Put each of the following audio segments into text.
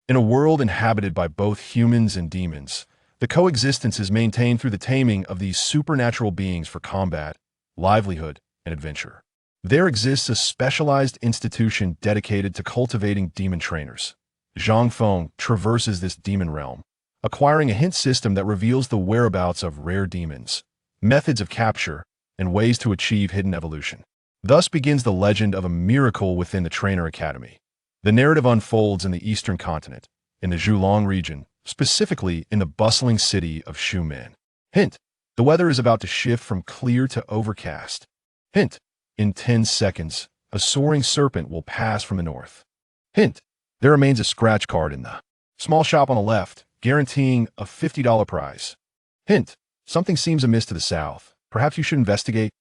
In a world inhabited by both humans and demons, the coexistence is maintained through the taming of these supernatural beings for combat, livelihood, and adventure. There exists a specialized institution dedicated to cultivating demon trainers. Zang Feng traverses this demon realm, acquiring a hint system that reveals the whereabouts of rare demons, methods of capture, and ways to achieve hidden evolution. Thus begins the legend of a miracle within the Trainer Academy. The narrative unfolds in the eastern continent, in the Zhulong region, specifically in the bustling city of Shuman. Hint: the weather is about to shift from clear to overcast. Hint: in 10 seconds, a soaring serpent will pass from the north. Hint: there remains a scratch card in the small shop on the left, guaranteeing a $50 prize. Hint: something seems amiss to the south. Perhaps you should investigate.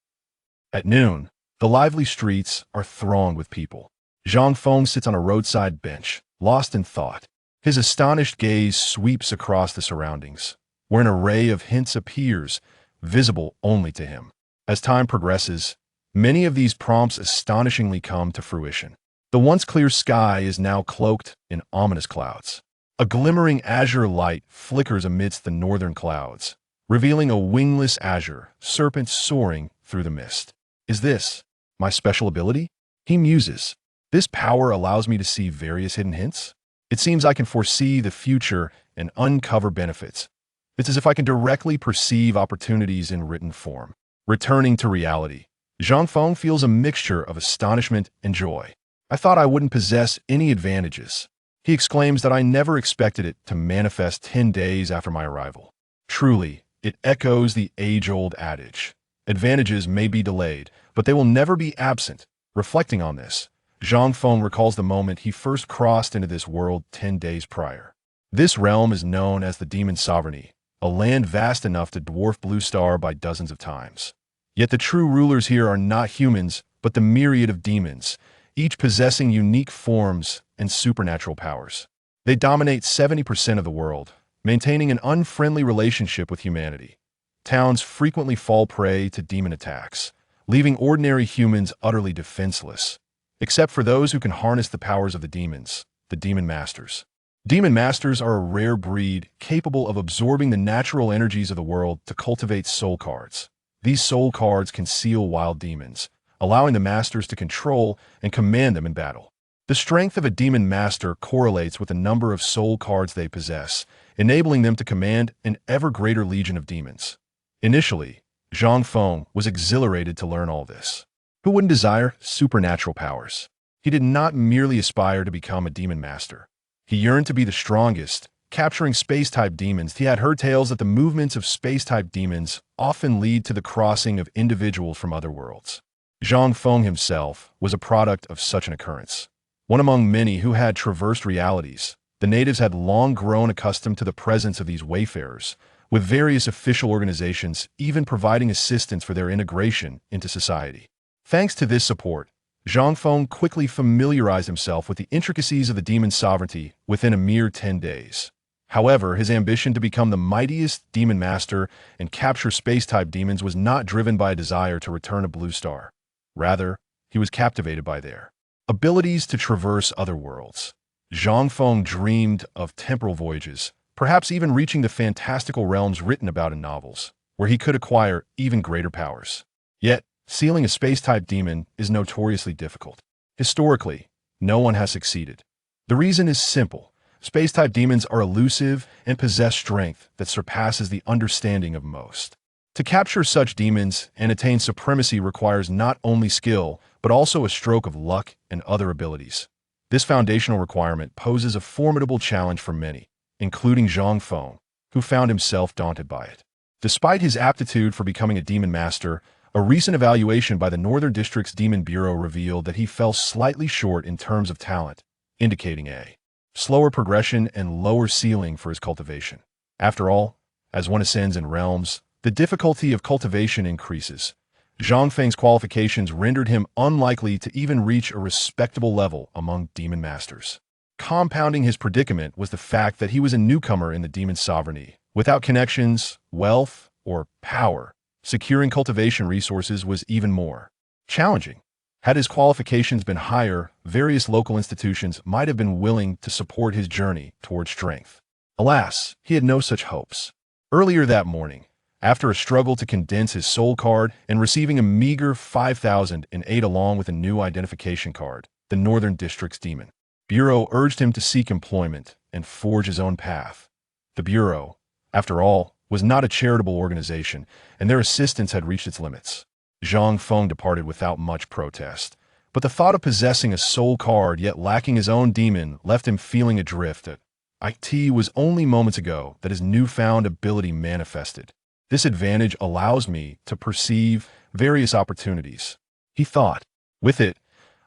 At noon, the lively streets are thronged with people. Zhang Feng sits on a roadside bench, lost in thought. His astonished gaze sweeps across the surroundings, where an array of hints appears, visible only to him. As time progresses, many of these prompts astonishingly come to fruition. The once clear sky is now cloaked in ominous clouds. A glimmering azure light flickers amidst the northern clouds, revealing a wingless azure serpent soaring through the mist. Is this my special ability? He muses. This power allows me to see various hidden hints. It seems I can foresee the future and uncover benefits. It's as if I can directly perceive opportunities in written form. Returning to reality, Zhang Feng feels a mixture of astonishment and joy. I thought I wouldn't possess any advantages. He exclaims that I never expected it to manifest 10 days after my arrival. Truly, it echoes the age-old adage. Advantages may be delayed, but they will never be absent. Reflecting on this, Zhang Feng recalls the moment he first crossed into this world 10 days prior. This realm is known as the Demon Sovereignty, a land vast enough to dwarf Blue Star by dozens of times. Yet the true rulers here are not humans, but the myriad of demons, each possessing unique forms and supernatural powers. They dominate 70% of the world, maintaining an unfriendly relationship with humanity. Towns frequently fall prey to demon attacks, leaving ordinary humans utterly defenseless, except for those who can harness the powers of the demons, the Demon Masters. Demon Masters are a rare breed capable of absorbing the natural energies of the world to cultivate soul cards. These soul cards can seal wild demons, allowing the Masters to control and command them in battle. The strength of a Demon Master correlates with the number of soul cards they possess, enabling them to command an ever greater legion of demons. Initially, Zhang Feng was exhilarated to learn all this. Who wouldn't desire supernatural powers? He did not merely aspire to become a demon master. He yearned to be the strongest, capturing space-type demons. He had heard tales that the movements of space-type demons often lead to the crossing of individuals from other worlds. Zhang Feng himself was a product of such an occurrence. One among many who had traversed realities, the natives had long grown accustomed to the presence of these wayfarers, with various official organizations even providing assistance for their integration into society. Thanks to this support, Zhang Feng quickly familiarized himself with the intricacies of the demon sovereignty within a mere 10 days. However, his ambition to become the mightiest demon master and capture space-type demons was not driven by a desire to return to Blue Star. Rather, he was captivated by their abilities to traverse other worlds. Zhang Feng dreamed of temporal voyages, perhaps even reaching the fantastical realms written about in novels, where he could acquire even greater powers. Yet, sealing a space-type demon is notoriously difficult. Historically, no one has succeeded. The reason is simple. Space-type demons are elusive and possess strength that surpasses the understanding of most. To capture such demons and attain supremacy requires not only skill, but also a stroke of luck and other abilities. This foundational requirement poses a formidable challenge for many, including Zhang Feng, who found himself daunted by it. Despite his aptitude for becoming a demon master, a recent evaluation by the Northern District's Demon Bureau revealed that he fell slightly short in terms of talent, indicating a slower progression and lower ceiling for his cultivation. After all, as one ascends in realms, the difficulty of cultivation increases. Zhang Feng's qualifications rendered him unlikely to even reach a respectable level among demon masters. Compounding his predicament was the fact that he was a newcomer in the demon sovereignty, without connections, wealth, or power. Securing cultivation resources was even more challenging. Had his qualifications been higher, various local institutions might have been willing to support his journey toward strength. Alas, he had no such hopes. Earlier that morning, after a struggle to condense his soul card and receiving a meager 5,008 along with a new identification card, the Northern District's Demon Bureau urged him to seek employment and forge his own path. The Bureau, after all, was not a charitable organization, and their assistance had reached its limits. Zang Feng departed without much protest, but the thought of possessing a soul card yet lacking his own demon left him feeling adrift. It was only moments ago that his newfound ability manifested. This advantage allows me to perceive various opportunities, he thought. With it,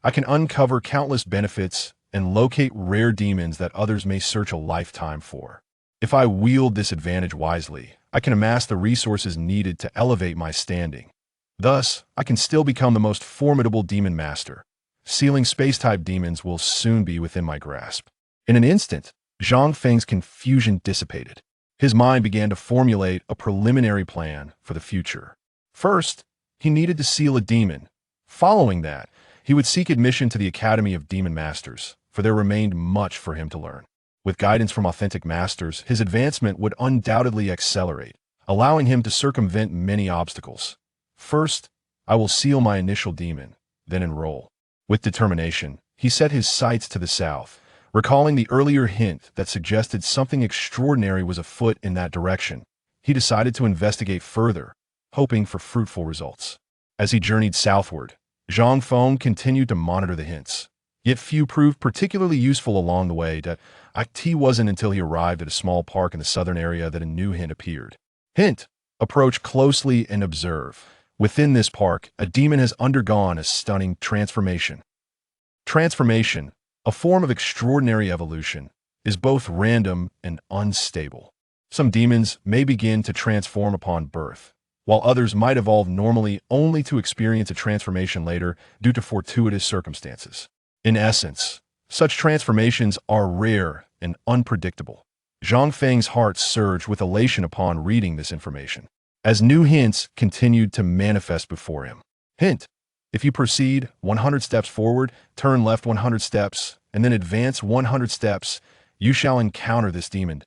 I can uncover countless benefits and locate rare demons that others may search a lifetime for. If I wield this advantage wisely, I can amass the resources needed to elevate my standing. Thus, I can still become the most formidable demon master. Sealing space-type demons will soon be within my grasp. In an instant, Zang Feng's confusion dissipated. His mind began to formulate a preliminary plan for the future. First, he needed to seal a demon. Following that, he would seek admission to the Academy of Demon Masters, for there remained much for him to learn. With guidance from authentic masters, his advancement would undoubtedly accelerate, allowing him to circumvent many obstacles. First, I will seal my initial demon, then enroll. With determination, he set his sights to the south, recalling the earlier hint that suggested something extraordinary was afoot in that direction. He decided to investigate further, hoping for fruitful results. As he journeyed southward, Zang Feng continued to monitor the hints. Yet few proved particularly useful along the way. It wasn't until he arrived at a small park in the southern area that a new hint appeared. Hint: approach closely and observe. Within this park, a demon has undergone a stunning transformation. Transformation, a form of extraordinary evolution, is both random and unstable. Some demons may begin to transform upon birth, while others might evolve normally only to experience a transformation later due to fortuitous circumstances. In essence, such transformations are rare and unpredictable. Zang Feng's heart surged with elation upon reading this information, as new hints continued to manifest before him. Hint: if you proceed 100 steps forward, turn left 100 steps, and then advance 100 steps, you shall encounter this demon.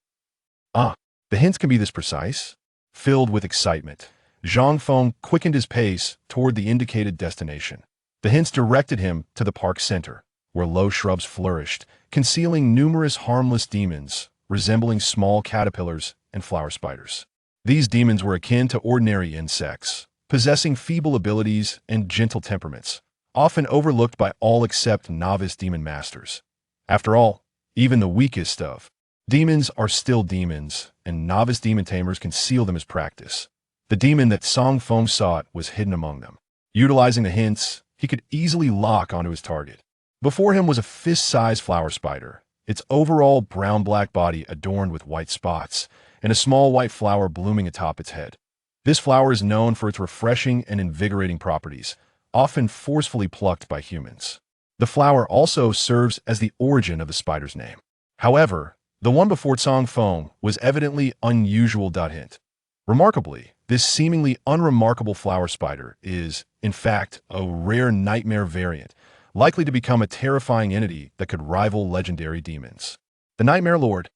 The hints can be this precise? Filled with excitement, Zang Feng quickened his pace toward the indicated destination. The hints directed him to the park center, where low shrubs flourished, concealing numerous harmless demons, resembling small caterpillars and flower spiders. These demons were akin to ordinary insects, possessing feeble abilities and gentle temperaments, often overlooked by all except novice demon masters. After all, even the weakest of demons are still demons, and novice demon tamers can seal them as practice. The demon that Zang Feng sought was hidden among them. Utilizing the hints, he could easily lock onto his target. Before him was a fist-sized flower spider, its overall brown-black body adorned with white spots, and a small white flower blooming atop its head. This flower is known for its refreshing and invigorating properties, often forcefully plucked by humans. The flower also serves as the origin of the spider's name. However, the one before Zang Feng was evidently unusual. Hint: remarkably, this seemingly unremarkable flower spider is, in fact, a rare nightmare variant, likely to become a terrifying entity that could rival legendary demons. The Nightmare Lord.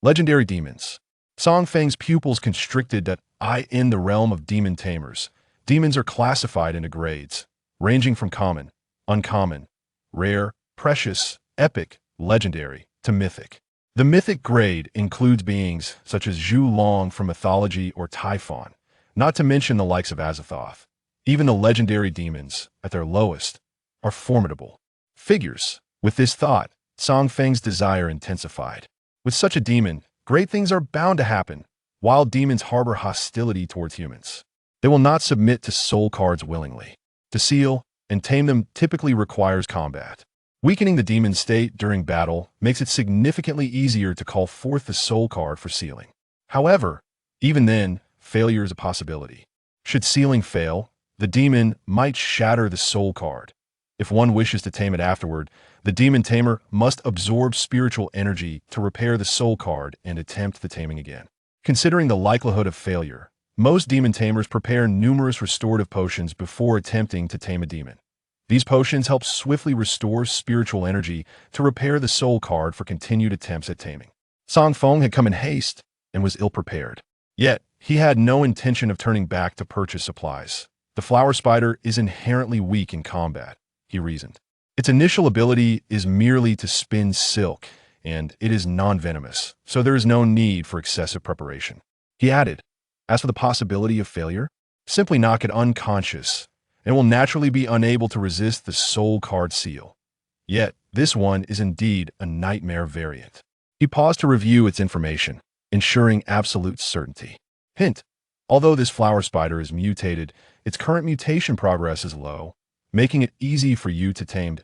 Legendary demons. Zang Feng's pupils constricted. In the realm of demon tamers, demons are classified into grades, ranging from common, uncommon, rare, precious, epic, legendary, to mythic. The mythic grade includes beings such as Zhu Long from mythology or Typhon, not to mention the likes of Azathoth. Even the legendary demons, at their lowest, are formidable figures. With this thought, Zang Feng's desire intensified. With such a demon, great things are bound to happen. Wild demons harbor hostility towards humans. They will not submit to soul cards willingly. To seal and tame them typically requires combat. Weakening the demon's state during battle makes it significantly easier to call forth the soul card for sealing. However, even then, failure is a possibility. Should sealing fail, the demon might shatter the soul card. If one wishes to tame it afterward, the demon tamer must absorb spiritual energy to repair the soul card and attempt the taming again. Considering the likelihood of failure, most demon tamers prepare numerous restorative potions before attempting to tame a demon. These potions help swiftly restore spiritual energy to repair the soul card for continued attempts at taming. Zang Feng had come in haste and was ill-prepared. Yet, he had no intention of turning back to purchase supplies. The flower spider is inherently weak in combat, he reasoned. Its initial ability is merely to spin silk, and it is non-venomous, so there is no need for excessive preparation. He added, as for the possibility of failure, simply knock it unconscious, and it will naturally be unable to resist the soul card seal. Yet, this one is indeed a nightmare variant. He paused to review its information, ensuring absolute certainty. Hint: although this flower spider is mutated, its current mutation progress is low, making it easy for you to tame.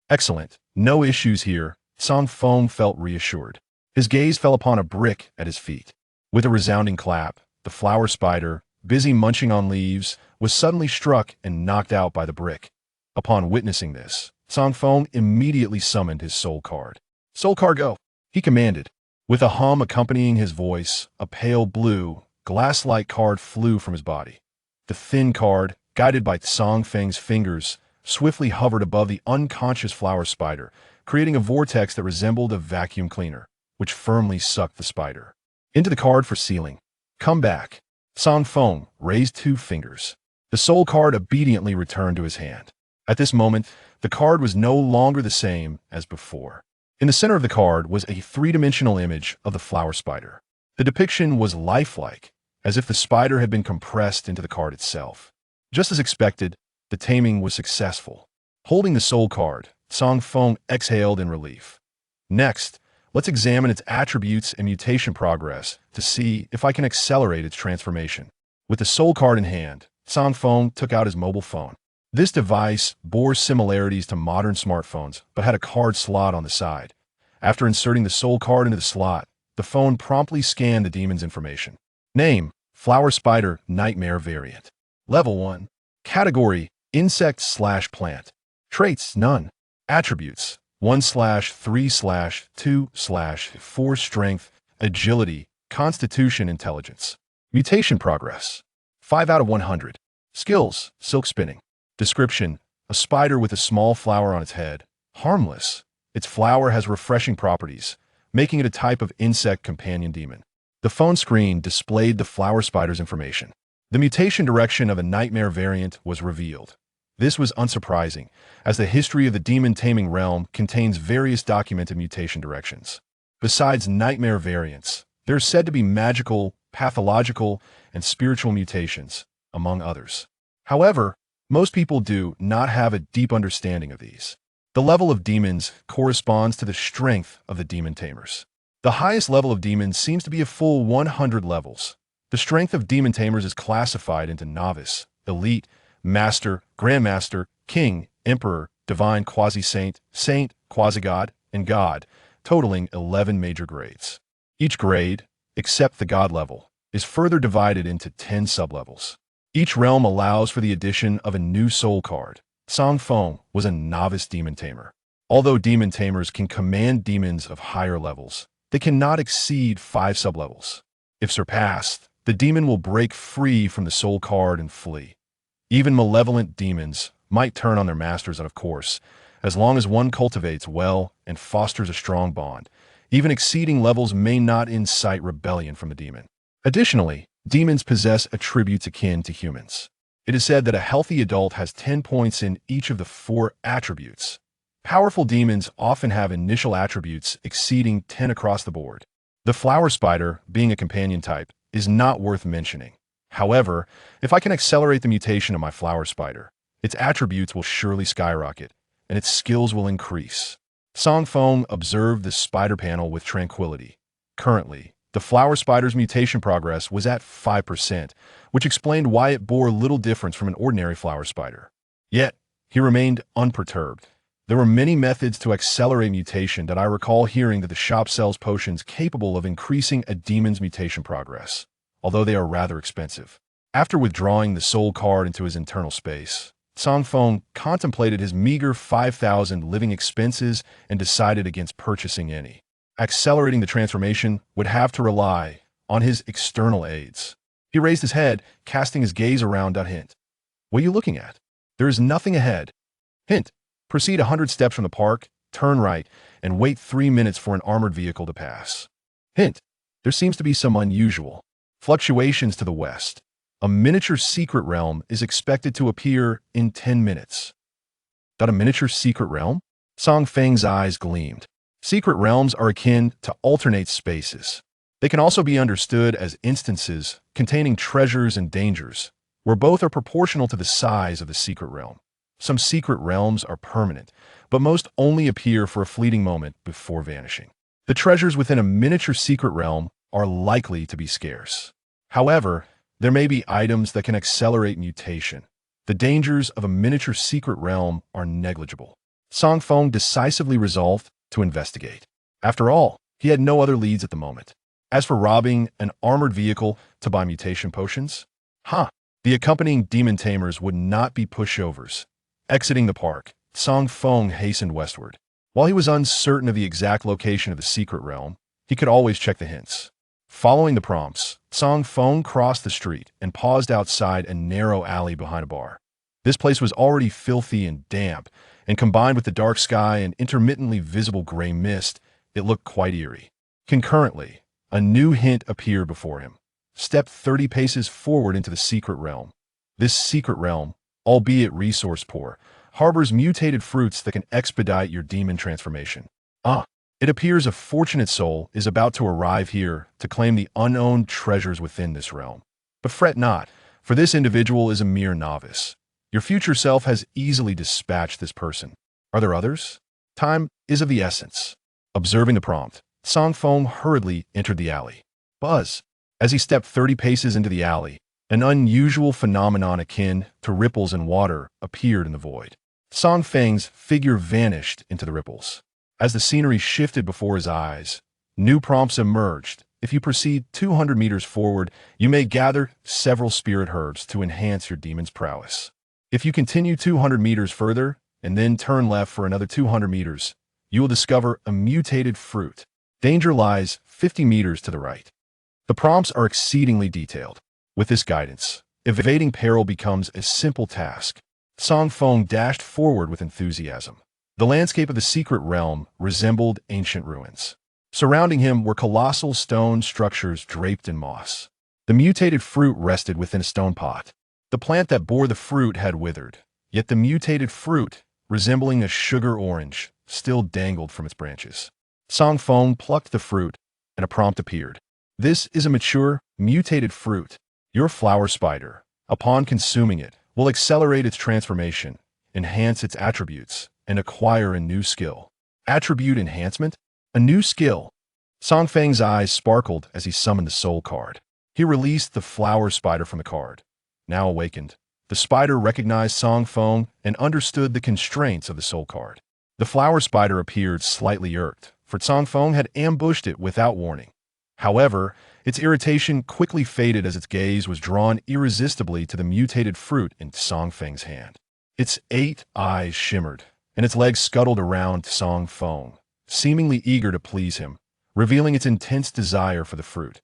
Excellent. No issues here. Zang Feng felt reassured. His gaze fell upon a brick at his feet. With a resounding clap, the flower spider, busy munching on leaves, was suddenly struck and knocked out by the brick. Upon witnessing this, Zang Feng immediately summoned his soul card. "Soul card, go!" he commanded. With a hum accompanying his voice, a pale blue, glass-like card flew from his body. The thin card, guided by Zang Feng's fingers, swiftly hovered above the unconscious flower spider, creating a vortex that resembled a vacuum cleaner, which firmly sucked the spider into the card for sealing. "Come back." Zang Feng raised 2 fingers. The soul card obediently returned to his hand. At this moment, the card was no longer the same as before. In the center of the card was a 3-dimensional image of the flower spider. The depiction was lifelike, as if the spider had been compressed into the card itself. Just as expected, the taming was successful. Holding the soul card, Zang Feng exhaled in relief. Next, let's examine its attributes and mutation progress to see if I can accelerate its transformation. With the soul card in hand, Zang Feng took out his mobile phone. This device bore similarities to modern smartphones, but had a card slot on the side. After inserting the soul card into the slot, the phone promptly scanned the demon's information. Name: Flower Spider Nightmare Variant. Level 1. Category: Insect/Plant. Traits: None. Attributes: 1/3/2/4 Strength, Agility, Constitution, Intelligence. Mutation Progress: 5 out of 100. Skills: Silk Spinning. Description: a spider with a small flower on its head. Harmless. Its flower has refreshing properties, making it a type of insect companion demon. The phone screen displayed the flower spider's information. The mutation direction of a nightmare variant was revealed. This was unsurprising, as the history of the demon taming realm contains various documented mutation directions. Besides nightmare variants, there are said to be magical, pathological, and spiritual mutations, among others. However, most people do not have a deep understanding of these. The level of demons corresponds to the strength of the demon tamers. The highest level of demons seems to be a full 100 levels. The strength of demon tamers is classified into novice, elite, master, grandmaster, king, emperor, divine, quasi-saint, saint, quasi-god, and god, totaling 11 major grades. Each grade, except the god level, is further divided into 10 sublevels. Each realm allows for the addition of a new soul card. Zang Feng was a novice demon tamer. Although demon tamers can command demons of higher levels, they cannot exceed 5 sublevels. If surpassed, the demon will break free from the soul card and flee. Even malevolent demons might turn on their masters out of course, as long as one cultivates well and fosters a strong bond. Even exceeding levels may not incite rebellion from the demon. Additionally, demons possess attributes akin to humans. It is said that a healthy adult has 10 points in each of the 4 attributes. Powerful demons often have initial attributes exceeding 10 across the board. The flower spider, being a companion type, is not worth mentioning. However, if I can accelerate the mutation of my flower spider, its attributes will surely skyrocket, and its skills will increase. Zang Feng observed the spider panel with tranquility. Currently, the flower spider's mutation progress was at 5%, which explained why it bore little difference from an ordinary flower spider. Yet, he remained unperturbed. There were many methods to accelerate mutation that I recall hearing that the shop sells potions capable of increasing a demon's mutation progress, although they are rather expensive. After withdrawing the soul card into his internal space, Zang Feng contemplated his meager 5,000 living expenses and decided against purchasing any. Accelerating the transformation would have to rely on his external aids. He raised his head, casting his gaze around. Hint. What are you looking at? There is nothing ahead. Hint: proceed 100 steps from the park, turn right, and wait 3 minutes for an armored vehicle to pass. Hint: there seems to be some unusual fluctuations to the west. A miniature secret realm is expected to appear in 10 minutes. A miniature secret realm? Zang Feng's eyes gleamed. Secret realms are akin to alternate spaces. They can also be understood as instances containing treasures and dangers, where both are proportional to the size of the secret realm. Some secret realms are permanent, but most only appear for a fleeting moment before vanishing. The treasures within a miniature secret realm are likely to be scarce. However, there may be items that can accelerate mutation. The dangers of a miniature secret realm are negligible. Zang Feng decisively resolved to investigate. After all, he had no other leads at the moment. As for robbing an armored vehicle to buy mutation potions, the accompanying demon tamers would not be pushovers. Exiting the park, Zang Feng hastened westward. While he was uncertain of the exact location of the secret realm, he could always check the hints. Following the prompts, Zang Feng crossed the street and paused outside a narrow alley behind a bar. This place was already filthy and damp, and combined with the dark sky and intermittently visible gray mist, it looked quite eerie. Concurrently, a new hint appeared before him. Step 30 paces forward into the secret realm. This secret realm, albeit resource-poor, harbors mutated fruits that can expedite your demon transformation. It appears a fortunate soul is about to arrive here to claim the unowned treasures within this realm. But fret not, for this individual is a mere novice. Your future self has easily dispatched this person. Are there others? Time is of the essence. Observing the prompt, Zang Feng hurriedly entered the alley. Buzz! As he stepped 30 paces into the alley, an unusual phenomenon akin to ripples in water appeared in the void. Zang Feng's figure vanished into the ripples. As the scenery shifted before his eyes, new prompts emerged. If you proceed 200 meters forward, you may gather several spirit herbs to enhance your demon's prowess. If you continue 200 meters further and then turn left for another 200 meters, you will discover a mutated fruit. Danger lies 50 meters to the right. The prompts are exceedingly detailed. With this guidance, evading peril becomes a simple task. Zang Feng dashed forward with enthusiasm. The landscape of the secret realm resembled ancient ruins. Surrounding him were colossal stone structures draped in moss. The mutated fruit rested within a stone pot. The plant that bore the fruit had withered, yet the mutated fruit, resembling a sugar orange, still dangled from its branches. Zang Feng plucked the fruit, and a prompt appeared. This is a mature, mutated fruit. Your flower spider, upon consuming it, will accelerate its transformation, enhance its attributes, and acquire a new skill. Attribute enhancement? A new skill. Zang Feng's eyes sparkled as he summoned the soul card. He released the flower spider from the card. Now awakened, the spider recognized Zang Feng and understood the constraints of the soul card. The flower spider appeared slightly irked, for Zang Feng had ambushed it without warning. However, its irritation quickly faded as its gaze was drawn irresistibly to the mutated fruit in Zang Feng's hand. Its 8 eyes shimmered, and its legs scuttled around Zang Feng, seemingly eager to please him, revealing its intense desire for the fruit.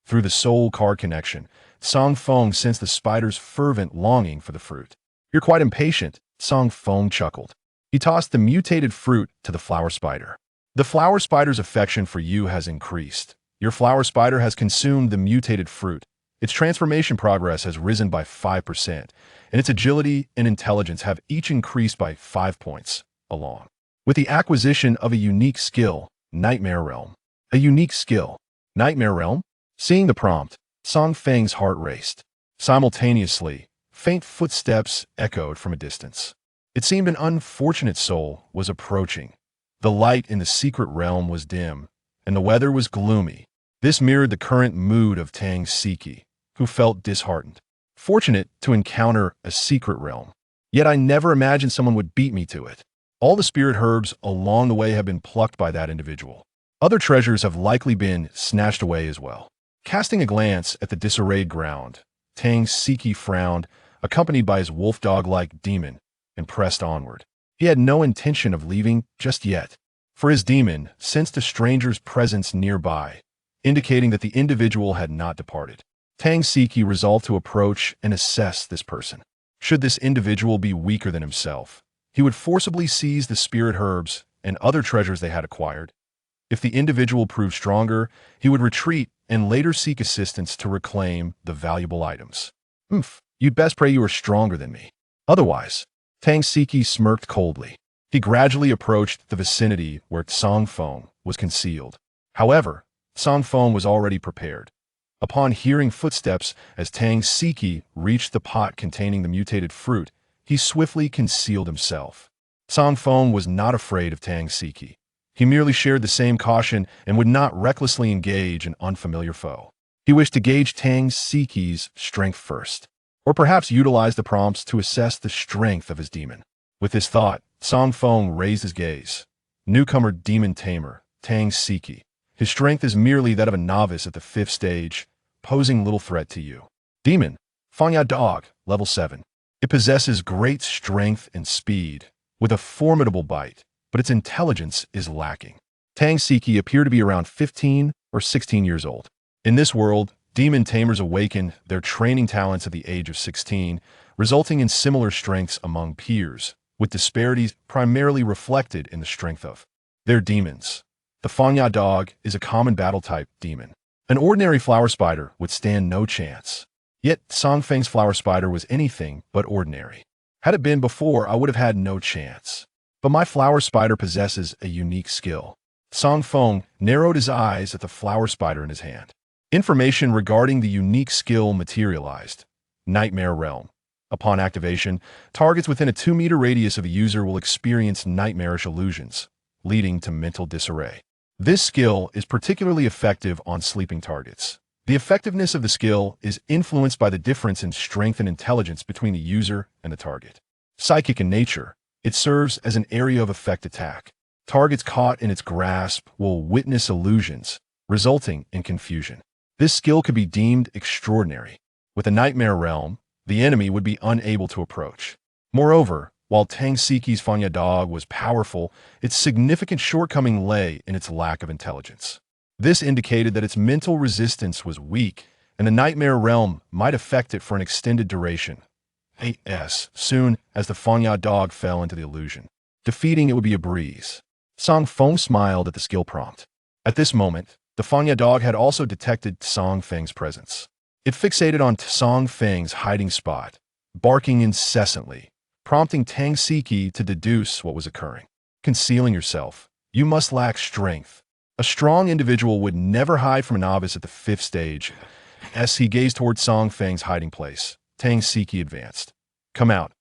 Through the soul card connection, Zang Feng sensed the spider's fervent longing for the fruit. You're quite impatient, Zang Feng chuckled. He tossed the mutated fruit to the flower spider. The flower spider's affection for you has increased. Your flower spider has consumed the mutated fruit. Its transformation progress has risen by 5%, and its agility and intelligence have each increased by 5 points, along with the acquisition of a unique skill, Nightmare Realm. A unique skill, Nightmare Realm? Seeing the prompt, Zang Feng's heart raced. Simultaneously, faint footsteps echoed from a distance. It seemed an unfortunate soul was approaching. The light in the secret realm was dim, and the weather was gloomy. This mirrored the current mood of Tang Siki, who felt disheartened. Fortunate to encounter a secret realm. Yet I never imagined someone would beat me to it. All the spirit herbs along the way have been plucked by that individual. Other treasures have likely been snatched away as well. Casting a glance at the disarrayed ground, Tang Siki frowned, accompanied by his wolf dog-like demon, and pressed onward. He had no intention of leaving just yet, for his demon sensed a stranger's presence nearby, indicating that the individual had not departed. Tang Siki resolved to approach and assess this person. Should this individual be weaker than himself, He would forcibly seize the spirit herbs and other treasures they had acquired. If the individual proved stronger, he would retreat and later seek assistance to reclaim the valuable items. You'd best pray you are stronger than me. Otherwise, Tang Siki smirked coldly. He gradually approached the vicinity where Zang Feng was concealed. However, Zang Feng was already prepared. Upon hearing footsteps as Tang Siki reached the pot containing the mutated fruit, he swiftly concealed himself. Zang Feng was not afraid of Tang Siki. He merely shared the same caution and would not recklessly engage an unfamiliar foe. He wished to gauge Tang Siki's strength first, or perhaps utilize the prompts to assess the strength of his demon. With this thought, Zang Feng raised his gaze. Newcomer demon tamer, Tang Siki. His strength is merely that of a novice at the 5th stage, posing little threat to you. Demon, Fanya Dog, level 7. It possesses great strength and speed, with a formidable bite, but its intelligence is lacking. Tang Siki appear to be around 15 or 16 years old. In this world, demon tamers awaken their training talents at the age of 16, resulting in similar strengths among peers, with disparities primarily reflected in the strength of their demons. The Fanya Dog is a common battle-type demon. An ordinary flower spider would stand no chance. Yet Zang Feng's flower spider was anything but ordinary. Had it been before, I would have had no chance. But my flower spider possesses a unique skill. Zang Feng narrowed his eyes at the flower spider in his hand. Information regarding the unique skill materialized. Nightmare Realm. Upon activation, targets within a 2-meter radius of a user will experience nightmarish illusions, leading to mental disarray. This skill is particularly effective on sleeping targets. The effectiveness of the skill is influenced by the difference in strength and intelligence between the user and the target. Psychic in nature, it serves as an area of effect attack. Targets caught in its grasp will witness illusions, resulting in confusion. This skill could be deemed extraordinary. With the Nightmare Realm, the enemy would be unable to approach. Moreover, while Tang Siki's Fanya Dog was powerful, its significant shortcoming lay in its lack of intelligence. This indicated that its mental resistance was weak, and the Nightmare Realm might affect it for an extended duration. Soon as the Fanya Dog fell into the illusion, defeating it would be a breeze. Zang Feng smiled at the skill prompt. At this moment, the Fanya Dog had also detected Zang Feng's presence. It fixated on Zang Feng's hiding spot, barking incessantly, prompting Tang Siki to deduce what was occurring. Concealing yourself, you must lack strength. A strong individual would never hide from a novice at the 5th stage. As he gazed toward Zang Feng's hiding place, Tang Siki advanced. Come out.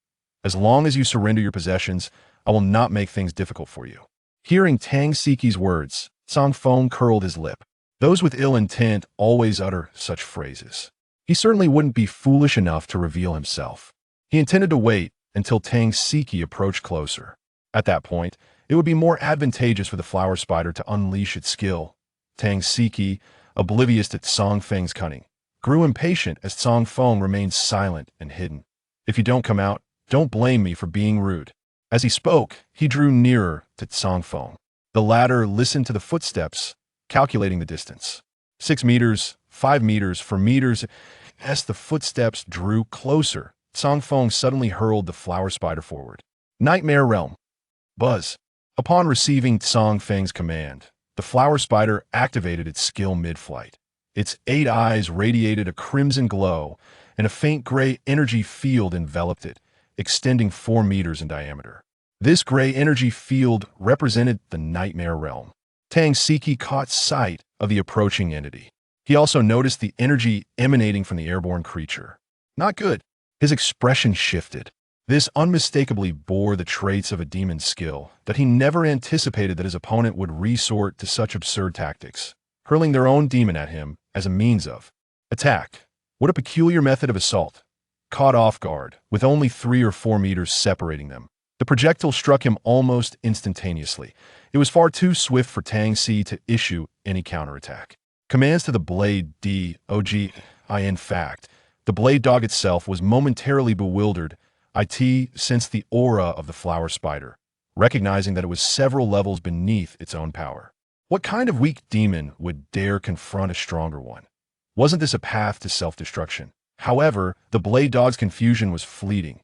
As long as you surrender your possessions, I will not make things difficult for you. Hearing Tang Siki's words, Zang Feng curled his lip. Those with ill intent always utter such phrases. He certainly wouldn't be foolish enough to reveal himself. He intended to wait until Tang Siki approached closer. At that point, it would be more advantageous for the flower spider to unleash its skill. Tang Siki, oblivious to Zang Feng's cunning, grew impatient as Zang Feng remained silent and hidden. If you don't come out, don't blame me for being rude. As he spoke, he drew nearer to Zang Feng. The latter listened to the footsteps, calculating the distance. 6 meters, 5 meters, 4 meters. As the footsteps drew closer, Zang Feng suddenly hurled the flower spider forward. Nightmare Realm. Buzz. Upon receiving Zang Feng's command, the flower spider activated its skill mid-flight. Its 8 eyes radiated a crimson glow, and a faint gray energy field enveloped it, extending 4 meters in diameter. This gray energy field represented the Nightmare Realm. Tang Siki caught sight of the approaching entity. He also noticed the energy emanating from the airborne creature. Not good. His expression shifted. This unmistakably bore the traits of a demon's skill, that he never anticipated that his opponent would resort to such absurd tactics, hurling their own demon at him as a means of attack. What a peculiar method of assault. Caught off guard, with only 3 or 4 meters separating them, the projectile struck him almost instantaneously. It was far too swift for Tang Si to issue any counterattack. Commands to the blade dog. In fact, the blade dog itself was momentarily bewildered. It sensed the aura of the flower spider, recognizing that it was several levels beneath its own power. What kind of weak demon would dare confront a stronger one? Wasn't this a path to self-destruction? However, the blade dog's confusion was fleeting.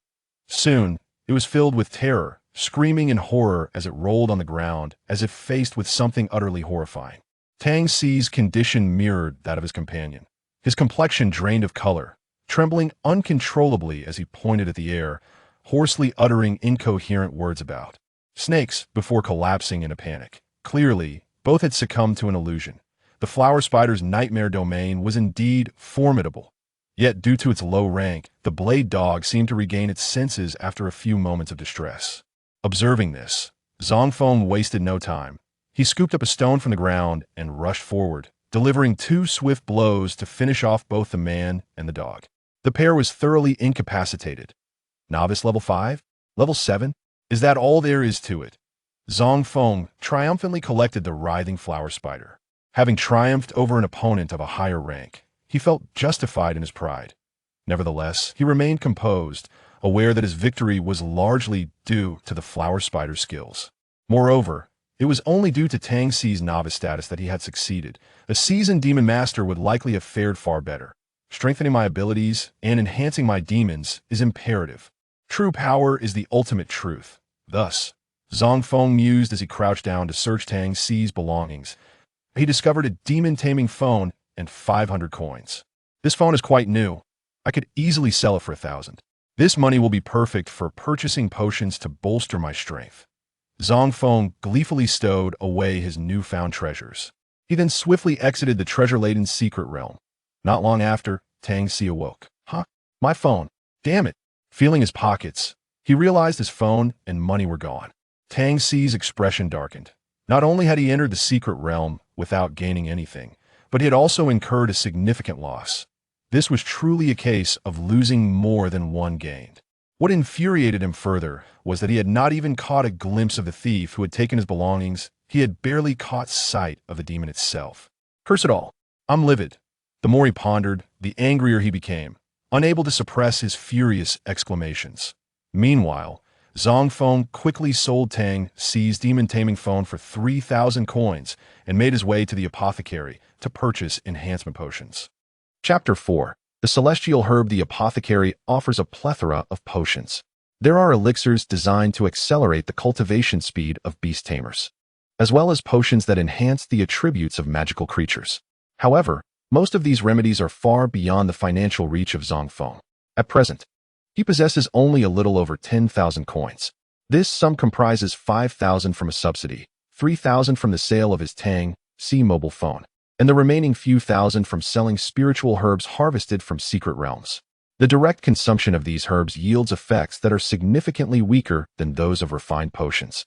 Soon, it was filled with terror, screaming in horror as it rolled on the ground, as if faced with something utterly horrifying. Tang Xi's condition mirrored that of his companion. His complexion drained of color, trembling uncontrollably as he pointed at the air, hoarsely uttering incoherent words about snakes before collapsing in a panic. Clearly, both had succumbed to an illusion. The flower spider's nightmare domain was indeed formidable. Yet, due to its low rank, the blade dog seemed to regain its senses after a few moments of distress. Observing this, Zang Feng wasted no time. He scooped up a stone from the ground and rushed forward, delivering 2 swift blows to finish off both the man and the dog. The pair was thoroughly incapacitated. Novice level 5? Level 7? Is that all there is to it? Zang Feng triumphantly collected the writhing flower spider. Having triumphed over an opponent of a higher rank, he felt justified in his pride. Nevertheless, he remained composed, aware that his victory was largely due to the flower spider's skills. Moreover, it was only due to Tang Xi's novice status that he had succeeded. A seasoned demon master would likely have fared far better. Strengthening my abilities and enhancing my demons is imperative. True power is the ultimate truth. Thus, Zang Feng mused as he crouched down to search Tang Xi's belongings. He discovered a demon-taming phone and 500 coins. This phone is quite new. I could easily sell it for 1,000. This money will be perfect for purchasing potions to bolster my strength. Zang Feng gleefully stowed away his newfound treasures. He then swiftly exited the treasure-laden secret realm. Not long after, Tang Xi awoke. Huh? My phone. Damn it. Feeling his pockets, he realized his phone and money were gone. Tang Xi's expression darkened. Not only had he entered the secret realm without gaining anything, but he had also incurred a significant loss. This was truly a case of losing more than one gained. What infuriated him further was that he had not even caught a glimpse of the thief who had taken his belongings. He had barely caught sight of the demon itself. Curse it all. I'm livid. The more he pondered, the angrier he became, unable to suppress his furious exclamations. Meanwhile, Zang Feng quickly sold Tang Xi's demon-taming phone for 3,000 coins and made his way to the apothecary to purchase enhancement potions. Chapter 4. The Celestial Herb. The apothecary offers a plethora of potions. There are elixirs designed to accelerate the cultivation speed of beast tamers, as well as potions that enhance the attributes of magical creatures. However, most of these remedies are far beyond the financial reach of Zang Feng. At present, he possesses only a little over 10,000 coins. This sum comprises 5,000 from a subsidy, 3,000 from the sale of his Tang Xi mobile phone, and the remaining few thousand from selling spiritual herbs harvested from secret realms. The direct consumption of these herbs yields effects that are significantly weaker than those of refined potions,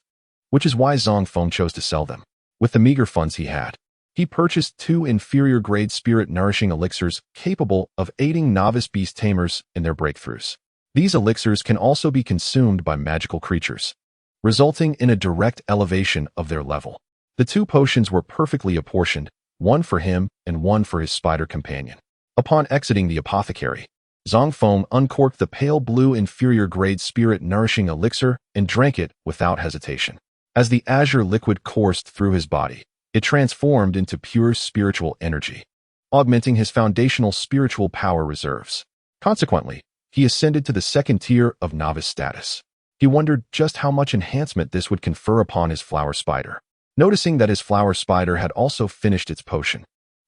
which is why Zang Feng chose to sell them. With the meager funds he had, he purchased 2 inferior-grade spirit-nourishing elixirs capable of aiding novice beast tamers in their breakthroughs. These elixirs can also be consumed by magical creatures, resulting in a direct elevation of their level. The 2 potions were perfectly apportioned, one for him and one for his spider companion. Upon exiting the apothecary, Zang Feng uncorked the pale blue inferior-grade spirit-nourishing elixir and drank it without hesitation. As the azure liquid coursed through his body, it transformed into pure spiritual energy, augmenting his foundational spiritual power reserves. Consequently, he ascended to the 2nd tier of novice status. He wondered just how much enhancement this would confer upon his flower spider. Noticing that his flower spider had also finished its potion,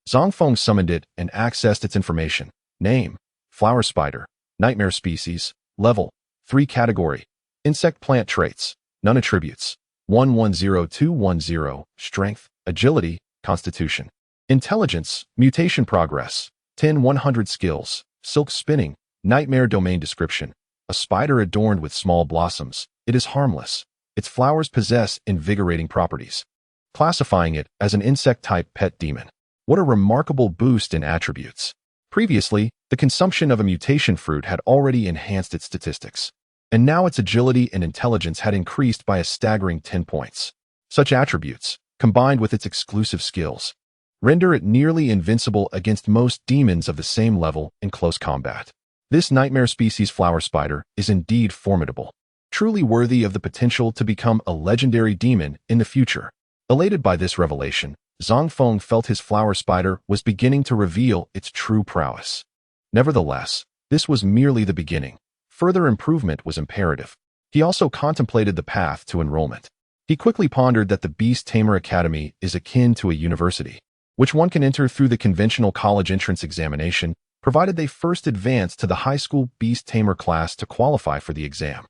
Zang Feng summoned it and accessed its information. Name: flower spider. Nightmare species. Level: 3. Category: insect plant traits. None attributes. 110210. Strength, agility, constitution. Intelligence, mutation progress. 10-100 skills. Silk spinning. Nightmare domain description. A spider adorned with small blossoms. It is harmless. Its flowers possess invigorating properties, classifying it as an insect-type pet demon. What a remarkable boost in attributes. Previously, the consumption of a mutation fruit had already enhanced its statistics, and now its agility and intelligence had increased by a staggering 10 points. Such attributes, combined with its exclusive skills, render it nearly invincible against most demons of the same level in close combat. This nightmare species flower spider is indeed formidable, truly worthy of the potential to become a legendary demon in the future. Elated by this revelation, Zang Feng felt his flower spider was beginning to reveal its true prowess. Nevertheless, this was merely the beginning. Further improvement was imperative. He also contemplated the path to enrollment. He quickly pondered that the Beast Tamer Academy is akin to a university, which one can enter through the conventional college entrance examination, provided they first advance to the high school Beast Tamer class to qualify for the exam.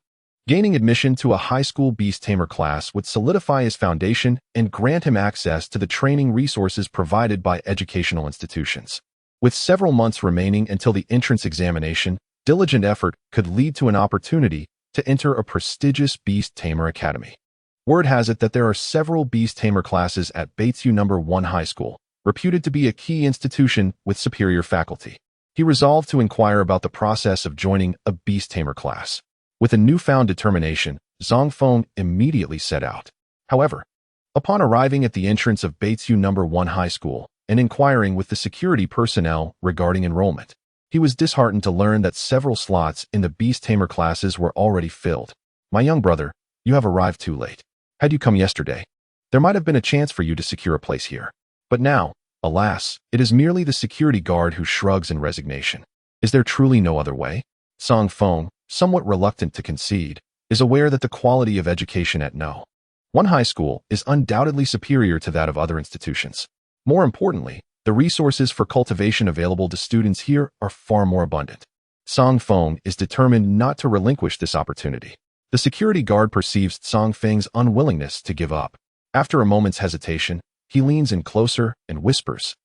Gaining admission to a high school Beast Tamer class would solidify his foundation and grant him access to the training resources provided by educational institutions. With several months remaining until the entrance examination, diligent effort could lead to an opportunity to enter a prestigious Beast Tamer Academy. Word has it that there are several Beast Tamer classes at Baitsu No. 1 High School, reputed to be a key institution with superior faculty. He resolved to inquire about the process of joining a Beast Tamer class. With a newfound determination, Zang Feng immediately set out. However, upon arriving at the entrance of Baitsu No. 1 High School and inquiring with the security personnel regarding enrollment, he was disheartened to learn that several slots in the Beast Tamer classes were already filled. "My young brother, you have arrived too late. Had you come yesterday, there might have been a chance for you to secure a place here. But now, alas, it is merely the security guard who shrugs in resignation. Is there truly no other way?" Zang Feng, somewhat reluctant to concede, is aware that the quality of education at No. 1 High School is undoubtedly superior to that of other institutions. More importantly, the resources for cultivation available to students here are far more abundant. Zang Feng is determined not to relinquish this opportunity. The security guard perceives Zang Feng's unwillingness to give up. After a moment's hesitation, he leans in closer and whispers,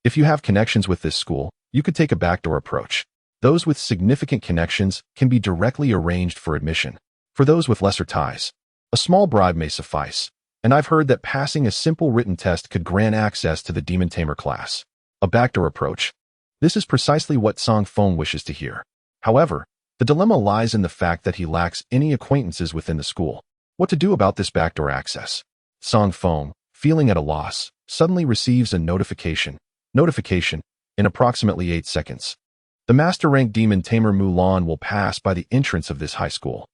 "If you have connections with this school, you could take a backdoor approach. Those with significant connections can be directly arranged for admission. For those with lesser ties, a small bribe may suffice, and I've heard that passing a simple written test could grant access to the Demon Tamer class." A backdoor approach. This is precisely what Zang Feng wishes to hear. However, the dilemma lies in the fact that he lacks any acquaintances within the school. What to do about this backdoor access? Zang Feng, feeling at a loss, suddenly receives a notification in approximately 8 seconds. The Master Rank Demon Tamer Mulan will pass by the entrance of this high school.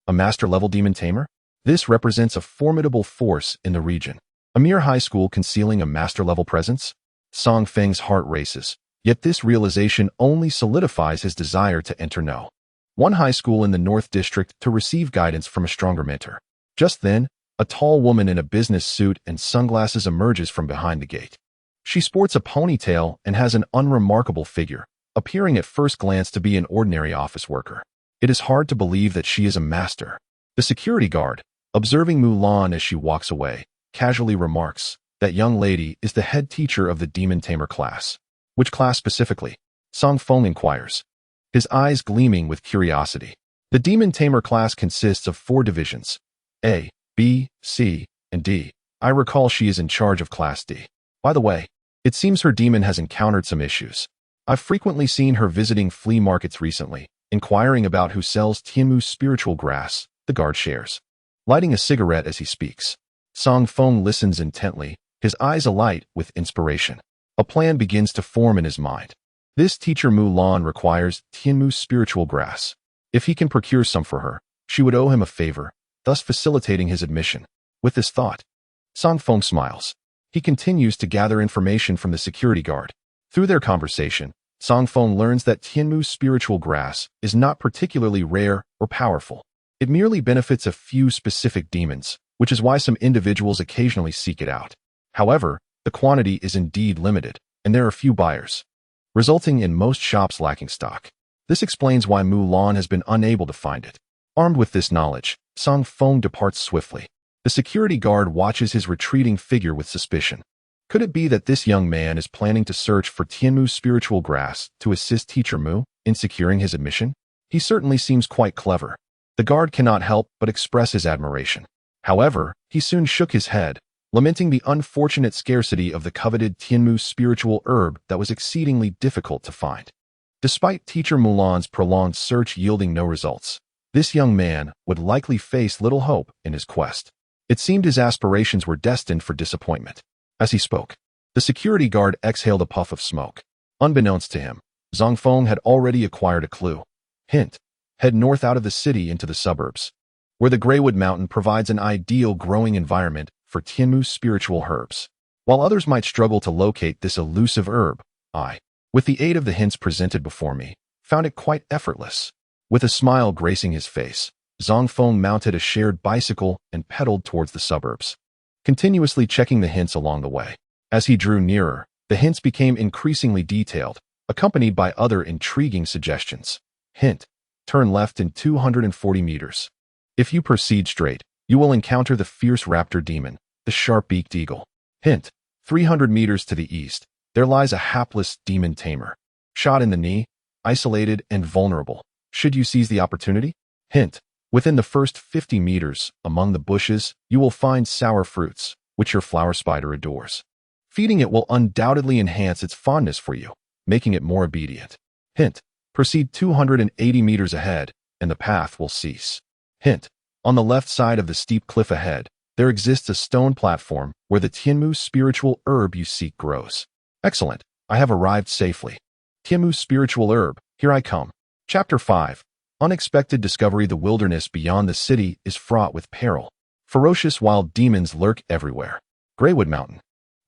A Master-level Demon Tamer? This represents a formidable force in the region. A mere high school concealing a Master-level presence? Zang Feng's heart races, yet this realization only solidifies his desire to enter No. 1 High School in the North District to receive guidance from a stronger mentor. Just then, a tall woman in a business suit and sunglasses emerges from behind the gate. She sports a ponytail and has an unremarkable figure, appearing at first glance to be an ordinary office worker. It is hard to believe that she is a master. The security guard, observing Mulan as she walks away, casually remarks, "That young lady is the head teacher of the Demon Tamer class." "Which class specifically?" Zang Feng inquires, his eyes gleaming with curiosity. The Demon Tamer class consists of 4 divisions, A, B, C, and D. I recall she is in charge of Class D. By the way, it seems her demon has encountered some issues. I've frequently seen her visiting flea markets recently, inquiring about who sells Tianmu's spiritual grass, the guard shares. Lighting a cigarette as he speaks, Zang Feng listens intently, his eyes alight with inspiration. A plan begins to form in his mind. This teacher Mulan requires Tianmu's spiritual grass. If he can procure some for her, she would owe him a favor, thus facilitating his admission. With this thought, Zang Feng smiles. He continues to gather information from the security guard. Through their conversation, Zang Feng learns that Tianmu's spiritual grass is not particularly rare or powerful. It merely benefits a few specific demons, which is why some individuals occasionally seek it out. However, the quantity is indeed limited, and there are few buyers, resulting in most shops lacking stock. This explains why Mulan has been unable to find it. Armed with this knowledge, Zang Feng departs swiftly. The security guard watches his retreating figure with suspicion. Could it be that this young man is planning to search for Tianmu's spiritual grass to assist Teacher Mu in securing his admission? He certainly seems quite clever. The guard cannot help but express his admiration. However, he soon shook his head, lamenting the unfortunate scarcity of the coveted Tianmu spiritual herb that was exceedingly difficult to find. Despite Teacher Mulan's prolonged search yielding no results, this young man would likely face little hope in his quest. It seemed his aspirations were destined for disappointment. As he spoke, the security guard exhaled a puff of smoke. Unbeknownst to him, Zang Feng had already acquired a clue. Hint: head north out of the city into the suburbs, where the Greywood Mountain provides an ideal growing environment for Tianmu's spiritual herbs. While others might struggle to locate this elusive herb, I, with the aid of the hints presented before me, found it quite effortless. With a smile gracing his face, Zang Feng mounted a shared bicycle and pedaled towards the suburbs, continuously checking the hints along the way. As he drew nearer, the hints became increasingly detailed, accompanied by other intriguing suggestions. Hint: turn left in 240 meters. If you proceed straight, you will encounter the fierce raptor demon, the sharp-beaked eagle. Hint: 300 meters to the east, there lies a hapless demon tamer. Shot in the knee, isolated and vulnerable. Should you seize the opportunity? Hint: within the first 50 meters, among the bushes, you will find sour fruits, which your flower spider adores. Feeding it will undoubtedly enhance its fondness for you, making it more obedient. Hint: proceed 280 meters ahead, and the path will cease. Hint: on the left side of the steep cliff ahead, there exists a stone platform where the Tianmu spiritual herb you seek grows. Excellent, I have arrived safely. Tianmu spiritual herb, here I come. Chapter 5. Unexpected discovery. The wilderness beyond the city is fraught with peril. Ferocious wild demons lurk everywhere. Greywood Mountain,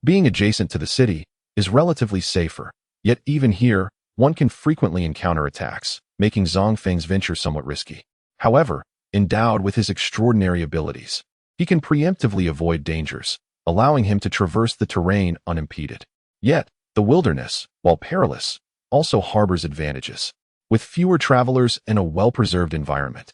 being adjacent to the city, is relatively safer, yet even here, one can frequently encounter attacks, making Zang Feng's venture somewhat risky. However, endowed with his extraordinary abilities, he can preemptively avoid dangers, allowing him to traverse the terrain unimpeded. Yet, the wilderness, while perilous, also harbors advantages. With fewer travelers and a well-preserved environment,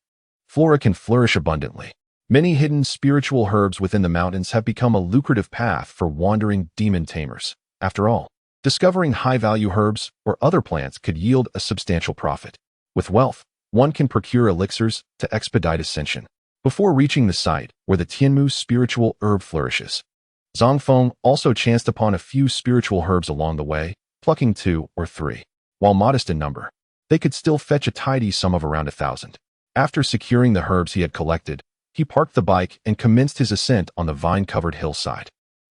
flora can flourish abundantly. Many hidden spiritual herbs within the mountains have become a lucrative path for wandering demon tamers. After all, discovering high-value herbs or other plants could yield a substantial profit. With wealth, one can procure elixirs to expedite ascension. Before reaching the site where the Tianmu spiritual herb flourishes, Zang Feng also chanced upon a few spiritual herbs along the way, plucking 2 or 3. While modest in number, they could still fetch a tidy sum of around 1,000. After securing the herbs he had collected, he parked the bike and commenced his ascent on the vine-covered hillside.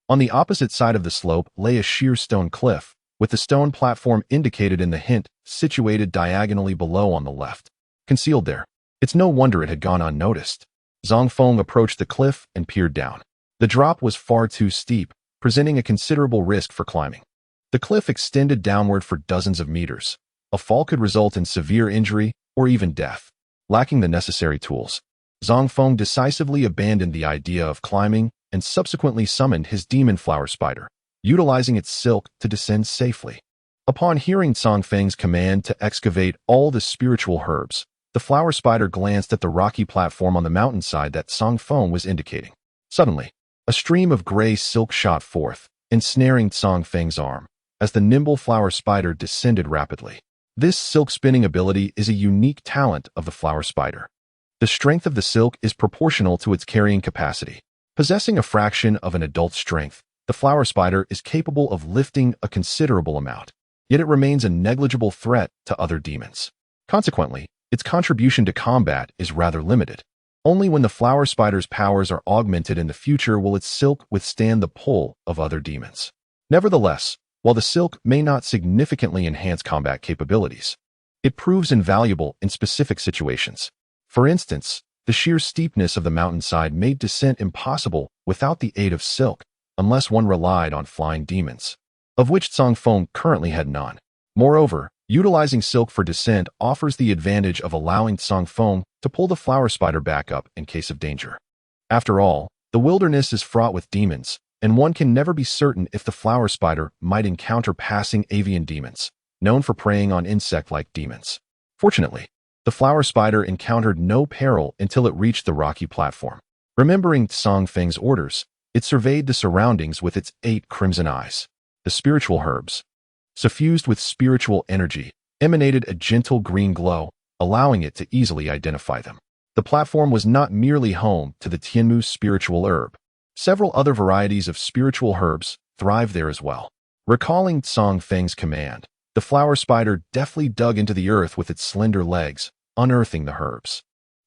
On the opposite side of the slope lay a sheer stone cliff, with the stone platform indicated in the hint situated diagonally below on the left. Concealed there, it's no wonder it had gone unnoticed. Zang Feng approached the cliff and peered down. The drop was far too steep, presenting a considerable risk for climbing. The cliff extended downward for dozens of meters. A fall could result in severe injury or even death. Lacking the necessary tools, Zang Feng decisively abandoned the idea of climbing and subsequently summoned his demon flower spider, utilizing its silk to descend safely. Upon hearing Zang Feng's command to excavate all the spiritual herbs, the flower spider glanced at the rocky platform on the mountainside that Zang Feng was indicating. Suddenly, a stream of gray silk shot forth, ensnaring Zang Feng's arm, as the nimble flower spider descended rapidly. This silk spinning ability is a unique talent of the flower spider. The strength of the silk is proportional to its carrying capacity. Possessing a fraction of an adult's strength, the flower spider is capable of lifting a considerable amount, yet it remains a negligible threat to other demons. Consequently, its contribution to combat is rather limited. Only when the flower spider's powers are augmented in the future will its silk withstand the pull of other demons. Nevertheless, while the silk may not significantly enhance combat capabilities, it proves invaluable in specific situations. For instance, the sheer steepness of the mountainside made descent impossible without the aid of silk, unless one relied on flying demons, of which Zang Feng currently had none. Moreover, utilizing silk for descent offers the advantage of allowing Zang Feng to pull the flower spider back up in case of danger. After all, the wilderness is fraught with demons, and one can never be certain if the flower spider might encounter passing avian demons, known for preying on insect-like demons. Fortunately, the flower spider encountered no peril until it reached the rocky platform. Remembering Zang Feng's orders, it surveyed the surroundings with its 8 crimson eyes. The spiritual herbs, suffused with spiritual energy, emanated a gentle green glow, allowing it to easily identify them. The platform was not merely home to the Tianmu spiritual herb. Several other varieties of spiritual herbs thrive there as well. Recalling Zang Feng's command, the flower spider deftly dug into the earth with its slender legs, unearthing the herbs.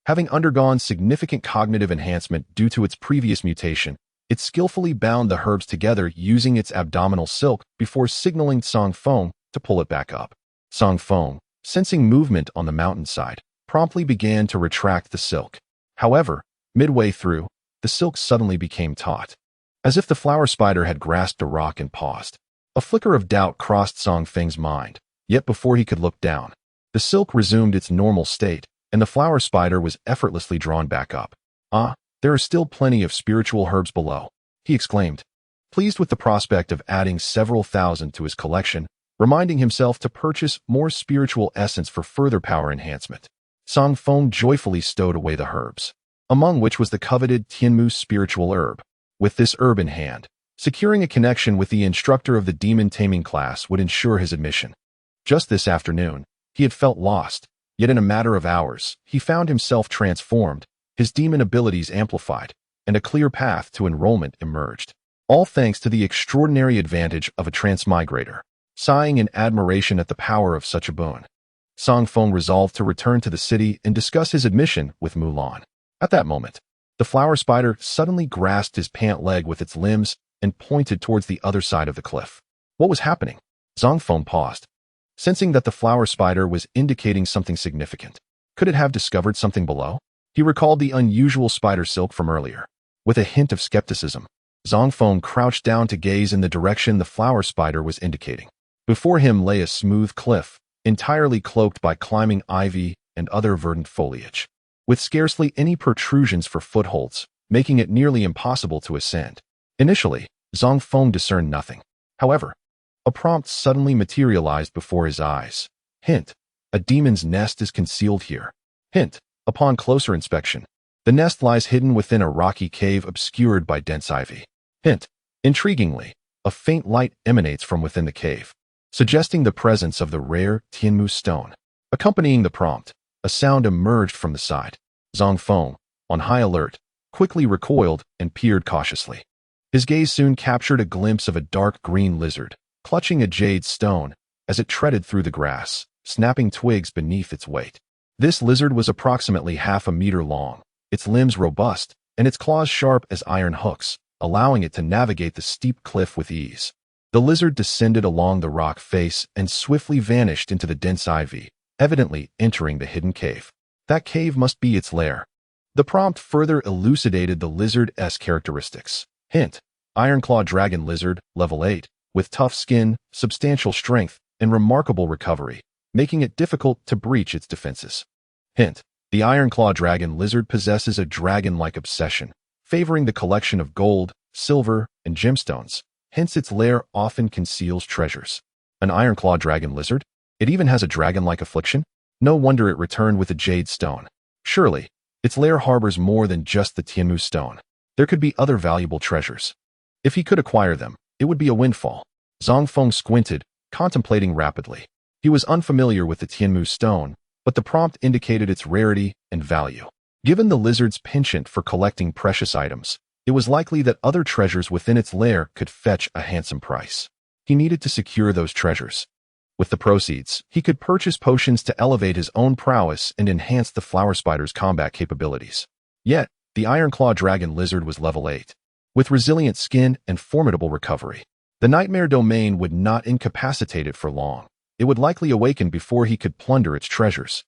Having undergone significant cognitive enhancement due to its previous mutation, it skillfully bound the herbs together using its abdominal silk before signaling Zang Feng to pull it back up. Zang Feng, sensing movement on the mountainside, promptly began to retract the silk. However, midway through, the silk suddenly became taut, as if the flower spider had grasped a rock and paused. A flicker of doubt crossed Zang Feng's mind, yet before he could look down, the silk resumed its normal state, and the flower spider was effortlessly drawn back up. "Ah, there are still plenty of spiritual herbs below," he exclaimed, pleased with the prospect of adding several thousand to his collection, reminding himself to purchase more spiritual essence for further power enhancement. Zang Feng joyfully stowed away the herbs, among which was the coveted Tianmu spiritual herb. With this herb in hand, securing a connection with the instructor of the demon taming class would ensure his admission. Just this afternoon, he had felt lost, yet in a matter of hours, he found himself transformed, his demon abilities amplified, and a clear path to enrollment emerged. All thanks to the extraordinary advantage of a Transmigrator. Sighing in admiration at the power of such a boon, Zang Feng resolved to return to the city and discuss his admission with Mulan. At that moment, the flower spider suddenly grasped his pant leg with its limbs and pointed towards the other side of the cliff. What was happening? Zang Feng paused, sensing that the flower spider was indicating something significant. Could it have discovered something below? He recalled the unusual spider silk from earlier. With a hint of skepticism, Zang Feng crouched down to gaze in the direction the flower spider was indicating. Before him lay a smooth cliff, entirely cloaked by climbing ivy and other verdant foliage, with scarcely any protrusions for footholds, making it nearly impossible to ascend. Initially, Zang Feng discerned nothing. However, a prompt suddenly materialized before his eyes. Hint: a demon's nest is concealed here. Hint: upon closer inspection, the nest lies hidden within a rocky cave obscured by dense ivy. Hint: intriguingly, a faint light emanates from within the cave, suggesting the presence of the rare Tianmu stone. Accompanying the prompt, a sound emerged from the side. Zang Feng, on high alert, quickly recoiled and peered cautiously. His gaze soon captured a glimpse of a dark green lizard, clutching a jade stone as it treaded through the grass, snapping twigs beneath its weight. This lizard was approximately half a meter long, its limbs robust, and its claws sharp as iron hooks, allowing it to navigate the steep cliff with ease. The lizard descended along the rock face and swiftly vanished into the dense ivy, evidently entering the hidden cave. That cave must be its lair. The prompt further elucidated the lizard's characteristics. Hint: Ironclaw Dragon Lizard, level 8, with tough skin, substantial strength, and remarkable recovery, making it difficult to breach its defenses. Hint: the Ironclaw Dragon Lizard possesses a dragon-like obsession, favoring the collection of gold, silver, and gemstones. Hence its lair often conceals treasures. An Ironclaw Dragon Lizard? It even has a dragon-like affliction? No wonder it returned with a jade stone. Surely, its lair harbors more than just the Tianmu stone. There could be other valuable treasures. If he could acquire them, it would be a windfall. Zang Feng squinted, contemplating rapidly. He was unfamiliar with the Tianmu stone, but the prompt indicated its rarity and value. Given the lizard's penchant for collecting precious items, it was likely that other treasures within its lair could fetch a handsome price. He needed to secure those treasures. With the proceeds, he could purchase potions to elevate his own prowess and enhance the flower spider's combat capabilities. Yet, the Ironclaw Dragon Lizard was level 8. With resilient skin and formidable recovery, the nightmare domain would not incapacitate it for long. It would likely awaken before he could plunder its treasures.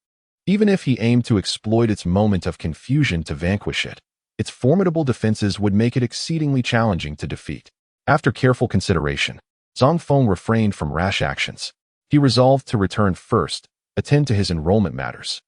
Even if he aimed to exploit its moment of confusion to vanquish it, its formidable defenses would make it exceedingly challenging to defeat. After careful consideration, Zang Feng refrained from rash actions. He resolved to return first, attend to his enrollment matters,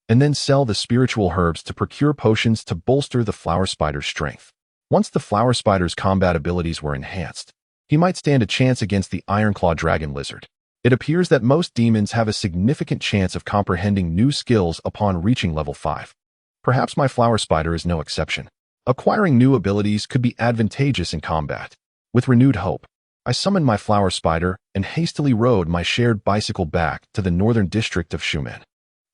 and then sell the spiritual herbs to procure potions to bolster the flower spider's strength. Once the flower spider's combat abilities were enhanced, he might stand a chance against the Ironclaw Dragon Lizard. It appears that most demons have a significant chance of comprehending new skills upon reaching level 5. Perhaps my flower spider is no exception. Acquiring new abilities could be advantageous in combat. With renewed hope, I summoned my flower spider and hastily rode my shared bicycle back to the northern district of Shumen.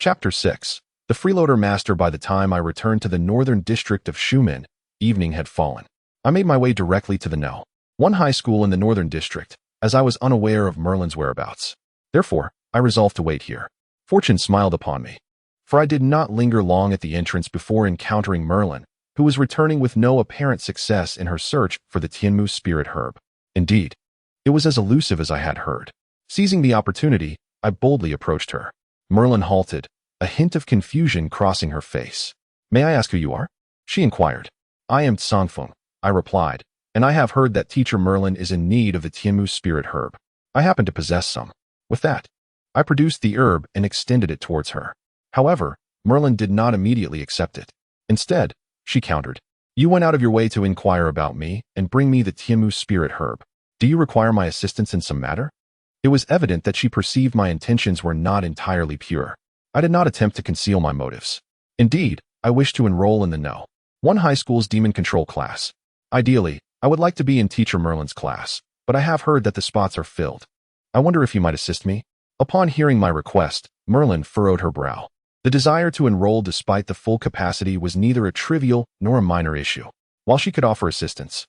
Chapter 6. The Freeloader Master. By the time I returned to the northern district of Shumen, evening had fallen. I made my way directly to the No. 1 high school in the northern district, as I was unaware of Merlin's whereabouts. Therefore, I resolved to wait here. Fortune smiled upon me, for I did not linger long at the entrance before encountering Merlin, who was returning with no apparent success in her search for the Tianmu spirit herb. Indeed, it was as elusive as I had heard. Seizing the opportunity, I boldly approached her. Merlin halted, a hint of confusion crossing her face. "May I ask who you are?" she inquired. "I am Zang Feng," I replied, "and I have heard that Teacher Merlin is in need of the Tianmu spirit herb. I happen to possess some." With that, I produced the herb and extended it towards her. However, Merlin did not immediately accept it. Instead, she countered, "You went out of your way to inquire about me and bring me the Tianmu spirit herb. Do you require my assistance in some matter?" It was evident that she perceived my intentions were not entirely pure. I did not attempt to conceal my motives. Indeed, I wished to enroll in the No. 1 high school's demon control class. Ideally, I would like to be in Teacher Merlin's class, but I have heard that the spots are filled. I wonder if you might assist me? Upon hearing my request, Merlin furrowed her brow. The desire to enroll despite the full capacity was neither a trivial nor a minor issue. While she could offer assistance,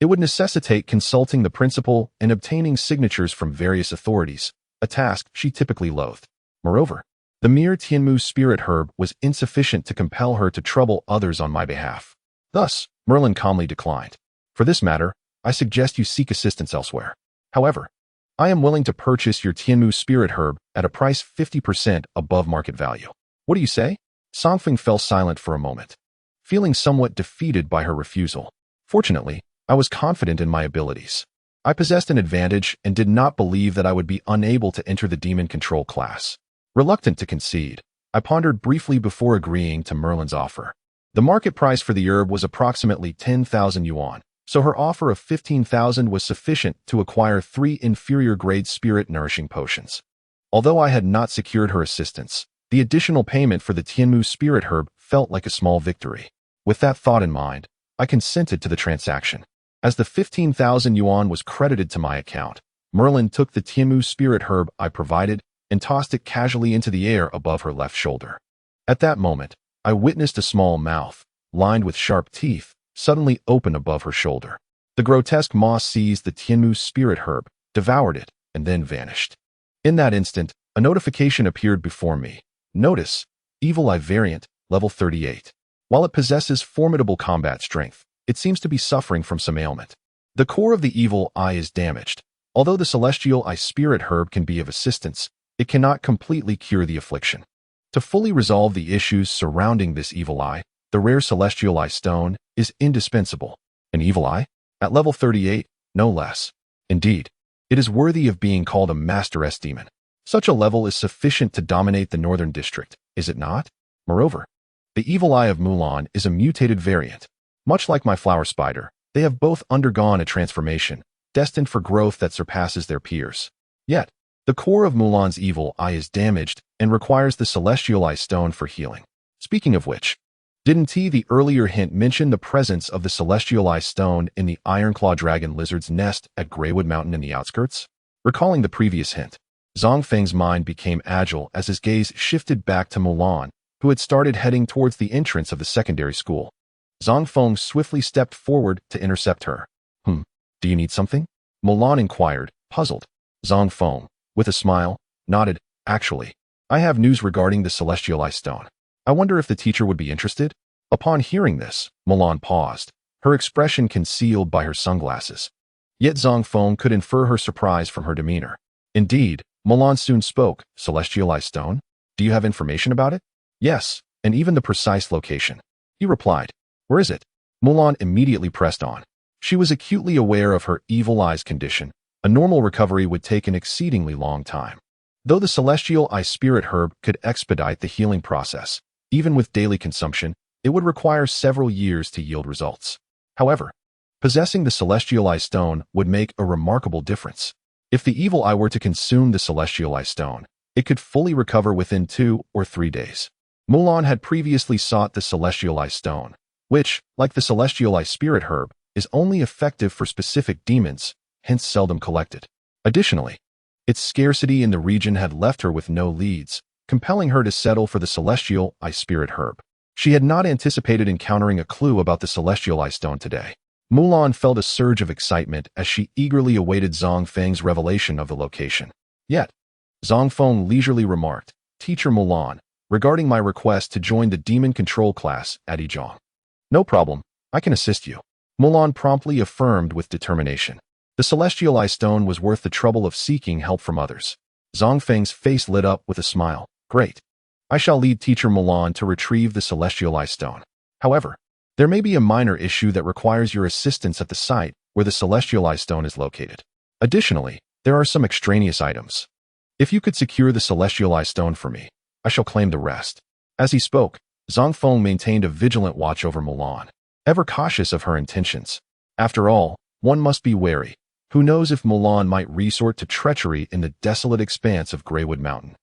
it would necessitate consulting the principal and obtaining signatures from various authorities, a task she typically loathed. Moreover, the mere Tianmu spirit herb was insufficient to compel her to trouble others on my behalf. Thus, Merlin calmly declined. "For this matter, I suggest you seek assistance elsewhere. However, I am willing to purchase your Tianmu spirit herb at a price 50% above market value. What do you say?" Zang Feng fell silent for a moment, feeling somewhat defeated by her refusal. Fortunately, I was confident in my abilities. I possessed an advantage and did not believe that I would be unable to enter the demon control class. Reluctant to concede, I pondered briefly before agreeing to Merlin's offer. The market price for the herb was approximately 10,000 yuan, so her offer of 15,000 was sufficient to acquire 3 inferior-grade spirit-nourishing potions. Although I had not secured her assistance, the additional payment for the Tianmu spirit herb felt like a small victory. With that thought in mind, I consented to the transaction. As the 15,000 yuan was credited to my account, Merlin took the Tianmu spirit herb I provided and tossed it casually into the air above her left shoulder. At that moment, I witnessed a small mouth, lined with sharp teeth, suddenly open above her shoulder. The grotesque maw seized the Tianmu spirit herb, devoured it, and then vanished. In that instant, a notification appeared before me. Notice, Evil Eye variant, level 38. While it possesses formidable combat strength, it seems to be suffering from some ailment. The core of the Evil Eye is damaged. Although the Celestial Eye spirit herb can be of assistance, it cannot completely cure the affliction. To fully resolve the issues surrounding this Evil Eye, the rare Celestial Eye stone is indispensable. An Evil Eye? At level 38, no less. Indeed, it is worthy of being called a Master S demon. Such a level is sufficient to dominate the northern district, is it not? Moreover, the Evil Eye of Mulan is a mutated variant. Much like my flower spider, they have both undergone a transformation, destined for growth that surpasses their peers. Yet, the core of Mulan's Evil Eye is damaged and requires the Celestial Eye stone for healing. Speaking of which, didn't the earlier hint mention the presence of the Celestial Eye stone in the Ironclaw Dragon Lizard's nest at Greywood Mountain in the outskirts? Recalling the previous hint, Zang Feng's mind became agile as his gaze shifted back to Mulan, who had started heading towards the entrance of the secondary school. Zang Feng swiftly stepped forward to intercept her. Do you need something?" Mulan inquired, puzzled. Zang Feng, with a smile, nodded. "Actually, I have news regarding the Celestial Eye stone. I wonder if the teacher would be interested?" Upon hearing this, Mulan paused, her expression concealed by her sunglasses. Yet Zang Feng could infer her surprise from her demeanor. Indeed, Mulan soon spoke. "Celestial Eye stone? Do you have information about it?" "Yes, and even the precise location," he replied. "Where is it?" Mulan immediately pressed on. She was acutely aware of her Evil Eye's condition. A normal recovery would take an exceedingly long time. Though the Celestial Eye spirit herb could expedite the healing process, even with daily consumption, it would require several years to yield results. However, possessing the Celestial Eye stone would make a remarkable difference. If the Evil Eye were to consume the Celestial Eye stone, it could fully recover within 2 or 3 days. Mulan had previously sought the Celestial Eye stone, which, like the Celestial Eye spirit herb, is only effective for specific demons, hence seldom collected. Additionally, its scarcity in the region had left her with no leads, compelling her to settle for the Celestial Eye spirit herb. She had not anticipated encountering a clue about the Celestial Eye stone today. Mulan felt a surge of excitement as she eagerly awaited Zang Feng's revelation of the location. Yet, Zang Feng leisurely remarked, "Teacher Mulan, regarding my request to join the demon control class at Yizhong." "No problem, I can assist you," Mulan promptly affirmed with determination. The Celestial Eye stone was worth the trouble of seeking help from others. Zang Feng's face lit up with a smile. "Great. I shall lead Teacher Mulan to retrieve the Celestial Eye stone. However, there may be a minor issue that requires your assistance at the site where the Celestial Eye stone is located. Additionally, there are some extraneous items. If you could secure the Celestial Eye stone for me, I shall claim the rest." As he spoke, Zang Feng maintained a vigilant watch over Mulan, ever cautious of her intentions. After all, one must be wary. Who knows if Mulan might resort to treachery in the desolate expanse of Greywood Mountain.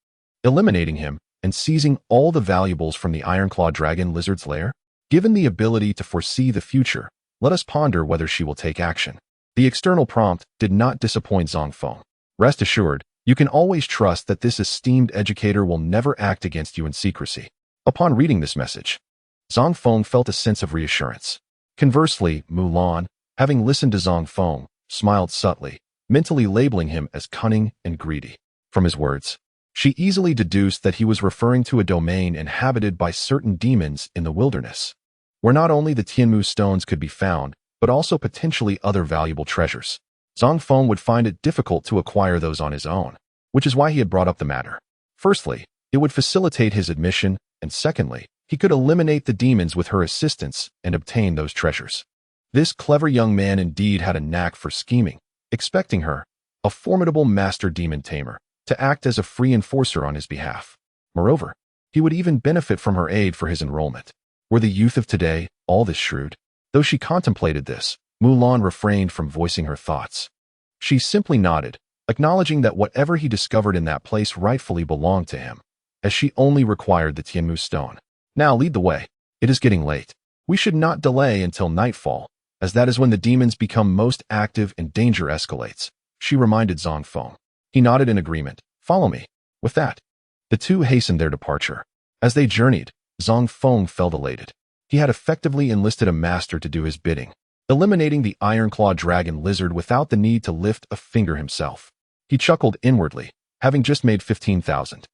Eliminating him and seizing all the valuables from the Ironclaw Dragon Lizard's lair? Given the ability to foresee the future, let us ponder whether she will take action. The external prompt did not disappoint Zang Feng. Rest assured, you can always trust that this esteemed educator will never act against you in secrecy. Upon reading this message, Zang Feng felt a sense of reassurance. Conversely, Mulan, having listened to Zang Feng, smiled subtly, mentally labeling him as cunning and greedy. From his words, she easily deduced that he was referring to a domain inhabited by certain demons in the wilderness, where not only the Tianmu stones could be found, but also potentially other valuable treasures. Zang Feng would find it difficult to acquire those on his own, which is why he had brought up the matter. Firstly, it would facilitate his admission, and secondly, he could eliminate the demons with her assistance and obtain those treasures. This clever young man indeed had a knack for scheming, expecting her, a formidable master demon tamer, to act as a free enforcer on his behalf. Moreover, he would even benefit from her aid for his enrollment. Were the youth of today all this shrewd? Though she contemplated this, Mulan refrained from voicing her thoughts. She simply nodded, acknowledging that whatever he discovered in that place rightfully belonged to him, as she only required the Tianmu stone. Now lead the way. It is getting late. We should not delay until nightfall, as that is when the demons become most active and danger escalates, she reminded Zang Feng. He nodded in agreement. Follow me. With that, the two hastened their departure. As they journeyed, Zang Feng felt elated. He had effectively enlisted a master to do his bidding, eliminating the Ironclaw Dragon Lizard without the need to lift a finger himself. He chuckled inwardly, having just made 15,000.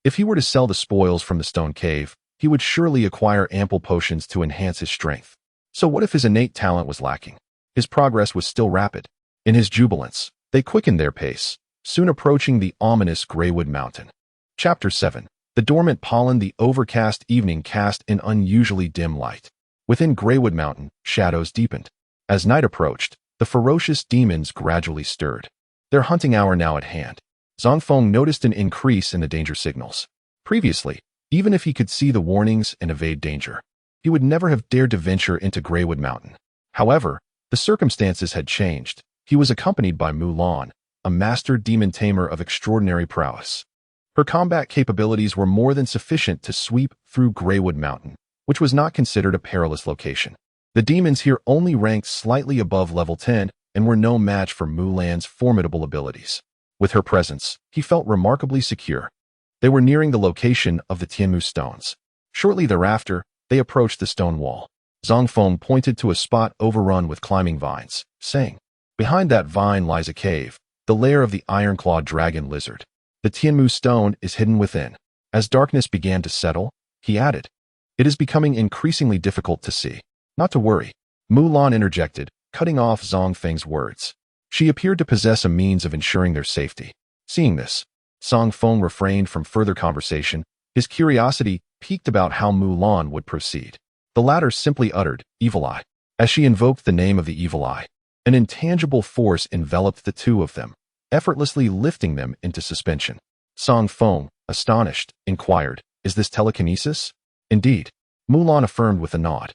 If he were to sell the spoils from the stone cave, he would surely acquire ample potions to enhance his strength. So what if his innate talent was lacking? His progress was still rapid. In his jubilance, they quickened their pace, soon approaching the ominous Greywood Mountain. Chapter 7. The dormant pollen. The overcast evening cast an unusually dim light. Within Greywood Mountain, shadows deepened. As night approached, the ferocious demons gradually stirred. Their hunting hour now at hand. Zang Feng noticed an increase in the danger signals. Previously, even if he could see the warnings and evade danger, he would never have dared to venture into Greywood Mountain. However, the circumstances had changed. He was accompanied by Mulan, a master demon tamer of extraordinary prowess. Her combat capabilities were more than sufficient to sweep through Greywood Mountain, which was not considered a perilous location. The demons here only ranked slightly above level 10 and were no match for Mulan's formidable abilities. With her presence, he felt remarkably secure. They were nearing the location of the Tianmu stones. Shortly thereafter, they approached the stone wall. Zang Feng pointed to a spot overrun with climbing vines, saying, "Behind that vine lies a cave, the lair of the Ironclaw Dragon Lizard. The Tianmu stone is hidden within." As darkness began to settle, he added, "It is becoming increasingly difficult to see." "Not to worry," Mulan interjected, cutting off Zang Feng's words. She appeared to possess a means of ensuring their safety. Seeing this, Zang Feng refrained from further conversation, his curiosity piqued about how Mulan would proceed. The latter simply uttered, "Evil Eye." As she invoked the name of the Evil Eye, an intangible force enveloped the two of them, effortlessly lifting them into suspension. Zang Feng, astonished, inquired, "Is this telekinesis?" "Indeed," Mulan affirmed with a nod.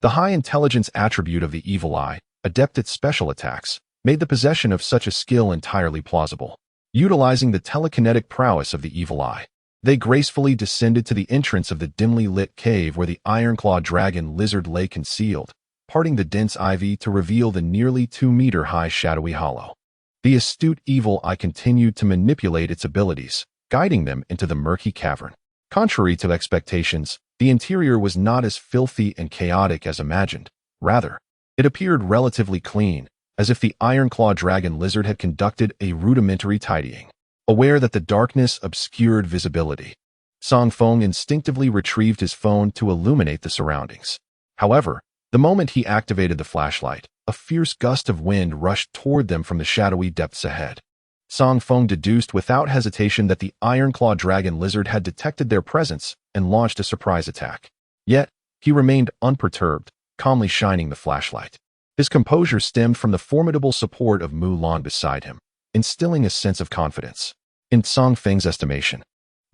The high intelligence attribute of the Evil Eye, adept at special attacks, made the possession of such a skill entirely plausible. Utilizing the telekinetic prowess of the Evil Eye, they gracefully descended to the entrance of the dimly lit cave where the Ironclaw Dragon Lizard lay concealed, parting the dense ivy to reveal the nearly 2-meter-high shadowy hollow. The astute Evil Eye continued to manipulate its abilities, guiding them into the murky cavern. Contrary to expectations, the interior was not as filthy and chaotic as imagined. Rather, it appeared relatively clean, as if the Ironclaw Dragon Lizard had conducted a rudimentary tidying. Aware that the darkness obscured visibility, Zang Feng instinctively retrieved his phone to illuminate the surroundings. However, the moment he activated the flashlight, a fierce gust of wind rushed toward them from the shadowy depths ahead. Zang Feng deduced without hesitation that the Ironclaw Dragon Lizard had detected their presence and launched a surprise attack. Yet, he remained unperturbed, calmly shining the flashlight. His composure stemmed from the formidable support of Mulan beside him, instilling a sense of confidence. In Zang Feng's estimation,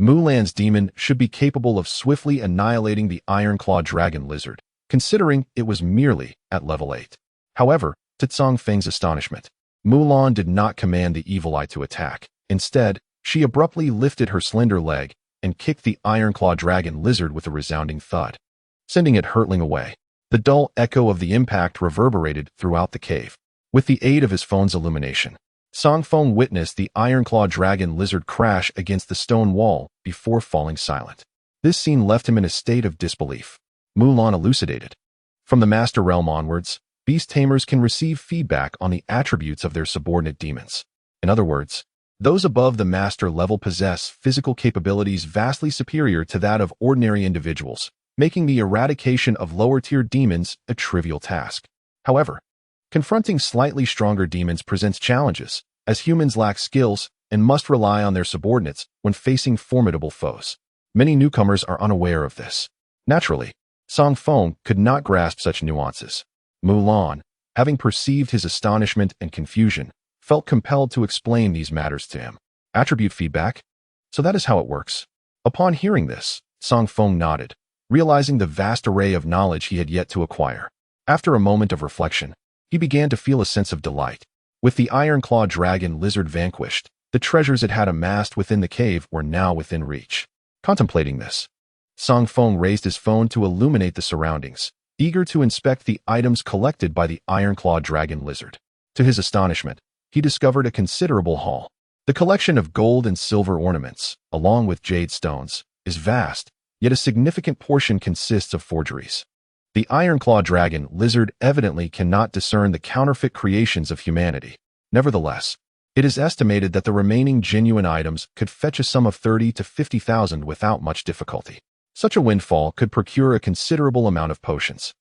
Mulan's demon should be capable of swiftly annihilating the Iron-Claw Dragon Lizard, considering it was merely at level 8. However, to Zang Feng's astonishment, Mulan did not command the Evil Eye to attack. Instead, she abruptly lifted her slender leg and kicked the Iron-Claw Dragon Lizard with a resounding thud, sending it hurtling away. The dull echo of the impact reverberated throughout the cave. With the aid of his phone's illumination, Zang Feng witnessed the Iron-Claw Dragon Lizard crash against the stone wall before falling silent. This scene left him in a state of disbelief. Mulan elucidated. From the Master Realm onwards, beast tamers can receive feedback on the attributes of their subordinate demons. In other words, those above the Master level possess physical capabilities vastly superior to that of ordinary individuals, making the eradication of lower-tier demons a trivial task. However, confronting slightly stronger demons presents challenges, as humans lack skills and must rely on their subordinates when facing formidable foes. Many newcomers are unaware of this. Naturally, Zang Feng could not grasp such nuances. Mulan, having perceived his astonishment and confusion, felt compelled to explain these matters to him. Attribute feedback? So that is how it works. Upon hearing this, Zang Feng nodded, realizing the vast array of knowledge he had yet to acquire. After a moment of reflection, he began to feel a sense of delight. With the Iron-Claw Dragon Lizard vanquished, the treasures it had amassed within the cave were now within reach. Contemplating this, Zang Feng raised his phone to illuminate the surroundings, eager to inspect the items collected by the Iron-Claw Dragon Lizard. To his astonishment, he discovered a considerable haul. The collection of gold and silver ornaments, along with jade stones, is vast, yet a significant portion consists of forgeries. The Iron-Claw Dragon Lizard evidently cannot discern the counterfeit creations of humanity. Nevertheless, it is estimated that the remaining genuine items could fetch a sum of 30 to 50,000 without much difficulty. Such a windfall could procure a considerable amount of potions.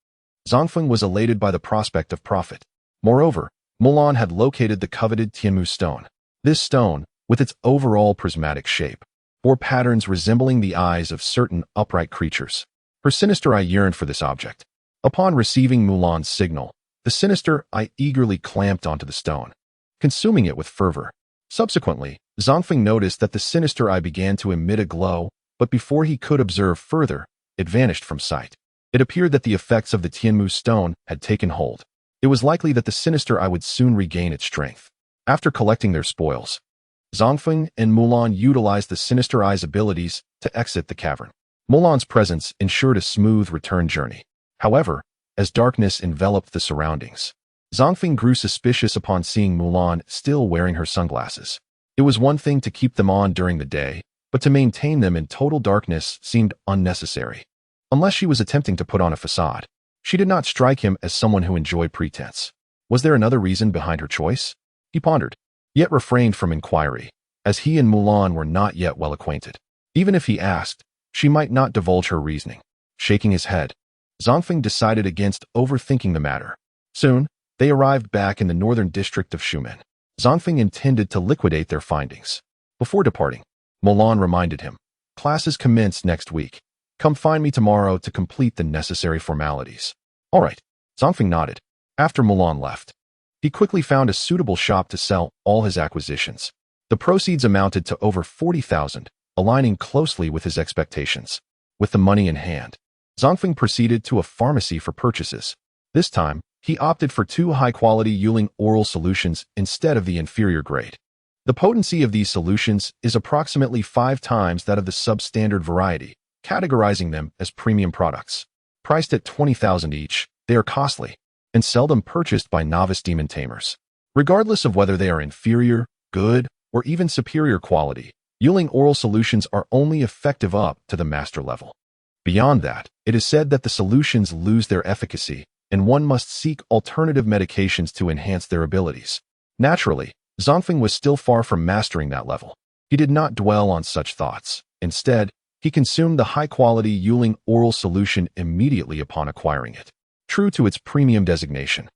Zang Feng was elated by the prospect of profit. Moreover, Mulan had located the coveted Tianmu stone. This stone, with its overall prismatic shape, bore patterns resembling the eyes of certain upright creatures. Her sinister eye yearned for this object. Upon receiving Mulan's signal, the sinister eye eagerly clamped onto the stone, consuming it with fervor. Subsequently, Zang Feng noticed that the sinister eye began to emit a glow, but before he could observe further, it vanished from sight. It appeared that the effects of the Tianmu stone had taken hold. It was likely that the sinister eye would soon regain its strength. After collecting their spoils, Zang Feng and Mulan utilized the sinister eye's abilities to exit the cavern. Mulan's presence ensured a smooth return journey. However, as darkness enveloped the surroundings, Zang Feng grew suspicious upon seeing Mulan still wearing her sunglasses. It was one thing to keep them on during the day, but to maintain them in total darkness seemed unnecessary. Unless she was attempting to put on a facade, she did not strike him as someone who enjoyed pretense. Was there another reason behind her choice? He pondered, yet refrained from inquiry, as he and Mulan were not yet well acquainted. Even if he asked, she might not divulge her reasoning. Shaking his head, Zang Feng decided against overthinking the matter. Soon, they arrived back in the northern district of Shumen. Zang Feng intended to liquidate their findings. Before departing, Mulan reminded him, "Classes commence next week. Come find me tomorrow to complete the necessary formalities." All right, Zang Feng nodded. After Mulan left, he quickly found a suitable shop to sell all his acquisitions. The proceeds amounted to over 40,000, aligning closely with his expectations. With the money in hand, Zang Feng proceeded to a pharmacy for purchases. This time, he opted for 2 high-quality Yuling oral solutions instead of the inferior grade. The potency of these solutions is approximately 5 times that of the substandard variety, categorizing them as premium products. Priced at 20,000 each, they are costly and seldom purchased by novice demon tamers. Regardless of whether they are inferior, good, or even superior quality, Yuling oral solutions are only effective up to the master level. Beyond that, it is said that the solutions lose their efficacy, and one must seek alternative medications to enhance their abilities. Naturally, Zang Feng was still far from mastering that level. He did not dwell on such thoughts. Instead, he consumed the high-quality Yuling oral solution immediately upon acquiring it. True to its premium designation,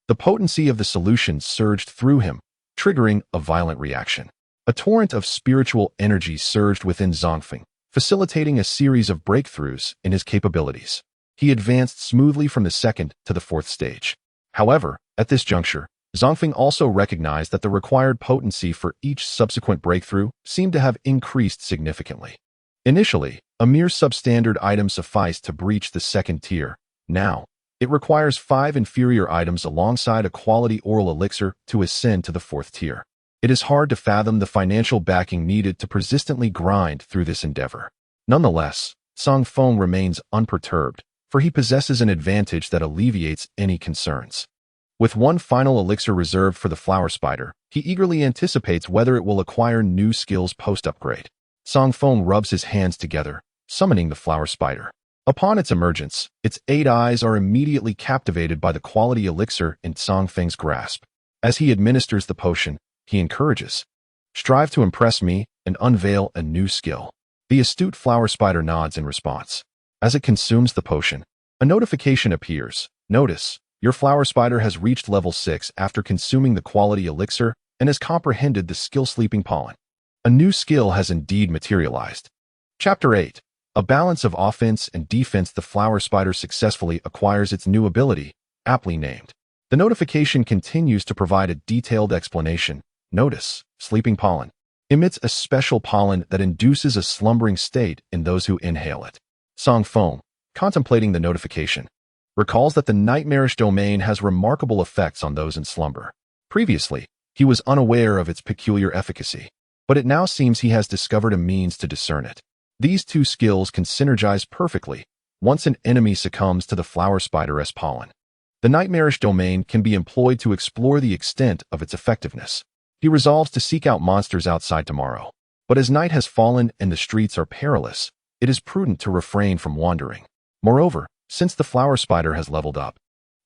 the potency of the solution surged through him, triggering a violent reaction. A torrent of spiritual energy surged within Zang Feng, facilitating a series of breakthroughs in his capabilities. He advanced smoothly from the 2nd to the 4th stage. However, at this juncture, Zang Feng also recognized that the required potency for each subsequent breakthrough seemed to have increased significantly. Initially, a mere substandard item sufficed to breach the second tier. Now, it requires 5 inferior items alongside a quality oral elixir to ascend to the 4th tier. It is hard to fathom the financial backing needed to persistently grind through this endeavor. Nonetheless, Zang Feng remains unperturbed, for he possesses an advantage that alleviates any concerns. With one final elixir reserved for the flower spider, he eagerly anticipates whether it will acquire new skills post-upgrade. Zang Feng rubs his hands together, summoning the flower spider. Upon its emergence, its 8 eyes are immediately captivated by the quality elixir in Zang Feng's grasp. As he administers the potion, he encourages, "Strive to impress me and unveil a new skill." The astute flower spider nods in response. As it consumes the potion, a notification appears. "Notice, your flower spider has reached level 6 after consuming the quality elixir and has comprehended the skill Sleeping Pollen." A new skill has indeed materialized. Chapter 8. A balance of offense and defense. The flower spider successfully acquires its new ability, aptly named. The notification continues to provide a detailed explanation. Notice, Sleeping Pollen emits a special pollen that induces a slumbering state in those who inhale it. Zang Feng, contemplating the notification, recalls that the nightmarish domain has remarkable effects on those in slumber. Previously, he was unaware of its peculiar efficacy, but it now seems he has discovered a means to discern it. These two skills can synergize perfectly once an enemy succumbs to the flower spider's pollen. The nightmarish domain can be employed to explore the extent of its effectiveness. He resolves to seek out monsters outside tomorrow. But as night has fallen and the streets are perilous, it is prudent to refrain from wandering. Moreover, since the flower spider has leveled up,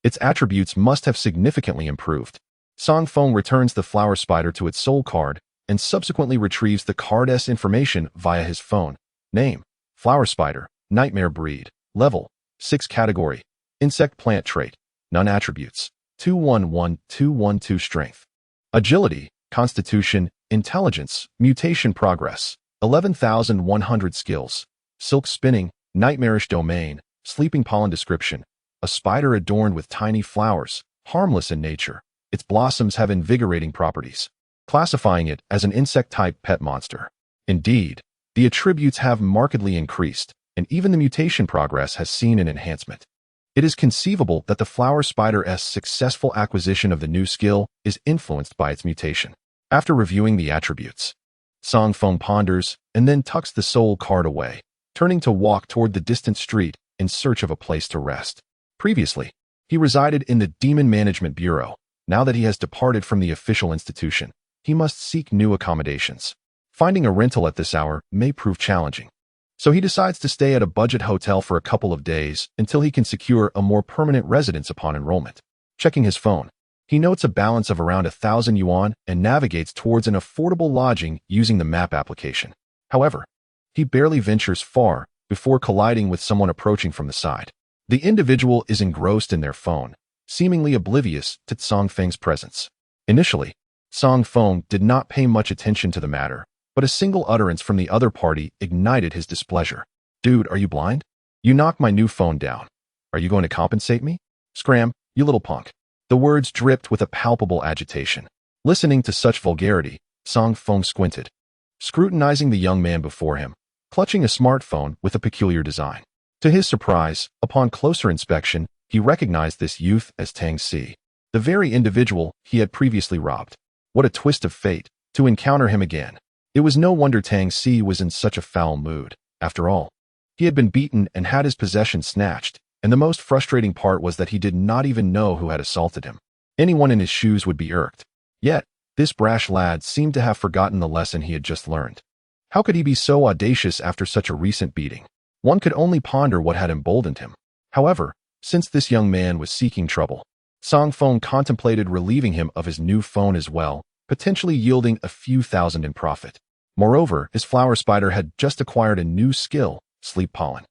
its attributes must have significantly improved. Zang Feng returns the flower spider to its soul card and subsequently retrieves the card's information via his phone. Name: Flower Spider, Nightmare Breed. Level: 6. Category: Insect Plant Trait. None attributes. 211-212 Strength. Agility, Constitution, Intelligence, Mutation Progress. 11,100 Skills. Silk Spinning, Nightmarish Domain, Sleeping Pollen. Description: a spider adorned with tiny flowers, harmless in nature. Its blossoms have invigorating properties, classifying it as an insect-type pet monster. Indeed, the attributes have markedly increased, and even the mutation progress has seen an enhancement. It is conceivable that the flower spider's successful acquisition of the new skill is influenced by its mutation. After reviewing the attributes, Zang Feng ponders and then tucks the soul card away, turning to walk toward the distant street in search of a place to rest. Previously, he resided in the Demon Management Bureau. Now that he has departed from the official institution, he must seek new accommodations. Finding a rental at this hour may prove challenging, so he decides to stay at a budget hotel for a couple of days until he can secure a more permanent residence upon enrollment. Checking his phone, he notes a balance of around 1,000 yuan and navigates towards an affordable lodging using the map application. However, he barely ventures far before colliding with someone approaching from the side. The individual is engrossed in their phone, seemingly oblivious to Zang Feng's presence. Initially, Zang Feng did not pay much attention to the matter, but a single utterance from the other party ignited his displeasure. "Dude, are you blind? You knocked my new phone down. Are you going to compensate me? Scram, you little punk." The words dripped with a palpable agitation. Listening to such vulgarity, Zang Feng squinted, scrutinizing the young man before him, clutching a smartphone with a peculiar design. To his surprise, upon closer inspection, he recognized this youth as Tang Si, the very individual he had previously robbed. What a twist of fate, to encounter him again. It was no wonder Tang Si was in such a foul mood. After all, he had been beaten and had his possessions snatched, and the most frustrating part was that he did not even know who had assaulted him. Anyone in his shoes would be irked. Yet, this brash lad seemed to have forgotten the lesson he had just learned. How could he be so audacious after such a recent beating? One could only ponder what had emboldened him. However, since this young man was seeking trouble, Zang Feng contemplated relieving him of his new phone as well, potentially yielding a few thousand in profit. Moreover, his flower spider had just acquired a new skill, Sleep Pollen.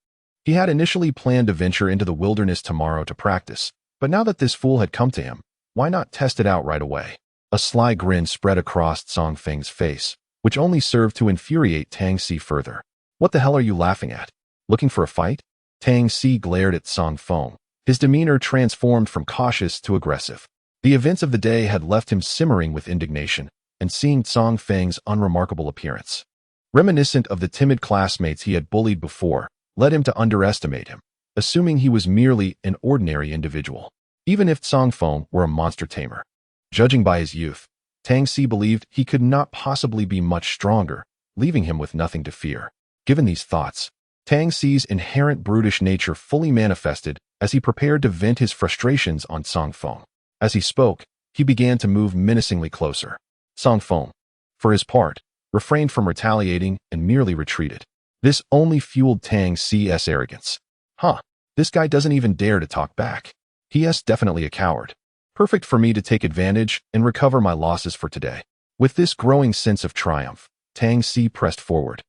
He had initially planned to venture into the wilderness tomorrow to practice, but now that this fool had come to him, why not test it out right away? A sly grin spread across Zang Feng's face, which only served to infuriate Tang Si further. "What the hell are you laughing at? Looking for a fight?" Tang Si glared at Zang Feng, his demeanor transformed from cautious to aggressive. The events of the day had left him simmering with indignation, and seeing Zang Feng's unremarkable appearance, reminiscent of the timid classmates he had bullied before, led him to underestimate him, assuming he was merely an ordinary individual, even if Zang Feng were a monster tamer. Judging by his youth, Tang Si believed he could not possibly be much stronger, leaving him with nothing to fear. Given these thoughts, Tang Si's inherent brutish nature fully manifested as he prepared to vent his frustrations on Zang Feng. As he spoke, he began to move menacingly closer. Zang Feng, for his part, refrained from retaliating and merely retreated. This only fueled Tang Si's arrogance. This guy doesn't even dare to talk back. He's definitely a coward. Perfect for me to take advantage and recover my losses for today. With this growing sense of triumph, Tang Si pressed forward,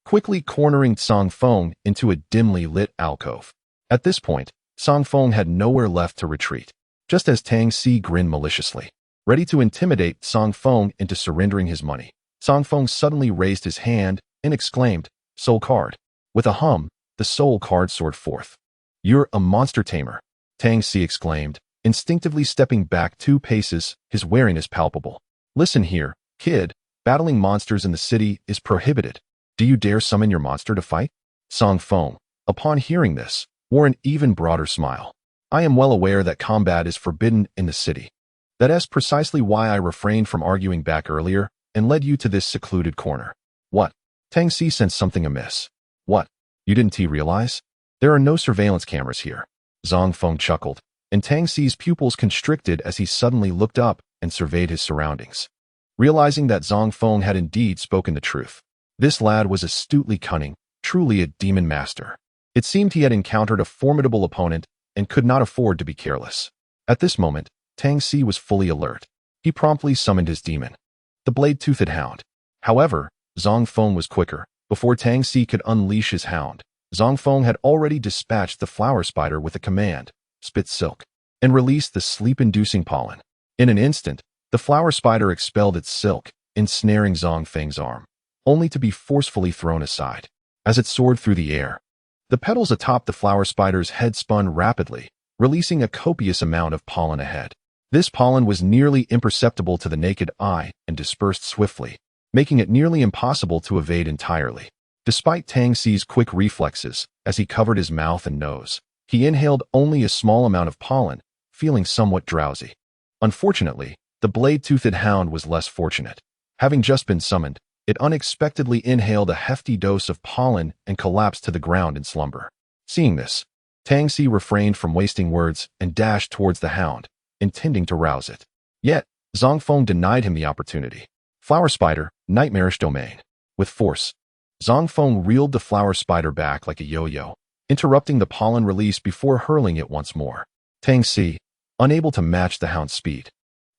quickly cornering Zang Feng into a dimly lit alcove. At this point, Zang Feng had nowhere left to retreat. Just as Tang Si grinned maliciously, ready to intimidate Zang Feng into surrendering his money, Zang Feng suddenly raised his hand and exclaimed, "Soul card." With a hum, the soul card soared forth. "You're a monster tamer," Tang Si exclaimed, instinctively stepping back 2 paces, his wariness palpable. "Listen here, kid, battling monsters in the city is prohibited. Do you dare summon your monster to fight?" Zang Feng, upon hearing this, wore an even broader smile. "I am well aware that combat is forbidden in the city. That is precisely why I refrained from arguing back earlier and led you to this secluded corner." "What?" Tang Si sensed something amiss. "What? You didn't realize? There are no surveillance cameras here." Zang Feng chuckled, and Tang Si's pupils constricted as he suddenly looked up and surveyed his surroundings. Realizing that Zang Feng had indeed spoken the truth, this lad was astutely cunning, truly a demon master. It seemed he had encountered a formidable opponent and could not afford to be careless. At this moment, Tang Si was fully alert. He promptly summoned his demon, the blade-toothed hound. However, Zang Feng was quicker. Before Tang Si could unleash his hound, Zang Feng had already dispatched the flower spider with a command, "Spit silk," and released the sleep-inducing pollen. In an instant, the flower spider expelled its silk, ensnaring Zang Feng's arm, only to be forcefully thrown aside. As it soared through the air, the petals atop the flower spider's head spun rapidly, releasing a copious amount of pollen ahead. This pollen was nearly imperceptible to the naked eye and dispersed swiftly, making it nearly impossible to evade entirely. Despite Tang Si's quick reflexes, as he covered his mouth and nose, he inhaled only a small amount of pollen, feeling somewhat drowsy. Unfortunately, the blade-toothed hound was less fortunate. Having just been summoned, it unexpectedly inhaled a hefty dose of pollen and collapsed to the ground in slumber. Seeing this, Tang Si refrained from wasting words and dashed towards the hound, intending to rouse it. Yet, Zang Feng denied him the opportunity. Flower spider, nightmarish domain. With force, Zang Feng reeled the flower spider back like a yo-yo, interrupting the pollen release before hurling it once more. Tang Si, unable to match the hound's speed,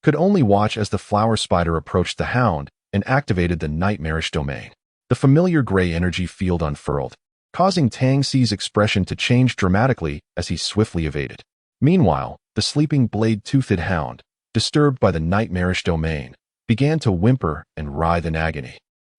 could only watch as the flower spider approached the hound and activated the nightmarish domain. The familiar gray energy field unfurled, causing Tang Si's expression to change dramatically as he swiftly evaded. Meanwhile, the sleeping blade-toothed hound, disturbed by the nightmarish domain, began to whimper and writhe in agony,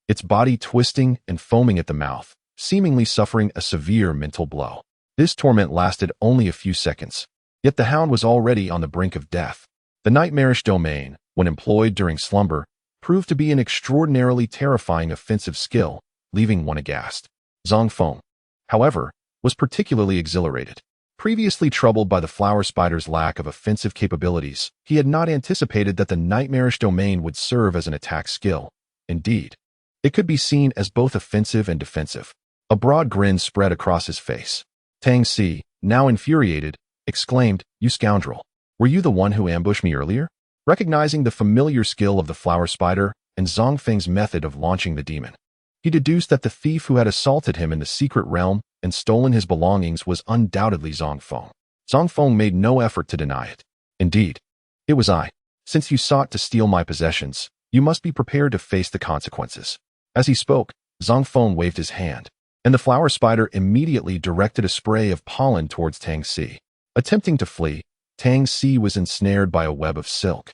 its body twisting and foaming at the mouth, seemingly suffering a severe mental blow. This torment lasted only a few seconds, yet the hound was already on the brink of death. The nightmarish domain, when employed during slumber, proved to be an extraordinarily terrifying offensive skill, leaving one aghast. Zang Feng, however, was particularly exhilarated. Previously troubled by the flower spider's lack of offensive capabilities, he had not anticipated that the nightmarish domain would serve as an attack skill. Indeed, it could be seen as both offensive and defensive. A broad grin spread across his face. Tang Si, now infuriated, exclaimed, "You scoundrel! Were you the one who ambushed me earlier?" Recognizing the familiar skill of the flower spider and Zang Feng's method of launching the demon, he deduced that the thief who had assaulted him in the secret realm and stolen his belongings was undoubtedly Zang Feng. Zang Feng made no effort to deny it. "Indeed, it was I. Since you sought to steal my possessions, you must be prepared to face the consequences." As he spoke, Zang Feng waved his hand, and the flower spider immediately directed a spray of pollen towards Tang Si. Attempting to flee, Tang Si was ensnared by a web of silk.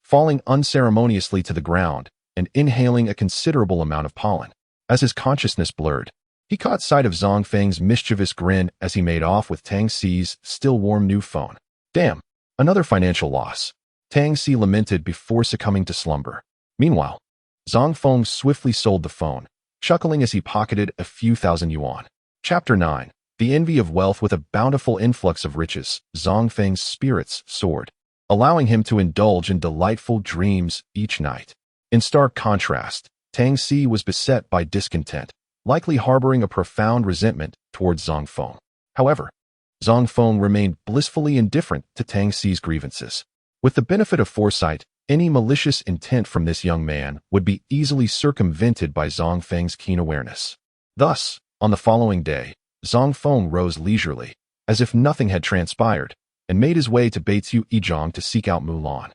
Falling unceremoniously to the ground and inhaling a considerable amount of pollen. As his consciousness blurred, he caught sight of Zang Feng's mischievous grin as he made off with Tang Si's still-warm new phone. "Damn, another financial loss," Tang Si lamented before succumbing to slumber. Meanwhile, Zang Feng swiftly sold the phone, chuckling as he pocketed a few thousand yuan. Chapter 9. The envy of wealth. With a bountiful influx of riches, Zang Feng's spirits soared, allowing him to indulge in delightful dreams each night. In stark contrast, Tang Si was beset by discontent, likely harboring a profound resentment towards Zang Feng. However, Zang Feng remained blissfully indifferent to Tang Si's grievances. With the benefit of foresight, any malicious intent from this young man would be easily circumvented by Zang Feng's keen awareness. Thus, on the following day, Zang Feng rose leisurely, as if nothing had transpired, and made his way to Beitu Yizhang to seek out Mulan.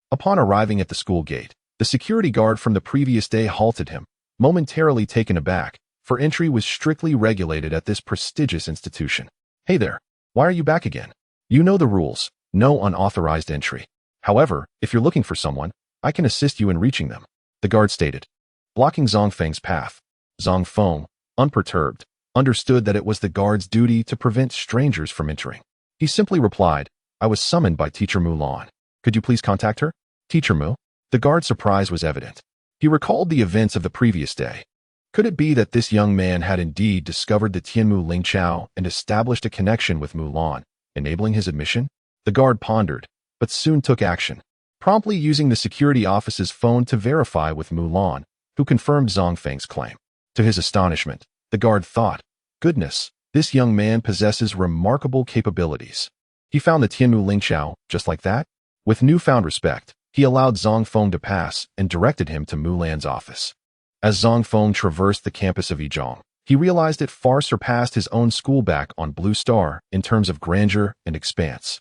Upon arriving at the school gate, the security guard from the previous day halted him, momentarily taken aback, for entry was strictly regulated at this prestigious institution. "Hey there, why are you back again? You know the rules, no unauthorized entry. However, if you're looking for someone, I can assist you in reaching them," the guard stated. Blocking Zang Feng's path, Zang Feng, unperturbed, understood that it was the guard's duty to prevent strangers from entering. He simply replied, "I was summoned by Teacher Mulan. Could you please contact her?" "Teacher Mu?" The guard's surprise was evident. He recalled the events of the previous day. Could it be that this young man had indeed discovered the Tianmu Lingqiao and established a connection with Mulan, enabling his admission? The guard pondered, but soon took action, promptly using the security office's phone to verify with Mulan, who confirmed Zang Feng's claim. To his astonishment, the guard thought, "Goodness, this young man possesses remarkable capabilities." He found the Tianmu Lingqiao just like that. With newfound respect, he allowed Zang Feng to pass and directed him to Mulan's office. As Zang Feng traversed the campus of Yizhang, he realized it far surpassed his own school back on Blue Star in terms of grandeur and expanse.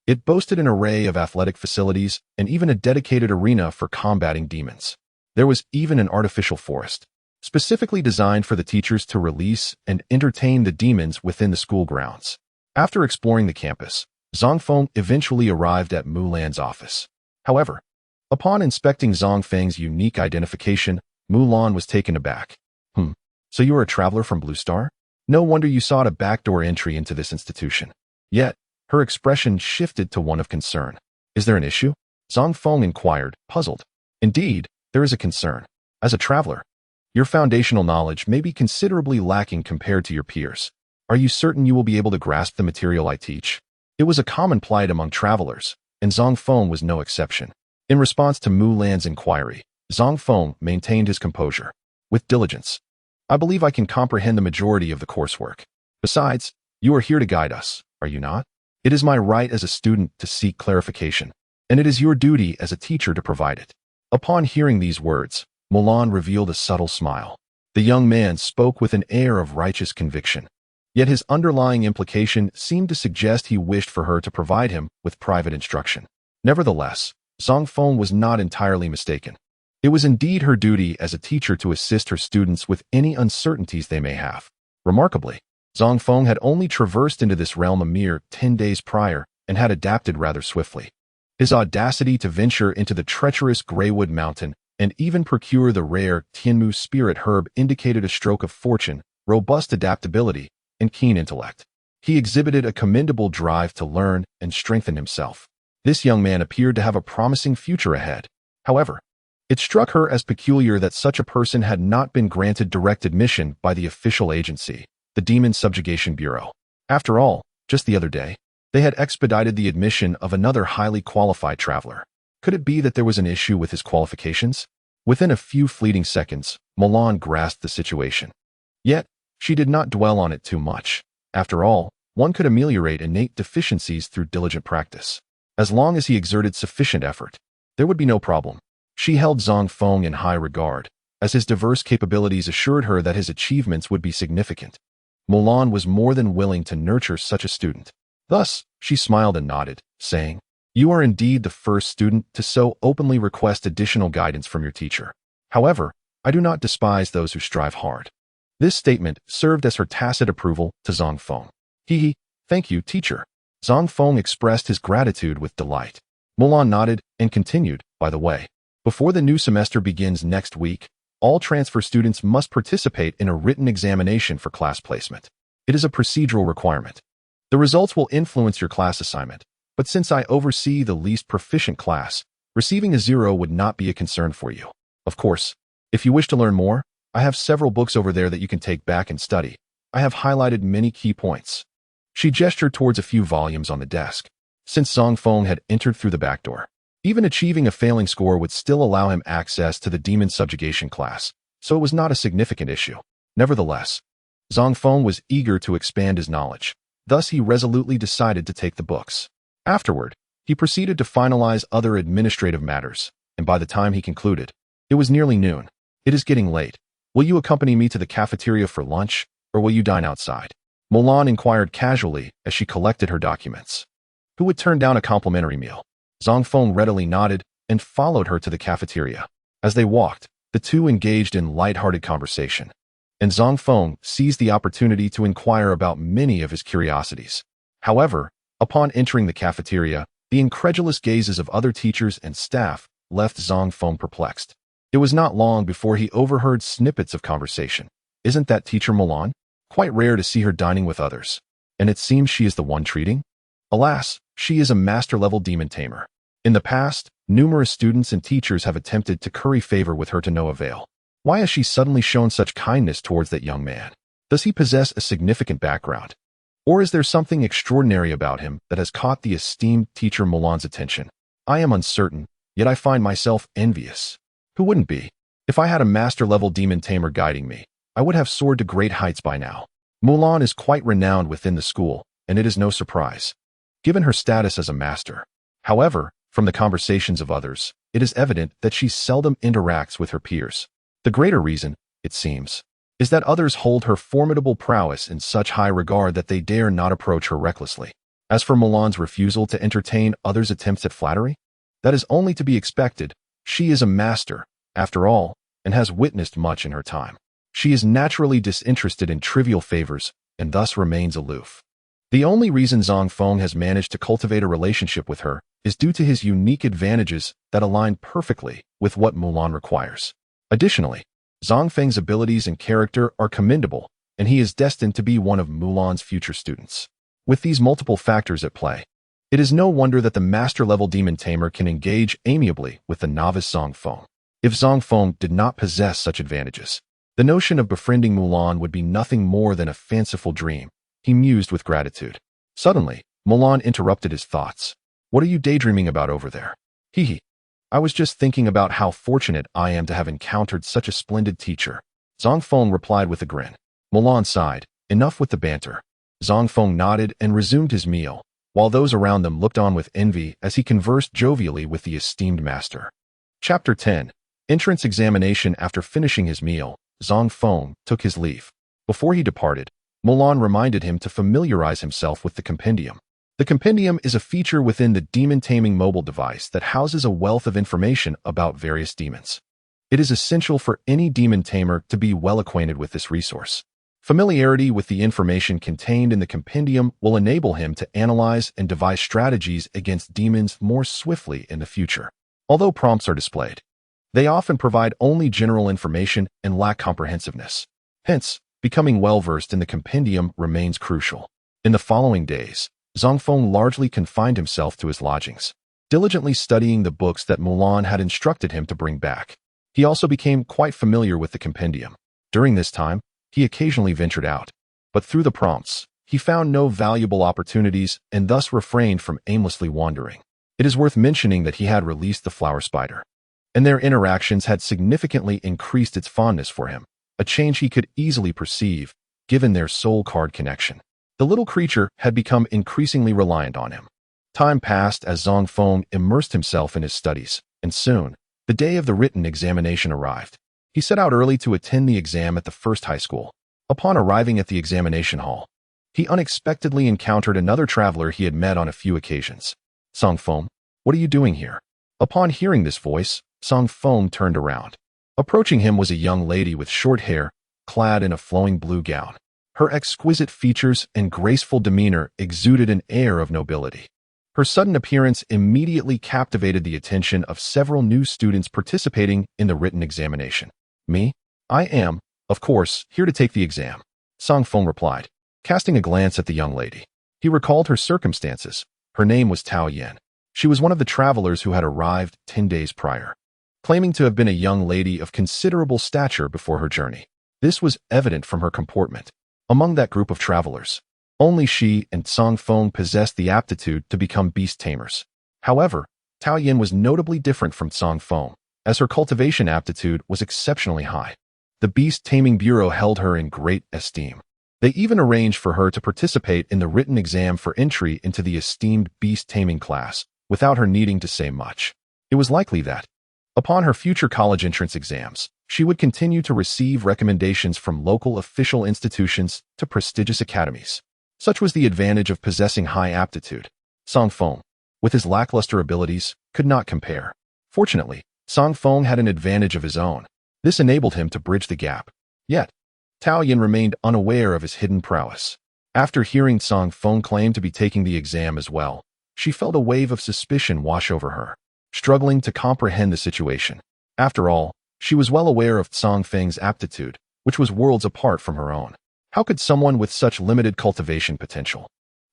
It boasted an array of athletic facilities and even a dedicated arena for combating demons. There was even an artificial forest, specifically designed for the teachers to release and entertain the demons within the school grounds. After exploring the campus, Zang Feng eventually arrived at Mulan's office. However, upon inspecting Zang Feng's unique identification, Mulan was taken aback. So you are a traveler from Blue Star? No wonder you sought a backdoor entry into this institution." Yet, her expression shifted to one of concern. "Is there an issue?" Zang Feng inquired, puzzled. "Indeed, there is a concern. As a traveler, your foundational knowledge may be considerably lacking compared to your peers. Are you certain you will be able to grasp the material I teach?" It was a common plight among travelers, and Zang Feng was no exception. In response to Mulan's inquiry, Zang Feng maintained his composure. "With diligence, I believe I can comprehend the majority of the coursework. Besides, you are here to guide us, are you not? It is my right as a student to seek clarification, and it is your duty as a teacher to provide it." Upon hearing these words, Mulan revealed a subtle smile. The young man spoke with an air of righteous conviction, yet his underlying implication seemed to suggest he wished for her to provide him with private instruction. Nevertheless, Zang Feng was not entirely mistaken. It was indeed her duty as a teacher to assist her students with any uncertainties they may have. Remarkably, Zang Feng had only traversed into this realm a mere 10 days prior and had adapted rather swiftly. His audacity to venture into the treacherous Greywood Mountain and even procure the rare Tianmu spirit herb indicated a stroke of fortune, robust adaptability, and keen intellect. He exhibited a commendable drive to learn and strengthen himself. This young man appeared to have a promising future ahead. However, it struck her as peculiar that such a person had not been granted direct admission by the official agency, the Demon Subjugation Bureau. After all, just the other day, they had expedited the admission of another highly qualified traveler. Could it be that there was an issue with his qualifications? Within a few fleeting seconds, Mulan grasped the situation. Yet, she did not dwell on it too much. After all, one could ameliorate innate deficiencies through diligent practice. As long as he exerted sufficient effort, there would be no problem. She held Zang Feng in high regard, as his diverse capabilities assured her that his achievements would be significant. Mulan was more than willing to nurture such a student. Thus, she smiled and nodded, saying, "You are indeed the first student to so openly request additional guidance from your teacher. However, I do not despise those who strive hard." This statement served as her tacit approval to Zang Feng. Thank you, teacher." Zang Feng expressed his gratitude with delight. Mulan nodded and continued, "By the way, before the new semester begins next week, all transfer students must participate in a written examination for class placement. It is a procedural requirement. The results will influence your class assignment, but since I oversee the least proficient class, receiving a 0 would not be a concern for you. Of course, if you wish to learn more, I have several books over there that you can take back and study. I have highlighted many key points. She gestured towards a few volumes on the desk. Since Zang Feng had entered through the back door, even achieving a failing score would still allow him access to the demon subjugation class, so it was not a significant issue. Nevertheless, Zang Feng was eager to expand his knowledge. Thus, he resolutely decided to take the books. Afterward, he proceeded to finalize other administrative matters, and by the time he concluded, it was nearly noon. It is getting late. Will you accompany me to the cafeteria for lunch, or will you dine outside? Mulan inquired casually as she collected her documents. Who would turn down a complimentary meal? Zang Feng readily nodded and followed her to the cafeteria. As they walked, the two engaged in light-hearted conversation, and Zang Feng seized the opportunity to inquire about many of his curiosities. However, upon entering the cafeteria, the incredulous gazes of other teachers and staff left Zang Feng perplexed. It was not long before he overheard snippets of conversation. Isn't that teacher Mulan? Quite rare to see her dining with others. And it seems she is the one treating? Alas, she is a master-level demon tamer. In the past, numerous students and teachers have attempted to curry favor with her to no avail. Why has she suddenly shown such kindness towards that young man? Does he possess a significant background? Or is there something extraordinary about him that has caught the esteemed teacher Mulan's attention? I am uncertain, yet I find myself envious. Who wouldn't be? If I had a master-level demon tamer guiding me, I would have soared to great heights by now. Mulan is quite renowned within the school, and it is no surprise, given her status as a master. However, from the conversations of others, it is evident that she seldom interacts with her peers. The greater reason, it seems, is that others hold her formidable prowess in such high regard that they dare not approach her recklessly. As for Mulan's refusal to entertain others' attempts at flattery, that is only to be expected. She is a master, after all, and has witnessed much in her time. She is naturally disinterested in trivial favors and thus remains aloof. The only reason Zang Feng has managed to cultivate a relationship with her is due to his unique advantages that align perfectly with what Mulan requires. Additionally, Zang Feng's abilities and character are commendable, and he is destined to be one of Mulan's future students. With these multiple factors at play, it is no wonder that the master-level demon tamer can engage amiably with the novice Zang Feng. If Zang Feng did not possess such advantages, the notion of befriending Mulan would be nothing more than a fanciful dream. He mused with gratitude. Suddenly, Mulan interrupted his thoughts. What are you daydreaming about over there? Hee. I was just thinking about how fortunate I am to have encountered such a splendid teacher. Zang Feng replied with a grin. Mulan sighed. Enough with the banter. Zang Feng nodded and resumed his meal, while those around them looked on with envy as he conversed jovially with the esteemed master. Chapter 10. Entrance Examination. After finishing his meal, Zang Feng took his leave. Before he departed, Mulan reminded him to familiarize himself with the compendium. The compendium is a feature within the demon taming mobile device that houses a wealth of information about various demons. It is essential for any demon tamer to be well acquainted with this resource. Familiarity with the information contained in the compendium will enable him to analyze and devise strategies against demons more swiftly in the future. Although prompts are displayed, they often provide only general information and lack comprehensiveness. Hence, becoming well-versed in the compendium remains crucial. In the following days, Zang Feng largely confined himself to his lodgings, diligently studying the books that Mulan had instructed him to bring back. He also became quite familiar with the compendium. During this time, he occasionally ventured out, but through the prompts, he found no valuable opportunities and thus refrained from aimlessly wandering. It is worth mentioning that he had released the flower spider, and their interactions had significantly increased its fondness for him, a change he could easily perceive, given their soul card connection. The little creature had become increasingly reliant on him. Time passed as Zang Feng immersed himself in his studies, and soon, the day of the written examination arrived. He set out early to attend the exam at the first high school. Upon arriving at the examination hall, he unexpectedly encountered another traveler he had met on a few occasions. Zang Feng, what are you doing here? Upon hearing this voice, Zang Feng turned around. Approaching him was a young lady with short hair, clad in a flowing blue gown. Her exquisite features and graceful demeanor exuded an air of nobility. Her sudden appearance immediately captivated the attention of several new students participating in the written examination. Me? I am, of course, here to take the exam, Zang Feng replied, casting a glance at the young lady. He recalled her circumstances. Her name was Tao Yan. She was one of the travelers who had arrived 10 days prior. claiming to have been a young lady of considerable stature before her journey. This was evident from her comportment. Among that group of travelers, only she and Zang Feng possessed the aptitude to become beast tamers. However, Tao Yin was notably different from Zang Feng, as her cultivation aptitude was exceptionally high. The Beast Taming Bureau held her in great esteem. They even arranged for her to participate in the written exam for entry into the esteemed beast taming class, without her needing to say much. It was likely that, upon her future college entrance exams, she would continue to receive recommendations from local official institutions to prestigious academies. Such was the advantage of possessing high aptitude. Zang Feng, with his lackluster abilities, could not compare. Fortunately, Zang Feng had an advantage of his own. This enabled him to bridge the gap. Yet, Tao Yin remained unaware of his hidden prowess. After hearing Zang Feng claim to be taking the exam as well, she felt a wave of suspicion wash over her, struggling to comprehend the situation. After all, she was well aware of Zang Feng's aptitude, which was worlds apart from her own. How could someone with such limited cultivation potential,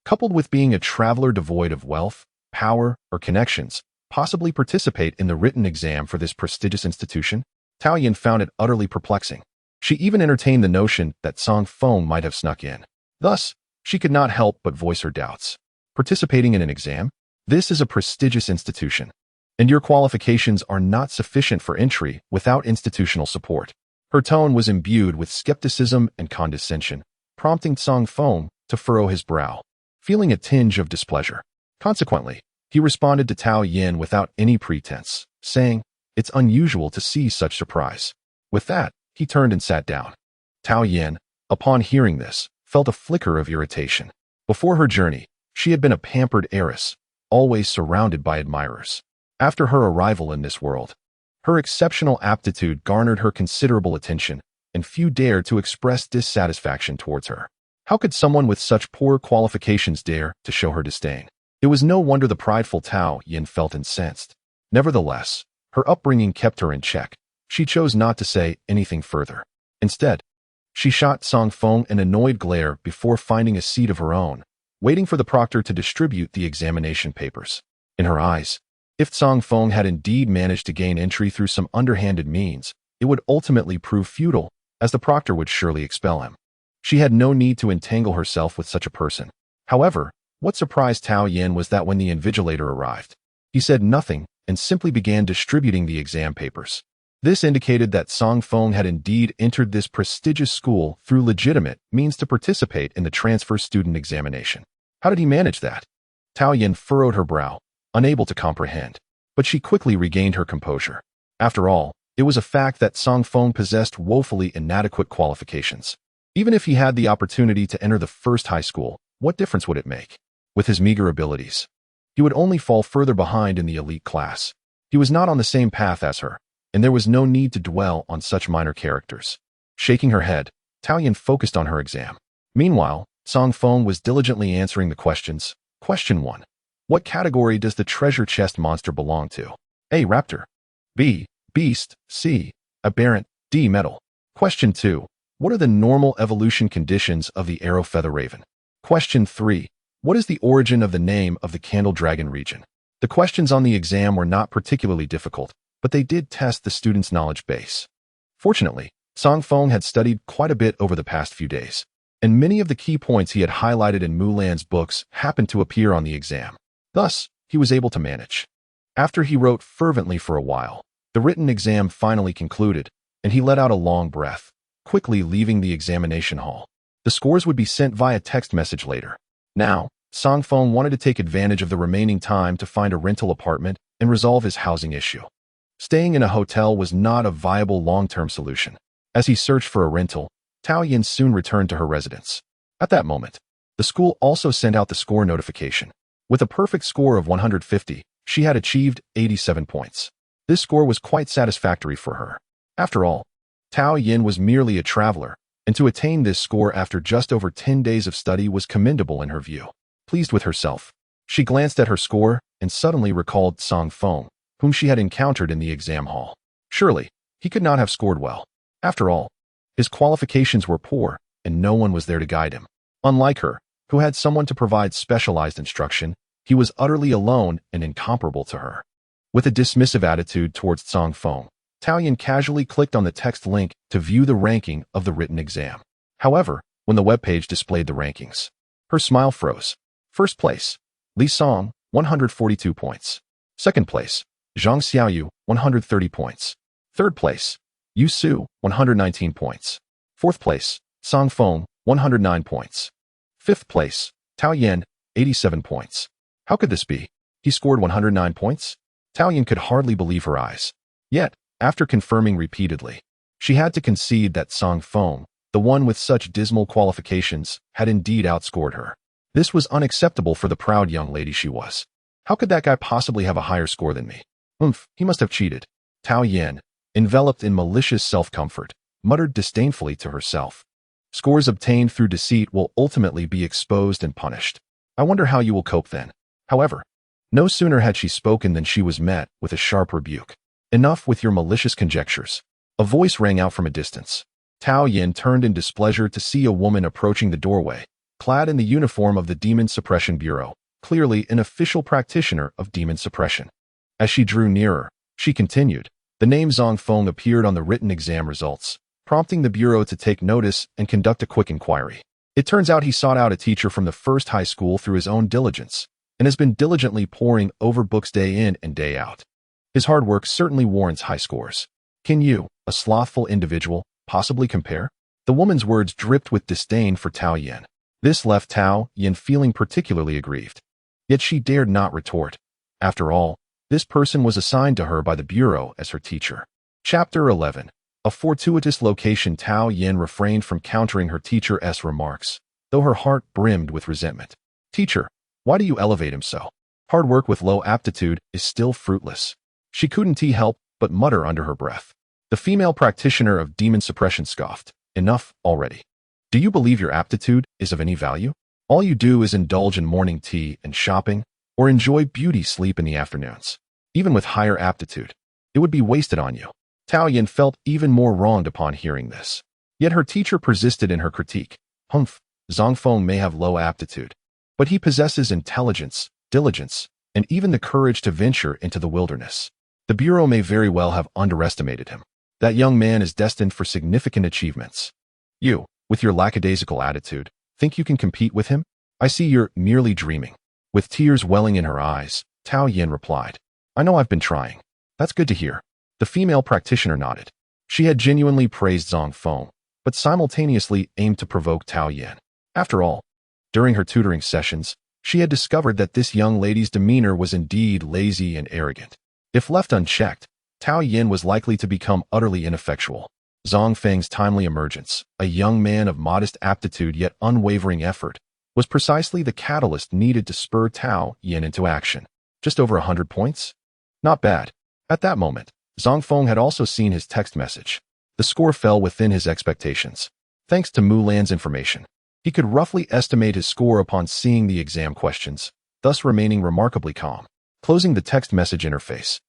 coupled with being a traveler devoid of wealth, power, or connections, possibly participate in the written exam for this prestigious institution? Tao Yin found it utterly perplexing. She even entertained the notion that Zang Feng might have snuck in. Thus, she could not help but voice her doubts. Participating in an exam? This is a prestigious institution, and your qualifications are not sufficient for entry without institutional support. Her tone was imbued with skepticism and condescension, prompting Zang Feng to furrow his brow, feeling a tinge of displeasure. Consequently, he responded to Tao Yin without any pretense, saying, "It's unusual to see such surprise." With that, he turned and sat down. Tao Yin, upon hearing this, felt a flicker of irritation. Before her journey, she had been a pampered heiress, always surrounded by admirers. After her arrival in this world, her exceptional aptitude garnered her considerable attention, and few dared to express dissatisfaction towards her. How could someone with such poor qualifications dare to show her disdain? It was no wonder the prideful Tao Yin felt incensed. Nevertheless, her upbringing kept her in check. She chose not to say anything further. Instead, she shot Zang Feng an annoyed glare before finding a seat of her own, waiting for the proctor to distribute the examination papers. In her eyes, if Zang Feng had indeed managed to gain entry through some underhanded means, it would ultimately prove futile, as the proctor would surely expel him. She had no need to entangle herself with such a person. However, what surprised Tao Yin was that when the invigilator arrived, he said nothing and simply began distributing the exam papers. This indicated that Zang Feng had indeed entered this prestigious school through legitimate means to participate in the transfer student examination. How did he manage that? Tao Yin furrowed her brow, unable to comprehend, but she quickly regained her composure. After all, it was a fact that Zang Feng possessed woefully inadequate qualifications. Even if he had the opportunity to enter the first high school, what difference would it make? With his meager abilities, he would only fall further behind in the elite class. He was not on the same path as her, and there was no need to dwell on such minor characters. Shaking her head, Tao Yin focused on her exam. Meanwhile, Zang Feng was diligently answering the questions. Question 1. What category does the treasure chest monster belong to? A. Raptor. B. Beast. C. Aberrant. D. Metal. Question 2. What are the normal evolution conditions of the arrow feather raven? Question 3. What is the origin of the name of the candle dragon region? The questions on the exam were not particularly difficult, but they did test the student's knowledge base. Fortunately, Zang Feng had studied quite a bit over the past few days, and many of the key points he had highlighted in Mulan's books happened to appear on the exam. Thus, he was able to manage. After he wrote fervently for a while, the written exam finally concluded, and he let out a long breath, quickly leaving the examination hall. The scores would be sent via text message later. Now, Zang Feng wanted to take advantage of the remaining time to find a rental apartment and resolve his housing issue. Staying in a hotel was not a viable long-term solution. As he searched for a rental, Tao Yin soon returned to her residence. At that moment, the school also sent out the score notification. With a perfect score of 150, she had achieved 87 points. This score was quite satisfactory for her. After all, Tao Yin was merely a traveler, and to attain this score after just over 10 days of study was commendable in her view. Pleased with herself, she glanced at her score and suddenly recalled Zang Feng, whom she had encountered in the exam hall. Surely, he could not have scored well. After all, his qualifications were poor, and no one was there to guide him. Unlike her, who had someone to provide specialized instruction, he was utterly alone and incomparable to her. With a dismissive attitude towards Zang Feng, Tao Yan casually clicked on the text link to view the ranking of the written exam. However, when the webpage displayed the rankings, her smile froze. First place, Li Song, 142 points. Second place, Zhang Xiaoyu, 130 points. Third place, Yu Su, 119 points. Fourth place, Zang Feng, 109 points. Fifth place, Tao Yan, 87 points. How could this be? He scored 109 points? Tao Yan could hardly believe her eyes. Yet, after confirming repeatedly, she had to concede that Zang Feng, the one with such dismal qualifications, had indeed outscored her. This was unacceptable for the proud young lady she was. How could that guy possibly have a higher score than me? He must have cheated. Tao Yan, enveloped in malicious self-comfort, muttered disdainfully to herself. Scores obtained through deceit will ultimately be exposed and punished. I wonder how you will cope then. However, no sooner had she spoken than she was met with a sharp rebuke. Enough with your malicious conjectures. A voice rang out from a distance. Tao Yan turned in displeasure to see a woman approaching the doorway, clad in the uniform of the Demon Suppression Bureau, clearly an official practitioner of demon suppression. As she drew nearer, she continued. The name Zang Feng appeared on the written exam results, prompting the Bureau to take notice and conduct a quick inquiry. It turns out he sought out a teacher from the first high school through his own diligence, and has been diligently poring over books day in and day out. His hard work certainly warrants high scores. Can you, a slothful individual, possibly compare? The woman's words dripped with disdain for Tao Yan. This left Tao Yan feeling particularly aggrieved. Yet she dared not retort. After all, this person was assigned to her by the Bureau as her teacher. Chapter 11. A fortuitous location. Tao Yan refrained from countering her teacher's remarks, though her heart brimmed with resentment. Teacher, why do you elevate him so? Hard work with low aptitude is still fruitless. She couldn't help but mutter under her breath. The female practitioner of demon suppression scoffed. Enough already. Do you believe your aptitude is of any value? All you do is indulge in morning tea and shopping, or enjoy beauty sleep in the afternoons. Even with higher aptitude, it would be wasted on you. Tao Yan felt even more wronged upon hearing this. Yet her teacher persisted in her critique. Zang Feng may have low aptitude, but he possesses intelligence, diligence, and even the courage to venture into the wilderness. The Bureau may very well have underestimated him. That young man is destined for significant achievements. You, with your lackadaisical attitude, think you can compete with him? I see you're merely dreaming. With tears welling in her eyes, Tao Yan replied. I know I've been trying. That's good to hear. The female practitioner nodded. She had genuinely praised Zang Feng, but simultaneously aimed to provoke Tao Yan. After all, during her tutoring sessions, she had discovered that this young lady's demeanor was indeed lazy and arrogant. If left unchecked, Tao Yan was likely to become utterly ineffectual. Zhang Feng's timely emergence, a young man of modest aptitude yet unwavering effort, was precisely the catalyst needed to spur Tao Yan into action. Just over 100 points? Not bad. At that moment, Zang Feng had also seen his text message. The score fell within his expectations. Thanks to Mulan's information, he could roughly estimate his score upon seeing the exam questions, thus remaining remarkably calm. Closing the text message interface,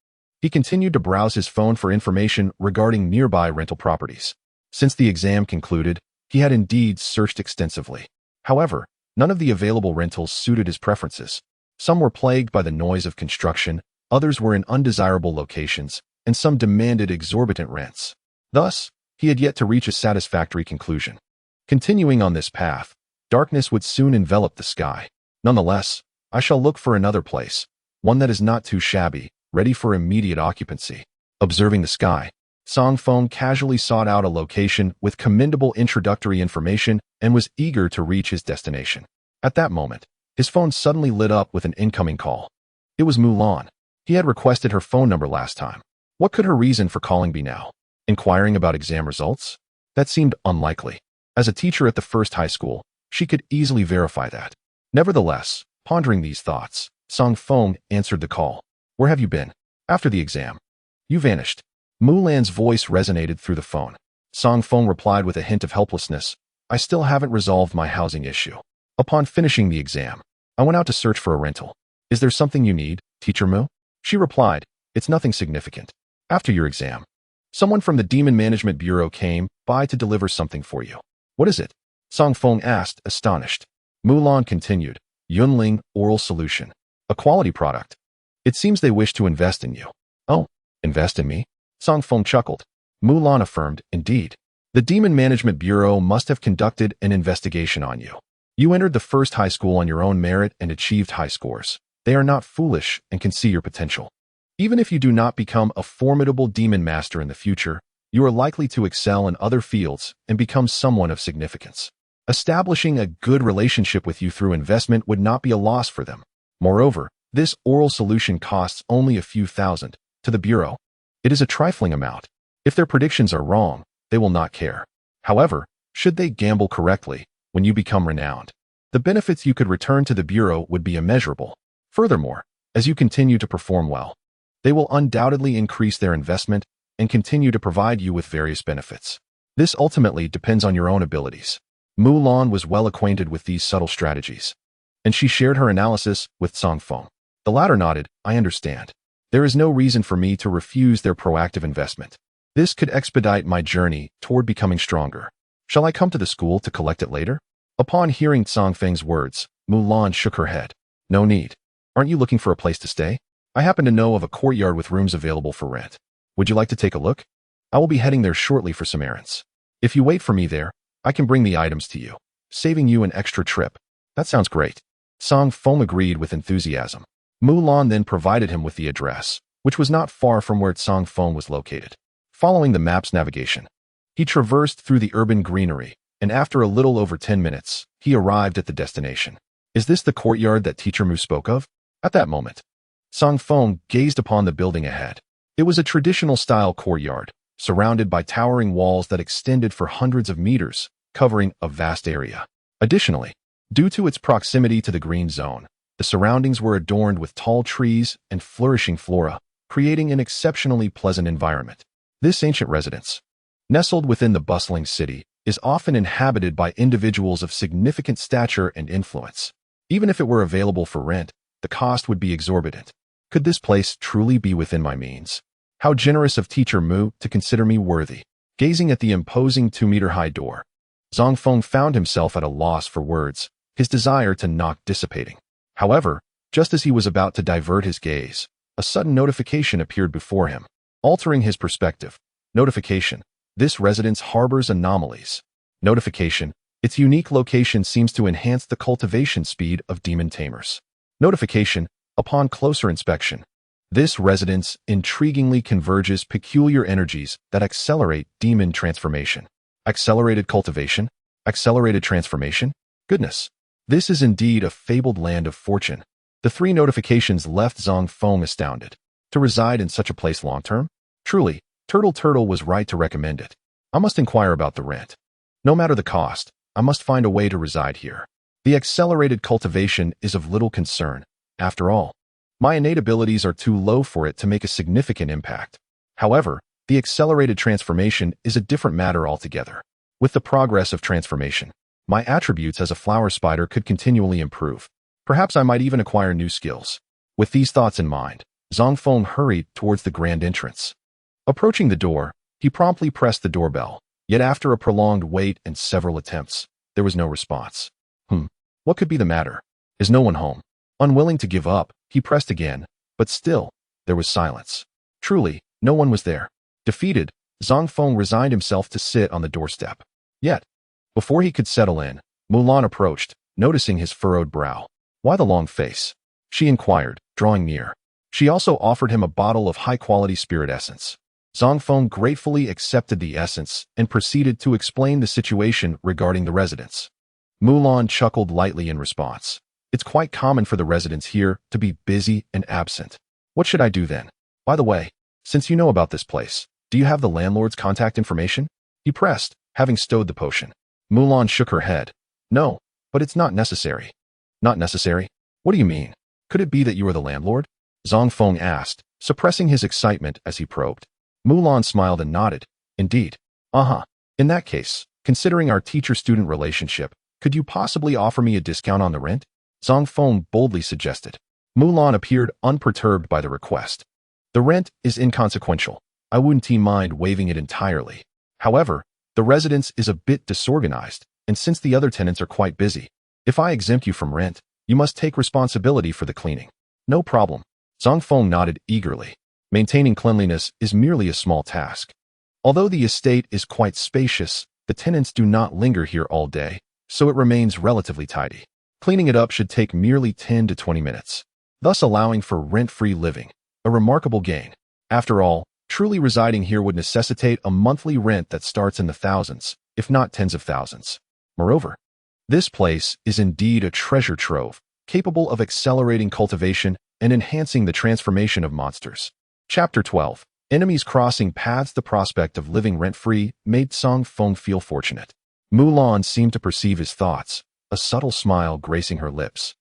he continued to browse his phone for information regarding nearby rental properties. Since the exam concluded, he had indeed searched extensively. However, none of the available rentals suited his preferences. Some were plagued by the noise of construction, others were in undesirable locations, and some demanded exorbitant rents. Thus, he had yet to reach a satisfactory conclusion. Continuing on this path, darkness would soon envelop the sky. Nonetheless, I shall look for another place, one that is not too shabby, ready for immediate occupancy. Observing the sky, Zang Feng casually sought out a location with commendable introductory information and was eager to reach his destination. At that moment, his phone suddenly lit up with an incoming call. It was Mulan. He had requested her phone number last time. What could her reason for calling be now? Inquiring about exam results? That seemed unlikely. As a teacher at the first high school, she could easily verify that. Nevertheless, pondering these thoughts, Zang Feng answered the call. Where have you been? After the exam. You vanished. Mulan's voice resonated through the phone. Zang Feng replied with a hint of helplessness. I still haven't resolved my housing issue. Upon finishing the exam, I went out to search for a rental. Is there something you need, Teacher Mu? She replied, it's nothing significant. After your exam, someone from the Demon Management Bureau came by to deliver something for you. What is it? Zang Feng asked, astonished. Mulan continued, Yunling Oral Solution. A quality product. It seems they wish to invest in you. Oh, invest in me? Zang Feng chuckled. Mulan affirmed, indeed. The Demon Management Bureau must have conducted an investigation on you. You entered the first high school on your own merit and achieved high scores. They are not foolish and can see your potential. Even if you do not become a formidable demon master in the future, you are likely to excel in other fields and become someone of significance. Establishing a good relationship with you through investment would not be a loss for them. Moreover, this oral solution costs only a few thousand. To the Bureau, it is a trifling amount. If their predictions are wrong, they will not care. However, should they gamble correctly, when you become renowned, the benefits you could return to the Bureau would be immeasurable. Furthermore, as you continue to perform well, they will undoubtedly increase their investment and continue to provide you with various benefits. This ultimately depends on your own abilities. Mulan was well acquainted with these subtle strategies, and she shared her analysis with Zang Feng. The latter nodded, I understand. There is no reason for me to refuse their proactive investment. This could expedite my journey toward becoming stronger. Shall I come to the school to collect it later? Upon hearing Zang Feng's words, Mulan shook her head. No need. Aren't you looking for a place to stay? I happen to know of a courtyard with rooms available for rent. Would you like to take a look? I will be heading there shortly for some errands. If you wait for me there, I can bring the items to you, saving you an extra trip. That sounds great. Zang Feng agreed with enthusiasm. Mulan then provided him with the address, which was not far from where Zang Feng was located. Following the map's navigation, he traversed through the urban greenery, and after a little over 10 minutes, he arrived at the destination. Is this the courtyard that Teacher Mu spoke of? At that moment, Zang Feng gazed upon the building ahead. It was a traditional-style courtyard, surrounded by towering walls that extended for hundreds of meters, covering a vast area. Additionally, due to its proximity to the green zone, the surroundings were adorned with tall trees and flourishing flora, creating an exceptionally pleasant environment. This ancient residence, nestled within the bustling city, is often inhabited by individuals of significant stature and influence. Even if it were available for rent, the cost would be exorbitant. Could this place truly be within my means? How generous of Teacher Mu to consider me worthy. Gazing at the imposing 2-meter-high door, Zang Feng found himself at a loss for words, his desire to knock dissipating. However, just as he was about to divert his gaze, a sudden notification appeared before him, altering his perspective. Notification. This residence harbors anomalies. Notification. Its unique location seems to enhance the cultivation speed of demon tamers. Notification. Upon closer inspection, this residence intriguingly converges peculiar energies that accelerate demon transformation. Accelerated cultivation? Accelerated transformation? Goodness. This is indeed a fabled land of fortune. The 3 notifications left Zang Feng astounded. To reside in such a place long-term? Truly, Turtle was right to recommend it. I must inquire about the rent. No matter the cost, I must find a way to reside here. The accelerated cultivation is of little concern. After all, my innate abilities are too low for it to make a significant impact. However, the accelerated transformation is a different matter altogether. With the progress of transformation, my attributes as a flower spider could continually improve. Perhaps I might even acquire new skills. With these thoughts in mind, Zang Feng hurried towards the grand entrance. Approaching the door, he promptly pressed the doorbell, yet after a prolonged wait and several attempts, there was no response. What could be the matter? Is no one home? Unwilling to give up, he pressed again, but still, there was silence. Truly, no one was there. Defeated, Zang Feng resigned himself to sit on the doorstep. Yet, before he could settle in, Mulan approached, noticing his furrowed brow. Why the long face? She inquired, drawing near. She also offered him a bottle of high-quality spirit essence. Zang Feng gratefully accepted the essence and proceeded to explain the situation regarding the residents. Mulan chuckled lightly in response. It's quite common for the residents here to be busy and absent. What should I do then? By the way, since you know about this place, do you have the landlord's contact information? He pressed, having stowed the potion. Mulan shook her head. No, but it's not necessary. Not necessary? What do you mean? Could it be that you are the landlord? Zang Feng asked, suppressing his excitement as he probed. Mulan smiled and nodded. Indeed. In that case, considering our teacher-student relationship, could you possibly offer me a discount on the rent? Zang Feng boldly suggested. Mulan appeared unperturbed by the request. The rent is inconsequential. I wouldn't mind waiving it entirely. However, the residence is a bit disorganized, and since the other tenants are quite busy, if I exempt you from rent, you must take responsibility for the cleaning. No problem. Zang Feng nodded eagerly. Maintaining cleanliness is merely a small task. Although the estate is quite spacious, the tenants do not linger here all day, so it remains relatively tidy. Cleaning it up should take merely 10 to 20 minutes, thus allowing for rent-free living, a remarkable gain. After all, truly residing here would necessitate a monthly rent that starts in the thousands, if not tens of thousands. Moreover, this place is indeed a treasure trove, capable of accelerating cultivation and enhancing the transformation of monsters. Chapter 12. Enemies crossing paths. The prospect of living rent-free made Zang Feng feel fortunate. Mulan seemed to perceive his thoughts, a subtle smile gracing her lips,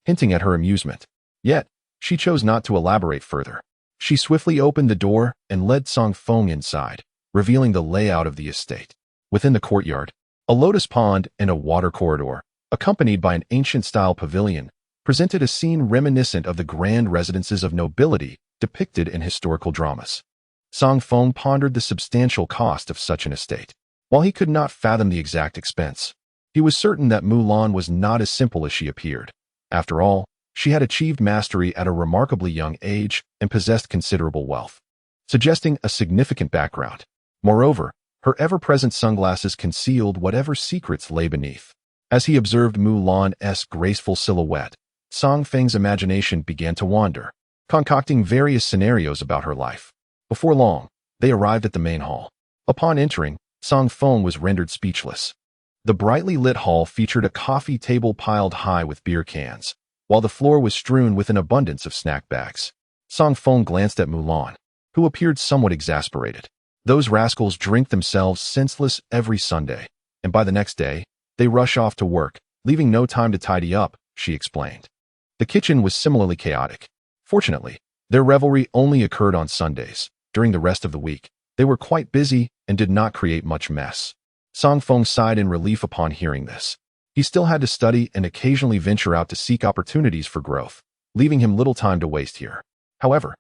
hinting at her amusement. Yet, she chose not to elaborate further. She swiftly opened the door and led Zang Feng inside, revealing the layout of the estate. Within the courtyard, a lotus pond and a water corridor, accompanied by an ancient-style pavilion, presented a scene reminiscent of the grand residences of nobility depicted in historical dramas. Zang Feng pondered the substantial cost of such an estate. While he could not fathom the exact expense, he was certain that Mulan was not as simple as she appeared. After all, she had achieved mastery at a remarkably young age and possessed considerable wealth, suggesting a significant background. Moreover, her ever-present sunglasses concealed whatever secrets lay beneath. As he observed Mulan's graceful silhouette, Zang Feng's imagination began to wander, concocting various scenarios about her life. Before long, they arrived at the main hall. Upon entering, Zang Feng was rendered speechless. The brightly lit hall featured a coffee table piled high with beer cans, while the floor was strewn with an abundance of snack bags. Zang Feng glanced at Mulan, who appeared somewhat exasperated. Those rascals drink themselves senseless every Sunday, and by the next day, they rush off to work, leaving no time to tidy up, she explained. The kitchen was similarly chaotic. Fortunately, their revelry only occurred on Sundays. During the rest of the week, they were quite busy and did not create much mess. Zang Feng sighed in relief upon hearing this. He still had to study and occasionally venture out to seek opportunities for growth, leaving him little time to waste here. However,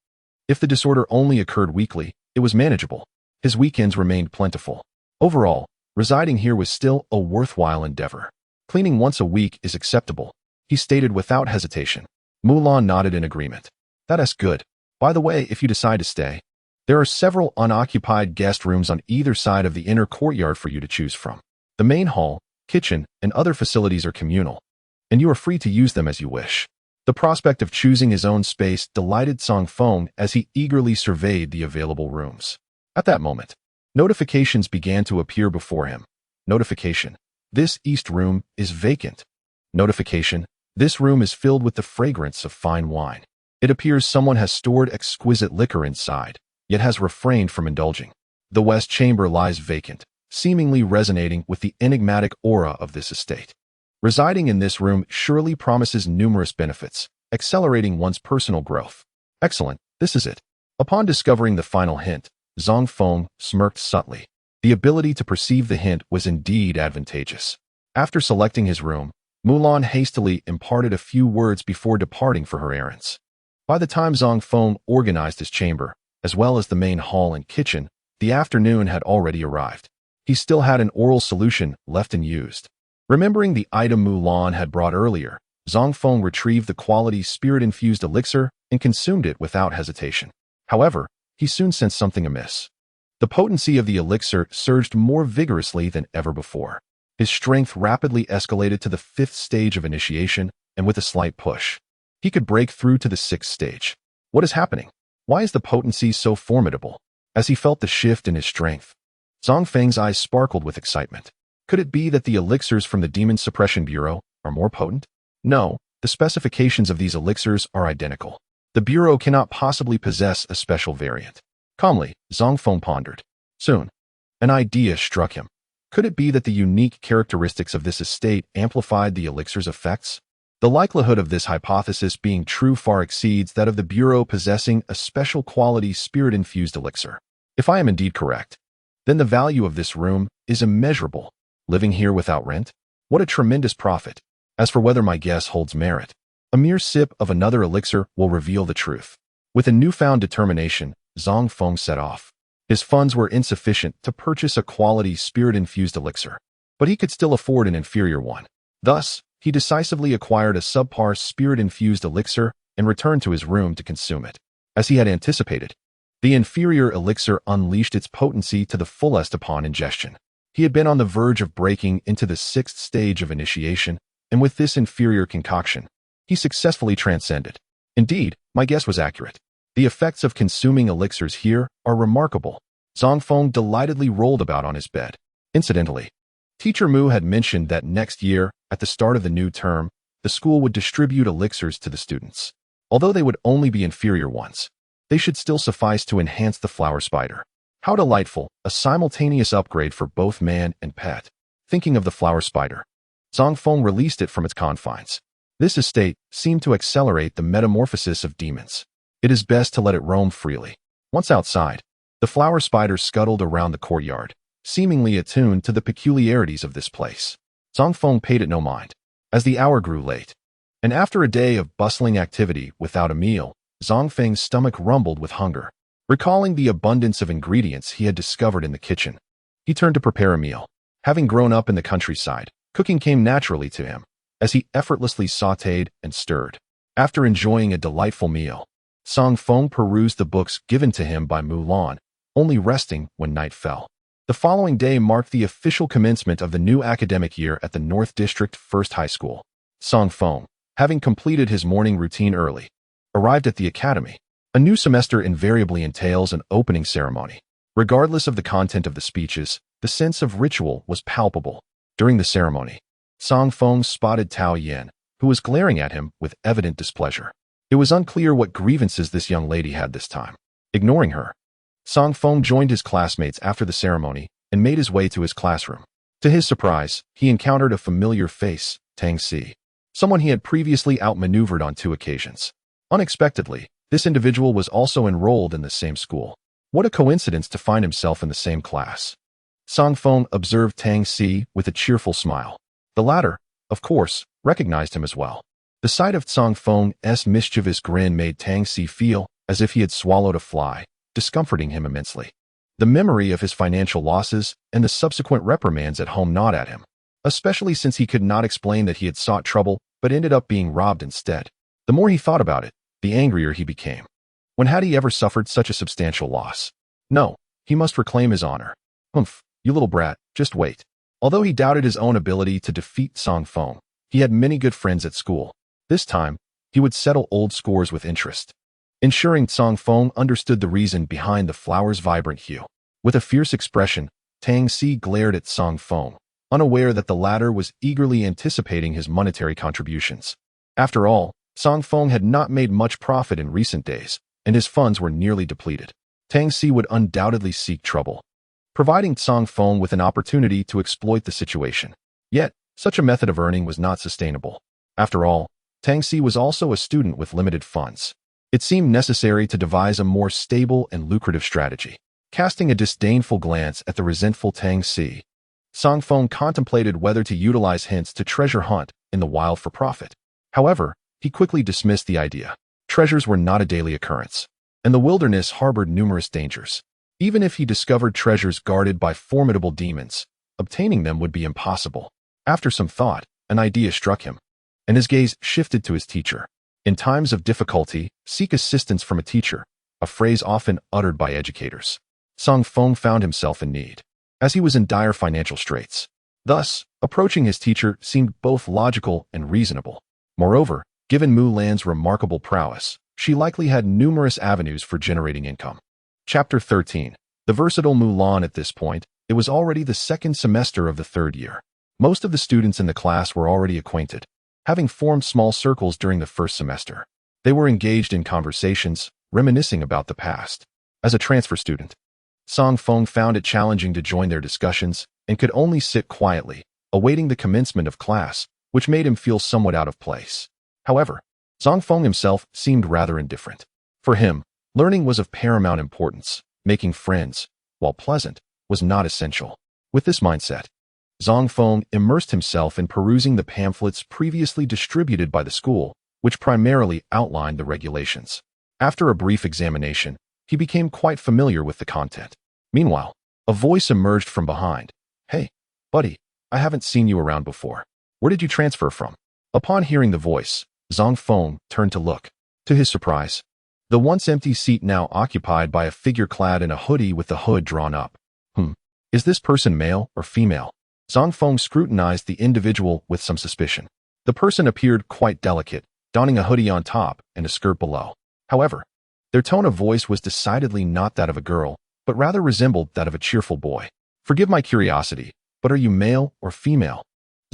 if the disorder only occurred weekly, it was manageable. His weekends remained plentiful. Overall, residing here was still a worthwhile endeavor. Cleaning once a week is acceptable, he stated without hesitation. Mulan nodded in agreement. That's good. By the way, if you decide to stay, there are several unoccupied guest rooms on either side of the inner courtyard for you to choose from. The main hall, kitchen, and other facilities are communal, and you are free to use them as you wish. The prospect of choosing his own space delighted Zang Feng as he eagerly surveyed the available rooms. At that moment, notifications began to appear before him. Notification: this east room is vacant. Notification: this room is filled with the fragrance of fine wine. It appears someone has stored exquisite liquor inside, yet has refrained from indulging. The west chamber lies vacant, seemingly resonating with the enigmatic aura of this estate. Residing in this room surely promises numerous benefits, accelerating one's personal growth. Excellent, this is it. Upon discovering the final hint, Zang Feng smirked subtly. The ability to perceive the hint was indeed advantageous. After selecting his room, Mulan hastily imparted a few words before departing for her errands. By the time Zang Feng organized his chamber, as well as the main hall and kitchen, the afternoon had already arrived. He still had an oral solution left unused. Remembering the item Mulan had brought earlier, Zang Feng retrieved the quality spirit-infused elixir and consumed it without hesitation. However, he soon sensed something amiss. The potency of the elixir surged more vigorously than ever before. His strength rapidly escalated to the 5th stage of initiation, and with a slight push, he could break through to the 6th stage. What is happening? Why is the potency so formidable? As he felt the shift in his strength, Zang Feng's eyes sparkled with excitement. Could it be that the elixirs from the Demon Suppression Bureau are more potent? No, the specifications of these elixirs are identical. The Bureau cannot possibly possess a special variant. Calmly, Zang Feng pondered. Soon, an idea struck him. Could it be that the unique characteristics of this estate amplified the elixir's effects? The likelihood of this hypothesis being true far exceeds that of the Bureau possessing a special quality spirit-infused elixir. If I am indeed correct, then the value of this room is immeasurable. Living here without rent? What a tremendous profit. As for whether my guess holds merit, a mere sip of another elixir will reveal the truth. With a newfound determination, Zang Feng set off. His funds were insufficient to purchase a quality spirit-infused elixir, but he could still afford an inferior one. Thus, he decisively acquired a subpar spirit-infused elixir and returned to his room to consume it. As he had anticipated, the inferior elixir unleashed its potency to the fullest upon ingestion. He had been on the verge of breaking into the 6th stage of initiation, and with this inferior concoction, he successfully transcended. Indeed, my guess was accurate. The effects of consuming elixirs here are remarkable. Zang Feng delightedly rolled about on his bed. Incidentally, Teacher Mu had mentioned that next year, at the start of the new term, the school would distribute elixirs to the students. Although they would only be inferior ones, they should still suffice to enhance the flower spider. How delightful, a simultaneous upgrade for both man and pet. Thinking of the flower spider, Zang Feng released it from its confines. This estate seemed to accelerate the metamorphosis of demons. It is best to let it roam freely. Once outside, the flower spider scuttled around the courtyard, seemingly attuned to the peculiarities of this place. Zang Feng paid it no mind. As the hour grew late, and after a day of bustling activity without a meal, Zang Feng's stomach rumbled with hunger. Recalling the abundance of ingredients he had discovered in the kitchen, he turned to prepare a meal. Having grown up in the countryside, cooking came naturally to him, as he effortlessly sautéed and stirred. After enjoying a delightful meal, Zang Feng perused the books given to him by Mulan, only resting when night fell. The following day marked the official commencement of the new academic year at the North District First High School. Zang Feng, having completed his morning routine early, arrived at the academy. A new semester invariably entails an opening ceremony. Regardless of the content of the speeches, the sense of ritual was palpable. During the ceremony, Zang Feng spotted Tao Yan, who was glaring at him with evident displeasure. It was unclear what grievances this young lady had this time. Ignoring her, Zang Feng joined his classmates after the ceremony and made his way to his classroom. To his surprise, he encountered a familiar face, Tang Si, someone he had previously outmaneuvered on 2 occasions. Unexpectedly, this individual was also enrolled in the same school. What a coincidence to find himself in the same class. Zang Feng observed Tang Si with a cheerful smile. The latter, of course, recognized him as well. The sight of Zang Feng's mischievous grin made Tang Si feel as if he had swallowed a fly, discomforting him immensely. The memory of his financial losses and the subsequent reprimands at home gnawed at him, especially since he could not explain that he had sought trouble but ended up being robbed instead. The more he thought about it, the angrier he became. When had he ever suffered such a substantial loss? No, he must reclaim his honor. Humph, you little brat, just wait. Although he doubted his own ability to defeat Zang Feng, he had many good friends at school. This time, he would settle old scores with interest. Ensuring Zang Feng understood the reason behind the flower's vibrant hue. With a fierce expression, Tang Si glared at Zang Feng, unaware that the latter was eagerly anticipating his monetary contributions. After all, Zang Feng had not made much profit in recent days, and his funds were nearly depleted. Tang Si would undoubtedly seek trouble, providing Zang Feng with an opportunity to exploit the situation. Yet, such a method of earning was not sustainable. After all, Tang Si was also a student with limited funds. It seemed necessary to devise a more stable and lucrative strategy. Casting a disdainful glance at the resentful Tang Si, Zang Feng contemplated whether to utilize hints to treasure hunt in the wild for profit. However, he quickly dismissed the idea. Treasures were not a daily occurrence, and the wilderness harbored numerous dangers. Even if he discovered treasures guarded by formidable demons, obtaining them would be impossible. After some thought, an idea struck him, and his gaze shifted to his teacher. In times of difficulty, seek assistance from a teacher, a phrase often uttered by educators. Zang Feng found himself in need, as he was in dire financial straits. Thus, approaching his teacher seemed both logical and reasonable. Moreover, given Mulan's remarkable prowess, she likely had numerous avenues for generating income. Chapter 13. The versatile Mulan. At this point, it was already the 2nd semester of the 3rd year. Most of the students in the class were already acquainted, having formed small circles during the 1st semester. They were engaged in conversations, reminiscing about the past. As a transfer student, Zang Feng found it challenging to join their discussions and could only sit quietly, awaiting the commencement of class, which made him feel somewhat out of place. However, Zang Feng himself seemed rather indifferent. For him, learning was of paramount importance. Making friends, while pleasant, was not essential. With this mindset, Zang Feng immersed himself in perusing the pamphlets previously distributed by the school, which primarily outlined the regulations. After a brief examination, he became quite familiar with the content. Meanwhile, a voice emerged from behind. "Hey, buddy, I haven't seen you around before. Where did you transfer from?" Upon hearing the voice, Zang Feng turned to look. To his surprise, the once empty seat now occupied by a figure clad in a hoodie with the hood drawn up. Is this person male or female? Zang Feng scrutinized the individual with some suspicion. The person appeared quite delicate, donning a hoodie on top and a skirt below. However, their tone of voice was decidedly not that of a girl, but rather resembled that of a cheerful boy. Forgive my curiosity, but are you male or female?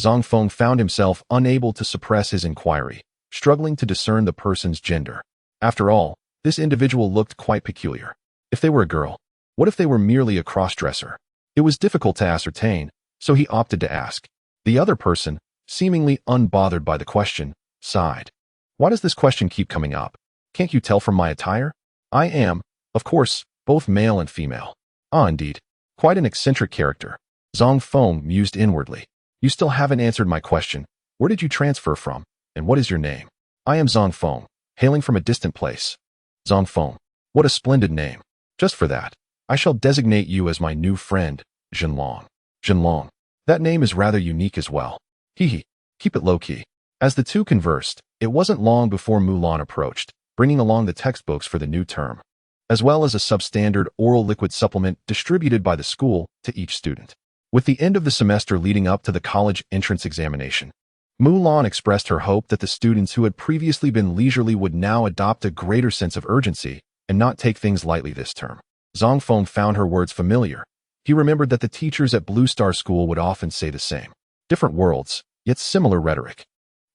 Zang Feng found himself unable to suppress his inquiry, struggling to discern the person's gender. After all, this individual looked quite peculiar. If they were a girl, what if they were merely a cross-dresser? It was difficult to ascertain, so he opted to ask. The other person, seemingly unbothered by the question, sighed. Why does this question keep coming up? Can't you tell from my attire? I am, of course, both male and female. Ah, indeed. Quite an eccentric character. Zang Feng mused inwardly. You still haven't answered my question. Where did you transfer from? And what is your name? I am Zang Feng, hailing from a distant place. Zang Feng. What a splendid name. Just for that, I shall designate you as my new friend, Zhenlong. Zhenlong. That name is rather unique as well. Hee. Keep it low-key. As the two conversed, it wasn't long before Mulan approached, bringing along the textbooks for the new term, as well as a substandard oral liquid supplement distributed by the school to each student. With the end of the semester leading up to the college entrance examination, Mulan expressed her hope that the students who had previously been leisurely would now adopt a greater sense of urgency and not take things lightly this term. Zang Feng found her words familiar. He remembered that the teachers at Blue Star School would often say the same. Different worlds, yet similar rhetoric.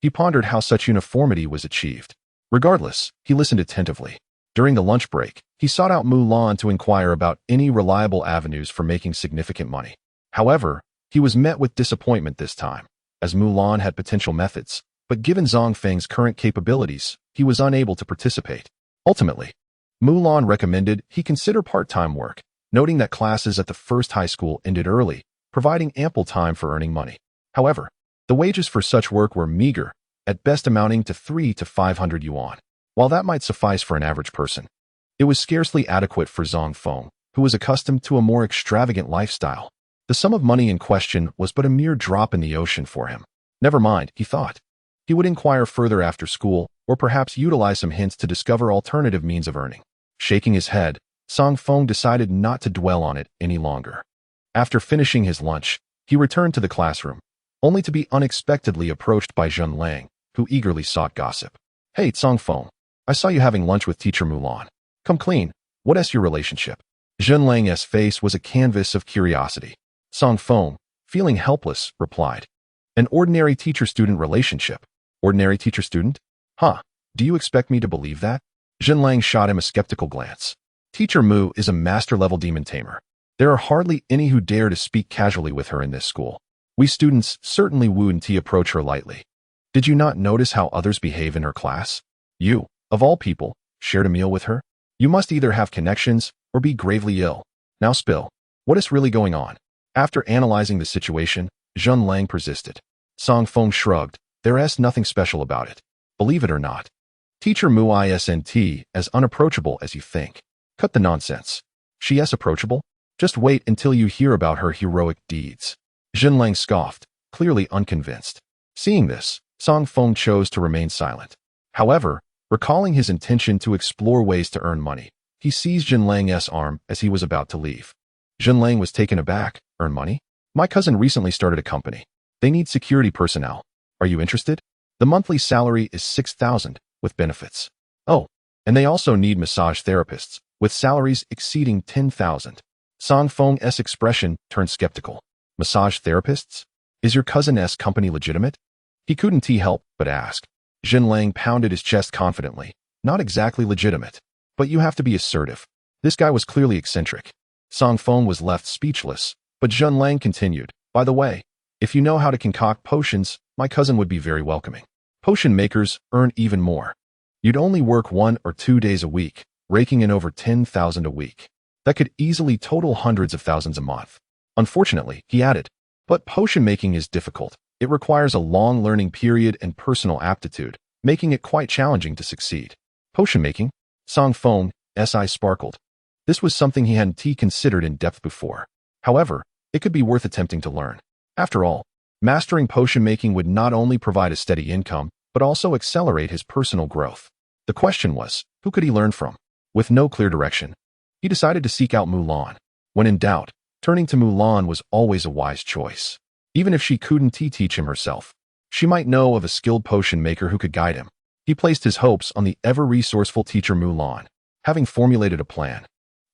He pondered how such uniformity was achieved. Regardless, he listened attentively. During the lunch break, he sought out Mulan to inquire about any reliable avenues for making significant money. However, he was met with disappointment this time, as Mulan had potential methods, but given Zang Feng's current capabilities, he was unable to participate. Ultimately, Mulan recommended he consider part-time work, noting that classes at the first high school ended early, providing ample time for earning money. However, the wages for such work were meager, at best amounting to 300 to 500 yuan. While that might suffice for an average person, it was scarcely adequate for Zang Feng, who was accustomed to a more extravagant lifestyle. The sum of money in question was but a mere drop in the ocean for him. Never mind, he thought. He would inquire further after school, or perhaps utilize some hints to discover alternative means of earning. Shaking his head, Zang Feng decided not to dwell on it any longer. After finishing his lunch, he returned to the classroom, only to be unexpectedly approached by Zhenlang, who eagerly sought gossip. Hey, Zang Feng, I saw you having lunch with teacher Mulan. Come clean, what's your relationship? Zhenlang's face was a canvas of curiosity. Zang Feng, feeling helpless, replied. An ordinary teacher-student relationship. Ordinary teacher-student? Huh, do you expect me to believe that? Zhenlang shot him a skeptical glance. Teacher Mu is a master-level demon tamer. There are hardly any who dare to speak casually with her in this school. We students certainly wouldn't approach her lightly. Did you not notice how others behave in her class? You, of all people, shared a meal with her? You must either have connections or be gravely ill. Now spill. What is really going on? After analyzing the situation, Zhenlang persisted. Zang Feng shrugged. There's nothing special about it. Believe it or not. Teacher Mu isn't as unapproachable as you think. Cut the nonsense. She is approachable? Just wait until you hear about her heroic deeds. Zhenlang scoffed, clearly unconvinced. Seeing this, Zang Feng chose to remain silent. However, recalling his intention to explore ways to earn money, he seized Zhenlang's arm as he was about to leave. Zhenlang was taken aback. Earn money? My cousin recently started a company. They need security personnel. Are you interested? The monthly salary is 6,000, with benefits. Oh, and they also need massage therapists, with salaries exceeding 10,000. Zang Feng's expression turned skeptical. Massage therapists? Is your cousin's company legitimate? He couldn't help but ask. Zhenlang pounded his chest confidently. Not exactly legitimate. But you have to be assertive. This guy was clearly eccentric. Zang Feng was left speechless, but Zhenlang continued. By the way, if you know how to concoct potions, my cousin would be very welcoming. Potion makers earn even more. You'd only work 1 or 2 days a week, raking in over 10,000 a week. That could easily total hundreds of thousands a month. Unfortunately, he added, but potion making is difficult. It requires a long learning period and personal aptitude, making it quite challenging to succeed. Potion making? Zang Feng's eyes sparkled. This was something he hadn't considered in depth before. However, it could be worth attempting to learn. After all, mastering potion making would not only provide a steady income, but also accelerate his personal growth. The question was, who could he learn from? With no clear direction, he decided to seek out Mulan. When in doubt, turning to Mulan was always a wise choice. Even if she couldn't teach him herself, she might know of a skilled potion maker who could guide him. He placed his hopes on the ever-resourceful teacher Mulan. Having formulated a plan,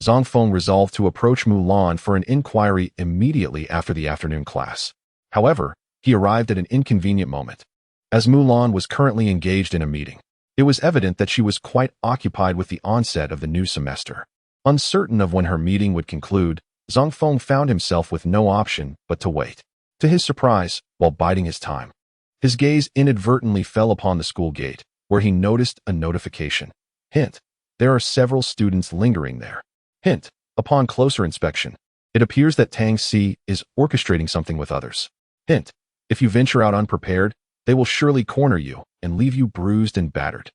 Zang Feng resolved to approach Mulan for an inquiry immediately after the afternoon class. However, he arrived at an inconvenient moment. As Mulan was currently engaged in a meeting, it was evident that she was quite occupied with the onset of the new semester. Uncertain of when her meeting would conclude, Zang Feng found himself with no option but to wait. To his surprise, while biding his time, his gaze inadvertently fell upon the school gate, where he noticed a notification. Hint: there are several students lingering there. Hint: upon closer inspection, it appears that Tang Si is orchestrating something with others. Hint: if you venture out unprepared, they will surely corner you and leave you bruised and battered.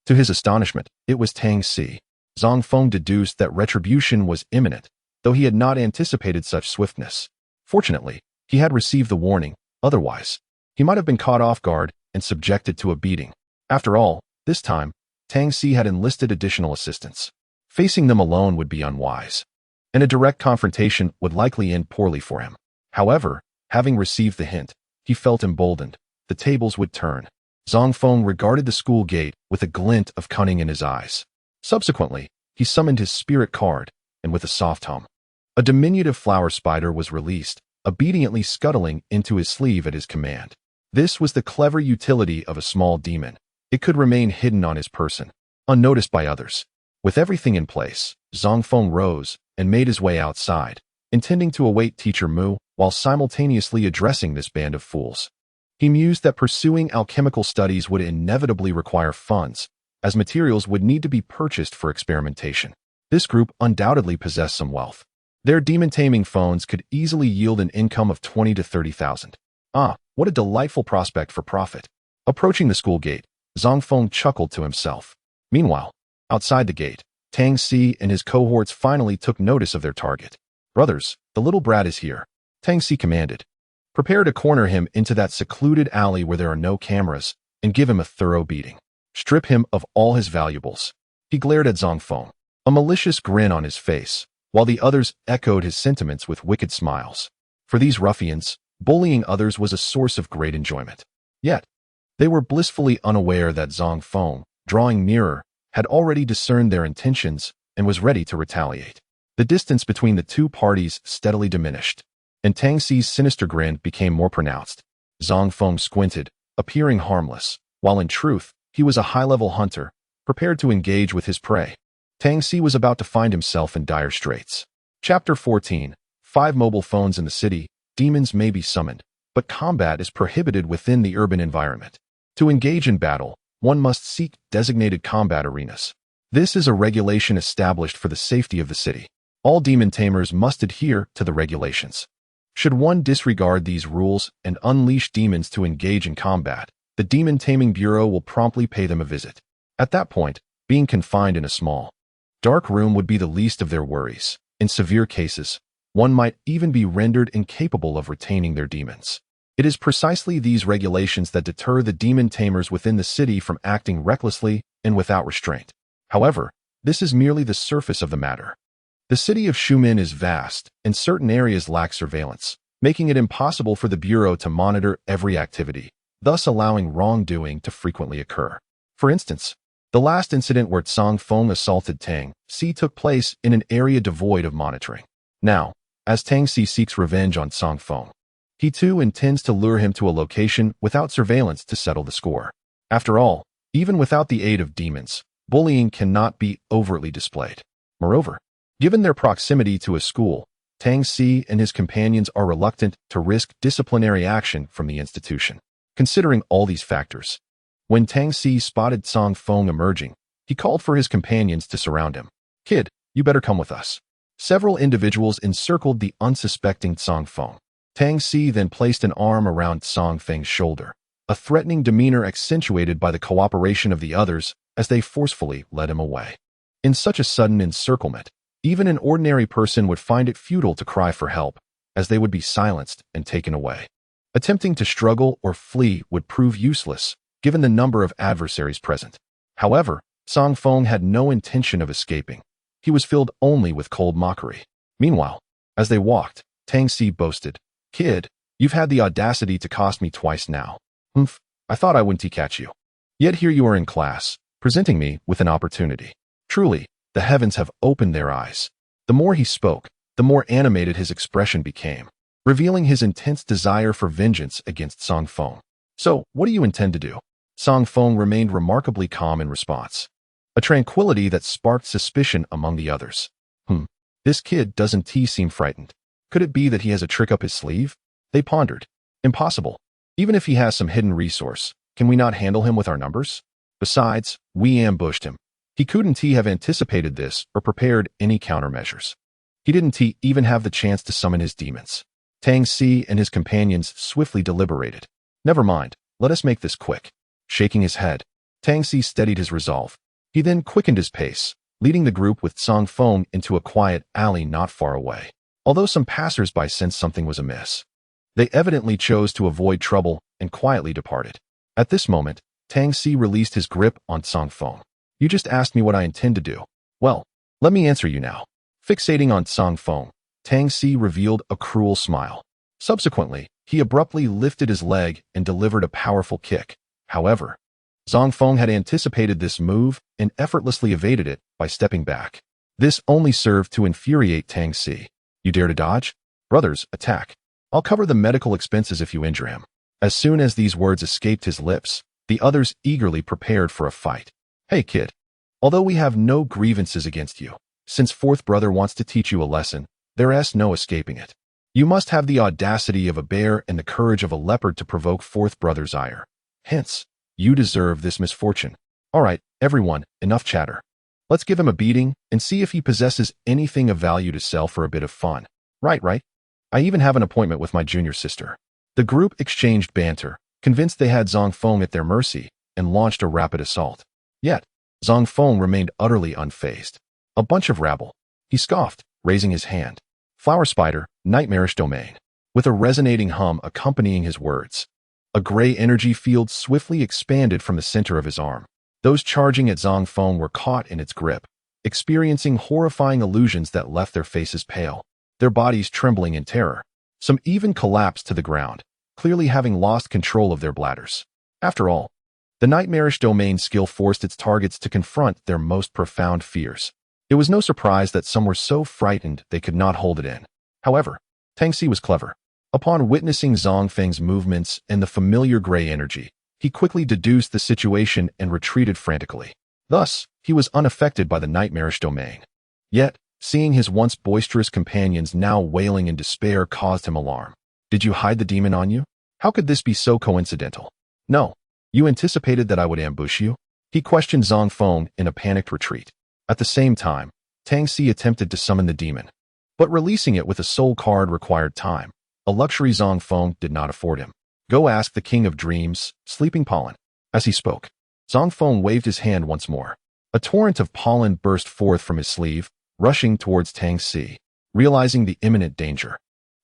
To his astonishment, it was Tang Si. Zang Feng deduced that retribution was imminent, though he had not anticipated such swiftness. Fortunately, he had received the warning, otherwise, he might have been caught off guard and subjected to a beating. After all, this time, Tang Si had enlisted additional assistance. Facing them alone would be unwise, and a direct confrontation would likely end poorly for him. However, having received the hint, he felt emboldened. The tables would turn. Zang Feng regarded the school gate with a glint of cunning in his eyes. Subsequently, he summoned his spirit card, and with a soft hum, a diminutive flower spider was released, obediently scuttling into his sleeve at his command. This was the clever utility of a small demon. It could remain hidden on his person, unnoticed by others. With everything in place, Zang Feng rose and made his way outside, intending to await Teacher Mu while simultaneously addressing this band of fools. He mused that pursuing alchemical studies would inevitably require funds, as materials would need to be purchased for experimentation. This group undoubtedly possessed some wealth. Their demon-taming phones could easily yield an income of 20 to 30,000. Ah, what a delightful prospect for profit. Approaching the school gate, Zang Feng chuckled to himself. Meanwhile, outside the gate, Tang Si and his cohorts finally took notice of their target. Brothers, the little brat is here, Tang Si commanded. Prepare to corner him into that secluded alley where there are no cameras, and give him a thorough beating. Strip him of all his valuables. He glared at Zang Feng, a malicious grin on his face, while the others echoed his sentiments with wicked smiles. For these ruffians, bullying others was a source of great enjoyment. Yet, they were blissfully unaware that Zang Feng, drawing nearer, had already discerned their intentions and was ready to retaliate. The distance between the two parties steadily diminished, and Tang Si's sinister grin became more pronounced. Zang Feng squinted, appearing harmless, while in truth, he was a high-level hunter, prepared to engage with his prey. Tang Si was about to find himself in dire straits. Chapter 14. 5 mobile phones in the city. Demons may be summoned, but combat is prohibited within the urban environment. To engage in battle, one must seek designated combat arenas. This is a regulation established for the safety of the city. All demon tamers must adhere to the regulations. Should one disregard these rules and unleash demons to engage in combat, the Demon Taming Bureau will promptly pay them a visit. At that point, being confined in a small, dark room would be the least of their worries. In severe cases, one might even be rendered incapable of retaining their demons. It is precisely these regulations that deter the demon tamers within the city from acting recklessly and without restraint. However, this is merely the surface of the matter. The city of Shumin is vast, and certain areas lack surveillance, making it impossible for the Bureau to monitor every activity, thus allowing wrongdoing to frequently occur. For instance, the last incident where Zang Feng assaulted Tang Si took place in an area devoid of monitoring. Now, as Tang Si seeks revenge on Zang Feng, he too intends to lure him to a location without surveillance to settle the score. After all, even without the aid of demons, bullying cannot be overtly displayed. Moreover, given their proximity to a school, Tang Si and his companions are reluctant to risk disciplinary action from the institution. Considering all these factors, when Tang Si spotted Zang Feng emerging, he called for his companions to surround him. "Kid, you better come with us." Several individuals encircled the unsuspecting Zang Feng. Tang Si then placed an arm around Zang Feng's shoulder, a threatening demeanor accentuated by the cooperation of the others as they forcefully led him away. In such a sudden encirclement, even an ordinary person would find it futile to cry for help, as they would be silenced and taken away. Attempting to struggle or flee would prove useless, given the number of adversaries present. However, Zang Feng had no intention of escaping. He was filled only with cold mockery. Meanwhile, as they walked, Tang Si boasted, "Kid, you've had the audacity to cost me twice now. Humph, I thought I wouldn't catch you. Yet here you are in class, presenting me with an opportunity. Truly, the heavens have opened their eyes." The more he spoke, the more animated his expression became, revealing his intense desire for vengeance against Zang Feng. "So, what do you intend to do?" Zang Feng remained remarkably calm in response, a tranquility that sparked suspicion among the others. This kid doesn't seem frightened. Could it be that he has a trick up his sleeve? They pondered. Impossible. Even if he has some hidden resource, can we not handle him with our numbers? Besides, we ambushed him. He couldn't have anticipated this or prepared any countermeasures. He didn't even have the chance to summon his demons. Tang Si and his companions swiftly deliberated. "Never mind, let us make this quick." Shaking his head, Tang Si steadied his resolve. He then quickened his pace, leading the group with Zang Feng into a quiet alley not far away. Although some passers-by sensed something was amiss, they evidently chose to avoid trouble and quietly departed. At this moment, Tang Si released his grip on Zang Feng. "You just asked me what I intend to do. Well, let me answer you now." Fixating on Zang Feng, Tang Si revealed a cruel smile. Subsequently, he abruptly lifted his leg and delivered a powerful kick. However, Zang Feng had anticipated this move and effortlessly evaded it by stepping back. This only served to infuriate Tang Si. "You dare to dodge? Brothers, attack. I'll cover the medical expenses if you injure him." As soon as these words escaped his lips, the others eagerly prepared for a fight. "Hey kid, although we have no grievances against you, since fourth brother wants to teach you a lesson, there's no escaping it. You must have the audacity of a bear and the courage of a leopard to provoke fourth brother's ire. Hence, you deserve this misfortune. All right, everyone, enough chatter. Let's give him a beating and see if he possesses anything of value to sell for a bit of fun." Right. I even have an appointment with my junior sister." The group exchanged banter, convinced they had Zang Feng at their mercy, and launched a rapid assault. Yet, Zang Feng remained utterly unfazed. "A bunch of rabble," he scoffed, raising his hand. "Flower spider, nightmarish domain," with a resonating hum accompanying his words. A gray energy field swiftly expanded from the center of his arm. Those charging at Zang Feng were caught in its grip, experiencing horrifying illusions that left their faces pale, their bodies trembling in terror. Some even collapsed to the ground, clearly having lost control of their bladders. After all, the nightmarish domain skill forced its targets to confront their most profound fears. It was no surprise that some were so frightened they could not hold it in. However, Tang Si was clever. Upon witnessing Zhang Feng's movements and the familiar gray energy, he quickly deduced the situation and retreated frantically. Thus, he was unaffected by the nightmarish domain. Yet, seeing his once boisterous companions now wailing in despair caused him alarm. "Did you hide the demon on you? How could this be so coincidental?" "No. You anticipated that I would ambush you?" he questioned Zang Feng in a panicked retreat. At the same time, Tang Si attempted to summon the demon, but releasing it with a soul card required time, a luxury Zang Feng did not afford him. "Go ask the king of dreams, sleeping pollen." As he spoke, Zang Feng waved his hand once more. A torrent of pollen burst forth from his sleeve, rushing towards Tang Si. Realizing the imminent danger,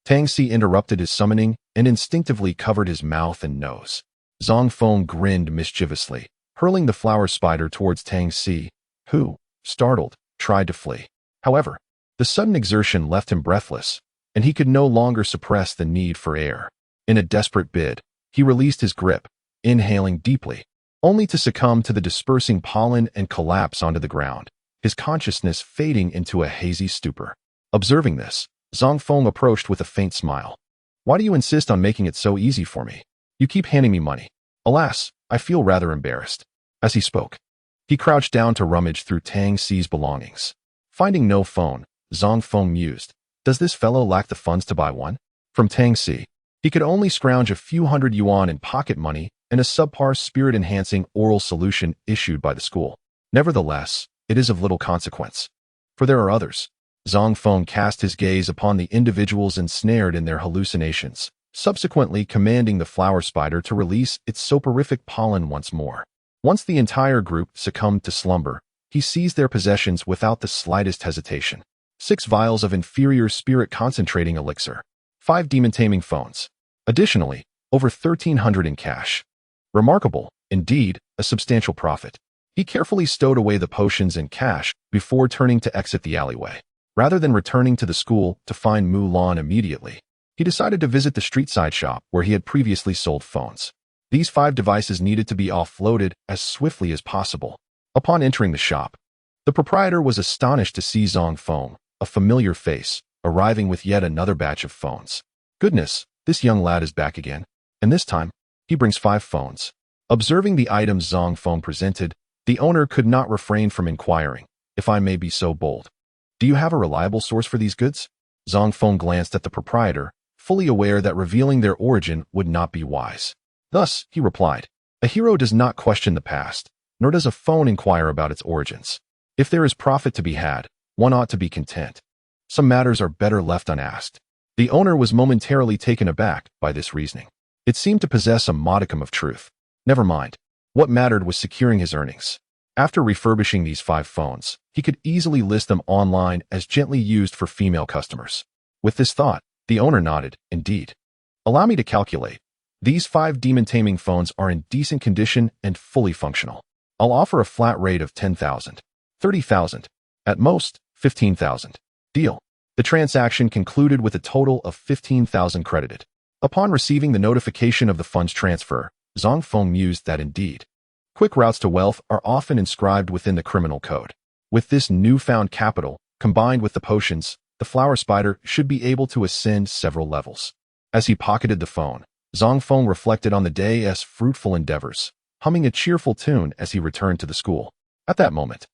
Tang Si interrupted his summoning and instinctively covered his mouth and nose. Zang Feng grinned mischievously, hurling the flower spider towards Tang Si, who, startled, tried to flee. However, the sudden exertion left him breathless, and he could no longer suppress the need for air. In a desperate bid, he released his grip, inhaling deeply, only to succumb to the dispersing pollen and collapse onto the ground, his consciousness fading into a hazy stupor. Observing this, Zang Feng approached with a faint smile. "Why do you insist on making it so easy for me? You keep handing me money. Alas, I feel rather embarrassed." As he spoke, he crouched down to rummage through Tang Si's belongings. Finding no phone, Zang Feng mused, "Does this fellow lack the funds to buy one?" From Tang Si, he could only scrounge a few hundred yuan in pocket money and a subpar spirit-enhancing oral solution issued by the school. Nevertheless, it is of little consequence, for there are others. Zang Feng cast his gaze upon the individuals ensnared in their hallucinations, subsequently commanding the flower spider to release its soporific pollen once more. Once the entire group succumbed to slumber, he seized their possessions without the slightest hesitation. 6 vials of inferior spirit concentrating elixir, 5 demon-taming phones. Additionally, over 1,300 in cash. Remarkable, indeed, a substantial profit. He carefully stowed away the potions and cash before turning to exit the alleyway. Rather than returning to the school to find Mulan immediately, he decided to visit the street-side shop where he had previously sold phones. These 5 devices needed to be offloaded as swiftly as possible. Upon entering the shop, the proprietor was astonished to see Zang Feng, a familiar face, arriving with yet another batch of phones. Goodness, this young lad is back again, and this time, he brings 5 phones. Observing the items Zang Feng presented, the owner could not refrain from inquiring, if I may be so bold. Do you have a reliable source for these goods? Zang Feng glanced at the proprietor, fully aware that revealing their origin would not be wise. Thus, he replied, a hero does not question the past, nor does a phone inquire about its origins. If there is profit to be had, one ought to be content. Some matters are better left unasked. The owner was momentarily taken aback by this reasoning. It seemed to possess a modicum of truth. Never mind. What mattered was securing his earnings. After refurbishing these 5 phones, he could easily list them online as gently used for female customers. With this thought, the owner nodded, indeed. Allow me to calculate. These 5 demon-taming phones are in decent condition and fully functional. I'll offer a flat rate of 10,000, 30,000, at most, 15,000. Deal. The transaction concluded with a total of 15,000 credited. Upon receiving the notification of the funds transfer, Zang Feng mused that indeed, quick routes to wealth are often inscribed within the criminal code. With this newfound capital, combined with the potions, the flower spider should be able to ascend several levels. As he pocketed the phone, Zang Feng reflected on the day's fruitful endeavors, humming a cheerful tune as he returned to the school. At that moment,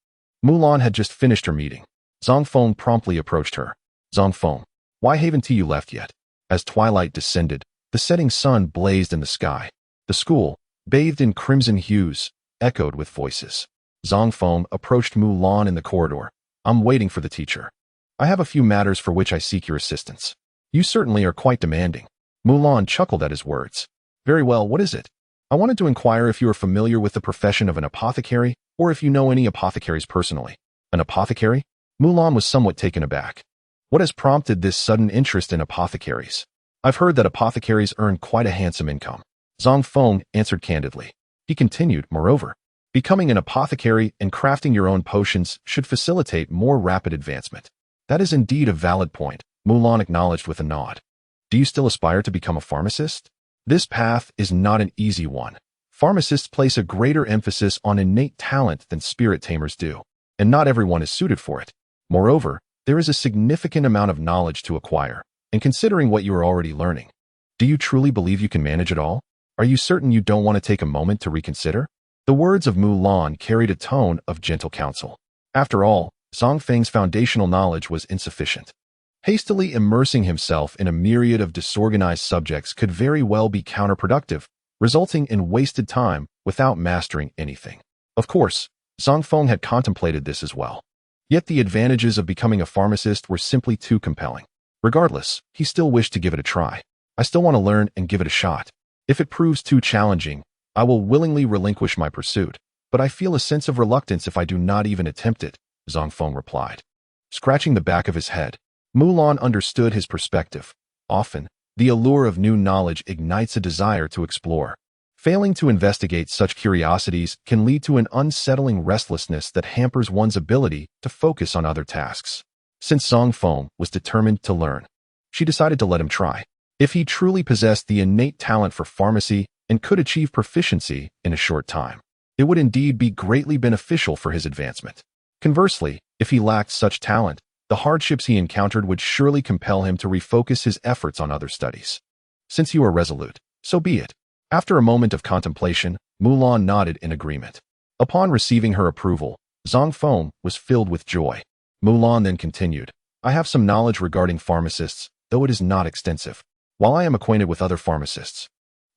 Mulan had just finished her meeting. Zang Feng promptly approached her. Zang Feng, why haven't you left yet? As twilight descended, the setting sun blazed in the sky. The school, bathed in crimson hues, echoed with voices. Zang Feng approached Mulan in the corridor. I'm waiting for the teacher. I have a few matters for which I seek your assistance. You certainly are quite demanding. Mulan chuckled at his words. Very well, what is it? I wanted to inquire if you are familiar with the profession of an apothecary, or if you know any apothecaries personally. An apothecary? Mulan was somewhat taken aback. What has prompted this sudden interest in apothecaries? I've heard that apothecaries earn quite a handsome income. Zang Feng answered candidly. He continued, moreover, becoming an apothecary and crafting your own potions should facilitate more rapid advancement. That is indeed a valid point, Mulan acknowledged with a nod. Do you still aspire to become a pharmacist? This path is not an easy one. Pharmacists place a greater emphasis on innate talent than spirit tamers do, and not everyone is suited for it. Moreover, there is a significant amount of knowledge to acquire, and considering what you are already learning, do you truly believe you can manage it all? Are you certain you don't want to take a moment to reconsider? The words of Mulan carried a tone of gentle counsel. After all, Zang Feng's foundational knowledge was insufficient. Hastily immersing himself in a myriad of disorganized subjects could very well be counterproductive, resulting in wasted time without mastering anything. Of course, Zang Feng had contemplated this as well. Yet the advantages of becoming a pharmacist were simply too compelling. Regardless, he still wished to give it a try. I still want to learn and give it a shot. If it proves too challenging, I will willingly relinquish my pursuit, but I feel a sense of reluctance if I do not even attempt it, Zang Feng replied. Scratching the back of his head, Mulan understood his perspective. Often, the allure of new knowledge ignites a desire to explore. Failing to investigate such curiosities can lead to an unsettling restlessness that hampers one's ability to focus on other tasks. Since Zang Feng was determined to learn, she decided to let him try. If he truly possessed the innate talent for pharmacy and could achieve proficiency in a short time, it would indeed be greatly beneficial for his advancement. Conversely, if he lacked such talent, the hardships he encountered would surely compel him to refocus his efforts on other studies. Since you are resolute, so be it. After a moment of contemplation, Mulan nodded in agreement. Upon receiving her approval, Zang Feng was filled with joy. Mulan then continued, I have some knowledge regarding pharmacists, though it is not extensive. While I am acquainted with other pharmacists,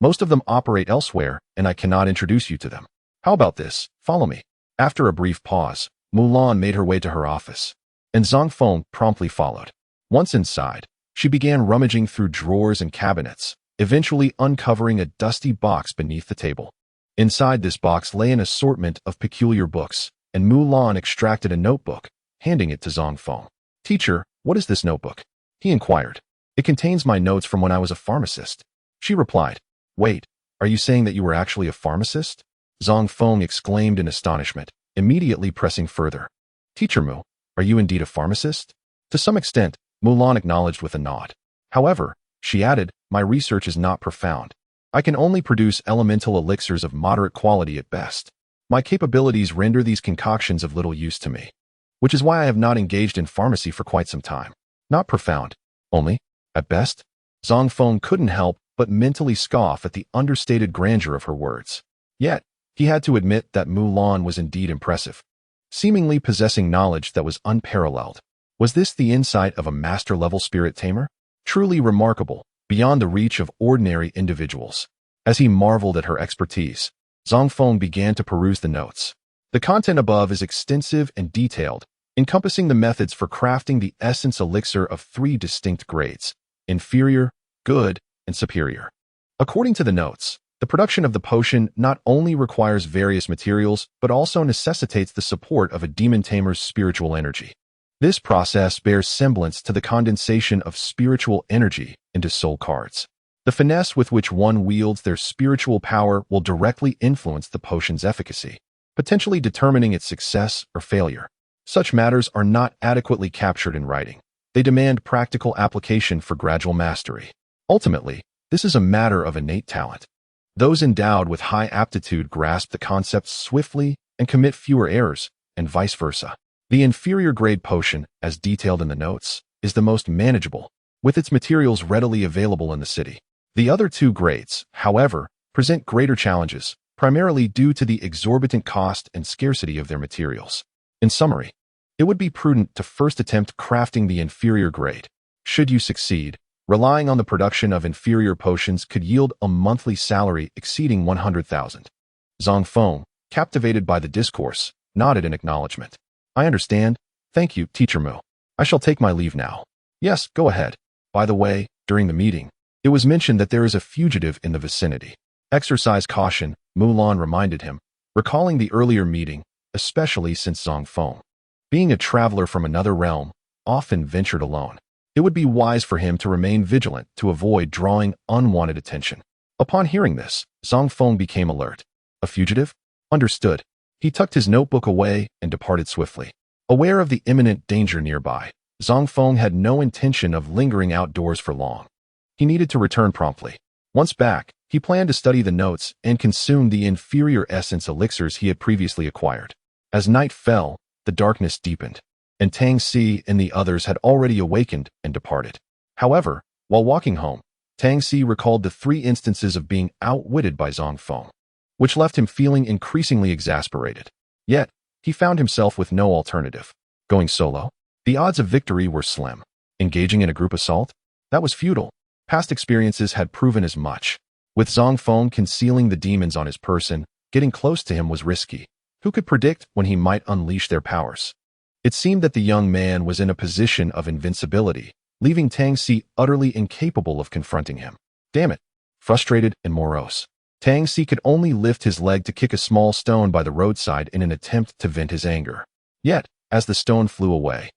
most of them operate elsewhere, and I cannot introduce you to them. How about this? Follow me. After a brief pause, Mulan made her way to her office, and Zang Feng promptly followed. Once inside, she began rummaging through drawers and cabinets, eventually uncovering a dusty box beneath the table. Inside this box lay an assortment of peculiar books, and Mulan extracted a notebook, handing it to Zang Feng. Teacher, what is this notebook? He inquired. It contains my notes from when I was a pharmacist. She replied. Wait, are you saying that you were actually a pharmacist? Zang Feng exclaimed in astonishment, immediately pressing further. Teacher Mu, are you indeed a pharmacist? To some extent, Mulan acknowledged with a nod. However, she added, my research is not profound. I can only produce elemental elixirs of moderate quality at best. My capabilities render these concoctions of little use to me, which is why I have not engaged in pharmacy for quite some time. Not profound, only, at best? Zang Feng couldn't help but mentally scoff at the understated grandeur of her words. Yet, he had to admit that Mulan was indeed impressive, seemingly possessing knowledge that was unparalleled. Was this the insight of a master-level spirit tamer? Truly remarkable, beyond the reach of ordinary individuals. As he marveled at her expertise, Zang Feng began to peruse the notes. The content above is extensive and detailed, encompassing the methods for crafting the essence elixir of 3 distinct grades: inferior, good, and superior. According to the notes, the production of the potion not only requires various materials, but also necessitates the support of a demon tamer's spiritual energy. This process bears semblance to the condensation of spiritual energy into soul cards. The finesse with which one wields their spiritual power will directly influence the potion's efficacy, potentially determining its success or failure. Such matters are not adequately captured in writing. They demand practical application for gradual mastery. Ultimately, this is a matter of innate talent. Those endowed with high aptitude grasp the concepts swiftly and commit fewer errors, and vice versa. The inferior grade potion, as detailed in the notes, is the most manageable, with its materials readily available in the city. The other 2 grades, however, present greater challenges, primarily due to the exorbitant cost and scarcity of their materials. In summary, it would be prudent to first attempt crafting the inferior grade. Should you succeed, relying on the production of inferior potions could yield a monthly salary exceeding 100,000. Zang Feng, captivated by the discourse, nodded in acknowledgement. I understand. Thank you, Teacher Mu. I shall take my leave now. Yes, go ahead. By the way, during the meeting, it was mentioned that there is a fugitive in the vicinity. Exercise caution, Mulan reminded him, recalling the earlier meeting, especially since Zang Feng, being a traveler from another realm, often ventured alone. It would be wise for him to remain vigilant to avoid drawing unwanted attention. Upon hearing this, Zang Feng became alert. A fugitive? Understood. He tucked his notebook away and departed swiftly. Aware of the imminent danger nearby, Zang Feng had no intention of lingering outdoors for long. He needed to return promptly. Once back, he planned to study the notes and consume the inferior essence elixirs he had previously acquired. As night fell, the darkness deepened, and Tang Si and the others had already awakened and departed. However, while walking home, Tang Si recalled the 3 instances of being outwitted by Zang Feng, which left him feeling increasingly exasperated. Yet, he found himself with no alternative. Going solo? The odds of victory were slim. Engaging in a group assault? That was futile. Past experiences had proven as much. With Zang Feng concealing the demons on his person, getting close to him was risky. Who could predict when he might unleash their powers? It seemed that the young man was in a position of invincibility, leaving Tang Si utterly incapable of confronting him. Damn it! Frustrated and morose, Tang Si could only lift his leg to kick a small stone by the roadside in an attempt to vent his anger. Yet, as the stone flew away,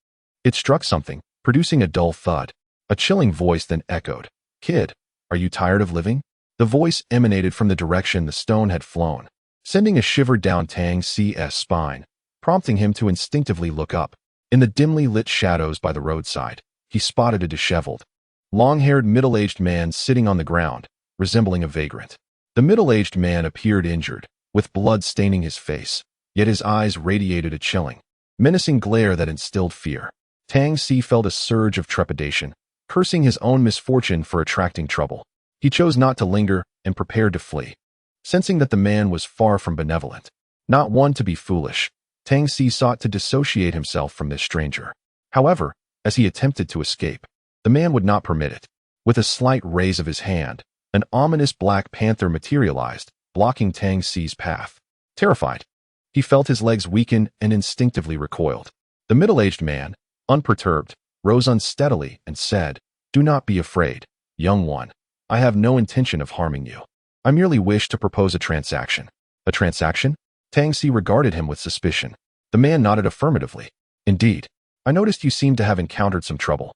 it struck something, producing a dull thud. A chilling voice then echoed, "Kid, are you tired of living?" The voice emanated from the direction the stone had flown, sending a shiver down Tang Si's spine, prompting him to instinctively look up. In the dimly lit shadows by the roadside, he spotted a disheveled, long-haired middle-aged man sitting on the ground, resembling a vagrant. The middle-aged man appeared injured, with blood staining his face, yet his eyes radiated a chilling, menacing glare that instilled fear. Tang Si felt a surge of trepidation, cursing his own misfortune for attracting trouble. He chose not to linger and prepared to flee, sensing that the man was far from benevolent. Not one to be foolish, Tang Si sought to dissociate himself from this stranger. However, as he attempted to escape, the man would not permit it. With a slight raise of his hand, an ominous black panther materialized, blocking Tang Si's path. Terrified, he felt his legs weaken and instinctively recoiled. The middle-aged man, unperturbed, rose unsteadily and said, "Do not be afraid, young one. I have no intention of harming you. I merely wish to propose a transaction." "A transaction?" Tang Si regarded him with suspicion. The man nodded affirmatively. "Indeed. I noticed you seem to have encountered some trouble.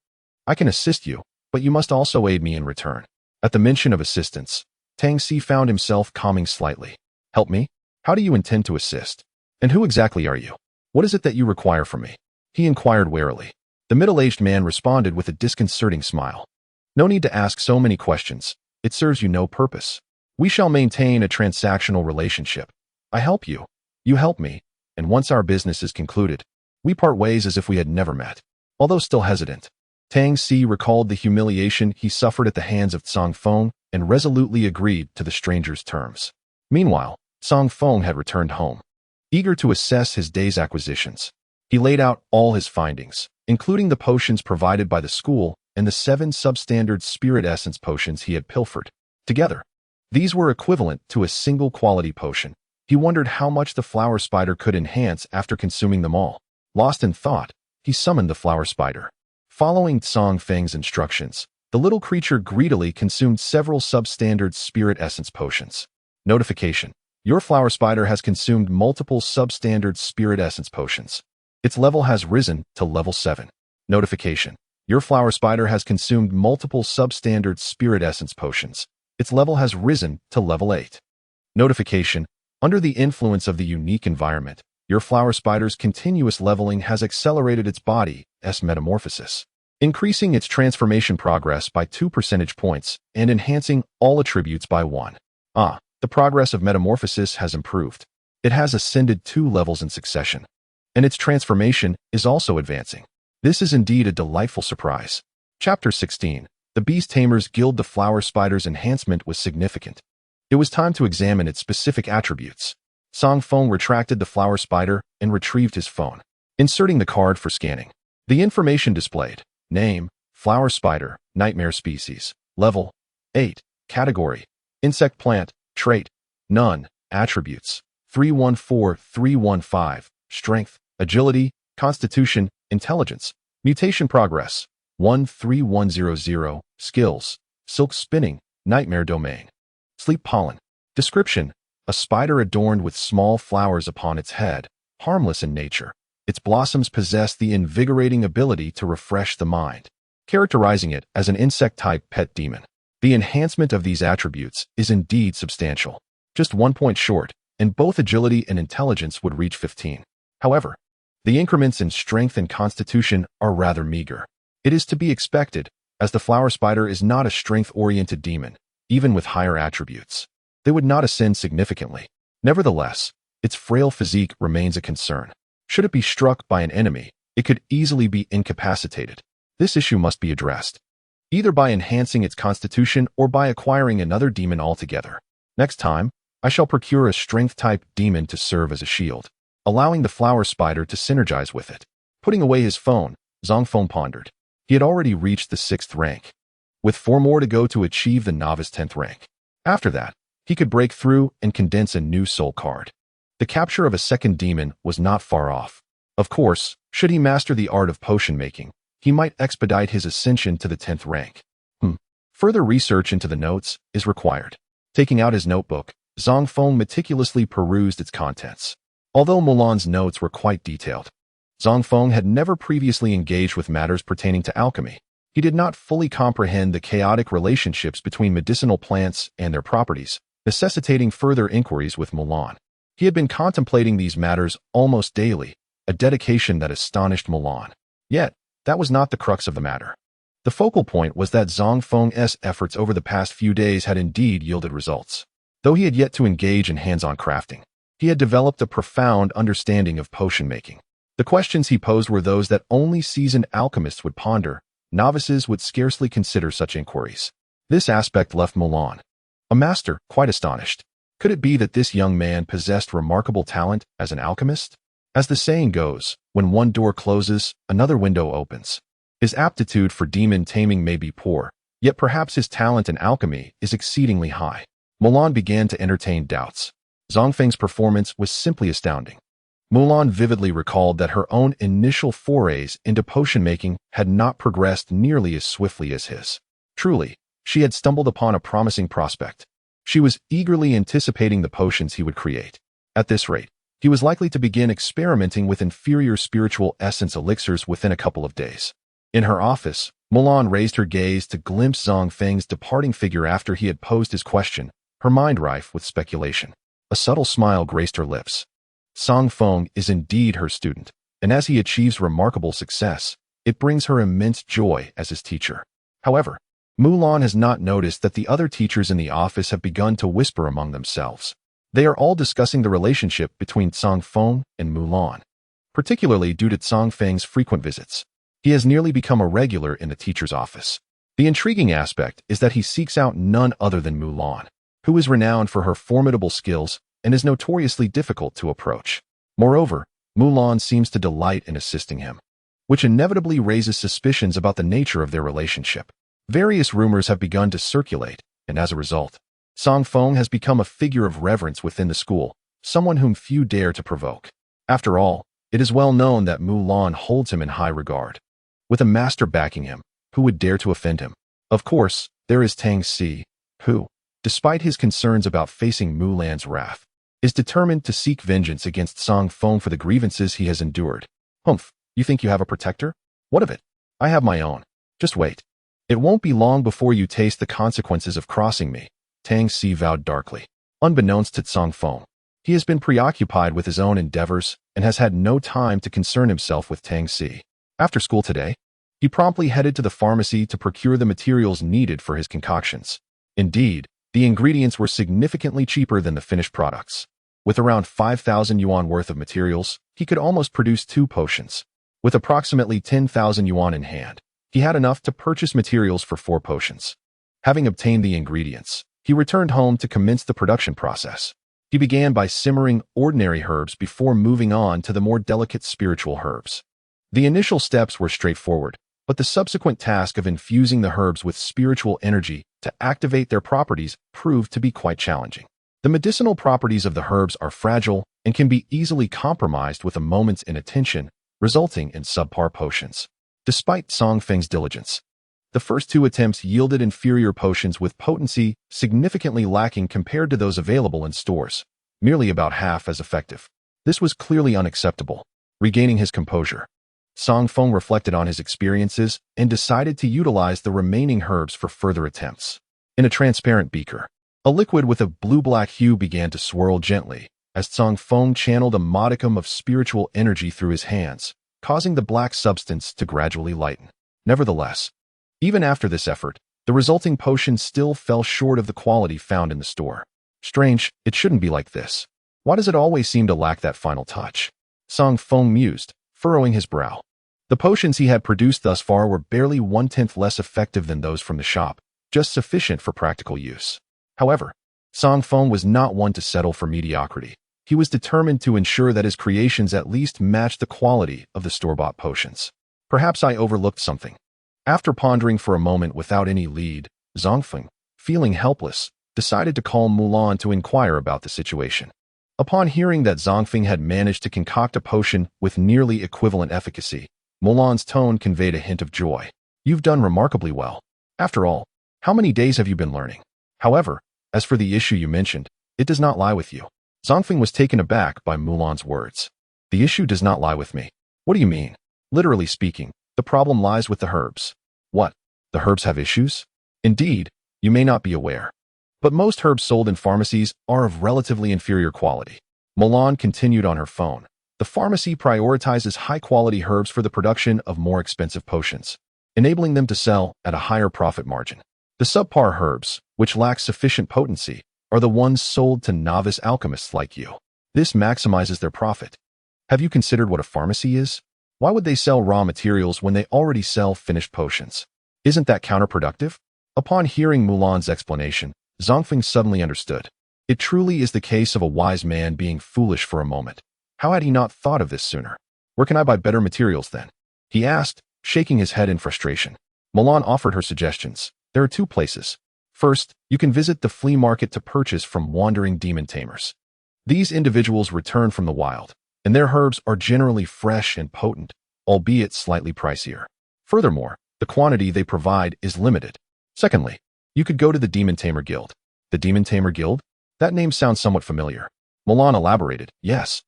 I can assist you, but you must also aid me in return." At the mention of assistance, Tang Si found himself calming slightly. "Help me?" How do you intend to assist? And who exactly are you? What is it that you require from me? He inquired warily. The middle-aged man responded with a disconcerting smile. No need to ask so many questions. It serves you no purpose. We shall maintain a transactional relationship. I help you. You help me. And once our business is concluded, we part ways as if we had never met. Although still hesitant, Tang Si recalled the humiliation he suffered at the hands of Zang Feng and resolutely agreed to the stranger's terms. Meanwhile, Zang Feng had returned home. Eager to assess his day's acquisitions, he laid out all his findings, including the potions provided by the school and the 7 substandard spirit essence potions he had pilfered. Together, these were equivalent to a single quality potion. He wondered how much the flower spider could enhance after consuming them all. Lost in thought, he summoned the flower spider. Following Zang Feng's instructions, the little creature greedily consumed several substandard spirit essence potions. Notification: your flower spider has consumed multiple substandard spirit essence potions. Its level has risen to level 7. Notification: your flower spider has consumed multiple substandard spirit essence potions. Its level has risen to level 8. Notification: under the influence of the unique environment, your flower spider's continuous leveling has accelerated its body's metamorphosis, increasing its transformation progress by 2 percentage points and enhancing all attributes by 1. The progress of metamorphosis has improved. It has ascended 2 levels in succession, and its transformation is also advancing. This is indeed a delightful surprise. Chapter 16. The Beast Tamers Guild. The flower spider's enhancement was significant. It was time to examine its specific attributes. Zang Feng retracted the flower spider and retrieved his phone, inserting the card for scanning. The information displayed: name, flower spider, nightmare species, level 8, category, insect plant, trait, none, attributes, 314-315, strength, agility, constitution, intelligence, mutation progress, 13100, skills, silk spinning, nightmare domain, sleep pollen. Description: a spider adorned with small flowers upon its head, harmless in nature. Its blossoms possess the invigorating ability to refresh the mind, characterizing it as an insect-type pet demon. The enhancement of these attributes is indeed substantial. Just 1 point short, and both agility and intelligence would reach 15. However, the increments in strength and constitution are rather meager. It is to be expected, as the flower spider is not a strength-oriented demon, even with higher attributes. They would not ascend significantly. Nevertheless, its frail physique remains a concern. Should it be struck by an enemy, it could easily be incapacitated. This issue must be addressed, either by enhancing its constitution or by acquiring another demon altogether. Next time, I shall procure a strength-type demon to serve as a shield, allowing the flower spider to synergize with it. Putting away his phone, Zang Feng pondered. He had already reached the 6th rank, with 4 more to go to achieve the novice 10th rank. After that, he could break through and condense a new soul card. The capture of a second demon was not far off. Of course, should he master the art of potion making, he might expedite his ascension to the 10th rank. Further research into the notes is required. Taking out his notebook, Zang Feng meticulously perused its contents. Although Mulan's notes were quite detailed, Zang Feng had never previously engaged with matters pertaining to alchemy. He did not fully comprehend the chaotic relationships between medicinal plants and their properties, necessitating further inquiries with Mulan. He had been contemplating these matters almost daily, a dedication that astonished Mulan. Yet, that was not the crux of the matter. The focal point was that Zang Feng's efforts over the past few days had indeed yielded results. Though he had yet to engage in hands-on crafting, he had developed a profound understanding of potion making. The questions he posed were those that only seasoned alchemists would ponder. Novices would scarcely consider such inquiries. This aspect left Mulan, a master, quite astonished. Could it be that this young man possessed remarkable talent as an alchemist? As the saying goes, when one door closes, another window opens. His aptitude for demon taming may be poor, yet perhaps his talent in alchemy is exceedingly high. Mulan began to entertain doubts. Zang Feng's performance was simply astounding. Mulan vividly recalled that her own initial forays into potion making had not progressed nearly as swiftly as his. Truly, she had stumbled upon a promising prospect. She was eagerly anticipating the potions he would create. At this rate, he was likely to begin experimenting with inferior spiritual essence elixirs within a couple of days. In her office, Mulan raised her gaze to glimpse Zang Feng's departing figure after he had posed his question, her mind rife with speculation. A subtle smile graced her lips. Zang Feng is indeed her student, and as he achieves remarkable success, it brings her immense joy as his teacher. However, Mulan has not noticed that the other teachers in the office have begun to whisper among themselves. They are all discussing the relationship between Zang Feng and Mulan, particularly due to Zang Feng's frequent visits. He has nearly become a regular in the teacher's office. The intriguing aspect is that he seeks out none other than Mulan, who is renowned for her formidable skills and is notoriously difficult to approach. Moreover, Mulan seems to delight in assisting him, which inevitably raises suspicions about the nature of their relationship. Various rumors have begun to circulate, and as a result, Zang Feng has become a figure of reverence within the school, someone whom few dare to provoke. After all, it is well known that Mulan holds him in high regard. With a master backing him, who would dare to offend him? Of course, there is Tang Si, who, despite his concerns about facing Mulan's wrath, is determined to seek vengeance against Zang Feng for the grievances he has endured. Humph, you think you have a protector? What of it? I have my own. Just wait. It won't be long before you taste the consequences of crossing me, Tang Si vowed darkly. Unbeknownst to Zang Feng, he has been preoccupied with his own endeavors and has had no time to concern himself with Tang Si. After school today, he promptly headed to the pharmacy to procure the materials needed for his concoctions. Indeed, the ingredients were significantly cheaper than the finished products. With around 5,000 yuan worth of materials, he could almost produce 2 potions. With approximately 10,000 yuan in hand, he had enough to purchase materials for 4 potions. Having obtained the ingredients, he returned home to commence the production process. He began by simmering ordinary herbs before moving on to the more delicate spiritual herbs. The initial steps were straightforward, but the subsequent task of infusing the herbs with spiritual energy to activate their properties proved to be quite challenging. The medicinal properties of the herbs are fragile and can be easily compromised with a moment's inattention, resulting in subpar potions. Despite Zang Feng's diligence, the first 2 attempts yielded inferior potions with potency significantly lacking compared to those available in stores, merely about half as effective. This was clearly unacceptable. Regaining his composure, Zang Feng reflected on his experiences and decided to utilize the remaining herbs for further attempts. In a transparent beaker, a liquid with a blue-black hue began to swirl gently as Zang Feng channeled a modicum of spiritual energy through his hands, causing the black substance to gradually lighten. Nevertheless, even after this effort, the resulting potion still fell short of the quality found in the store. Strange, it shouldn't be like this. Why does it always seem to lack that final touch? Zang Feng mused, furrowing his brow. The potions he had produced thus far were barely 1/10 less effective than those from the shop, just sufficient for practical use. However, Zang Feng was not one to settle for mediocrity. He was determined to ensure that his creations at least matched the quality of the store-bought potions. Perhaps I overlooked something. After pondering for a moment without any lead, Zang Feng, feeling helpless, decided to call Mulan to inquire about the situation. Upon hearing that Zang Feng had managed to concoct a potion with nearly equivalent efficacy, Mulan's tone conveyed a hint of joy. You've done remarkably well. After all, how many days have you been learning? However, as for the issue you mentioned, it does not lie with you. Zang Feng was taken aback by Mulan's words. The issue does not lie with me. What do you mean? Literally speaking, the problem lies with the herbs. What? The herbs have issues? Indeed, you may not be aware, but most herbs sold in pharmacies are of relatively inferior quality. Mulan continued on her phone. The pharmacy prioritizes high-quality herbs for the production of more expensive potions, enabling them to sell at a higher profit margin. The subpar herbs, which lack sufficient potency, are the ones sold to novice alchemists like you. This maximizes their profit. Have you considered what a pharmacy is? Why would they sell raw materials when they already sell finished potions? Isn't that counterproductive? Upon hearing Mulan's explanation, Zang Feng suddenly understood. It truly is the case of a wise man being foolish for a moment. How had he not thought of this sooner? Where can I buy better materials then? He asked, shaking his head in frustration. Mulan offered her suggestions. There are 2 places. First, you can visit the flea market to purchase from wandering demon tamers. These individuals return from the wild, and their herbs are generally fresh and potent, albeit slightly pricier. Furthermore, the quantity they provide is limited. Secondly, you could go to the Demon Tamer Guild. The Demon Tamer Guild? That name sounds somewhat familiar. Mulan elaborated. Yes.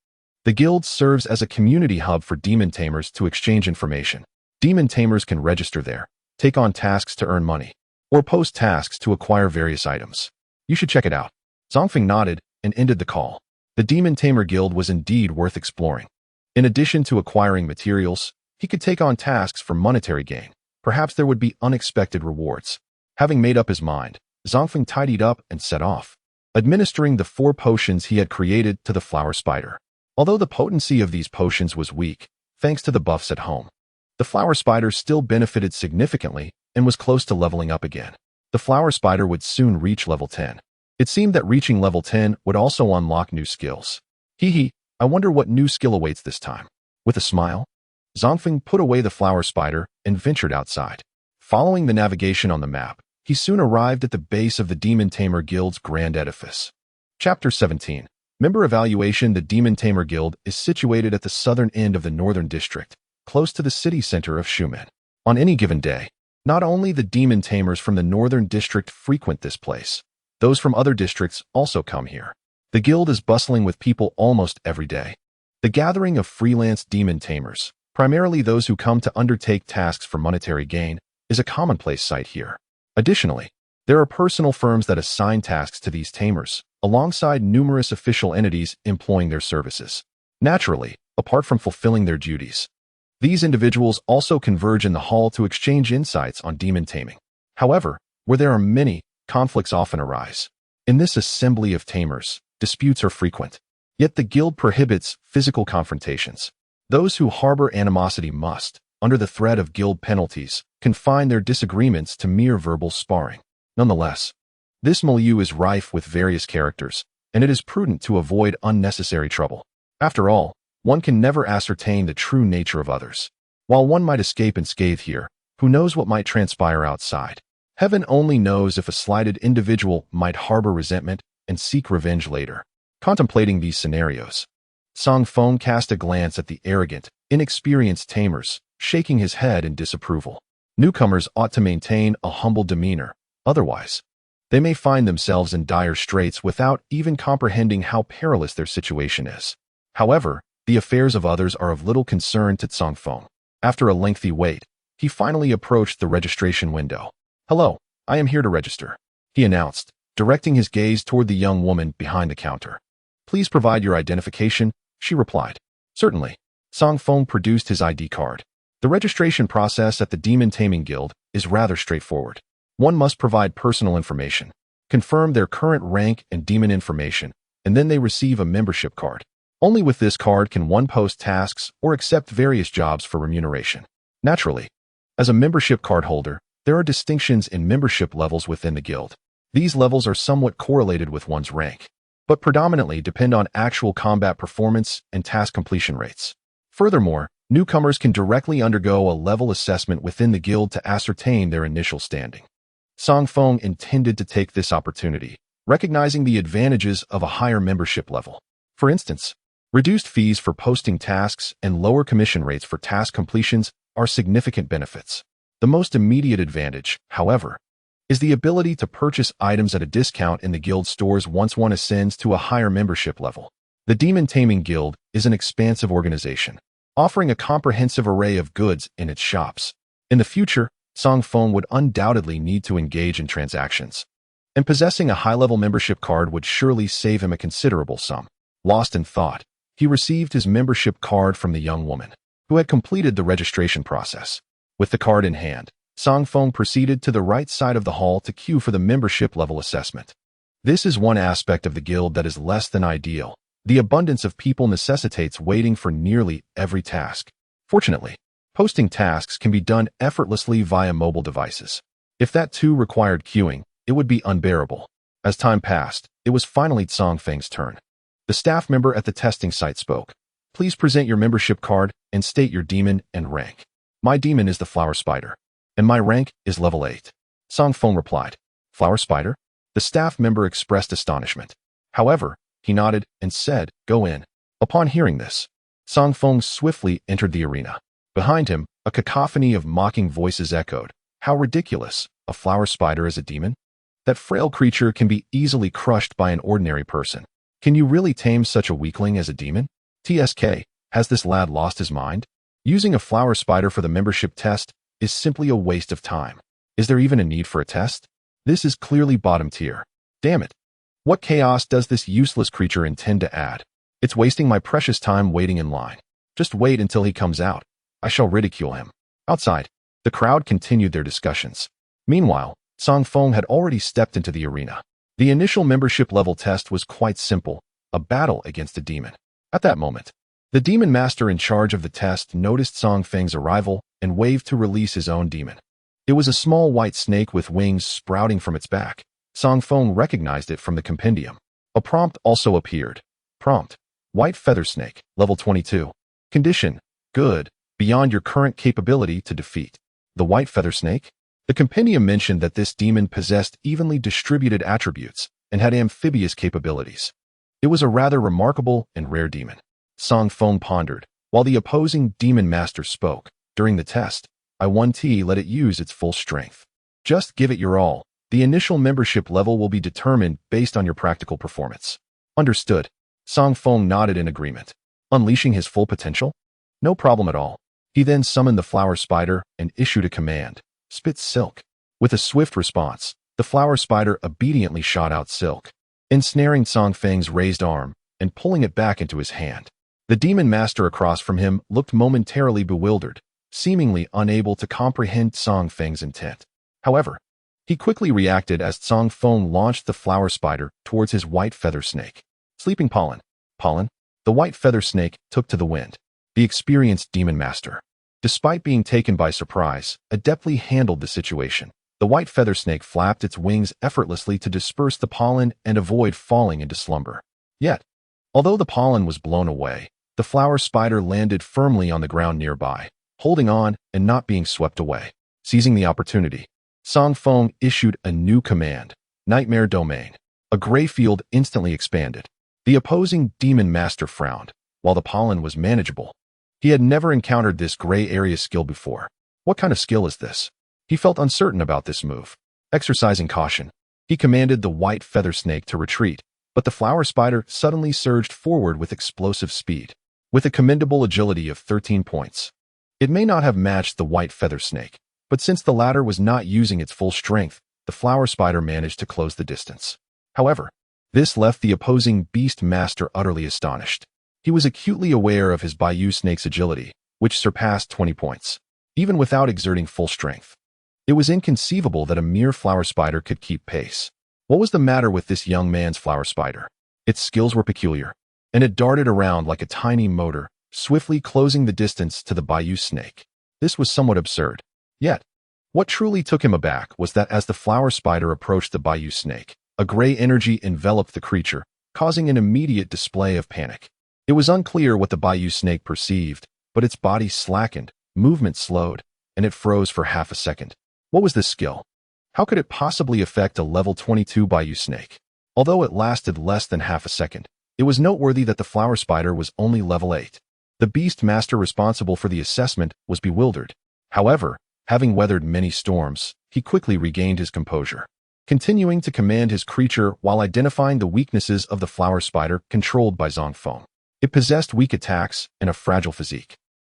The guild serves as a community hub for demon tamers to exchange information. Demon tamers can register there, take on tasks to earn money, or post tasks to acquire various items. You should check it out. Zang Feng nodded, and ended the call. The Demon Tamer Guild was indeed worth exploring. In addition to acquiring materials, he could take on tasks for monetary gain. Perhaps there would be unexpected rewards. Having made up his mind, Zang Feng tidied up and set off, administering the 4 potions he had created to the flower spider. Although the potency of these potions was weak, thanks to the buffs at home, the flower spider still benefited significantly and was close to leveling up again. The flower spider would soon reach level 10. It seemed that reaching level 10 would also unlock new skills. I wonder what new skill awaits this time. With a smile, Zang Feng put away the flower spider and ventured outside. Following the navigation on the map, he soon arrived at the base of the Demon Tamer Guild's grand edifice. Chapter 17. Member Evaluation. The Demon Tamer Guild is situated at the southern end of the northern district, close to the city center of Shumen. On any given day, not only the demon tamers from the northern district frequent this place, those from other districts also come here. The guild is bustling with people almost every day. The gathering of freelance demon tamers, primarily those who come to undertake tasks for monetary gain, is a commonplace sight here. Additionally, there are personal firms that assign tasks to these tamers, alongside numerous official entities employing their services. Naturally, apart from fulfilling their duties, these individuals also converge in the hall to exchange insights on demon taming. However, where there are many, conflicts often arise. In this assembly of tamers, disputes are frequent. Yet the guild prohibits physical confrontations. Those who harbor animosity must, under the threat of guild penalties, confine their disagreements to mere verbal sparring. Nonetheless, this milieu is rife with various characters, and it is prudent to avoid unnecessary trouble. After all, one can never ascertain the true nature of others. While one might escape unscathed here, who knows what might transpire outside? Heaven only knows if a slighted individual might harbor resentment and seek revenge later. Contemplating these scenarios, Zang Feng cast a glance at the arrogant, inexperienced tamers, shaking his head in disapproval. Newcomers ought to maintain a humble demeanor, otherwise, they may find themselves in dire straits without even comprehending how perilous their situation is. However, the affairs of others are of little concern to Zang Feng. After a lengthy wait, he finally approached the registration window. "Hello, I am here to register," he announced, directing his gaze toward the young woman behind the counter. "Please provide your identification," she replied. "Certainly." Zang Feng produced his ID card. The registration process at the Demon Taming Guild is rather straightforward. One must provide personal information, confirm their current rank and demon information, and then they receive a membership card. Only with this card can one post tasks or accept various jobs for remuneration. Naturally, as a membership card holder, there are distinctions in membership levels within the guild. These levels are somewhat correlated with one's rank, but predominantly depend on actual combat performance and task completion rates. Furthermore, newcomers can directly undergo a level assessment within the guild to ascertain their initial standing. Zang Feng intended to take this opportunity, recognizing the advantages of a higher membership level. For instance, reduced fees for posting tasks and lower commission rates for task completions are significant benefits. The most immediate advantage, however, is the ability to purchase items at a discount in the guild stores once one ascends to a higher membership level. The Demon Taming Guild is an expansive organization, offering a comprehensive array of goods in its shops. In the future, Zang Feng would undoubtedly need to engage in transactions, and possessing a high-level membership card would surely save him a considerable sum. Lost in thought, he received his membership card from the young woman, who had completed the registration process. With the card in hand, Zang Feng proceeded to the right side of the hall to queue for the membership level assessment. This is one aspect of the guild that is less than ideal. The abundance of people necessitates waiting for nearly every task. Fortunately, posting tasks can be done effortlessly via mobile devices. If that too required queuing, it would be unbearable. As time passed, it was finally Zang Feng's turn. The staff member at the testing site spoke. "Please present your membership card and state your demon and rank." "My demon is the flower spider, and my rank is level 8. Zang Feng replied. "Flower spider?" The staff member expressed astonishment. However, he nodded and said, "Go in." Upon hearing this, Zang Feng swiftly entered the arena. Behind him, a cacophony of mocking voices echoed. "How ridiculous! A flower spider is a demon? That frail creature can be easily crushed by an ordinary person. Can you really tame such a weakling as a demon? TSK, has this lad lost his mind? Using a flower spider for the membership test is simply a waste of time. Is there even a need for a test? This is clearly bottom tier. Damn it. What chaos does this useless creature intend to add? It's wasting my precious time waiting in line. Just wait until he comes out. I shall ridicule him. Outside, the crowd continued their discussions. Meanwhile, Zang Feng had already stepped into the arena. The initial membership level test was quite simple, a battle against a demon. At that moment, the demon master in charge of the test noticed Zang Feng's arrival and waved to release his own demon. It was a small white snake with wings sprouting from its back. Zang Feng recognized it from the compendium. A prompt also appeared. Prompt: White feather snake, level 22. Condition: good, beyond your current capability to defeat. The white feather snake? The compendium mentioned that this demon possessed evenly distributed attributes and had amphibious capabilities. It was a rather remarkable and rare demon. Zang Feng pondered, while the opposing demon master spoke. During the test, I let it use its full strength. Just give it your all. The initial membership level will be determined based on your practical performance. Understood. Zang Feng nodded in agreement. Unleashing his full potential? No problem at all. He then summoned the flower spider and issued a command. Spit silk. With a swift response, the flower spider obediently shot out silk, ensnaring Zang Feng's raised arm and pulling it back into his hand. The demon master across from him looked momentarily bewildered, seemingly unable to comprehend Zang Feng's intent. However, he quickly reacted as Zang Feng launched the flower spider towards his white feather snake. Sleeping pollen. Pollen. The white feather snake took to the wind. The experienced demon master, despite being taken by surprise, adeptly handled the situation. The white feather snake flapped its wings effortlessly to disperse the pollen and avoid falling into slumber. Yet, although the pollen was blown away, the flower spider landed firmly on the ground nearby, holding on and not being swept away. Seizing the opportunity, Zang Feng issued a new command, Nightmare Domain. A gray field instantly expanded. The opposing demon master frowned. While the pollen was manageable, he had never encountered this gray area skill before. What kind of skill is this? He felt uncertain about this move. Exercising caution, he commanded the white feather snake to retreat, but the flower spider suddenly surged forward with explosive speed. With a commendable agility of 13 points. It may not have matched the white feather snake, but since the latter was not using its full strength, the flower spider managed to close the distance. However, this left the opposing beast master utterly astonished. He was acutely aware of his Bayou snake's agility, which surpassed 20 points, even without exerting full strength. It was inconceivable that a mere flower spider could keep pace. What was the matter with this young man's flower spider? Its skills were peculiar, and it darted around like a tiny motor, swiftly closing the distance to the Bayou snake. This was somewhat absurd. Yet, what truly took him aback was that as the flower spider approached the Bayou snake, a gray energy enveloped the creature, causing an immediate display of panic. It was unclear what the Bayou snake perceived, but its body slackened, movement slowed, and it froze for half a second. What was this skill? How could it possibly affect a level 22 Bayou snake? Although it lasted less than half a second, it was noteworthy that the flower spider was only level 8. The beast master responsible for the assessment was bewildered. However, having weathered many storms, he quickly regained his composure, continuing to command his creature while identifying the weaknesses of the flower spider controlled by Zang Feng. It possessed weak attacks and a fragile physique.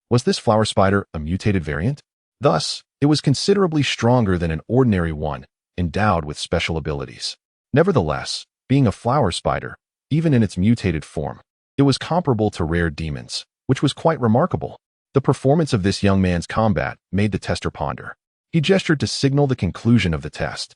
Was this flower spider a mutated variant? Thus, it was considerably stronger than an ordinary one, endowed with special abilities. Nevertheless, being a flower spider, even in its mutated form, it was comparable to rare demons, which was quite remarkable. The performance of this young man's combat made the tester ponder. He gestured to signal the conclusion of the test.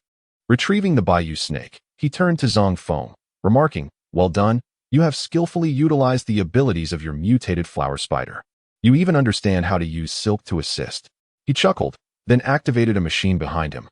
Retrieving the Bayou snake, he turned to Zang Feng, remarking, "Well done, you have skillfully utilized the abilities of your mutated flower spider. You even understand how to use silk to assist." He chuckled, then activated a machine behind him,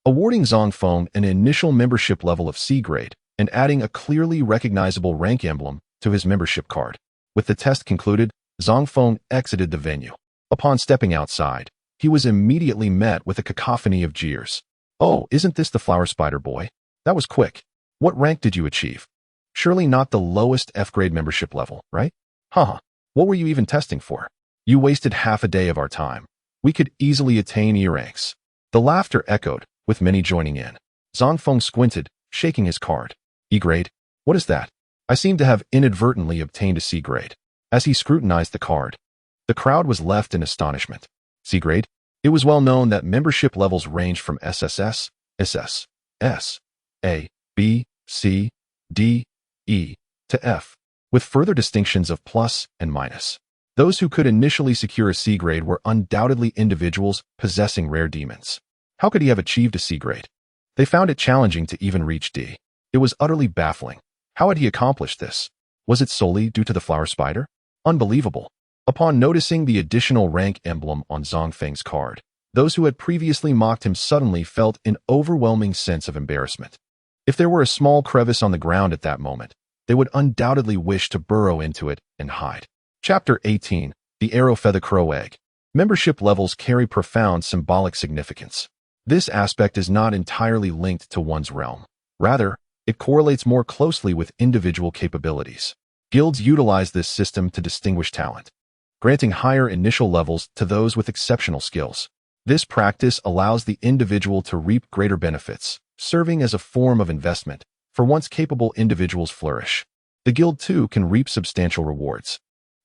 awarding Zang Feng an initial membership level of C grade and adding a clearly recognizable rank emblem to his membership card. With the test concluded, Zang Feng exited the venue. Upon stepping outside, he was immediately met with a cacophony of jeers. "Oh, isn't this the flower spider boy? That was quick. What rank did you achieve? Surely not the lowest F-grade membership level, right? Haha, what were you even testing for? You wasted half a day of our time. We could easily attain E ranks." The laughter echoed, with many joining in. Zang Feng squinted, shaking his card. "E grade? What is that? I seem to have inadvertently obtained a C grade." As he scrutinized the card, the crowd was left in astonishment. C grade? It was well known that membership levels ranged from SSS, SS, S, A, B, C, D, E, to F, with further distinctions of plus and minus. Those who could initially secure a C grade were undoubtedly individuals possessing rare demons. How could he have achieved a C grade? They found it challenging to even reach D. It was utterly baffling. How had he accomplished this? Was it solely due to the flower spider? Unbelievable. Upon noticing the additional rank emblem on Zang Feng's card, those who had previously mocked him suddenly felt an overwhelming sense of embarrassment. If there were a small crevice on the ground at that moment, they would undoubtedly wish to burrow into it and hide. Chapter 18. The Arrow Feather Crow Egg. Membership levels carry profound symbolic significance. This aspect is not entirely linked to one's realm. Rather, it correlates more closely with individual capabilities. Guilds utilize this system to distinguish talent, granting higher initial levels to those with exceptional skills. This practice allows the individual to reap greater benefits, serving as a form of investment for once capable individuals flourish. The guild too can reap substantial rewards.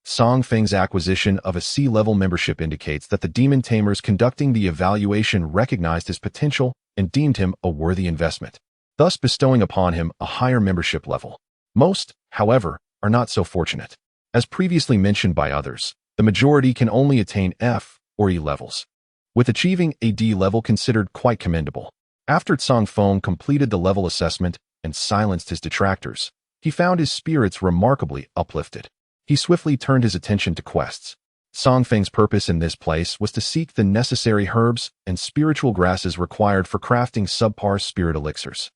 Zang Feng's acquisition of a C-level membership indicates that the demon tamers conducting the evaluation recognized his potential and deemed him a worthy investment, thus bestowing upon him a higher membership level. Most, however, are not so fortunate. As previously mentioned by others, the majority can only attain F or E levels, with achieving a D level considered quite commendable. After Zang Feng completed the level assessment and silenced his detractors, he found his spirits remarkably uplifted. He swiftly turned his attention to quests. Zang Feng's purpose in this place was to seek the necessary herbs and spiritual grasses required for crafting subpar spirit elixirs.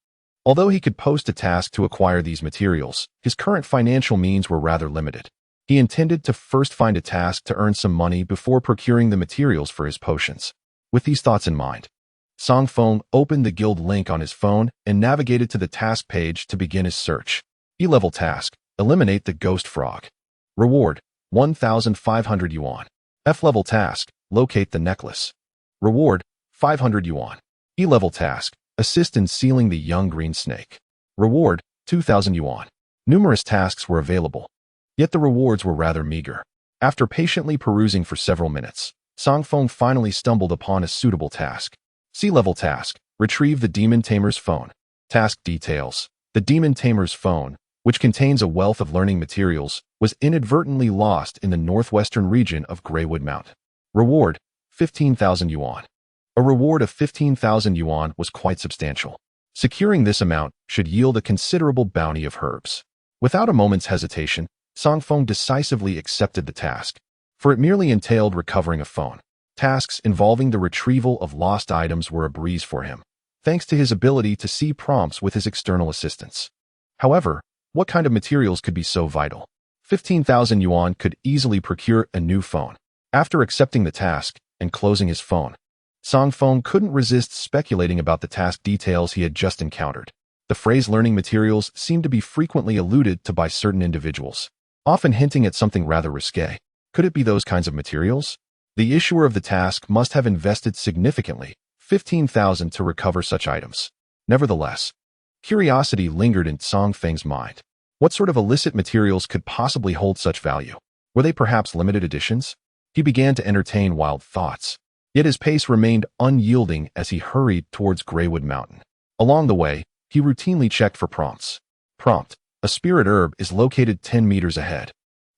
Although he could post a task to acquire these materials, his current financial means were rather limited. He intended to first find a task to earn some money before procuring the materials for his potions. With these thoughts in mind, Zang Feng opened the guild link on his phone and navigated to the task page to begin his search. E-level task: eliminate the ghost frog. Reward: 1,500 yuan. F-level task: locate the necklace. Reward: 500 yuan. E-level task: assist in sealing the young green snake. Reward: 2,000 yuan. Numerous tasks were available, yet the rewards were rather meager. After patiently perusing for several minutes, Zang Feng finally stumbled upon a suitable task. C-level task: retrieve the demon tamer's phone. Task details: the demon tamer's phone, which contains a wealth of learning materials, was inadvertently lost in the northwestern region of Greywood Mountain. Reward: 15,000 yuan. A reward of 15,000 yuan was quite substantial. Securing this amount should yield a considerable bounty of herbs. Without a moment's hesitation, Zang Feng decisively accepted the task, for it merely entailed recovering a phone. Tasks involving the retrieval of lost items were a breeze for him, thanks to his ability to see prompts with his external assistance. However, what kind of materials could be so vital? 15,000 yuan could easily procure a new phone. After accepting the task and closing his phone, Zang Feng couldn't resist speculating about the task details he had just encountered. The phrase learning materials seemed to be frequently alluded to by certain individuals, often hinting at something rather risque. Could it be those kinds of materials? The issuer of the task must have invested significantly, 15,000 to recover such items. Nevertheless, curiosity lingered in Zang Feng's mind. What sort of illicit materials could possibly hold such value? Were they perhaps limited editions? He began to entertain wild thoughts. Yet his pace remained unyielding as he hurried towards Greywood Mountain. Along the way, he routinely checked for prompts. Prompt: a spirit herb is located 10 meters ahead.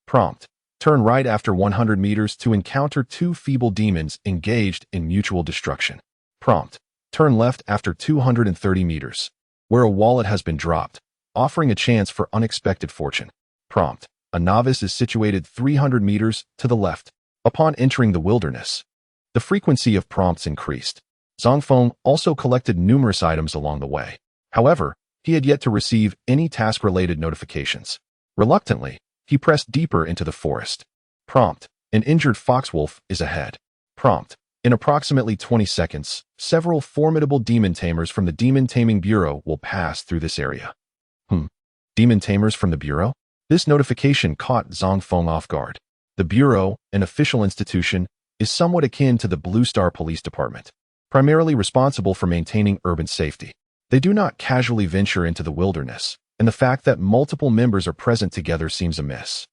Prompt: turn right after 100 meters to encounter 2 feeble demons engaged in mutual destruction. Prompt: turn left after 230 meters, where a wallet has been dropped, offering a chance for unexpected fortune. Prompt: a novice is situated 300 meters to the left. Upon entering the wilderness, the frequency of prompts increased. Zang Feng also collected numerous items along the way. However, he had yet to receive any task-related notifications. Reluctantly, he pressed deeper into the forest. Prompt: an injured foxwolf is ahead. Prompt: in approximately 20 seconds, several formidable demon tamers from the Demon Taming Bureau will pass through this area. Demon tamers from the Bureau? This notification caught Zang Feng off guard. The Bureau, an official institution, is somewhat akin to the Blue Star Police Department, primarily responsible for maintaining urban safety. They do not casually venture into the wilderness, and the fact that multiple members are present together seems amiss.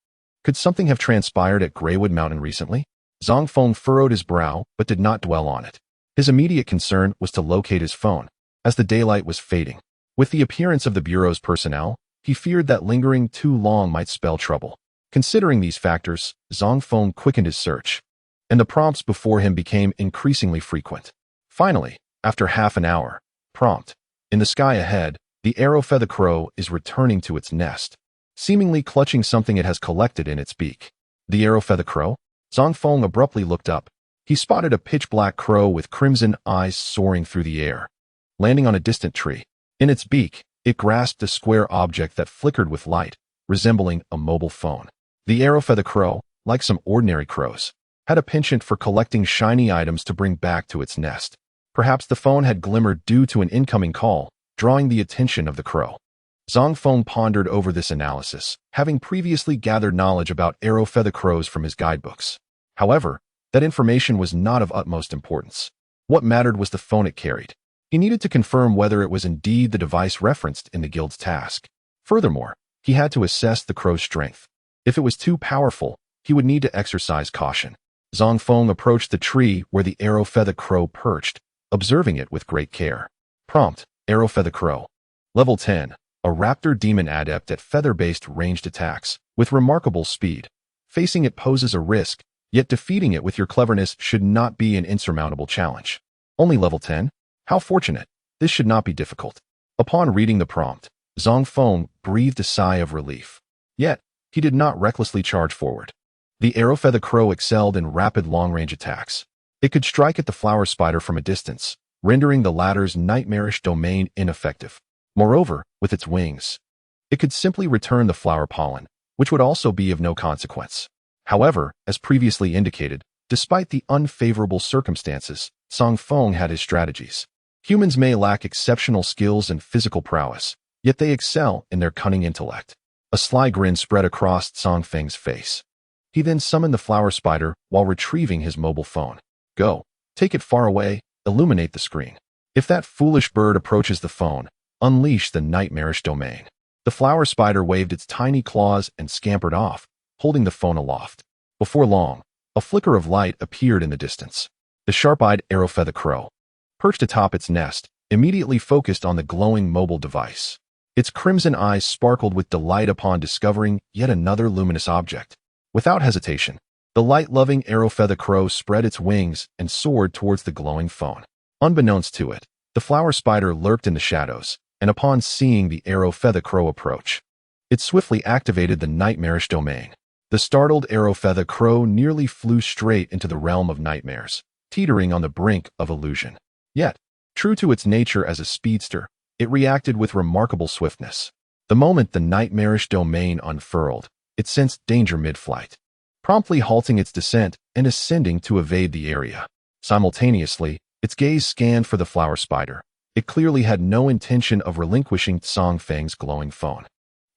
Could something have transpired at Greywood Mountain recently? Zang Feng furrowed his brow but did not dwell on it. His immediate concern was to locate his phone, as the daylight was fading. With the appearance of the Bureau's personnel, he feared that lingering too long might spell trouble. Considering these factors, Zang Feng quickened his search, and the prompts before him became increasingly frequent. Finally, after half an hour, prompt. In the sky ahead, the arrow-feather crow is returning to its nest, seemingly clutching something it has collected in its beak. The arrow-feather crow? Zang Feng abruptly looked up. He spotted a pitch-black crow with crimson eyes soaring through the air, landing on a distant tree. In its beak, it grasped a square object that flickered with light, resembling a mobile phone. The arrow-feather crow, like some ordinary crows, had a penchant for collecting shiny items to bring back to its nest. Perhaps the phone had glimmered due to an incoming call, drawing the attention of the crow. Zang Feng pondered over this analysis, having previously gathered knowledge about arrow-feather crows from his guidebooks. However, that information was not of utmost importance. What mattered was the phone it carried. He needed to confirm whether it was indeed the device referenced in the guild's task. Furthermore, he had to assess the crow's strength. If it was too powerful, he would need to exercise caution. Zang Feng approached the tree where the arrow-feather crow perched, observing it with great care. Prompt: Arrow-feather crow. Level 10. A raptor demon adept at feather-based ranged attacks, with remarkable speed. Facing it poses a risk, yet defeating it with your cleverness should not be an insurmountable challenge. Only level 10? How fortunate. This should not be difficult. Upon reading the prompt, Zang Feng breathed a sigh of relief. Yet, he did not recklessly charge forward. The arrow-feather crow excelled in rapid long-range attacks. It could strike at the flower spider from a distance, rendering the latter's nightmarish domain ineffective. Moreover, with its wings, it could simply return the flower pollen, which would also be of no consequence. However, as previously indicated, despite the unfavorable circumstances, Zang Feng had his strategies. Humans may lack exceptional skills and physical prowess, yet they excel in their cunning intellect. A sly grin spread across Zang Feng's face. He then summoned the flower spider while retrieving his mobile phone. Go. Take it far away, illuminate the screen. If that foolish bird approaches the phone, unleash the nightmarish domain. The flower spider waved its tiny claws and scampered off, holding the phone aloft. Before long, a flicker of light appeared in the distance. The sharp-eyed arrow-feather crow, perched atop its nest, immediately focused on the glowing mobile device. Its crimson eyes sparkled with delight upon discovering yet another luminous object. Without hesitation, the light-loving arrow-feather crow spread its wings and soared towards the glowing phone. Unbeknownst to it, the flower spider lurked in the shadows, and upon seeing the arrow-feather crow approach, it swiftly activated the nightmarish domain. The startled arrow-feather crow nearly flew straight into the realm of nightmares, teetering on the brink of illusion. Yet, true to its nature as a speedster, it reacted with remarkable swiftness. The moment the nightmarish domain unfurled, it sensed danger mid-flight, promptly halting its descent and ascending to evade the area. Simultaneously, its gaze scanned for the flower spider. It clearly had no intention of relinquishing Zang Feng's glowing phone.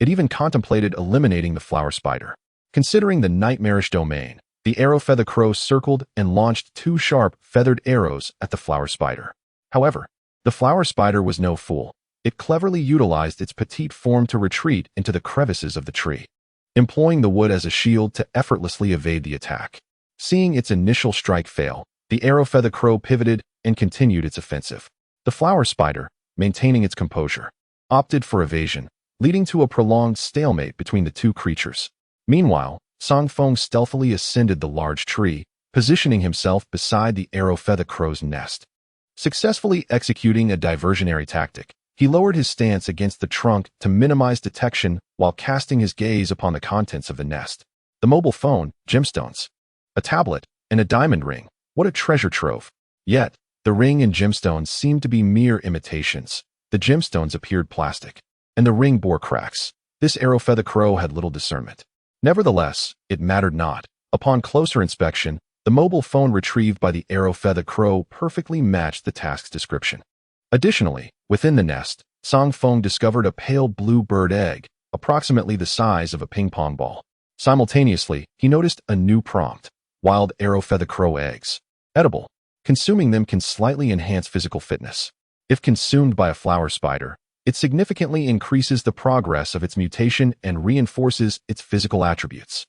It even contemplated eliminating the flower spider. Considering the nightmarish domain, the arrow-feather crow circled and launched two sharp, feathered arrows at the flower spider. However, the flower spider was no fool. It cleverly utilized its petite form to retreat into the crevices of the tree, employing the wood as a shield to effortlessly evade the attack. Seeing its initial strike fail, the arrow-feather crow pivoted and continued its offensive. The flower spider, maintaining its composure, opted for evasion, leading to a prolonged stalemate between the two creatures. Meanwhile, Zang Feng stealthily ascended the large tree, positioning himself beside the arrow-feather crow's nest. Successfully executing a diversionary tactic, he lowered his stance against the trunk to minimize detection while casting his gaze upon the contents of the nest. The mobile phone, gemstones, a tablet, and a diamond ring. What a treasure trove. Yet, the ring and gemstones seemed to be mere imitations. The gemstones appeared plastic, and the ring bore cracks. This arrow-feather crow had little discernment. Nevertheless, it mattered not. Upon closer inspection, the mobile phone retrieved by the arrow-feather crow perfectly matched the task's description. Additionally, within the nest, Zang Feng discovered a pale blue bird egg, approximately the size of a ping-pong ball. Simultaneously, he noticed a new prompt: wild arrow-feather crow eggs. Edible. Consuming them can slightly enhance physical fitness. If consumed by a flower spider, it significantly increases the progress of its mutation and reinforces its physical attributes.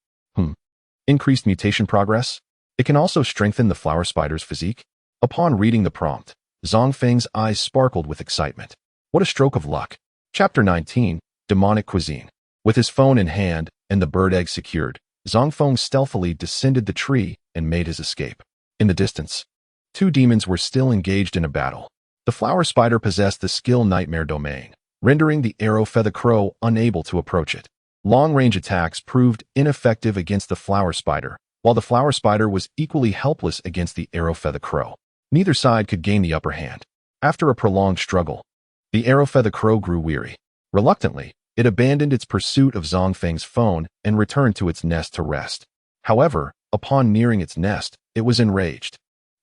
Increased mutation progress? It can also strengthen the flower spider's physique? Upon reading the prompt, Zang Feng's eyes sparkled with excitement. What a stroke of luck. Chapter 19. demonic cuisine. With his phone in hand and the bird egg secured, Zang Feng stealthily descended the tree and made his escape. In the distance, two demons were still engaged in a battle. The flower spider possessed the skill nightmare domain, rendering the arrow feather crow unable to approach it. Long-range attacks proved ineffective against the flower spider, while the flower spider was equally helpless against the arrow feather crow. Neither side could gain the upper hand. After a prolonged struggle, the arrow feather crow grew weary. Reluctantly, it abandoned its pursuit of Zang Feng's phone and returned to its nest to rest. However, upon nearing its nest, it was enraged.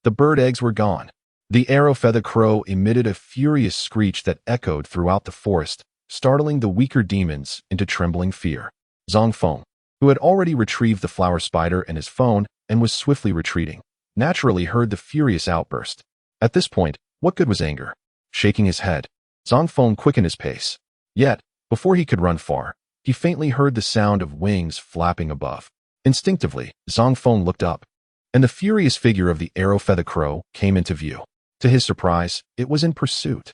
The bird eggs were gone. The arrow feather crow emitted a furious screech that echoed throughout the forest, startling the weaker demons into trembling fear. Zang Feng, who had already retrieved the flower spider and his phone and was swiftly retreating, naturally heard the furious outburst. At this point, what good was anger? Shaking his head, Zang Feng quickened his pace. Yet, before he could run far, he faintly heard the sound of wings flapping above. Instinctively, Zang Feng looked up, and the furious figure of the arrow feather crow came into view. To his surprise, it was in pursuit.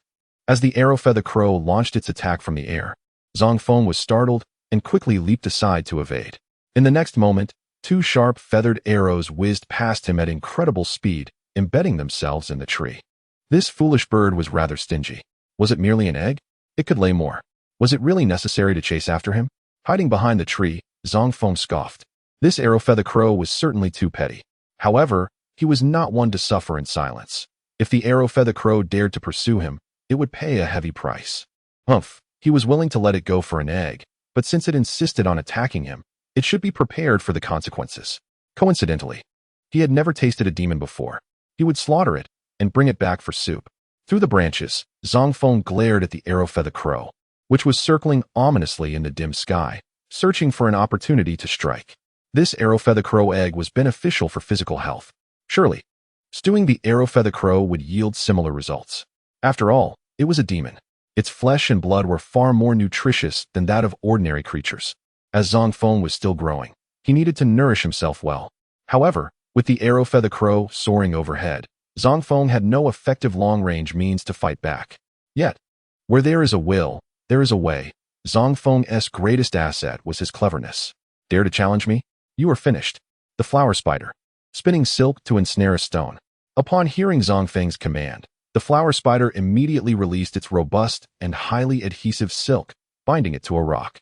As the arrow feather crow launched its attack from the air, Zang Feng was startled and quickly leaped aside to evade. In the next moment, two sharp feathered arrows whizzed past him at incredible speed, embedding themselves in the tree. This foolish bird was rather stingy. Was it merely an egg? It could lay more. Was it really necessary to chase after him? Hiding behind the tree, Zang Feng scoffed. This arrow feather crow was certainly too petty. However, he was not one to suffer in silence. If the arrow feather crow dared to pursue him, it would pay a heavy price. Humph, he was willing to let it go for an egg, but since it insisted on attacking him, it should be prepared for the consequences. Coincidentally, he had never tasted a demon before. He would slaughter it and bring it back for soup. Through the branches, Zang Feng glared at the arrow feather crow, which was circling ominously in the dim sky, searching for an opportunity to strike. This arrow feather crow egg was beneficial for physical health. Surely, stewing the arrow feather crow would yield similar results. After all, it was a demon. Its flesh and blood were far more nutritious than that of ordinary creatures. As Zang Feng was still growing, he needed to nourish himself well. However, with the arrow feather crow soaring overhead, Zang Feng had no effective long-range means to fight back. Yet, where there is a will, there is a way. Zang Feng's greatest asset was his cleverness. Dare to challenge me? You are finished. The flower spider, spinning silk to ensnare a stone. Upon hearing Zang Feng's command, the flower spider immediately released its robust and highly adhesive silk, binding it to a rock.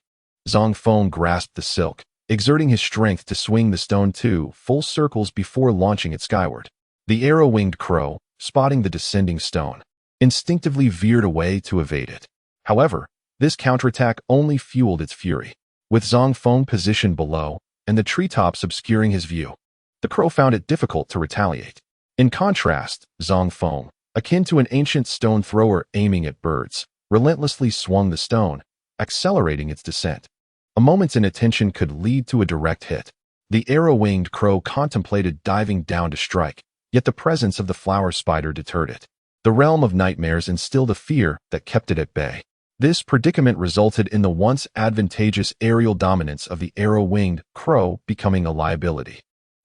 Zang Feng grasped the silk, exerting his strength to swing the stone 2 full circles before launching it skyward. The arrow-winged crow, spotting the descending stone, instinctively veered away to evade it. However, this counterattack only fueled its fury. With Zang Feng positioned below and the treetops obscuring his view, the crow found it difficult to retaliate. In contrast, Zang Feng, akin to an ancient stone thrower aiming at birds, relentlessly swung the stone, accelerating its descent. A moment's inattention could lead to a direct hit. The arrow-winged crow contemplated diving down to strike, yet the presence of the flower spider deterred it. The realm of nightmares instilled a fear that kept it at bay. This predicament resulted in the once advantageous aerial dominance of the arrow-winged crow becoming a liability.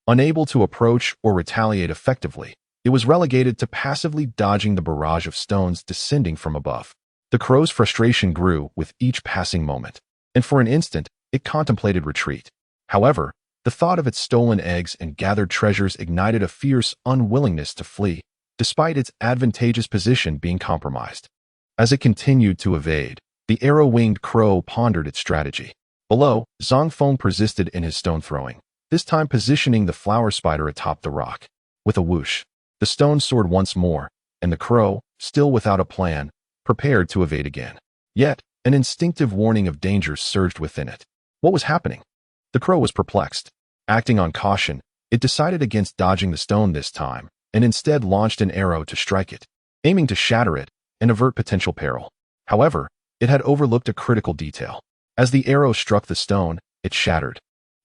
Unable to approach or retaliate effectively, it was relegated to passively dodging the barrage of stones descending from above. The crow's frustration grew with each passing moment, and for an instant, it contemplated retreat. However, the thought of its stolen eggs and gathered treasures ignited a fierce unwillingness to flee, despite its advantageous position being compromised. As it continued to evade, the arrow-winged crow pondered its strategy. Below, Zang Feng persisted in his stone throwing, this time positioning the flower spider atop the rock. With a whoosh, the stone soared once more, and the crow, still without a plan, prepared to evade again. Yet, an instinctive warning of danger surged within it. What was happening? The crow was perplexed. Acting on caution, it decided against dodging the stone this time, and instead launched an arrow to strike it, aiming to shatter it and avert potential peril. However, it had overlooked a critical detail. As the arrow struck the stone, it shattered,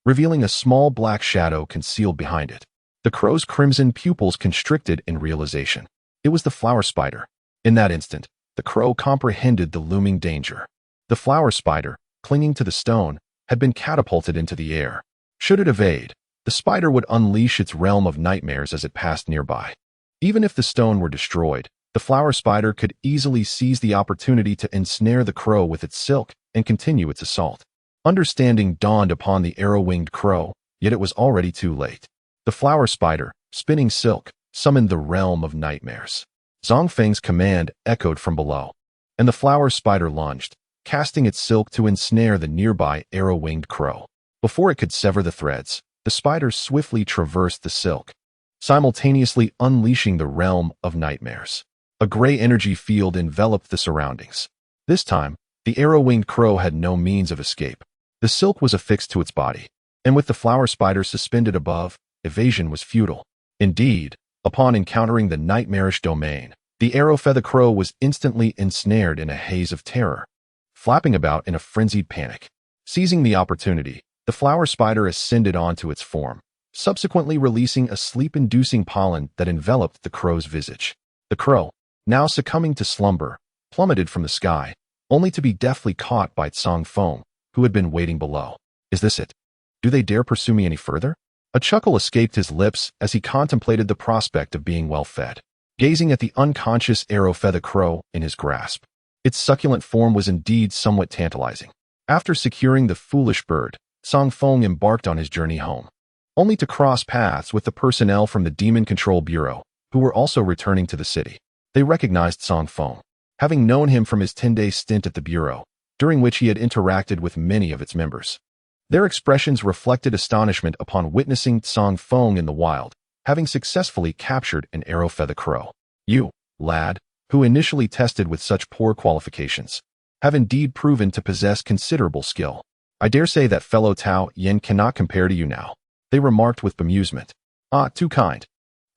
revealing a small black shadow concealed behind it. The crow's crimson pupils constricted in realization. It was the flower spider. In that instant, the crow comprehended the looming danger. The flower spider, clinging to the stone, had been catapulted into the air. Should it evade, the spider would unleash its realm of nightmares as it passed nearby. Even if the stone were destroyed, the flower spider could easily seize the opportunity to ensnare the crow with its silk and continue its assault. Understanding dawned upon the arrow-winged crow, yet it was already too late. The flower spider, spinning silk, summoned the realm of nightmares. Zang Feng's command echoed from below, and the flower spider lunged, casting its silk to ensnare the nearby arrow-winged crow. Before it could sever the threads, the spider swiftly traversed the silk, simultaneously unleashing the realm of nightmares. A gray energy field enveloped the surroundings. This time, the arrow-winged crow had no means of escape. The silk was affixed to its body, and with the flower spider suspended above, evasion was futile. Indeed, upon encountering the nightmarish domain, the arrow-feather crow was instantly ensnared in a haze of terror, flapping about in a frenzied panic. Seizing the opportunity, the flower spider ascended onto its form, subsequently releasing a sleep-inducing pollen that enveloped the crow's visage. The crow, now succumbing to slumber, plummeted from the sky, only to be deftly caught by Zang Feng, who had been waiting below. "Is this it? Do they dare pursue me any further?" A chuckle escaped his lips as he contemplated the prospect of being well fed, gazing at the unconscious arrow-feather crow in his grasp. Its succulent form was indeed somewhat tantalizing. After securing the foolish bird, Zang Feng embarked on his journey home, only to cross paths with the personnel from the Demon Control Bureau, who were also returning to the city. They recognized Zang Feng, having known him from his 10-day stint at the Bureau, during which he had interacted with many of its members. Their expressions reflected astonishment upon witnessing Zang Feng in the wild, having successfully captured an arrow-feather crow. "You, lad, who initially tested with such poor qualifications, have indeed proven to possess considerable skill. I dare say that fellow Tao Yin cannot compare to you now," they remarked with bemusement. "Ah, too kind,"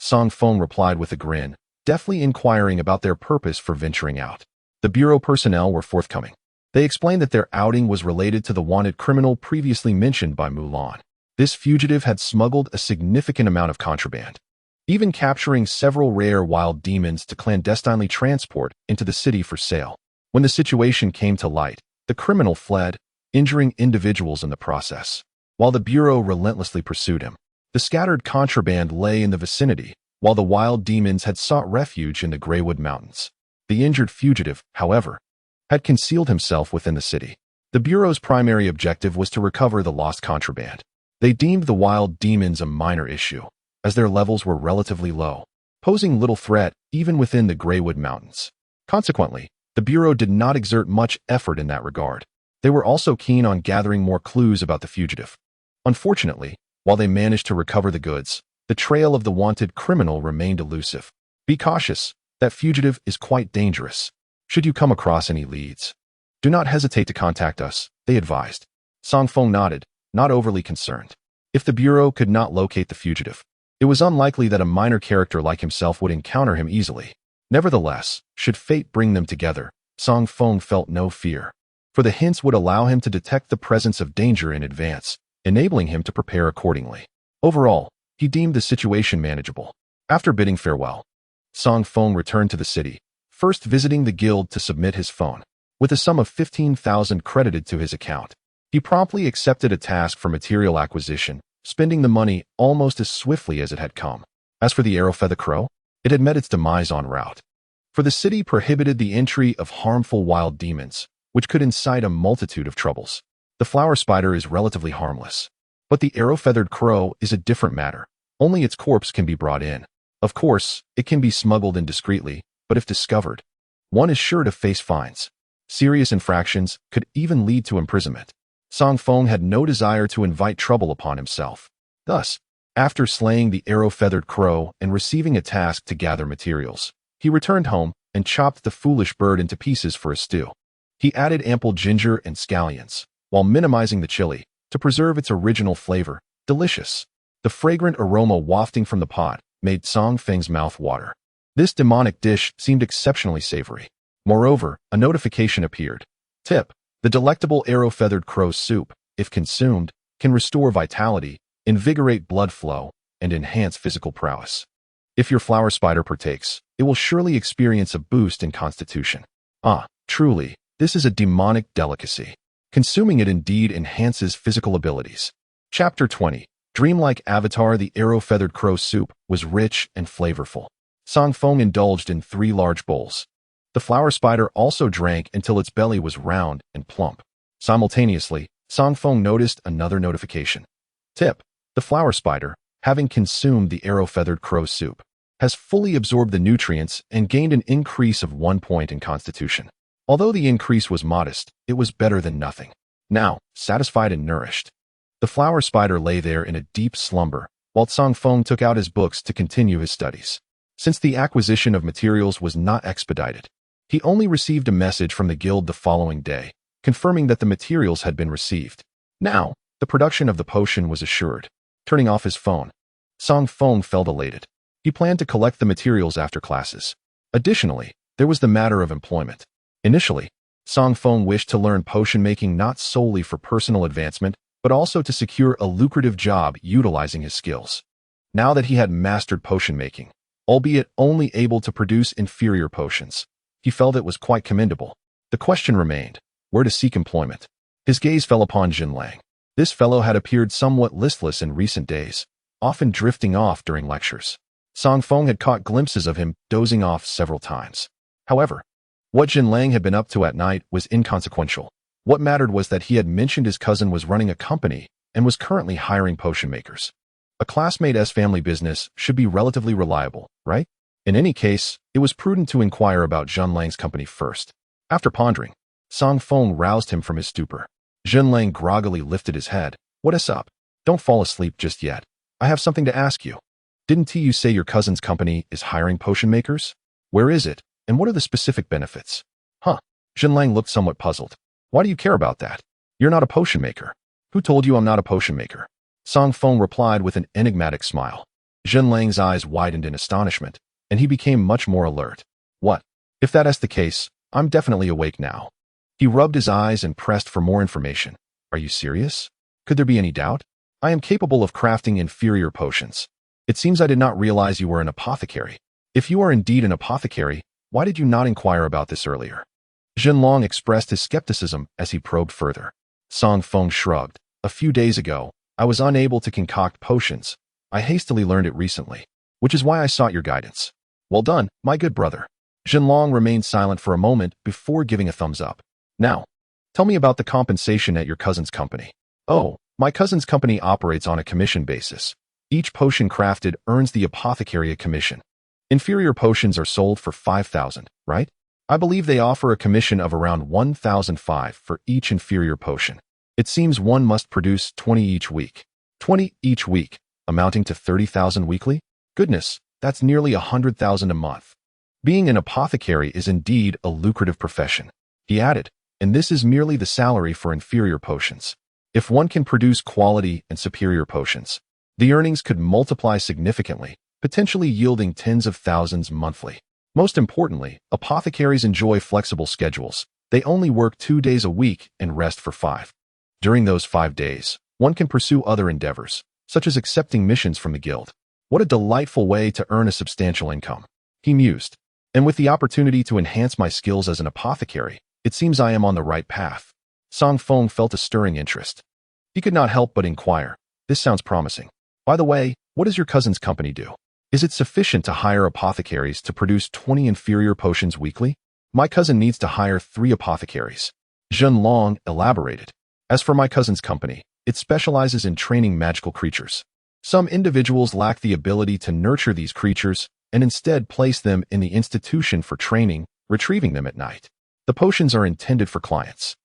Zang Feng replied with a grin, deftly inquiring about their purpose for venturing out. The Bureau personnel were forthcoming. They explained that their outing was related to the wanted criminal previously mentioned by Mulan. This fugitive had smuggled a significant amount of contraband, even capturing several rare wild demons to clandestinely transport into the city for sale. When the situation came to light, the criminal fled, injuring individuals in the process. While the Bureau relentlessly pursued him, the scattered contraband lay in the vicinity, while the wild demons had sought refuge in the Greywood Mountains. The injured fugitive, however, had concealed himself within the city. The Bureau's primary objective was to recover the lost contraband. They deemed the wild demons a minor issue, as their levels were relatively low, posing little threat even within the Greywood Mountains. Consequently, the Bureau did not exert much effort in that regard. They were also keen on gathering more clues about the fugitive. Unfortunately, while they managed to recover the goods, the trail of the wanted criminal remained elusive. "Be cautious, that fugitive is quite dangerous. Should you come across any leads, do not hesitate to contact us," they advised. Zang Feng nodded, not overly concerned. If the Bureau could not locate the fugitive, it was unlikely that a minor character like himself would encounter him easily. Nevertheless, should fate bring them together, Zang Feng felt no fear, for the hints would allow him to detect the presence of danger in advance, enabling him to prepare accordingly. Overall, he deemed the situation manageable. After bidding farewell, Zang Feng returned to the city, first visiting the guild to submit his phone. With a sum of 15,000 credited to his account, he promptly accepted a task for material acquisition, spending the money almost as swiftly as it had come. As for the arrow-feather crow, it had met its demise en route, for the city prohibited the entry of harmful wild demons, which could incite a multitude of troubles. The flower spider is relatively harmless, but the arrow-feathered crow is a different matter. Only its corpse can be brought in. Of course, it can be smuggled in discreetly, but if discovered, one is sure to face fines. Serious infractions could even lead to imprisonment. Zang Feng had no desire to invite trouble upon himself. Thus, after slaying the arrow-feathered crow and receiving a task to gather materials, he returned home and chopped the foolish bird into pieces for a stew. He added ample ginger and scallions, while minimizing the chili, to preserve its original flavor. Delicious. The fragrant aroma wafting from the pot made Zang Feng's mouth water. This demonic dish seemed exceptionally savory. Moreover, a notification appeared. Tip: the delectable arrow-feathered crow's soup, if consumed, can restore vitality, invigorate blood flow, and enhance physical prowess. If your flower spider partakes, it will surely experience a boost in constitution. Ah, truly, this is a demonic delicacy. Consuming it indeed enhances physical abilities. Chapter 20. Dreamlike Avatar. The arrow-feathered crow soup was rich and flavorful. Zang Feng indulged in 3 large bowls. The flower spider also drank until its belly was round and plump. Simultaneously, Zang Feng noticed another notification. Tip: the flower spider, having consumed the arrow-feathered crow soup, has fully absorbed the nutrients and gained an increase of 1 point in constitution. Although the increase was modest, it was better than nothing. Now, satisfied and nourished, the flower spider lay there in a deep slumber, while Zang Feng took out his books to continue his studies. Since the acquisition of materials was not expedited, he only received a message from the guild the following day, confirming that the materials had been received. Now, the production of the potion was assured. Turning off his phone, Zang Feng felt elated. He planned to collect the materials after classes. Additionally, there was the matter of employment. Initially, Zang Feng wished to learn potion making not solely for personal advancement, but also to secure a lucrative job utilizing his skills. Now that he had mastered potion making, albeit only able to produce inferior potions, he felt it was quite commendable. The question remained, where to seek employment. His gaze fell upon Jinlang. This fellow had appeared somewhat listless in recent days, often drifting off during lectures. Zang Feng had caught glimpses of him dozing off several times. However, what Jinlang had been up to at night was inconsequential. What mattered was that he had mentioned his cousin was running a company and was currently hiring potion makers. A classmate's family business should be relatively reliable, right? In any case, it was prudent to inquire about Jinlang's company first. After pondering, Zang Feng roused him from his stupor. Jinlang groggily lifted his head. What is up? Don't fall asleep just yet. I have something to ask you. Didn't you say your cousin's company is hiring potion makers? Where is it, and what are the specific benefits? Huh. Jinlang looked somewhat puzzled. Why do you care about that? You're not a potion maker. Who told you I'm not a potion maker? Zang Feng replied with an enigmatic smile. Jinlang's eyes widened in astonishment, and he became much more alert. What? If that is the case, I'm definitely awake now. He rubbed his eyes and pressed for more information. Are you serious? Could there be any doubt? I am capable of crafting inferior potions. It seems I did not realize you were an apothecary. If you are indeed an apothecary, why did you not inquire about this earlier? Jinlang expressed his skepticism as he probed further. Zang Feng shrugged. A few days ago, I was unable to concoct potions. I hastily learned it recently, which is why I sought your guidance. Well done, my good brother. Jinlang remained silent for a moment before giving a thumbs up. Now, tell me about the compensation at your cousin's company. Oh, my cousin's company operates on a commission basis. Each potion crafted earns the apothecary a commission. Inferior potions are sold for 5,000, right? I believe they offer a commission of around 1,005 for each inferior potion. It seems one must produce 20 each week. 20 each week, amounting to 30,000 weekly? Goodness, that's nearly 100,000 a month. Being an apothecary is indeed a lucrative profession, he added, and this is merely the salary for inferior potions. If one can produce quality and superior potions, the earnings could multiply significantly, potentially yielding tens of thousands monthly. Most importantly, apothecaries enjoy flexible schedules. They only work 2 days a week and rest for 5. During those 5 days, one can pursue other endeavors, such as accepting missions from the guild. What a delightful way to earn a substantial income, he mused. And with the opportunity to enhance my skills as an apothecary, it seems I am on the right path. Zang Feng felt a stirring interest. He could not help but inquire. This sounds promising. By the way, what does your cousin's company do? Is it sufficient to hire apothecaries to produce 20 inferior potions weekly? My cousin needs to hire 3 apothecaries. Jinlang elaborated. As for my cousin's company, it specializes in training magical creatures. Some individuals lack the ability to nurture these creatures and instead place them in the institution for training, retrieving them at night. The potions are intended for clients.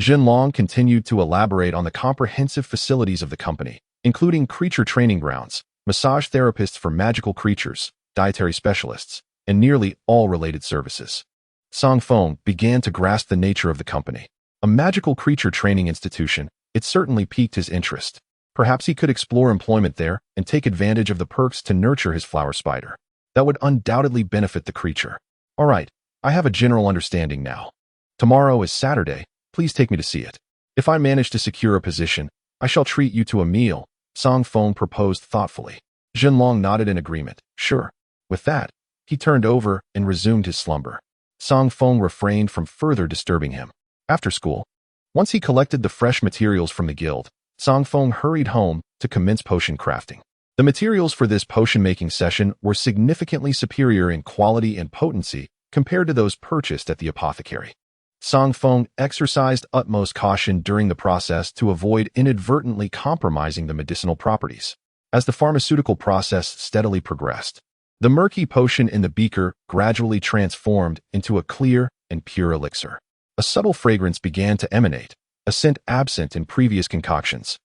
Jinlang continued to elaborate on the comprehensive facilities of the company, including creature training grounds, massage therapists for magical creatures, dietary specialists, and nearly all related services. Zang Feng began to grasp the nature of the company. A magical creature training institution, it certainly piqued his interest. Perhaps he could explore employment there and take advantage of the perks to nurture his flower spider. That would undoubtedly benefit the creature. All right, I have a general understanding now. Tomorrow is Saturday, please take me to see it. If I manage to secure a position, I shall treat you to a meal, Zang Feng proposed thoughtfully. Jinlang nodded in agreement. Sure. With that, he turned over and resumed his slumber. Zang Feng refrained from further disturbing him. After school, once he collected the fresh materials from the guild, Zang Feng hurried home to commence potion crafting. The materials for this potion-making session were significantly superior in quality and potency compared to those purchased at the apothecary. Zang Feng exercised utmost caution during the process to avoid inadvertently compromising the medicinal properties. As the pharmaceutical process steadily progressed, the murky potion in the beaker gradually transformed into a clear and pure elixir. A subtle fragrance began to emanate, a scent absent in previous concoctions.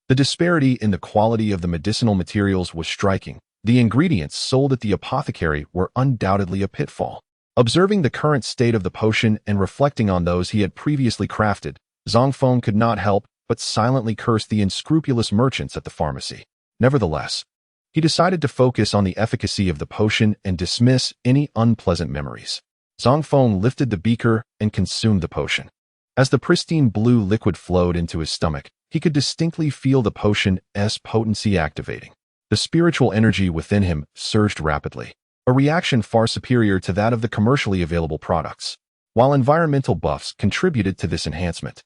The disparity in the quality of the medicinal materials was striking. The ingredients sold at the apothecary were undoubtedly a pitfall. Observing the current state of the potion and reflecting on those he had previously crafted, Zang Feng could not help but silently curse the unscrupulous merchants at the pharmacy. Nevertheless, he decided to focus on the efficacy of the potion and dismiss any unpleasant memories. Zang Feng lifted the beaker and consumed the potion. As the pristine blue liquid flowed into his stomach, he could distinctly feel the potion's potency activating. The spiritual energy within him surged rapidly, a reaction far superior to that of the commercially available products. While environmental buffs contributed to this enhancement,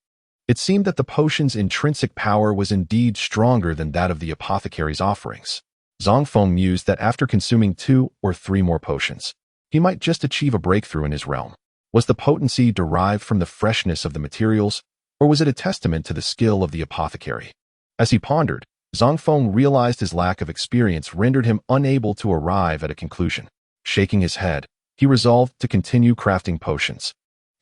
it seemed that the potion's intrinsic power was indeed stronger than that of the apothecary's offerings. Zang Feng mused that after consuming 2 or 3 more potions, he might just achieve a breakthrough in his realm. Was the potency derived from the freshness of the materials, or was it a testament to the skill of the apothecary? As he pondered, Zang Feng realized his lack of experience rendered him unable to arrive at a conclusion. Shaking his head, he resolved to continue crafting potions.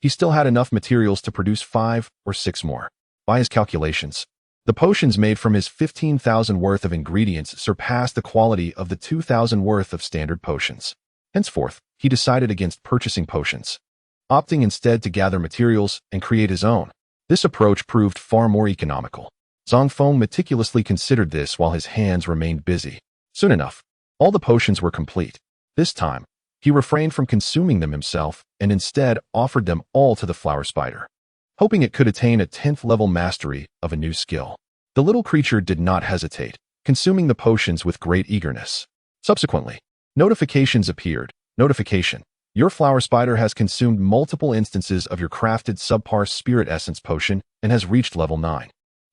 He still had enough materials to produce 5 or 6 more. By his calculations, the potions made from his 15,000 worth of ingredients surpassed the quality of the 2,000 worth of standard potions. Henceforth, he decided against purchasing potions, opting instead to gather materials and create his own. This approach proved far more economical. Zang Feng meticulously considered this while his hands remained busy. Soon enough, all the potions were complete. This time, he refrained from consuming them himself and instead offered them all to the flower spider, hoping it could attain a 10th level mastery of a new skill. The little creature did not hesitate, consuming the potions with great eagerness. Subsequently, notifications appeared. Notification: your flower spider has consumed multiple instances of your crafted subpar spirit essence potion and has reached level 9.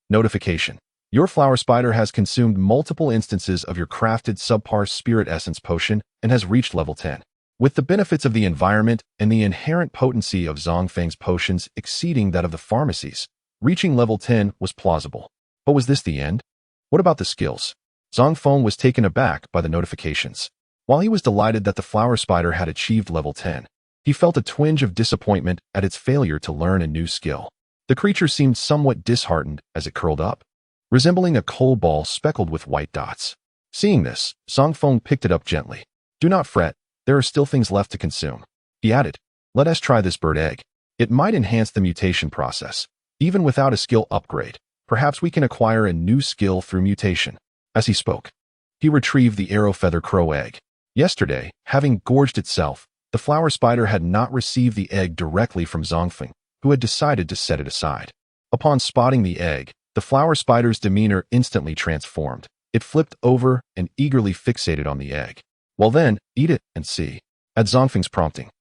Notification: your flower spider has consumed multiple instances of your crafted subpar spirit essence potion and has reached level 10. With the benefits of the environment and the inherent potency of Zang Feng's potions exceeding that of the pharmacies, reaching level 10 was plausible. But was this the end? What about the skills? Zang Feng was taken aback by the notifications. While he was delighted that the flower spider had achieved level 10, he felt a twinge of disappointment at its failure to learn a new skill. The creature seemed somewhat disheartened as it curled up, resembling a coal ball speckled with white dots. Seeing this, Zang Feng picked it up gently. Do not fret, there are still things left to consume. He added, let us try this bird egg. It might enhance the mutation process. Even without a skill upgrade, perhaps we can acquire a new skill through mutation. As he spoke, he retrieved the arrow feather crow egg. Yesterday, having gorged itself, the flower spider had not received the egg directly from Zang Feng, who had decided to set it aside. Upon spotting the egg, the flower spider's demeanor instantly transformed. It flipped over and eagerly fixated on the egg. Well then, eat it and see. At Zang Feng's prompting,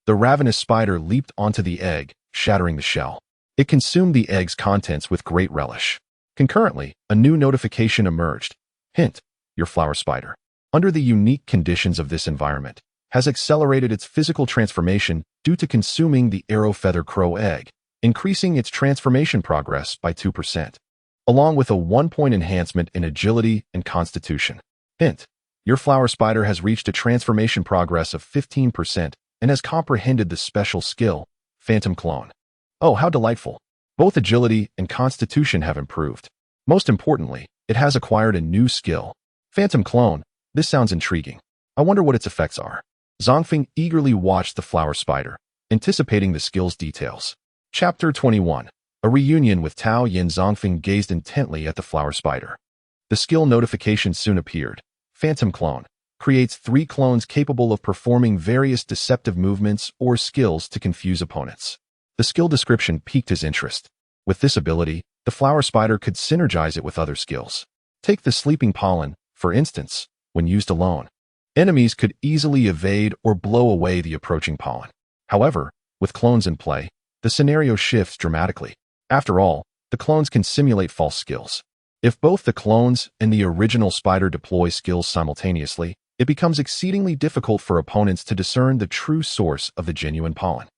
the ravenous spider leaped onto the egg, shattering the shell. It consumed the egg's contents with great relish. Concurrently, a new notification emerged. Hint: your flower spider, under the unique conditions of this environment, has accelerated its physical transformation due to consuming the arrow feather crow egg, increasing its transformation progress by 2%, along with a 1-point enhancement in agility and constitution. Hint: your flower spider has reached a transformation progress of 15% and has comprehended the special skill, Phantom Clone. Oh, how delightful. Both agility and constitution have improved. Most importantly, it has acquired a new skill, Phantom Clone. This sounds intriguing. I wonder what its effects are. Zang Feng eagerly watched the flower spider, anticipating the skill's details. Chapter 21. A reunion with Tao Yin. Zang Feng gazed intently at the flower spider. The skill notification soon appeared. Phantom Clone creates 3 clones capable of performing various deceptive movements or skills to confuse opponents. The skill description piqued his interest. With this ability, the flower spider could synergize it with other skills. Take the sleeping pollen, for instance. When used alone, enemies could easily evade or blow away the approaching pollen. However, with clones in play, the scenario shifts dramatically. After all, the clones can simulate false skills. If both the clones and the original spider deploy skills simultaneously, it becomes exceedingly difficult for opponents to discern the true source of the genuine pollen.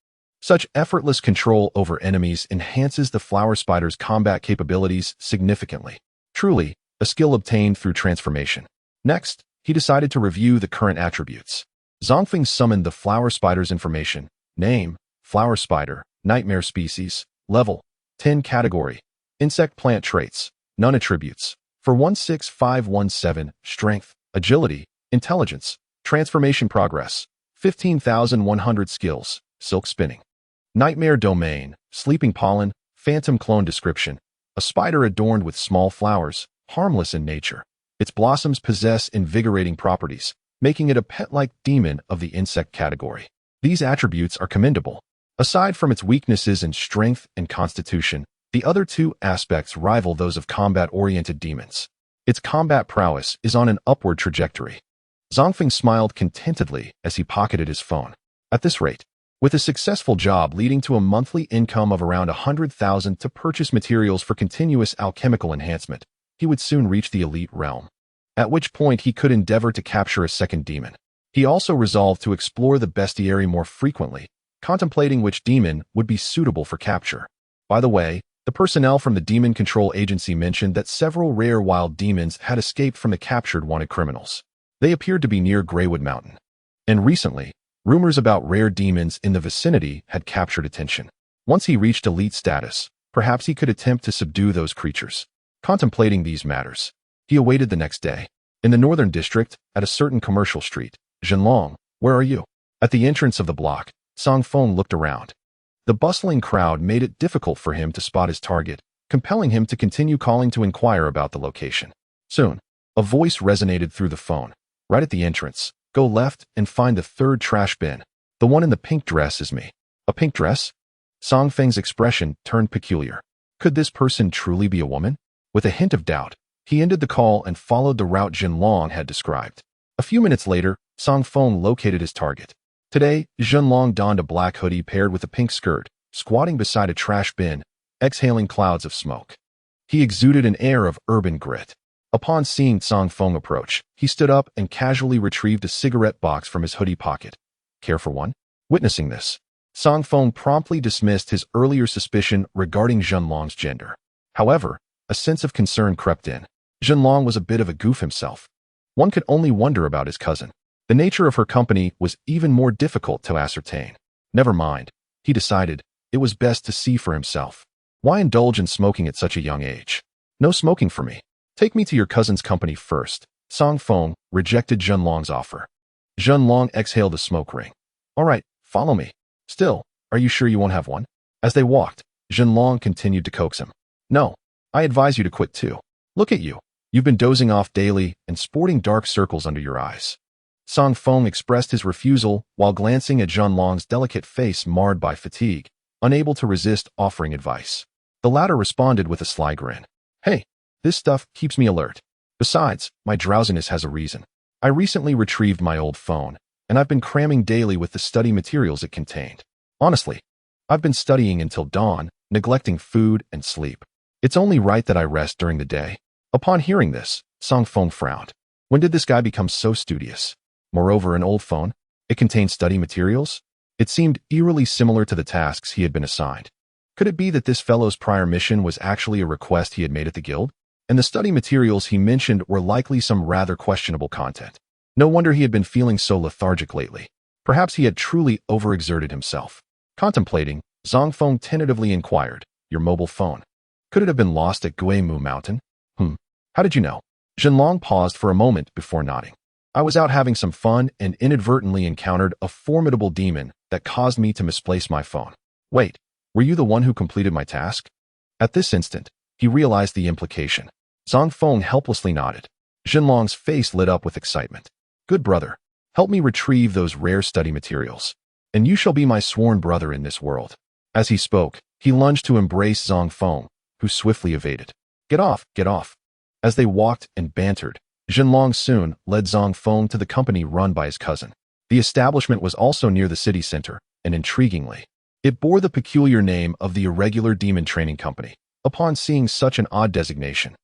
Such effortless control over enemies enhances the flower spider's combat capabilities significantly. Truly, a skill obtained through transformation. Next, he decided to review the current attributes. Zang Feng summoned the flower spider's information. Name, flower spider, nightmare species, level, 10 category, insect plant traits, none attributes. For 16517, strength, agility, intelligence, transformation progress, 15,100 skills, silk spinning. Nightmare domain, sleeping pollen, phantom clone description, a spider adorned with small flowers, harmless in nature. Its blossoms possess invigorating properties, making it a pet-like demon of the insect category. These attributes are commendable. Aside from its weaknesses in strength and constitution, the other two aspects rival those of combat-oriented demons. Its combat prowess is on an upward trajectory. Zang Feng smiled contentedly as he pocketed his phone. At this rate, with a successful job leading to a monthly income of around 100,000 to purchase materials for continuous alchemical enhancement, he would soon reach the elite realm, at which point he could endeavor to capture a second demon. He also resolved to explore the bestiary more frequently, contemplating which demon would be suitable for capture. By the way, the personnel from the Demon Control Agency mentioned that several rare wild demons had escaped from the captured wanted criminals. They appeared to be near Greywood Mountain. And recently, rumors about rare demons in the vicinity had captured attention. Once he reached elite status, perhaps he could attempt to subdue those creatures. Contemplating these matters, he awaited the next day. In the northern district, at a certain commercial street, Zhenlong, where are you? At the entrance of the block, Zang Feng looked around. The bustling crowd made it difficult for him to spot his target, compelling him to continue calling to inquire about the location. Soon, a voice resonated through the phone. Right at the entrance, go left and find the third trash bin. The one in the pink dress is me. A pink dress? Zang Feng's expression turned peculiar. Could this person truly be a woman? With a hint of doubt, he ended the call and followed the route Zhenlong had described. A few minutes later, Zang Feng located his target. Today, Zhenlong donned a black hoodie paired with a pink skirt, squatting beside a trash bin, exhaling clouds of smoke. He exuded an air of urban grit. Upon seeing Zang Feng approach, he stood up and casually retrieved a cigarette box from his hoodie pocket. Care for one? Witnessing this, Zang Feng promptly dismissed his earlier suspicion regarding Zhenlong's gender. However, a sense of concern crept in. Zhenlong was a bit of a goof himself. One could only wonder about his cousin. The nature of her company was even more difficult to ascertain. Never mind, he decided, it was best to see for himself. Why indulge in smoking at such a young age? No smoking for me. Take me to your cousin's company first. Zang Feng rejected Zhenlong's offer. Zhenlong exhaled a smoke ring. All right, follow me. Still, are you sure you won't have one? As they walked, Zhenlong continued to coax him. No, I advise you to quit too. Look at you. You've been dozing off daily and sporting dark circles under your eyes. Zang Feng expressed his refusal while glancing at Zhenlong's delicate face marred by fatigue, unable to resist offering advice. The latter responded with a sly grin. Hey, this stuff keeps me alert. Besides, my drowsiness has a reason. I recently retrieved my old phone, and I've been cramming daily with the study materials it contained. Honestly, I've been studying until dawn, neglecting food and sleep. It's only right that I rest during the day. Upon hearing this, Zang Feng frowned. When did this guy become so studious? Moreover, an old phone? It contained study materials? It seemed eerily similar to the tasks he had been assigned. Could it be that this fellow's prior mission was actually a request he had made at the guild? And the study materials he mentioned were likely some rather questionable content. No wonder he had been feeling so lethargic lately. Perhaps he had truly overexerted himself. Contemplating, Zang Feng tentatively inquired, your mobile phone. Could it have been lost at Guimu Mountain? How did you know? Zhenlong paused for a moment before nodding. I was out having some fun and inadvertently encountered a formidable demon that caused me to misplace my phone. Wait, were you the one who completed my task? At this instant, he realized the implication. Zang Feng helplessly nodded. Zhenlong's face lit up with excitement. Good brother, help me retrieve those rare study materials, and you shall be my sworn brother in this world. As he spoke, he lunged to embrace Zang Feng, who swiftly evaded. Get off, get off. As they walked and bantered, Zhenlong soon led Zang Feng to the company run by his cousin. The establishment was also near the city center, and intriguingly, it bore the peculiar name of the Irregular Demon Training Company. Upon seeing such an odd designation,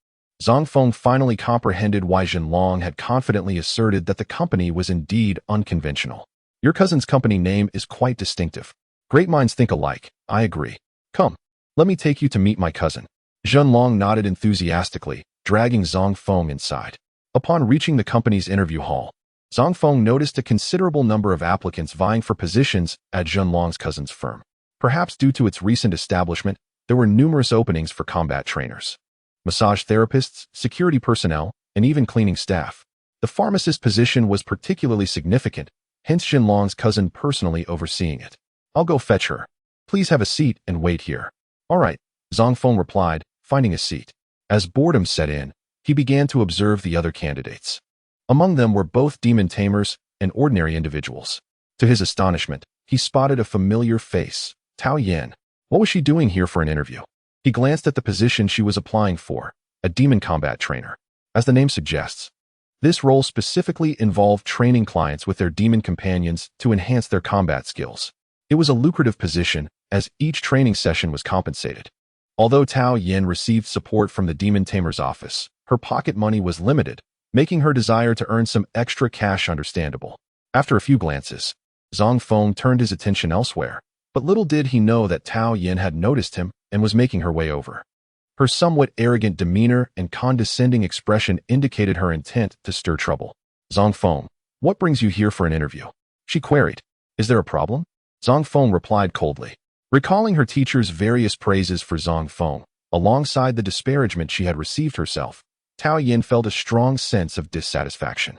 Zang Feng finally comprehended why Zhenlong had confidently asserted that the company was indeed unconventional. Your cousin's company name is quite distinctive. Great minds think alike, I agree. Come, let me take you to meet my cousin. Zhenlong nodded enthusiastically, dragging Zang Feng inside. Upon reaching the company's interview hall, Zang Feng noticed a considerable number of applicants vying for positions at Zhenlong's cousin's firm. Perhaps due to its recent establishment, there were numerous openings for combat trainers, massage therapists, security personnel, and even cleaning staff. The pharmacist position was particularly significant, hence Zhenlong's cousin personally overseeing it. I'll go fetch her. Please have a seat and wait here. All right, Zang Feng replied, finding a seat. As boredom set in, he began to observe the other candidates. Among them were both demon tamers and ordinary individuals. To his astonishment, he spotted a familiar face, Tao Yan. What was she doing here for an interview? He glanced at the position she was applying for, a demon combat trainer. As the name suggests, this role specifically involved training clients with their demon companions to enhance their combat skills. It was a lucrative position, as each training session was compensated. Although Tao Yan received support from the Demon Tamer's office, her pocket money was limited, making her desire to earn some extra cash understandable. After a few glances, Zang Feng turned his attention elsewhere, but little did he know that Tao Yan had noticed him and was making her way over. Her somewhat arrogant demeanor and condescending expression indicated her intent to stir trouble. Zang Feng, what brings you here for an interview? She queried. Is there a problem? Zang Feng replied coldly. Recalling her teacher's various praises for Zang Feng, alongside the disparagement she had received herself, Tao Yan felt a strong sense of dissatisfaction.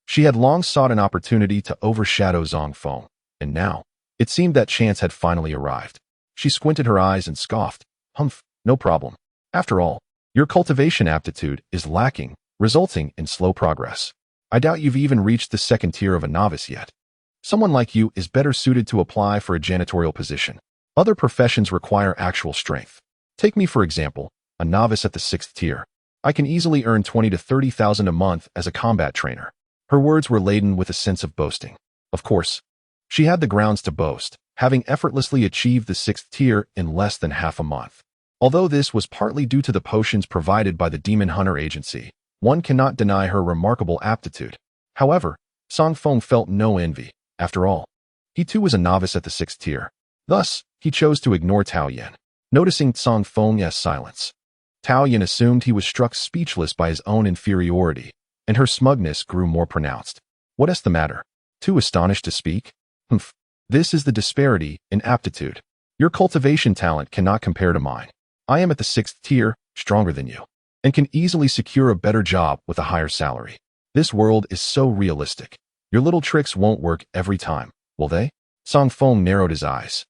She had long sought an opportunity to overshadow Zang Feng, and now, it seemed that chance had finally arrived. She squinted her eyes and scoffed. Humph, no problem. After all, your cultivation aptitude is lacking, resulting in slow progress. I doubt you've even reached the second tier of a novice yet. Someone like you is better suited to apply for a janitorial position. Other professions require actual strength. Take me, for example, a novice at the 6th tier. I can easily earn 20 to 30,000 a month as a combat trainer. Her words were laden with a sense of boasting. Of course, she had the grounds to boast, having effortlessly achieved the 6th tier in less than half a month. Although this was partly due to the potions provided by the Demon Hunter Agency, one cannot deny her remarkable aptitude. However, Zang Feng felt no envy. After all, he too was a novice at the 6th tier. Thus, he chose to ignore Tao Yan. Noticing Zang Feng's silence, Tao Yan assumed he was struck speechless by his own inferiority, and her smugness grew more pronounced. What is the matter? Too astonished to speak? Humph. This is the disparity in aptitude. Your cultivation talent cannot compare to mine. I am at the 6th tier, stronger than you, and can easily secure a better job with a higher salary. This world is so realistic. Your little tricks won't work every time, will they? Zang Feng narrowed his eyes.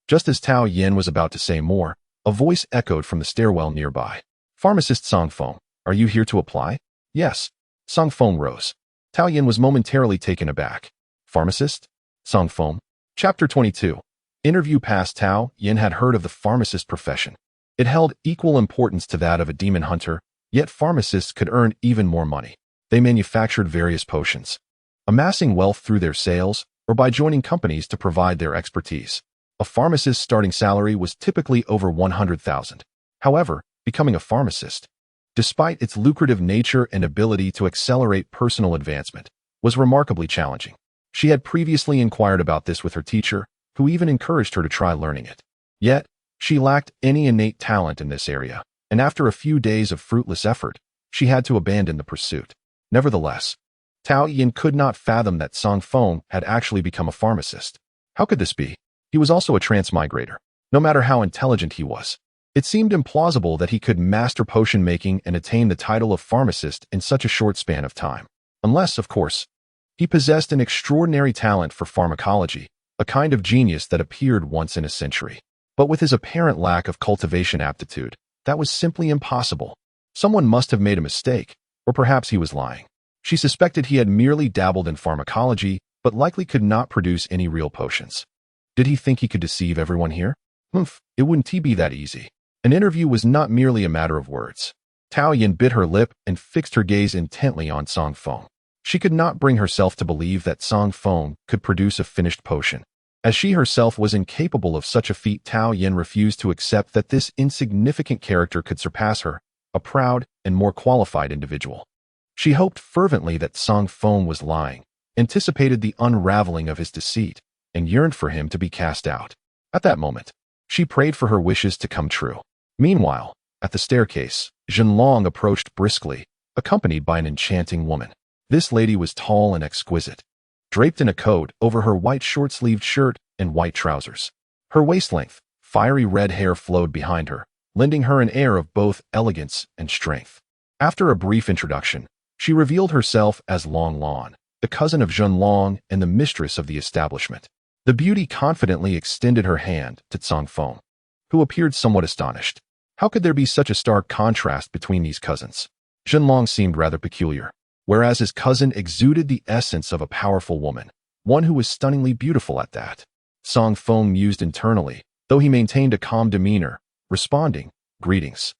Just as Tao Yan was about to say more, a voice echoed from the stairwell nearby. Pharmacist Zang Feng, are you here to apply? Yes. Zang Feng rose. Tao Yan was momentarily taken aback. Pharmacist? Zang Feng. Chapter 22. Interview past. Tao Yan had heard of the pharmacist profession. It held equal importance to that of a demon hunter, yet pharmacists could earn even more money. They manufactured various potions, amassing wealth through their sales or by joining companies to provide their expertise. A pharmacist's starting salary was typically over 100,000. However, becoming a pharmacist, despite its lucrative nature and ability to accelerate personal advancement, was remarkably challenging. She had previously inquired about this with her teacher, who even encouraged her to try learning it. Yet, she lacked any innate talent in this area, and after a few days of fruitless effort, she had to abandon the pursuit. Nevertheless, Tao Yan could not fathom that Zang Feng had actually become a pharmacist. How could this be? He was also a transmigrator. No matter how intelligent he was, it seemed implausible that he could master potion making and attain the title of pharmacist in such a short span of time. Unless, of course, he possessed an extraordinary talent for pharmacology, a kind of genius that appeared once in a century. But with his apparent lack of cultivation aptitude, that was simply impossible. Someone must have made a mistake, or perhaps he was lying. She suspected he had merely dabbled in pharmacology, but likely could not produce any real potions. Did he think he could deceive everyone here? Humph, it wouldn't be that easy. An interview was not merely a matter of words. Tao Yan bit her lip and fixed her gaze intently on Zang Feng. She could not bring herself to believe that Zang Feng could produce a finished potion. As she herself was incapable of such a feat, Tao Yan refused to accept that this insignificant character could surpass her, a proud and more qualified individual. She hoped fervently that Zang Feng was lying, anticipated the unraveling of his deceit, and yearned for him to be cast out. At that moment, she prayed for her wishes to come true. Meanwhile, at the staircase, Zhenlong approached briskly, accompanied by an enchanting woman. This lady was tall and exquisite, draped in a coat over her white short-sleeved shirt and white trousers. Her waist-length, fiery red hair flowed behind her, lending her an air of both elegance and strength. After a brief introduction, she revealed herself as Long Lan, the cousin of Zhenlong and the mistress of the establishment. The beauty confidently extended her hand to Zang Feng, who appeared somewhat astonished. How could there be such a stark contrast between these cousins? Zhenlong seemed rather peculiar, whereas his cousin exuded the essence of a powerful woman, one who was stunningly beautiful at that. Zang Feng mused internally, though he maintained a calm demeanor, responding, "Greetings.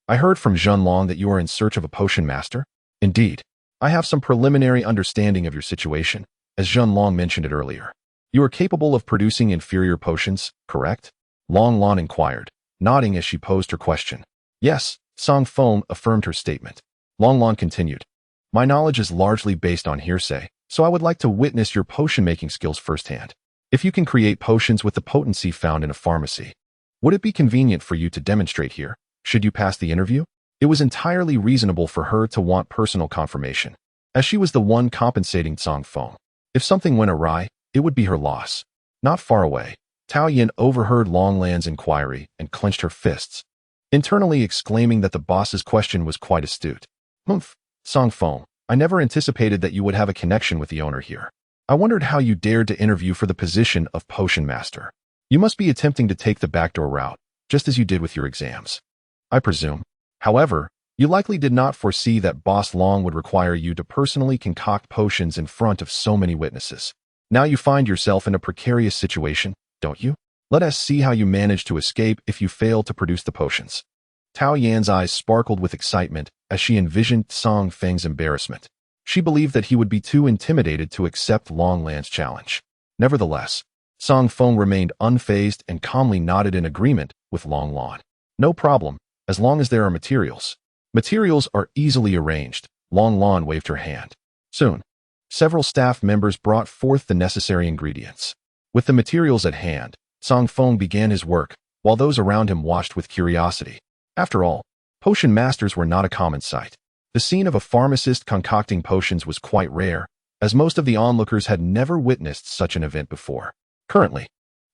I heard from Zhenlong that you are in search of a potion master. Indeed, I have some preliminary understanding of your situation, as Zhenlong mentioned it earlier. You are capable of producing inferior potions, correct?" Long Lan inquired, nodding as she posed her question. "Yes," Zang Feng affirmed her statement. Long Lan continued, "My knowledge is largely based on hearsay, so I would like to witness your potion-making skills firsthand. If you can create potions with the potency found in a pharmacy, would it be convenient for you to demonstrate here, should you pass the interview?" It was entirely reasonable for her to want personal confirmation, as she was the one compensating Zang Feng. If something went awry, it would be her loss. Not far away, Tao Yin overheard Long Lan's inquiry and clenched her fists, internally exclaiming that the boss's question was quite astute. "Humph, Zang Feng, I never anticipated that you would have a connection with the owner here. I wondered how you dared to interview for the position of Potion Master. You must be attempting to take the backdoor route, just as you did with your exams, I presume. However, you likely did not foresee that Boss Long would require you to personally concoct potions in front of so many witnesses. Now you find yourself in a precarious situation, don't you? Let us see how you manage to escape if you fail to produce the potions." Tao Yan's eyes sparkled with excitement as she envisioned Zang Feng's embarrassment. She believed that he would be too intimidated to accept Long Lan's challenge. Nevertheless, Zang Feng remained unfazed and calmly nodded in agreement with Long Lan. "No problem, as long as there are materials." "Materials are easily arranged," Long Lan waved her hand. Soon, several staff members brought forth the necessary ingredients. With the materials at hand, Zang Feng began his work, while those around him watched with curiosity. After all, potion masters were not a common sight. The scene of a pharmacist concocting potions was quite rare, as most of the onlookers had never witnessed such an event before. Currently,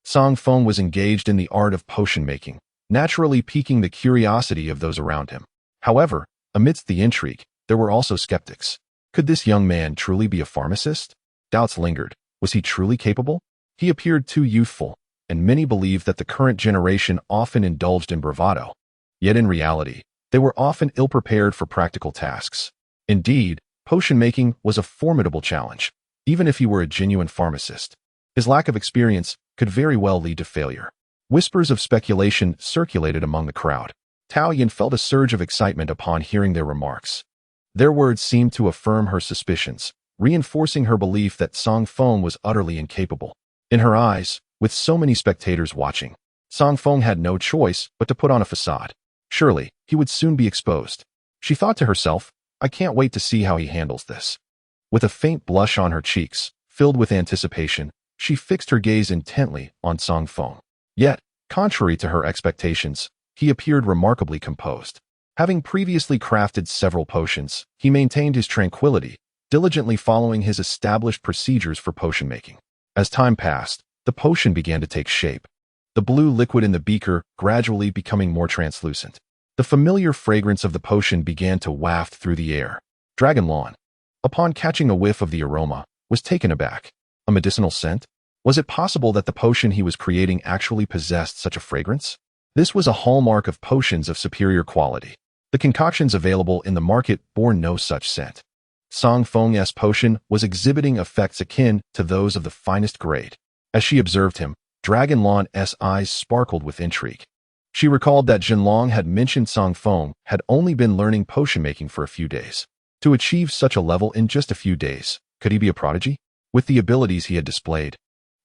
Zang Feng was engaged in the art of potion making, naturally piquing the curiosity of those around him. However, amidst the intrigue, there were also skeptics. Could this young man truly be a pharmacist? Doubts lingered. Was he truly capable? He appeared too youthful, and many believed that the current generation often indulged in bravado. Yet in reality, they were often ill-prepared for practical tasks. Indeed, potion making was a formidable challenge, even if he were a genuine pharmacist. His lack of experience could very well lead to failure. Whispers of speculation circulated among the crowd. Tao Yin felt a surge of excitement upon hearing their remarks. Their words seemed to affirm her suspicions, reinforcing her belief that Zang Feng was utterly incapable. In her eyes, with so many spectators watching, Zang Feng had no choice but to put on a facade. Surely, he would soon be exposed. She thought to herself, "I can't wait to see how he handles this." With a faint blush on her cheeks, filled with anticipation, she fixed her gaze intently on Zang Feng. Yet, contrary to her expectations, he appeared remarkably composed. Having previously crafted several potions, he maintained his tranquility, diligently following his established procedures for potion making. As time passed, the potion began to take shape, the blue liquid in the beaker gradually becoming more translucent. The familiar fragrance of the potion began to waft through the air. Dragon Lan, upon catching a whiff of the aroma, was taken aback. A medicinal scent? Was it possible that the potion he was creating actually possessed such a fragrance? This was a hallmark of potions of superior quality. The concoctions available in the market bore no such scent. Zang Feng's potion was exhibiting effects akin to those of the finest grade. As she observed him, Dragon Lan's eyes sparkled with intrigue. She recalled that Zhenlong had mentioned Zang Feng had only been learning potion making for a few days. To achieve such a level in just a few days, could he be a prodigy? With the abilities he had displayed,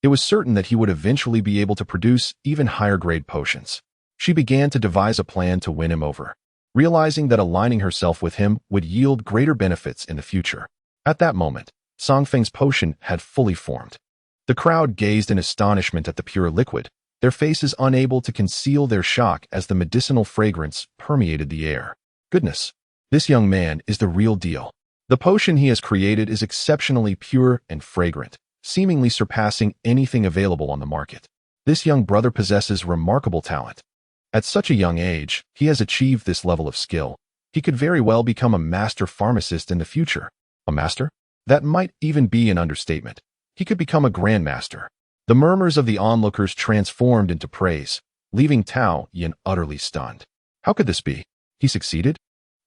it was certain that he would eventually be able to produce even higher grade potions. She began to devise a plan to win him over, realizing that aligning herself with him would yield greater benefits in the future. At that moment, Zang Feng's potion had fully formed. The crowd gazed in astonishment at the pure liquid, their faces unable to conceal their shock as the medicinal fragrance permeated the air. Goodness, this young man is the real deal. The potion he has created is exceptionally pure and fragrant, seemingly surpassing anything available on the market. This young brother possesses remarkable talent. At such a young age, he has achieved this level of skill. He could very well become a master pharmacist in the future. A master? That might even be an understatement. He could become a grandmaster. The murmurs of the onlookers transformed into praise, leaving Tao Yin utterly stunned. How could this be? He succeeded?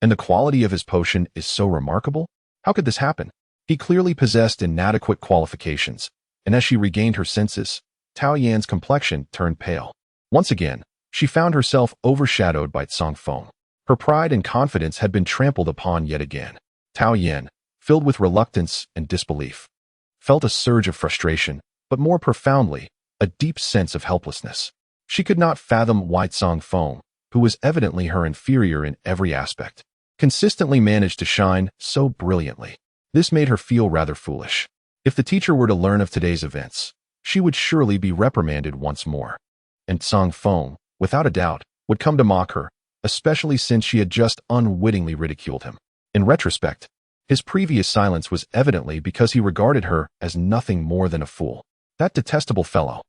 And the quality of his potion is so remarkable? How could this happen? He clearly possessed inadequate qualifications, and as she regained her senses, Tao Yan's complexion turned pale. Once again, she found herself overshadowed by Zang Feng. Her pride and confidence had been trampled upon yet again. Tao Yan, filled with reluctance and disbelief, felt a surge of frustration, but more profoundly, a deep sense of helplessness. She could not fathom why Zang Feng, who was evidently her inferior in every aspect, consistently managed to shine so brilliantly. This made her feel rather foolish. If the teacher were to learn of today's events, she would surely be reprimanded once more. And Zang Feng, without a doubt, would come to mock her, especially since she had just unwittingly ridiculed him. In retrospect, his previous silence was evidently because he regarded her as nothing more than a fool. That detestable fellow.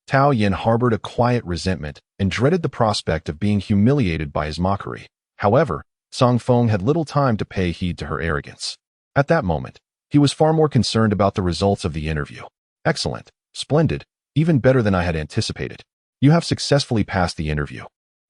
Tao Yin harbored a quiet resentment and dreaded the prospect of being humiliated by his mockery. However, Zang Feng had little time to pay heed to her arrogance. At that moment, he was far more concerned about the results of the interview. Excellent, splendid, even better than I had anticipated. You have successfully passed the interview,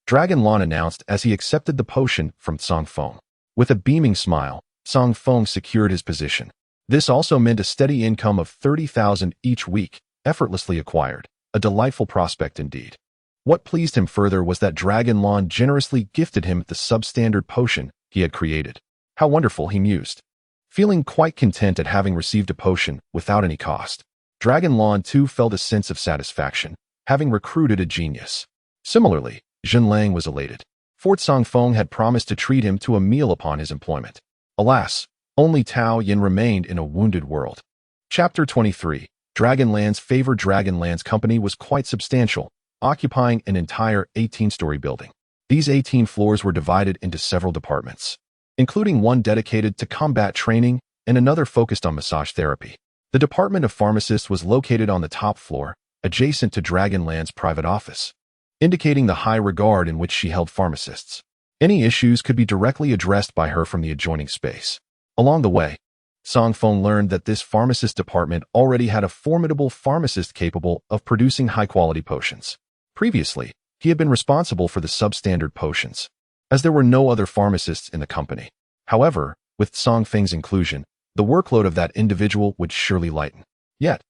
Dragon Lan announced as he accepted the potion from Zang Feng. With a beaming smile, Zang Feng secured his position. This also meant a steady income of 30,000 each week, effortlessly acquired, a delightful prospect indeed. What pleased him further was that Dragon Lan generously gifted him the substandard potion he had created. How wonderful, he mused. Feeling quite content at having received a potion without any cost, Dragon Lan too felt a sense of satisfaction, having recruited a genius. Similarly, Zhen Lang was elated. Fort Zang Feng had promised to treat him to a meal upon his employment. Alas, only Tao Yin remained in a wounded world. Chapter 23. Dragonland's favored Dragonland's company was quite substantial, occupying an entire 18-story building. These 18 floors were divided into several departments, including one dedicated to combat training and another focused on massage therapy. The Department of Pharmacists was located on the top floor, adjacent to Dragonland's private office, indicating the high regard in which she held pharmacists. Any issues could be directly addressed by her from the adjoining space. Along the way, Zang Feng learned that this pharmacist department already had a formidable pharmacist capable of producing high-quality potions. Previously, he had been responsible for the substandard potions, as there were no other pharmacists in the company. However, with Zang Feng's inclusion, the workload of that individual would surely lighten. Yet,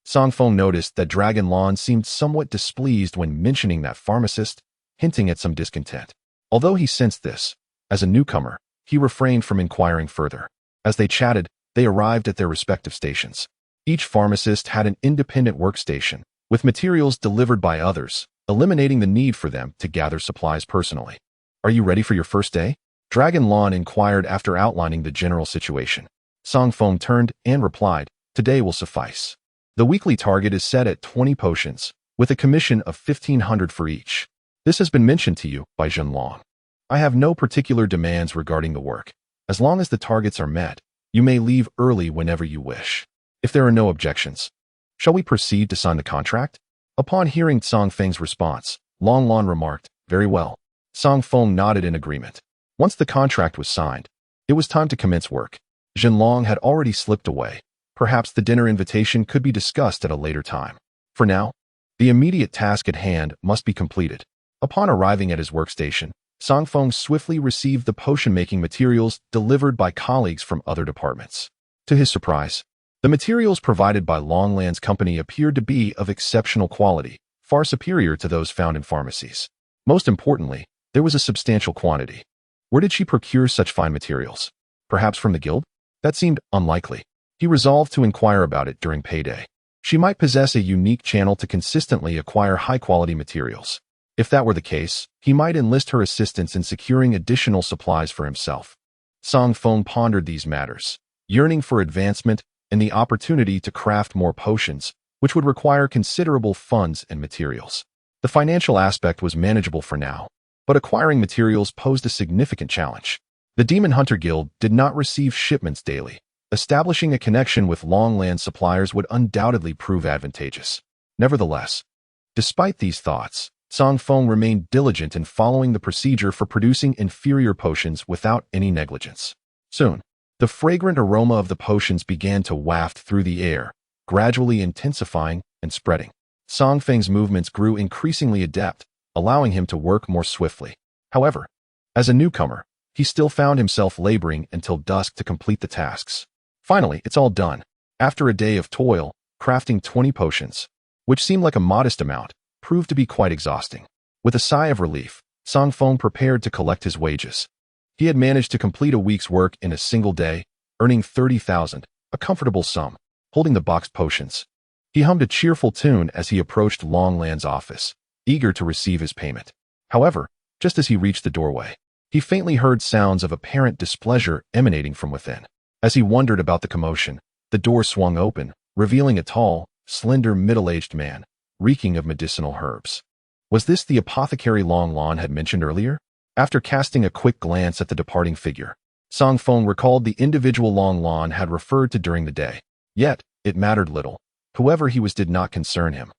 Zang Feng noticed that Dragon Lan seemed somewhat displeased when mentioning that pharmacist, hinting at some discontent. Although he sensed this, as a newcomer, he refrained from inquiring further. As they chatted, they arrived at their respective stations. Each pharmacist had an independent workstation, with materials delivered by others, eliminating the need for them to gather supplies personally. Are you ready for your first day? Dragon Lan inquired after outlining the general situation. Zang Feng turned and replied, "Today will suffice. The weekly target is set at 20 potions, with a commission of 1,500 for each. This has been mentioned to you by Zhen Long. I have no particular demands regarding the work. As long as the targets are met, you may leave early whenever you wish. If there are no objections, shall we proceed to sign the contract?" Upon hearing Zang Feng's response, Long Lan remarked, "Very well." Zang Feng nodded in agreement. Once the contract was signed, it was time to commence work. Zhen Long had already slipped away. Perhaps the dinner invitation could be discussed at a later time. For now, the immediate task at hand must be completed. Upon arriving at his workstation, Zang Feng swiftly received the potion-making materials delivered by colleagues from other departments. To his surprise, the materials provided by Longland's company appeared to be of exceptional quality, far superior to those found in pharmacies. Most importantly, there was a substantial quantity. Where did she procure such fine materials? Perhaps from the guild? That seemed unlikely. He resolved to inquire about it during payday. She might possess a unique channel to consistently acquire high-quality materials. If that were the case, he might enlist her assistance in securing additional supplies for himself. Zang Feng pondered these matters, yearning for advancement and the opportunity to craft more potions, which would require considerable funds and materials. The financial aspect was manageable for now, but acquiring materials posed a significant challenge. The Demon Hunter Guild did not receive shipments daily. Establishing a connection with Longland suppliers would undoubtedly prove advantageous. Nevertheless, despite these thoughts, Zang Feng remained diligent in following the procedure for producing inferior potions without any negligence. Soon, the fragrant aroma of the potions began to waft through the air, gradually intensifying and spreading. Zang Feng's movements grew increasingly adept, allowing him to work more swiftly. However, as a newcomer, he still found himself laboring until dusk to complete the tasks. Finally, it's all done. After a day of toil, crafting 20 potions, which seemed like a modest amount, proved to be quite exhausting. With a sigh of relief, Zang Feng prepared to collect his wages. He had managed to complete a week's work in a single day, earning 30,000, a comfortable sum. Holding the boxed potions, he hummed a cheerful tune as he approached Longland's office, eager to receive his payment. However, just as he reached the doorway, he faintly heard sounds of apparent displeasure emanating from within. As he wondered about the commotion, the door swung open, revealing a tall, slender, middle-aged man, reeking of medicinal herbs. Was this the apothecary Longlan had mentioned earlier? After casting a quick glance at the departing figure, Zang Feng recalled the individual Longlan had referred to during the day. Yet, it mattered little. Whoever he was did not concern him.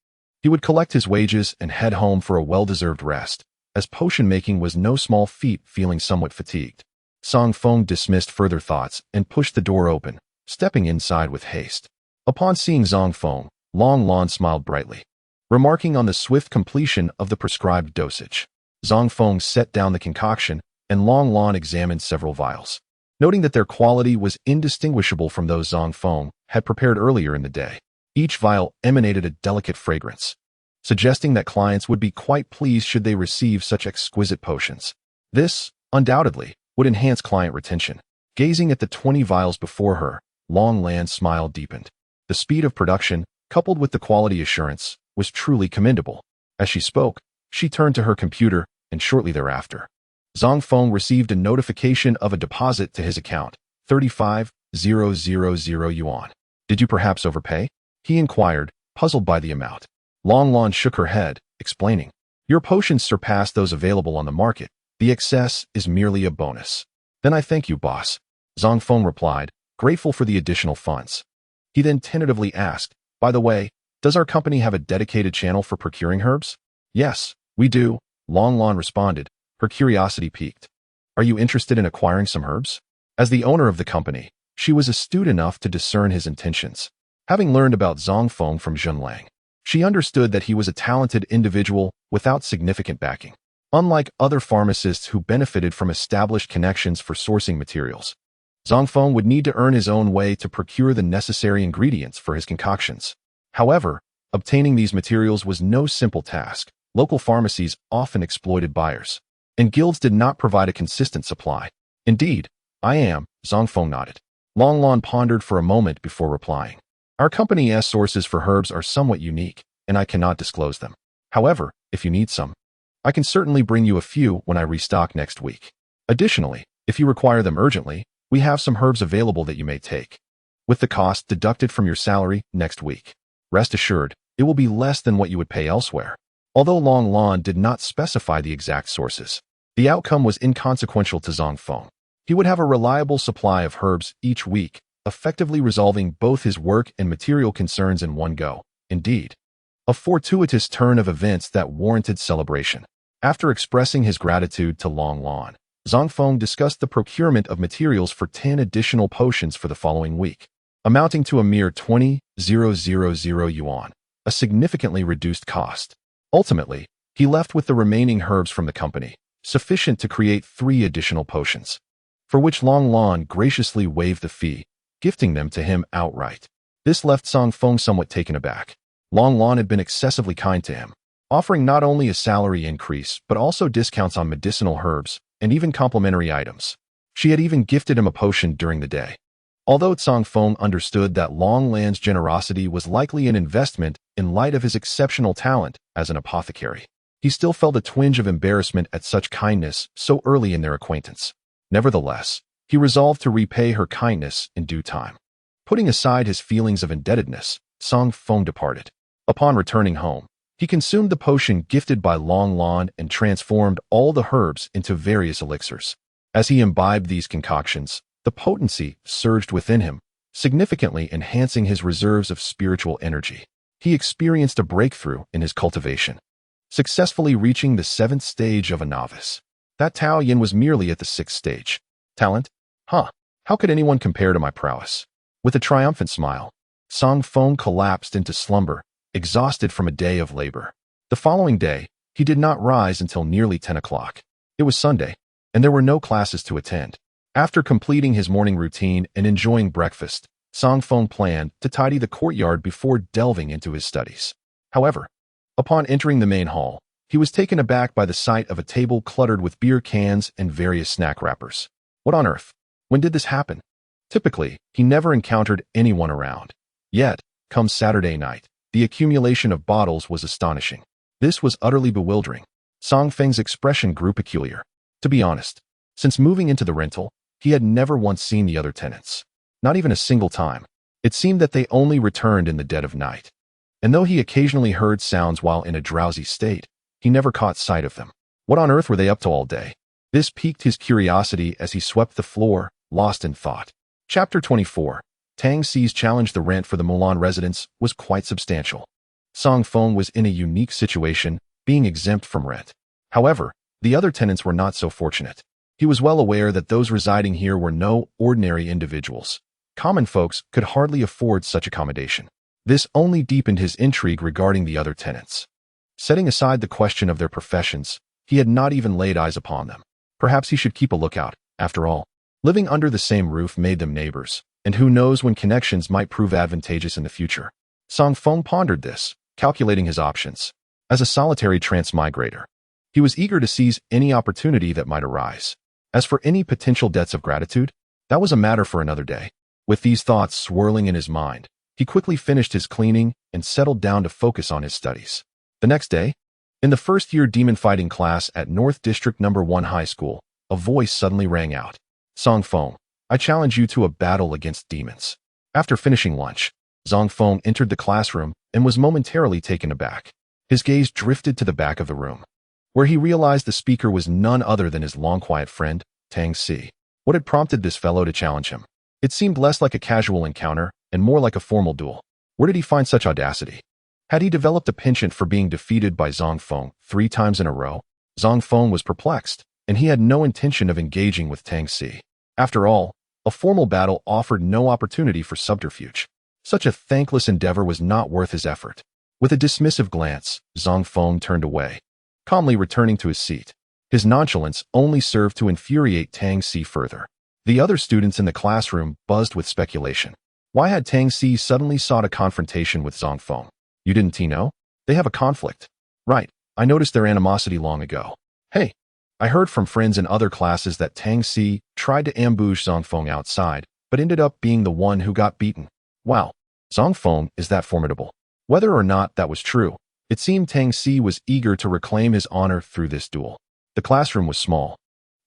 He would collect his wages and head home for a well-deserved rest, as potion making was no small feat. Feeling somewhat fatigued, Zang Feng dismissed further thoughts and pushed the door open, stepping inside with haste. Upon seeing Zang Feng, Longlan smiled brightly, remarking on the swift completion of the prescribed dosage. Zang Feng set down the concoction, and Longlan examined several vials. Noting that their quality was indistinguishable from those Zang Feng had prepared earlier in the day. Each vial emanated a delicate fragrance, suggesting that clients would be quite pleased should they receive such exquisite potions. This, undoubtedly, would enhance client retention. Gazing at the 20 vials before her, Longland's smile deepened. The speed of production, coupled with the quality assurance, was truly commendable. As she spoke, she turned to her computer, and shortly thereafter, Zang Feng received a notification of a deposit to his account, 35,000 yuan. Did you perhaps overpay? He inquired, puzzled by the amount. Longlan shook her head, explaining, "Your potions surpass those available on the market. The excess is merely a bonus." "Then I thank you, boss," Zang Feng replied, grateful for the additional funds. He then tentatively asked, "By the way, does our company have a dedicated channel for procuring herbs?" "Yes, we do," Longlan responded, her curiosity piqued. "Are you interested in acquiring some herbs?" As the owner of the company, she was astute enough to discern his intentions. Having learned about Zang Feng from Zhenlang, she understood that he was a talented individual without significant backing. Unlike other pharmacists who benefited from established connections for sourcing materials, Zang Feng would need to earn his own way to procure the necessary ingredients for his concoctions. However, obtaining these materials was no simple task. Local pharmacies often exploited buyers, and guilds did not provide a consistent supply. "Indeed, I am," Zang Feng nodded. Longlan pondered for a moment before replying. "Our company's sources for herbs are somewhat unique, and I cannot disclose them. However, if you need some, I can certainly bring you a few when I restock next week. Additionally, if you require them urgently, we have some herbs available that you may take, with the cost deducted from your salary next week. Rest assured, it will be less than what you would pay elsewhere." Although Longlan did not specify the exact sources, the outcome was inconsequential to Zang Feng. He would have a reliable supply of herbs each week, effectively resolving both his work and material concerns in one go. Indeed, a fortuitous turn of events that warranted celebration. After expressing his gratitude to Longlan, Zang Feng discussed the procurement of materials for 10 additional potions for the following week, amounting to a mere 20,000 yuan, a significantly reduced cost. Ultimately, he left with the remaining herbs from the company, sufficient to create 3 additional potions, for which Longlan graciously waived the fee, gifting them to him outright. This left Zang Feng somewhat taken aback. Longlan had been excessively kind to him, offering not only a salary increase but also discounts on medicinal herbs and even complimentary items. She had even gifted him a potion during the day. Although Zang Feng understood that Longlan's generosity was likely an investment in light of his exceptional talent as an apothecary, he still felt a twinge of embarrassment at such kindness so early in their acquaintance. Nevertheless, he resolved to repay her kindness in due time. Putting aside his feelings of indebtedness, Zang Feng departed. Upon returning home, He consumed the potion gifted by Long Lon and transformed all the herbs into various elixirs. As he imbibed these concoctions, the potency surged within him, significantly enhancing his reserves of spiritual energy. He experienced a breakthrough in his cultivation, successfully reaching the 7th stage of a novice. That Tao Yin was merely at the 6th stage. Talent? Huh. How could anyone compare to my prowess? With a triumphant smile, Zang Feng collapsed into slumber, exhausted from a day of labor. The following day, he did not rise until nearly 10 o'clock. It was Sunday, and there were no classes to attend. After completing his morning routine and enjoying breakfast, Zang Feng planned to tidy the courtyard before delving into his studies. However, upon entering the main hall, he was taken aback by the sight of a table cluttered with beer cans and various snack wrappers. What on earth? When did this happen? Typically, he never encountered anyone around. Yet, come Saturday night, the accumulation of bottles was astonishing. This was utterly bewildering. Zang Feng's expression grew peculiar. To be honest, since moving into the rental, he had never once seen the other tenants. Not even a single time. It seemed that they only returned in the dead of night. And though he occasionally heard sounds while in a drowsy state, he never caught sight of them. What on earth were they up to all day? This piqued his curiosity as he swept the floor, lost in thought. Chapter 24. Tang Xi's challenge. The rent for the Mulan residence was quite substantial. Zang Feng was in a unique situation, being exempt from rent. However, the other tenants were not so fortunate. He was well aware that those residing here were no ordinary individuals. Common folks could hardly afford such accommodation. This only deepened his intrigue regarding the other tenants. Setting aside the question of their professions, he had not even laid eyes upon them. Perhaps he should keep a lookout. After all, living under the same roof made them neighbors, and who knows when connections might prove advantageous in the future. Zang Feng pondered this, calculating his options. As a solitary transmigrator, he was eager to seize any opportunity that might arise. As for any potential debts of gratitude, that was a matter for another day. With these thoughts swirling in his mind, he quickly finished his cleaning and settled down to focus on his studies. The next day, in the first-year demon fighting class at North District No. 1 High School, a voice suddenly rang out. Zang Feng, I challenge you to a battle against demons. After finishing lunch, Zang Feng entered the classroom and was momentarily taken aback. His gaze drifted to the back of the room, where he realized the speaker was none other than his long-quiet friend, Tang Xi. What had prompted this fellow to challenge him? It seemed less like a casual encounter and more like a formal duel. Where did he find such audacity? Had he developed a penchant for being defeated by Zang Feng 3 times in a row? Zang Feng was perplexed, and he had no intention of engaging with Tang Xi. After all, a formal battle offered no opportunity for subterfuge. Such a thankless endeavor was not worth his effort. With a dismissive glance, Zang Feng turned away, calmly returning to his seat. His nonchalance only served to infuriate Tang Xi further. The other students in the classroom buzzed with speculation. Why had Tang Xi suddenly sought a confrontation with Zang Feng? You didn't know? They have a conflict. Right, I noticed their animosity long ago. Hey, I heard from friends in other classes that Tang Xi tried to ambush Zang Feng outside, but ended up being the one who got beaten. Wow, Zang Feng is that formidable. Whether or not that was true, it seemed Tang Xi was eager to reclaim his honor through this duel. The classroom was small,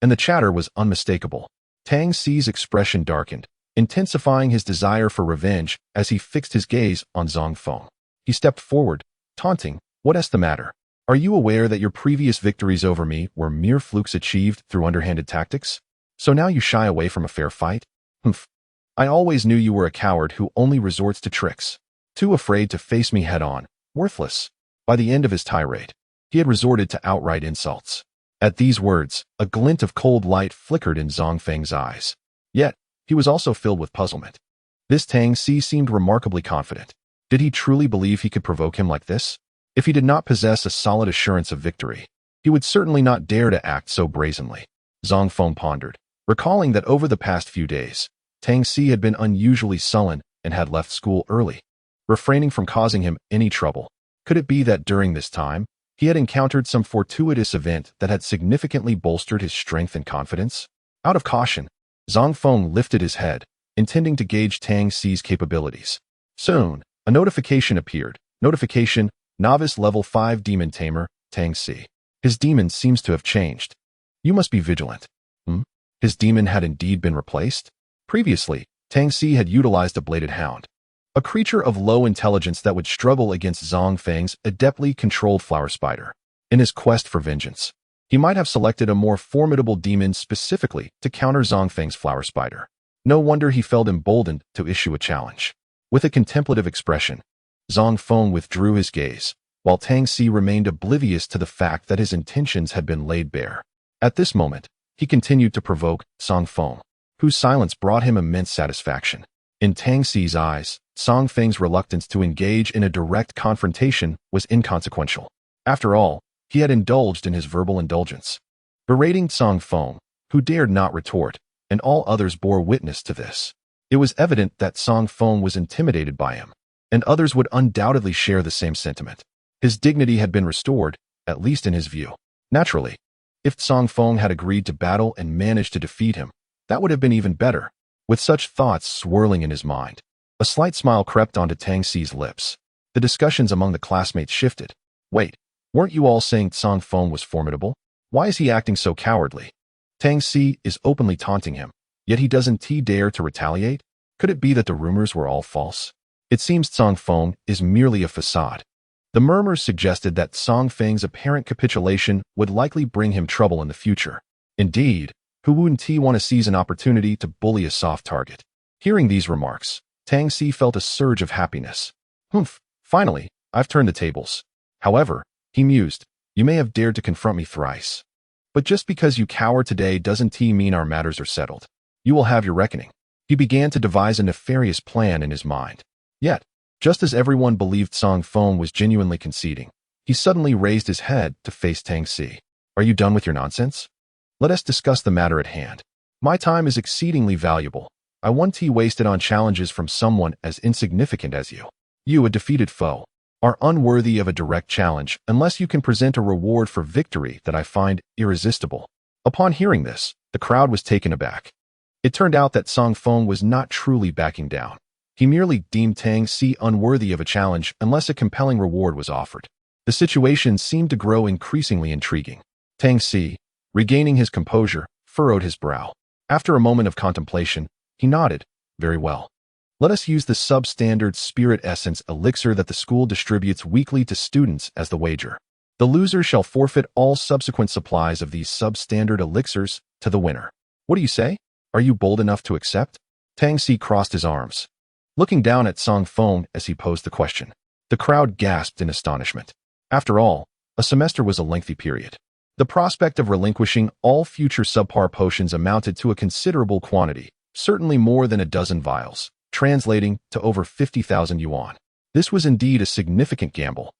and the chatter was unmistakable. Tang Xi's expression darkened, intensifying his desire for revenge as he fixed his gaze on Zang Feng. He stepped forward, taunting, "What's the matter? Are you aware that your previous victories over me were mere flukes achieved through underhanded tactics? So now you shy away from a fair fight? Humph. I always knew you were a coward who only resorts to tricks. Too afraid to face me head-on. Worthless." By the end of his tirade, he had resorted to outright insults. At these words, a glint of cold light flickered in Zang Feng's eyes. Yet, he was also filled with puzzlement. This Tang Xi seemed remarkably confident. Did he truly believe he could provoke him like this? If he did not possess a solid assurance of victory, he would certainly not dare to act so brazenly. Zang Feng pondered, recalling that over the past few days, Tang Xi had been unusually sullen and had left school early, refraining from causing him any trouble. Could it be that during this time, he had encountered some fortuitous event that had significantly bolstered his strength and confidence? Out of caution, Zang Feng lifted his head, intending to gauge Tang Xi's capabilities. Soon, a notification appeared. Notification, Novice Level 5 Demon Tamer, Tang Xi. His demon seems to have changed. You must be vigilant. His demon had indeed been replaced? Previously, Tang Xi had utilized a bladed hound. a creature of low intelligence that would struggle against Zang Feng's adeptly controlled flower spider. In his quest for vengeance, he might have selected a more formidable demon specifically to counter Zang Feng's flower spider. No wonder he felt emboldened to issue a challenge. With a contemplative expression, Zang Feng withdrew his gaze, while Tang Si remained oblivious to the fact that his intentions had been laid bare. At this moment, he continued to provoke Zang Feng, whose silence brought him immense satisfaction. In Tang Si's eyes, Zang Feng's reluctance to engage in a direct confrontation was inconsequential. After all, he had indulged in his verbal indulgence, berating Zang Feng, who dared not retort, and all others bore witness to this. It was evident that Zang Feng was intimidated by him, and others would undoubtedly share the same sentiment. His dignity had been restored, at least in his view. Naturally, if Zang Feng had agreed to battle and managed to defeat him, that would have been even better. With such thoughts swirling in his mind, a slight smile crept onto Tang Si's lips. The discussions among the classmates shifted. Wait, weren't you all saying Zang Feng was formidable? Why is he acting so cowardly? Tang Si is openly taunting him, yet he doesn't dare to retaliate? Could it be that the rumors were all false? It seems Zang Feng is merely a facade. The murmurs suggested that Zang Feng's apparent capitulation would likely bring him trouble in the future. Indeed, who wouldn't want to seize an opportunity to bully a soft target? Hearing these remarks, Tang Si felt a surge of happiness. Humph, finally, I've turned the tables. However, he mused, you may have dared to confront me thrice. But just because you cower today doesn't mean our matters are settled. You will have your reckoning. He began to devise a nefarious plan in his mind. Yet, just as everyone believed Zang Feng was genuinely conceding, he suddenly raised his head to face Tang Si. Are you done with your nonsense? Let us discuss the matter at hand. My time is exceedingly valuable. I won't waste it on challenges from someone as insignificant as you. You, a defeated foe, are unworthy of a direct challenge unless you can present a reward for victory that I find irresistible. Upon hearing this, the crowd was taken aback. It turned out that Zang Feng was not truly backing down. He merely deemed Tang Si unworthy of a challenge unless a compelling reward was offered. The situation seemed to grow increasingly intriguing. Tang Si, regaining his composure, furrowed his brow. After a moment of contemplation, he nodded. Very well. Let us use the substandard spirit essence elixir that the school distributes weekly to students as the wager. The loser shall forfeit all subsequent supplies of these substandard elixirs to the winner. What do you say? Are you bold enough to accept? Tang Si crossed his arms, looking down at Zang Feng as he posed the question. The crowd gasped in astonishment. After all, a semester was a lengthy period. The prospect of relinquishing all future subpar potions amounted to a considerable quantity, certainly more than a dozen vials, translating to over 50,000 yuan. This was indeed a significant gamble.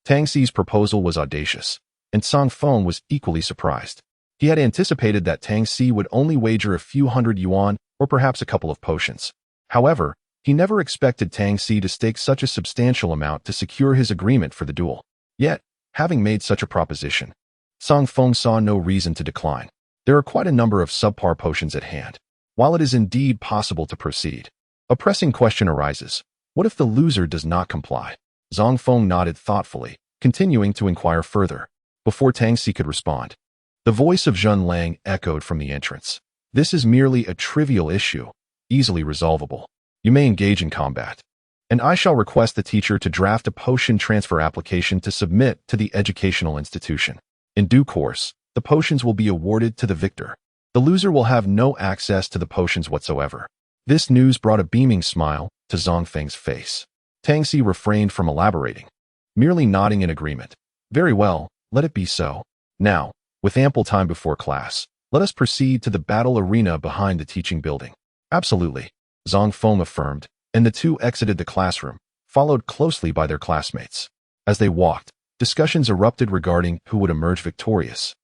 Tang Si's proposal was audacious, and Zang Feng was equally surprised. He had anticipated that Tang Si would only wager a few hundred yuan or perhaps a couple of potions. However, he never expected Tang Si to stake such a substantial amount to secure his agreement for the duel. Yet, having made such a proposition, Zang Feng saw no reason to decline. There are quite a number of subpar potions at hand. While it is indeed possible to proceed, a pressing question arises. What if the loser does not comply? Zang Feng nodded thoughtfully, continuing to inquire further. Before Tang Si could respond, the voice of Zhun Lang echoed from the entrance. This is merely a trivial issue, easily resolvable. You may engage in combat, and I shall request the teacher to draft a potion transfer application to submit to the educational institution. In due course, the potions will be awarded to the victor. The loser will have no access to the potions whatsoever. This news brought a beaming smile to Zang Feng's face. Tang Si refrained from elaborating, merely nodding in agreement. Very well, let it be so. Now, with ample time before class, let us proceed to the battle arena behind the teaching building. Absolutely, Zang Feng affirmed, and the two exited the classroom, followed closely by their classmates. As they walked, discussions erupted regarding who would emerge victorious,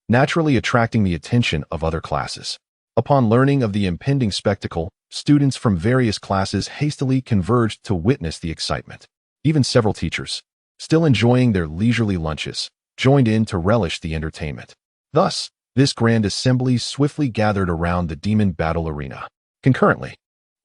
naturally attracting the attention of other classes. Upon learning of the impending spectacle, students from various classes hastily converged to witness the excitement. Even several teachers, still enjoying their leisurely lunches, joined in to relish the entertainment. Thus, this grand assembly swiftly gathered around the demon battle arena. Concurrently,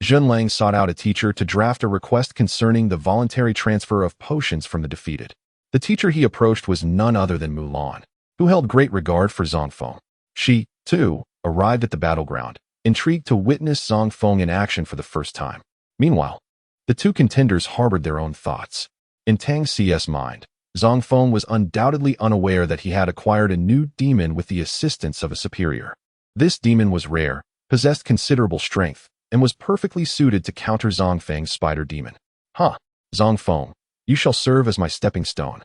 Zhun Lang sought out a teacher to draft a request concerning the voluntary transfer of potions from the defeated. The teacher he approached was none other than Mulan, who held great regard for Zang Feng. She, too, arrived at the battleground, intrigued to witness Zang Feng in action for the first time. Meanwhile, The two contenders harbored their own thoughts. In Tang Cs' mind, Zang Feng was undoubtedly unaware that he had acquired a new demon with the assistance of a superior. This demon was rare, possessed considerable strength, and was perfectly suited to counter Zang Feng's spider demon. Zang Feng, you shall serve as my stepping stone.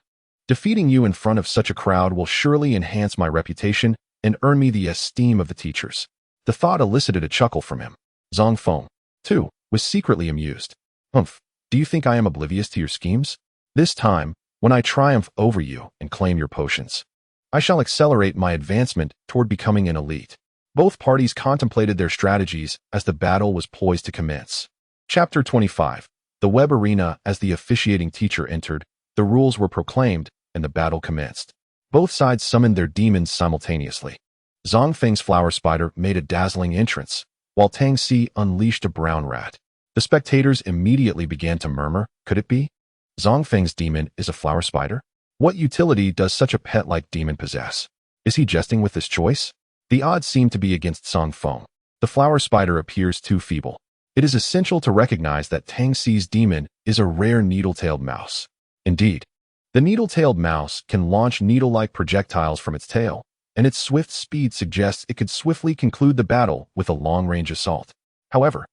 Defeating you in front of such a crowd will surely enhance my reputation and earn me the esteem of the teachers. The thought elicited a chuckle from him. Zang Feng, too, was secretly amused. Do you think I am oblivious to your schemes? This time, when I triumph over you and claim your potions, I shall accelerate my advancement toward becoming an elite. Both parties contemplated their strategies as the battle was poised to commence. Chapter 25. The web arena. As the officiating teacher entered, the rules were proclaimed, and the battle commenced. Both sides summoned their demons simultaneously. Zang Feng's flower spider made a dazzling entrance, while Tang Si unleashed a brown rat. The spectators immediately began to murmur, could it be? Zang Feng's demon is a flower spider? What utility does such a pet-like demon possess? Is he jesting with this choice? The odds seem to be against Zang Feng. The flower spider appears too feeble. It is essential to recognize that Tang Si's demon is a rare needle-tailed mouse. Indeed, the needle-tailed mouse can launch needle-like projectiles from its tail, and its swift speed suggests it could swiftly conclude the battle with a long-range assault. However,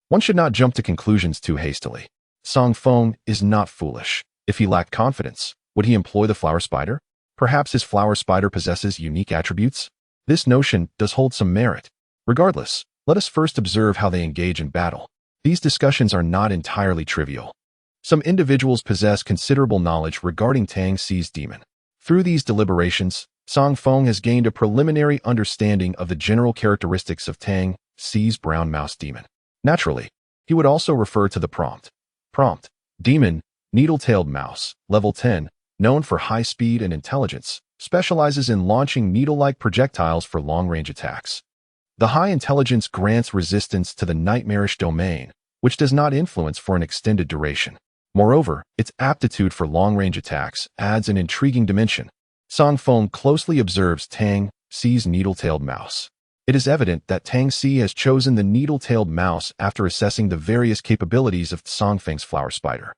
one should not jump to conclusions too hastily. Zang Feng is not foolish. If he lacked confidence, would he employ the flower spider? Perhaps his flower spider possesses unique attributes? This notion does hold some merit. Regardless, let us first observe how they engage in battle. These discussions are not entirely trivial. Some individuals possess considerable knowledge regarding Tang Si's demon. Through these deliberations, Zang Feng has gained a preliminary understanding of the general characteristics of Tang Si's brown mouse demon. Naturally, he would also refer to the prompt. Demon, needle-tailed mouse, level 10, known for high speed and intelligence, specializes in launching needle-like projectiles for long-range attacks. The high intelligence grants resistance to the nightmarish domain, which does not influence for an extended duration. Moreover, its aptitude for long-range attacks adds an intriguing dimension. Zang Feng closely observes Tang Si's needle-tailed mouse. It is evident that Tang Si has chosen the needle-tailed mouse after assessing the various capabilities of Zang Feng's flower spider.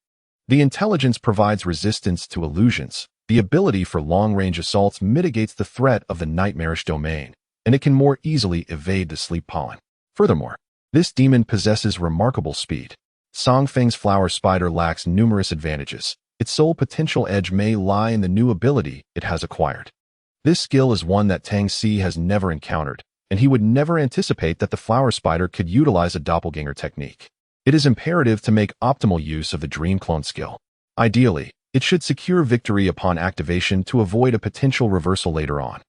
The intelligence provides resistance to illusions. The ability for long-range assaults mitigates the threat of the nightmarish domain, and it can more easily evade the sleep pollen. Furthermore, this demon possesses remarkable speed. Zang Feng's flower spider lacks numerous advantages. Its sole potential edge may lie in the new ability it has acquired. This skill is one that Tang Si has never encountered, and he would never anticipate that the flower spider could utilize a doppelganger technique. It is imperative to make optimal use of the dream clone skill. Ideally, it should secure victory upon activation to avoid a potential reversal later on.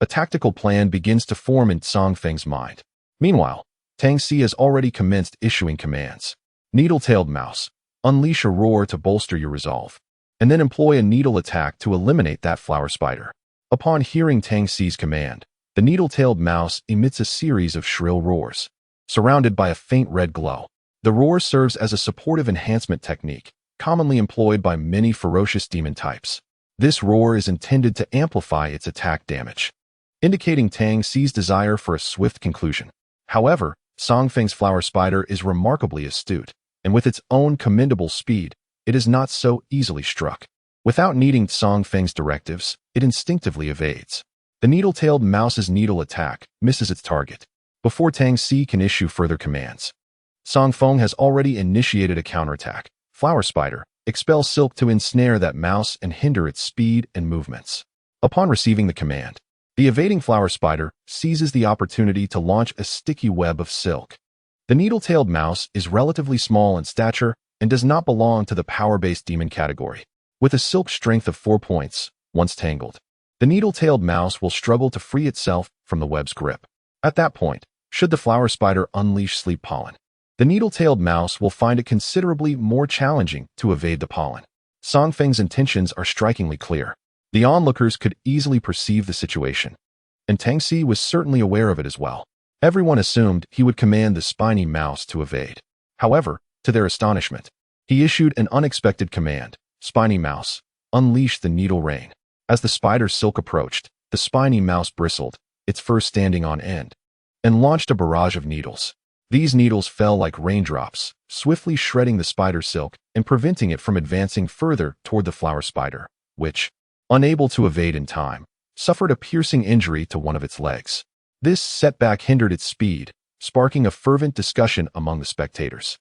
A tactical plan begins to form in Zang Feng's mind. Meanwhile, Tang Si has already commenced issuing commands. Needle-tailed mouse, unleash a roar to bolster your resolve, and then employ a needle attack to eliminate that flower spider. Upon hearing Tang Si's command, the needle-tailed mouse emits a series of shrill roars. Surrounded by a faint red glow, the roar serves as a supportive enhancement technique, commonly employed by many ferocious demon types. This roar is intended to amplify its attack damage, indicating Tang Si's desire for a swift conclusion. However, Zang Feng's flower spider is remarkably astute, and with its own commendable speed, it is not so easily struck. Without needing Zang Feng's directives, it instinctively evades. The needle-tailed mouse's needle attack misses its target before Tang Si can issue further commands. Zang Feng has already initiated a counterattack. Flower spider, expel silk to ensnare that mouse and hinder its speed and movements. Upon receiving the command, the evading flower spider seizes the opportunity to launch a sticky web of silk. The needle-tailed mouse is relatively small in stature and does not belong to the power-based demon category. With a silk strength of 4 points, once tangled, the needle-tailed mouse will struggle to free itself from the web's grip. At that point, should the flower spider unleash sleep pollen, the needle-tailed mouse will find it considerably more challenging to evade the pollen. Zang Feng's intentions are strikingly clear. The onlookers could easily perceive the situation, and Tang Si was certainly aware of it as well. Everyone assumed he would command the spiny mouse to evade. However, to their astonishment, he issued an unexpected command. Spiny mouse, unleash the needle rain. As the spider's silk approached, the spiny mouse bristled, its fur standing on end, and launched a barrage of needles. These needles fell like raindrops, swiftly shredding the spider silk and preventing it from advancing further toward the flower spider, which, unable to evade in time, suffered a piercing injury to one of its legs. This setback hindered its speed, sparking a fervent discussion among the spectators.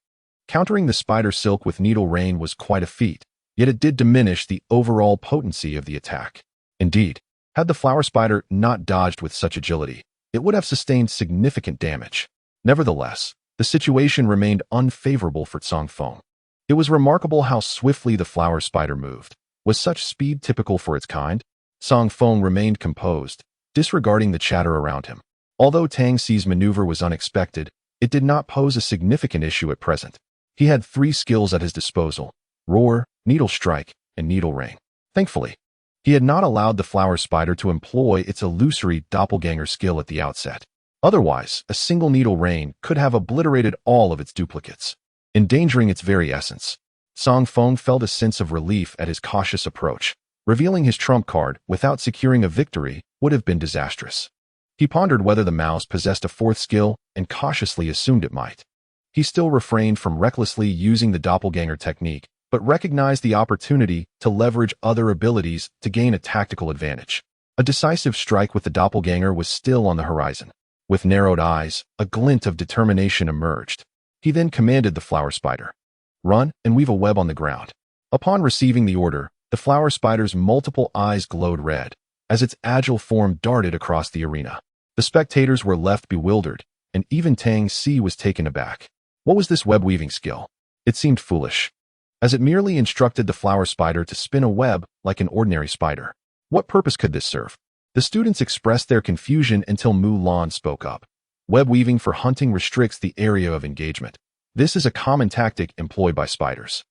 Countering the spider silk with needle rain was quite a feat, yet it did diminish the overall potency of the attack. Indeed, had the flower spider not dodged with such agility, it would have sustained significant damage. Nevertheless, the situation remained unfavorable for Zang Feng. It was remarkable how swiftly the flower spider moved. Was such speed typical for its kind? Zang Feng remained composed, disregarding the chatter around him. Although Tang Xi's maneuver was unexpected, it did not pose a significant issue at present. He had 3 skills at his disposal: roar, needle strike, and needle rain. Thankfully, he had not allowed the flower spider to employ its illusory doppelganger skill at the outset. Otherwise, a single needle rain could have obliterated all of its duplicates, endangering its very essence. Zang Feng felt a sense of relief at his cautious approach. Revealing his trump card without securing a victory would have been disastrous. He pondered whether the mouse possessed a 4th skill and cautiously assumed it might. He still refrained from recklessly using the doppelganger technique, but recognized the opportunity to leverage other abilities to gain a tactical advantage. A decisive strike with the doppelganger was still on the horizon. With narrowed eyes, a glint of determination emerged. He then commanded the flower spider, "Run and weave a web on the ground." Upon receiving the order, the flower spider's multiple eyes glowed red as its agile form darted across the arena. The spectators were left bewildered, and even Tang Xi was taken aback. What was this web-weaving skill? It seemed foolish, as it merely instructed the flower spider to spin a web like an ordinary spider. What purpose could this serve? The students expressed their confusion until Mu Lan spoke up. Web weaving for hunting restricts the area of engagement. This is a common tactic employed by spiders.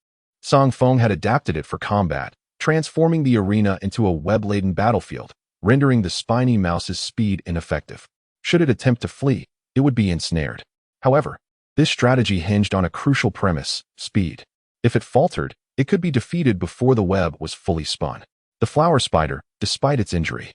Zang Feng had adapted it for combat, transforming the arena into a web-laden battlefield, rendering the spiny mouse's speed ineffective. Should it attempt to flee, it would be ensnared. However, this strategy hinged on a crucial premise: speed. If it faltered, it could be defeated before the web was fully spun. The flower spider, despite its injury,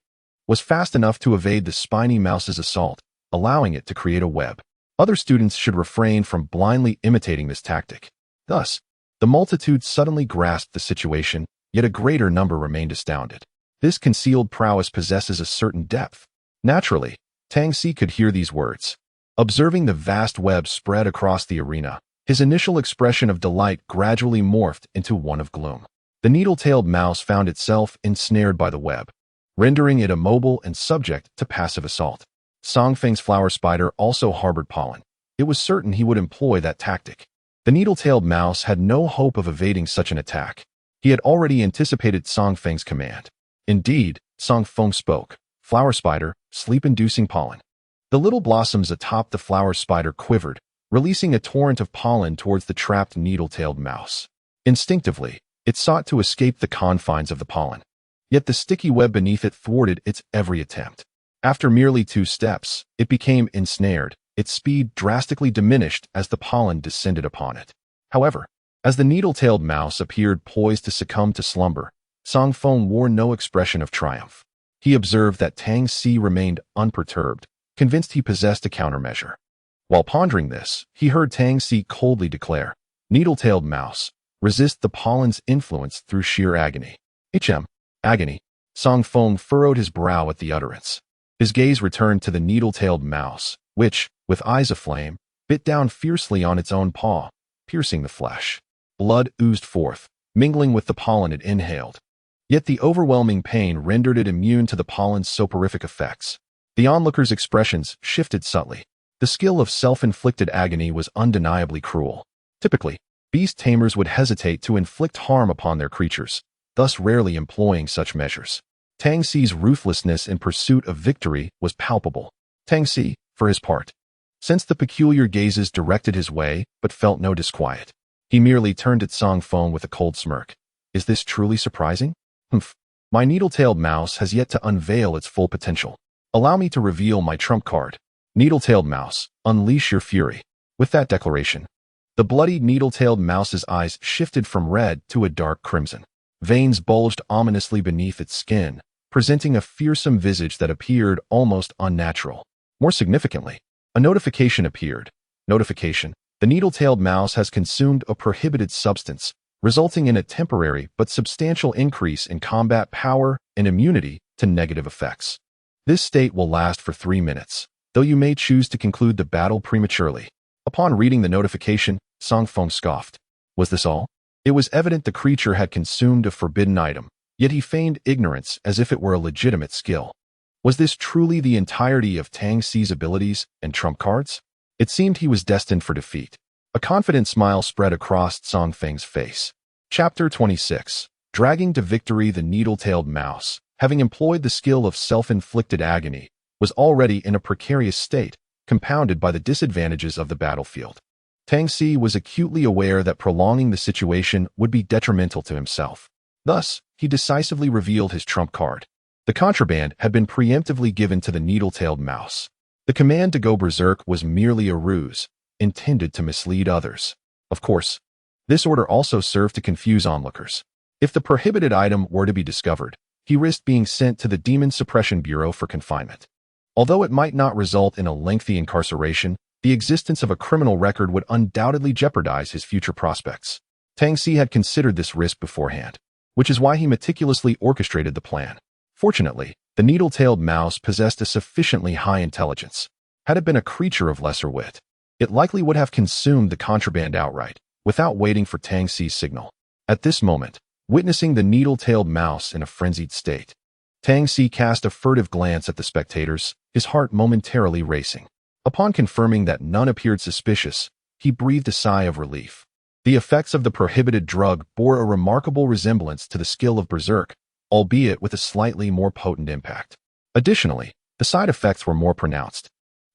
was fast enough to evade the spiny mouse's assault, allowing it to create a web. Other students should refrain from blindly imitating this tactic. Thus, the multitude suddenly grasped the situation, yet a greater number remained astounded. This concealed prowess possesses a certain depth. Naturally, Tang Xi could hear these words. Observing the vast web spread across the arena, his initial expression of delight gradually morphed into one of gloom. The needle-tailed mouse found itself ensnared by the web, rendering it immobile and subject to passive assault. Zang Feng's flower spider also harbored pollen. It was certain he would employ that tactic. The needle-tailed mouse had no hope of evading such an attack. He had already anticipated Zang Feng's command. Indeed, Zang Feng spoke. "Flower spider, sleep-inducing pollen." The little blossoms atop the flower spider quivered, releasing a torrent of pollen towards the trapped needle-tailed mouse. Instinctively, it sought to escape the confines of the pollen. Yet the sticky web beneath it thwarted its every attempt. After merely 2 steps, it became ensnared, its speed drastically diminished as the pollen descended upon it. However, as the needle-tailed mouse appeared poised to succumb to slumber, Zang Feng wore no expression of triumph. He observed that Tang Xi remained unperturbed, convinced he possessed a countermeasure. While pondering this, he heard Tang Xi coldly declare, "Needle-tailed mouse, resist the pollen's influence through sheer agony." Agony. Zang Feng furrowed his brow at the utterance. His gaze returned to the needle-tailed mouse, which, with eyes aflame, bit down fiercely on its own paw, piercing the flesh. Blood oozed forth, mingling with the pollen it inhaled. Yet the overwhelming pain rendered it immune to the pollen's soporific effects. The onlooker's expressions shifted subtly. The skill of self-inflicted agony was undeniably cruel. Typically, beast tamers would hesitate to inflict harm upon their creatures, thus rarely employing such measures. Tang Xi's ruthlessness in pursuit of victory was palpable. Tang Xi, for his part, sensed the peculiar gazes directed his way, but felt no disquiet. He merely turned at Zang Feng with a cold smirk. "Is this truly surprising? Humph. My needle-tailed mouse has yet to unveil its full potential. Allow me to reveal my trump card. Needle-tailed mouse, unleash your fury." With that declaration, the bloody needle-tailed mouse's eyes shifted from red to a dark crimson. Veins bulged ominously beneath its skin, presenting a fearsome visage that appeared almost unnatural. More significantly, a notification appeared. Notification: the needle-tailed mouse has consumed a prohibited substance, resulting in a temporary but substantial increase in combat power and immunity to negative effects. This state will last for 3 minutes, though you may choose to conclude the battle prematurely. Upon reading the notification, Zang Feng scoffed. Was this all? It was evident the creature had consumed a forbidden item, yet he feigned ignorance as if it were a legitimate skill. Was this truly the entirety of Tang Xi's abilities and trump cards? It seemed he was destined for defeat. A confident smile spread across Zang Feng's face. Chapter 26. Dragging to victory. The needle-tailed mouse, having employed the skill of self-inflicted agony, was already in a precarious state, compounded by the disadvantages of the battlefield. Tang Xi was acutely aware that prolonging the situation would be detrimental to himself. Thus, he decisively revealed his trump card. The contraband had been preemptively given to the needle-tailed mouse. The command to go berserk was merely a ruse, intended to mislead others. Of course, this order also served to confuse onlookers. If the prohibited item were to be discovered, he risked being sent to the Demon Suppression Bureau for confinement. Although it might not result in a lengthy incarceration, the existence of a criminal record would undoubtedly jeopardize his future prospects. Tang Xi had considered this risk beforehand, which is why he meticulously orchestrated the plan. Fortunately, the needle-tailed mouse possessed a sufficiently high intelligence. Had it been a creature of lesser wit, it likely would have consumed the contraband outright, without waiting for Tang Xi's signal. At this moment, witnessing the needle-tailed mouse in a frenzied state, Tang Xi cast a furtive glance at the spectators, his heart momentarily racing. Upon confirming that none appeared suspicious, he breathed a sigh of relief. The effects of the prohibited drug bore a remarkable resemblance to the skill of berserk, albeit with a slightly more potent impact. Additionally, the side effects were more pronounced.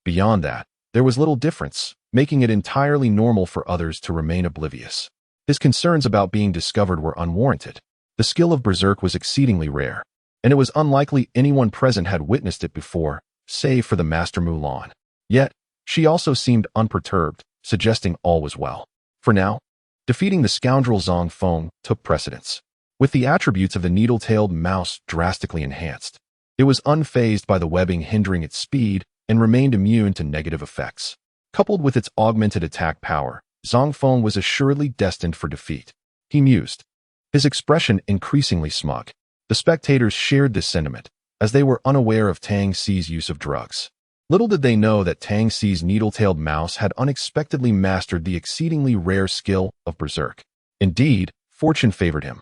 Beyond that, there was little difference, making it entirely normal for others to remain oblivious. His concerns about being discovered were unwarranted. The skill of berserk was exceedingly rare, and it was unlikely anyone present had witnessed it before, save for the Master Mulan. Yet, she also seemed unperturbed, suggesting all was well. For now, defeating the scoundrel Zang Feng took precedence. With the attributes of the needle-tailed mouse drastically enhanced, it was unfazed by the webbing hindering its speed and remained immune to negative effects. Coupled with its augmented attack power, Zang Feng was assuredly destined for defeat. He mused, his expression increasingly smug. The spectators shared this sentiment, as they were unaware of Tang Xi's use of drugs. Little did they know that Tang Xi's needle-tailed mouse had unexpectedly mastered the exceedingly rare skill of berserk. Indeed, fortune favored him.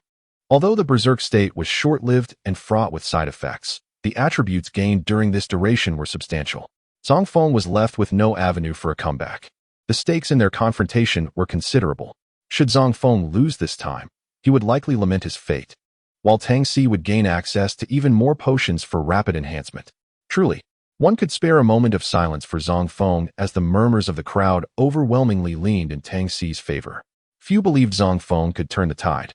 Although the berserk state was short-lived and fraught with side effects, the attributes gained during this duration were substantial. Zang Feng was left with no avenue for a comeback. The stakes in their confrontation were considerable. Should Zang Feng lose this time, he would likely lament his fate, while Tang Xi would gain access to even more potions for rapid enhancement. Truly, one could spare a moment of silence for Zang Feng as the murmurs of the crowd overwhelmingly leaned in Tang Xi's favor. Few believed Zang Feng could turn the tide.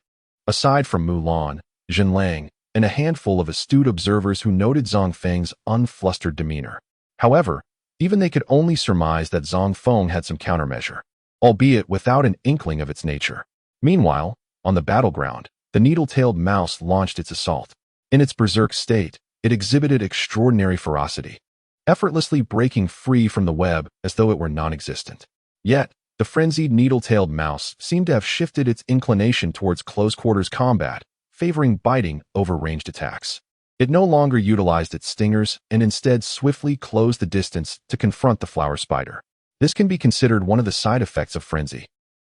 Aside from Mulan, Zhenlang, and a handful of astute observers who noted Zang Feng's unflustered demeanor. However, even they could only surmise that Zang Feng had some countermeasure, albeit without an inkling of its nature. Meanwhile, on the battleground, the needle-tailed mouse launched its assault. In its berserk state, it exhibited extraordinary ferocity, effortlessly breaking free from the web as though it were non-existent. Yet, the frenzied needle-tailed mouse seemed to have shifted its inclination towards close-quarters combat, favoring biting over ranged attacks. It no longer utilized its stingers and instead swiftly closed the distance to confront the flower spider. This can be considered one of the side effects of frenzy,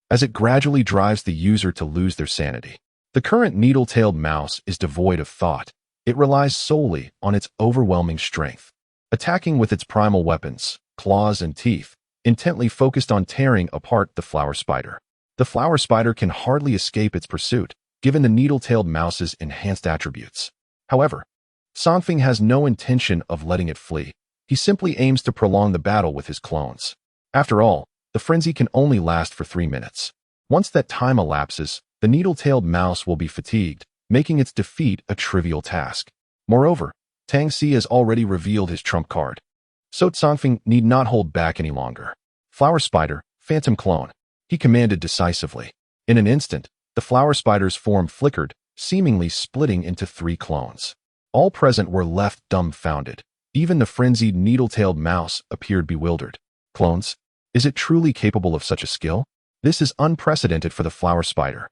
as it gradually drives the user to lose their sanity. The current needle-tailed mouse is devoid of thought. It relies solely on its overwhelming strength, attacking with its primal weapons, claws and teeth, intently focused on tearing apart the flower spider. The flower spider can hardly escape its pursuit, given the needle-tailed mouse's enhanced attributes. However, Zang Feng has no intention of letting it flee. He simply aims to prolong the battle with his clones. After all, the frenzy can only last for 3 minutes. Once that time elapses, the needle-tailed mouse will be fatigued, making its defeat a trivial task. Moreover, Tang Xi has already revealed his trump card, so Zang Feng need not hold back any longer. Flower spider, phantom clone, he commanded decisively. In an instant, the flower spider's form flickered, seemingly splitting into 3 clones. All present were left dumbfounded. Even the frenzied needle-tailed mouse appeared bewildered. Clones? Is it truly capable of such a skill? This is unprecedented for the flower spider.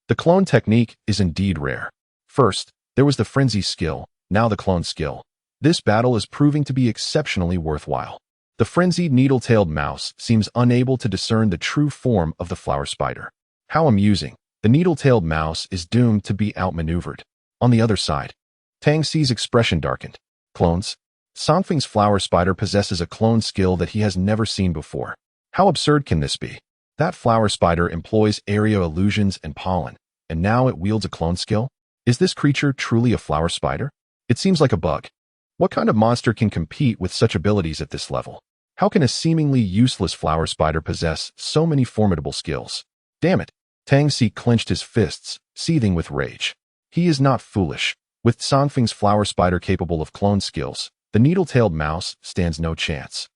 The clone technique is indeed rare. First, there was the frenzy skill, now the clone skill. This battle is proving to be exceptionally worthwhile. The frenzied needle-tailed mouse seems unable to discern the true form of the flower spider. How amusing. The needle-tailed mouse is doomed to be outmaneuvered. On the other side, Tang Xi's expression darkened. Clones? Zang Feng's flower spider possesses a clone skill that he has never seen before. How absurd can this be? That flower spider employs area illusions and pollen, and now it wields a clone skill? Is this creature truly a flower spider? It seems like a bug. What kind of monster can compete with such abilities at this level? How can a seemingly useless flower spider possess so many formidable skills? Damn it! Tang Xi clenched his fists, seething with rage. He is not foolish. With Zang Feng's flower spider capable of clone skills, the needle-tailed mouse stands no chance.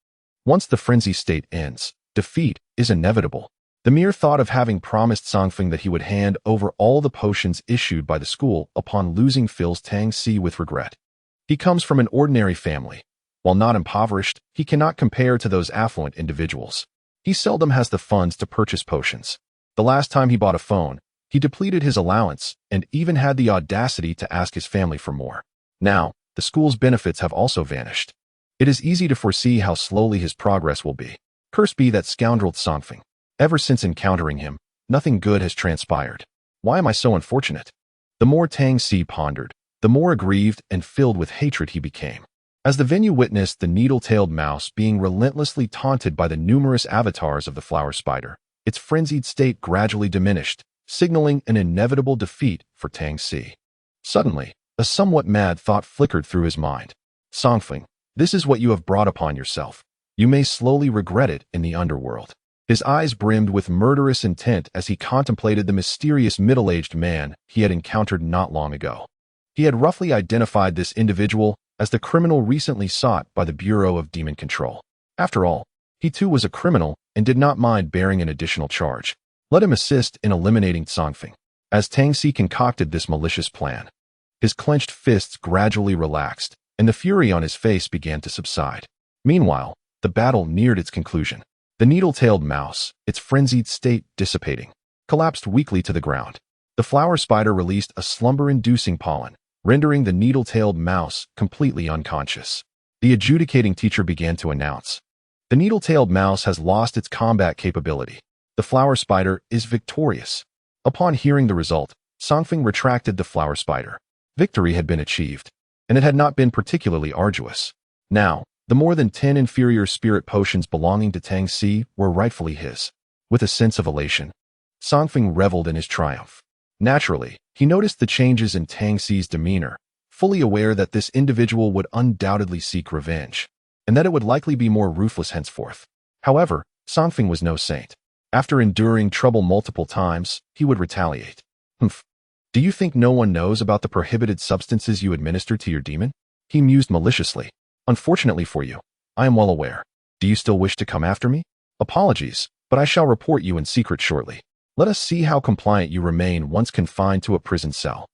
Once the frenzy state ends, defeat is inevitable. The mere thought of having promised Zang Feng that he would hand over all the potions issued by the school upon losing fills Tang Xi with regret. He comes from an ordinary family. While not impoverished, he cannot compare to those affluent individuals. He seldom has the funds to purchase potions. The last time he bought a phone, he depleted his allowance and even had the audacity to ask his family for more. Now, the school's benefits have also vanished. It is easy to foresee how slowly his progress will be. Cursed be that scoundrel Zang Feng. Ever since encountering him, nothing good has transpired. Why am I so unfortunate? The more Tang Xi pondered, the more aggrieved and filled with hatred he became. As the venue witnessed the needle-tailed mouse being relentlessly taunted by the numerous avatars of the flower spider, its frenzied state gradually diminished, signaling an inevitable defeat for Tang Xi. Suddenly, a somewhat mad thought flickered through his mind. Zang Feng, this is what you have brought upon yourself. You may slowly regret it in the underworld. His eyes brimmed with murderous intent as he contemplated the mysterious middle-aged man he had encountered not long ago. He had roughly identified this individual as the criminal recently sought by the Bureau of Demon Control. After all, he too was a criminal and did not mind bearing an additional charge. Let him assist in eliminating Zang Feng. As Tang Xi concocted this malicious plan, his clenched fists gradually relaxed, and the fury on his face began to subside. Meanwhile, the battle neared its conclusion. The needle-tailed mouse, its frenzied state dissipating, collapsed weakly to the ground. The flower spider released a slumber-inducing pollen, rendering the needle-tailed mouse completely unconscious. The adjudicating teacher began to announce, "The needle-tailed mouse has lost its combat capability. The flower spider is victorious." Upon hearing the result, Zang Feng retracted the flower spider. Victory had been achieved, and it had not been particularly arduous. Now, the more than 10 inferior spirit potions belonging to Tang Xi were rightfully his. With a sense of elation, Zang Feng reveled in his triumph. Naturally, he noticed the changes in Tang Xi's demeanor, fully aware that this individual would undoubtedly seek revenge, and that it would likely be more ruthless henceforth. However, Zang Feng was no saint. After enduring trouble multiple times, he would retaliate. Humph. Do you think no one knows about the prohibited substances you administer to your demon? He mused maliciously. Unfortunately for you, I am well aware. Do you still wish to come after me? Apologies, but I shall report you in secret shortly. Let us see how compliant you remain once confined to a prison cell.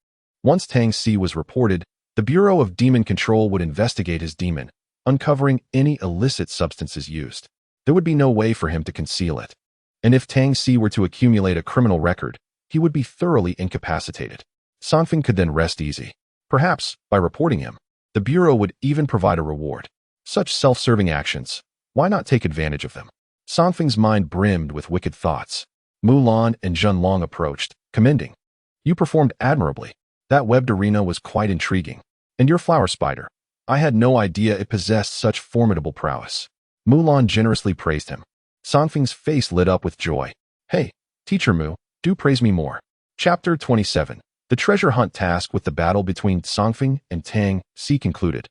Once Tang Xi was reported, the Bureau of Demon Control would investigate his demon, uncovering any illicit substances used. There would be no way for him to conceal it. And if Tang Xi were to accumulate a criminal record, he would be thoroughly incapacitated. Zang Feng could then rest easy. Perhaps, by reporting him, the Bureau would even provide a reward. Such self-serving actions, why not take advantage of them? Zang Feng's mind brimmed with wicked thoughts. Mulan and Zhenlong approached, commending. You performed admirably. That webbed arena was quite intriguing. And your flower spider, I had no idea it possessed such formidable prowess. Mulan generously praised him. Zang Feng's face lit up with joy. Hey, Teacher Mu, do praise me more. Chapter 27. The treasure hunt task with the battle between Zang Feng and Tang Xi concluded.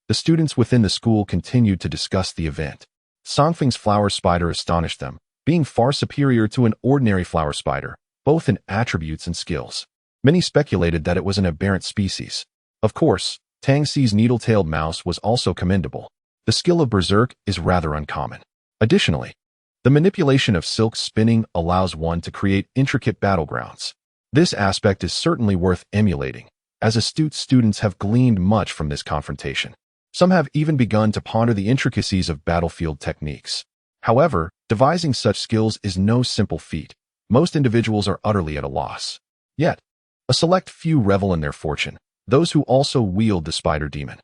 The students within the school continued to discuss the event. Zang Feng's flower spider astonished them, being far superior to an ordinary flower spider, both in attributes and skills. Many speculated that it was an aberrant species. Of course, Tang Xi's needle-tailed mouse was also commendable. The skill of Berserk is rather uncommon. Additionally, the manipulation of silk spinning allows one to create intricate battlegrounds. This aspect is certainly worth emulating, as astute students have gleaned much from this confrontation. Some have even begun to ponder the intricacies of battlefield techniques. However, devising such skills is no simple feat. Most individuals are utterly at a loss. Yet, a select few revel in their fortune, those who also wield the spider demon.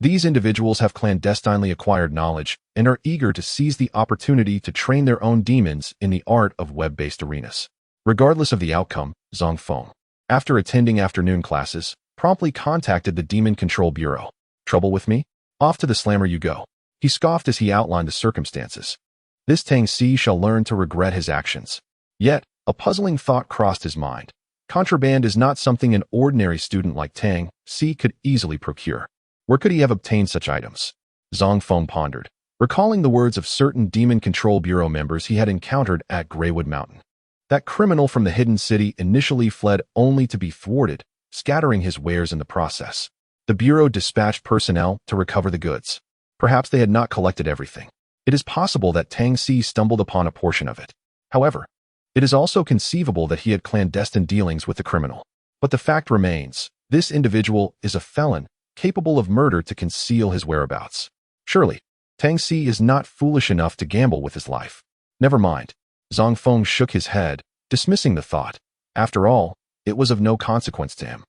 These individuals have clandestinely acquired knowledge and are eager to seize the opportunity to train their own demons in the art of web-based arenas. Regardless of the outcome, Zang Feng, after attending afternoon classes, promptly contacted the Demon Control Bureau. Trouble with me? Off to the slammer you go. He scoffed as he outlined the circumstances. This Tang Si shall learn to regret his actions. Yet, a puzzling thought crossed his mind. Contraband is not something an ordinary student like Tang Si could easily procure. Where could he have obtained such items? Zang Feng pondered, recalling the words of certain Demon Control Bureau members he had encountered at Greywood Mountain. That criminal from the hidden city initially fled only to be thwarted, scattering his wares in the process. The Bureau dispatched personnel to recover the goods. Perhaps they had not collected everything. It is possible that Tang Si stumbled upon a portion of it. However, it is also conceivable that he had clandestine dealings with the criminal. But the fact remains, this individual is a felon, capable of murder to conceal his whereabouts. Surely, Tang Si is not foolish enough to gamble with his life. Never mind. Zang Feng shook his head, dismissing the thought. After all, it was of no consequence to him.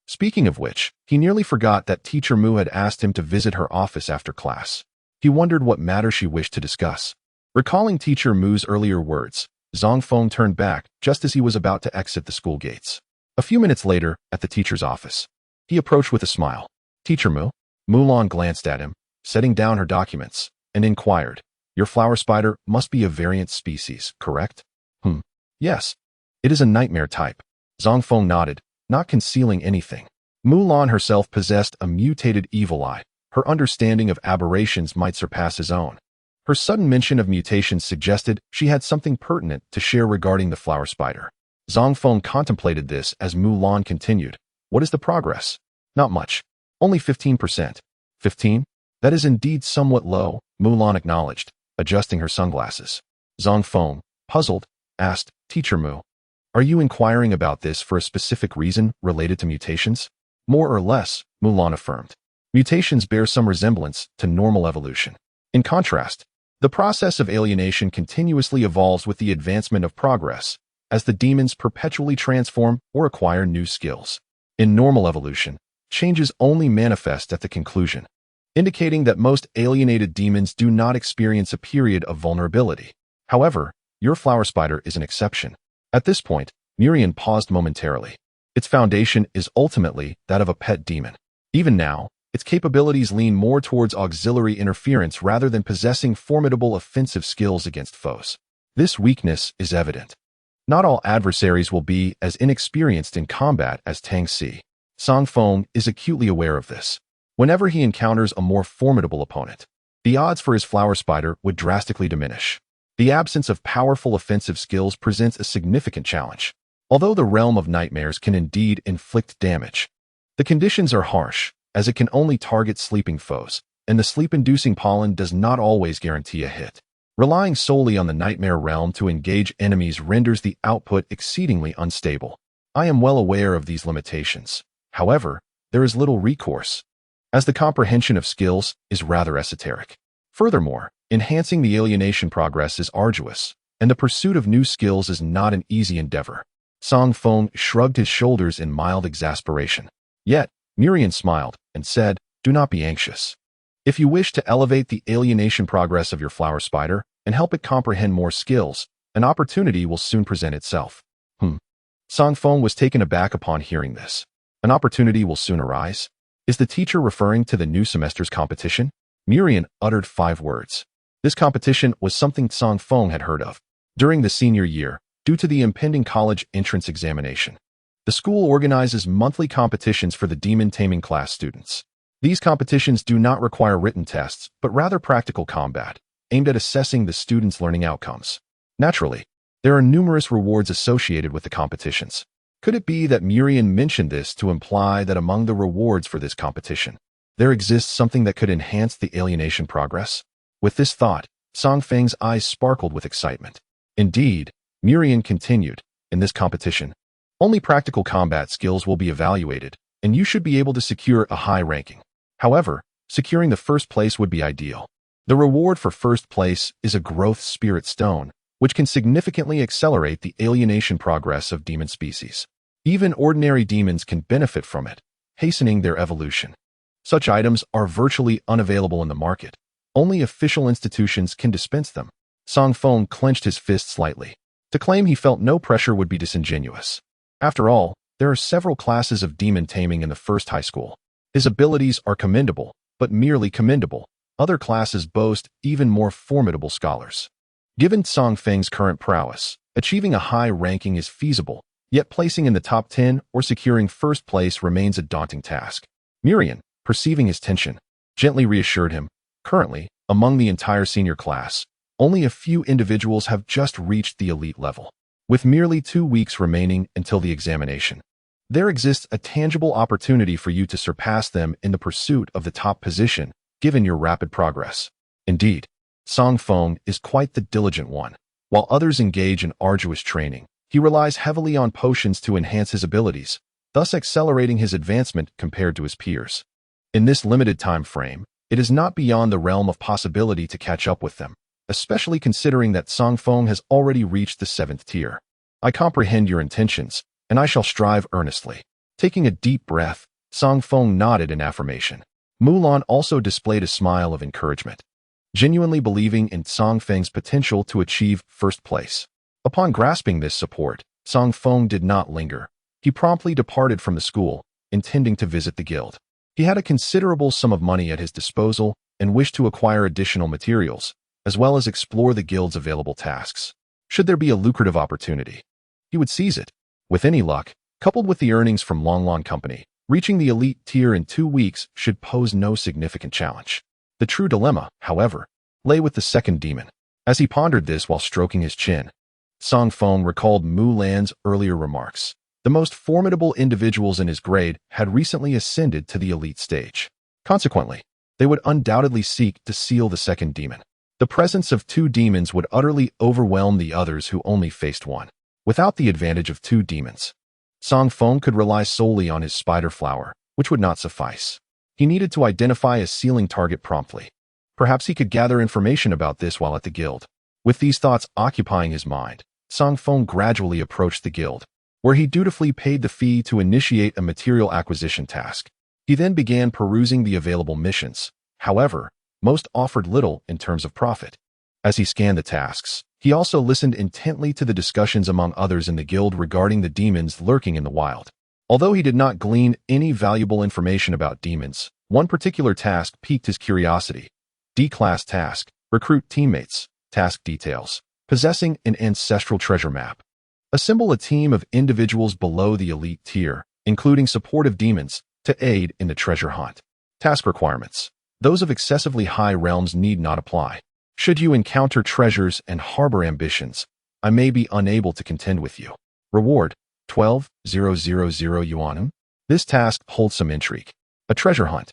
Speaking of which, he nearly forgot that Teacher Mu had asked him to visit her office after class. He wondered what matter she wished to discuss. Recalling Teacher Mu's earlier words, Zang Feng turned back just as he was about to exit the school gates. A few minutes later, at the teacher's office, he approached with a smile. Teacher Mu? Mulan glanced at him, setting down her documents, and inquired, Your flower spider must be a variant species, correct? Yes. It is a nightmare type. Zang Feng nodded, not concealing anything. Mulan herself possessed a mutated evil eye. Her understanding of aberrations might surpass his own. Her sudden mention of mutations suggested she had something pertinent to share regarding the flower spider. Zang Feng contemplated this as Mulan continued. What is the progress? Not much. Only 15%. 15? That is indeed somewhat low, Mulan acknowledged, adjusting her sunglasses. Zang Feng, puzzled, asked, Teacher Mu, are you inquiring about this for a specific reason related to mutations? More or less, Mulan affirmed. Mutations bear some resemblance to normal evolution. In contrast, the process of alienation continuously evolves with the advancement of progress, as the demons perpetually transform or acquire new skills. In normal evolution, changes only manifest at the conclusion, indicating that most alienated demons do not experience a period of vulnerability. However, your flower spider is an exception. At this point, Miriam paused momentarily. Its foundation is ultimately that of a pet demon. Even now, its capabilities lean more towards auxiliary interference rather than possessing formidable offensive skills against foes. This weakness is evident. Not all adversaries will be as inexperienced in combat as Tang Si. Zang Feng is acutely aware of this. Whenever he encounters a more formidable opponent, the odds for his flower spider would drastically diminish. The absence of powerful offensive skills presents a significant challenge. Although the realm of nightmares can indeed inflict damage, the conditions are harsh, as it can only target sleeping foes, and the sleep-inducing pollen does not always guarantee a hit. Relying solely on the nightmare realm to engage enemies renders the output exceedingly unstable. I am well aware of these limitations. However, there is little recourse, as the comprehension of skills is rather esoteric. Furthermore, enhancing the alienation progress is arduous, and the pursuit of new skills is not an easy endeavor. Zang Feng shrugged his shoulders in mild exasperation. Yet, Miriam smiled and said, Do not be anxious. If you wish to elevate the alienation progress of your flower spider and help it comprehend more skills, an opportunity will soon present itself. Zang Feng was taken aback upon hearing this. An opportunity will soon arise? Is the teacher referring to the new semester's competition? Miriam uttered 5 words. This competition was something Zang Feng had heard of. During the senior year, due to the impending college entrance examination, the school organizes monthly competitions for the demon taming class students. These competitions do not require written tests, but rather practical combat, aimed at assessing the students' learning outcomes. Naturally, there are numerous rewards associated with the competitions. Could it be that Miriam mentioned this to imply that among the rewards for this competition, there exists something that could enhance the alienation progress? With this thought, Zang Feng's eyes sparkled with excitement. Indeed, Miriam continued, in this competition, only practical combat skills will be evaluated, and you should be able to secure a high ranking. However, securing the first place would be ideal. The reward for first place is a growth spirit stone, which can significantly accelerate the alienation progress of demon species. Even ordinary demons can benefit from it, hastening their evolution. Such items are virtually unavailable in the market. Only official institutions can dispense them. Zang Feng clenched his fist slightly. To claim he felt no pressure would be disingenuous. After all, there are several classes of demon taming in the first high school. His abilities are commendable, but merely commendable. Other classes boast even more formidable scholars. Given Zang Feng's current prowess, achieving a high ranking is feasible, yet placing in the top 10 or securing first place remains a daunting task. Miriam, perceiving his tension, gently reassured him. Currently, among the entire senior class, only a few individuals have just reached the elite level. With merely 2 weeks remaining until the examination, there exists a tangible opportunity for you to surpass them in the pursuit of the top position, given your rapid progress. Indeed, Zang Feng is quite the diligent one. While others engage in arduous training, he relies heavily on potions to enhance his abilities, thus accelerating his advancement compared to his peers. In this limited time frame, it is not beyond the realm of possibility to catch up with them, especially considering that Zang Feng has already reached the 7th tier. I comprehend your intentions, and I shall strive earnestly. Taking a deep breath, Zang Feng nodded in affirmation. Mulan also displayed a smile of encouragement, genuinely believing in Zang Feng's potential to achieve first place. Upon grasping this support, Zang Feng did not linger. He promptly departed from the school, intending to visit the guild. He had a considerable sum of money at his disposal and wished to acquire additional materials, as well as explore the guild's available tasks. Should there be a lucrative opportunity, he would seize it. With any luck, coupled with the earnings from Longlong Company, reaching the elite tier in 2 weeks should pose no significant challenge. The true dilemma, however, lay with the second demon. As he pondered this while stroking his chin, Zang Feng recalled Mulan's earlier remarks. The most formidable individuals in his grade had recently ascended to the elite stage. Consequently, they would undoubtedly seek to seal the second demon. The presence of 2 demons would utterly overwhelm the others who only faced one. Without the advantage of 2 demons, Zang Feng could rely solely on his spider flower, which would not suffice. He needed to identify a sealing target promptly. Perhaps he could gather information about this while at the guild. With these thoughts occupying his mind, Zang Feng gradually approached the guild, where he dutifully paid the fee to initiate a material acquisition task. He then began perusing the available missions. However, most offered little in terms of profit. As he scanned the tasks, he also listened intently to the discussions among others in the guild regarding the demons lurking in the wild. Although he did not glean any valuable information about demons, one particular task piqued his curiosity. D-class task, recruit teammates, task details, possessing an ancestral treasure map. Assemble a team of individuals below the elite tier, including supportive demons, to aid in the treasure hunt. Task requirements. Those of excessively high realms need not apply. Should you encounter treasures and harbor ambitions, I may be unable to contend with you. Reward, 12,000 yuan. This task holds some intrigue. A treasure hunt,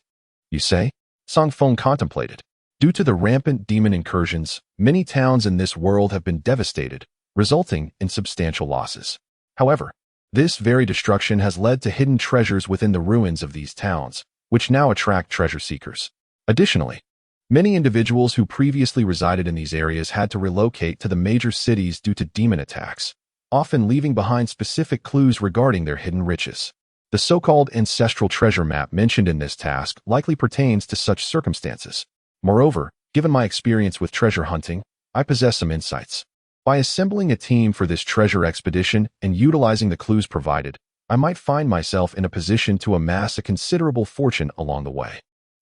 you say? Zang Feng contemplated. Due to the rampant demon incursions, many towns in this world have been devastated, resulting in substantial losses. However, this very destruction has led to hidden treasures within the ruins of these towns, which now attract treasure seekers. Additionally, many individuals who previously resided in these areas had to relocate to the major cities due to demon attacks, often leaving behind specific clues regarding their hidden riches. The so-called ancestral treasure map mentioned in this task likely pertains to such circumstances. Moreover, given my experience with treasure hunting, I possess some insights. By assembling a team for this treasure expedition and utilizing the clues provided, I might find myself in a position to amass a considerable fortune along the way.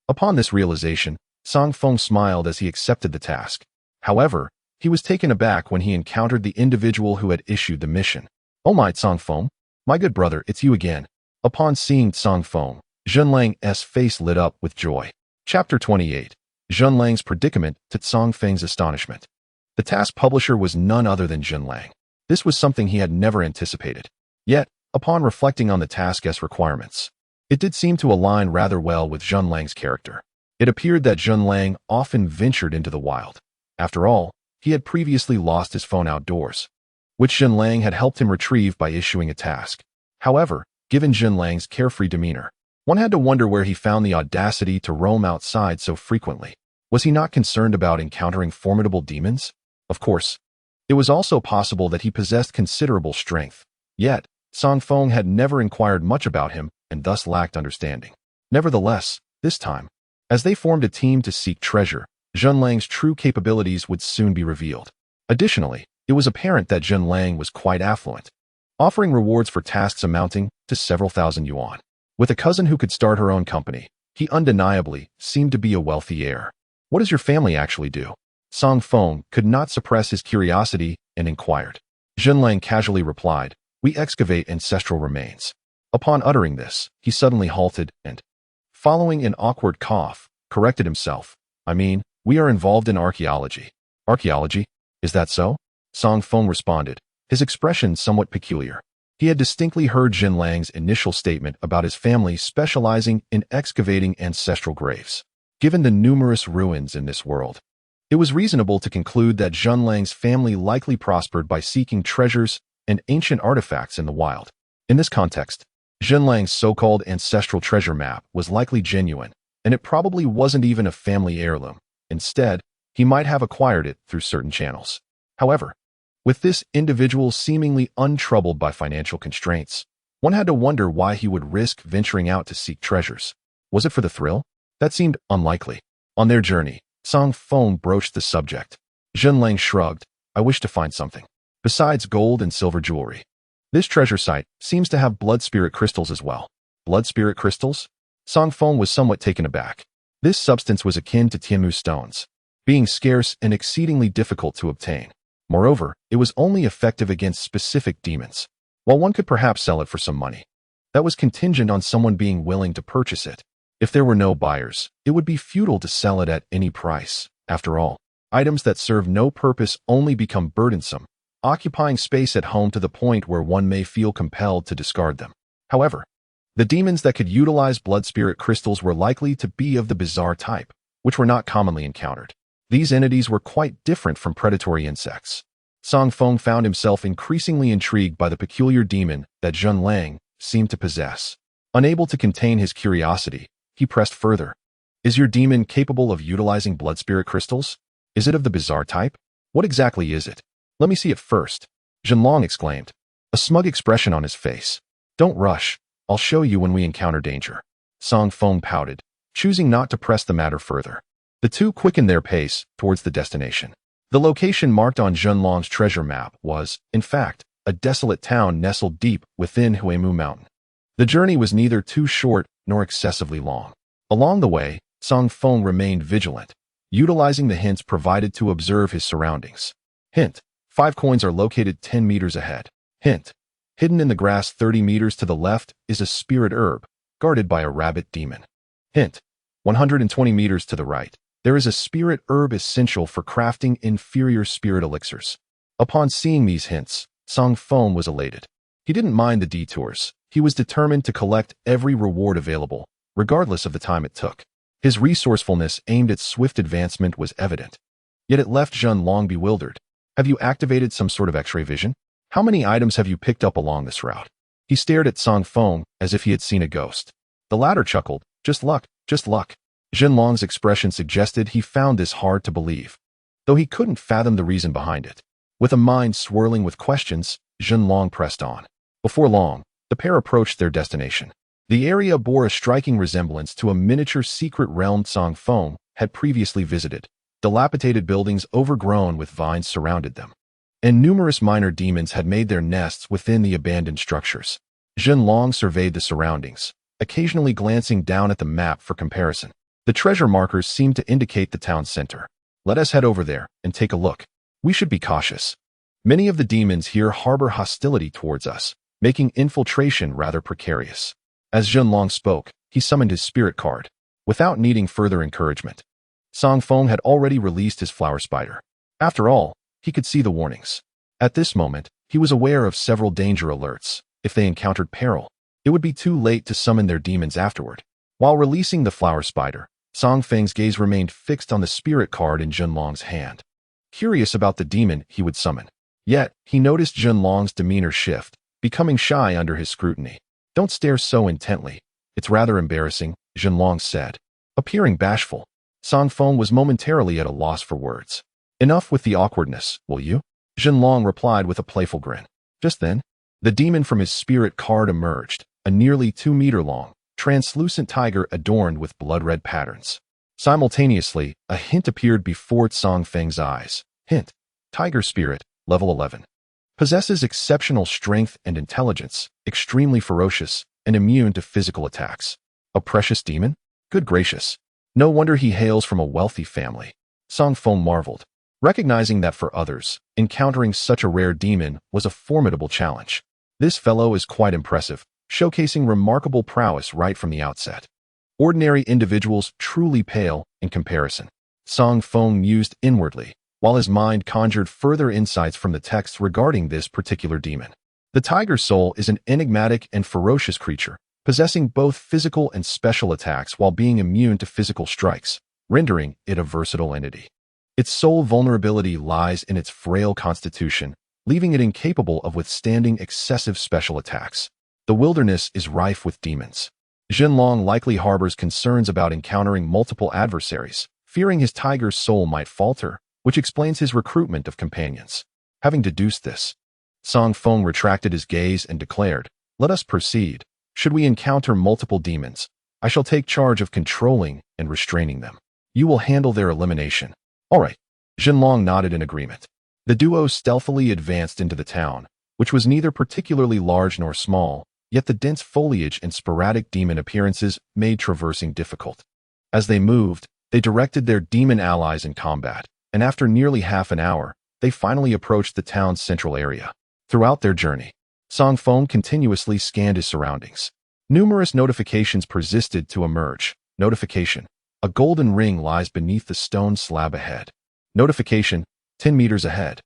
Upon this realization, Zang Feng smiled as he accepted the task. However, he was taken aback when he encountered the individual who had issued the mission. "Oh my, Zang Feng, my good brother, it's you again." Upon seeing Zang Feng, Zhenlang's face lit up with joy. Chapter 28. Zhenlang's predicament to Zang Feng's astonishment. The task publisher was none other than Zhenlang. This was something he had never anticipated. Yet, upon reflecting on the task's requirements, it did seem to align rather well with Zhenlang's character. It appeared that Zhenlang often ventured into the wild. After all, he had previously lost his phone outdoors, which Zhenlang had helped him retrieve by issuing a task. However, given Zhenlang's carefree demeanor, one had to wonder where he found the audacity to roam outside so frequently. Was he not concerned about encountering formidable demons? Of course. It was also possible that he possessed considerable strength. Yet, Zang Feng had never inquired much about him and thus lacked understanding. Nevertheless, this time, as they formed a team to seek treasure, Zhenlang's true capabilities would soon be revealed. Additionally, it was apparent that Zhenlang was quite affluent, offering rewards for tasks amounting to several thousand yuan. With a cousin who could start her own company, he undeniably seemed to be a wealthy heir. What does your family actually do? Zang Feng could not suppress his curiosity and inquired. Zhenlang casually replied, "We excavate ancestral remains." Upon uttering this, he suddenly halted and, following an awkward cough, corrected himself. "I mean, we are involved in archaeology." "Archaeology? Is that so?" Zang Feng responded, his expression somewhat peculiar. He had distinctly heard Zhenlang's initial statement about his family specializing in excavating ancestral graves. Given the numerous ruins in this world, it was reasonable to conclude that Zhenlang's family likely prospered by seeking treasures and ancient artifacts in the wild. In this context, Zhenlang's so-called ancestral treasure map was likely genuine, and it probably wasn't even a family heirloom. Instead, he might have acquired it through certain channels. However, with this individual seemingly untroubled by financial constraints, one had to wonder why he would risk venturing out to seek treasures. Was it for the thrill? That seemed unlikely. On their journey, Zang Feng broached the subject. Zhenlang shrugged. "I wish to find something besides gold and silver jewelry. This treasure site seems to have blood spirit crystals as well." Blood spirit crystals? Zang Feng was somewhat taken aback. This substance was akin to Tianmu stones, being scarce and exceedingly difficult to obtain. Moreover, it was only effective against specific demons. While one could perhaps sell it for some money, that was contingent on someone being willing to purchase it. If there were no buyers, it would be futile to sell it at any price. After all, items that serve no purpose only become burdensome, occupying space at home to the point where one may feel compelled to discard them. However, the demons that could utilize blood spirit crystals were likely to be of the bizarre type, which were not commonly encountered. These entities were quite different from predatory insects. Zang Feng found himself increasingly intrigued by the peculiar demon that Zhenlang seemed to possess. Unable to contain his curiosity, he pressed further. "Is your demon capable of utilizing blood spirit crystals? Is it of the bizarre type? What exactly is it? Let me see it first," Zhenlang exclaimed, a smug expression on his face. "Don't rush. I'll show you when we encounter danger." Zang Feng pouted, choosing not to press the matter further. The two quickened their pace towards the destination. The location marked on Zhenlang's treasure map was, in fact, a desolate town nestled deep within Huimu Mountain. The journey was neither too short nor excessively long. Along the way, Zang Feng remained vigilant, utilizing the hints provided to observe his surroundings. Hint: 5 coins are located 10 meters ahead. Hint: hidden in the grass 30 meters to the left is a spirit herb, guarded by a rabbit demon. Hint: 120 meters to the right, there is a spirit herb essential for crafting inferior spirit elixirs. Upon seeing these hints, Zang Feng was elated. He didn't mind the detours. He was determined to collect every reward available, regardless of the time it took. His resourcefulness aimed at swift advancement was evident. Yet it left Zhenlang bewildered. "Have you activated some sort of X-ray vision? How many items have you picked up along this route?" He stared at Zang Feng as if he had seen a ghost. The latter chuckled. "Just luck, just luck." Zhenlang's expression suggested he found this hard to believe, though he couldn't fathom the reason behind it. With a mind swirling with questions, Zhenlang pressed on. Before long, the pair approached their destination. The area bore a striking resemblance to a miniature secret realm Zang Feng had previously visited. Dilapidated buildings overgrown with vines surrounded them, and numerous minor demons had made their nests within the abandoned structures. Zhenlang surveyed the surroundings, occasionally glancing down at the map for comparison. The treasure markers seemed to indicate the town center. "Let us head over there and take a look. We should be cautious. Many of the demons here harbor hostility towards us, making infiltration rather precarious." As Zhenlang spoke, he summoned his spirit card. Without needing further encouragement, Zang Feng had already released his flower spider. After all, he could see the warnings. At this moment, he was aware of several danger alerts. If they encountered peril, it would be too late to summon their demons afterward. While releasing the flower spider, Zang Feng's gaze remained fixed on the spirit card in Zhenlang's hand, curious about the demon he would summon. Yet, he noticed Zhenlang's demeanor shift, becoming shy under his scrutiny. "Don't stare so intently. It's rather embarrassing," Zhenlang said, appearing bashful. Zang Feng was momentarily at a loss for words. Enough with the awkwardness, will you? Zhenlong replied with a playful grin. Just then, the demon from his spirit card emerged, a nearly 2-meter-long, translucent tiger adorned with blood-red patterns. Simultaneously, a hint appeared before Zang Feng's eyes. Hint: Tiger Spirit, level 11. Possesses exceptional strength and intelligence, extremely ferocious, and immune to physical attacks. A precious demon? Good gracious. No wonder he hails from a wealthy family. Zang Feng marveled, recognizing that for others, encountering such a rare demon was a formidable challenge. This fellow is quite impressive, showcasing remarkable prowess right from the outset. Ordinary individuals truly pale in comparison. Zang Feng mused inwardly, while his mind conjured further insights from the text regarding this particular demon. The tiger soul is an enigmatic and ferocious creature, possessing both physical and special attacks while being immune to physical strikes, rendering it a versatile entity. Its sole vulnerability lies in its frail constitution, leaving it incapable of withstanding excessive special attacks. The wilderness is rife with demons. Zhenlong likely harbors concerns about encountering multiple adversaries, fearing his tiger's soul might falter, which explains his recruitment of companions. Having deduced this, Zang Feng retracted his gaze and declared, "Let us proceed. Should we encounter multiple demons, I shall take charge of controlling and restraining them. You will handle their elimination." All right. Zhenlong nodded in agreement. The duo stealthily advanced into the town, which was neither particularly large nor small, yet the dense foliage and sporadic demon appearances made traversing difficult. As they moved, they directed their demon allies in combat, and after nearly half an hour, they finally approached the town's central area. Throughout their journey, Zang Feng continuously scanned his surroundings. Numerous notifications persisted to emerge. Notification: a golden ring lies beneath the stone slab ahead. Notification: 10 meters ahead.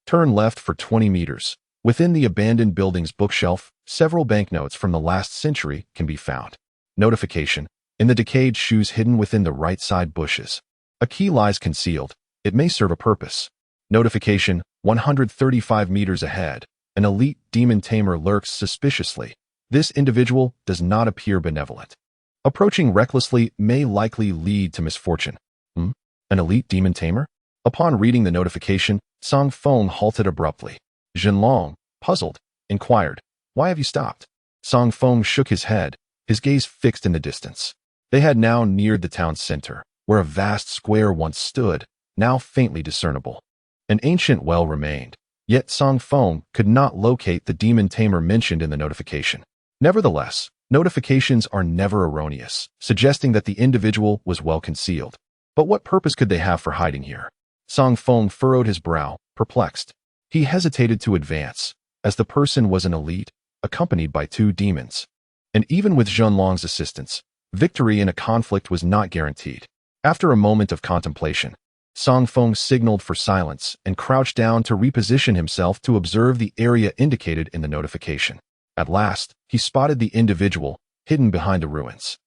Turn left for 20 meters. Within the abandoned building's bookshelf, several banknotes from the last century can be found. Notification: in the decayed shoes hidden within the right side bushes. A key lies concealed. It may serve a purpose. Notification: 135 meters ahead. An elite demon tamer lurks suspiciously. This individual does not appear benevolent. Approaching recklessly may likely lead to misfortune. An elite demon tamer? Upon reading the notification, Zang Feng halted abruptly. Zhenlong, puzzled, inquired, "Why have you stopped?" Zang Feng shook his head, his gaze fixed in the distance. They had now neared the town's center, where a vast square once stood, now faintly discernible. An ancient well remained, yet Zang Feng could not locate the demon tamer mentioned in the notification. Nevertheless, notifications are never erroneous, suggesting that the individual was well concealed. But what purpose could they have for hiding here? Zang Feng furrowed his brow, perplexed. He hesitated to advance, as the person was an elite, accompanied by 2 demons. And even with Zhenlong's assistance, victory in a conflict was not guaranteed. After a moment of contemplation, Zang Feng signaled for silence and crouched down to reposition himself to observe the area indicated in the notification. At last, he spotted the individual, hidden behind the ruins.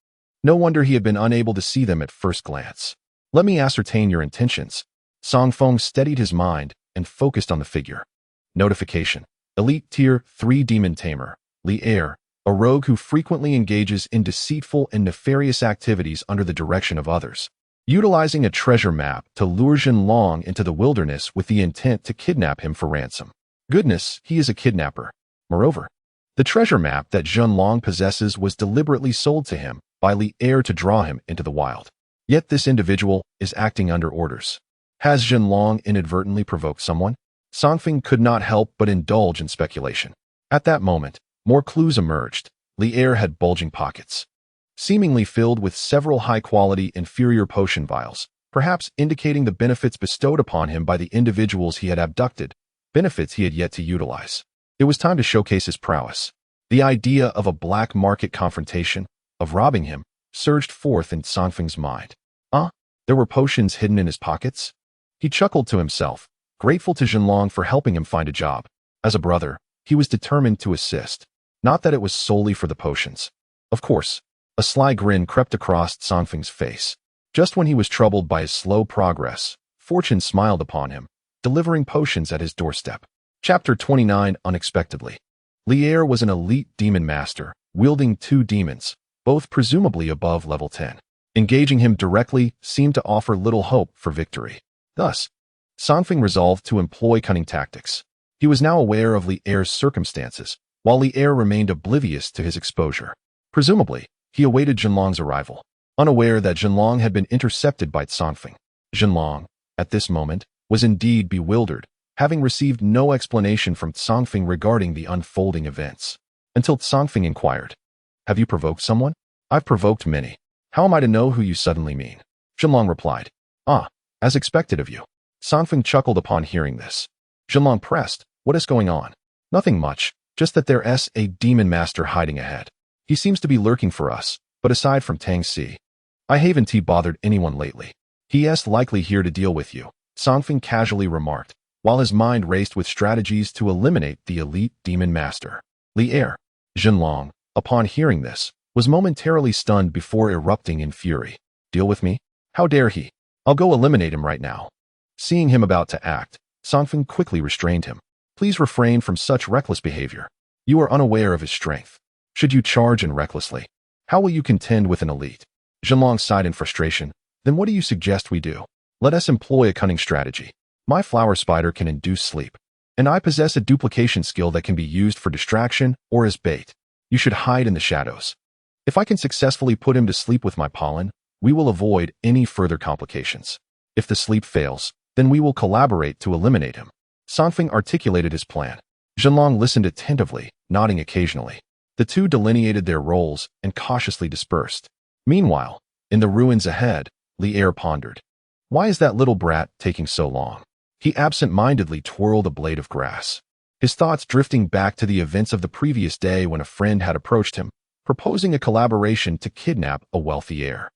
No wonder he had been unable to see them at first glance. "Let me ascertain your intentions." Zang Feng steadied his mind and focused on the figure. Notification: Elite Tier 3 Demon Tamer, Li'er, a rogue who frequently engages in deceitful and nefarious activities under the direction of others, utilizing a treasure map to lure Zhenlong into the wilderness with the intent to kidnap him for ransom. Goodness, he is a kidnapper. Moreover, the treasure map that Zhenlong possesses was deliberately sold to him by Li'er to draw him into the wild. Yet this individual is acting under orders. Has Zhenlong inadvertently provoked someone? Zang Feng could not help but indulge in speculation. At that moment, more clues emerged. Li'er had bulging pockets, seemingly filled with several high-quality inferior potion vials, perhaps indicating the benefits bestowed upon him by the individuals he had abducted, benefits he had yet to utilize. It was time to showcase his prowess. The idea of a black market confrontation, of robbing him, surged forth in Zang Feng's mind. There were potions hidden in his pockets? He chuckled to himself, grateful to Zhenlong for helping him find a job. As a brother, he was determined to assist. Not that it was solely for the potions. Of course, a sly grin crept across Zang Feng's face. Just when he was troubled by his slow progress, fortune smiled upon him, delivering potions at his doorstep. Chapter 29 Unexpectedly. Li'er was an elite demon master, wielding 2 demons, both presumably above level 10. Engaging him directly seemed to offer little hope for victory. Thus, Zang Feng resolved to employ cunning tactics. He was now aware of Li Er's circumstances, while Li Er remained oblivious to his exposure. Presumably, he awaited Zhenlong's arrival, unaware that Zhenlong had been intercepted by Zang Feng. Zhenlong, at this moment, was indeed bewildered, having received no explanation from Zang Feng regarding the unfolding events. Until Zang Feng inquired, "Have you provoked someone?" "I've provoked many. How am I to know who you suddenly mean?" Zhenlong replied. "Ah, as expected of you." Zang Feng chuckled upon hearing this. Zhenlong pressed, "What is going on?" "Nothing much, just that there's a demon master hiding ahead. He seems to be lurking for us, but aside from Tang Si, I haven't bothered anyone lately. He's likely here to deal with you," Zang Feng casually remarked, while his mind raced with strategies to eliminate the elite demon master. Li Er. Zhenlong, upon hearing this, was momentarily stunned before erupting in fury. "Deal with me? How dare he? I'll go eliminate him right now." Seeing him about to act, Zang Feng quickly restrained him. "Please refrain from such reckless behavior. You are unaware of his strength. Should you charge in recklessly, how will you contend with an elite?" Zhenlong sighed in frustration. "Then what do you suggest we do?" "Let us employ a cunning strategy. My flower spider can induce sleep, and I possess a duplication skill that can be used for distraction or as bait. You should hide in the shadows. If I can successfully put him to sleep with my pollen, we will avoid any further complications. If the sleep fails, then we will collaborate to eliminate him." Zang Feng articulated his plan. Zhenlong listened attentively, nodding occasionally. The two delineated their roles and cautiously dispersed. Meanwhile, in the ruins ahead, Li Er pondered. Why is that little brat taking so long? He absent-mindedly twirled a blade of grass, his thoughts drifting back to the events of the previous day when a friend had approached him, proposing a collaboration to kidnap a wealthy heir.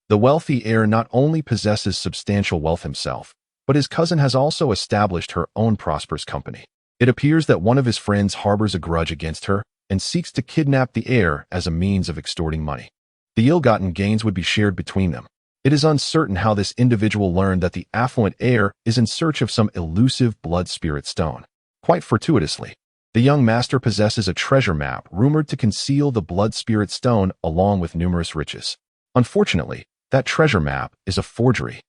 The wealthy heir not only possesses substantial wealth himself, but his cousin has also established her own prosperous company. It appears that one of his friends harbors a grudge against her and seeks to kidnap the heir as a means of extorting money. The ill-gotten gains would be shared between them. It is uncertain how this individual learned that the affluent heir is in search of some elusive blood spirit stone. Quite fortuitously, the young master possesses a treasure map rumored to conceal the blood spirit stone along with numerous riches. Unfortunately, that treasure map is a forgery,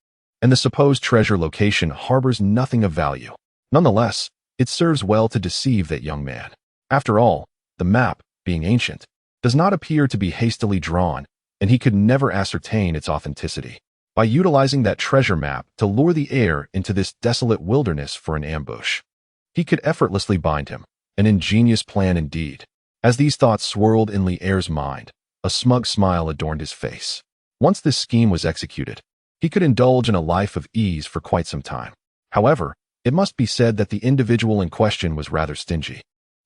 and the supposed treasure location harbors nothing of value. Nonetheless, it serves well to deceive that young man. After all, the map, being ancient, does not appear to be hastily drawn, and he could never ascertain its authenticity. By utilizing that treasure map to lure the heir into this desolate wilderness for an ambush, he could effortlessly bind him. An ingenious plan indeed. As these thoughts swirled in Li Er's mind, a smug smile adorned his face. Once this scheme was executed, he could indulge in a life of ease for quite some time. However, it must be said that the individual in question was rather stingy.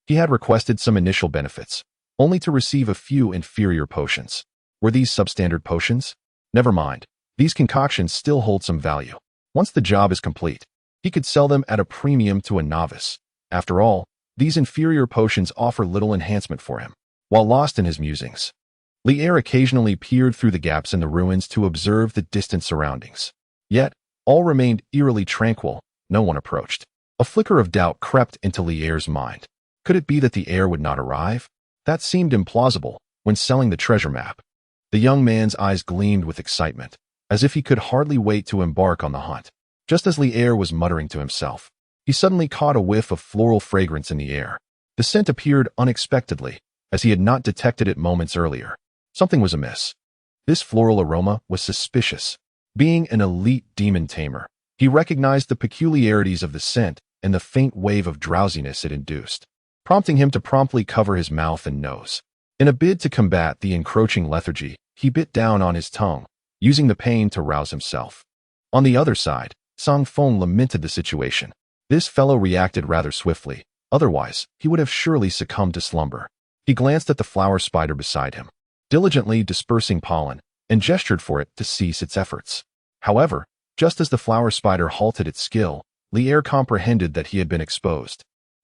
He had requested some initial benefits, only to receive a few inferior potions. Were these substandard potions? Never mind. These concoctions still hold some value. Once the job is complete, he could sell them at a premium to a novice. After all, these inferior potions offer little enhancement for him. While lost in his musings, Li Er occasionally peered through the gaps in the ruins to observe the distant surroundings. Yet, all remained eerily tranquil. No one approached. A flicker of doubt crept into Li Er's mind. Could it be that the heir would not arrive? That seemed implausible when selling the treasure map. The young man's eyes gleamed with excitement, as if he could hardly wait to embark on the hunt. Just as Li Er was muttering to himself, he suddenly caught a whiff of floral fragrance in the air. The scent appeared unexpectedly, as he had not detected it moments earlier. Something was amiss. This floral aroma was suspicious. Being an elite demon tamer, he recognized the peculiarities of the scent and the faint wave of drowsiness it induced, prompting him to promptly cover his mouth and nose. In a bid to combat the encroaching lethargy, he bit down on his tongue, using the pain to rouse himself. On the other side, Zang Feng lamented the situation. This fellow reacted rather swiftly, otherwise he would have surely succumbed to slumber. He glanced at the flower spider beside him, diligently dispersing pollen, and gestured for it to cease its efforts. However, just as the flower spider halted its skill, Li Er comprehended that he had been exposed,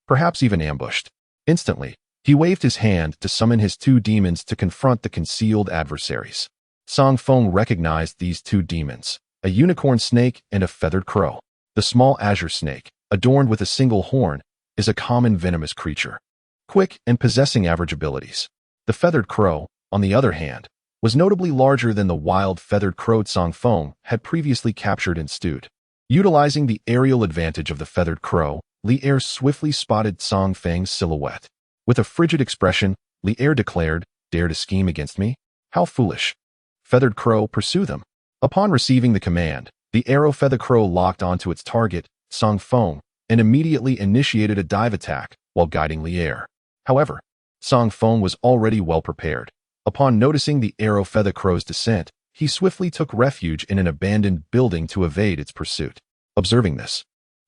perhaps even ambushed. Instantly, he waved his hand to summon his two demons to confront the concealed adversaries. Zang Feng recognized these two demons, a unicorn snake and a feathered crow. The small azure snake, adorned with a single horn, is a common venomous creature, quick and possessing average abilities. The feathered crow, on the other hand, was notably larger than the wild feathered crow Zang Feng had previously captured and stewed. Utilizing the aerial advantage of the feathered crow, Li'er swiftly spotted Zang Feng's silhouette. With a frigid expression, Li'er declared, "Dare to scheme against me? How foolish. Feathered crow, pursue them." Upon receiving the command, the arrow feathered crow locked onto its target, Zang Feng, and immediately initiated a dive attack while guiding Li'er. However, Zang Feng was already well prepared. Upon noticing the arrow feather crow's descent, he swiftly took refuge in an abandoned building to evade its pursuit. Observing this,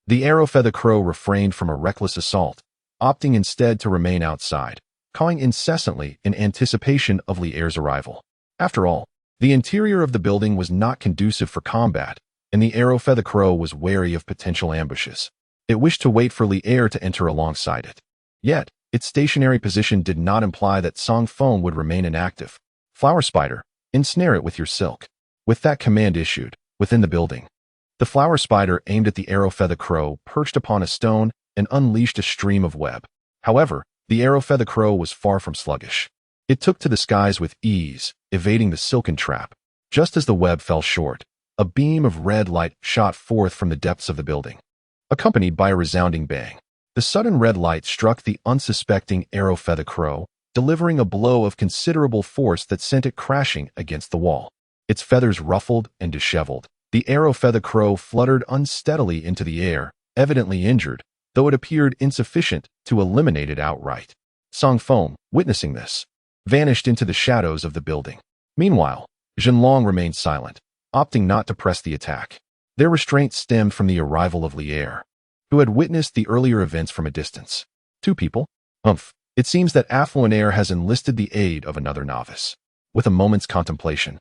the arrow feather crow refrained from a reckless assault, opting instead to remain outside, cawing incessantly in anticipation of Li'er's arrival. After all, the interior of the building was not conducive for combat, and the arrow feather crow was wary of potential ambushes. It wished to wait for Li'er to enter alongside it. Yet, its stationary position did not imply that Zang Feng would remain inactive. "Flower spider, ensnare it with your silk." With that command issued, within the building, the flower spider aimed at the arrow feather crow perched upon a stone and unleashed a stream of web. However, the arrow feather crow was far from sluggish. It took to the skies with ease, evading the silken trap. Just as the web fell short, a beam of red light shot forth from the depths of the building, accompanied by a resounding bang. The sudden red light struck the unsuspecting arrow feather crow, delivering a blow of considerable force that sent it crashing against the wall. Its feathers ruffled and disheveled. The arrow feather crow fluttered unsteadily into the air, evidently injured, though it appeared insufficient to eliminate it outright. Zang Feng, witnessing this, vanished into the shadows of the building. Meanwhile, Zhenlong remained silent, opting not to press the attack. Their restraint stemmed from the arrival of Li'er, who had witnessed the earlier events from a distance. "Two people? Humph. It seems that affluent heir has enlisted the aid of another novice." With a moment's contemplation,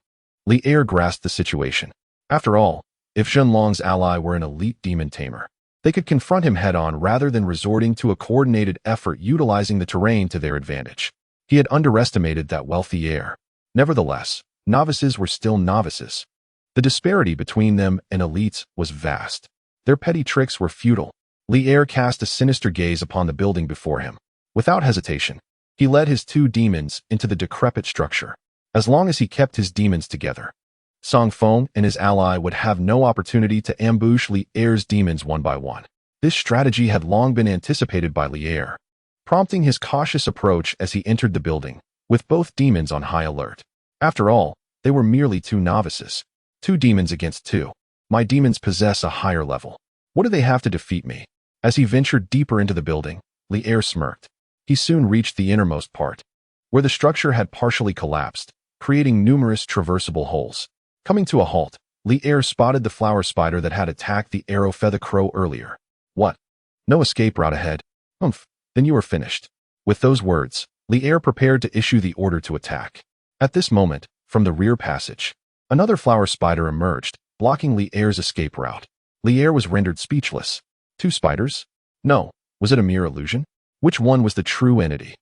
Li'er grasped the situation. After all, if Zhenlong's ally were an elite demon tamer, they could confront him head-on rather than resorting to a coordinated effort utilizing the terrain to their advantage. He had underestimated that wealthy heir. Nevertheless, novices were still novices. The disparity between them and elites was vast. Their petty tricks were futile. Li'er cast a sinister gaze upon the building before him. Without hesitation, he led his two demons into the decrepit structure. As long as he kept his demons together, Zang Feng and his ally would have no opportunity to ambush Li'er's demons one by one. This strategy had long been anticipated by Li'er, prompting his cautious approach as he entered the building, with both demons on high alert. After all, they were merely two novices. Two demons against two. My demons possess a higher level. What do they have to defeat me? As he ventured deeper into the building, Li'er smirked. He soon reached the innermost part, where the structure had partially collapsed, creating numerous traversable holes. Coming to a halt, Li'er spotted the flower spider that had attacked the arrow feather crow earlier. "What? No escape route ahead? Humph, then you are finished." With those words, Li'er prepared to issue the order to attack. At this moment, from the rear passage, another flower spider emerged, blocking Li'er's escape route. Li'er was rendered speechless. Two spiders? No, was it a mere illusion? Which one was the true entity?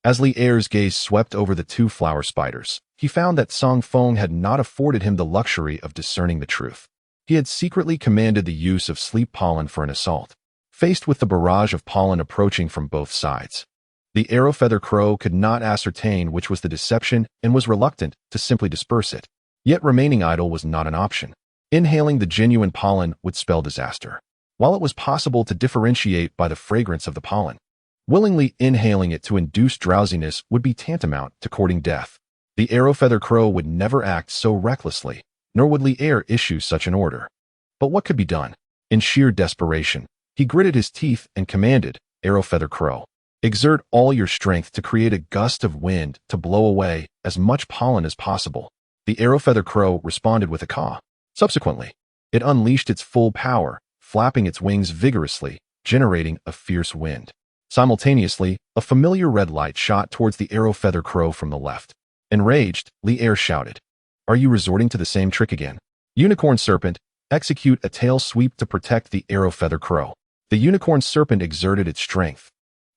As Li'er's gaze swept over the two flower spiders, he found that Zang Feng had not afforded him the luxury of discerning the truth. He had secretly commanded the use of sleep pollen for an assault. Faced with the barrage of pollen approaching from both sides, the arrow feather crow could not ascertain which was the deception and was reluctant to simply disperse it. Yet remaining idle was not an option. Inhaling the genuine pollen would spell disaster. While it was possible to differentiate by the fragrance of the pollen, willingly inhaling it to induce drowsiness would be tantamount to courting death. The arrow feather crow would never act so recklessly, nor would Li'er issue such an order. But what could be done? In sheer desperation, he gritted his teeth and commanded, "Arrow feather crow, exert all your strength to create a gust of wind to blow away as much pollen as possible." The arrow feather crow responded with a caw. Subsequently, it unleashed its full power, flapping its wings vigorously, generating a fierce wind. Simultaneously, a familiar red light shot towards the arrow feather crow from the left. Enraged, Li'er shouted, "Are you resorting to the same trick again? Unicorn serpent, execute a tail sweep to protect the arrow feather crow." The unicorn serpent exerted its strength,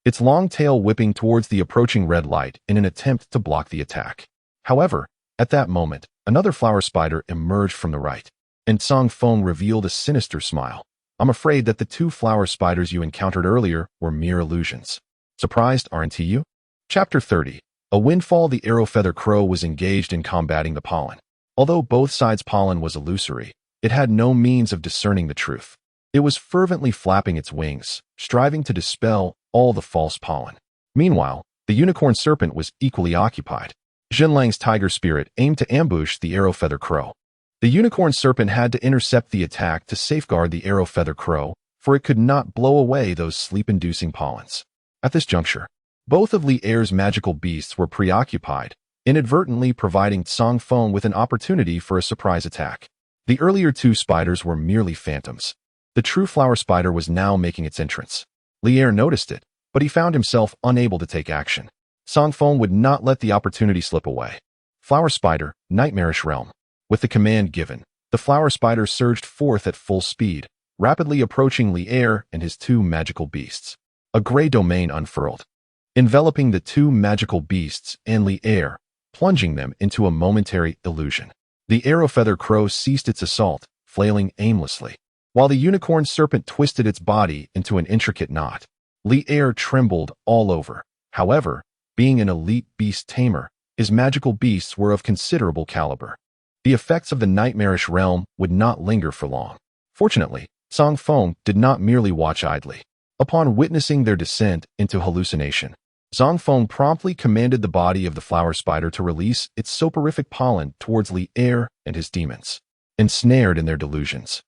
its long tail whipping towards the approaching red light in an attempt to block the attack. However, at that moment, another flower spider emerged from the right, and Zang Feng revealed a sinister smile. "I'm afraid that the two flower spiders you encountered earlier were mere illusions. Surprised, aren't you?" Chapter 30. A windfall, the arrow-feather crow was engaged in combating the pollen. Although both sides' pollen was illusory, it had no means of discerning the truth. It was fervently flapping its wings, striving to dispel all the false pollen. Meanwhile, the unicorn serpent was equally occupied. Zhenlang's tiger spirit aimed to ambush the arrow-feather crow. The unicorn serpent had to intercept the attack to safeguard the arrow-feather crow, for it could not blow away those sleep-inducing pollens. At this juncture, both of Li Er's magical beasts were preoccupied, inadvertently providing Zang Feng with an opportunity for a surprise attack. The earlier two spiders were merely phantoms. The true flower spider was now making its entrance. Li Er noticed it, but he found himself unable to take action. Zang Feng would not let the opportunity slip away. Flower spider, nightmarish realm. With the command given, the flower spider surged forth at full speed, rapidly approaching Li Er and his two magical beasts. A gray domain unfurled, enveloping the two magical beasts and Li Er, plunging them into a momentary illusion. The arrow-feather crow ceased its assault, flailing aimlessly, while the unicorn serpent twisted its body into an intricate knot. Li Er trembled all over. However, being an elite beast tamer, his magical beasts were of considerable caliber. The effects of the nightmarish realm would not linger for long. Fortunately, Zang Feng did not merely watch idly. Upon witnessing their descent into hallucination, Zang Feng promptly commanded the body of the flower spider to release its soporific pollen towards Li Er and his demons. Ensnared in their delusions,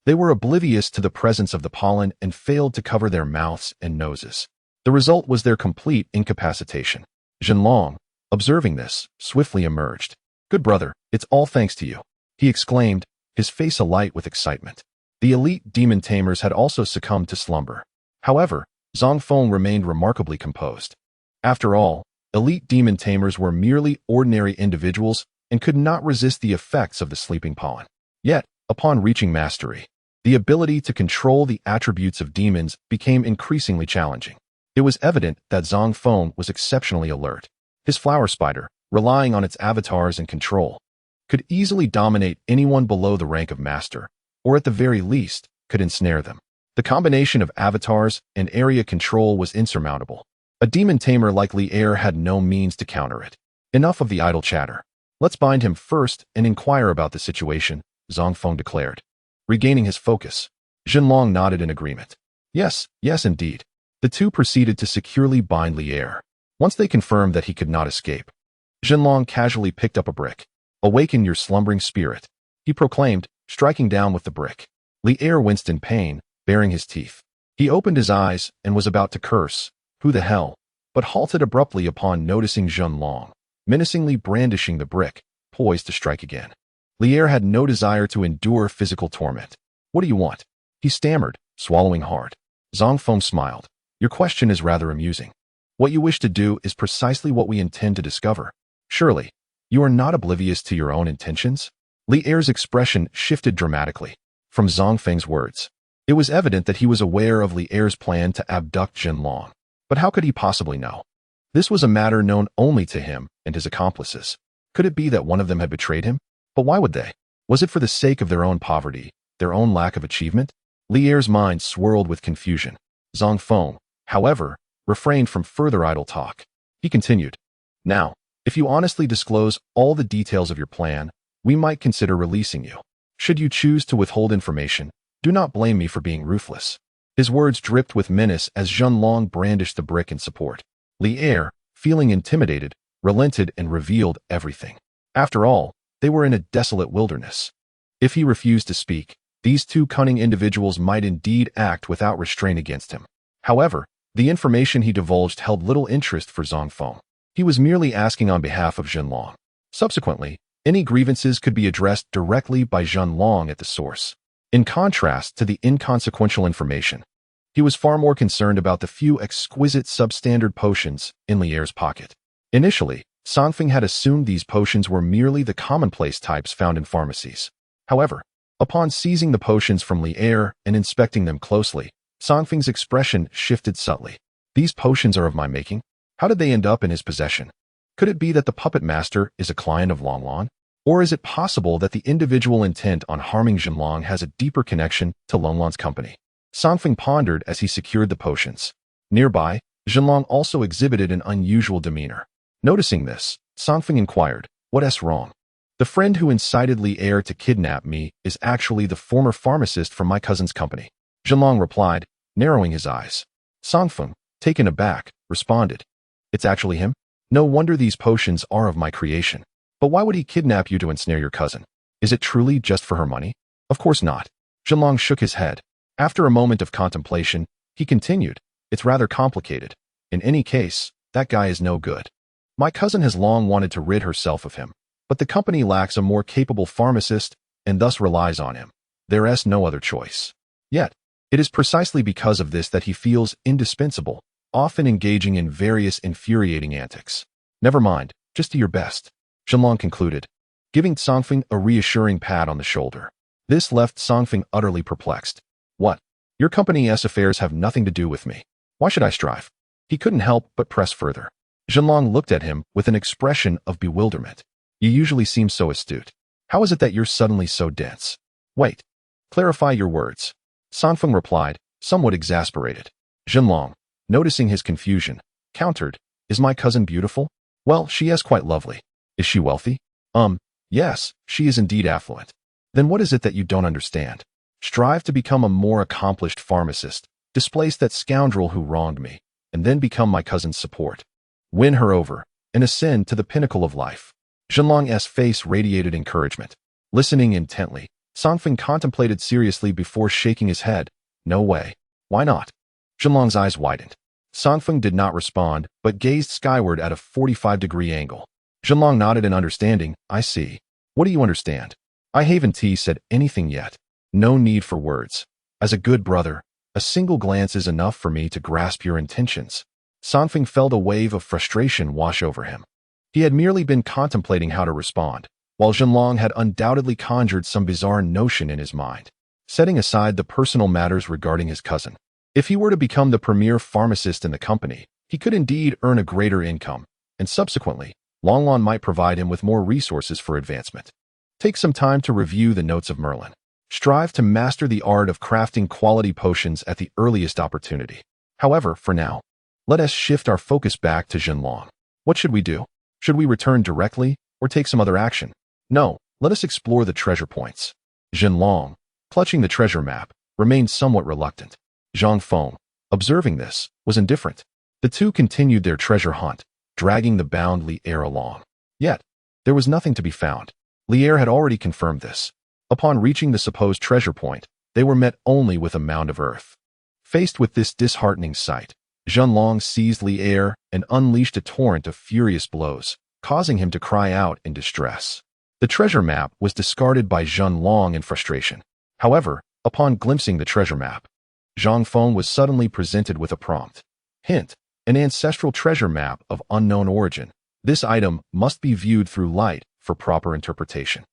they were oblivious to the presence of the pollen and failed to cover their mouths and noses. The result was their complete incapacitation. Zhenlong, observing this, swiftly emerged. "Good brother, it's all thanks to you," he exclaimed, his face alight with excitement. The elite demon tamers had also succumbed to slumber. However, Zang Feng remained remarkably composed. After all, elite demon tamers were merely ordinary individuals and could not resist the effects of the sleeping pollen. Yet, upon reaching mastery, the ability to control the attributes of demons became increasingly challenging. It was evident that Zang Feng was exceptionally alert. His flower spider, relying on its avatars and control, could easily dominate anyone below the rank of master, or at the very least, could ensnare them. The combination of avatars and area control was insurmountable. A demon tamer like Li Er had no means to counter it. Enough of the idle chatter. Let's bind him first and inquire about the situation, Zang Feng declared. Regaining his focus, Zhenlong nodded in agreement. Yes, indeed. The two proceeded to securely bind Li Er. Once they confirmed that he could not escape, Zhenlong casually picked up a brick. "Awaken your slumbering spirit," he proclaimed, striking down with the brick. Li Er winced in pain, baring his teeth. He opened his eyes and was about to curse, "Who the hell?" but halted abruptly upon noticing Zhenlong, menacingly brandishing the brick, poised to strike again. Li Er had no desire to endure physical torment. "What do you want?" he stammered, swallowing hard. Zang Feng smiled. "Your question is rather amusing. What you wish to do is precisely what we intend to discover. Surely, you are not oblivious to your own intentions?" Li Er's expression shifted dramatically. From Zang Feng's words, it was evident that he was aware of Li Er's plan to abduct Zhenlong. But how could he possibly know? This was a matter known only to him and his accomplices. Could it be that one of them had betrayed him? But why would they? Was it for the sake of their own poverty, their own lack of achievement? Li Er's mind swirled with confusion. Zang Feng, however, refrained from further idle talk. He continued, "Now, if you honestly disclose all the details of your plan, we might consider releasing you. Should you choose to withhold information, do not blame me for being ruthless." His words dripped with menace as Zhenlong brandished the brick in support. Li Er, feeling intimidated, relented and revealed everything. After all, they were in a desolate wilderness. If he refused to speak, these two cunning individuals might indeed act without restraint against him. However, the information he divulged held little interest for Zang Feng. He was merely asking on behalf of Zhenlong. Subsequently, any grievances could be addressed directly by Zhenlong at the source. In contrast to the inconsequential information, he was far more concerned about the few exquisite substandard potions in Li Er's pocket. Initially, Zang Feng had assumed these potions were merely the commonplace types found in pharmacies. However, upon seizing the potions from Li Er and inspecting them closely, Zang Feng's expression shifted subtly. "These potions are of my making? How did they end up in his possession? Could it be that the puppet master is a client of Longlon? Or is it possible that the individual intent on harming Zhenlong has a deeper connection to Longlon's company?" Zang Feng pondered as he secured the potions. Nearby, Zhenlong also exhibited an unusual demeanor. Noticing this, Zang Feng inquired, "What's wrong?" "The friend who incited Li Er to kidnap me is actually the former pharmacist from my cousin's company," Zhenlong replied, narrowing his eyes. Zang Feng, taken aback, responded, "It's actually him? No wonder these potions are of my creation. But why would he kidnap you to ensnare your cousin? Is it truly just for her money?" "Of course not." Zhenlong shook his head. After a moment of contemplation, he continued, "It's rather complicated. In any case, that guy is no good. My cousin has long wanted to rid herself of him, but the company lacks a more capable pharmacist and thus relies on him. There is no other choice. Yet, it is precisely because of this that he feels indispensable, often engaging in various infuriating antics. Never mind, just do your best," Zhenlong concluded, giving Zang Feng a reassuring pat on the shoulder. This left Zang Feng utterly perplexed. "What? Your company's affairs have nothing to do with me. Why should I strive?" He couldn't help but press further. Zhenlong looked at him with an expression of bewilderment. "You usually seem so astute. How is it that you're suddenly so dense?" "Wait. Clarify your words," Zang Feng replied, somewhat exasperated. Zhenlong, noticing his confusion, countered, "Is my cousin beautiful? Well, she is quite lovely. Is she wealthy?" Yes, she is indeed affluent." "Then what is it that you don't understand? Strive to become a more accomplished pharmacist, displace that scoundrel who wronged me, and then become my cousin's support. Win her over, and ascend to the pinnacle of life." Zhenlong's face radiated encouragement. Listening intently, Zang Feng contemplated seriously before shaking his head. "No way. Why not?" Zhenlong's eyes widened. Zang Feng did not respond, but gazed skyward at a 45-degree angle. Zhenlong nodded in understanding. "I see. What do you understand?" "I haven't said anything yet. No need for words. As a good brother, a single glance is enough for me to grasp your intentions." Zang Feng felt a wave of frustration wash over him. He had merely been contemplating how to respond, while Zhenlong had undoubtedly conjured some bizarre notion in his mind. Setting aside the personal matters regarding his cousin, if he were to become the premier pharmacist in the company, he could indeed earn a greater income, and subsequently, Longlon might provide him with more resources for advancement. Take some time to review the notes of Merlin. Strive to master the art of crafting quality potions at the earliest opportunity. However, for now, let us shift our focus back to Zhenlong. What should we do? Should we return directly, or take some other action? No, let us explore the treasure points. Zhenlong, clutching the treasure map, remained somewhat reluctant. Zang Feng, observing this, was indifferent. The two continued their treasure hunt, dragging the bound Li Er along. Yet, there was nothing to be found. Li Er had already confirmed this. Upon reaching the supposed treasure point, they were met only with a mound of earth. Faced with this disheartening sight, Zhenlong seized Li Er and unleashed a torrent of furious blows, causing him to cry out in distress. The treasure map was discarded by Zhenlong in frustration. However, upon glimpsing the treasure map, Zang Feng was suddenly presented with a prompt. Hint: an ancestral treasure map of unknown origin. This item must be viewed through light for proper interpretation.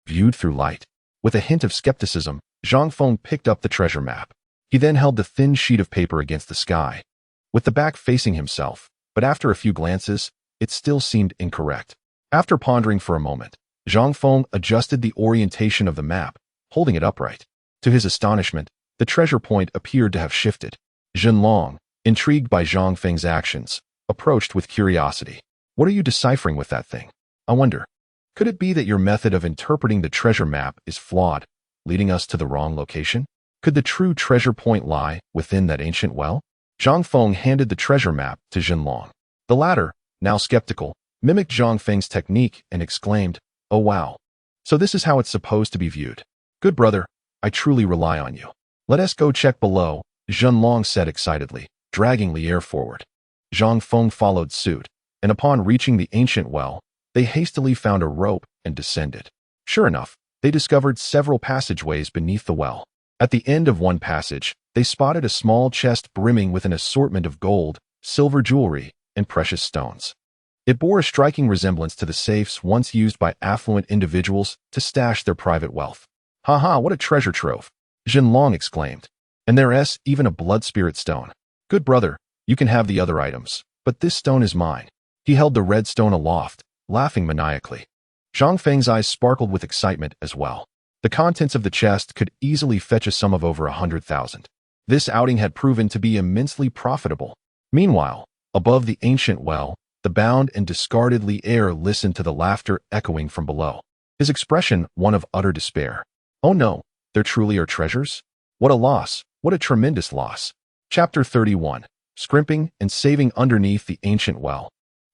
Viewed through light. With a hint of skepticism, Zang Feng picked up the treasure map. He then held the thin sheet of paper against the sky, with the back facing himself, but after a few glances, it still seemed incorrect. After pondering for a moment, Zang Feng adjusted the orientation of the map, holding it upright. To his astonishment, the treasure point appeared to have shifted. Zhenlong, intrigued by Zhang Feng's actions, approached with curiosity. "What are you deciphering with that thing? I wonder, could it be that your method of interpreting the treasure map is flawed, leading us to the wrong location? Could the true treasure point lie within that ancient well?" Zhang Feng handed the treasure map to Zhenlong. The latter, now skeptical, mimicked Zhang Feng's technique and exclaimed, "Oh wow. So this is how it's supposed to be viewed. Good brother, I truly rely on you. Let us go check below," Zhenlong said excitedly, dragging Li Er forward. Zhang Feng followed suit, and upon reaching the ancient well, they hastily found a rope and descended. Sure enough, they discovered several passageways beneath the well. At the end of one passage, they spotted a small chest brimming with an assortment of gold, silver jewelry, and precious stones. It bore a striking resemblance to the safes once used by affluent individuals to stash their private wealth. "Haha, what a treasure trove!" Zhenlong exclaimed. "And there's even a blood spirit stone. Good brother, you can have the other items, but this stone is mine." He held the red stone aloft, laughing maniacally. Zhang Feng's eyes sparkled with excitement as well. The contents of the chest could easily fetch a sum of over 100,000. This outing had proven to be immensely profitable. Meanwhile, above the ancient well, The bound and discardedly air listened to the laughter echoing from below. His expression one of utter despair. Oh no, there truly are treasures? What a loss, what a tremendous loss. Chapter 31. Scrimping and saving underneath the ancient well.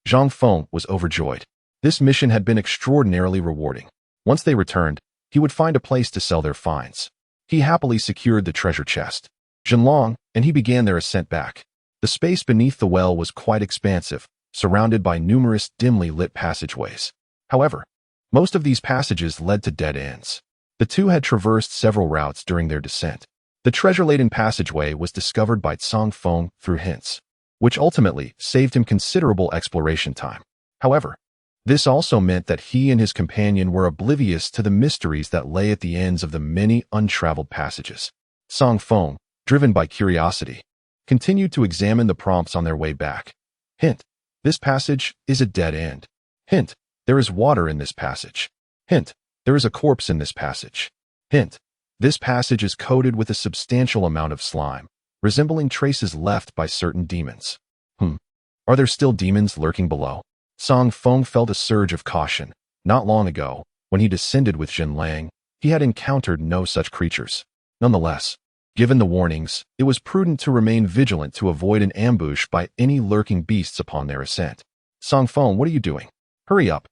Zang Feng was overjoyed. This mission had been extraordinarily rewarding. Once they returned, he would find a place to sell their finds. He happily secured the treasure chest. Zhenlong and he began their ascent back. The space beneath the well was quite expansive, surrounded by numerous dimly lit passageways. However, most of these passages led to dead ends. The two had traversed several routes during their descent. The treasure-laden passageway was discovered by Zang Feng through hints, which ultimately saved him considerable exploration time. However, this also meant that he and his companion were oblivious to the mysteries that lay at the ends of the many untraveled passages. Zang Feng, driven by curiosity, continued to examine the prompts on their way back. Hint: this passage is a dead end. Hint: there is water in this passage. Hint: there is a corpse in this passage. Hint: this passage is coated with a substantial amount of slime, resembling traces left by certain demons. Are there still demons lurking below? Zang Feng felt a surge of caution. Not long ago, when he descended with Zhenlang, he had encountered no such creatures. Nonetheless, given the warnings, it was prudent to remain vigilant to avoid an ambush by any lurking beasts upon their ascent. Zang Feng, what are you doing? Hurry up.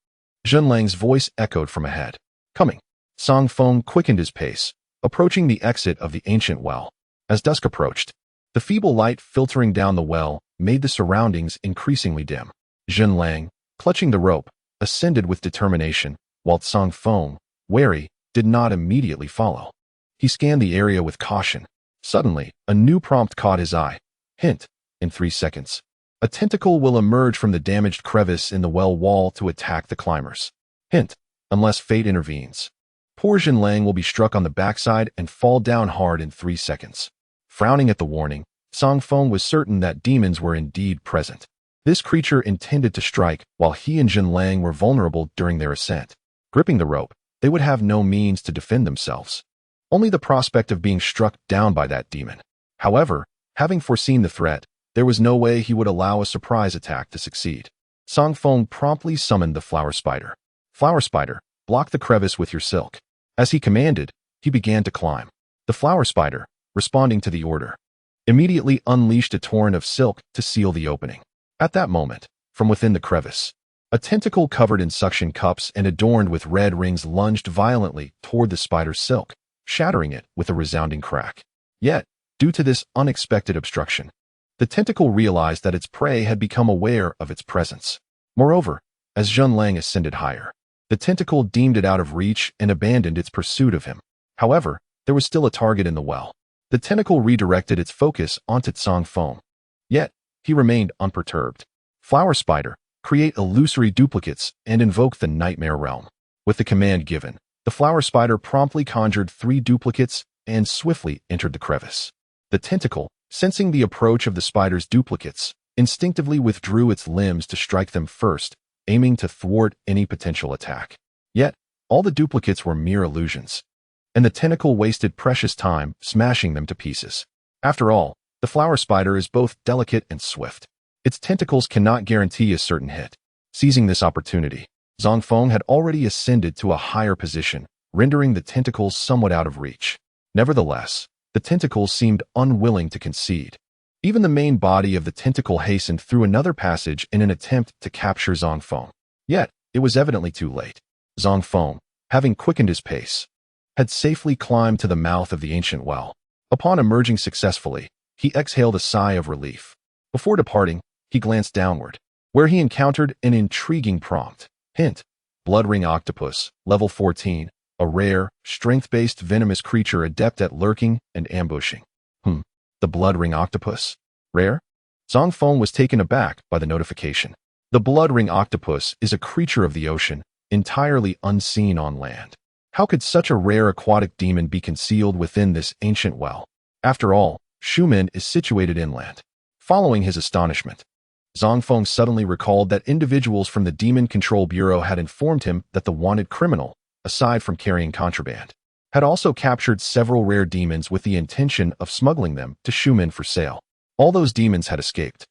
Zhenlang's voice echoed from ahead. Coming. Zang Feng quickened his pace, approaching the exit of the ancient well. As dusk approached, the feeble light filtering down the well made the surroundings increasingly dim. Zhenlang, clutching the rope, ascended with determination, while Zang Feng, wary, did not immediately follow. He scanned the area with caution. Suddenly, a new prompt caught his eye. Hint: in 3 seconds, a tentacle will emerge from the damaged crevice in the well wall to attack the climbers. Hint: unless fate intervenes, poor Zhenlang will be struck on the backside and fall down hard in 3 seconds. Frowning at the warning, Zang Feng was certain that demons were indeed present. This creature intended to strike while he and Zhenlang were vulnerable during their ascent. Gripping the rope, they would have no means to defend themselves. Only the prospect of being struck down by that demon. However, having foreseen the threat, there was no way he would allow a surprise attack to succeed. Zang Feng promptly summoned the flower spider. Flower spider, block the crevice with your silk. As he commanded, he began to climb. The flower spider, responding to the order, immediately unleashed a torrent of silk to seal the opening. At that moment, from within the crevice, a tentacle covered in suction cups and adorned with red rings lunged violently toward the spider's silk, shattering it with a resounding crack. Yet, due to this unexpected obstruction, the tentacle realized that its prey had become aware of its presence. Moreover, as Zhenlang ascended higher, the tentacle deemed it out of reach and abandoned its pursuit of him. However, there was still a target in the well. The tentacle redirected its focus onto Zang Feng. Yet, he remained unperturbed. Flower spider, create illusory duplicates and invoke the nightmare realm. With the command given, the flower spider promptly conjured 3 duplicates and swiftly entered the crevice. The tentacle, sensing the approach of the spider's duplicates, instinctively withdrew its limbs to strike them first, aiming to thwart any potential attack. Yet, all the duplicates were mere illusions, and the tentacle wasted precious time smashing them to pieces. After all, the flower spider is both delicate and swift. Its tentacles cannot guarantee a certain hit. Seizing this opportunity, Zang Feng had already ascended to a higher position, rendering the tentacles somewhat out of reach. Nevertheless, the tentacles seemed unwilling to concede. Even the main body of the tentacle hastened through another passage in an attempt to capture Zang Feng. Yet, it was evidently too late. Zang Feng, having quickened his pace, had safely climbed to the mouth of the ancient well. Upon emerging successfully, he exhaled a sigh of relief. Before departing, he glanced downward, where he encountered an intriguing prompt. Hint: Blood Ring Octopus, level 14, a rare, strength-based venomous creature adept at lurking and ambushing. The Blood Ring Octopus? Rare? Zang Feng was taken aback by the notification. The Blood Ring Octopus is a creature of the ocean, entirely unseen on land. How could such a rare aquatic demon be concealed within this ancient well? After all, Shumen is situated inland. Following his astonishment, Zang Feng suddenly recalled that individuals from the Demon Control Bureau had informed him that the wanted criminal, aside from carrying contraband, had also captured several rare demons with the intention of smuggling them to Shumen for sale. All those demons had escaped.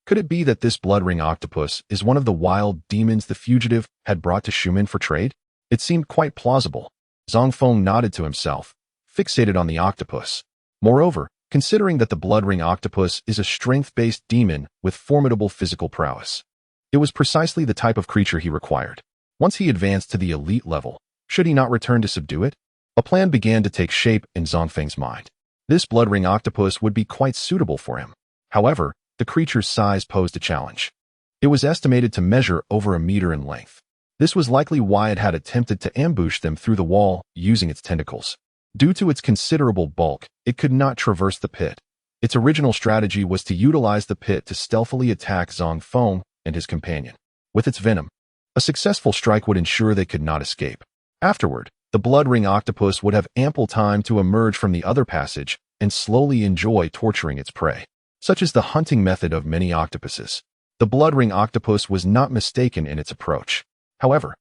Could it be that this blood ring octopus is one of the wild demons the fugitive had brought to Shumen for trade? It seemed quite plausible. Zang Feng nodded to himself, fixated on the octopus. Moreover, considering that the blood ring octopus is a strength-based demon with formidable physical prowess, it was precisely the type of creature he required. Once he advanced to the elite level, should he not return to subdue it? A plan began to take shape in Zang Feng's mind. This blood ring octopus would be quite suitable for him. However, the creature's size posed a challenge. It was estimated to measure over a meter in length. This was likely why it had attempted to ambush them through the wall using its tentacles. Due to its considerable bulk, it could not traverse the pit. Its original strategy was to utilize the pit to stealthily attack Zang Feng and his companion. With its venom, a successful strike would ensure they could not escape. Afterward, the blood ring octopus would have ample time to emerge from the other passage and slowly enjoy torturing its prey. Such is the hunting method of many octopuses. The blood ring octopus was not mistaken in its approach. However,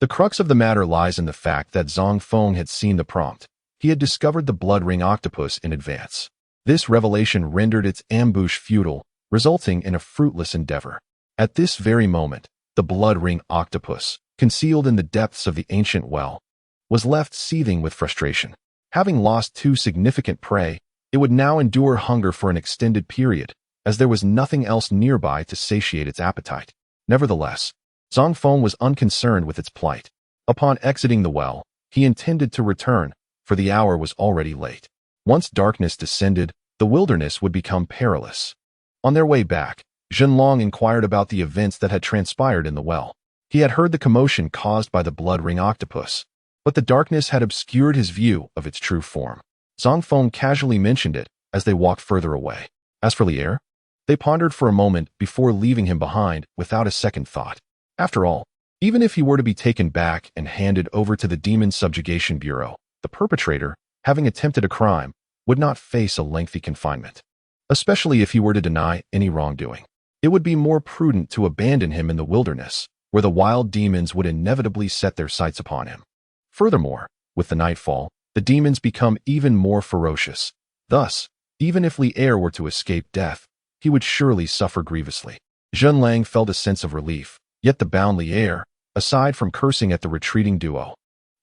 the crux of the matter lies in the fact that Zang Feng had seen the prompt. He had discovered the blood ring octopus in advance. This revelation rendered its ambush futile, resulting in a fruitless endeavor. At this very moment, the blood ring octopus, concealed in the depths of the ancient well, was left seething with frustration. Having lost two significant prey, it would now endure hunger for an extended period, as there was nothing else nearby to satiate its appetite. Nevertheless, Zang Feng was unconcerned with its plight. Upon exiting the well, he intended to return, for the hour was already late. Once darkness descended, the wilderness would become perilous. On their way back, Zhenlong inquired about the events that had transpired in the well. He had heard the commotion caused by the blood ring octopus, but the darkness had obscured his view of its true form. Zang Feng casually mentioned it as they walked further away. As for Lier, they pondered for a moment before leaving him behind without a second thought. After all, even if he were to be taken back and handed over to the Demon Subjugation Bureau, the perpetrator, having attempted a crime, would not face a lengthy confinement. Especially if he were to deny any wrongdoing. It would be more prudent to abandon him in the wilderness, where the wild demons would inevitably set their sights upon him. Furthermore, with the nightfall, the demons become even more ferocious. Thus, even if Lier were to escape death, he would surely suffer grievously. Zhenlang felt a sense of relief, yet the bound Lier, aside from cursing at the retreating duo,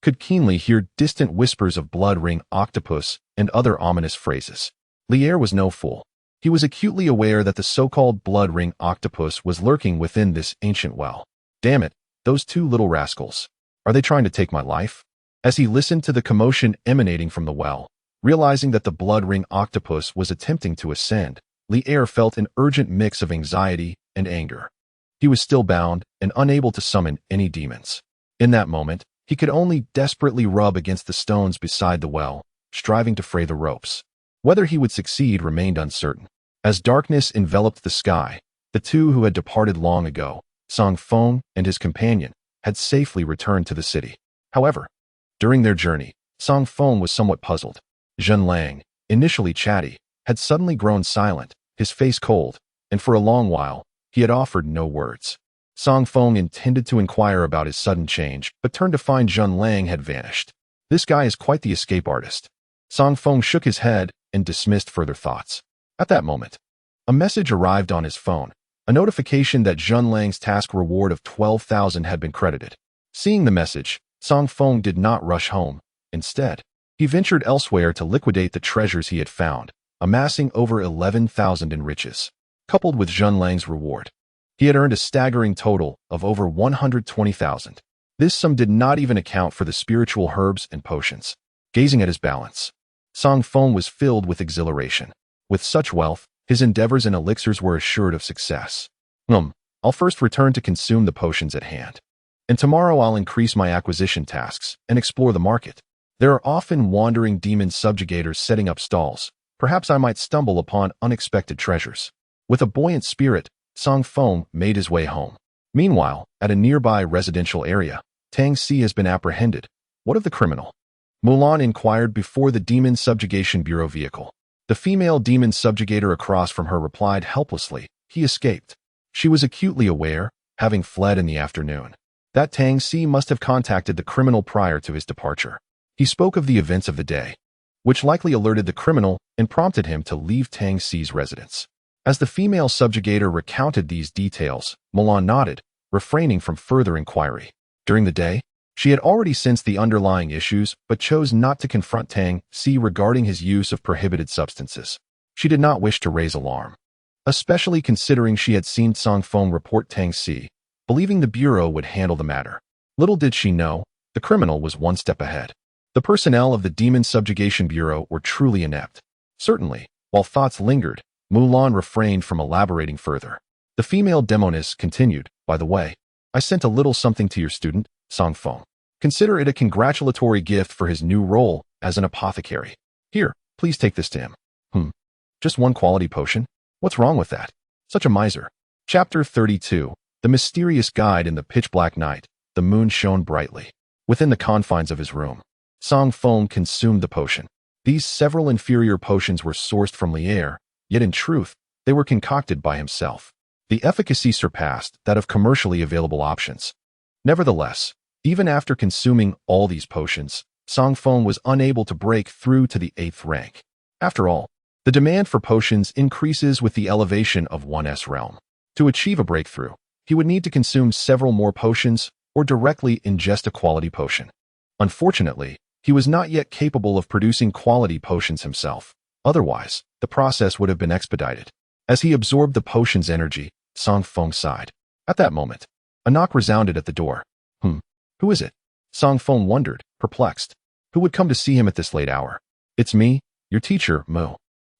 could keenly hear distant whispers of blood ring octopus and other ominous phrases. Lier was no fool. He was acutely aware that the so-called blood ring octopus was lurking within this ancient well. Damn it, those two little rascals. Are they trying to take my life? As he listened to the commotion emanating from the well, realizing that the blood ring octopus was attempting to ascend, Lier felt an urgent mix of anxiety and anger. He was still bound and unable to summon any demons. In that moment, he could only desperately rub against the stones beside the well, striving to fray the ropes. Whether he would succeed remained uncertain. As darkness enveloped the sky, the two who had departed long ago, Zang Feng and his companion, had safely returned to the city. However, during their journey, Zang Feng was somewhat puzzled. Zhenlang, initially chatty, had suddenly grown silent, his face cold, and for a long while, he had offered no words. Zang Feng intended to inquire about his sudden change, but turned to find Zhenlang had vanished. This guy is quite the escape artist. Zang Feng shook his head and dismissed further thoughts. At that moment, a message arrived on his phone, a notification that Zhenlang's task reward of 12,000 had been credited. Seeing the message, Zang Feng did not rush home. Instead, he ventured elsewhere to liquidate the treasures he had found, amassing over 11,000 in riches. Coupled with Zhenlang's reward, he had earned a staggering total of over 120,000. This sum did not even account for the spiritual herbs and potions. Gazing at his balance, Zang Feng was filled with exhilaration. With such wealth, his endeavors and elixirs were assured of success. I'll first return to consume the potions at hand. And tomorrow I'll increase my acquisition tasks and explore the market. There are often wandering demon subjugators setting up stalls. Perhaps I might stumble upon unexpected treasures. With a buoyant spirit, Zang Feng made his way home. Meanwhile, at a nearby residential area, Tang Si has been apprehended. What of the criminal? Mulan inquired before the Demon Subjugation Bureau vehicle. The female demon subjugator across from her replied helplessly, he escaped. She was acutely aware, having fled in the afternoon, that Tang Si must have contacted the criminal prior to his departure. He spoke of the events of the day, which likely alerted the criminal and prompted him to leave Tang Si's residence. As the female subjugator recounted these details, Mulan nodded, refraining from further inquiry. During the day, she had already sensed the underlying issues but chose not to confront Tang Si regarding his use of prohibited substances. She did not wish to raise alarm, especially considering she had seen Zang Feng report Tang Si, believing the Bureau would handle the matter. Little did she know, the criminal was one step ahead. The personnel of the Demon Subjugation Bureau were truly inept. Certainly, while thoughts lingered, Mulan refrained from elaborating further. The female demoness continued, "By the way, I sent a little something to your student, Zang Feng. Consider it a congratulatory gift for his new role as an apothecary. Here, please take this to him." Just one quality potion? What's wrong with that? Such a miser. Chapter 32. The mysterious guide in the pitch-black night. The moon shone brightly. Within the confines of his room, Zang Feng consumed the potion. These several inferior potions were sourced from Lier, yet in truth, they were concocted by himself. The efficacy surpassed that of commercially available options. Nevertheless, even after consuming all these potions, Zang Feng was unable to break through to the 8th rank. After all, the demand for potions increases with the elevation of one's realm. To achieve a breakthrough, he would need to consume several more potions or directly ingest a quality potion. Unfortunately, he was not yet capable of producing quality potions himself. Otherwise, the process would have been expedited. As he absorbed the potion's energy, Zang Feng sighed. At that moment, a knock resounded at the door. Who is it? Zang Feng wondered, perplexed. Who would come to see him at this late hour? It's me, your teacher, Mu.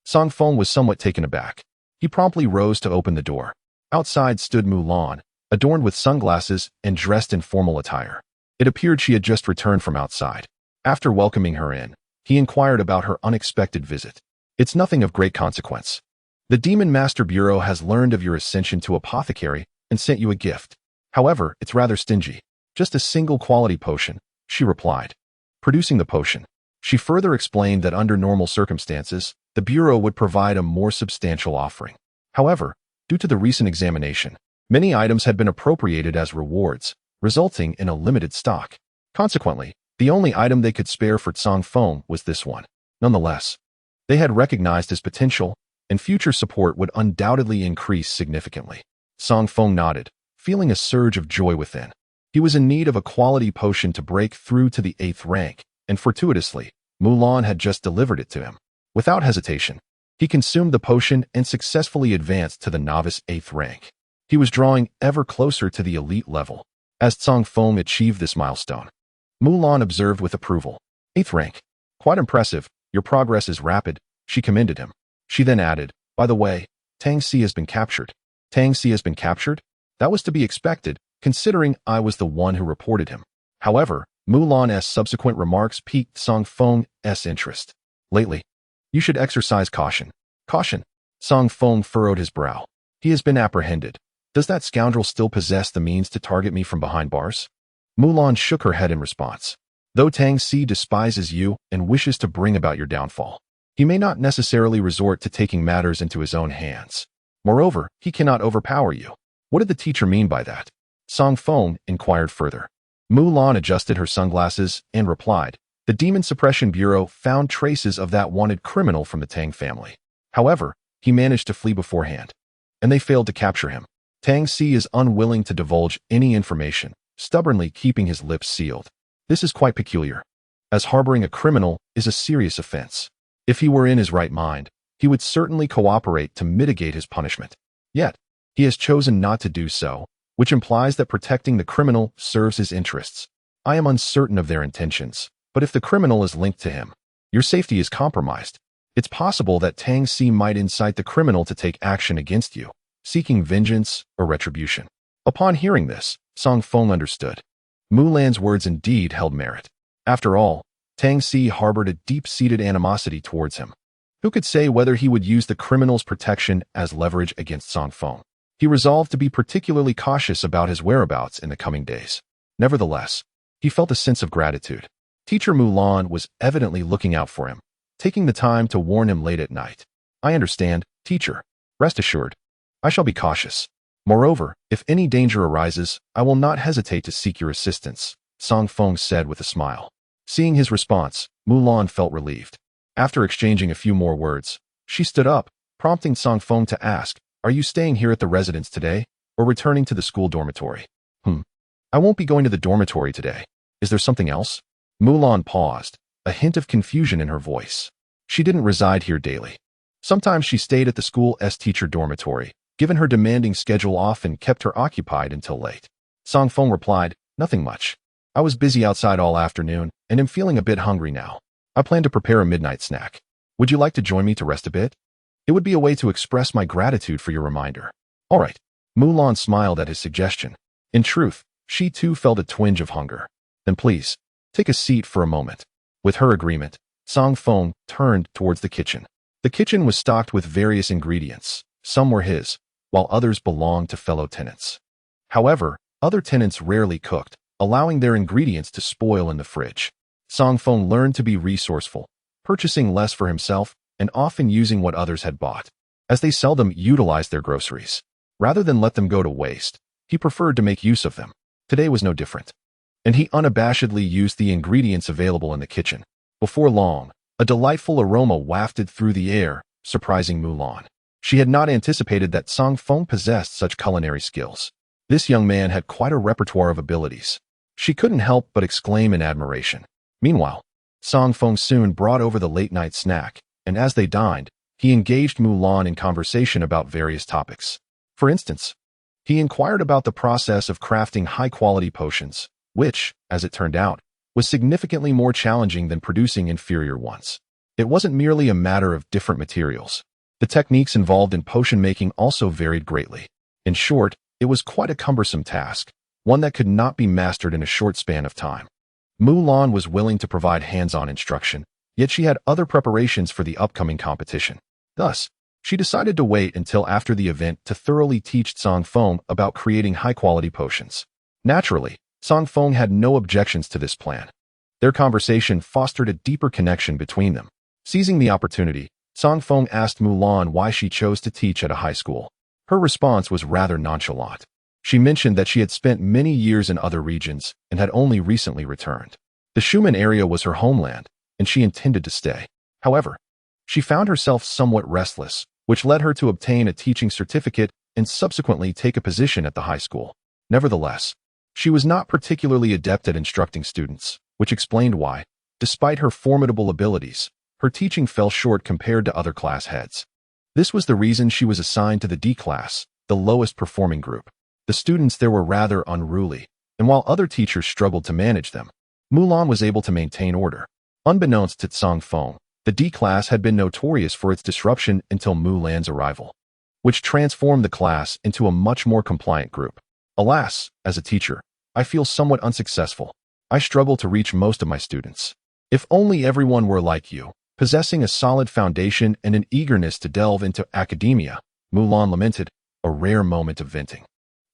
Zang Feng was somewhat taken aback. He promptly rose to open the door. Outside stood Mulan, adorned with sunglasses and dressed in formal attire. It appeared she had just returned from outside. After welcoming her in, he inquired about her unexpected visit. It's nothing of great consequence. The Demon Master Bureau has learned of your ascension to apothecary and sent you a gift. However, it's rather stingy. Just a single quality potion, she replied. Producing the potion, she further explained that under normal circumstances, the Bureau would provide a more substantial offering. However, due to the recent examination, many items had been appropriated as rewards, resulting in a limited stock. Consequently, the only item they could spare for Zang Feng was this one. Nonetheless, they had recognized his potential, and future support would undoubtedly increase significantly. Zang Feng nodded, feeling a surge of joy within. He was in need of a quality potion to break through to the 8th rank, and fortuitously, Mulan had just delivered it to him. Without hesitation, he consumed the potion and successfully advanced to the novice 8th rank. He was drawing ever closer to the elite level. As Zang Feng achieved this milestone, Mulan observed with approval. 8th rank. Quite impressive, your progress is rapid, she commended him. She then added, by the way, Tang Si has been captured. Tang Si has been captured? That was to be expected, considering I was the one who reported him. However, Mulan's subsequent remarks piqued Zang Feng's interest. Lately, you should exercise caution. Caution? Zang Feng furrowed his brow. He has been apprehended. Does that scoundrel still possess the means to target me from behind bars? Mulan shook her head in response. Though Tang Si despises you and wishes to bring about your downfall, he may not necessarily resort to taking matters into his own hands. Moreover, he cannot overpower you. What did the teacher mean by that? Zang Feng inquired further. Mulan adjusted her sunglasses and replied, the Demon Suppression Bureau found traces of that wanted criminal from the Tang family. However, he managed to flee beforehand, and they failed to capture him. Tang Si is unwilling to divulge any information, stubbornly keeping his lips sealed. This is quite peculiar, as harboring a criminal is a serious offense. If he were in his right mind, he would certainly cooperate to mitigate his punishment. Yet, he has chosen not to do so, which implies that protecting the criminal serves his interests. I am uncertain of their intentions, but if the criminal is linked to him, your safety is compromised. It's possible that Tang Si might incite the criminal to take action against you, seeking vengeance or retribution. Upon hearing this, Zang Feng understood. Mulan's words indeed held merit. After all, Tang Si harbored a deep-seated animosity towards him. Who could say whether he would use the criminal's protection as leverage against Zang Feng? He resolved to be particularly cautious about his whereabouts in the coming days. Nevertheless, he felt a sense of gratitude. Teacher Mulan was evidently looking out for him, taking the time to warn him late at night. I understand, teacher. Rest assured, I shall be cautious. Moreover, if any danger arises, I will not hesitate to seek your assistance, Zang Feng said with a smile. Seeing his response, Mulan felt relieved. After exchanging a few more words, she stood up, prompting Zang Feng to ask, "Are you staying here at the residence today, or returning to the school dormitory?" I won't be going to the dormitory today. Is there something else?" Mulan paused, a hint of confusion in her voice. She didn't reside here daily. Sometimes she stayed at the school's teacher dormitory, given her demanding schedule often kept her occupied until late. Zang Feng replied, "Nothing much. I was busy outside all afternoon, and am feeling a bit hungry now. I plan to prepare a midnight snack. Would you like to join me to rest a bit? It would be a way to express my gratitude for your reminder." "All right." Mulan smiled at his suggestion. In truth, she too felt a twinge of hunger. "Then please, take a seat for a moment." With her agreement, Zang Feng turned towards the kitchen. The kitchen was stocked with various ingredients. Some were his, while others belonged to fellow tenants. However, other tenants rarely cooked, allowing their ingredients to spoil in the fridge. Zang Feng learned to be resourceful, purchasing less for himself and often using what others had bought, as they seldom utilized their groceries. Rather than let them go to waste, he preferred to make use of them. Today was no different, and he unabashedly used the ingredients available in the kitchen. Before long, a delightful aroma wafted through the air, surprising Mulan. She had not anticipated that Zang Feng possessed such culinary skills. This young man had quite a repertoire of abilities. She couldn't help but exclaim in admiration. Meanwhile, Zang Feng soon brought over the late-night snack, and as they dined, he engaged Mulan in conversation about various topics. For instance, he inquired about the process of crafting high-quality potions, which, as it turned out, was significantly more challenging than producing inferior ones. It wasn't merely a matter of different materials. The techniques involved in potion making also varied greatly. In short, it was quite a cumbersome task, one that could not be mastered in a short span of time. Mulan was willing to provide hands-on instruction, yet she had other preparations for the upcoming competition. Thus, she decided to wait until after the event to thoroughly teach Zang Feng about creating high-quality potions. Naturally, Zang Feng had no objections to this plan. Their conversation fostered a deeper connection between them. Seizing the opportunity, Zang Feng asked Mulan why she chose to teach at a high school. Her response was rather nonchalant. She mentioned that she had spent many years in other regions and had only recently returned. The Schumann area was her homeland, and she intended to stay. However, she found herself somewhat restless, which led her to obtain a teaching certificate and subsequently take a position at the high school. Nevertheless, she was not particularly adept at instructing students, which explained why, despite her formidable abilities, her teaching fell short compared to other class heads. This was the reason she was assigned to the D class, the lowest performing group. The students there were rather unruly, and while other teachers struggled to manage them, Mulan was able to maintain order. Unbeknownst to Zang Feng, the D class had been notorious for its disruption until Mulan's arrival, which transformed the class into a much more compliant group. Alas, as a teacher, I feel somewhat unsuccessful. I struggle to reach most of my students. If only everyone were like you, possessing a solid foundation and an eagerness to delve into academia, Mulan lamented, a rare moment of venting.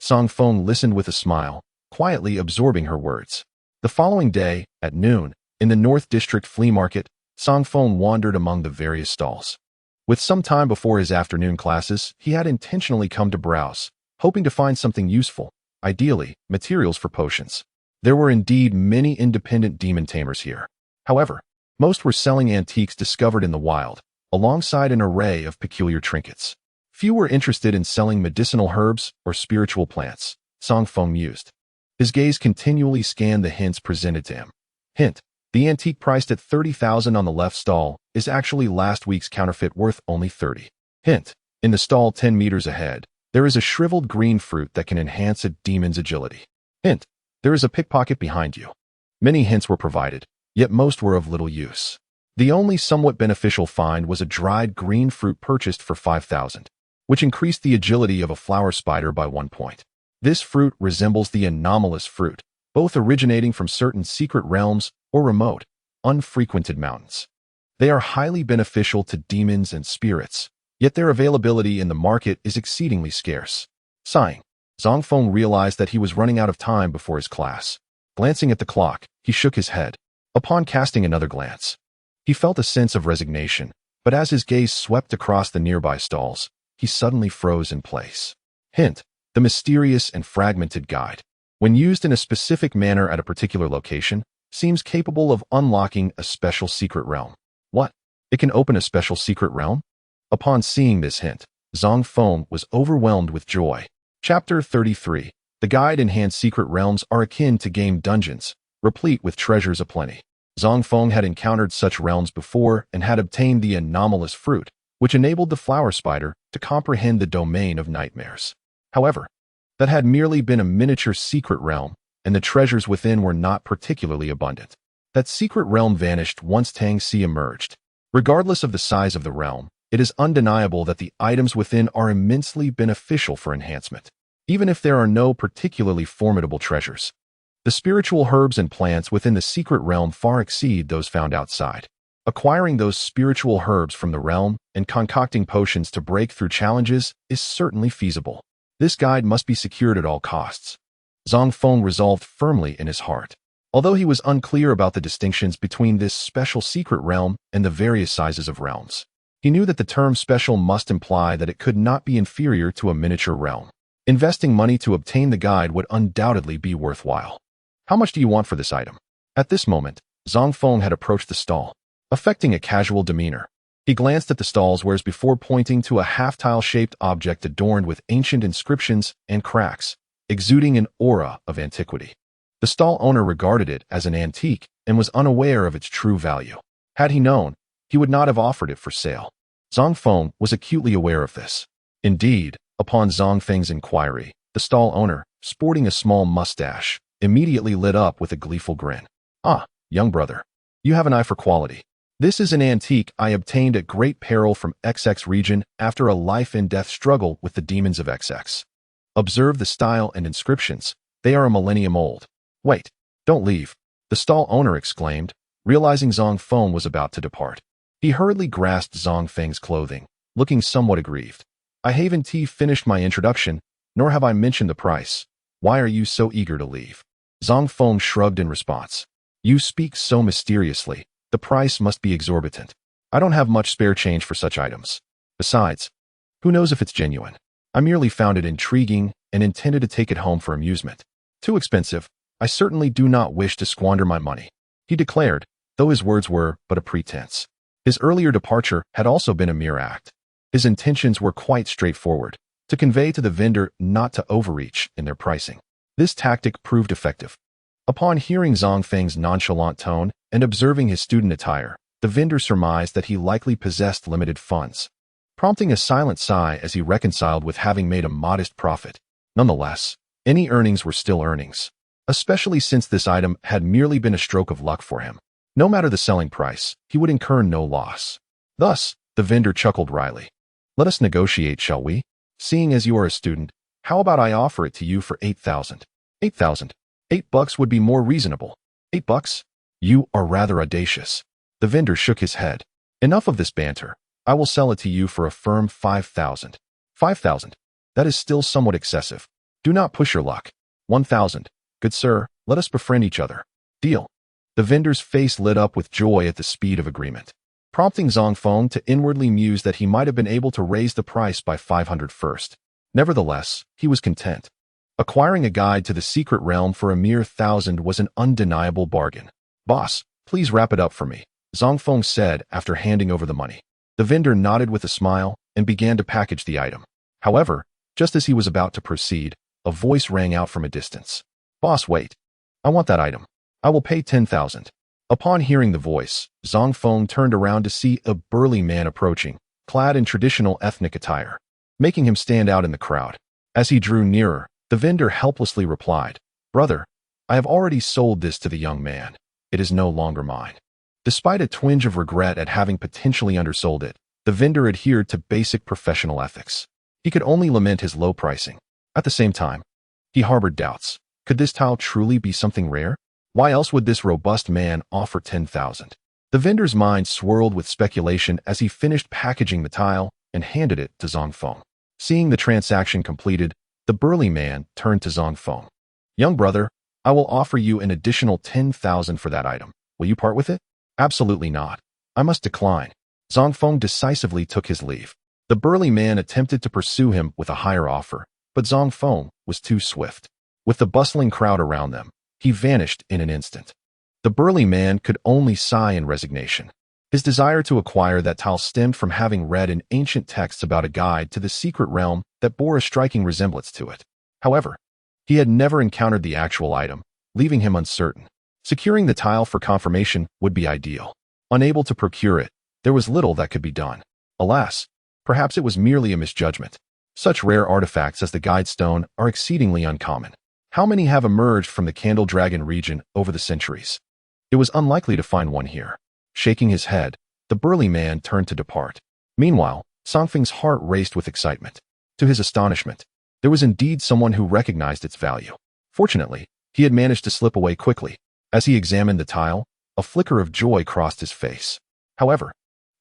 Zang Feng listened with a smile, quietly absorbing her words. The following day, at noon, in the North District Flea Market, Zang Feng wandered among the various stalls. With some time before his afternoon classes, he had intentionally come to browse, hoping to find something useful, ideally, materials for potions. There were indeed many independent demon tamers here. However, most were selling antiques discovered in the wild, alongside an array of peculiar trinkets. Few were interested in selling medicinal herbs or spiritual plants, Zang Feng mused. His gaze continually scanned the hints presented to him. Hint: the antique priced at 30,000 on the left stall is actually last week's counterfeit worth only 30. Hint: in the stall 10 meters ahead, there is a shriveled green fruit that can enhance a demon's agility. Hint: there is a pickpocket behind you. Many hints were provided, yet most were of little use. The only somewhat beneficial find was a dried green fruit purchased for 5,000, which increased the agility of a flower spider by 1 point. This fruit resembles the anomalous fruit, both originating from certain secret realms or remote, unfrequented mountains. They are highly beneficial to demons and spirits, yet their availability in the market is exceedingly scarce. Sighing, Zang Feng realized that he was running out of time before his class. Glancing at the clock, he shook his head. Upon casting another glance, he felt a sense of resignation, but as his gaze swept across the nearby stalls, he suddenly froze in place. Hint: the mysterious and fragmented guide, when used in a specific manner at a particular location, seems capable of unlocking a special secret realm. What? It can open a special secret realm? Upon seeing this hint, Zang Feng was overwhelmed with joy. Chapter 33. The guide-in-hand secret realms are akin to game dungeons, replete with treasures aplenty. Zang Feng had encountered such realms before and had obtained the anomalous fruit, which enabled the flower spider to comprehend the domain of nightmares. However, that had merely been a miniature secret realm, and the treasures within were not particularly abundant. That secret realm vanished once Tang Si emerged. Regardless of the size of the realm, it is undeniable that the items within are immensely beneficial for enhancement. Even if there are no particularly formidable treasures, the spiritual herbs and plants within the secret realm far exceed those found outside. Acquiring those spiritual herbs from the realm and concocting potions to break through challenges is certainly feasible. This guide must be secured at all costs. Zang Feng resolved firmly in his heart. Although he was unclear about the distinctions between this special secret realm and the various sizes of realms, he knew that the term special must imply that it could not be inferior to a miniature realm. Investing money to obtain the guide would undoubtedly be worthwhile. How much do you want for this item? At this moment, Zang Feng had approached the stall, affecting a casual demeanor. He glanced at the stall's wares before pointing to a half-tile-shaped object adorned with ancient inscriptions and cracks, exuding an aura of antiquity. The stall owner regarded it as an antique and was unaware of its true value. Had he known, he would not have offered it for sale. Zang Feng was acutely aware of this. Indeed, upon Zang Feng's inquiry, the stall owner, sporting a small mustache, immediately lit up with a gleeful grin. "Ah, young brother, you have an eye for quality. This is an antique I obtained at great peril from XX region after a life-and-death struggle with the demons of XX. Observe the style and inscriptions. They are a millennium old." "Wait, don't leave," the stall owner exclaimed, realizing Zang Feng was about to depart. He hurriedly grasped Zang Feng's clothing, looking somewhat aggrieved. "I haven't finished my introduction, nor have I mentioned the price. Why are you so eager to leave?" Zang Feng shrugged in response. "You speak so mysteriously. The price must be exorbitant. I don't have much spare change for such items. Besides, who knows if it's genuine? I merely found it intriguing and intended to take it home for amusement. Too expensive. I certainly do not wish to squander my money," he declared, though his words were but a pretense. His earlier departure had also been a mere act. His intentions were quite straightforward, to convey to the vendor not to overreach in their pricing. This tactic proved effective. Upon hearing Zang Feng's nonchalant tone and observing his student attire, the vendor surmised that he likely possessed limited funds, prompting a silent sigh as he reconciled with having made a modest profit. Nonetheless, any earnings were still earnings, especially since this item had merely been a stroke of luck for him. No matter the selling price, he would incur no loss. Thus, the vendor chuckled wryly. "Let us negotiate, shall we? Seeing as you are a student, how about I offer it to you for 8,000? 8,000? $8 would be more reasonable. $8? You are rather audacious." The vendor shook his head. "Enough of this banter. I will sell it to you for a firm 5,000. 5,000? That is still somewhat excessive. Do not push your luck. 1,000. Good sir, let us befriend each other. Deal." The vendor's face lit up with joy at the speed of agreement, prompting Zang Feng to inwardly muse that he might have been able to raise the price by 500 first. Nevertheless, he was content. Acquiring a guide to the secret realm for a mere 1,000 was an undeniable bargain. "Boss, please wrap it up for me," Zang Feng said after handing over the money. The vendor nodded with a smile and began to package the item. However, just as he was about to proceed, a voice rang out from a distance. "Boss, wait. I want that item. I will pay 10,000. Upon hearing the voice, Zang Feng turned around to see a burly man approaching, clad in traditional ethnic attire, making him stand out in the crowd. As he drew nearer, the vendor helplessly replied, "Brother, I have already sold this to the young man. It is no longer mine." Despite a twinge of regret at having potentially undersold it, the vendor adhered to basic professional ethics. He could only lament his low pricing. At the same time, he harbored doubts. Could this tile truly be something rare? Why else would this robust man offer 10,000? The vendor's mind swirled with speculation as he finished packaging the tile and handed it to Zang Feng. Seeing the transaction completed, the burly man turned to Zang Feng. "Young brother, I will offer you an additional 10,000 for that item. Will you part with it?" "Absolutely not. I must decline." Zang Feng decisively took his leave. The burly man attempted to pursue him with a higher offer, but Zang Feng was too swift. With the bustling crowd around them, he vanished in an instant. The burly man could only sigh in resignation. His desire to acquire that tile stemmed from having read in ancient texts about a guide to the secret realm that bore a striking resemblance to it. However, he had never encountered the actual item, leaving him uncertain. Securing the tile for confirmation would be ideal. Unable to procure it, there was little that could be done. Alas, perhaps it was merely a misjudgment. Such rare artifacts as the Guide Stone are exceedingly uncommon. How many have emerged from the Candle Dragon region over the centuries? It was unlikely to find one here. Shaking his head, the burly man turned to depart. Meanwhile, Zang Feng's heart raced with excitement. To his astonishment, there was indeed someone who recognized its value. Fortunately, he had managed to slip away quickly. As he examined the tile, a flicker of joy crossed his face. However,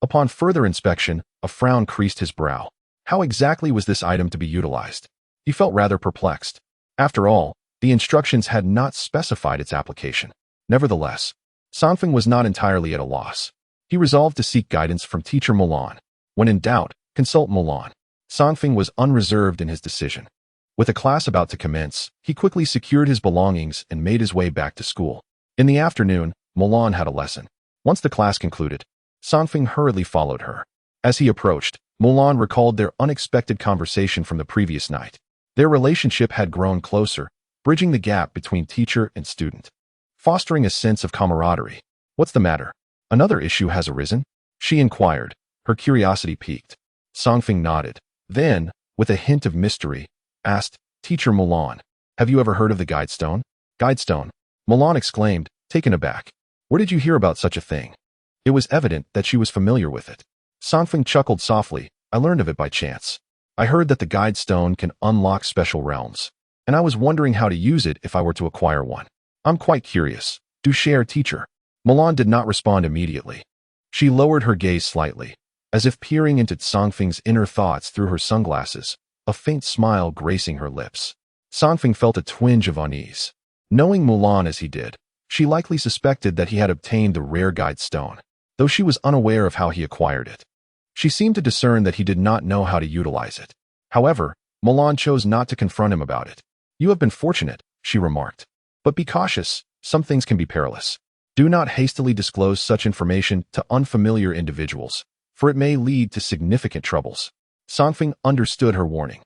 upon further inspection, a frown creased his brow. How exactly was this item to be utilized? He felt rather perplexed. After all, the instructions had not specified its application. Nevertheless, Zang Feng was not entirely at a loss. He resolved to seek guidance from teacher Mulan. When in doubt, consult Mulan. Zang Feng was unreserved in his decision. With a class about to commence, he quickly secured his belongings and made his way back to school. In the afternoon, Mulan had a lesson. Once the class concluded, Zang Feng hurriedly followed her. As he approached, Mulan recalled their unexpected conversation from the previous night. Their relationship had grown closer, bridging the gap between teacher and student, fostering a sense of camaraderie. What's the matter? Another issue has arisen? She inquired, her curiosity piqued. Zang Feng nodded. Then, with a hint of mystery, asked, Teacher Mulan, have you ever heard of the Guide Stone? Guide Stone? Mulan exclaimed, taken aback. Where did you hear about such a thing? It was evident that she was familiar with it. Zang Feng chuckled softly. I learned of it by chance. I heard that the Guide Stone can unlock special realms, and I was wondering how to use it if I were to acquire one. I'm quite curious. Do share, teacher. Mulan did not respond immediately. She lowered her gaze slightly, as if peering into Zang Feng's inner thoughts through her sunglasses, a faint smile gracing her lips. Zang Feng felt a twinge of unease. Knowing Mulan as he did, she likely suspected that he had obtained the rare Guide Stone, though she was unaware of how he acquired it. She seemed to discern that he did not know how to utilize it. However, Mulan chose not to confront him about it. You have been fortunate, she remarked. But be cautious, some things can be perilous. Do not hastily disclose such information to unfamiliar individuals, for it may lead to significant troubles. Zang Feng understood her warning.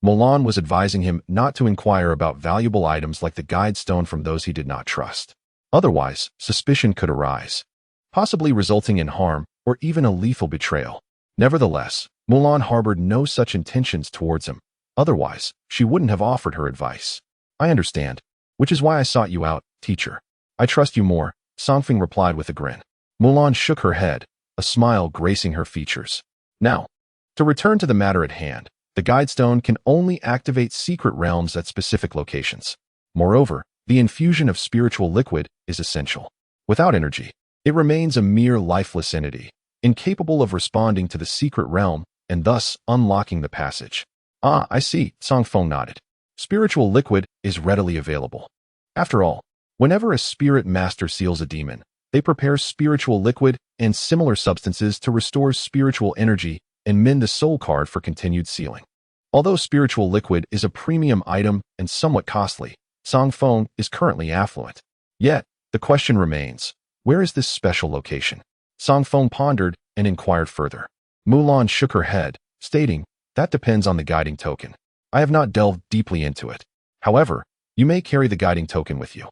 Mulan was advising him not to inquire about valuable items like the Guide Stone from those he did not trust. Otherwise, suspicion could arise, possibly resulting in harm or even a lethal betrayal. Nevertheless, Mulan harbored no such intentions towards him. Otherwise, she wouldn't have offered her advice. I understand, which is why I sought you out, teacher. I trust you more, Zang Feng replied with a grin. Mulan shook her head, a smile gracing her features. Now, to return to the matter at hand, the Guide Stone can only activate secret realms at specific locations. Moreover, the infusion of spiritual liquid is essential. Without energy, it remains a mere lifeless entity, incapable of responding to the secret realm and thus unlocking the passage. Ah, I see, Zang Feng nodded. Spiritual liquid is readily available. After all, whenever a spirit master seals a demon, they prepare spiritual liquid and similar substances to restore spiritual energy and mend the soul card for continued sealing. Although spiritual liquid is a premium item and somewhat costly, Zang Feng is currently affluent. Yet, the question remains, where is this special location? Zang Feng pondered and inquired further. Mulan shook her head, stating, that depends on the guiding token. I have not delved deeply into it. However, you may carry the guiding token with you.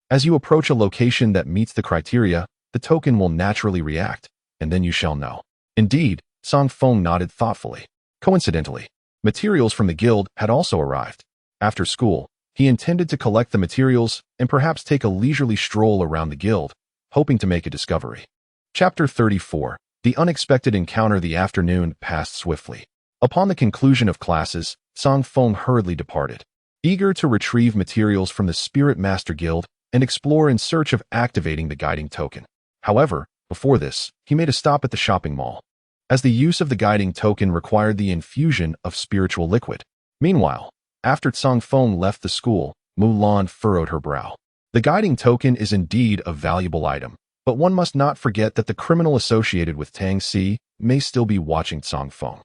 As you approach a location that meets the criteria, the token will naturally react, and then you shall know. Indeed, Zang Feng nodded thoughtfully. Coincidentally, materials from the guild had also arrived. After school, he intended to collect the materials and perhaps take a leisurely stroll around the guild, hoping to make a discovery. Chapter 34. The unexpected encounter. The afternoon passed swiftly. Upon the conclusion of classes, Zang Feng hurriedly departed, eager to retrieve materials from the Spirit Master Guild and explore in search of activating the guiding token. However, before this, he made a stop at the shopping mall, as the use of the guiding token required the infusion of spiritual liquid. Meanwhile, after Zang Feng left the school, Mulan furrowed her brow. The guiding token is indeed a valuable item, but one must not forget that the criminal associated with Tang Si may still be watching Zang Feng.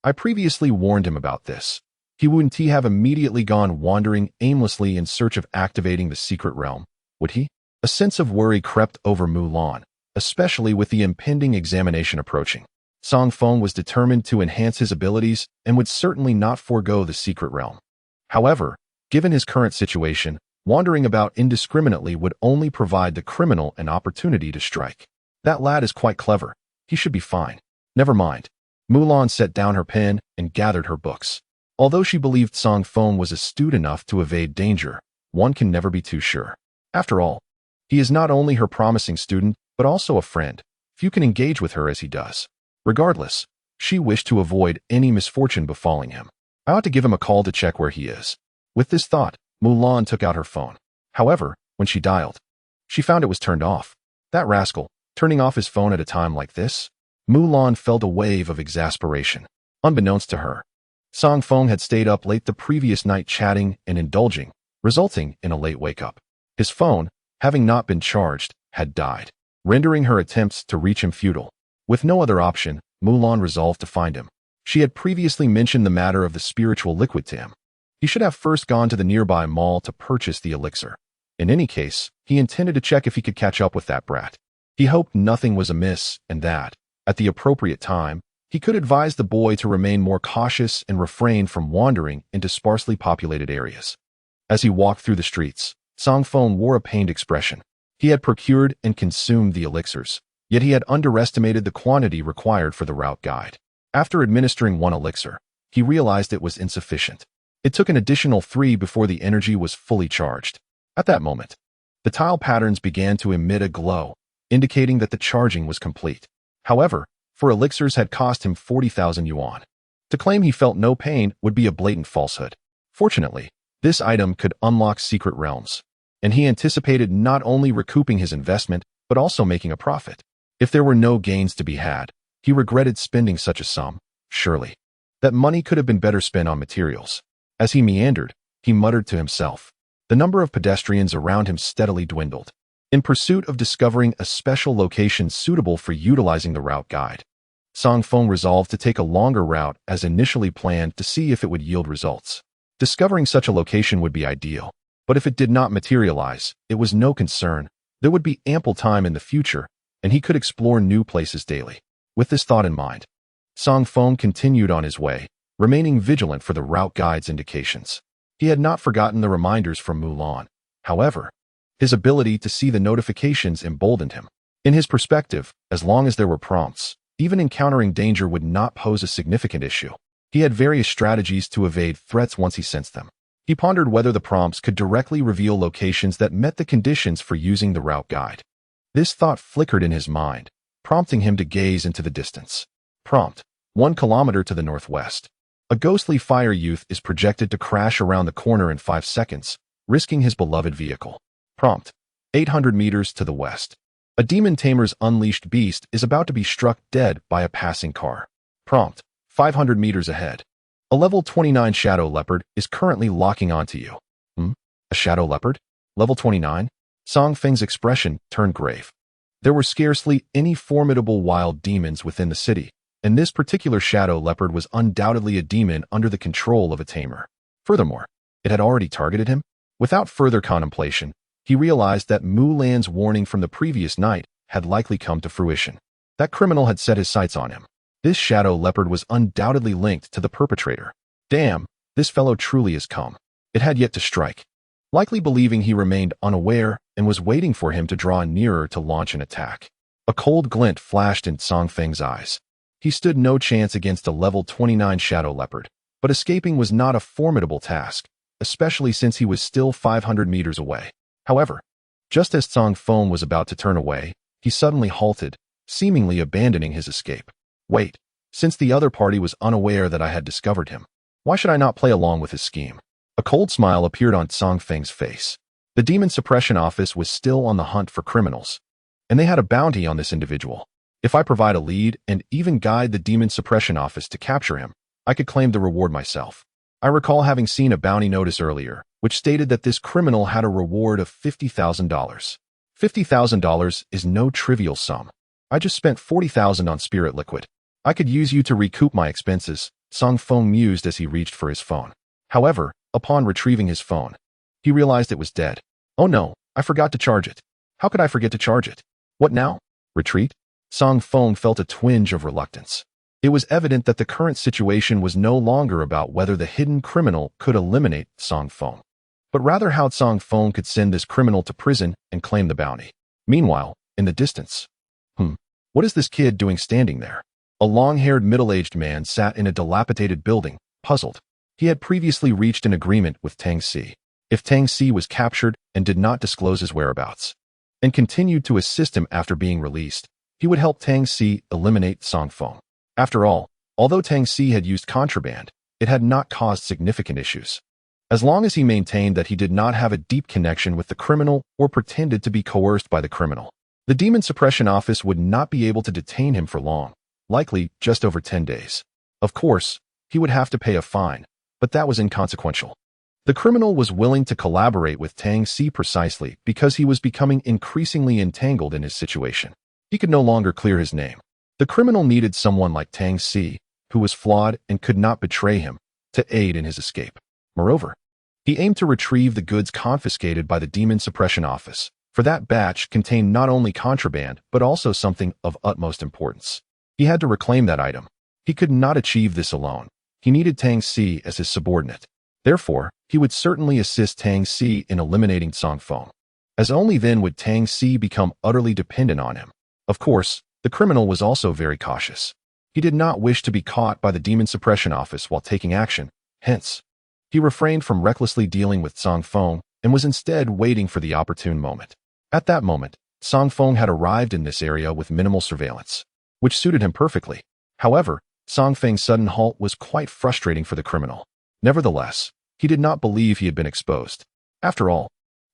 I previously warned him about this. He wouldn't have immediately gone wandering aimlessly in search of activating the secret realm, would he? A sense of worry crept over Mulan, especially with the impending examination approaching. Zang Feng was determined to enhance his abilities and would certainly not forego the secret realm. However, given his current situation, wandering about indiscriminately would only provide the criminal an opportunity to strike. That lad is quite clever. He should be fine. Never mind. Mulan set down her pen and gathered her books. Although she believed Zang Feng was astute enough to evade danger, one can never be too sure. After all, he is not only her promising student, but also a friend. Few can engage with her as he does. Regardless, she wished to avoid any misfortune befalling him. I ought to give him a call to check where he is. With this thought, Mulan took out her phone. However, when she dialed, she found it was turned off. That rascal, turning off his phone at a time like this? Mulan felt a wave of exasperation. Unbeknownst to her, Zang Feng had stayed up late the previous night chatting and indulging, resulting in a late wake-up. His phone, having not been charged, had died, rendering her attempts to reach him futile. With no other option, Mulan resolved to find him. She had previously mentioned the matter of the spiritual liquid to him. He should have first gone to the nearby mall to purchase the elixir. In any case, he intended to check if he could catch up with that brat. He hoped nothing was amiss and that, at the appropriate time, he could advise the boy to remain more cautious and refrain from wandering into sparsely populated areas. As he walked through the streets, Zang Feng wore a pained expression. He had procured and consumed the elixirs, yet he had underestimated the quantity required for the route guide. After administering one elixir, he realized it was insufficient. It took an additional 3 before the energy was fully charged. At that moment, the tile patterns began to emit a glow, indicating that the charging was complete. However, for elixirs had cost him 40,000 yuan. To claim he felt no pain would be a blatant falsehood. Fortunately, this item could unlock secret realms, and he anticipated not only recouping his investment, but also making a profit. If there were no gains to be had, he regretted spending such a sum. Surely, that money could have been better spent on materials. As he meandered, he muttered to himself. The number of pedestrians around him steadily dwindled. In pursuit of discovering a special location suitable for utilizing the route guide, Zang Feng resolved to take a longer route as initially planned to see if it would yield results. Discovering such a location would be ideal, but if it did not materialize, it was no concern. There would be ample time in the future, and he could explore new places daily. With this thought in mind, Zang Feng continued on his way, remaining vigilant for the route guide's indications. He had not forgotten the reminders from Mulan. However, his ability to see the notifications emboldened him. In his perspective, as long as there were prompts, even encountering danger would not pose a significant issue. He had various strategies to evade threats once he sensed them. He pondered whether the prompts could directly reveal locations that met the conditions for using the route guide. This thought flickered in his mind, prompting him to gaze into the distance. Prompt: 1 kilometer to the northwest. A ghostly fire youth is projected to crash around the corner in 5 seconds, risking his beloved vehicle. Prompt: 800 meters to the west. A demon tamer's unleashed beast is about to be struck dead by a passing car. Prompt: 500 meters ahead. A level 29 shadow leopard is currently locking onto you. A shadow leopard? Level 29? Zang Feng's expression turned grave. There were scarcely any formidable wild demons within the city, and this particular shadow leopard was undoubtedly a demon under the control of a tamer. Furthermore, it had already targeted him. Without further contemplation, he realized that Mulan's warning from the previous night had likely come to fruition. That criminal had set his sights on him. This shadow leopard was undoubtedly linked to the perpetrator. Damn, this fellow truly is come. It had yet to strike. Likely believing he remained unaware and was waiting for him to draw nearer to launch an attack. A cold glint flashed in Zang Feng's eyes. He stood no chance against a level 29 shadow leopard, but escaping was not a formidable task, especially since he was still 500 meters away. However, just as Zang Feng was about to turn away, he suddenly halted, seemingly abandoning his escape. Wait, since the other party was unaware that I had discovered him, why should I not play along with his scheme? A cold smile appeared on Zang Feng's face. The Demon Suppression Office was still on the hunt for criminals, and they had a bounty on this individual. If I provide a lead and even guide the Demon Suppression Office to capture him, I could claim the reward myself. I recall having seen a bounty notice earlier, which stated that this criminal had a reward of $50,000. $50,000 is no trivial sum. I just spent $40,000 on spirit liquid. I could use you to recoup my expenses, Zang Feng mused as he reached for his phone. However, upon retrieving his phone, he realized it was dead. Oh no, I forgot to charge it. How could I forget to charge it? What now? Retreat? Zang Feng felt a twinge of reluctance. It was evident that the current situation was no longer about whether the hidden criminal could eliminate Zang Feng, but rather how Zang Feng could send this criminal to prison and claim the bounty. Meanwhile, in the distance, what is this kid doing standing there? A long-haired middle-aged man sat in a dilapidated building, puzzled. He had previously reached an agreement with Tang Si. If Tang Si was captured and did not disclose his whereabouts, and continued to assist him after being released, he would help Tang Si eliminate Zang Feng. After all, although Tang Si had used contraband, it had not caused significant issues. As long as he maintained that he did not have a deep connection with the criminal or pretended to be coerced by the criminal, the Demon Suppression Office would not be able to detain him for long, likely just over 10 days. Of course, he would have to pay a fine, but that was inconsequential. The criminal was willing to collaborate with Tang Si precisely because he was becoming increasingly entangled in his situation. He could no longer clear his name. The criminal needed someone like Tang Si, who was flawed and could not betray him, to aid in his escape. Moreover, he aimed to retrieve the goods confiscated by the Demon Suppression Office, for that batch contained not only contraband but also something of utmost importance. He had to reclaim that item. He could not achieve this alone. He needed Tang Si as his subordinate. Therefore, he would certainly assist Tang Si in eliminating Zang Feng, as only then would Tang Si become utterly dependent on him. Of course, the criminal was also very cautious. He did not wish to be caught by the Demon Suppression Office while taking action, hence, he refrained from recklessly dealing with Zang Feng and was instead waiting for the opportune moment. At that moment, Zang Feng had arrived in this area with minimal surveillance, which suited him perfectly. However, Zang Feng's sudden halt was quite frustrating for the criminal. Nevertheless, he did not believe he had been exposed. After all,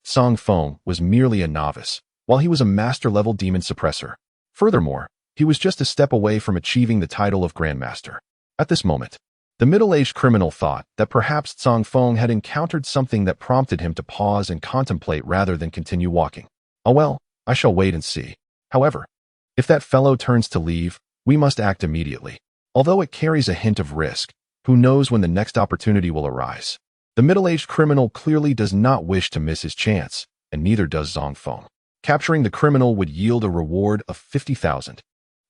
Zang Feng was merely a novice, while he was a master-level demon suppressor. Furthermore, he was just a step away from achieving the title of Grandmaster. At this moment, the middle-aged criminal thought that perhaps Zang Feng had encountered something that prompted him to pause and contemplate rather than continue walking. Oh well, I shall wait and see. However, if that fellow turns to leave, we must act immediately. Although it carries a hint of risk, who knows when the next opportunity will arise. The middle-aged criminal clearly does not wish to miss his chance, and neither does Zang Feng. Capturing the criminal would yield a reward of 50,000.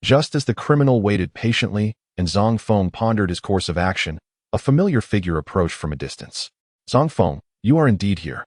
Just as the criminal waited patiently and Zang Feng pondered his course of action, a familiar figure approached from a distance. Zang Feng, you are indeed here.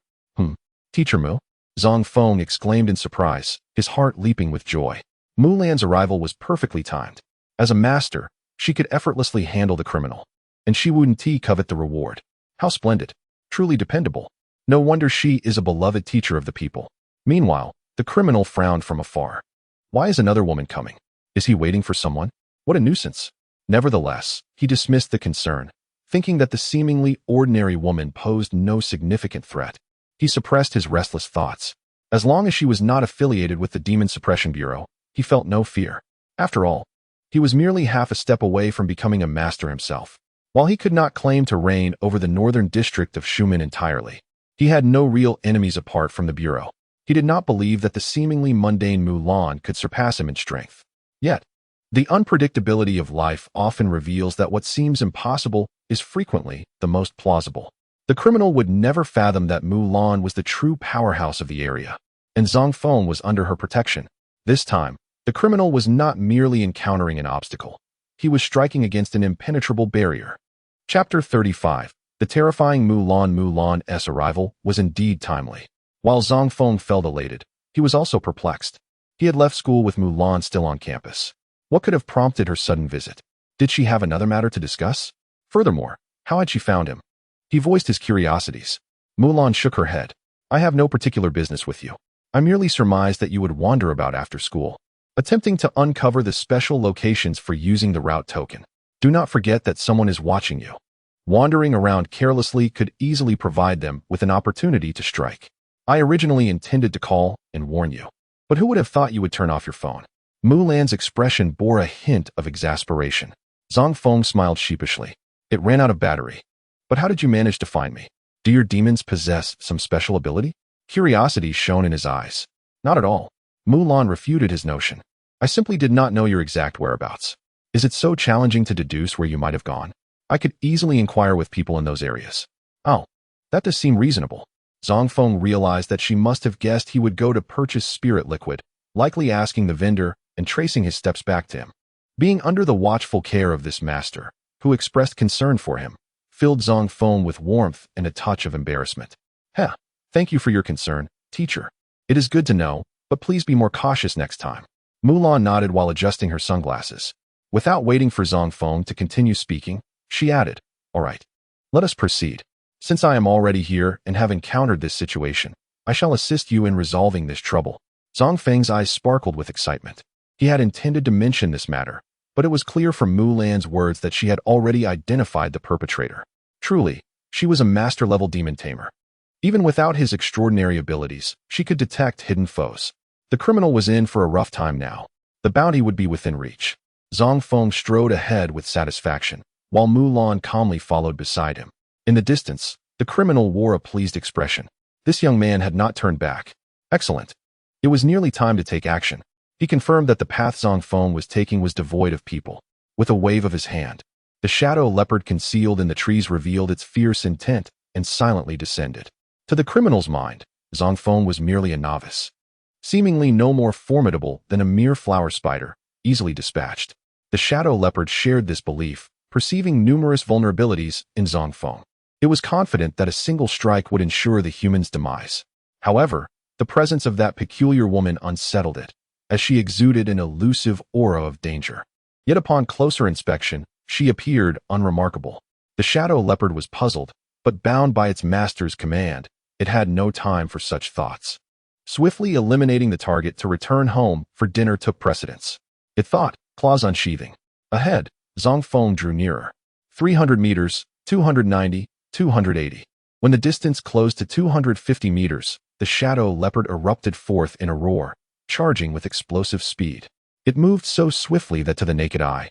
Teacher Mu? Zang Feng exclaimed in surprise, his heart leaping with joy. Mu Lan's arrival was perfectly timed. As a master, she could effortlessly handle the criminal, and she wouldn't covet the reward. How splendid. Truly dependable. No wonder she is a beloved teacher of the people. Meanwhile, the criminal frowned from afar. Why is another woman coming? Is he waiting for someone? What a nuisance. Nevertheless, he dismissed the concern, thinking that the seemingly ordinary woman posed no significant threat. He suppressed his restless thoughts. As long as she was not affiliated with the Demon Suppression Bureau, he felt no fear. After all, he was merely half a step away from becoming a master himself. While he could not claim to reign over the northern district of Shumen entirely, he had no real enemies apart from the Bureau. He did not believe that the seemingly mundane Mulan could surpass him in strength. Yet, the unpredictability of life often reveals that what seems impossible is frequently the most plausible. The criminal would never fathom that Mulan was the true powerhouse of the area, and Zang Feng was under her protection. This time, the criminal was not merely encountering an obstacle. He was striking against an impenetrable barrier. Chapter 35. The terrifying Mulan's arrival was indeed timely. While Zang Feng felt elated, he was also perplexed. He had left school with Mulan still on campus. What could have prompted her sudden visit? Did she have another matter to discuss? Furthermore, how had she found him? He voiced his curiosities. Mulan shook her head. I have no particular business with you. I merely surmised that you would wander about after school, attempting to uncover the special locations for using the route token. Do not forget that someone is watching you. Wandering around carelessly could easily provide them with an opportunity to strike. I originally intended to call and warn you, but who would have thought you would turn off your phone? Mulan's expression bore a hint of exasperation. Zang Feng smiled sheepishly. It ran out of battery. But how did you manage to find me? Do your demons possess some special ability? Curiosity shone in his eyes. Not at all. Mulan refuted his notion. I simply did not know your exact whereabouts. Is it so challenging to deduce where you might have gone? I could easily inquire with people in those areas. Oh, that does seem reasonable. Zang Feng realized that she must have guessed he would go to purchase spirit liquid, likely asking the vendor and tracing his steps back to him. Being under the watchful care of this master, who expressed concern for him, filled Zang Feng with warmth and a touch of embarrassment. Heh, thank you for your concern, teacher. It is good to know, but please be more cautious next time. Mulan nodded while adjusting her sunglasses. Without waiting for Zang Feng to continue speaking, she added, All right, let us proceed. Since I am already here and have encountered this situation, I shall assist you in resolving this trouble. Zang Feng's eyes sparkled with excitement. He had intended to mention this matter, but it was clear from Mulan's words that she had already identified the perpetrator. Truly, she was a master-level demon tamer. Even without his extraordinary abilities, she could detect hidden foes. The criminal was in for a rough time now. The bounty would be within reach. Zang Feng strode ahead with satisfaction, while Mulan calmly followed beside him. In the distance, the criminal wore a pleased expression. This young man had not turned back. Excellent. It was nearly time to take action. He confirmed that the path Zang Feng was taking was devoid of people. With a wave of his hand, the shadow leopard concealed in the trees revealed its fierce intent and silently descended. To the criminal's mind, Zang Feng was merely a novice, seemingly no more formidable than a mere flower spider, easily dispatched. The shadow leopard shared this belief, perceiving numerous vulnerabilities in Zang Feng. It was confident that a single strike would ensure the human's demise. However, the presence of that peculiar woman unsettled it, as she exuded an elusive aura of danger. Yet upon closer inspection, she appeared unremarkable. The shadow leopard was puzzled, but bound by its master's command, it had no time for such thoughts. Swiftly eliminating the target to return home for dinner took precedence. It thought, claws unsheathing. Ahead, Zang Feng drew nearer. 300 meters, 290, 280. When the distance closed to 250 meters, the shadow leopard erupted forth in a roar, charging with explosive speed. It moved so swiftly that to the naked eye,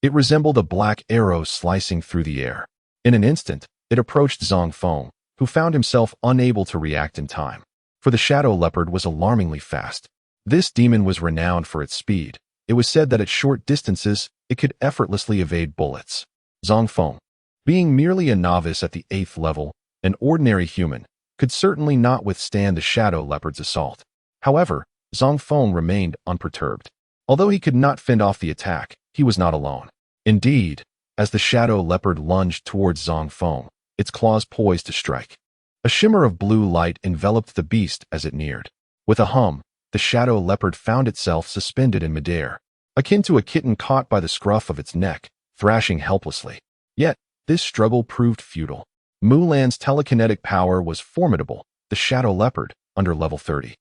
it resembled a black arrow slicing through the air. In an instant, it approached Zang Feng, who found himself unable to react in time. For the shadow leopard was alarmingly fast. This demon was renowned for its speed. It was said that at short distances, it could effortlessly evade bullets. Zang Feng, being merely a novice at the 8th level, an ordinary human, could certainly not withstand the shadow leopard's assault. However, Zang Feng remained unperturbed. Although he could not fend off the attack, he was not alone. Indeed, as the shadow leopard lunged towards Zang Feng, its claws poised to strike. A shimmer of blue light enveloped the beast as it neared. With a hum, the shadow leopard found itself suspended in midair, akin to a kitten caught by the scruff of its neck, thrashing helplessly. Yet, this struggle proved futile. Mulan's telekinetic power was formidable. The shadow leopard, under level 30,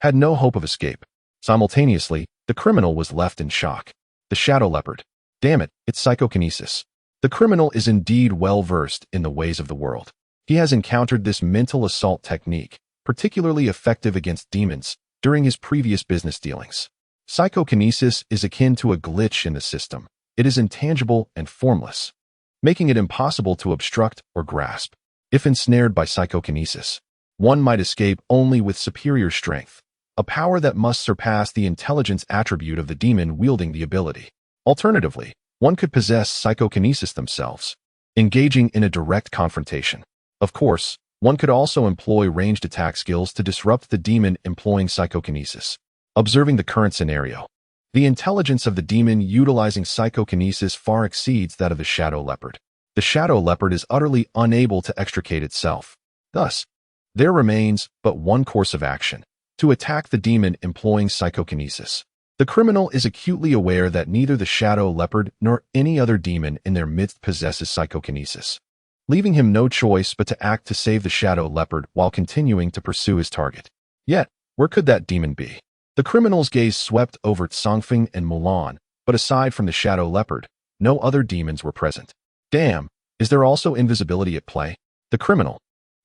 had no hope of escape. Simultaneously, the criminal was left in shock. The shadow leopard. Damn it, it's psychokinesis. The criminal is indeed well versed in the ways of the world. He has encountered this mental assault technique, particularly effective against demons, during his previous business dealings. Psychokinesis is akin to a glitch in the system. It is intangible and formless, making it impossible to obstruct or grasp. If ensnared by psychokinesis, one might escape only with superior strength, a power that must surpass the intelligence attribute of the demon wielding the ability. Alternatively, one could possess psychokinesis themselves, engaging in a direct confrontation. Of course, one could also employ ranged attack skills to disrupt the demon employing psychokinesis. Observing the current scenario, the intelligence of the demon utilizing psychokinesis far exceeds that of the shadow leopard. The shadow leopard is utterly unable to extricate itself. Thus, there remains but one course of action: to attack the demon employing psychokinesis. The criminal is acutely aware that neither the shadow leopard nor any other demon in their midst possesses psychokinesis, leaving him no choice but to act to save the shadow leopard while continuing to pursue his target. Yet, where could that demon be? The criminal's gaze swept over Zang Feng and Mulan, but aside from the shadow leopard, no other demons were present. Damn, is there also invisibility at play? The criminal,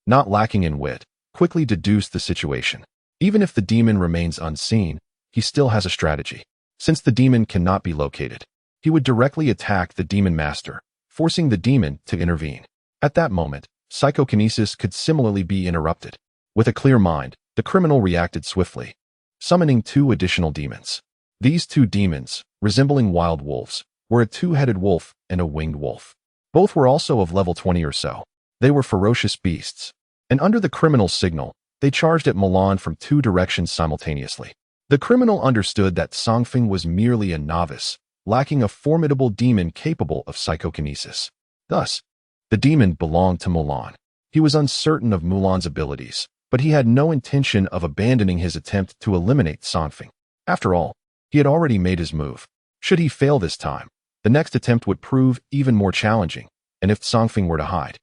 not lacking in wit, quickly deduced the situation. Even if the demon remains unseen, he still has a strategy. Since the demon cannot be located, he would directly attack the demon master, forcing the demon to intervene. At that moment, psychokinesis could similarly be interrupted. With a clear mind, the criminal reacted swiftly, summoning 2 additional demons. These 2 demons, resembling wild wolves, were a 2-headed wolf and a winged wolf. Both were also of level 20 or so. They were ferocious beasts, and under the criminal's signal, they charged at Mulan from 2 directions simultaneously. The criminal understood that Zang Feng was merely a novice, lacking a formidable demon capable of psychokinesis. Thus, the demon belonged to Mulan. He was uncertain of Mulan's abilities, but he had no intention of abandoning his attempt to eliminate Zang Feng. After all, he had already made his move. Should he fail this time, the next attempt would prove even more challenging, and if Zang Feng were to hide,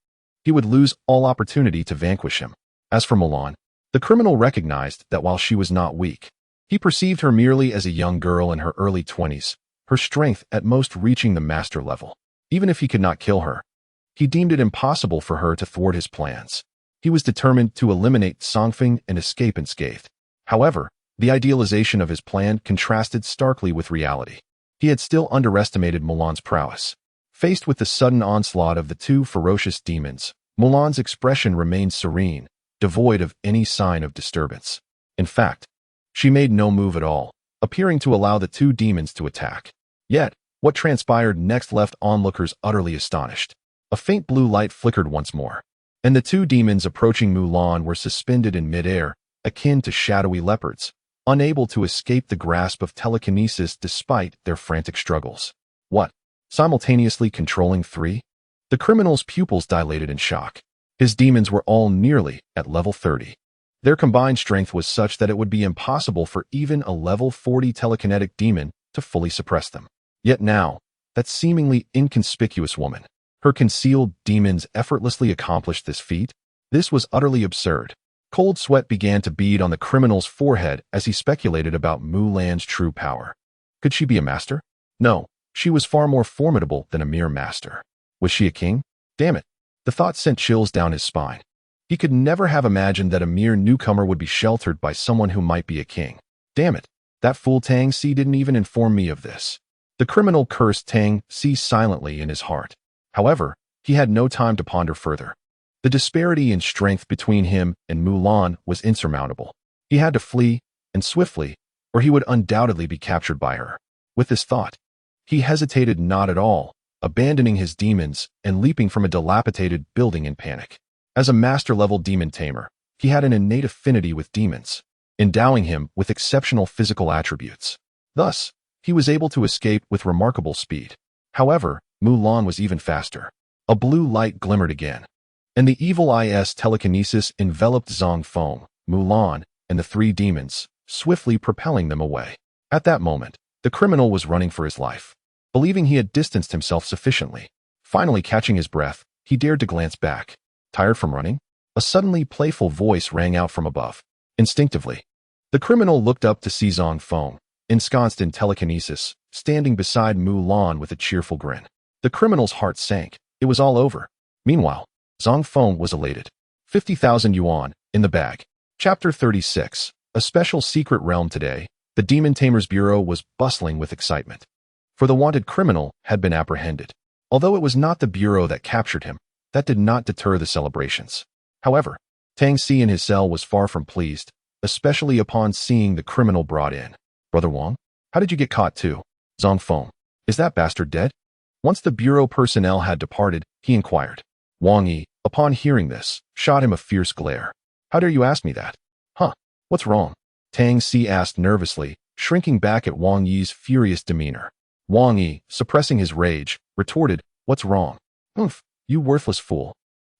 he would lose all opportunity to vanquish him. As for Mulan, the criminal recognized that while she was not weak, he perceived her merely as a young girl in her early 20s, her strength at most reaching the master level. Even if he could not kill her, he deemed it impossible for her to thwart his plans. He was determined to eliminate Zang Feng and escape unscathed. However, the idealization of his plan contrasted starkly with reality. He had still underestimated Mulan's prowess. Faced with the sudden onslaught of the two ferocious demons, Mulan's expression remained serene, devoid of any sign of disturbance. In fact, she made no move at all, appearing to allow the two demons to attack. Yet, what transpired next left onlookers utterly astonished. A faint blue light flickered once more, and the two demons approaching Mulan were suspended in midair, akin to shadowy leopards, unable to escape the grasp of telekinesis despite their frantic struggles. What? Simultaneously controlling three? The criminal's pupils dilated in shock. His demons were all nearly at level 30. Their combined strength was such that it would be impossible for even a level 40 telekinetic demon to fully suppress them. Yet now, that seemingly inconspicuous woman, her concealed demons effortlessly accomplished this feat? This was utterly absurd. Cold sweat began to bead on the criminal's forehead as he speculated about Mulan's true power. Could she be a master? No, she was far more formidable than a mere master. Was she a king? Damn it. The thought sent chills down his spine. He could never have imagined that a mere newcomer would be sheltered by someone who might be a king. Damn it. That fool Tang Si didn't even inform me of this. The criminal cursed Tang Si silently in his heart. However, he had no time to ponder further. The disparity in strength between him and Mulan was insurmountable. He had to flee, and swiftly, or he would undoubtedly be captured by her. With this thought, he hesitated not at all, abandoning his demons and leaping from a dilapidated building in panic. As a master-level demon tamer, he had an innate affinity with demons, endowing him with exceptional physical attributes. Thus, he was able to escape with remarkable speed. However, Mulan was even faster. A blue light glimmered again, and the evil IS telekinesis enveloped Zang Feng, Mulan, and the three demons, swiftly propelling them away. At that moment, the criminal was running for his life. Believing he had distanced himself sufficiently, finally catching his breath, he dared to glance back. Tired from running? A suddenly playful voice rang out from above. Instinctively, the criminal looked up to see Zang Feng, ensconced in telekinesis, standing beside Mulan with a cheerful grin. The criminal's heart sank. It was all over. Meanwhile, Zang Feng was elated. 50,000 yuan, in the bag. Chapter 36. A special secret realm today. The Demon Tamers Bureau was bustling with excitement. For the wanted criminal had been apprehended. Although it was not the Bureau that captured him, that did not deter the celebrations. However, Tang Si in his cell was far from pleased, especially upon seeing the criminal brought in. Brother Wang, how did you get caught too? Zang Feng, is that bastard dead? Once the Bureau personnel had departed, he inquired. Wang Yi, upon hearing this, shot him a fierce glare. How dare you ask me that? Huh, what's wrong? Tang Si asked nervously, shrinking back at Wang Yi's furious demeanor. Wang Yi, suppressing his rage, retorted, what's wrong? Oomph, you worthless fool.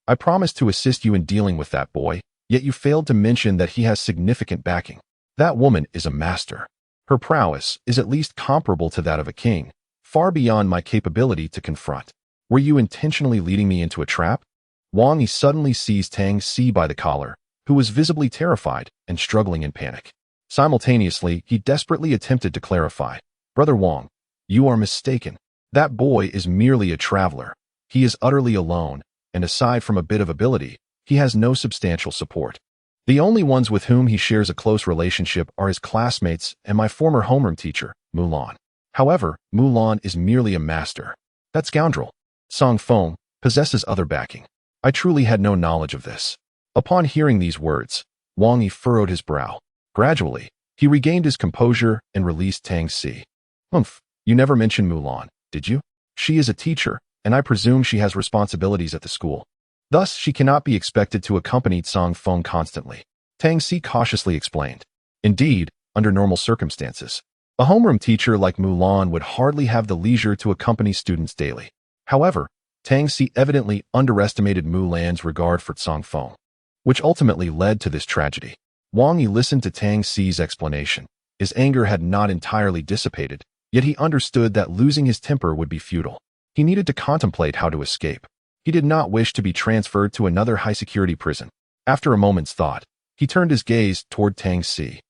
I promised to assist you in dealing with that boy, yet you failed to mention that he has significant backing. That woman is a master. Her prowess is at least comparable to that of a king, far beyond my capability to confront. Were you intentionally leading me into a trap? Wang Yi suddenly seized Tang Si by the collar, who was visibly terrified and struggling in panic. Simultaneously, he desperately attempted to clarify. Brother Wang, you are mistaken. That boy is merely a traveler. He is utterly alone, and aside from a bit of ability, he has no substantial support. The only ones with whom he shares a close relationship are his classmates and my former homeroom teacher, Mulan. However, Mulan is merely a master. That scoundrel, Zang Feng, possesses other backing. I truly had no knowledge of this. Upon hearing these words, Wang Yi furrowed his brow. Gradually, he regained his composure and released Tang Si. Humph, you never mentioned Mulan, did you? She is a teacher, and I presume she has responsibilities at the school. Thus, she cannot be expected to accompany Zang Feng constantly. Tang Si cautiously explained. Indeed, under normal circumstances. A homeroom teacher like Mulan would hardly have the leisure to accompany students daily. However, Tang Si evidently underestimated Mulan's regard for Zang Feng, which ultimately led to this tragedy. Wang Yi listened to Tang Si's explanation. His anger had not entirely dissipated, yet he understood that losing his temper would be futile. He needed to contemplate how to escape. He did not wish to be transferred to another high-security prison. After a moment's thought, he turned his gaze toward Tang Si.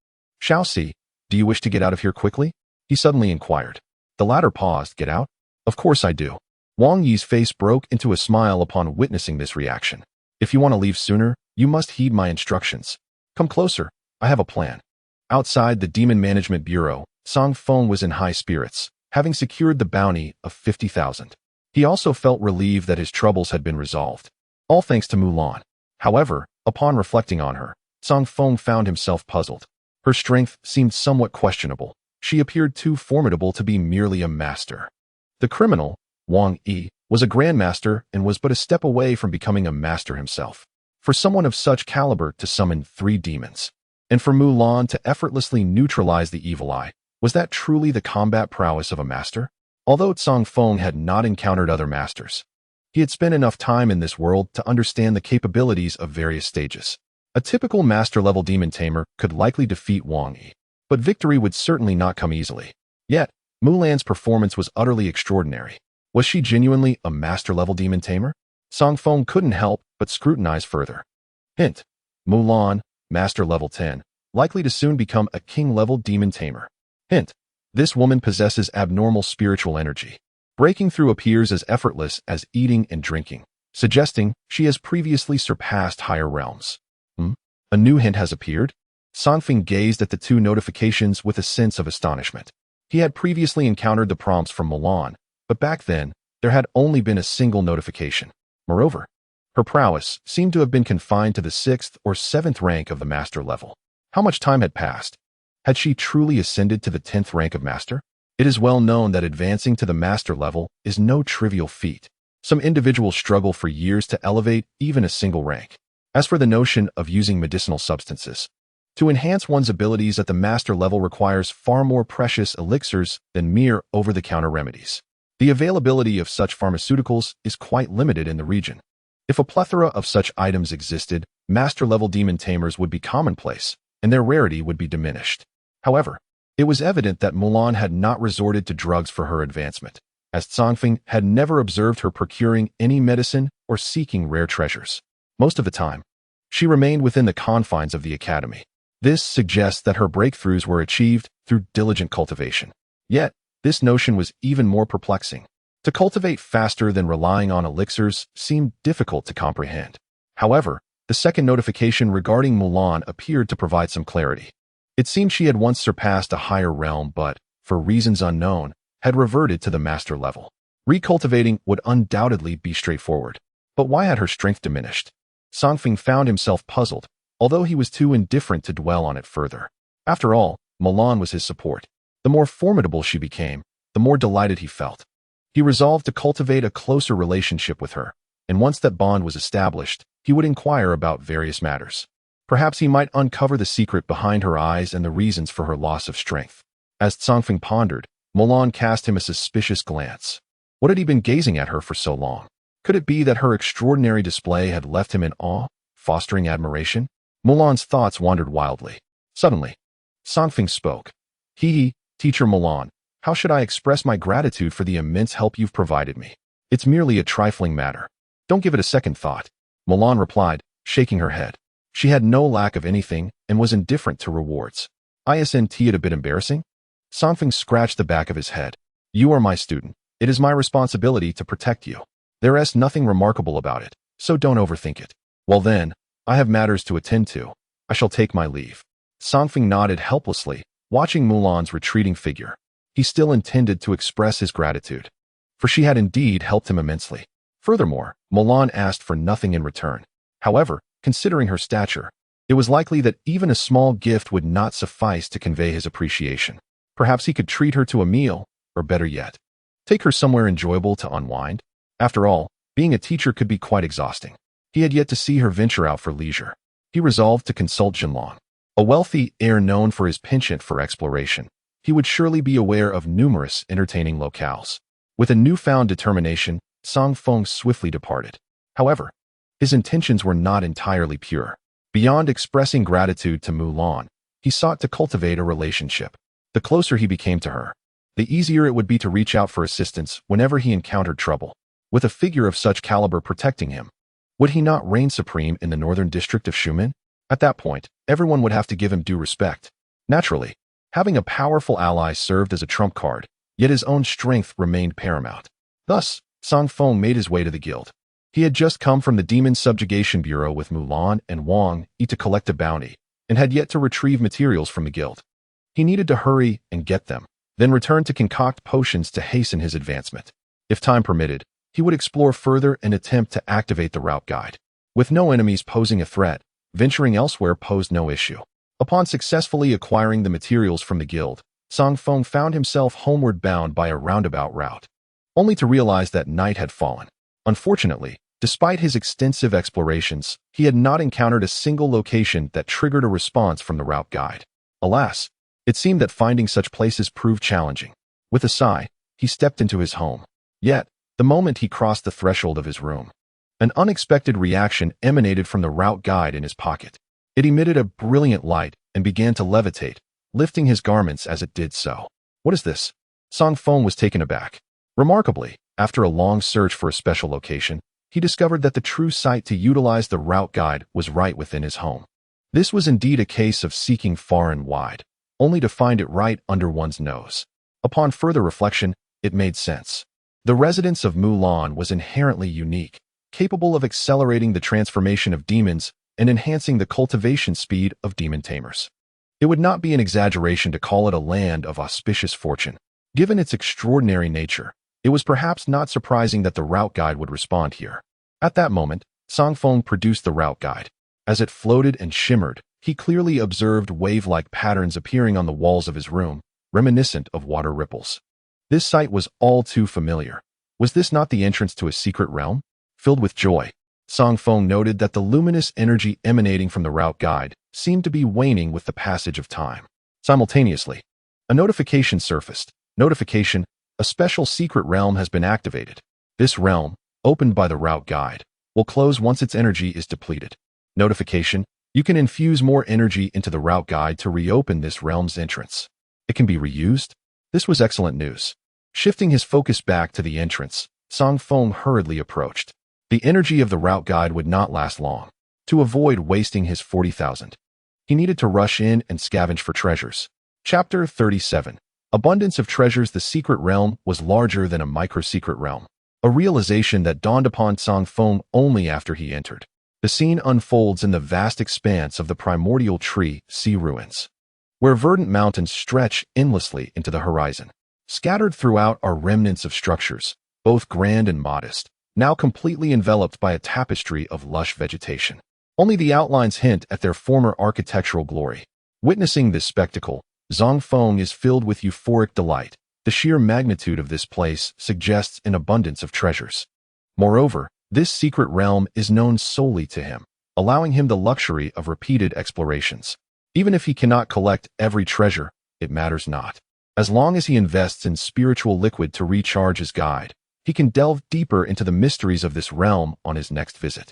"Xiao Si, do you wish to get out of here quickly?" he suddenly inquired. The latter paused. "Get out? Of course I do." Wang Yi's face broke into a smile upon witnessing this reaction. "If you want to leave sooner, you must heed my instructions. Come closer, I have a plan." Outside the Demon Management Bureau, Zang Feng was in high spirits, having secured the bounty of 50,000. He also felt relieved that his troubles had been resolved, all thanks to Mulan. However, upon reflecting on her, Zang Feng found himself puzzled. Her strength seemed somewhat questionable. She appeared too formidable to be merely a master. The criminal, Wang Yi, was a grandmaster and was but a step away from becoming a master himself. For someone of such caliber to summon 3 demons, and for Mulan to effortlessly neutralize the evil eye, was that truly the combat prowess of a master? Although Zang Feng had not encountered other masters, he had spent enough time in this world to understand the capabilities of various stages. A typical master-level demon tamer could likely defeat Wang Yi, but victory would certainly not come easily. Yet, Mulan's performance was utterly extraordinary. Was she genuinely a master-level demon tamer? Zang Feng couldn't help but scrutinize further. Hint: Mulan, master level 10, likely to soon become a king-level demon tamer. Hint: this woman possesses abnormal spiritual energy. Breaking through appears as effortless as eating and drinking, suggesting she has previously surpassed higher realms. A new hint has appeared? Zang Feng gazed at the 2 notifications with a sense of astonishment. He had previously encountered the prompts from Mulan, but back then, there had only been a single notification. Moreover, her prowess seemed to have been confined to the 6th or 7th rank of the master level. How much time had passed? Had she truly ascended to the 10th rank of master? It is well known that advancing to the master level is no trivial feat. Some individuals struggle for years to elevate even a single rank. As for the notion of using medicinal substances, to enhance one's abilities at the master level requires far more precious elixirs than mere over-the-counter remedies. The availability of such pharmaceuticals is quite limited in the region. If a plethora of such items existed, master-level demon tamers would be commonplace, and their rarity would be diminished. However, it was evident that Mulan had not resorted to drugs for her advancement, as Zang Feng had never observed her procuring any medicine or seeking rare treasures. Most of the time, she remained within the confines of the academy. This suggests that her breakthroughs were achieved through diligent cultivation. Yet, this notion was even more perplexing. To cultivate faster than relying on elixirs seemed difficult to comprehend. However, the second notification regarding Mulan appeared to provide some clarity. It seemed she had once surpassed a higher realm but, for reasons unknown, had reverted to the master level. Recultivating would undoubtedly be straightforward. But why had her strength diminished? Zang Feng found himself puzzled, although he was too indifferent to dwell on it further. After all, Mulan was his support. The more formidable she became, the more delighted he felt. He resolved to cultivate a closer relationship with her, and once that bond was established, he would inquire about various matters. Perhaps he might uncover the secret behind her eyes and the reasons for her loss of strength. As Zang Feng pondered, Mulan cast him a suspicious glance. What had he been gazing at her for so long? Could it be that her extraordinary display had left him in awe, fostering admiration? Mulan's thoughts wandered wildly. Suddenly, Zang Feng spoke. Teacher Mulan, how should I express my gratitude for the immense help you've provided me? It's merely a trifling matter. Don't give it a second thought. Mulan replied, shaking her head. She had no lack of anything and was indifferent to rewards. Isn't it a bit embarrassing? Zang Feng scratched the back of his head. You are my student. It is my responsibility to protect you. There is nothing remarkable about it, so don't overthink it. Well then, I have matters to attend to. I shall take my leave. Zang Feng nodded helplessly, watching Mulan's retreating figure. He still intended to express his gratitude, for she had indeed helped him immensely. Furthermore, Mulan asked for nothing in return. However, considering her stature, it was likely that even a small gift would not suffice to convey his appreciation. Perhaps he could treat her to a meal, or better yet, take her somewhere enjoyable to unwind. After all, being a teacher could be quite exhausting. He had yet to see her venture out for leisure. He resolved to consult Jinlong. A wealthy heir known for his penchant for exploration, he would surely be aware of numerous entertaining locales. With a newfound determination, Zang Feng swiftly departed. However, his intentions were not entirely pure. Beyond expressing gratitude to Mulan, he sought to cultivate a relationship. The closer he became to her, the easier it would be to reach out for assistance whenever he encountered trouble. With a figure of such caliber protecting him, would he not reign supreme in the northern district of Shumen? At that point, everyone would have to give him due respect. Naturally, having a powerful ally served as a trump card, yet his own strength remained paramount. Thus, Zang Feng made his way to the guild. He had just come from the Demon Subjugation Bureau with Mulan and Wang Yi to collect a bounty, and had yet to retrieve materials from the guild. He needed to hurry and get them, then return to concoct potions to hasten his advancement. If time permitted, he would explore further and attempt to activate the route guide. With no enemies posing a threat, venturing elsewhere posed no issue. Upon successfully acquiring the materials from the guild, Zang Feng found himself homeward bound by a roundabout route, only to realize that night had fallen. Unfortunately, despite his extensive explorations, he had not encountered a single location that triggered a response from the route guide. Alas, it seemed that finding such places proved challenging. With a sigh, he stepped into his home. Yet, the moment he crossed the threshold of his room, an unexpected reaction emanated from the route guide in his pocket. It emitted a brilliant light and began to levitate, lifting his garments as it did so. What is this? Zang Feng was taken aback. Remarkably, after a long search for a special location, he discovered that the true site to utilize the route guide was right within his home. This was indeed a case of seeking far and wide, only to find it right under one's nose. Upon further reflection, it made sense. The residence of Mulan was inherently unique, capable of accelerating the transformation of demons and enhancing the cultivation speed of demon tamers. It would not be an exaggeration to call it a land of auspicious fortune. Given its extraordinary nature, it was perhaps not surprising that the route guide would respond here. At that moment, Zang Feng produced the route guide. As it floated and shimmered, he clearly observed wave-like patterns appearing on the walls of his room, reminiscent of water ripples. This sight was all too familiar. Was this not the entrance to a secret realm? Filled with joy, Zang Feng noted that the luminous energy emanating from the route guide seemed to be waning with the passage of time. Simultaneously, a notification surfaced. Notification: a special secret realm has been activated. This realm, opened by the route guide, will close once its energy is depleted. Notification: you can infuse more energy into the route guide to reopen this realm's entrance. It can be reused? This was excellent news. Shifting his focus back to the entrance, Zang Feng hurriedly approached. The energy of the route guide would not last long. To avoid wasting his 40,000, he needed to rush in and scavenge for treasures. Chapter 37. Abundance of treasures. The secret realm was larger than a micro-secret realm, a realization that dawned upon Zang Feng only after he entered. The scene unfolds in the vast expanse of the primordial tree sea ruins, where verdant mountains stretch endlessly into the horizon. Scattered throughout are remnants of structures, both grand and modest, now completely enveloped by a tapestry of lush vegetation. Only the outlines hint at their former architectural glory. Witnessing this spectacle, Zang Feng is filled with euphoric delight. The sheer magnitude of this place suggests an abundance of treasures. Moreover, this secret realm is known solely to him, allowing him the luxury of repeated explorations. Even if he cannot collect every treasure, it matters not. As long as he invests in spiritual liquid to recharge his guide, he can delve deeper into the mysteries of this realm on his next visit.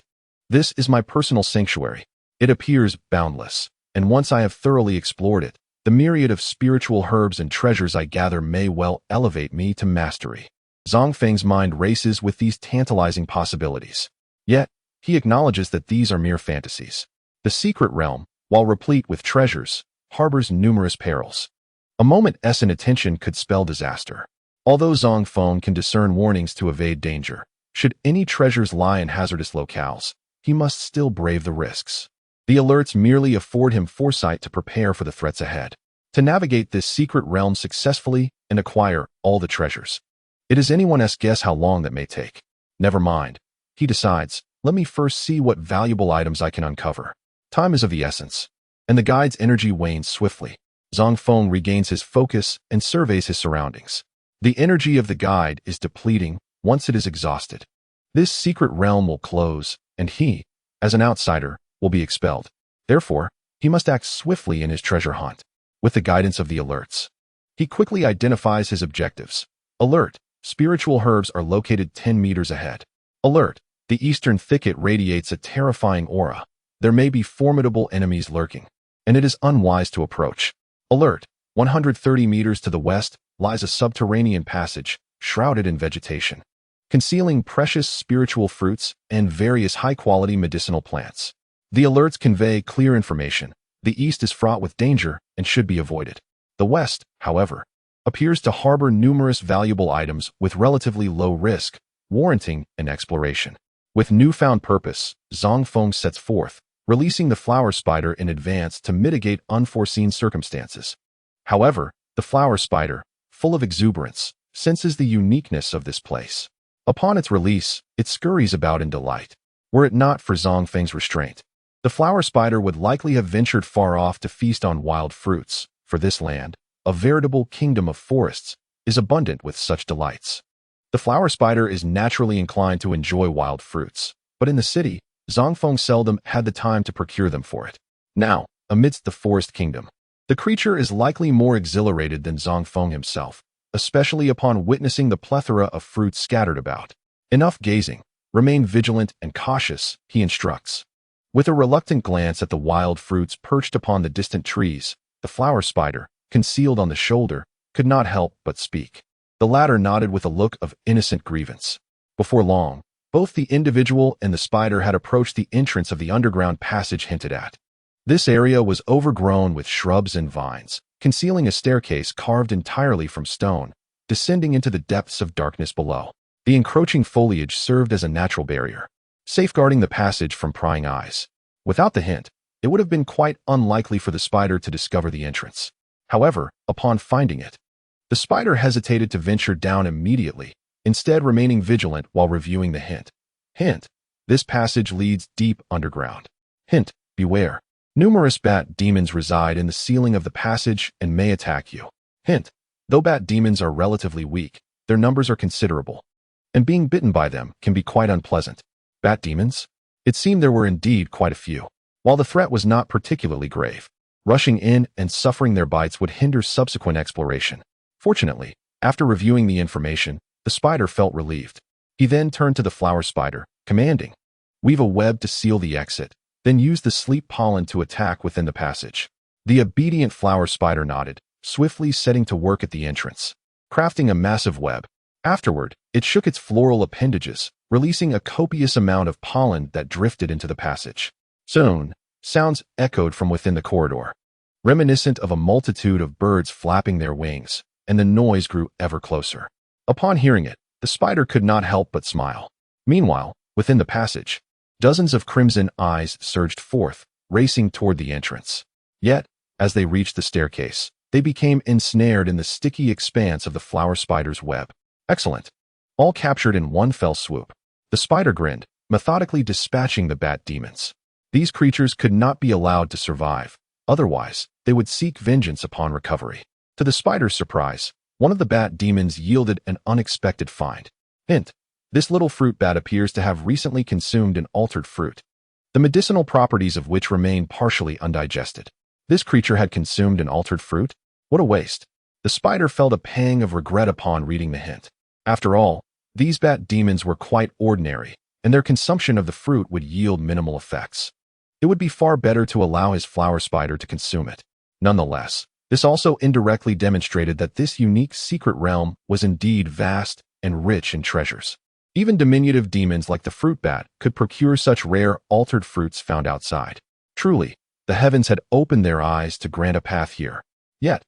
This is my personal sanctuary. It appears boundless, and once I have thoroughly explored it, the myriad of spiritual herbs and treasures I gather may well elevate me to mastery. Zang Feng's mind races with these tantalizing possibilities. Yet, he acknowledges that these are mere fantasies. The secret realm, while replete with treasures, harbors numerous perils. A moment's inattention could spell disaster. Although Zang Feng can discern warnings to evade danger, should any treasures lie in hazardous locales, he must still brave the risks. The alerts merely afford him foresight to prepare for the threats ahead, to navigate this secret realm successfully and acquire all the treasures. It is anyone's guess how long that may take. Never mind, he decides, let me first see what valuable items I can uncover. Time is of the essence, and the guide's energy wanes swiftly. Zang Feng regains his focus and surveys his surroundings. The energy of the guide is depleting once it is exhausted. This secret realm will close, and he, as an outsider, will be expelled. Therefore, he must act swiftly in his treasure hunt. With the guidance of the alerts, he quickly identifies his objectives. Alert: spiritual herbs are located 10 meters ahead. Alert: the eastern thicket radiates a terrifying aura. There may be formidable enemies lurking, and it is unwise to approach. Alert: 130 meters to the west lies a subterranean passage, shrouded in vegetation, concealing precious spiritual fruits and various high-quality medicinal plants. The alerts convey clear information. The east is fraught with danger and should be avoided. The west, however, appears to harbor numerous valuable items with relatively low risk, warranting an exploration. With newfound purpose, Zang Feng sets forth, releasing the flower spider in advance to mitigate unforeseen circumstances. However, the flower spider, full of exuberance, senses the uniqueness of this place. Upon its release, it scurries about in delight. Were it not for Zang Feng's restraint, the flower spider would likely have ventured far off to feast on wild fruits, for this land, a veritable kingdom of forests, is abundant with such delights. The flower spider is naturally inclined to enjoy wild fruits, but in the city, Zang Feng seldom had the time to procure them for it. Now, amidst the forest kingdom, the creature is likely more exhilarated than Zang Feng himself, especially upon witnessing the plethora of fruits scattered about. Enough gazing. Remain vigilant and cautious, he instructs. With a reluctant glance at the wild fruits perched upon the distant trees, the flower spider, concealed on the shoulder, could not help but speak. The latter nodded with a look of innocent grievance. Before long, both the individual and the spider had approached the entrance of the underground passage hinted at. This area was overgrown with shrubs and vines, concealing a staircase carved entirely from stone, descending into the depths of darkness below. The encroaching foliage served as a natural barrier, safeguarding the passage from prying eyes. Without the hint, it would have been quite unlikely for the spider to discover the entrance. However, upon finding it, the spider hesitated to venture down immediately, instead remaining vigilant while reviewing the hint. Hint: this passage leads deep underground. Hint: beware. Numerous bat demons reside in the ceiling of the passage and may attack you. Hint: though bat demons are relatively weak, their numbers are considerable, and being bitten by them can be quite unpleasant. Bat demons? It seemed there were indeed quite a few. While the threat was not particularly grave, rushing in and suffering their bites would hinder subsequent exploration. Fortunately, after reviewing the information, the spider felt relieved. He then turned to the flower spider, commanding, "Weave a web to seal the exit, then use the sleep pollen to attack within the passage." The obedient flower spider nodded, swiftly setting to work at the entrance, crafting a massive web. Afterward, it shook its floral appendages, releasing a copious amount of pollen that drifted into the passage. Soon, sounds echoed from within the corridor, reminiscent of a multitude of birds flapping their wings, and the noise grew ever closer. Upon hearing it, the spider could not help but smile. Meanwhile, within the passage, dozens of crimson eyes surged forth, racing toward the entrance. Yet, as they reached the staircase, they became ensnared in the sticky expanse of the flower spider's web. Excellent. All captured in one fell swoop. The spider grinned, methodically dispatching the bat demons. These creatures could not be allowed to survive. Otherwise, they would seek vengeance upon recovery. To the spider's surprise, one of the bat demons yielded an unexpected find. Hint: this little fruit bat appears to have recently consumed an altered fruit, the medicinal properties of which remain partially undigested. This creature had consumed an altered fruit? What a waste. The spider felt a pang of regret upon reading the hint. After all, these bat demons were quite ordinary, and their consumption of the fruit would yield minimal effects. It would be far better to allow his flower spider to consume it. Nonetheless, this also indirectly demonstrated that this unique secret realm was indeed vast and rich in treasures. Even diminutive demons like the fruit bat could procure such rare, altered fruits found outside. Truly, the heavens had opened their eyes to grant a path here. Yet,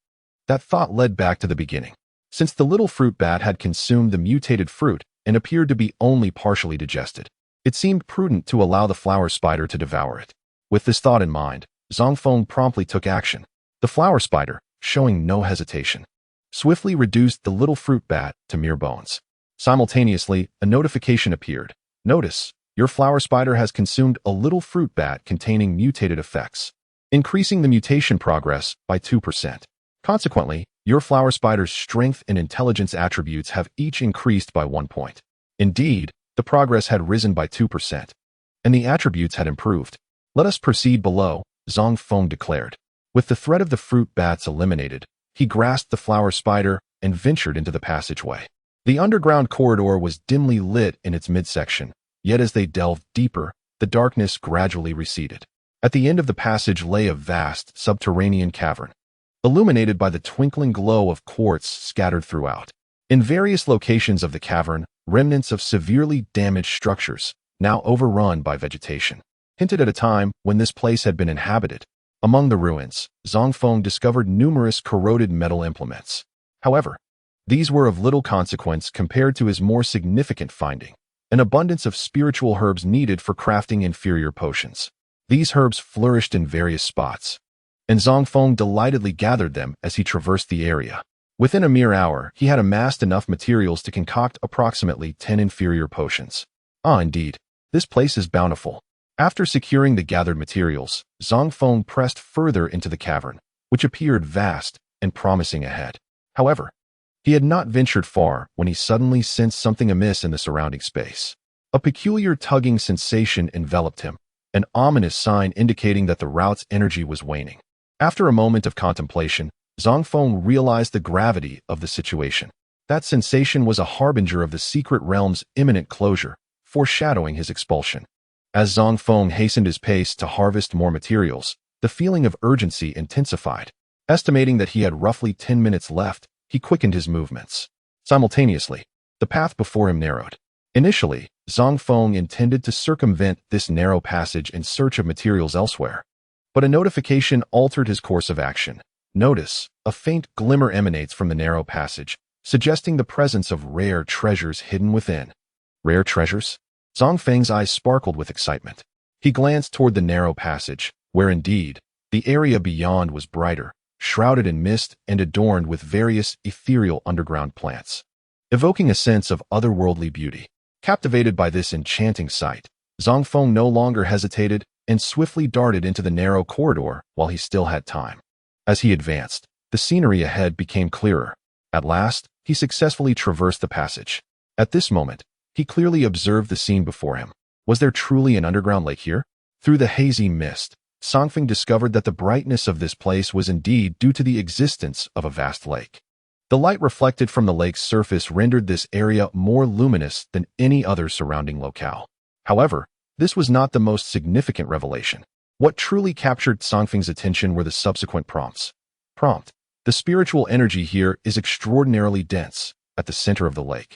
that thought led back to the beginning. Since the little fruit bat had consumed the mutated fruit and appeared to be only partially digested, it seemed prudent to allow the flower spider to devour it. With this thought in mind, Zang Feng promptly took action. The flower spider, showing no hesitation, swiftly reduced the little fruit bat to mere bones. Simultaneously, a notification appeared. Notice: your flower spider has consumed a little fruit bat containing mutated effects, increasing the mutation progress by 2%. Consequently, your flower spider's strength and intelligence attributes have each increased by 1 point. Indeed, the progress had risen by 2%, and the attributes had improved. Let us proceed below, Zang Feng declared. With the threat of the fruit bats eliminated, he grasped the flower spider and ventured into the passageway. The underground corridor was dimly lit in its midsection, yet as they delved deeper, the darkness gradually receded. At the end of the passage lay a vast, subterranean cavern, illuminated by the twinkling glow of quartz scattered throughout. In various locations of the cavern, remnants of severely damaged structures, now overrun by vegetation, hinted at a time when this place had been inhabited. Among the ruins, Zang Feng discovered numerous corroded metal implements. However, these were of little consequence compared to his more significant finding, an abundance of spiritual herbs needed for crafting inferior potions. These herbs flourished in various spots, and Zang Feng delightedly gathered them as he traversed the area. Within a mere hour, he had amassed enough materials to concoct approximately 10 inferior potions. Indeed, this place is bountiful. After securing the gathered materials, Zang Feng pressed further into the cavern, which appeared vast and promising ahead. However, he had not ventured far when he suddenly sensed something amiss in the surrounding space. A peculiar tugging sensation enveloped him, an ominous sign indicating that the route's energy was waning. After a moment of contemplation, Zang Feng realized the gravity of the situation. That sensation was a harbinger of the secret realm's imminent closure, foreshadowing his expulsion. As Zang Feng hastened his pace to harvest more materials, the feeling of urgency intensified. Estimating that he had roughly 10 minutes left, he quickened his movements. Simultaneously, the path before him narrowed. Initially, Zang Feng intended to circumvent this narrow passage in search of materials elsewhere. But a notification altered his course of action. Notice, a faint glimmer emanates from the narrow passage, suggesting the presence of rare treasures hidden within. Rare treasures? Zang Feng's eyes sparkled with excitement. He glanced toward the narrow passage, where indeed, the area beyond was brighter, shrouded in mist and adorned with various ethereal underground plants, evoking a sense of otherworldly beauty. Captivated by this enchanting sight, Zang Feng no longer hesitated and swiftly darted into the narrow corridor while he still had time. As he advanced, the scenery ahead became clearer. At last, he successfully traversed the passage. At this moment, he clearly observed the scene before him. Was there truly an underground lake here? Through the hazy mist, Zang Feng discovered that the brightness of this place was indeed due to the existence of a vast lake. The light reflected from the lake's surface rendered this area more luminous than any other surrounding locale. However, this was not the most significant revelation. What truly captured Zang Feng's attention were the subsequent prompts. Prompt: the spiritual energy here is extraordinarily dense, at the center of the lake.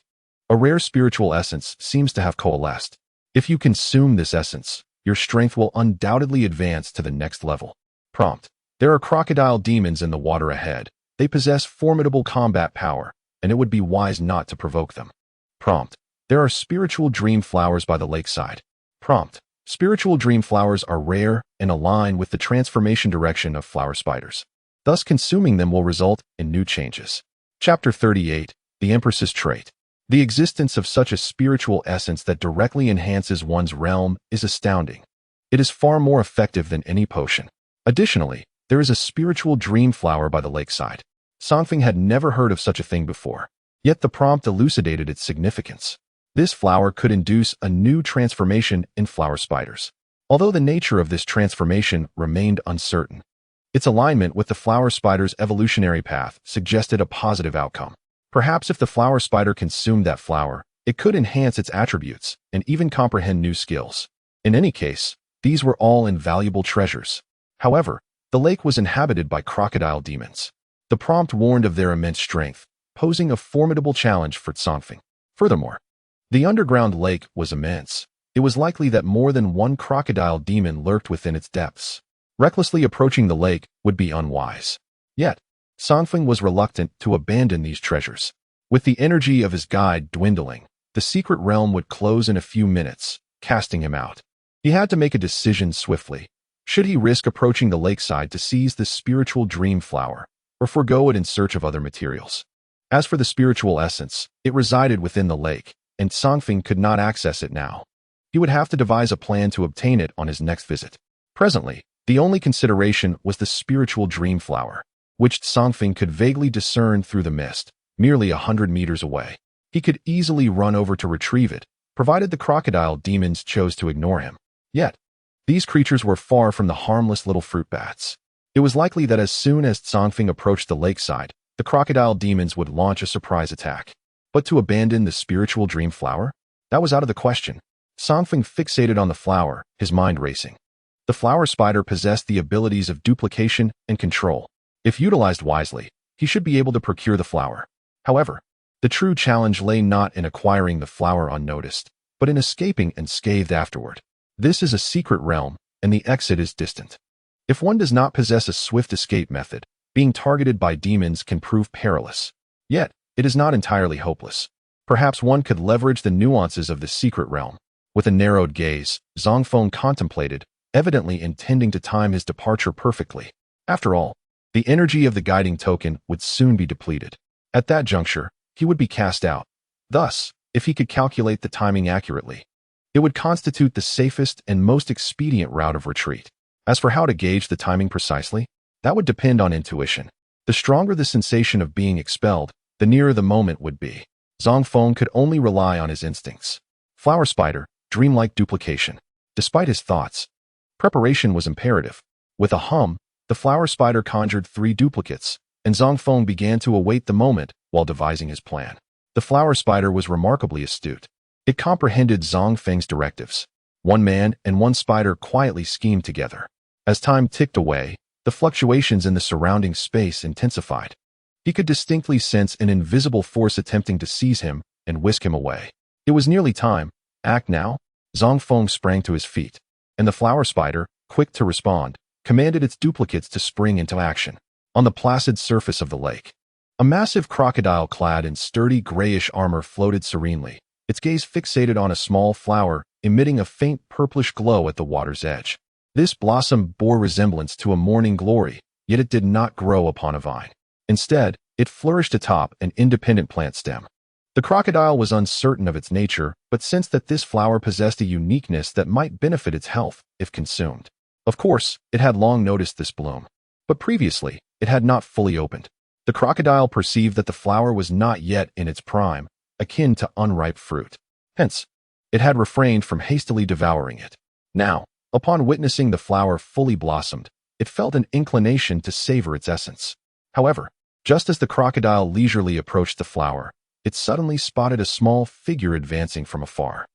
A rare spiritual essence seems to have coalesced. If you consume this essence, your strength will undoubtedly advance to the next level. Prompt: there are crocodile demons in the water ahead. They possess formidable combat power, and it would be wise not to provoke them. Prompt: there are spiritual dream flowers by the lakeside. Prompt: spiritual dream flowers are rare and align with the transformation direction of flower spiders. Thus, consuming them will result in new changes. Chapter 38, The Empress's Trait. The existence of such a spiritual essence that directly enhances one's realm is astounding. It is far more effective than any potion. Additionally, there is a spiritual dream flower by the lakeside. Zang Feng had never heard of such a thing before, yet the prompt elucidated its significance. This flower could induce a new transformation in flower spiders. Although the nature of this transformation remained uncertain, its alignment with the flower spider's evolutionary path suggested a positive outcome. Perhaps if the flower spider consumed that flower, it could enhance its attributes and even comprehend new skills. In any case, these were all invaluable treasures. However, the lake was inhabited by crocodile demons. The prompt warned of their immense strength, posing a formidable challenge for Zang Feng. Furthermore, the underground lake was immense. It was likely that more than one crocodile demon lurked within its depths. Recklessly approaching the lake would be unwise. Yet, Zang Feng was reluctant to abandon these treasures. With the energy of his guide dwindling, the secret realm would close in a few minutes, casting him out. He had to make a decision swiftly. Should he risk approaching the lakeside to seize the spiritual dream flower, or forego it in search of other materials? As for the spiritual essence, it resided within the lake, and Zang Feng could not access it now. He would have to devise a plan to obtain it on his next visit. Presently, the only consideration was the spiritual dream flower, which Zang Feng could vaguely discern through the mist, merely 100 meters away. He could easily run over to retrieve it, provided the crocodile demons chose to ignore him. Yet, These creatures were far from the harmless little fruit bats. It was likely that as soon as Zang Feng approached the lakeside, the crocodile demons would launch a surprise attack. But to abandon the spiritual dream flower? That was out of the question. Zang Feng fixated on the flower, his mind racing. The flower spider possessed the abilities of duplication and control. If utilized wisely, he should be able to procure the flower. However, the true challenge lay not in acquiring the flower unnoticed, but in escaping unscathed afterward. This is a secret realm, and the exit is distant. If one does not possess a swift escape method, being targeted by demons can prove perilous. Yet, it is not entirely hopeless. Perhaps one could leverage the nuances of this secret realm. With a narrowed gaze, Zang Feng contemplated, evidently intending to time his departure perfectly. After all, the energy of the guiding token would soon be depleted. At that juncture, he would be cast out. Thus, if he could calculate the timing accurately, it would constitute the safest and most expedient route of retreat. As for how to gauge the timing precisely, that would depend on intuition. The stronger the sensation of being expelled, the nearer the moment would be. Zang Feng could only rely on his instincts. Flower spider, dreamlike duplication. Despite his thoughts, preparation was imperative. With a hum, the flower spider conjured 3 duplicates, and Zang Feng began to await the moment while devising his plan. The flower spider was remarkably astute. It comprehended Zang Feng's directives. One man and one spider quietly schemed together. As time ticked away, the fluctuations in the surrounding space intensified. He could distinctly sense an invisible force attempting to seize him and whisk him away. It was nearly time. Act now? Zang Feng sprang to his feet, and the flower spider, quick to respond, commanded its duplicates to spring into action. On the placid surface of the lake, a massive crocodile clad in sturdy grayish armor floated serenely, its gaze fixated on a small flower, emitting a faint purplish glow at the water's edge. This blossom bore resemblance to a morning glory, yet it did not grow upon a vine. Instead, it flourished atop an independent plant stem. The crocodile was uncertain of its nature, but sensed that this flower possessed a uniqueness that might benefit its health if consumed. Of course, it had long noticed this bloom, but previously, it had not fully opened. The crocodile perceived that the flower was not yet in its prime, akin to unripe fruit. Hence, it had refrained from hastily devouring it. Now, upon witnessing the flower fully blossomed, it felt an inclination to savor its essence. However, just as the crocodile leisurely approached the flower, it suddenly spotted a small figure advancing from afar.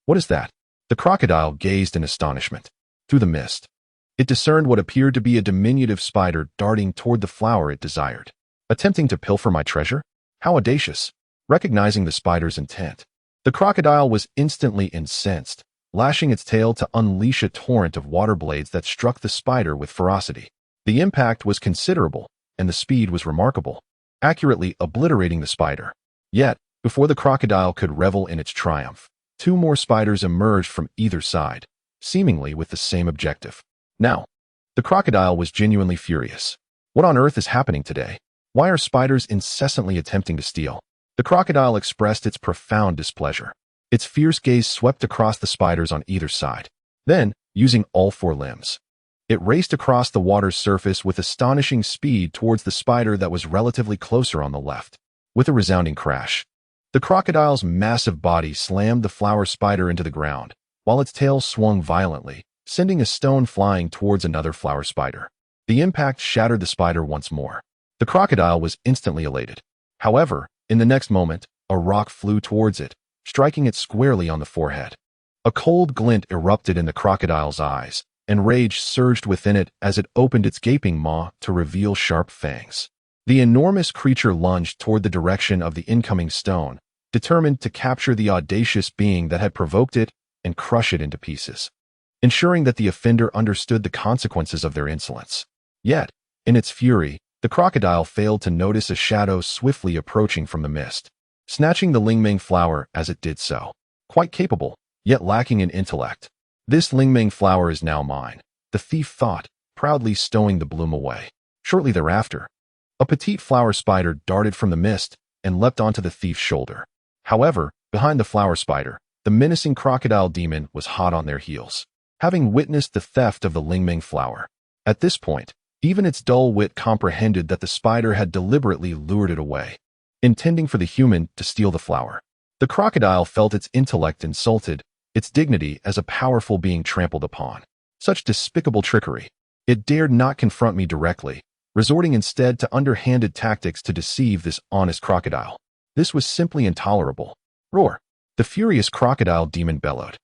What is that? The crocodile gazed in astonishment. Through the mist, it discerned what appeared to be a diminutive spider darting toward the flower it desired. Attempting to pilfer my treasure? How audacious! Recognizing the spider's intent, the crocodile was instantly incensed, lashing its tail to unleash a torrent of water blades that struck the spider with ferocity. The impact was considerable, and the speed was remarkable, accurately obliterating the spider. Yet, before the crocodile could revel in its triumph, 2 more spiders emerged from either side, seemingly with the same objective. Now, the crocodile was genuinely furious. What on earth is happening today? Why are spiders incessantly attempting to steal? The crocodile expressed its profound displeasure. Its fierce gaze swept across the spiders on either side. Then, using all 4 limbs, it raced across the water's surface with astonishing speed towards the spider that was relatively closer on the left. With a resounding crash, the crocodile's massive body slammed the flower spider into the ground, while its tail swung violently, sending a stone flying towards another flower spider. The impact shattered the spider once more. The crocodile was instantly elated. However, in the next moment, a rock flew towards it, striking it squarely on the forehead. A cold glint erupted in the crocodile's eyes, and rage surged within it as it opened its gaping maw to reveal sharp fangs. The enormous creature lunged toward the direction of the incoming stone, determined to capture the audacious being that had provoked it and crush it into pieces, ensuring that the offender understood the consequences of their insolence. Yet, in its fury, the crocodile failed to notice a shadow swiftly approaching from the mist, snatching the lingmeng flower as it did so. Quite capable, yet lacking in intellect. This lingmeng flower is now mine, the thief thought, proudly stowing the bloom away. Shortly thereafter, a petite flower spider darted from the mist and leapt onto the thief's shoulder. However, behind the flower spider, the menacing crocodile demon was hot on their heels, having witnessed the theft of the lingmeng flower. At this point, even its dull wit comprehended that the spider had deliberately lured it away, intending for the human to steal the flower. The crocodile felt its intellect insulted its dignity as a powerful being trampled upon. Such despicable trickery. It dared not confront me directly, resorting instead to underhanded tactics to deceive this honest crocodile. This was simply intolerable. Roar! The furious crocodile demon bellowed,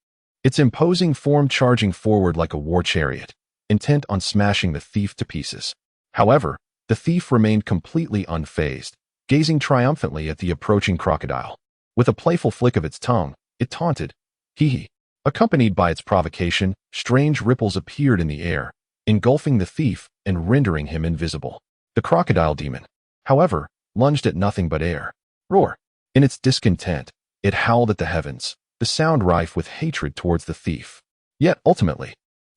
its imposing form charging forward like a war chariot, intent on smashing the thief to pieces. However, the thief remained completely unfazed, gazing triumphantly at the approaching crocodile. With a playful flick of its tongue, it taunted, "Hee hee." Accompanied by its provocation, strange ripples appeared in the air, engulfing the thief and rendering him invisible. The crocodile demon, however, lunged at nothing but air. Roar! In its discontent, it howled at the heavens, the sound rife with hatred towards the thief. Yet, ultimately,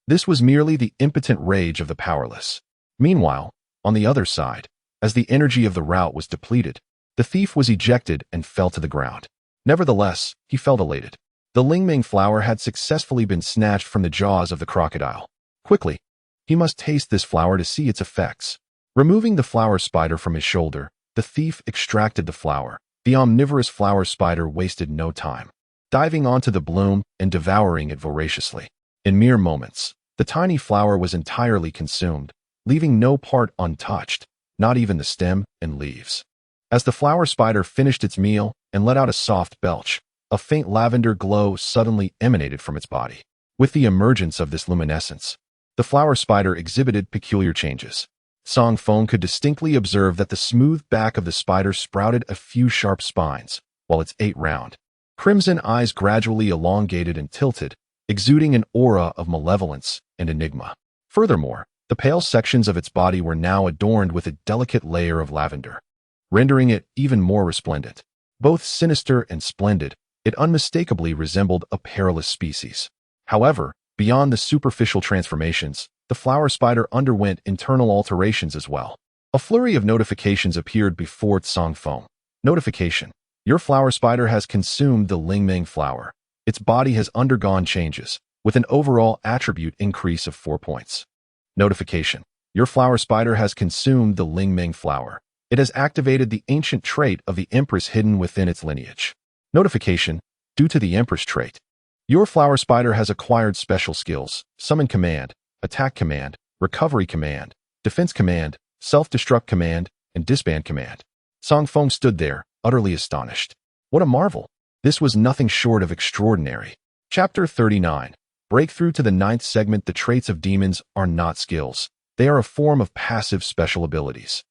this was merely the impotent rage of the powerless. Meanwhile, on the other side, as the energy of the rout was depleted, the thief was ejected and fell to the ground. Nevertheless, he felt elated. The Lingming flower had successfully been snatched from the jaws of the crocodile. Quickly, he must taste this flower to see its effects. Removing the flower spider from his shoulder, the thief extracted the flower. The omnivorous flower spider wasted no time, diving onto the bloom and devouring it voraciously. In mere moments, the tiny flower was entirely consumed, leaving no part untouched, not even the stem and leaves. As the flower spider finished its meal and let out a soft belch, a faint lavender glow suddenly emanated from its body. With the emergence of this luminescence, the flower spider exhibited peculiar changes. Zang Feng could distinctly observe that the smooth back of the spider sprouted a few sharp spines, while its 8 round, crimson eyes gradually elongated and tilted, exuding an aura of malevolence and enigma. Furthermore, the pale sections of its body were now adorned with a delicate layer of lavender, rendering it even more resplendent. Both sinister and splendid, it unmistakably resembled a perilous species. However, beyond the superficial transformations, the flower spider underwent internal alterations as well. A flurry of notifications appeared before Zang Feng. Notification: your flower spider has consumed the Lingming flower. Its body has undergone changes, with an overall attribute increase of 4 points. Notification: your flower spider has consumed the Lingming flower. It has activated the ancient trait of the Empress hidden within its lineage. Notification: due to the Empress trait, your flower spider has acquired special skills: Summon Command, Attack Command, Recovery Command, Defense Command, Self-Destruct Command, and Disband Command. Zang Feng stood there, utterly astonished. What a marvel! This was nothing short of extraordinary. Chapter 39. Breakthrough to the 9th segment. The traits of demons are not skills. They are a form of passive special abilities,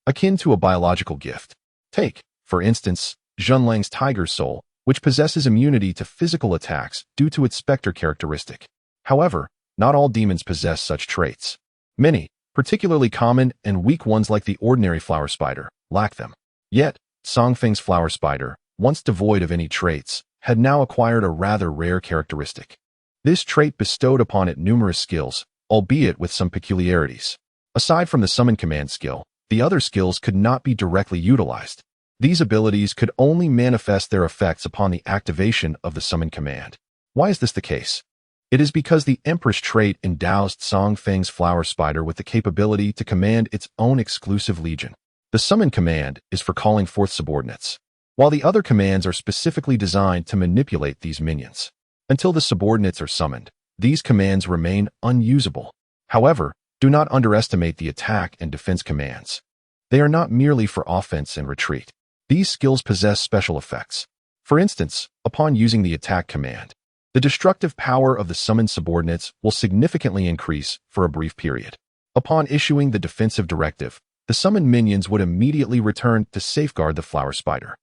akin to a biological gift. Take, for instance, Zhonglang's Tiger Soul, which possesses immunity to physical attacks due to its specter characteristic. However, not all demons possess such traits. Many, particularly common and weak ones like the ordinary flower spider, lack them. Yet, Zang Feng's flower spider, once devoid of any traits, had now acquired a rather rare characteristic. This trait bestowed upon it numerous skills, albeit with some peculiarities. Aside from the Summon Command skill, the other skills could not be directly utilized. These abilities could only manifest their effects upon the activation of the Summon Command. Why is this the case? It is because the Empress trait endows Zang Feng's flower spider with the capability to command its own exclusive legion. The Summon Command is for calling forth subordinates, while the other commands are specifically designed to manipulate these minions. Until the subordinates are summoned, these commands remain unusable. However, do not underestimate the attack and defense commands. They are not merely for offense and retreat. These skills possess special effects. For instance, upon using the attack command, the destructive power of the summoned subordinates will significantly increase for a brief period. Upon issuing the defensive directive, the summoned minions would immediately return to safeguard the flower spider,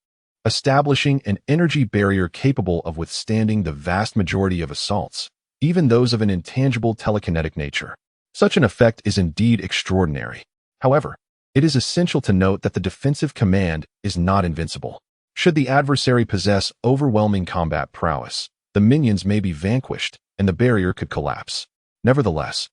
establishing an energy barrier capable of withstanding the vast majority of assaults, even those of an intangible telekinetic nature. Such an effect is indeed extraordinary. However, it is essential to note that the defensive command is not invincible. Should the adversary possess overwhelming combat prowess, the minions may be vanquished, and the barrier could collapse. Nevertheless,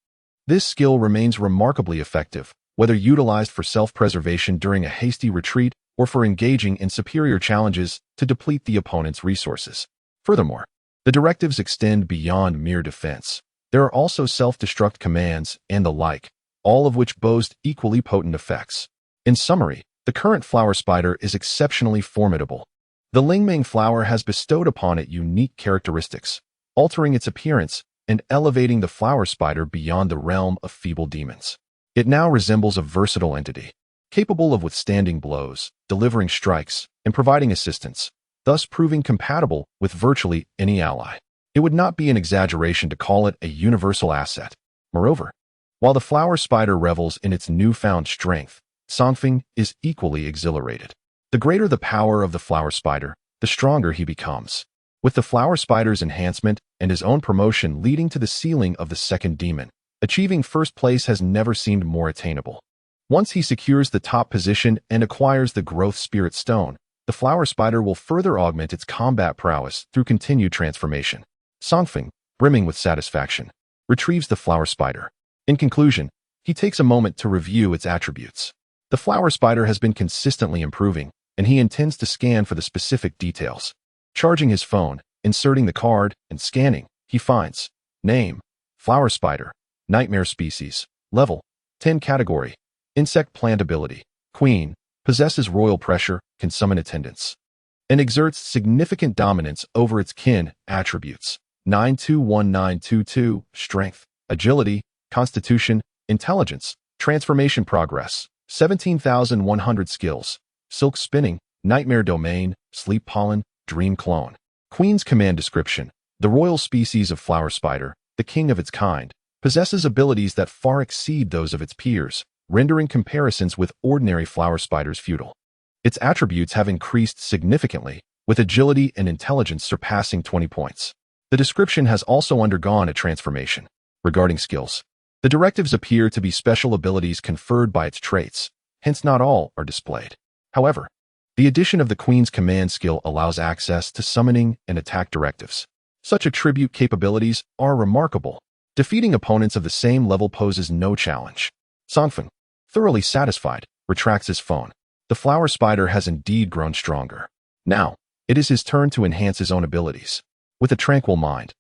this skill remains remarkably effective, whether utilized for self-preservation during a hasty retreat or for engaging in superior challenges to deplete the opponent's resources. Furthermore, the directives extend beyond mere defense. There are also self-destruct commands and the like, all of which boast equally potent effects. In summary, the current flower spider is exceptionally formidable. The Lingming flower has bestowed upon it unique characteristics, altering its appearance and elevating the flower spider beyond the realm of feeble demons. It now resembles a versatile entity, capable of withstanding blows, delivering strikes, and providing assistance, thus proving compatible with virtually any ally. It would not be an exaggeration to call it a universal asset. Moreover, while the flower spider revels in its newfound strength, Zang Feng is equally exhilarated. The greater the power of the flower spider, the stronger he becomes. With the flower spider's enhancement and his own promotion leading to the ceiling of the second demon, achieving first place has never seemed more attainable. Once he secures the top position and acquires the growth spirit stone, the flower spider will further augment its combat prowess through continued transformation. Zang Feng, brimming with satisfaction, retrieves the flower spider. In conclusion, he takes a moment to review its attributes. The flower spider has been consistently improving, and he intends to scan for the specific details. Charging his phone, inserting the card, and scanning, he finds name, flower spider, nightmare species, level, 10 category, insect plant ability, queen, possesses royal pressure, can summon attendants, and exerts significant dominance over its kin attributes. 921922, strength, agility, constitution, intelligence, transformation progress, 17,100 skills, silk spinning, nightmare domain, sleep pollen, dream clone. Queen's command description. The royal species of flower spider, the king of its kind, possesses abilities that far exceed those of its peers, rendering comparisons with ordinary flower spiders futile. Its attributes have increased significantly, with agility and intelligence surpassing 20 points. The description has also undergone a transformation. Regarding skills, the directives appear to be special abilities conferred by its traits, hence not all are displayed. However, the addition of the Queen's command skill allows access to summoning and attack directives. Such attribute capabilities are remarkable. Defeating opponents of the same level poses no challenge. Zang Feng, thoroughly satisfied, retracts his phone. The flower spider has indeed grown stronger. Now, it is his turn to enhance his own abilities. With a tranquil mind,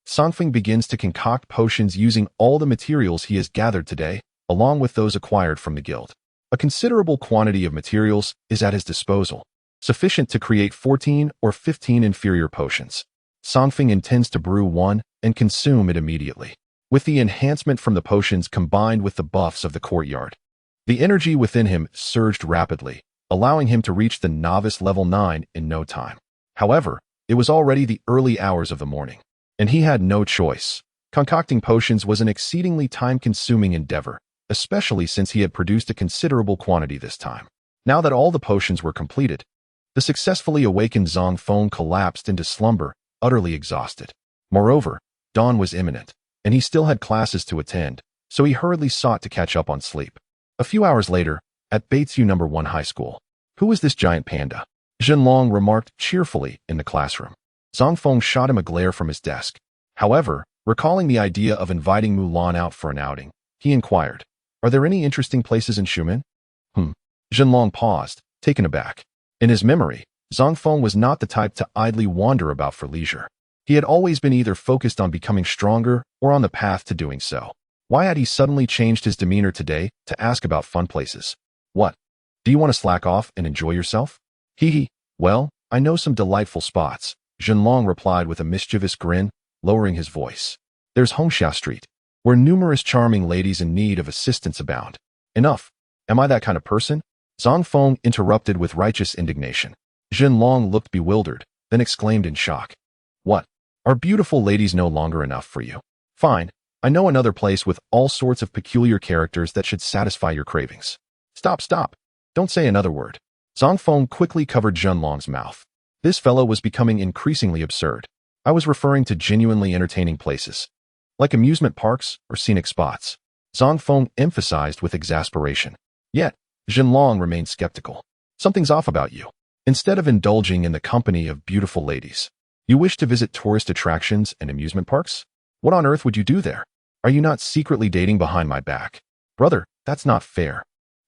Zang Feng begins to concoct potions using all the materials he has gathered today, along with those acquired from the guild. A considerable quantity of materials is at his disposal, sufficient to create 14 or 15 inferior potions. Zang Feng intends to brew one and consume it immediately. With the enhancement from the potions combined with the buffs of the courtyard, the energy within him surged rapidly, allowing him to reach the novice level 9 in no time. However, it was already the early hours of the morning, and he had no choice. Concocting potions was an exceedingly time-consuming endeavor, especially since he had produced a considerable quantity this time. Now that all the potions were completed, the successfully awakened Zang Feng collapsed into slumber, utterly exhausted. Moreover, dawn was imminent, and he still had classes to attend, so he hurriedly sought to catch up on sleep. A few hours later, at Baitsu No. 1 High School. "Who is this giant panda?" Zhenlong remarked cheerfully in the classroom. Zang Feng shot him a glare from his desk. However, recalling the idea of inviting Mulan out for an outing, he inquired, "Are there any interesting places in Shumen?" Zhenlong paused, taken aback. In his memory, Zang Feng was not the type to idly wander about for leisure. He had always been either focused on becoming stronger or on the path to doing so. Why had he suddenly changed his demeanor today to ask about fun places? What? Do you want to slack off and enjoy yourself? Hee. Well, I know some delightful spots, Zhenlong replied with a mischievous grin, lowering his voice. There's Hongxia Street, where numerous charming ladies in need of assistance abound. Enough. Am I that kind of person? Zang Feng interrupted with righteous indignation. Zhenlong looked bewildered, then exclaimed in shock. What? Are beautiful ladies no longer enough for you? Fine. I know another place with all sorts of peculiar characters that should satisfy your cravings. Stop. Don't say another word. Zang Feng quickly covered Zhenlong's mouth. This fellow was becoming increasingly absurd. I was referring to genuinely entertaining places, like amusement parks or scenic spots. Zang Feng emphasized with exasperation. Yet, Zhenlong remained skeptical. Something's off about you. Instead of indulging in the company of beautiful ladies, you wish to visit tourist attractions and amusement parks? What on earth would you do there? Are you not secretly dating behind my back? Brother, that's not fair.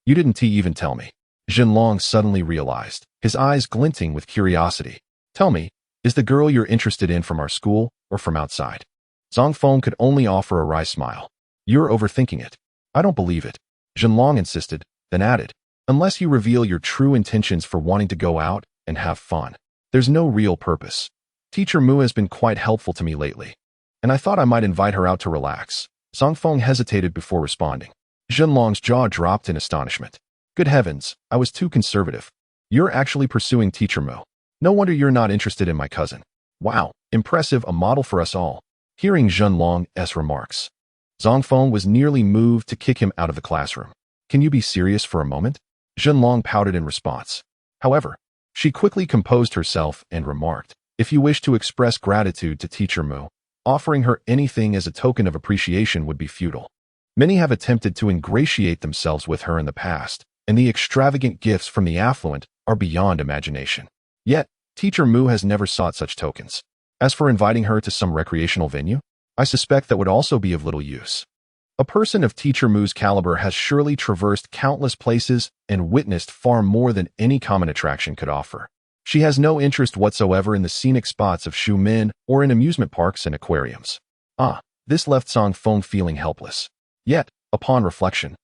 You didn't even tell me. Zhenlong suddenly realized, his eyes glinting with curiosity. Tell me, is the girl you're interested in from our school or from outside? Zang Feng could only offer a wry smile. You're overthinking it. I don't believe it. Zhenlong insisted, then added, unless you reveal your true intentions for wanting to go out and have fun. There's no real purpose. Teacher Mu has been quite helpful to me lately. and I thought I might invite her out to relax. Zang Feng hesitated before responding. Zhenlong's jaw dropped in astonishment. Good heavens, I was too conservative. You're actually pursuing Teacher Mu. No wonder you're not interested in my cousin. Wow, impressive, a model for us all. Hearing Zhenlong's remarks, Zang Feng was nearly moved to kick him out of the classroom. Can you be serious for a moment? Zhenlong pouted in response. However, she quickly composed herself and remarked, if you wish to express gratitude to Teacher Mu, offering her anything as a token of appreciation would be futile. Many have attempted to ingratiate themselves with her in the past, and the extravagant gifts from the affluent are beyond imagination. Yet, Teacher Mu has never sought such tokens. As for inviting her to some recreational venue, I suspect that would also be of little use. A person of Teacher Mu's caliber has surely traversed countless places and witnessed far more than any common attraction could offer. She has no interest whatsoever in the scenic spots of Xiumin or in amusement parks and aquariums. This left Zang Feng feeling helpless. Yet, upon reflection,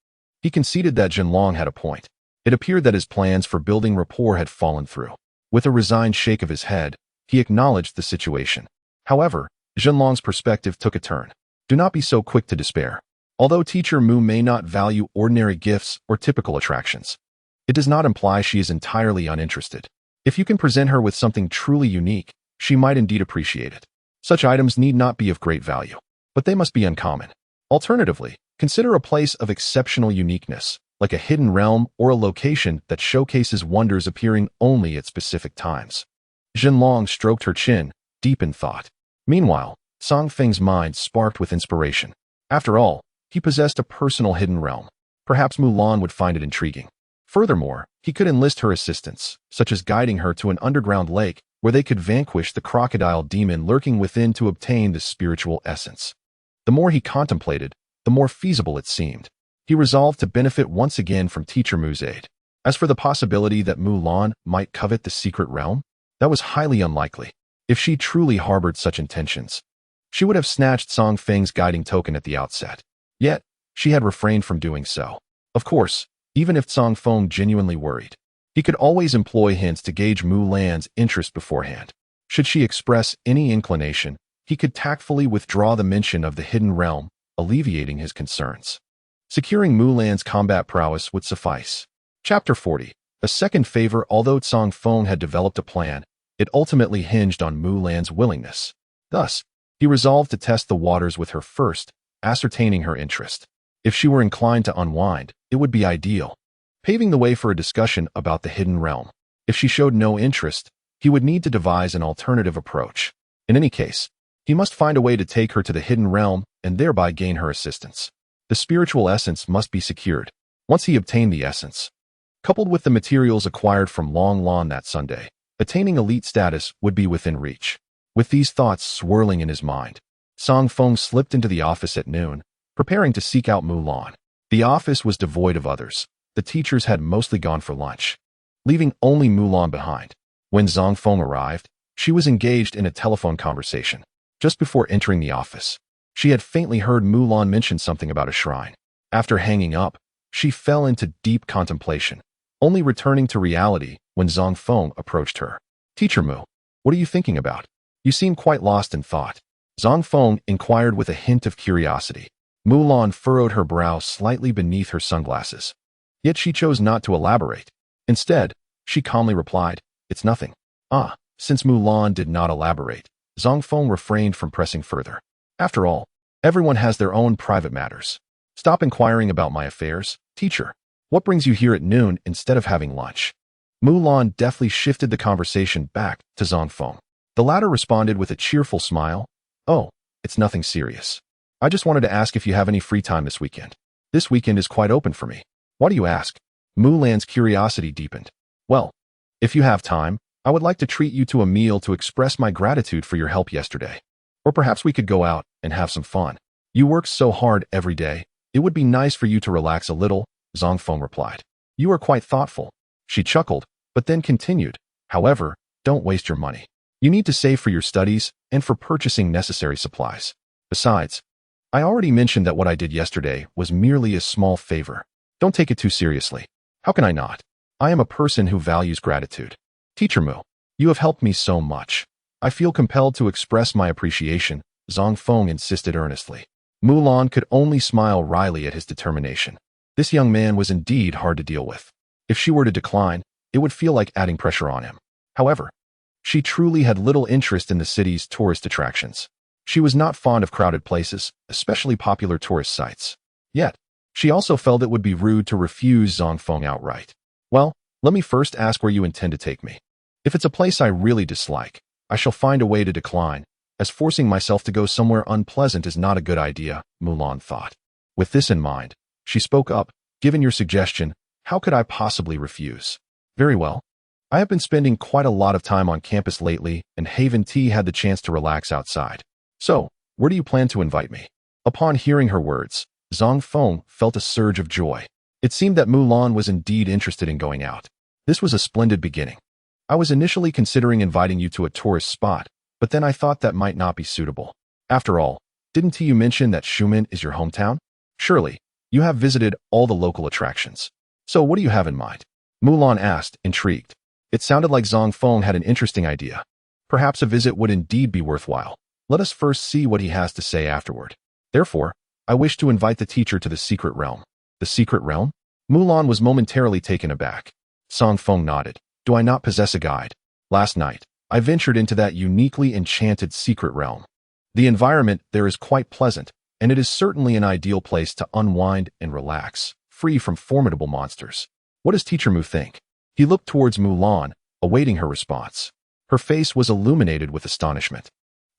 he conceded that Zhenlong had a point. It appeared that his plans for building rapport had fallen through. With a resigned shake of his head, he acknowledged the situation. However, Zhenlong's perspective took a turn. Do not be so quick to despair. Although Teacher Mu may not value ordinary gifts or typical attractions, it does not imply she is entirely uninterested. If you can present her with something truly unique, she might indeed appreciate it. Such items need not be of great value, but they must be uncommon. Alternatively, consider a place of exceptional uniqueness, like a hidden realm or a location that showcases wonders appearing only at specific times. Zhenlong stroked her chin, deep in thought. Meanwhile, Zang Feng's mind sparked with inspiration. After all, he possessed a personal hidden realm. Perhaps Mulan would find it intriguing. Furthermore, he could enlist her assistance, such as guiding her to an underground lake where they could vanquish the crocodile demon lurking within to obtain the spiritual essence. The more he contemplated, the more feasible it seemed. He resolved to benefit once again from Teacher Mu's aid. As for the possibility that Mulan might covet the secret realm, that was highly unlikely. If she truly harbored such intentions, she would have snatched Zang Feng's guiding token at the outset. Yet, she had refrained from doing so. Of course, even if Zang Feng genuinely worried, he could always employ hints to gauge Mulan's interest beforehand. Should she express any inclination, he could tactfully withdraw the mention of the hidden realm, alleviating his concerns. Securing Mulan's combat prowess would suffice. Chapter 40. A second favor. Although Zang Feng had developed a plan, it ultimately hinged on Mulan's willingness. Thus, he resolved to test the waters with her first, ascertaining her interest. If she were inclined to unwind, it would be ideal, paving the way for a discussion about the hidden realm. If she showed no interest, he would need to devise an alternative approach. In any case, he must find a way to take her to the hidden realm and thereby gain her assistance. The spiritual essence must be secured. Once he obtained the essence, coupled with the materials acquired from Long Lan that Sunday, attaining elite status would be within reach. With these thoughts swirling in his mind, Zang Feng slipped into the office at noon, preparing to seek out Mulan. The office was devoid of others. The teachers had mostly gone for lunch, leaving only Mulan behind. When Zang Feng arrived, she was engaged in a telephone conversation. Just before entering the office, she had faintly heard Mulan mention something about a shrine. After hanging up, she fell into deep contemplation, only returning to reality when Zang Feng approached her. Teacher Mu, what are you thinking about? You seem quite lost in thought. Zang Feng inquired with a hint of curiosity. Mulan furrowed her brow slightly beneath her sunglasses. Yet she chose not to elaborate. Instead, she calmly replied, "It's nothing." Since Mulan did not elaborate, Zang Feng refrained from pressing further. After all, everyone has their own private matters. Stop inquiring about my affairs, teacher. What brings you here at noon instead of having lunch? Mulan deftly shifted the conversation back to Zang Feng. The latter responded with a cheerful smile. "Oh, it's nothing serious. I just wanted to ask if you have any free time this weekend. This weekend is quite open for me." "Why do you ask?" Mulan's curiosity deepened. "Well, if you have time, I would like to treat you to a meal to express my gratitude for your help yesterday. Or perhaps we could go out and have some fun. You work so hard every day. It would be nice for you to relax a little," Zang Feng replied. "You are quite thoughtful." She chuckled, but then continued. "However, don't waste your money. You need to save for your studies and for purchasing necessary supplies. Besides, I already mentioned that what I did yesterday was merely a small favor. Don't take it too seriously." "How can I not? I am a person who values gratitude. Teacher Mu, you have helped me so much. I feel compelled to express my appreciation," Zang Feng insisted earnestly. Mulan could only smile wryly at his determination. This young man was indeed hard to deal with. If she were to decline, it would feel like adding pressure on him. However, she truly had little interest in the city's tourist attractions. She was not fond of crowded places, especially popular tourist sites. Yet, she also felt it would be rude to refuse Zang Feng outright. Well, let me first ask where you intend to take me. If it's a place I really dislike, I shall find a way to decline, as forcing myself to go somewhere unpleasant is not a good idea, Mulan thought. With this in mind, she spoke up. Given your suggestion, how could I possibly refuse? Very well. I have been spending quite a lot of time on campus lately, and Haven Tea had the chance to relax outside. So, where do you plan to invite me? Upon hearing her words, Zang Feng felt a surge of joy. It seemed that Mulan was indeed interested in going out. This was a splendid beginning. I was initially considering inviting you to a tourist spot, but then I thought that might not be suitable. After all, didn't you mention that Shumen is your hometown? Surely, you have visited all the local attractions. So what do you have in mind? Mulan asked, intrigued. It sounded like Zang Feng had an interesting idea. Perhaps a visit would indeed be worthwhile. Let us first see what he has to say afterward. Therefore, I wish to invite the teacher to the secret realm. The secret realm? Mulan was momentarily taken aback. Zang Feng nodded. Do I not possess a guide? Last night, I ventured into that uniquely enchanted secret realm. The environment there is quite pleasant, and it is certainly an ideal place to unwind and relax, free from formidable monsters. What does Teacher Mu think? He looked towards Mulan, awaiting her response. Her face was illuminated with astonishment.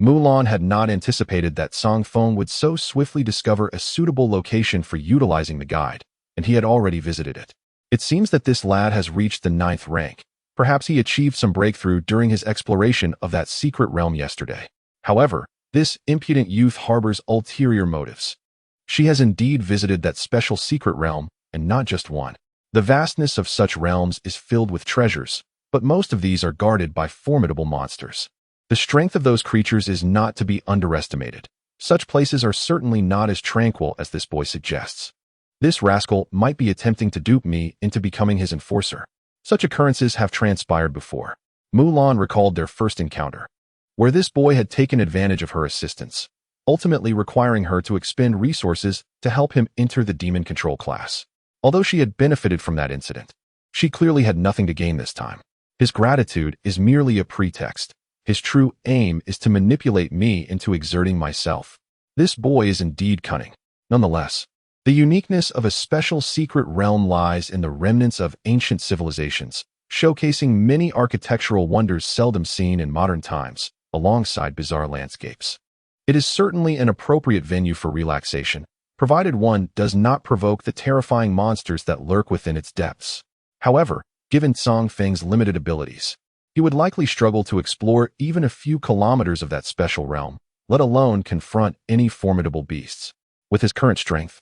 Mulan had not anticipated that Zang Feng would so swiftly discover a suitable location for utilizing the guide, and he had already visited it. It seems that this lad has reached the 9th rank. Perhaps he achieved some breakthrough during his exploration of that secret realm yesterday. However, this impudent youth harbors ulterior motives. She has indeed visited that special secret realm, and not just one. The vastness of such realms is filled with treasures, but most of these are guarded by formidable monsters. The strength of those creatures is not to be underestimated. Such places are certainly not as tranquil as this boy suggests. This rascal might be attempting to dupe me into becoming his enforcer. Such occurrences have transpired before. Mulan recalled their first encounter, where this boy had taken advantage of her assistance, ultimately requiring her to expend resources to help him enter the demon control class. Although she had benefited from that incident, she clearly had nothing to gain this time. His gratitude is merely a pretext. His true aim is to manipulate me into exerting myself. This boy is indeed cunning. Nonetheless, the uniqueness of a special secret realm lies in the remnants of ancient civilizations, showcasing many architectural wonders seldom seen in modern times, alongside bizarre landscapes. It is certainly an appropriate venue for relaxation, provided one does not provoke the terrifying monsters that lurk within its depths. However, given Zang Feng's limited abilities, he would likely struggle to explore even a few kilometers of that special realm, let alone confront any formidable beasts. With his current strength,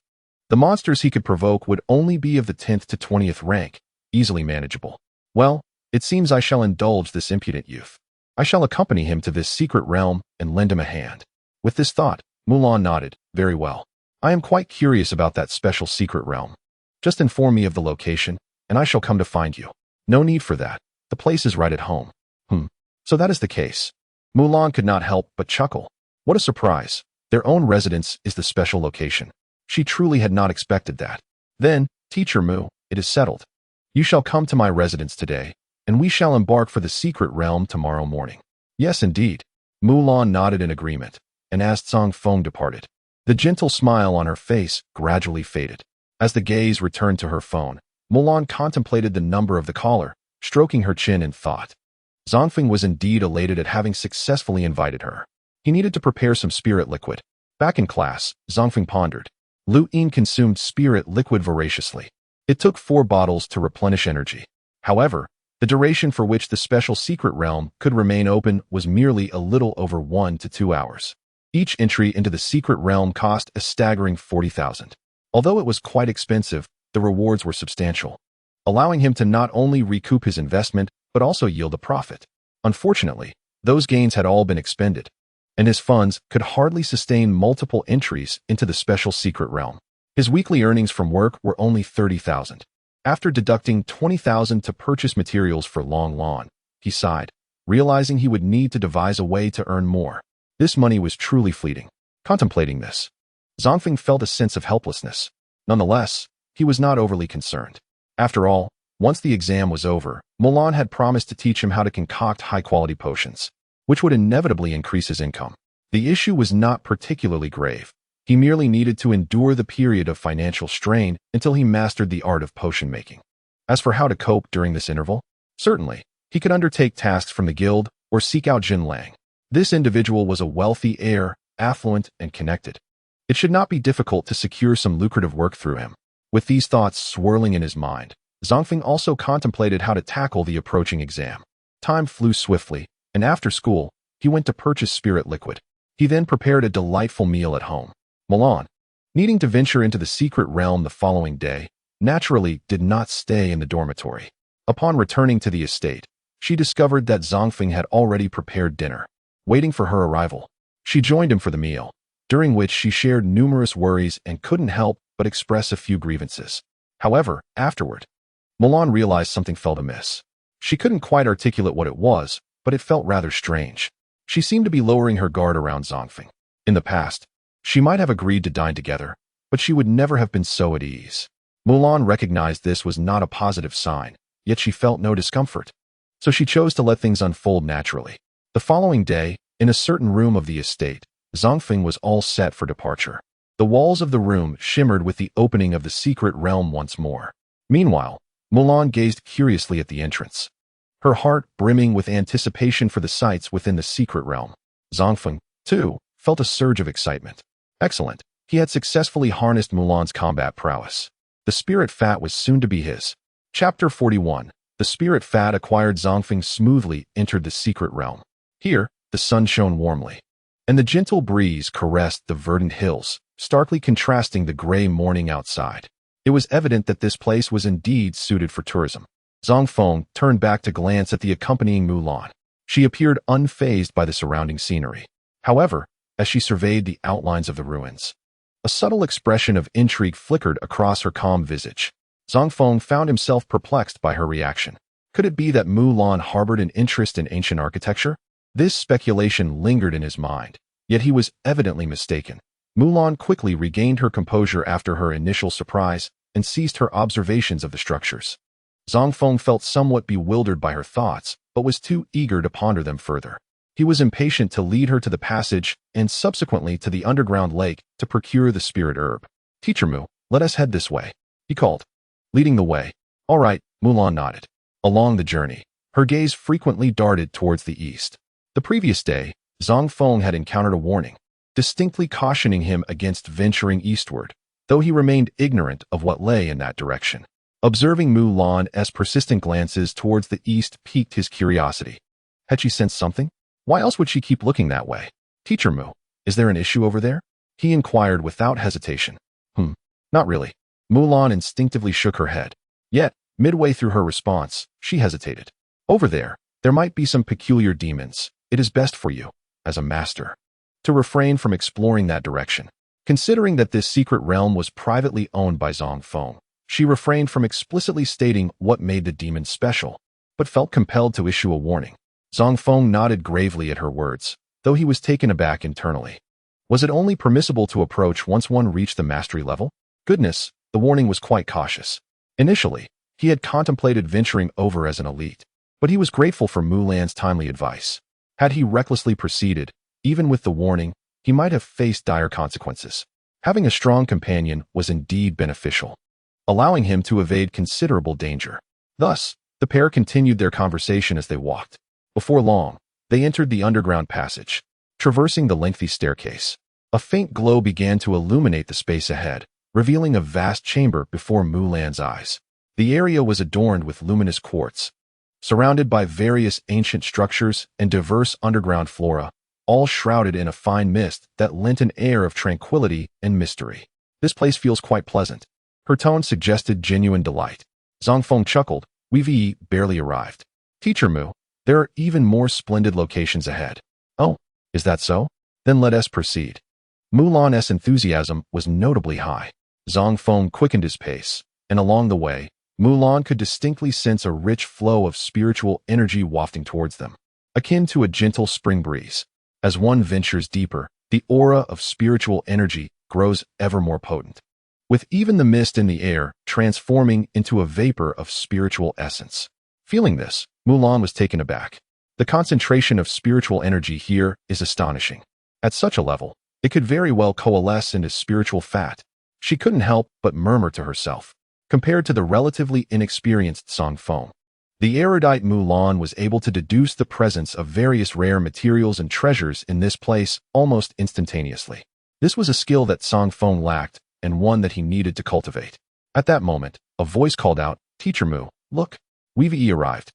the monsters he could provoke would only be of the 10th to 20th rank, easily manageable. Well, it seems I shall indulge this impudent youth. I shall accompany him to this secret realm and lend him a hand. With this thought, Mulan nodded. Very well. I am quite curious about that special secret realm. Just inform me of the location, and I shall come to find you. No need for that. The place is right at home. So that is the case. Mulan could not help but chuckle. What a surprise. Their own residence is the special location. She truly had not expected that. Then, Teacher Mu, it is settled. You shall come to my residence today, and we shall embark for the secret realm tomorrow morning. Yes, indeed. Mulan nodded in agreement, and as Zang Feng departed, the gentle smile on her face gradually faded. As the gaze returned to her phone, Mulan contemplated the number of the caller, stroking her chin in thought. Zang Feng was indeed elated at having successfully invited her. He needed to prepare some spirit liquid. Back in class, Zang Feng pondered. Lu Yin consumed spirit liquid voraciously. It took 4 bottles to replenish energy. However, the duration for which the special secret realm could remain open was merely a little over 1 to 2 hours. Each entry into the secret realm cost a staggering 40,000. Although it was quite expensive, the rewards were substantial, allowing him to not only recoup his investment, but also yield a profit. Unfortunately, those gains had all been expended, and his funds could hardly sustain multiple entries into the special secret realm. His weekly earnings from work were only 30,000. After deducting 20,000 to purchase materials for Long Lawn, he sighed, realizing he would need to devise a way to earn more. This money was truly fleeting. Contemplating this, Zang Feng felt a sense of helplessness. Nonetheless, he was not overly concerned. After all, once the exam was over, Mulan had promised to teach him how to concoct high-quality potions, which would inevitably increase his income. The issue was not particularly grave. He merely needed to endure the period of financial strain until he mastered the art of potion making. As for how to cope during this interval, certainly, he could undertake tasks from the guild or seek out Jin Lang. This individual was a wealthy heir, affluent, and connected. It should not be difficult to secure some lucrative work through him. With these thoughts swirling in his mind, Zang Feng also contemplated how to tackle the approaching exam. Time flew swiftly, and after school, he went to purchase spirit liquid. He then prepared a delightful meal at home. Mulan, needing to venture into the secret realm the following day, naturally did not stay in the dormitory. Upon returning to the estate, she discovered that Zang Feng had already prepared dinner, waiting for her arrival. She joined him for the meal, during which she shared numerous worries and couldn't help but express a few grievances. However, afterward, Mulan realized something felt amiss. She couldn't quite articulate what it was, but it felt rather strange. She seemed to be lowering her guard around Zang Feng. In the past, she might have agreed to dine together, but she would never have been so at ease. Mulan recognized this was not a positive sign, yet she felt no discomfort. So she chose to let things unfold naturally. The following day, in a certain room of the estate, Zang Feng was all set for departure. The walls of the room shimmered with the opening of the secret realm once more. Meanwhile, Mulan gazed curiously at the entrance, her heart brimming with anticipation for the sights within the secret realm. Zang Feng, too, felt a surge of excitement. Excellent. He had successfully harnessed Mulan's combat prowess. The spirit fat was soon to be his. Chapter 41. The spirit fat acquired. Zang Feng smoothly entered the secret realm. Here, the sun shone warmly, and the gentle breeze caressed the verdant hills, starkly contrasting the gray morning outside. It was evident that this place was indeed suited for tourism. Zang Feng turned back to glance at the accompanying Mulan. She appeared unfazed by the surrounding scenery. However, as she surveyed the outlines of the ruins, a subtle expression of intrigue flickered across her calm visage. Zang Feng found himself perplexed by her reaction. Could it be that Mulan harbored an interest in ancient architecture? This speculation lingered in his mind, yet he was evidently mistaken. Mulan quickly regained her composure after her initial surprise and ceased her observations of the structures. Zang Feng felt somewhat bewildered by her thoughts, but was too eager to ponder them further. He was impatient to lead her to the passage and subsequently to the underground lake to procure the spirit herb. "Teacher Mu, let us head this way," he called, leading the way. "All right," Mulan nodded. Along the journey, her gaze frequently darted towards the east. The previous day, Zang Feng had encountered a warning, distinctly cautioning him against venturing eastward, though he remained ignorant of what lay in that direction. Observing Mulan's persistent glances towards the east piqued his curiosity. Had she sensed something? Why else would she keep looking that way? "Teacher Mu, is there an issue over there?" he inquired without hesitation. Not really." Mulan instinctively shook her head. Yet, midway through her response, she hesitated. "Over there might be some peculiar demons. It is best for you, as a master, to refrain from exploring that direction." Considering that this secret realm was privately owned by Zang Feng, she refrained from explicitly stating what made the demons special, but felt compelled to issue a warning. Zang Feng nodded gravely at her words, though he was taken aback internally. Was it only permissible to approach once one reached the mastery level? Goodness, the warning was quite cautious. Initially, he had contemplated venturing over as an elite, but he was grateful for Mulan's timely advice. Had he recklessly proceeded, even with the warning, he might have faced dire consequences. Having a strong companion was indeed beneficial, allowing him to evade considerable danger. Thus, the pair continued their conversation as they walked. Before long, they entered the underground passage. Traversing the lengthy staircase, a faint glow began to illuminate the space ahead, revealing a vast chamber before Mulan's eyes. The area was adorned with luminous quartz, surrounded by various ancient structures and diverse underground flora, all shrouded in a fine mist that lent an air of tranquility and mystery. "This place feels quite pleasant." Her tone suggested genuine delight. Zang Feng chuckled. "We've barely arrived. Teacher Mu, there are even more splendid locations ahead." "Oh, is that so? Then let us proceed." Mulan's enthusiasm was notably high. Zang Feng quickened his pace, and along the way, Mulan could distinctly sense a rich flow of spiritual energy wafting towards them, akin to a gentle spring breeze. As one ventures deeper, the aura of spiritual energy grows ever more potent, with even the mist in the air transforming into a vapor of spiritual essence. Feeling this, Mulan was taken aback. The concentration of spiritual energy here is astonishing. At such a level, it could very well coalesce into spiritual fat. She couldn't help but murmur to herself. Compared to the relatively inexperienced Zang Feng, the erudite Mulan was able to deduce the presence of various rare materials and treasures in this place almost instantaneously. This was a skill that Zang Feng lacked, and one that he needed to cultivate. At that moment, a voice called out, "Teacher Mu, look, we've arrived."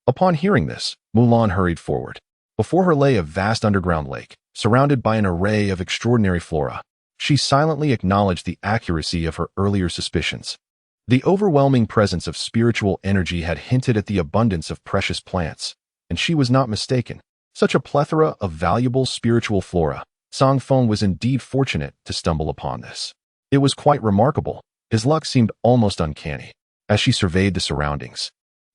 Upon hearing this, Mulan hurried forward. Before her lay a vast underground lake, surrounded by an array of extraordinary flora. She silently acknowledged the accuracy of her earlier suspicions. The overwhelming presence of spiritual energy had hinted at the abundance of precious plants, and she was not mistaken. Such a plethora of valuable spiritual flora, Zang Feng was indeed fortunate to stumble upon this. It was quite remarkable. His luck seemed almost uncanny. As she surveyed the surroundings,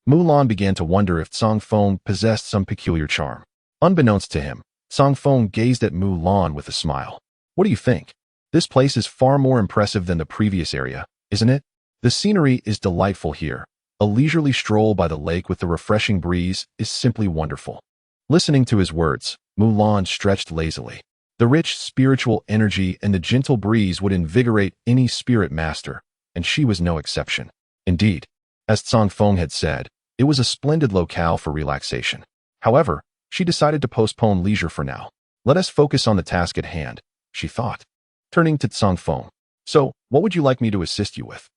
Mulan began to wonder if Zang Feng possessed some peculiar charm. Unbeknownst to him, Zang Feng gazed at Mulan with a smile. "What do you think? This place is far more impressive than the previous area, isn't it? The scenery is delightful here. A leisurely stroll by the lake with the refreshing breeze is simply wonderful." Listening to his words, Mulan stretched lazily. The rich spiritual energy and the gentle breeze would invigorate any spirit master, and she was no exception. Indeed, as Zang Feng had said, it was a splendid locale for relaxation. However, she decided to postpone leisure for now. "Let us focus on the task at hand," she thought. Turning to Zang Feng, "So, what would you like me to assist you with?"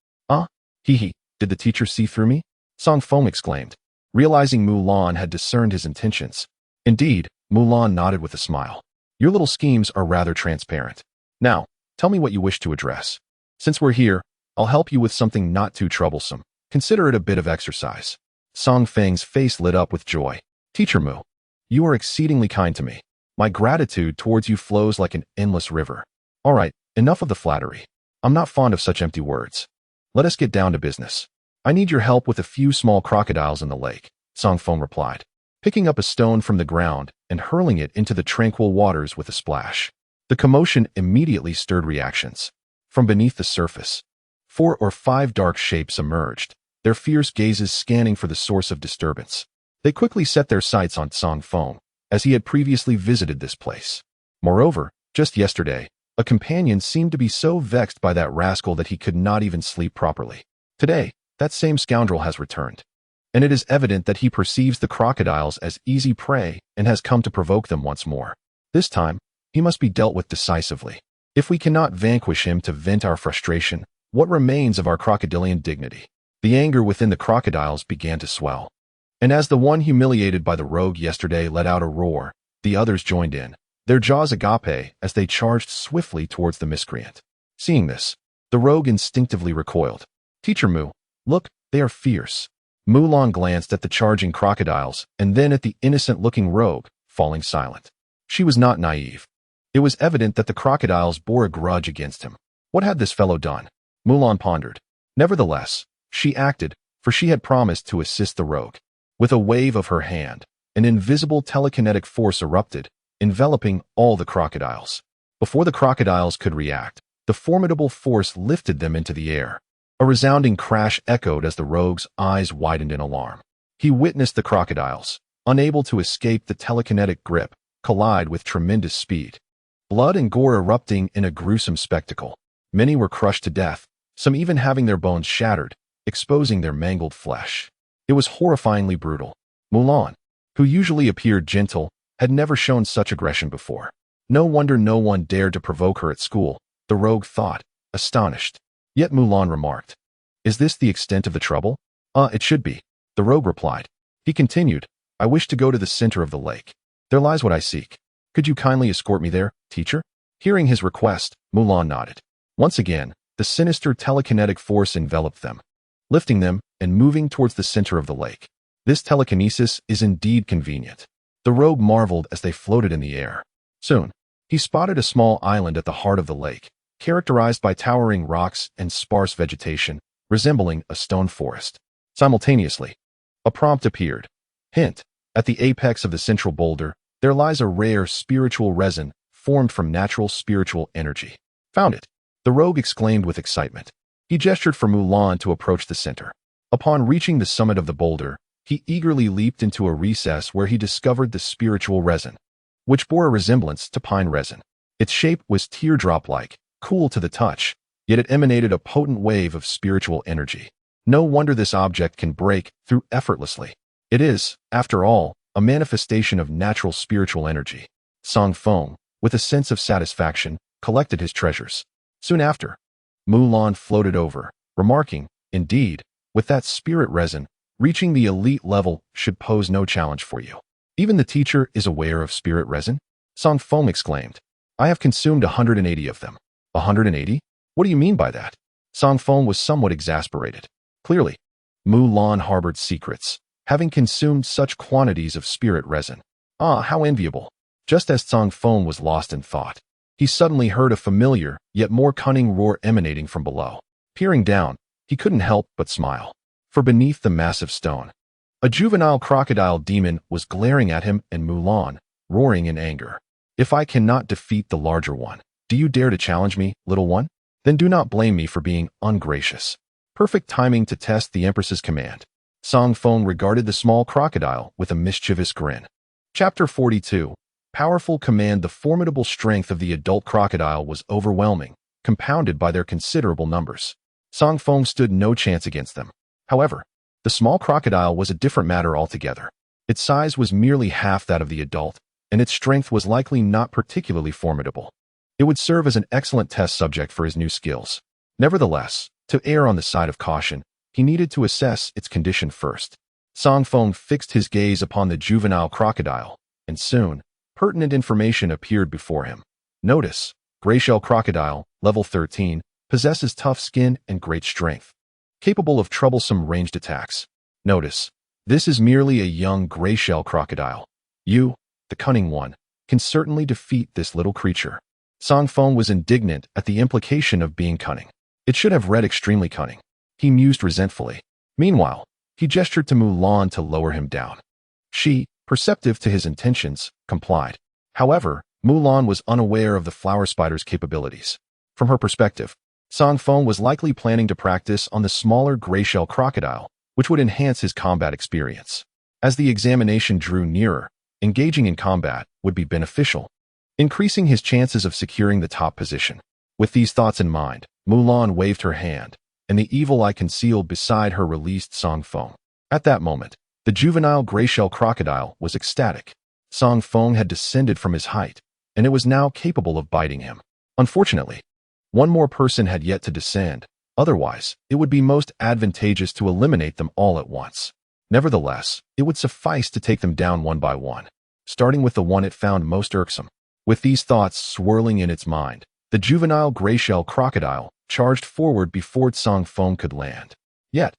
Hee, did the teacher see through me?" Zang Feng exclaimed, realizing Mulan had discerned his intentions. Indeed, Mulan nodded with a smile. "Your little schemes are rather transparent. Now, tell me what you wish to address. Since we're here, I'll help you with something not too troublesome. Consider it a bit of exercise." Zang Feng's face lit up with joy. "Teacher Mu, you are exceedingly kind to me. My gratitude towards you flows like an endless river." "All right, enough of the flattery. I'm not fond of such empty words. Let us get down to business. I need your help with a few small crocodiles in the lake," Zang Feng replied, picking up a stone from the ground and hurling it into the tranquil waters with a splash. The commotion immediately stirred reactions. From beneath the surface, 4 or 5 dark shapes emerged, their fierce gazes scanning for the source of disturbance. They quickly set their sights on Zang Feng, as he had previously visited this place. Moreover, just yesterday, a companion seemed to be so vexed by that rascal that he could not even sleep properly. Today, that same scoundrel has returned, and it is evident that he perceives the crocodiles as easy prey and has come to provoke them once more. This time, he must be dealt with decisively. If we cannot vanquish him to vent our frustration, what remains of our crocodilian dignity? The anger within the crocodiles began to swell, and as the one humiliated by the rogue yesterday let out a roar, the others joined in, their jaws agape as they charged swiftly towards the miscreant. Seeing this, the rogue instinctively recoiled. "Teacher Mu, look, they are fierce." Mulan glanced at the charging crocodiles and then at the innocent-looking rogue, falling silent. She was not naive. It was evident that the crocodiles bore a grudge against him. What had this fellow done? Mulan pondered. Nevertheless, she acted, for she had promised to assist the rogue. With a wave of her hand, an invisible telekinetic force erupted, enveloping all the crocodiles. Before the crocodiles could react, the formidable force lifted them into the air. A resounding crash echoed as the rogue's eyes widened in alarm. He witnessed the crocodiles, unable to escape the telekinetic grip, collide with tremendous speed. Blood and gore erupting in a gruesome spectacle. Many were crushed to death, some even having their bones shattered, exposing their mangled flesh. It was horrifyingly brutal. Mulan, who usually appeared gentle, had never shown such aggression before. No wonder no one dared to provoke her at school, the rogue thought, astonished. Yet Mulan remarked, "Is this the extent of the trouble?" It should be," the rogue replied. He continued, "I wish to go to the center of the lake. There lies what I seek. Could you kindly escort me there, teacher?" Hearing his request, Mulan nodded. Once again, the sinister telekinetic force enveloped them, lifting them and moving towards the center of the lake. This telekinesis is indeed convenient. The rogue marveled as they floated in the air. Soon, he spotted a small island at the heart of the lake, characterized by towering rocks and sparse vegetation, resembling a stone forest. Simultaneously, a prompt appeared. Hint: at the apex of the central boulder, There lies a rare spiritual resin formed from natural spiritual energy. Found it, the rogue exclaimed with excitement. He gestured for Mulan to approach the center. Upon reaching the summit of the boulder, he eagerly leaped into a recess where he discovered the spiritual resin, which bore a resemblance to pine resin. Its shape was teardrop-like, cool to the touch, yet it emanated a potent wave of spiritual energy. No wonder this object can break through effortlessly. It is, after all, a manifestation of natural spiritual energy. Zang Feng, with a sense of satisfaction, collected his treasures. Soon after, Mulan floated over, remarking, "Indeed, with that spirit resin, reaching the elite level should pose no challenge for you." "Even the teacher is aware of spirit resin?" Zang Feng exclaimed. "I have consumed 180 of them." 180? What do you mean by that?" Zang Feng was somewhat exasperated. Clearly, Mulan harbored secrets, having consumed such quantities of spirit resin. Ah, how enviable. Just as Zang Feng was lost in thought, he suddenly heard a familiar, yet more cunning roar emanating from below. Peering down, he couldn't help but smile. For beneath the massive stone, a juvenile crocodile demon was glaring at him and Mulan, roaring in anger. "If I cannot defeat the larger one, do you dare to challenge me, little one? Then do not blame me for being ungracious." Perfect timing to test the Empress's command. Zang Feng regarded the small crocodile with a mischievous grin. Chapter 42. Powerful command. The formidable strength of the adult crocodile was overwhelming, compounded by their considerable numbers. Zang Feng stood no chance against them. However, the small crocodile was a different matter altogether. Its size was merely half that of the adult, and its strength was likely not particularly formidable. It would serve as an excellent test subject for his new skills. Nevertheless, to err on the side of caution, he needed to assess its condition first. Zang Feng fixed his gaze upon the juvenile crocodile, and soon, pertinent information appeared before him. Notice, Grayshell crocodile, level 13, possesses tough skin and great strength, capable of troublesome ranged attacks. Notice, this is merely a young grayshell crocodile. You, the cunning one, can certainly defeat this little creature. Zang Feng was indignant at the implication of being cunning. It should have read extremely cunning. He mused resentfully. Meanwhile, he gestured to Mulan to lower him down. She, perceptive to his intentions, complied. However, Mulan was unaware of the flower spider's capabilities. From her perspective, Zang Feng was likely planning to practice on the smaller grayshell crocodile, which would enhance his combat experience. As the examination drew nearer, engaging in combat would be beneficial, increasing his chances of securing the top position. With these thoughts in mind, Mulan waved her hand, and the evil eye concealed beside her released Zang Feng. At that moment, the juvenile grayshell crocodile was ecstatic. Zang Feng had descended from his height, and it was now capable of biting him. Unfortunately, one more person had yet to descend, otherwise, it would be most advantageous to eliminate them all at once. Nevertheless, it would suffice to take them down one by one, starting with the one it found most irksome. With these thoughts swirling in its mind, the juvenile grayshell crocodile charged forward before Zang Feng could land. Yet,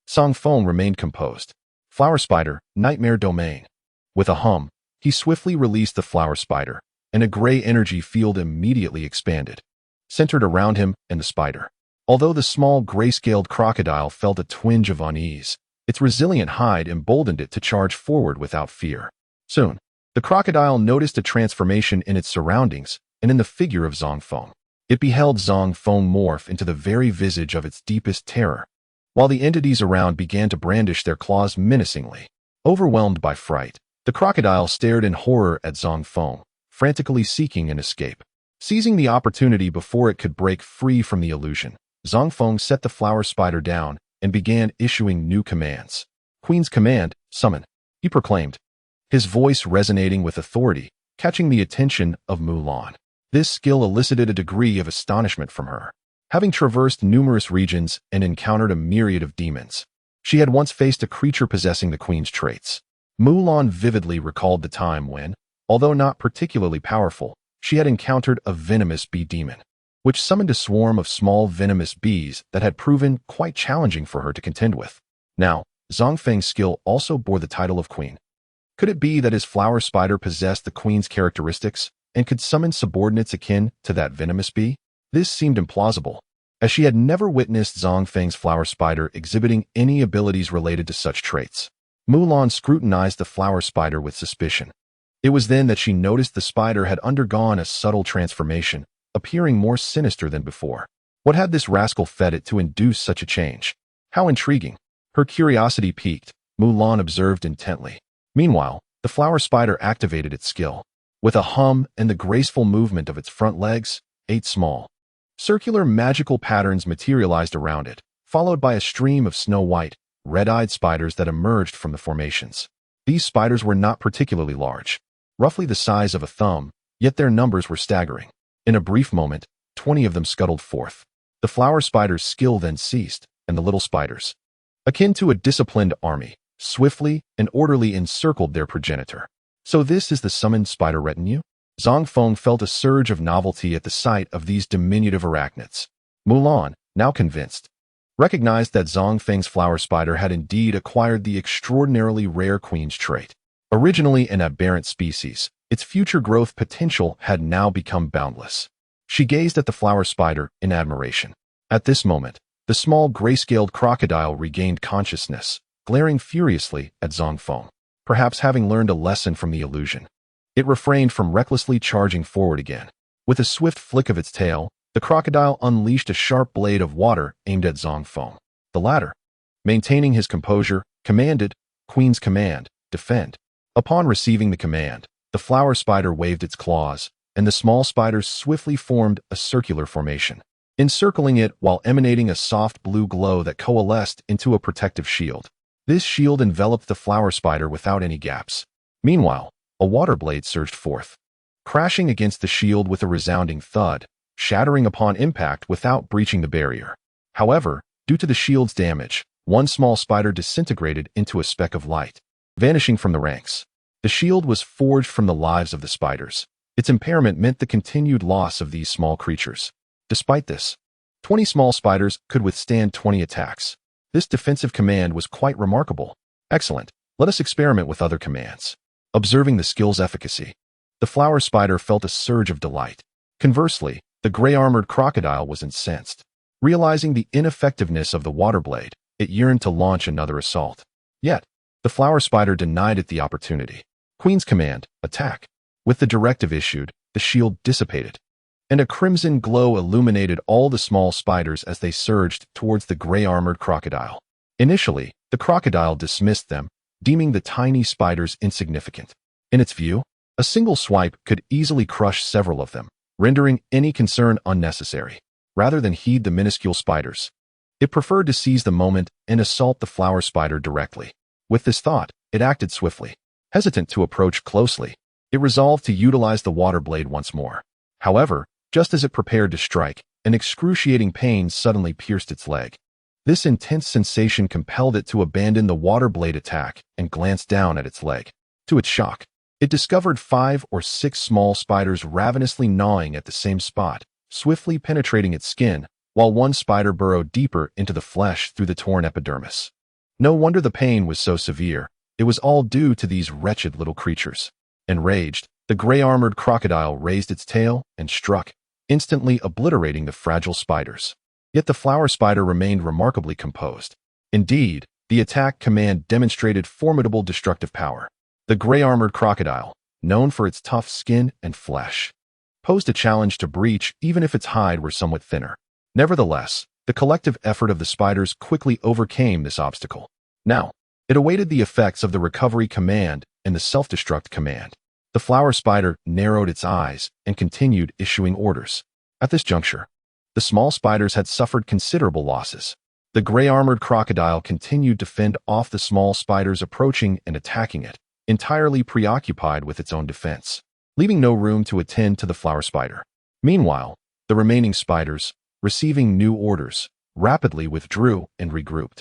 Zang Feng remained composed. Flower spider, nightmare domain. With a hum, he swiftly released the flower spider, and a gray energy field immediately expanded, centered around him and the spider. Although the small gray-scaled crocodile felt a twinge of unease, its resilient hide emboldened it to charge forward without fear. Soon, the crocodile noticed a transformation in its surroundings and in the figure of Zang Feng. It beheld Zang Feng morph into the very visage of its deepest terror, while the entities around began to brandish their claws menacingly. Overwhelmed by fright, the crocodile stared in horror at Zang Feng, frantically seeking an escape. Seizing the opportunity before it could break free from the illusion, Zang Feng set the flower spider down and began issuing new commands. "Queen's command, summon," he proclaimed, his voice resonating with authority, catching the attention of Mulan. This skill elicited a degree of astonishment from her. Having traversed numerous regions and encountered a myriad of demons, she had once faced a creature possessing the queen's traits. Mulan vividly recalled the time when, although not particularly powerful, she had encountered a venomous bee demon, which summoned a swarm of small venomous bees that had proven quite challenging for her to contend with. Now, Zang Feng's skill also bore the title of queen. Could it be that his flower spider possessed the queen's characteristics and could summon subordinates akin to that venomous bee? This seemed implausible, as she had never witnessed Zang Feng's flower spider exhibiting any abilities related to such traits. Mulan scrutinized the flower spider with suspicion. It was then that she noticed the spider had undergone a subtle transformation, appearing more sinister than before. What had this rascal fed it to induce such a change? How intriguing. Her curiosity piqued. Mulan observed intently. Meanwhile, the flower spider activated its skill. With a hum and the graceful movement of its front legs, 8 small, circular magical patterns materialized around it, followed by a stream of snow-white, red-eyed spiders that emerged from the formations. These spiders were not particularly large, roughly the size of a thumb, yet their numbers were staggering. In a brief moment, 20 of them scuttled forth. The flower spider's skill then ceased, and the little spiders, akin to a disciplined army, swiftly and orderly encircled their progenitor. So this is the summoned spider retinue? Zang Feng felt a surge of novelty at the sight of these diminutive arachnids. Mulan, now convinced, recognized that Zang Feng's flower spider had indeed acquired the extraordinarily rare queen's trait. Originally an aberrant species, its future growth potential had now become boundless. She gazed at the flower spider in admiration. At this moment, the small gray-scaled crocodile regained consciousness, glaring furiously at Zang Feng. Perhaps having learned a lesson from the illusion, it refrained from recklessly charging forward again. With a swift flick of its tail, the crocodile unleashed a sharp blade of water aimed at Zang Feng. The latter, maintaining his composure, commanded, Queen's command, defend. Upon receiving the command, the flower spider waved its claws, and the small spiders swiftly formed a circular formation, encircling it while emanating a soft blue glow that coalesced into a protective shield. This shield enveloped the flower spider without any gaps. Meanwhile, a water blade surged forth, crashing against the shield with a resounding thud, shattering upon impact without breaching the barrier. However, due to the shield's damage, one small spider disintegrated into a speck of light, vanishing from the ranks. The shield was forged from the lives of the spiders. Its impairment meant the continued loss of these small creatures. Despite this, 20 small spiders could withstand 20 attacks. This defensive command was quite remarkable. Excellent. Let us experiment with other commands. Observing the skill's efficacy, the flower spider felt a surge of delight. Conversely, the gray-armored crocodile was incensed. Realizing the ineffectiveness of the water blade, it yearned to launch another assault. Yet, the flower spider denied it the opportunity. Queen's command, attack. With the directive issued, the shield dissipated, and a crimson glow illuminated all the small spiders as they surged towards the gray-armored crocodile. Initially, the crocodile dismissed them, deeming the tiny spiders insignificant. In its view, a single swipe could easily crush several of them, rendering any concern unnecessary. Rather than heed the minuscule spiders, it preferred to seize the moment and assault the flower spider directly. With this thought, it acted swiftly. Hesitant to approach closely, it resolved to utilize the water blade once more. However, just as it prepared to strike, an excruciating pain suddenly pierced its leg. This intense sensation compelled it to abandon the water blade attack and glance down at its leg. To its shock, it discovered 5 or 6 small spiders ravenously gnawing at the same spot, swiftly penetrating its skin, while one spider burrowed deeper into the flesh through the torn epidermis. No wonder the pain was so severe. It was all due to these wretched little creatures. Enraged, the gray-armored crocodile raised its tail and struck, instantly obliterating the fragile spiders. Yet the flower spider remained remarkably composed. Indeed, the attack command demonstrated formidable destructive power. The gray-armored crocodile, known for its tough skin and flesh, posed a challenge to breach even if its hide were somewhat thinner. Nevertheless, the collective effort of the spiders quickly overcame this obstacle. Now, it awaited the effects of the recovery command and the self-destruct command. The flower spider narrowed its eyes and continued issuing orders. At this juncture, the small spiders had suffered considerable losses. The gray-armored crocodile continued to fend off the small spiders approaching and attacking it, entirely preoccupied with its own defense, leaving no room to attend to the flower spider. Meanwhile, the remaining spiders, receiving new orders, rapidly withdrew and regrouped.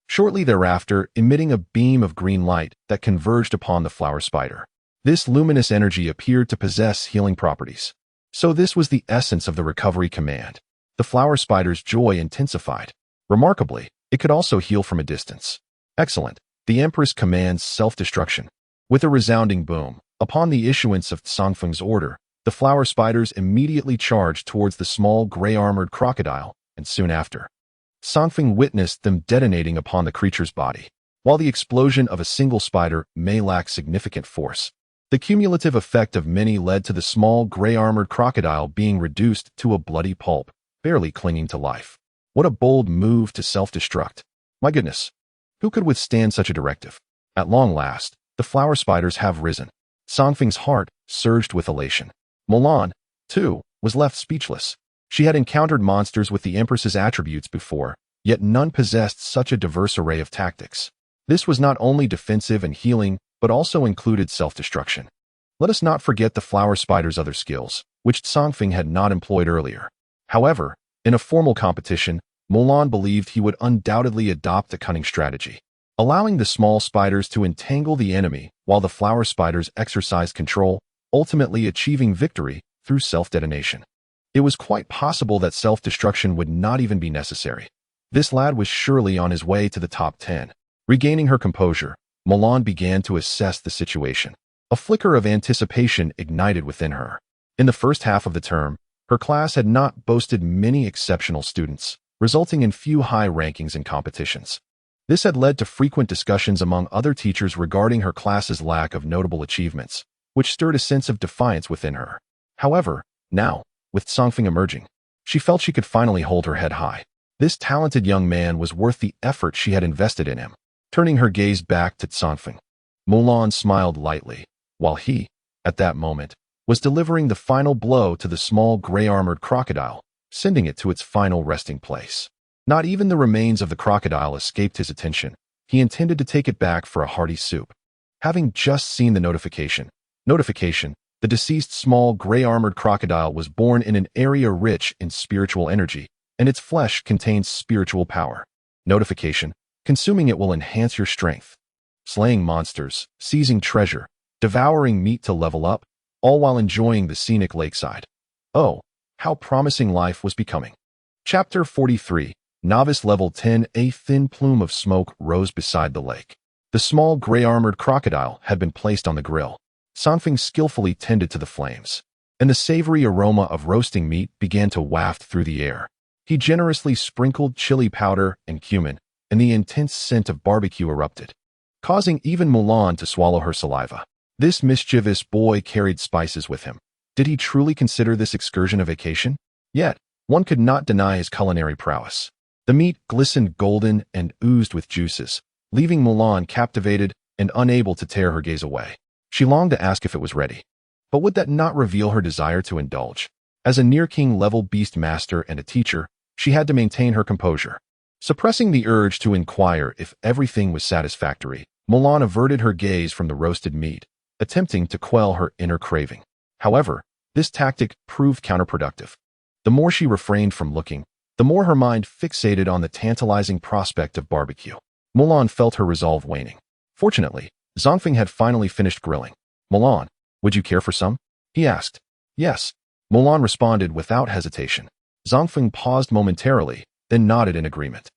Shortly thereafter, emitting a beam of green light that converged upon the flower spider. This luminous energy appeared to possess healing properties. So this was the essence of the recovery command. The flower spider's joy intensified. Remarkably, it could also heal from a distance. Excellent. The Empress commands self-destruction. With a resounding boom, upon the issuance of Zang Feng's order, the flower spiders immediately charged towards the small gray-armored crocodile, and soon after, Zang Feng witnessed them detonating upon the creature's body. While the explosion of a single spider may lack significant force, The cumulative effect of many led to the small gray-armored crocodile being reduced to a bloody pulp, barely clinging to life. What a bold move to self-destruct. My goodness, who could withstand such a directive? At long last, the flower spiders have risen. Zang Feng's heart surged with elation. Mulan, too, was left speechless. She had encountered monsters with the Empress's attributes before, yet none possessed such a diverse array of tactics. This was not only defensive and healing, but also included self-destruction. Let us not forget the flower spider's other skills, which Zang Feng had not employed earlier. However, in a formal competition, Mulan believed he would undoubtedly adopt a cunning strategy, allowing the small spiders to entangle the enemy while the flower spiders exercised control, ultimately achieving victory through self-detonation. It was quite possible that self-destruction would not even be necessary. This lad was surely on his way to the top 10. Regaining her composure, Mulan began to assess the situation. A flicker of anticipation ignited within her. In the first half of the term, her class had not boasted many exceptional students, resulting in few high rankings in competitions. This had led to frequent discussions among other teachers regarding her class's lack of notable achievements, which stirred a sense of defiance within her. However, now, with Zang Feng emerging, she felt she could finally hold her head high. This talented young man was worth the effort she had invested in him. Turning her gaze back to Zang Feng, Mulan smiled lightly, while he, at that moment, was delivering the final blow to the small gray-armored crocodile, sending it to its final resting place. Not even the remains of the crocodile escaped his attention. He intended to take it back for a hearty soup. Having just seen the notification, the deceased small gray-armored crocodile was born in an area rich in spiritual energy, and its flesh contains spiritual power. Notification: consuming it will enhance your strength. Slaying monsters, seizing treasure, devouring meat to level up, all while enjoying the scenic lakeside. Oh, how promising life was becoming. Chapter 43. Novice Level 10. A thin plume of smoke rose beside the lake. The small gray-armored crocodile had been placed on the grill. Zang Feng skillfully tended to the flames, and the savory aroma of roasting meat began to waft through the air. He generously sprinkled chili powder and cumin, and the intense scent of barbecue erupted, causing even Mulan to swallow her saliva. This mischievous boy carried spices with him. Did he truly consider this excursion a vacation? Yet, one could not deny his culinary prowess. The meat glistened golden and oozed with juices, leaving Mulan captivated and unable to tear her gaze away. She longed to ask if it was ready. But would that not reveal her desire to indulge? As a near-king level beast master and a teacher, she had to maintain her composure. Suppressing the urge to inquire if everything was satisfactory, Mulan averted her gaze from the roasted meat, attempting to quell her inner craving. However, this tactic proved counterproductive. The more she refrained from looking, the more her mind fixated on the tantalizing prospect of barbecue. Mulan felt her resolve waning. Fortunately, Zang Feng had finally finished grilling. "Mulan, would you care for some?" he asked. "Yes," Mulan responded without hesitation. Zang Feng paused momentarily, then nodded in agreement.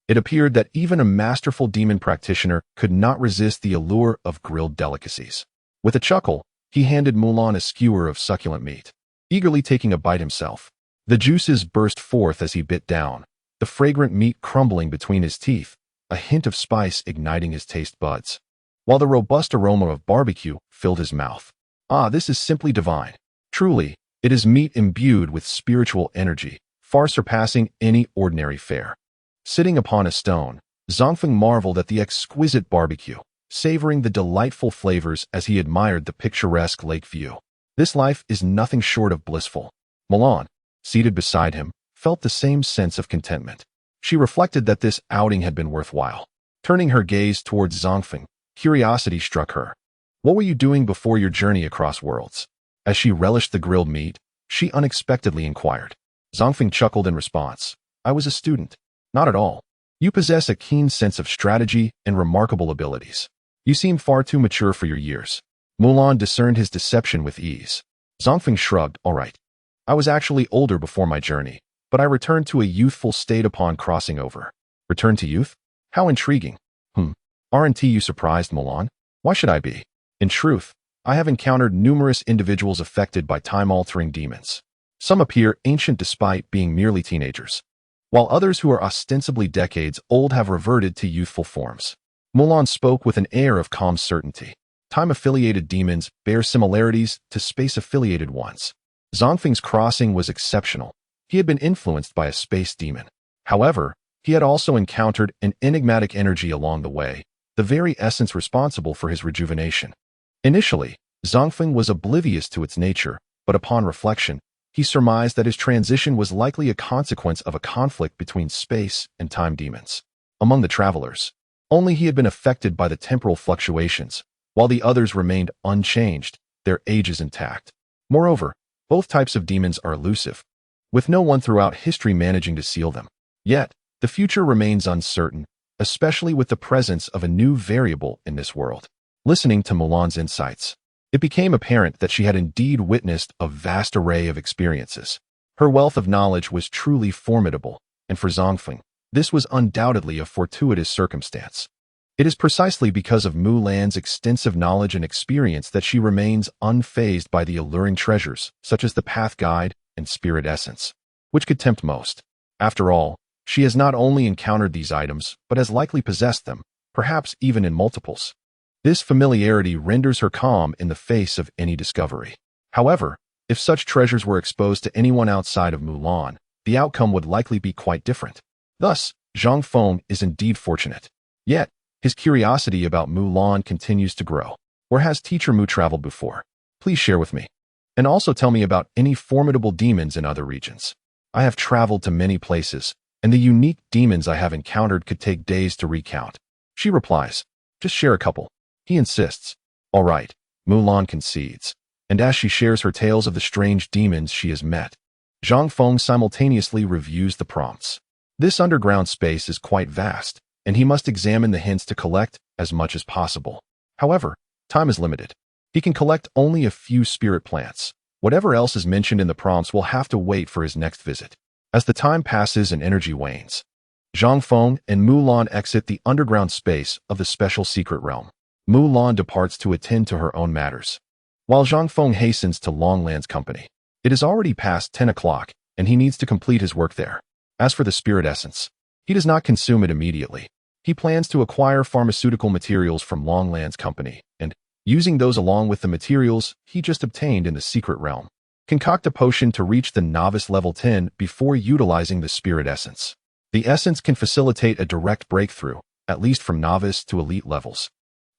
It appeared that even a masterful demon practitioner could not resist the allure of grilled delicacies. With a chuckle, he handed Mulan a skewer of succulent meat, eagerly taking a bite himself. The juices burst forth as he bit down, the fragrant meat crumbling between his teeth, a hint of spice igniting his taste buds, while the robust aroma of barbecue filled his mouth. Ah, this is simply divine. Truly, it is meat imbued with spiritual energy, far surpassing any ordinary fare. Sitting upon a stone, Zang Feng marveled at the exquisite barbecue, savoring the delightful flavors as he admired the picturesque lake view. This life is nothing short of blissful. Mulan, seated beside him, felt the same sense of contentment. She reflected that this outing had been worthwhile. Turning her gaze towards Zang Feng, curiosity struck her. What were you doing before your journey across worlds? As she relished the grilled meat, she unexpectedly inquired. Zang Feng chuckled in response. "I was a student." "Not at all. You possess a keen sense of strategy and remarkable abilities. You seem far too mature for your years." Mulan discerned his deception with ease. Zang Feng shrugged. "All right. I was actually older before my journey, but I returned to a youthful state upon crossing over." "Return to youth? How intriguing." Aren't you surprised, Mulan? Why should I be? In truth, I have encountered numerous individuals affected by time-altering demons. Some appear ancient despite being merely teenagers, while others who are ostensibly decades old have reverted to youthful forms." Mulan spoke with an air of calm certainty. Time-affiliated demons bear similarities to space-affiliated ones. Zang Feng's crossing was exceptional. He had been influenced by a space demon. However, he had also encountered an enigmatic energy along the way, the very essence responsible for his rejuvenation. Initially, Zang Feng was oblivious to its nature, but upon reflection, he surmised that his transition was likely a consequence of a conflict between space and time demons. Among the travelers, only he had been affected by the temporal fluctuations, while the others remained unchanged, their ages intact. Moreover, both types of demons are elusive, with no one throughout history managing to seal them. Yet, the future remains uncertain, especially with the presence of a new variable in this world. Listening to Mulan's insights, it became apparent that she had indeed witnessed a vast array of experiences. Her wealth of knowledge was truly formidable, and for Zang Feng, this was undoubtedly a fortuitous circumstance. It is precisely because of Mulan's extensive knowledge and experience that she remains unfazed by the alluring treasures, such as the Path Guide and Spirit Essence, which could tempt most. After all, she has not only encountered these items, but has likely possessed them, perhaps even in multiples. This familiarity renders her calm in the face of any discovery. However, if such treasures were exposed to anyone outside of Mulan, the outcome would likely be quite different. Thus, Zang Feng is indeed fortunate. Yet, his curiosity about Mulan continues to grow. Where has Teacher Mu traveled before? Please share with me. And also tell me about any formidable demons in other regions. I have traveled to many places, and the unique demons I have encountered could take days to recount. She replies, just share a couple. He insists. All right, Mulan concedes. And as she shares her tales of the strange demons she has met, Zang Feng simultaneously reviews the prompts. This underground space is quite vast, and he must examine the hints to collect as much as possible. However, time is limited. He can collect only a few spirit plants. Whatever else is mentioned in the prompts will have to wait for his next visit. As the time passes and energy wanes, Zang Feng and Mulan exit the underground space of the special secret realm. Mulan departs to attend to her own matters, while Zang Feng hastens to Longland's company. It is already past 10 o'clock, and he needs to complete his work there. As for the spirit essence, he does not consume it immediately. He plans to acquire pharmaceutical materials from Longland's company, and, using those along with the materials he just obtained in the secret realm, concoct a potion to reach the novice level 10 before utilizing the spirit essence. The essence can facilitate a direct breakthrough, at least from novice to elite levels.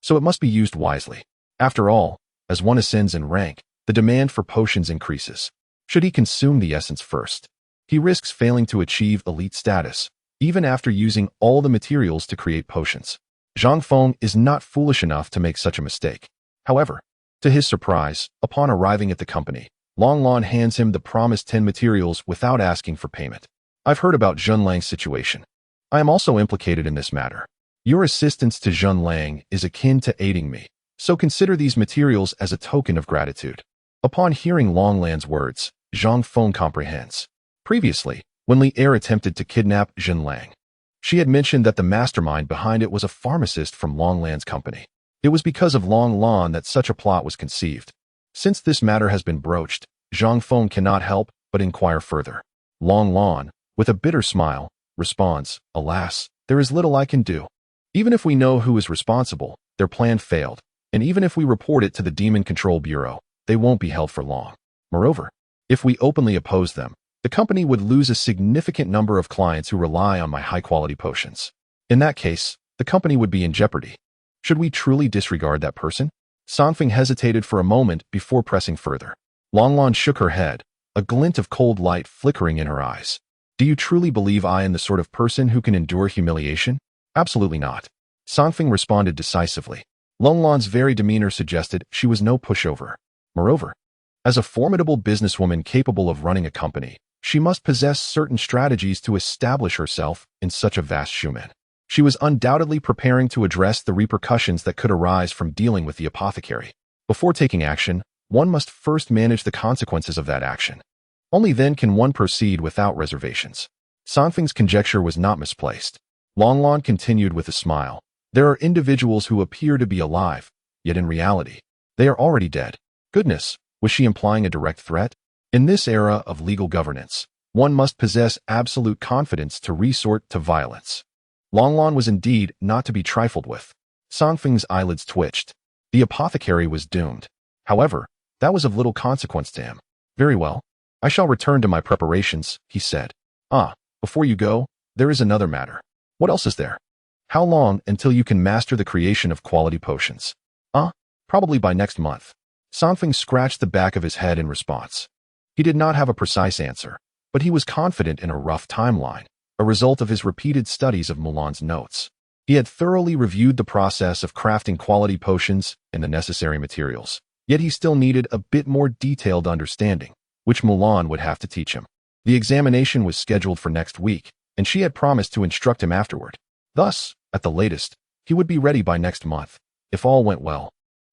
So it must be used wisely. After all, as one ascends in rank, the demand for potions increases. Should he consume the essence first, he risks failing to achieve elite status, even after using all the materials to create potions. Zang Feng is not foolish enough to make such a mistake. However, to his surprise, upon arriving at the company, Longlan hands him the promised 10 materials without asking for payment. I've heard about Zhenlang's situation. I am also implicated in this matter. Your assistance to Zhenlang is akin to aiding me, so consider these materials as a token of gratitude. Upon hearing Longlan's words, Zang Feng comprehends. Previously, when Li Er attempted to kidnap Zhenlang, she had mentioned that the mastermind behind it was a pharmacist from Longlan's company. It was because of Longlan that such a plot was conceived. Since this matter has been broached, Zang Feng cannot help but inquire further. Longlan, with a bitter smile, responds, alas, there is little I can do. Even if we know who is responsible, their plan failed, and even if we report it to the Demon Control Bureau, they won't be held for long. Moreover, if we openly oppose them, the company would lose a significant number of clients who rely on my high-quality potions. In that case, the company would be in jeopardy. Should we truly disregard that person? Zang Feng hesitated for a moment before pressing further. Longlan shook her head, a glint of cold light flickering in her eyes. Do you truly believe I am the sort of person who can endure humiliation? Absolutely not. Zang Feng responded decisively. Longlan's very demeanor suggested she was no pushover. Moreover, as a formidable businesswoman capable of running a company, she must possess certain strategies to establish herself in such a vast shumen. She was undoubtedly preparing to address the repercussions that could arise from dealing with the apothecary. Before taking action, one must first manage the consequences of that action. Only then can one proceed without reservations. Zang Feng's conjecture was not misplaced. Longlan continued with a smile. There are individuals who appear to be alive, yet in reality, they are already dead. Goodness, was she implying a direct threat? In this era of legal governance, one must possess absolute confidence to resort to violence. Longlan was indeed not to be trifled with. Zang Feng's eyelids twitched. The apothecary was doomed. However, that was of little consequence to him. Very well. I shall return to my preparations, he said. Before you go, there is another matter. What else is there? How long until you can master the creation of quality potions? Probably by next month. Zang Feng scratched the back of his head in response. He did not have a precise answer, but he was confident in a rough timeline, a result of his repeated studies of Mulan's notes. He had thoroughly reviewed the process of crafting quality potions and the necessary materials, yet he still needed a bit more detailed understanding, which Mulan would have to teach him. The examination was scheduled for next week, and she had promised to instruct him afterward. Thus, at the latest, he would be ready by next month, if all went well.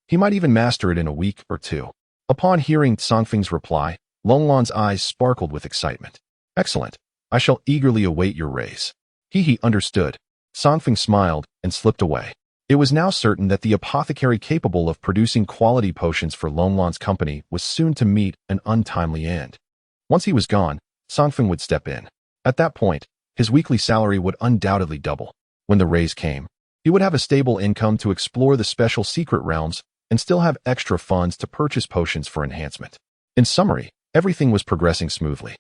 He might even master it in a week or two. Upon hearing Zang Feng's reply, Longlan's eyes sparkled with excitement. Excellent. I shall eagerly await your raise. He understood. Zang Feng smiled and slipped away. It was now certain that the apothecary capable of producing quality potions for Longlan's company was soon to meet an untimely end. Once he was gone, Zang Feng would step in. At that point, his weekly salary would undoubtedly double. When the raise came, he would have a stable income to explore the special secret realms and still have extra funds to purchase potions for enhancement. In summary, everything was progressing smoothly.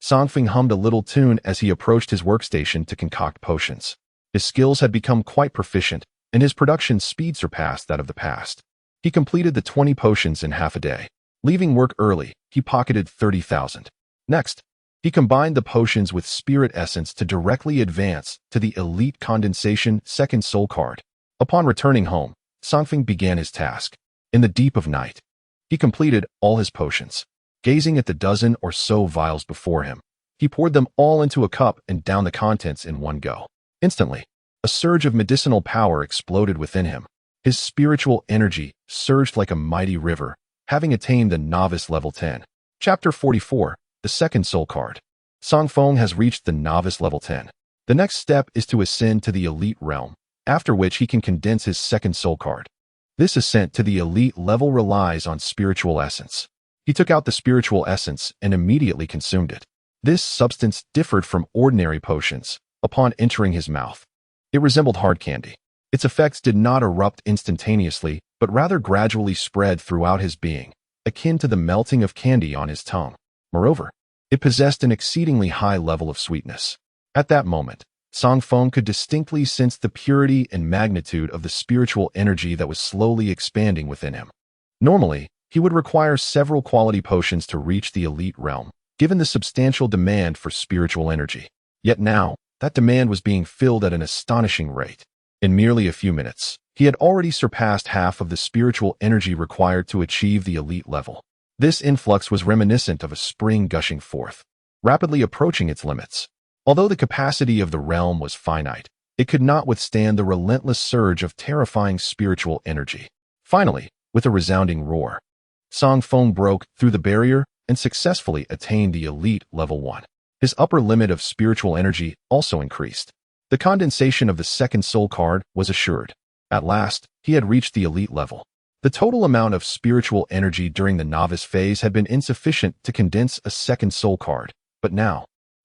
Zang Feng hummed a little tune as he approached his workstation to concoct potions. His skills had become quite proficient, and his production speed surpassed that of the past. He completed the 20 potions in half a day. Leaving work early, he pocketed 30,000. Next, he combined the potions with spirit essence to directly advance to the elite condensation second soul card. Upon returning home, Zang Feng began his task. In the deep of night, he completed all his potions. Gazing at the dozen or so vials before him, he poured them all into a cup and downed the contents in one go. Instantly, a surge of medicinal power exploded within him. His spiritual energy surged like a mighty river, having attained the novice level 10. Chapter 44, the second soul card. Zang Feng has reached the novice level 10. The next step is to ascend to the elite realm, after which he can condense his second soul card. This ascent to the elite level relies on spiritual essence. He took out the spiritual essence and immediately consumed it. This substance differed from ordinary potions. Upon entering his mouth, it resembled hard candy. Its effects did not erupt instantaneously, but rather gradually spread throughout his being, akin to the melting of candy on his tongue. Moreover, it possessed an exceedingly high level of sweetness. At that moment, Zang Feng could distinctly sense the purity and magnitude of the spiritual energy that was slowly expanding within him. Normally, he would require several quality potions to reach the elite realm, given the substantial demand for spiritual energy. Yet now, that demand was being filled at an astonishing rate. In merely a few minutes, he had already surpassed half of the spiritual energy required to achieve the elite level. This influx was reminiscent of a spring gushing forth, rapidly approaching its limits. Although the capacity of the realm was finite, it could not withstand the relentless surge of terrifying spiritual energy. Finally, with a resounding roar, Zang Feng broke through the barrier and successfully attained the elite level 1. His upper limit of spiritual energy also increased. The condensation of the second soul card was assured. At last, he had reached the elite level. The total amount of spiritual energy during the novice phase had been insufficient to condense a second soul card, but now,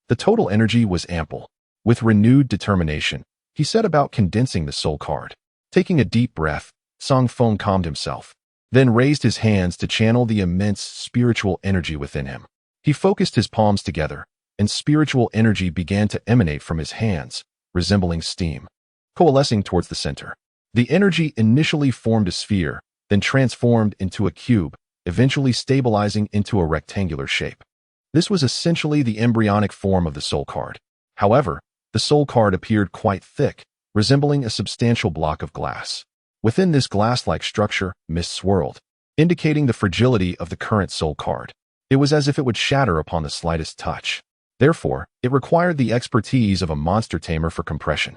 the total energy was ample. With renewed determination, he set about condensing the soul card. Taking a deep breath, Zang Feng calmed himself, then raised his hands to channel the immense spiritual energy within him. He focused his palms together, and spiritual energy began to emanate from his hands, resembling steam, coalescing towards the center. The energy initially formed a sphere, then transformed into a cube, eventually stabilizing into a rectangular shape. This was essentially the embryonic form of the soul card. However, the soul card appeared quite thick, resembling a substantial block of glass. Within this glass-like structure, mist swirled, indicating the fragility of the current soul card. It was as if it would shatter upon the slightest touch. Therefore, it required the expertise of a monster tamer for compression.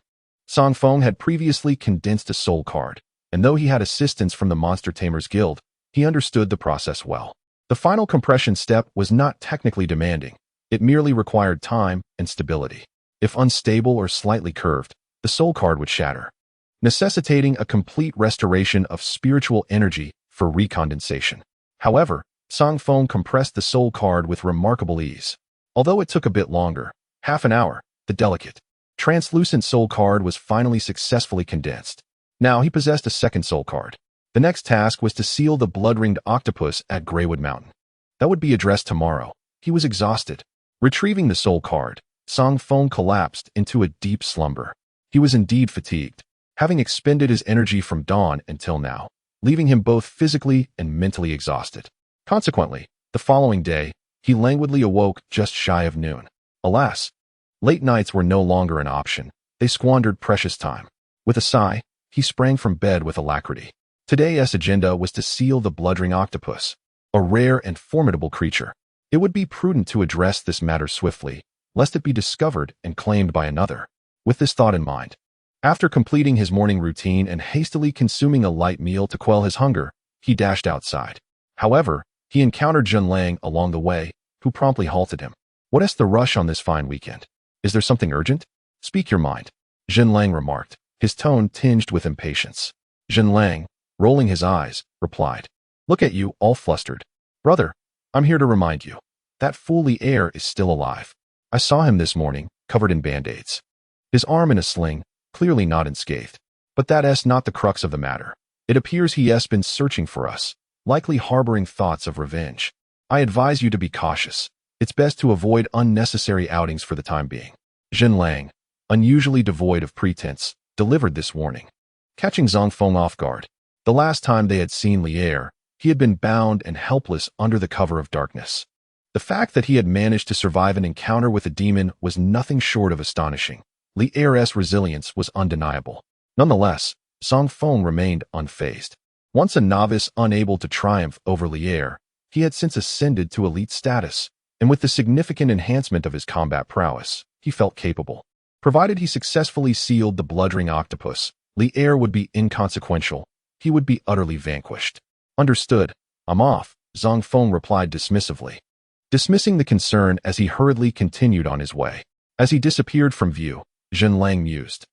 Zang Feng had previously condensed a soul card, and though he had assistance from the Monster Tamers Guild, he understood the process well. The final compression step was not technically demanding. It merely required time and stability. If unstable or slightly curved, the soul card would shatter, necessitating a complete restoration of spiritual energy for recondensation. However, Zang Feng compressed the soul card with remarkable ease. Although it took a bit longer, half an hour, the delicate, translucent soul card was finally successfully condensed. Now he possessed a second soul card. The next task was to seal the blood-ringed octopus at Greywood Mountain. That would be addressed tomorrow. He was exhausted. Retrieving the soul card, Zang Feng collapsed into a deep slumber. He was indeed fatigued, having expended his energy from dawn until now, leaving him both physically and mentally exhausted. Consequently, the following day, he languidly awoke just shy of noon. Alas, late nights were no longer an option. They squandered precious time. With a sigh, he sprang from bed with alacrity. Today's agenda was to seal the blood-ring octopus, a rare and formidable creature. It would be prudent to address this matter swiftly, lest it be discovered and claimed by another. With this thought in mind, after completing his morning routine and hastily consuming a light meal to quell his hunger, he dashed outside. However, he encountered Zhen Lang along the way, who promptly halted him. "What is the rush on this fine weekend? Is there something urgent? Speak your mind," Zhen Lang remarked, his tone tinged with impatience. Zhen Lang, rolling his eyes, replied, "Look at you, all flustered. Brother, I'm here to remind you. That fool Li Er is still alive. I saw him this morning, covered in band-aids. His arm in a sling, clearly not unscathed. But that's not the crux of the matter. It appears he has been searching for us, likely harboring thoughts of revenge. I advise you to be cautious. It's best to avoid unnecessary outings for the time being." Zhen Lang, unusually devoid of pretense, delivered this warning, catching Zang Feng off guard. The last time they had seen Li Er, he had been bound and helpless under the cover of darkness. The fact that he had managed to survive an encounter with a demon was nothing short of astonishing. Li Er's resilience was undeniable. Nonetheless, Zang Feng remained unfazed. Once a novice unable to triumph over Li Er, he had since ascended to elite status, and with the significant enhancement of his combat prowess, he felt capable. Provided he successfully sealed the blood-ring octopus, Li Er would be inconsequential. He would be utterly vanquished. "Understood. I'm off," Zang Feng replied dismissively, dismissing the concern as he hurriedly continued on his way. As he disappeared from view, Zhen Lang mused.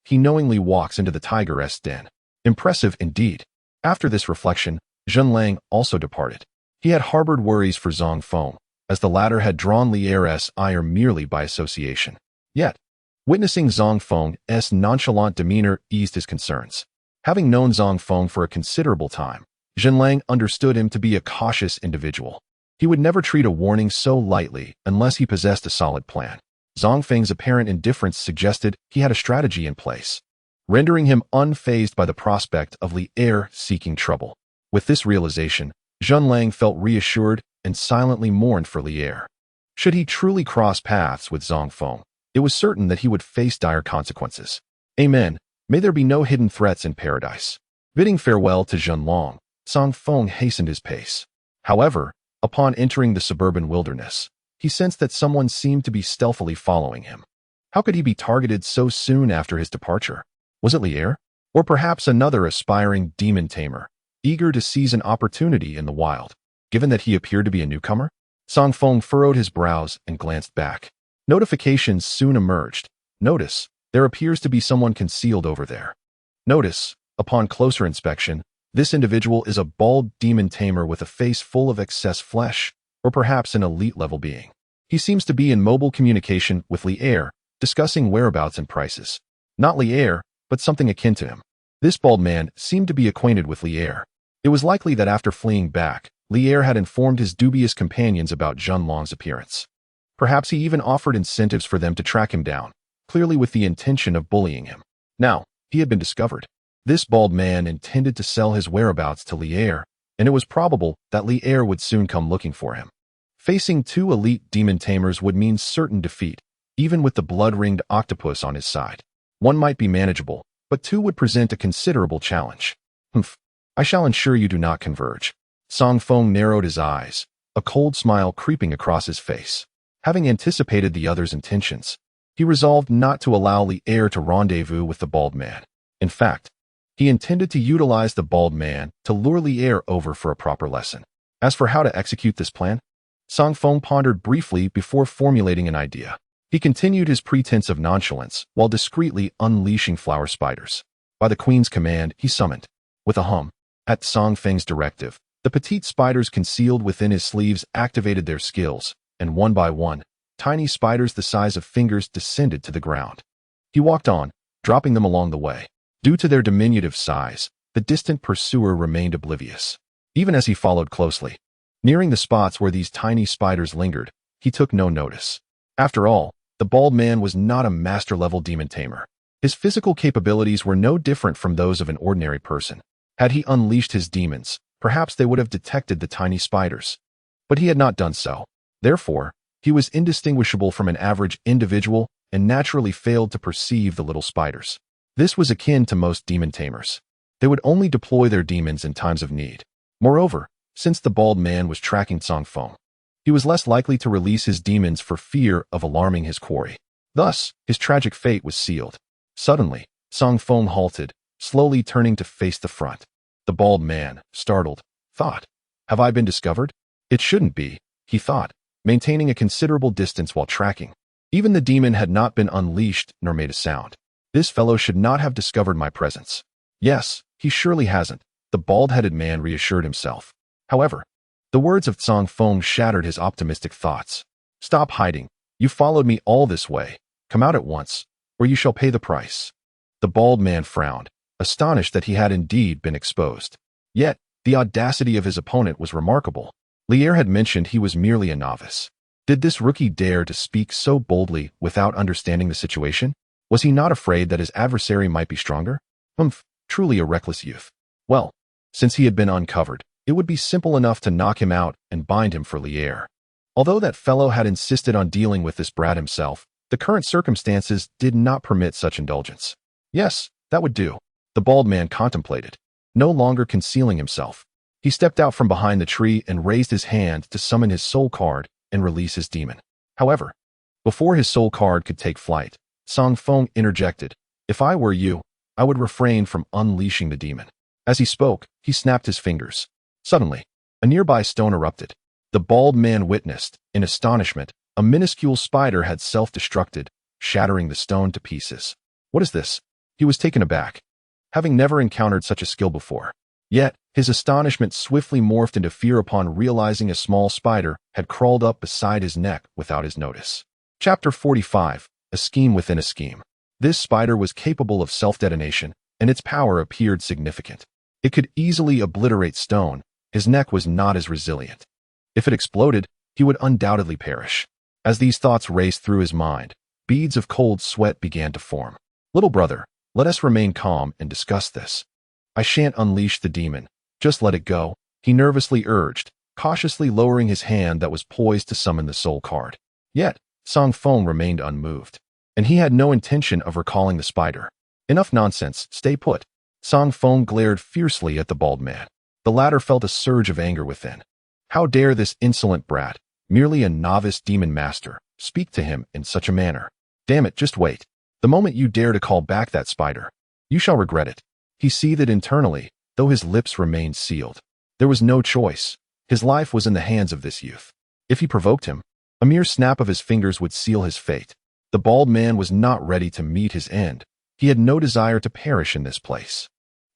He knowingly walks into the tiger's den. Impressive indeed. After this reflection, Zhen Lang also departed. He had harbored worries for Zang Feng, as the latter had drawn Li Er's ire merely by association. Yet, witnessing Zang Feng's nonchalant demeanor eased his concerns. Having known Zang Feng for a considerable time, Zhen Lang understood him to be a cautious individual. He would never treat a warning so lightly unless he possessed a solid plan. Zang Feng's apparent indifference suggested he had a strategy in place, rendering him unfazed by the prospect of Li Er seeking trouble. With this realization, Zhen Lang felt reassured and silently mourned for Li Er. Should he truly cross paths with Zang Feng, it was certain that he would face dire consequences. Amen. May there be no hidden threats in paradise. Bidding farewell to Zhen Lang, Zang Feng hastened his pace. However, upon entering the suburban wilderness, he sensed that someone seemed to be stealthily following him. How could he be targeted so soon after his departure? Was it Li Er? Or perhaps another aspiring demon tamer, eager to seize an opportunity in the wild? Given that he appeared to be a newcomer, Zang Feng furrowed his brows and glanced back. Notifications soon emerged. Notice, there appears to be someone concealed over there. Notice, upon closer inspection, this individual is a bald demon tamer with a face full of excess flesh, or perhaps an elite-level being. He seems to be in mobile communication with Li Er, discussing whereabouts and prices. Not Li Er, but something akin to him. This bald man seemed to be acquainted with Li Er. It was likely that after fleeing back, Li Er had informed his dubious companions about Zhen Lang's appearance. Perhaps he even offered incentives for them to track him down, clearly with the intention of bullying him. Now, he had been discovered. This bald man intended to sell his whereabouts to Li Er, and it was probable that Li Er would soon come looking for him. Facing two elite demon tamers would mean certain defeat, even with the blood-ringed octopus on his side. One might be manageable, but two would present a considerable challenge. I shall ensure you do not converge. Zang Feng narrowed his eyes, a cold smile creeping across his face. Having anticipated the other's intentions, he resolved not to allow Li Er to rendezvous with the bald man. In fact, he intended to utilize the bald man to lure Li Er over for a proper lesson. As for how to execute this plan, Zang Feng pondered briefly before formulating an idea. He continued his pretense of nonchalance while discreetly unleashing flower spiders. By the queen's command, he summoned. With a hum, at Zang Feng's directive, the petite spiders concealed within his sleeves activated their skills, and one by one, tiny spiders the size of fingers descended to the ground. He walked on, dropping them along the way. Due to their diminutive size, the distant pursuer remained oblivious, even as he followed closely. Nearing the spots where these tiny spiders lingered, he took no notice. After all, the bald man was not a master-level demon tamer. His physical capabilities were no different from those of an ordinary person. Had he unleashed his demons, perhaps they would have detected the tiny spiders. But he had not done so. Therefore, he was indistinguishable from an average individual and naturally failed to perceive the little spiders. This was akin to most demon tamers. They would only deploy their demons in times of need. Moreover, since the bald man was tracking Zang Feng, he was less likely to release his demons for fear of alarming his quarry. Thus, his tragic fate was sealed. Suddenly, Zang Feng halted, slowly turning to face the front. The bald man, startled, thought, "Have I been discovered?" It shouldn't be, he thought, maintaining a considerable distance while tracking. Even the demon had not been unleashed nor made a sound. This fellow should not have discovered my presence. Yes, he surely hasn't, the bald-headed man reassured himself. However, the words of Zang Feng shattered his optimistic thoughts. "Stop hiding. You followed me all this way. Come out at once, or you shall pay the price." The bald man frowned, astonished that he had indeed been exposed. Yet, the audacity of his opponent was remarkable. Lier had mentioned he was merely a novice. Did this rookie dare to speak so boldly without understanding the situation? Was he not afraid that his adversary might be stronger? Truly a reckless youth. Well, since he had been uncovered, it would be simple enough to knock him out and bind him for Lier. Although that fellow had insisted on dealing with this brat himself, the current circumstances did not permit such indulgence. Yes, that would do, the bald man contemplated, no longer concealing himself. He stepped out from behind the tree and raised his hand to summon his soul card and release his demon. However, before his soul card could take flight, Zang Feng interjected, "If I were you, I would refrain from unleashing the demon." As he spoke, he snapped his fingers. Suddenly, a nearby stone erupted. The bald man witnessed, in astonishment, a minuscule spider had self-destructed, shattering the stone to pieces. "What is this?" He was taken aback, having never encountered such a skill before. Yet, his astonishment swiftly morphed into fear upon realizing a small spider had crawled up beside his neck without his notice. Chapter 45, A Scheme Within a Scheme. This spider was capable of self-detonation, and its power appeared significant. It could easily obliterate stone. His neck was not as resilient. If it exploded, he would undoubtedly perish. As these thoughts raced through his mind, beads of cold sweat began to form. "Little brother, let us remain calm and discuss this. I shan't unleash the demon. Just let it go," he nervously urged, cautiously lowering his hand that was poised to summon the soul card. Yet, Zang Feng remained unmoved, and he had no intention of recalling the spider. "Enough nonsense, stay put." Zang Feng glared fiercely at the bald man. The latter felt a surge of anger within. How dare this insolent brat, merely a novice demon master, speak to him in such a manner? "Damn it, just wait. The moment you dare to call back that spider, you shall regret it." He seethed internally, though his lips remained sealed. There was no choice. His life was in the hands of this youth. If he provoked him, a mere snap of his fingers would seal his fate. The bald man was not ready to meet his end. He had no desire to perish in this place.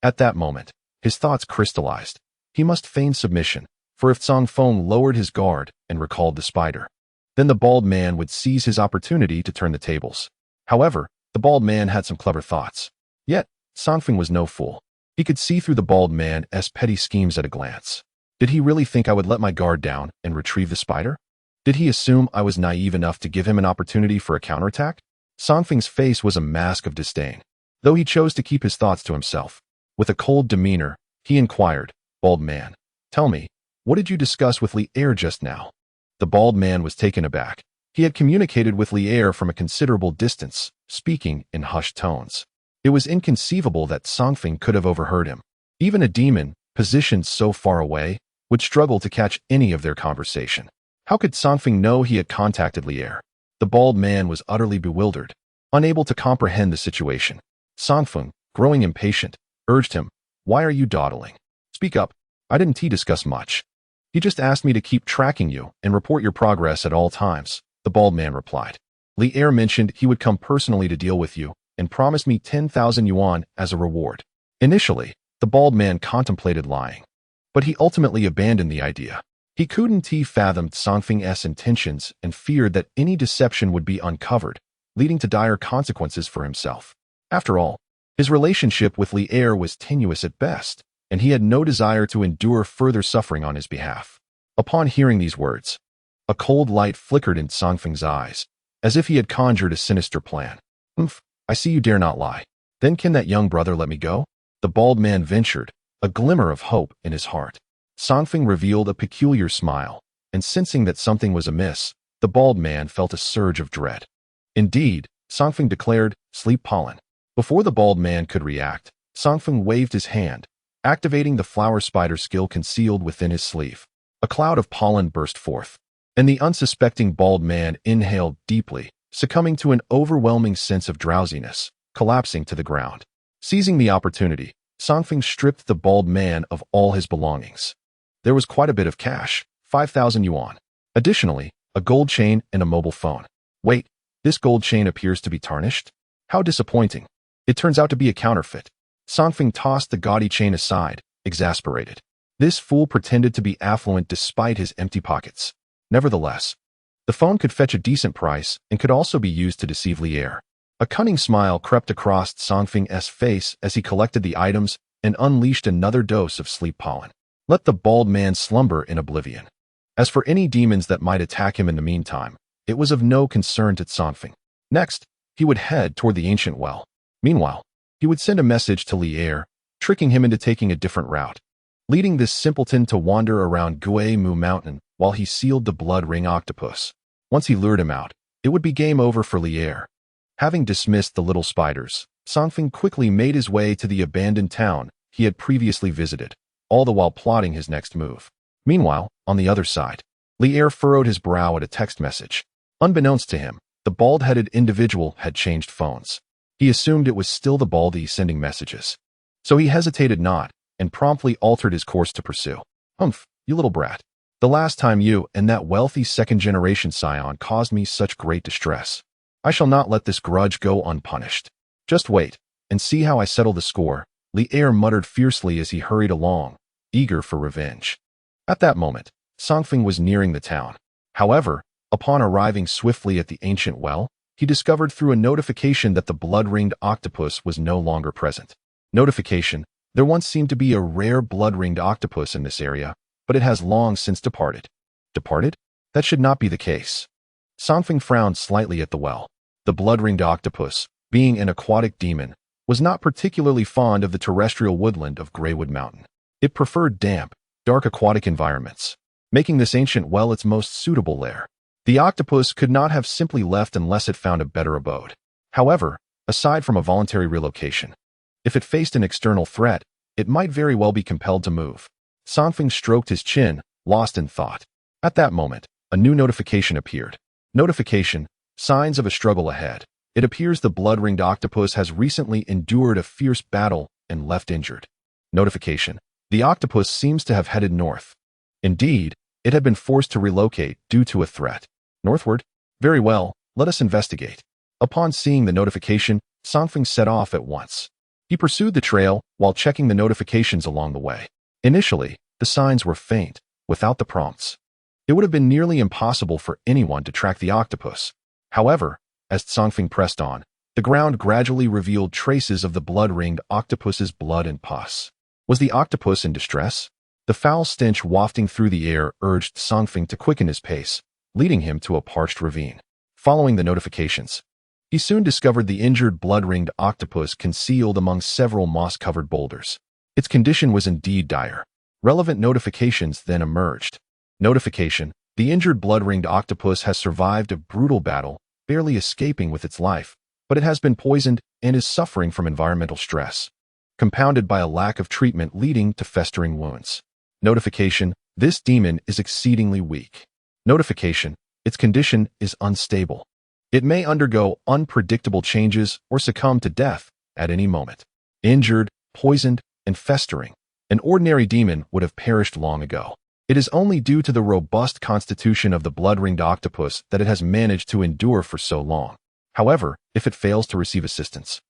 At that moment, his thoughts crystallized. He must feign submission, for if Zang Feng lowered his guard and recalled the spider, then the bald man would seize his opportunity to turn the tables. However, the bald man had some clever thoughts. Yet, Zang Feng was no fool. He could see through the bald man's petty schemes at a glance. Did he really think I would let my guard down and retrieve the spider? Did he assume I was naive enough to give him an opportunity for a counterattack? Zang Feng's face was a mask of disdain, though he chose to keep his thoughts to himself. With a cold demeanor, he inquired, "Bald man, tell me, what did you discuss with Lier just now?" The bald man was taken aback. He had communicated with Lier from a considerable distance, speaking in hushed tones. It was inconceivable that Zang Feng could have overheard him. Even a demon, positioned so far away, would struggle to catch any of their conversation. How could Zang Feng know he had contacted Lier? The bald man was utterly bewildered, unable to comprehend the situation. Zang Feng, growing impatient, urged him, "Why are you dawdling? Speak up. I didn't discuss much." "He just asked me to keep tracking you and report your progress at all times," the bald man replied. "Lier mentioned he would come personally to deal with you and promised me 10,000 yuan as a reward." Initially, the bald man contemplated lying, but he ultimately abandoned the idea. He couldn't fathom Zang Feng's intentions and feared that any deception would be uncovered, leading to dire consequences for himself. After all, His relationship with Li Er was tenuous at best, and he had no desire to endure further suffering on his behalf. Upon hearing these words, a cold light flickered in Zang Feng's eyes, as if he had conjured a sinister plan. I see you dare not lie. Then can that young brother let me go? The bald man ventured, a glimmer of hope in his heart. Zang Feng revealed a peculiar smile, and sensing that something was amiss, the bald man felt a surge of dread. Indeed, Zang Feng declared, sleep pollen. Before the bald man could react, Zang Feng waved his hand, activating the flower spider skill concealed within his sleeve. A cloud of pollen burst forth, and the unsuspecting bald man inhaled deeply, succumbing to an overwhelming sense of drowsiness, collapsing to the ground. Seizing the opportunity, Zang Feng stripped the bald man of all his belongings. There was quite a bit of cash, 5,000 yuan. Additionally, a gold chain and a mobile phone. Wait, this gold chain appears to be tarnished? How disappointing. It turns out to be a counterfeit. Zang Feng tossed the gaudy chain aside, exasperated. This fool pretended to be affluent despite his empty pockets. Nevertheless, the phone could fetch a decent price and could also be used to deceive Li Er. A cunning smile crept across Zang Feng's face as he collected the items and unleashed another dose of sleep pollen. Let the bald man slumber in oblivion. As for any demons that might attack him in the meantime, it was of no concern to Zang Feng. Next, he would head toward the ancient well. Meanwhile, he would send a message to Li Er, tricking him into taking a different route, leading this simpleton to wander around Gui Mu Mountain while he sealed the blood ring octopus. Once he lured him out, it would be game over for Li Er. Having dismissed the little spiders, Zang Feng quickly made his way to the abandoned town he had previously visited, all the while plotting his next move. Meanwhile, on the other side, Li Er furrowed his brow at a text message. Unbeknownst to him, the bald-headed individual had changed phones. He assumed it was still the baldy sending messages. So he hesitated not, and promptly altered his course to pursue. You little brat. The last time you and that wealthy second-generation scion caused me such great distress. I shall not let this grudge go unpunished. Just wait, and see how I settle the score, Li Er muttered fiercely as he hurried along, eager for revenge. At that moment, Zang Feng was nearing the town. However, upon arriving swiftly at the ancient well, he discovered through a notification that the blood-ringed octopus was no longer present. Notification: there once seemed to be a rare blood-ringed octopus in this area, but it has long since departed. Departed? That should not be the case. Zang Feng frowned slightly at the well. The blood-ringed octopus, being an aquatic demon, was not particularly fond of the terrestrial woodland of Greywood Mountain. It preferred damp, dark aquatic environments, making this ancient well its most suitable lair. The octopus could not have simply left unless it found a better abode. However, aside from a voluntary relocation, if it faced an external threat, it might very well be compelled to move. Zang Feng stroked his chin, lost in thought. At that moment, a new notification appeared. Notification: signs of a struggle ahead. It appears the blood-ringed octopus has recently endured a fierce battle and left injured. Notification: the octopus seems to have headed north. Indeed, it had been forced to relocate due to a threat. Northward? Very well, let us investigate. Upon seeing the notification, Zang Feng set off at once. He pursued the trail while checking the notifications along the way. Initially, the signs were faint, without the prompts. It would have been nearly impossible for anyone to track the octopus. However, as Zang Feng pressed on, the ground gradually revealed traces of the blood-ringed octopus's blood and pus. Was the octopus in distress? The foul stench wafting through the air urged Zang Feng to quicken his pace, leading him to a parched ravine. Following the notifications, he soon discovered the injured blood-ringed octopus concealed among several moss-covered boulders. Its condition was indeed dire. Relevant notifications then emerged. Notification: the injured blood-ringed octopus has survived a brutal battle, barely escaping with its life, but it has been poisoned and is suffering from environmental stress, compounded by a lack of treatment leading to festering wounds. Notification: this demon is exceedingly weak. Notification: its condition is unstable. It may undergo unpredictable changes or succumb to death at any moment. Injured, poisoned, and festering, an ordinary demon would have perished long ago. It is only due to the robust constitution of the blood-ringed octopus that it has managed to endure for so long. However, if it fails to receive assistance,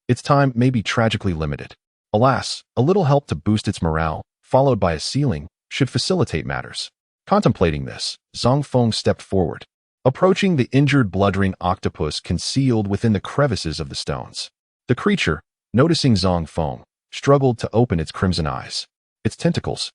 its time may be tragically limited. Alas, a little help to boost its morale, followed by a sealing, should facilitate matters. Contemplating this, Zang Feng stepped forward, approaching the injured blood-ringed octopus concealed within the crevices of the stones. The creature, Noticing Zang Feng, struggled to open its crimson eyes. Its tentacles,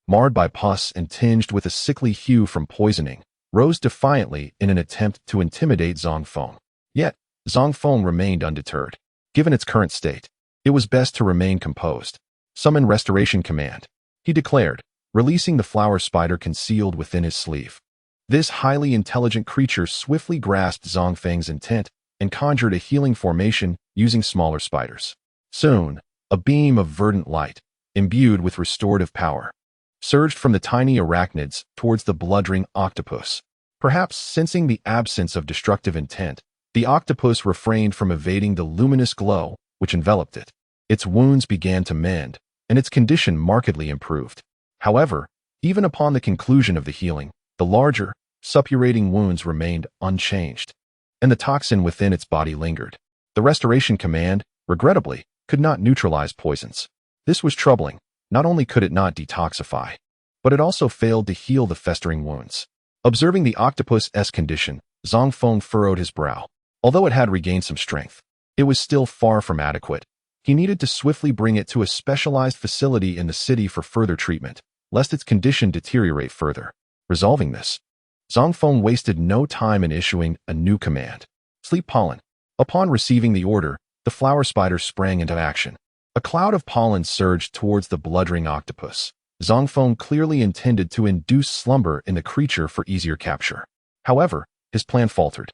marred by pus and tinged with a sickly hue from poisoning, rose defiantly in an attempt to intimidate Zang Feng. Yet, Zang Feng remained undeterred. Given its current state, it was best to remain composed. Summon Restoration Command, he declared, releasing the flower spider concealed within his sleeve. This highly intelligent creature swiftly grasped Zang Feng's intent and conjured a healing formation using smaller spiders. Soon, a beam of verdant light, imbued with restorative power, surged from the tiny arachnids towards the blood-ring octopus. Perhaps sensing the absence of destructive intent, the octopus refrained from evading the luminous glow which enveloped it. Its wounds began to mend, and its condition markedly improved. However, even upon the conclusion of the healing, the larger, suppurating wounds remained unchanged, and the toxin within its body lingered. The Restoration Command, regrettably, could not neutralize poisons. This was troubling. Not only could it not detoxify, but it also failed to heal the festering wounds. Observing the octopus's condition, Zang Feng furrowed his brow. Although it had regained some strength, it was still far from adequate. He needed to swiftly bring it to a specialized facility in the city for further treatment, lest its condition deteriorate further. Resolving this, Zang Feng wasted no time in issuing a new command. Sleep pollen. Upon receiving the order, the flower spider sprang into action. A cloud of pollen surged towards the blood-ring octopus. Zang Feng clearly intended to induce slumber in the creature for easier capture. However, his plan faltered.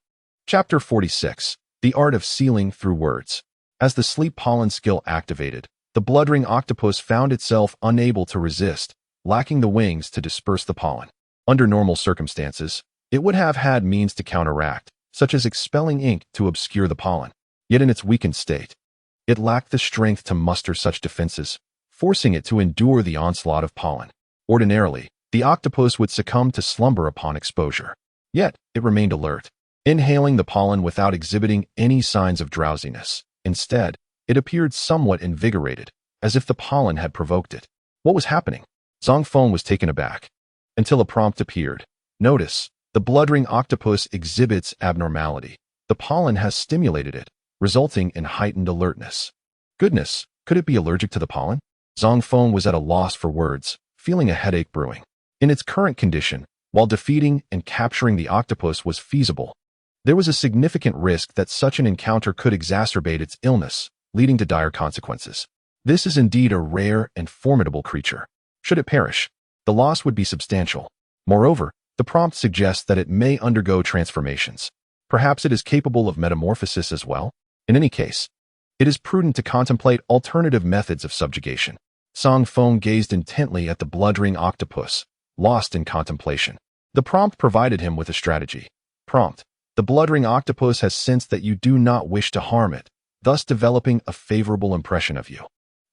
Chapter 46. The Art of Sealing Through Words. As the sleep pollen skill activated, the blood-ring octopus found itself unable to resist, lacking the wings to disperse the pollen. Under normal circumstances, it would have had means to counteract, such as expelling ink to obscure the pollen. Yet in its weakened state, it lacked the strength to muster such defenses, forcing it to endure the onslaught of pollen. Ordinarily, the octopus would succumb to slumber upon exposure. Yet, it remained alert, inhaling the pollen without exhibiting any signs of drowsiness. Instead, it appeared somewhat invigorated, as if the pollen had provoked it. What was happening? Zang Feng was taken aback, until a prompt appeared. Notice, the blood-ring octopus exhibits abnormality. The pollen has stimulated it, resulting in heightened alertness. Goodness, could it be allergic to the pollen? Zang Feng was at a loss for words, feeling a headache brewing. In its current condition, while defeating and capturing the octopus was feasible, there was a significant risk that such an encounter could exacerbate its illness, leading to dire consequences. This is indeed a rare and formidable creature. Should it perish, the loss would be substantial. Moreover, the prompt suggests that it may undergo transformations. Perhaps it is capable of metamorphosis as well? In any case, it is prudent to contemplate alternative methods of subjugation. Zang Feng gazed intently at the blood-ring octopus, lost in contemplation. The prompt provided him with a strategy. Prompt. The blood-ring octopus has sensed that you do not wish to harm it, thus developing a favorable impression of you.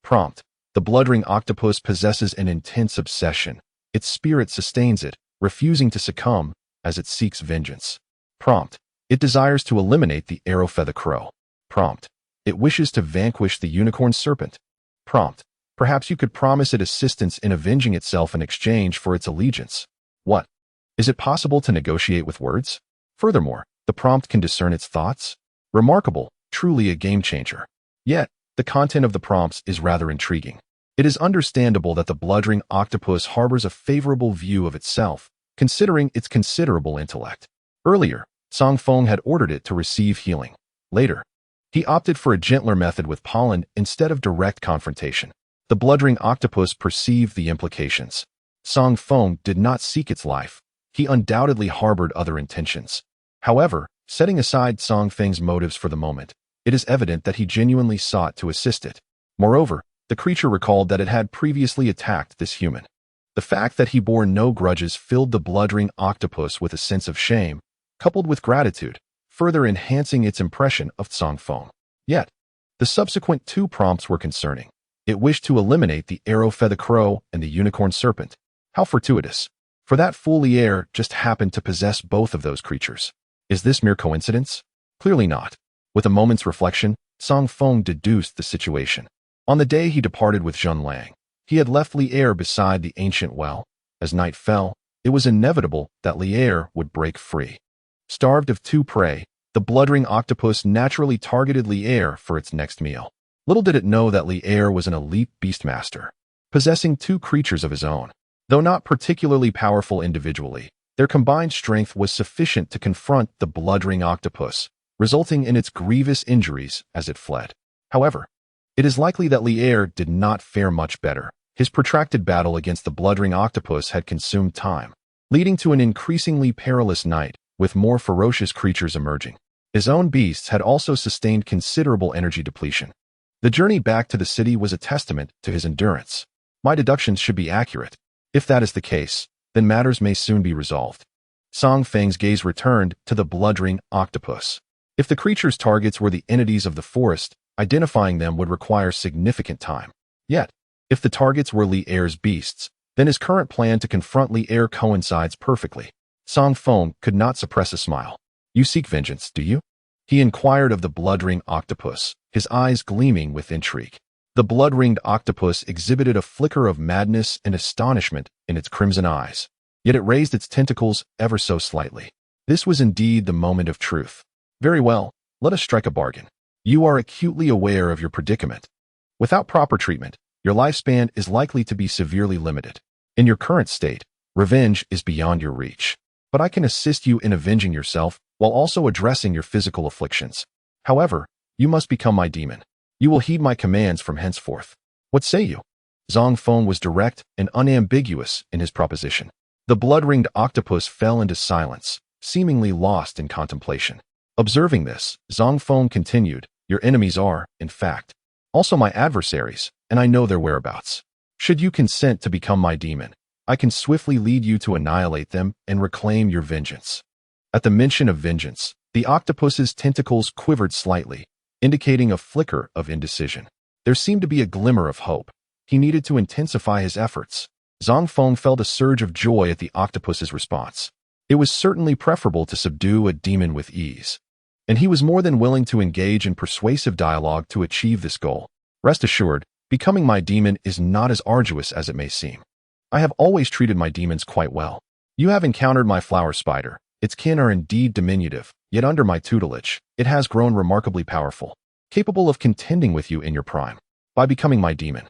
Prompt. The blood-ring octopus possesses an intense obsession. Its spirit sustains it, refusing to succumb as it seeks vengeance. Prompt. It desires to eliminate the arrow-feather crow. Prompt. It wishes to vanquish the unicorn serpent. Prompt. Perhaps you could promise it assistance in avenging itself in exchange for its allegiance. What? Is it possible to negotiate with words? Furthermore, the prompt can discern its thoughts? Remarkable, truly a game-changer. Yet, the content of the prompts is rather intriguing. It is understandable that the blood-ring octopus harbors a favorable view of itself, considering its considerable intellect. Earlier, Zang Feng had ordered it to receive healing. Later, he opted for a gentler method with pollen instead of direct confrontation. The blood-ring octopus perceived the implications. Zang Feng did not seek its life. He undoubtedly harbored other intentions. However, setting aside Zang Feng's motives for the moment, it is evident that he genuinely sought to assist it. Moreover, the creature recalled that it had previously attacked this human. The fact that he bore no grudges filled the blood-ring octopus with a sense of shame, coupled with gratitude, further enhancing its impression of Zang Feng. Yet, the subsequent two prompts were concerning. It wished to eliminate the arrow-feather crow and the unicorn serpent. How fortuitous. For that Foulier just happened to possess both of those creatures. Is this mere coincidence? Clearly not. With a moment's reflection, Zang Feng deduced the situation. On the day he departed with Zhun Lang, he had left Lier beside the ancient well. As night fell, it was inevitable that Lier would break free. Starved of two prey, the blood-ring octopus naturally targeted Lier for its next meal. Little did it know that Li'er was an elite beastmaster, possessing two creatures of his own. Though not particularly powerful individually, their combined strength was sufficient to confront the blood-ring octopus, resulting in its grievous injuries as it fled. However, it is likely that Li'er did not fare much better. His protracted battle against the blood-ring octopus had consumed time, leading to an increasingly perilous night, with more ferocious creatures emerging. His own beasts had also sustained considerable energy depletion. The journey back to the city was a testament to his endurance. My deductions should be accurate. If that is the case, then matters may soon be resolved. Zang Feng's gaze returned to the blood-ring octopus. If the creature's targets were the entities of the forest, identifying them would require significant time. Yet, if the targets were Li'er's beasts, then his current plan to confront Li'er coincides perfectly. Zang Feng could not suppress a smile. You seek vengeance, do you? He inquired of the blood-ring octopus, his eyes gleaming with intrigue. The blood-ringed octopus exhibited a flicker of madness and astonishment in its crimson eyes, yet it raised its tentacles ever so slightly. This was indeed the moment of truth. Very well, let us strike a bargain. You are acutely aware of your predicament. Without proper treatment, your lifespan is likely to be severely limited. In your current state, revenge is beyond your reach. But I can assist you in avenging yourself while also addressing your physical afflictions. However, you must become my demon. You will heed my commands from henceforth. What say you? Zang Feng was direct and unambiguous in his proposition. The blood-ringed octopus fell into silence, seemingly lost in contemplation. Observing this, Zang Feng continued, Your enemies are, in fact, also my adversaries, and I know their whereabouts. Should you consent to become my demon, I can swiftly lead you to annihilate them and reclaim your vengeance. At the mention of vengeance, the octopus's tentacles quivered slightly, indicating a flicker of indecision. There seemed to be a glimmer of hope. He needed to intensify his efforts. Zang Feng felt a surge of joy at the octopus's response. It was certainly preferable to subdue a demon with ease, and he was more than willing to engage in persuasive dialogue to achieve this goal. Rest assured, becoming my demon is not as arduous as it may seem. I have always treated my demons quite well. You have encountered my flower spider. Its kin are indeed diminutive, yet under my tutelage, it has grown remarkably powerful, capable of contending with you in your prime. By becoming my demon,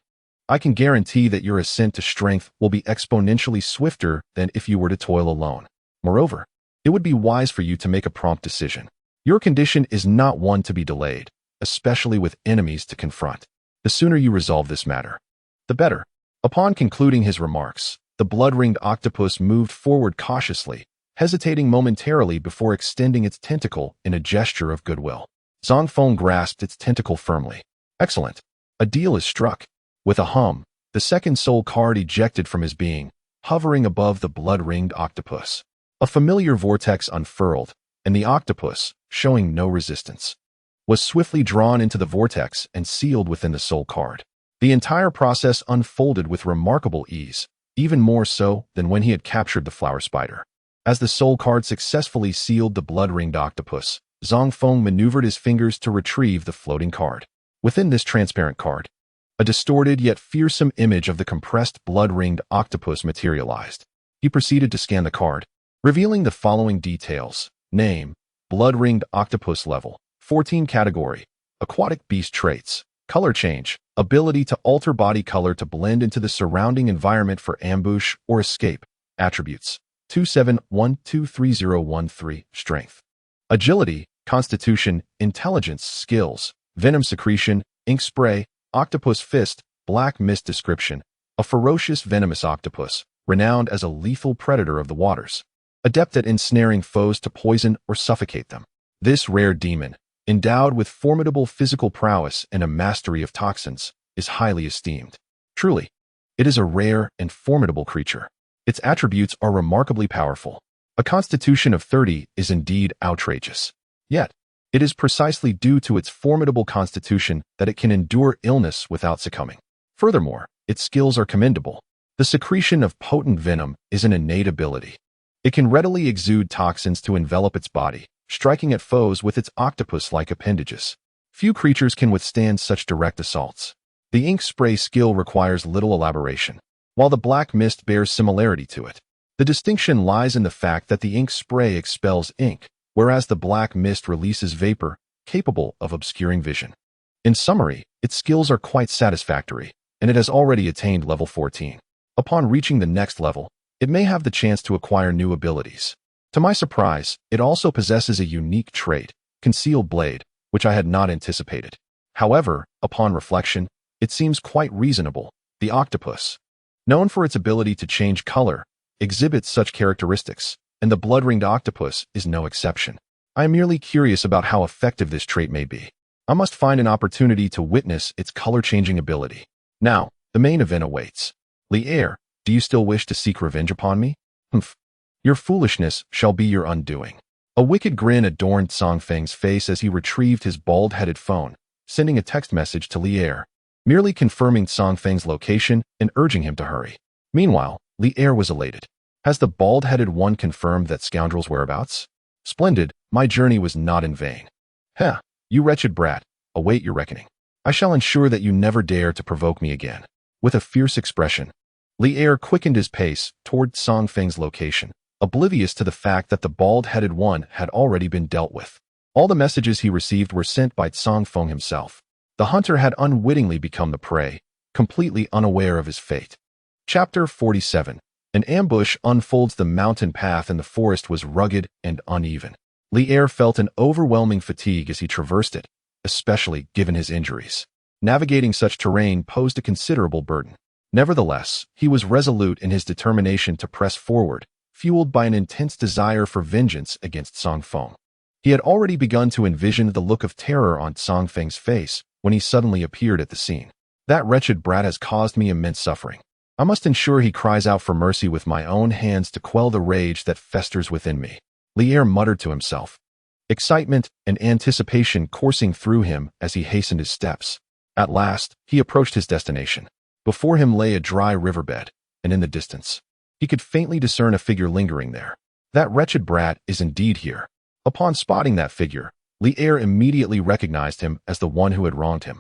I can guarantee that your ascent to strength will be exponentially swifter than if you were to toil alone. Moreover, it would be wise for you to make a prompt decision. Your condition is not one to be delayed, especially with enemies to confront. The sooner you resolve this matter, the better. Upon concluding his remarks, the blood-ringed octopus moved forward cautiously, hesitating momentarily before extending its tentacle in a gesture of goodwill. Zang Feng grasped its tentacle firmly. Excellent. A deal is struck. With a hum, the second soul card ejected from his being, hovering above the blood-ringed octopus. A familiar vortex unfurled, and the octopus, showing no resistance, was swiftly drawn into the vortex and sealed within the soul card. The entire process unfolded with remarkable ease, even more so than when he had captured the flower spider. As the soul card successfully sealed the blood-ringed octopus, Zang Feng maneuvered his fingers to retrieve the floating card. Within this transparent card, a distorted yet fearsome image of the compressed blood-ringed octopus materialized. He proceeded to scan the card, revealing the following details. Name, blood-ringed octopus level, 14 category, aquatic beast traits, color change, ability to alter body color to blend into the surrounding environment for ambush or escape, attributes. 27123013, strength, agility, constitution, intelligence, skills, venom secretion, ink spray, octopus fist, black mist description, a ferocious venomous octopus, renowned as a lethal predator of the waters, adept at ensnaring foes to poison or suffocate them. This rare demon, endowed with formidable physical prowess and a mastery of toxins, is highly esteemed. Truly, it is a rare and formidable creature. Its attributes are remarkably powerful. A constitution of 30 is indeed outrageous. Yet, it is precisely due to its formidable constitution that it can endure illness without succumbing. Furthermore, its skills are commendable. The secretion of potent venom is an innate ability. It can readily exude toxins to envelop its body, striking at foes with its octopus-like appendages. Few creatures can withstand such direct assaults. The ink spray skill requires little elaboration, while the black mist bears similarity to it. The distinction lies in the fact that the ink spray expels ink, whereas the black mist releases vapor capable of obscuring vision. In summary, its skills are quite satisfactory, and it has already attained level 14. Upon reaching the next level, it may have the chance to acquire new abilities. To my surprise, it also possesses a unique trait, Concealed Blade, which I had not anticipated. However, upon reflection, it seems quite reasonable. The octopus, known for its ability to change color, exhibits such characteristics, and the blood-ringed octopus is no exception. I am merely curious about how effective this trait may be. I must find an opportunity to witness its color-changing ability. Now, the main event awaits. Li'er, do you still wish to seek revenge upon me? Humph. Your foolishness shall be your undoing. A wicked grin adorned Zang Feng's face as he retrieved his bald-headed phone, sending a text message to Li'er, merely confirming Zang Feng's location and urging him to hurry. Meanwhile, Li'er was elated. Has the bald-headed one confirmed that scoundrel's whereabouts? Splendid, my journey was not in vain. Heh, you wretched brat, await your reckoning. I shall ensure that you never dare to provoke me again. With a fierce expression, Li'er quickened his pace toward Zang Feng's location, oblivious to the fact that the bald-headed one had already been dealt with. All the messages he received were sent by Zang Feng himself. The hunter had unwittingly become the prey, completely unaware of his fate. Chapter 47. An ambush unfolds. The mountain path in the forest was rugged and uneven. Li'er felt an overwhelming fatigue as he traversed it, especially given his injuries. Navigating such terrain posed a considerable burden. Nevertheless, he was resolute in his determination to press forward, fueled by an intense desire for vengeance against Zang Feng. He had already begun to envision the look of terror on Zang Feng's face when he suddenly appeared at the scene. That wretched brat has caused me immense suffering. I must ensure he cries out for mercy with my own hands to quell the rage that festers within me. Li'er muttered to himself, excitement and anticipation coursing through him as he hastened his steps. At last, he approached his destination. Before him lay a dry riverbed, and in the distance, he could faintly discern a figure lingering there. That wretched brat is indeed here. Upon spotting that figure, Li'er immediately recognized him as the one who had wronged him.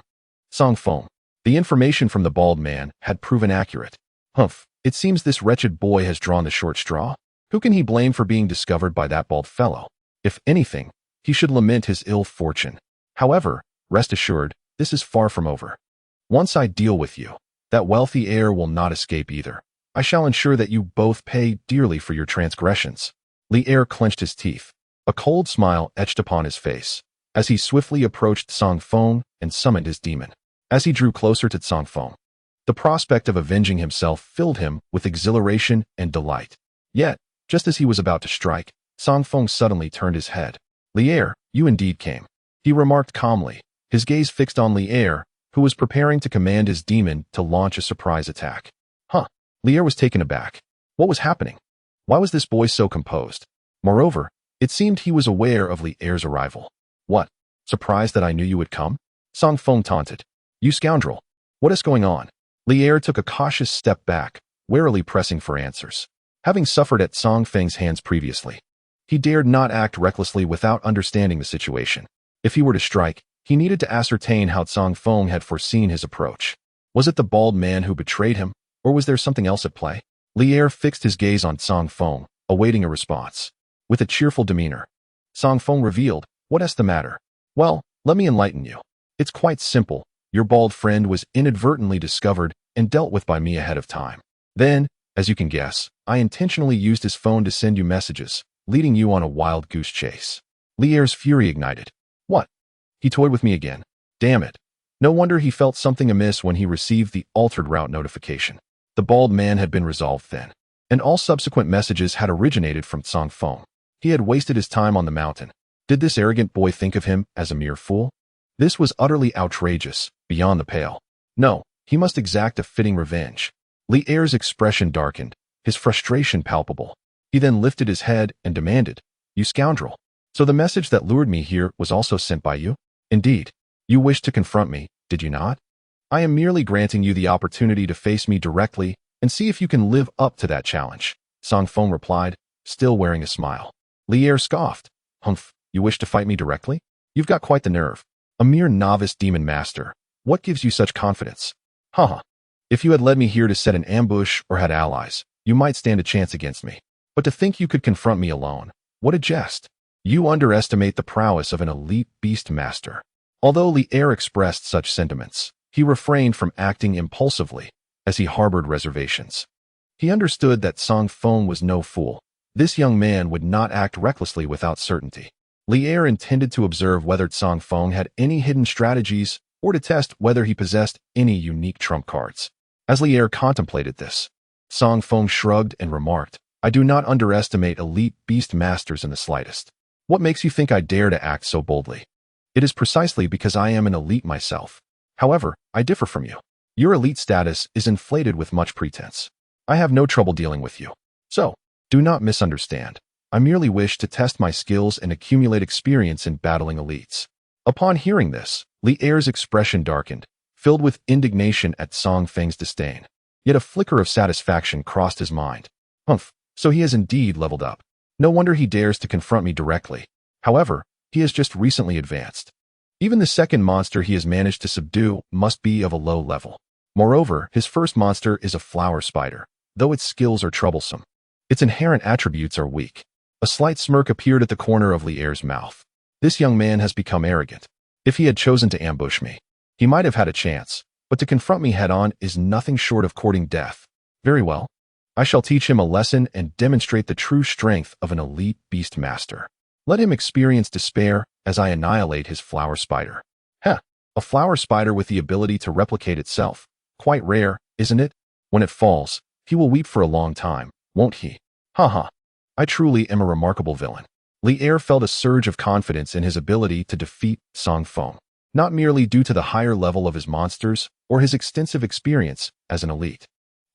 Zang Feng. The information from the bald man had proven accurate. Humph, it seems this wretched boy has drawn the short straw. Who can he blame for being discovered by that bald fellow? If anything, he should lament his ill fortune. However, rest assured, this is far from over. Once I deal with you, that wealthy heir will not escape either. I shall ensure that you both pay dearly for your transgressions. Li'er clenched his teeth. A cold smile etched upon his face as he swiftly approached Zang Feng and summoned his demon. As he drew closer to Zang Feng, the prospect of avenging himself filled him with exhilaration and delight. Yet, just as he was about to strike, Zang Feng suddenly turned his head. Li'er, you indeed came, he remarked calmly, his gaze fixed on Li'er, who was preparing to command his demon to launch a surprise attack. Huh. Li'er was taken aback. What was happening? Why was this boy so composed? Moreover, it seemed he was aware of Li'er's arrival. What? Surprised that I knew you would come? Zang Feng taunted. You scoundrel. What is going on? Li'er took a cautious step back, warily pressing for answers. Having suffered at Zang Feng's hands previously, he dared not act recklessly without understanding the situation. If he were to strike, he needed to ascertain how Zang Feng had foreseen his approach. Was it the bald man who betrayed him, or was there something else at play? Li'er fixed his gaze on Zang Feng, awaiting a response. With a cheerful demeanor, Zang Feng revealed, "What's the matter?" Well, let me enlighten you. It's quite simple. Your bald friend was inadvertently discovered and dealt with by me ahead of time. Then, as you can guess, I intentionally used his phone to send you messages, leading you on a wild goose chase. Li'er's fury ignited. What? He toyed with me again. Damn it. No wonder he felt something amiss when he received the altered route notification. The bald man had been resolved then, and all subsequent messages had originated from Zang Feng. He had wasted his time on the mountain. Did this arrogant boy think of him as a mere fool? This was utterly outrageous, beyond the pale. No, he must exact a fitting revenge. Li'er's expression darkened, his frustration palpable. He then lifted his head and demanded, You scoundrel. So the message that lured me here was also sent by you? Indeed. You wished to confront me, did you not? I am merely granting you the opportunity to face me directly and see if you can live up to that challenge. Zang Feng replied, still wearing a smile. Li'er scoffed. Humph, you wish to fight me directly? You've got quite the nerve. A mere novice demon master. What gives you such confidence? Haha. If you had led me here to set an ambush or had allies, you might stand a chance against me. But to think you could confront me alone, what a jest. You underestimate the prowess of an elite beast master. Although Li Er expressed such sentiments, he refrained from acting impulsively, as he harbored reservations. He understood that Zang Feng was no fool. This young man would not act recklessly without certainty. Li Er intended to observe whether Zang Feng had any hidden strategies or to test whether he possessed any unique trump cards. As Li Er contemplated this, Zang Feng shrugged and remarked, "I do not underestimate elite beast masters in the slightest. What makes you think I dare to act so boldly? It is precisely because I am an elite myself. However, I differ from you. Your elite status is inflated with much pretense. I have no trouble dealing with you. So, do not misunderstand. I merely wish to test my skills and accumulate experience in battling elites." Upon hearing this, Li Er's expression darkened, filled with indignation at Zang Feng's disdain. Yet a flicker of satisfaction crossed his mind. Humph, so he has indeed leveled up. No wonder he dares to confront me directly. However, he has just recently advanced. Even the second monster he has managed to subdue must be of a low level. Moreover, his first monster is a flower spider, though its skills are troublesome. Its inherent attributes are weak. A slight smirk appeared at the corner of Li Er's mouth. This young man has become arrogant. If he had chosen to ambush me, he might have had a chance, but to confront me head-on is nothing short of courting death. Very well. I shall teach him a lesson and demonstrate the true strength of an elite beast master. Let him experience despair as I annihilate his flower spider. Heh, a flower spider with the ability to replicate itself. Quite rare, isn't it? When it falls, he will weep for a long time, won't he? Ha. I truly am a remarkable villain. Li Er felt a surge of confidence in his ability to defeat Zang Feng, not merely due to the higher level of his monsters or his extensive experience as an elite.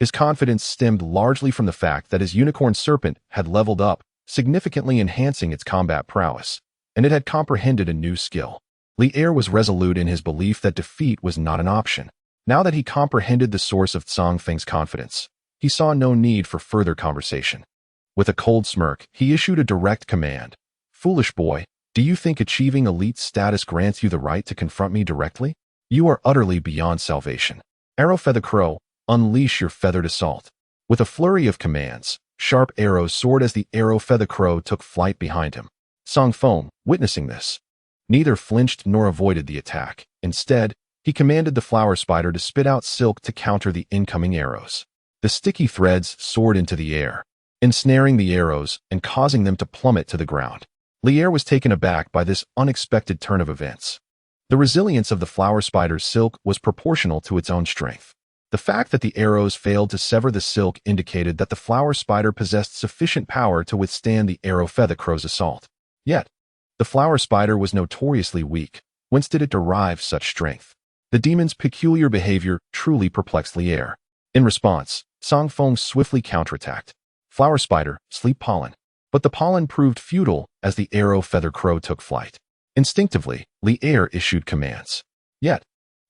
His confidence stemmed largely from the fact that his unicorn serpent had leveled up, significantly enhancing its combat prowess, and it had comprehended a new skill. Li Er was resolute in his belief that defeat was not an option. Now that he comprehended the source of Zang Feng's confidence, he saw no need for further conversation. With a cold smirk, he issued a direct command. "Foolish boy, do you think achieving elite status grants you the right to confront me directly? You are utterly beyond salvation. Arrow Feather Crow, unleash your feathered assault." With a flurry of commands, sharp arrows soared as the Arrow Feather Crow took flight behind him. Zang Feng, witnessing this, neither flinched nor avoided the attack. Instead, he commanded the flower spider to spit out silk to counter the incoming arrows. The sticky threads soared into the air, ensnaring the arrows and causing them to plummet to the ground. Li Er was taken aback by this unexpected turn of events. The resilience of the flower spider's silk was proportional to its own strength. The fact that the arrows failed to sever the silk indicated that the flower spider possessed sufficient power to withstand the Arrow Feather Crow's assault. Yet, the flower spider was notoriously weak. Whence did it derive such strength? The demon's peculiar behavior truly perplexed Li Er. In response, Zang Feng swiftly counterattacked. "Flower spider, sleep pollen." But the pollen proved futile as the Arrow Feather Crow took flight. Instinctively, Li Er issued commands. Yet,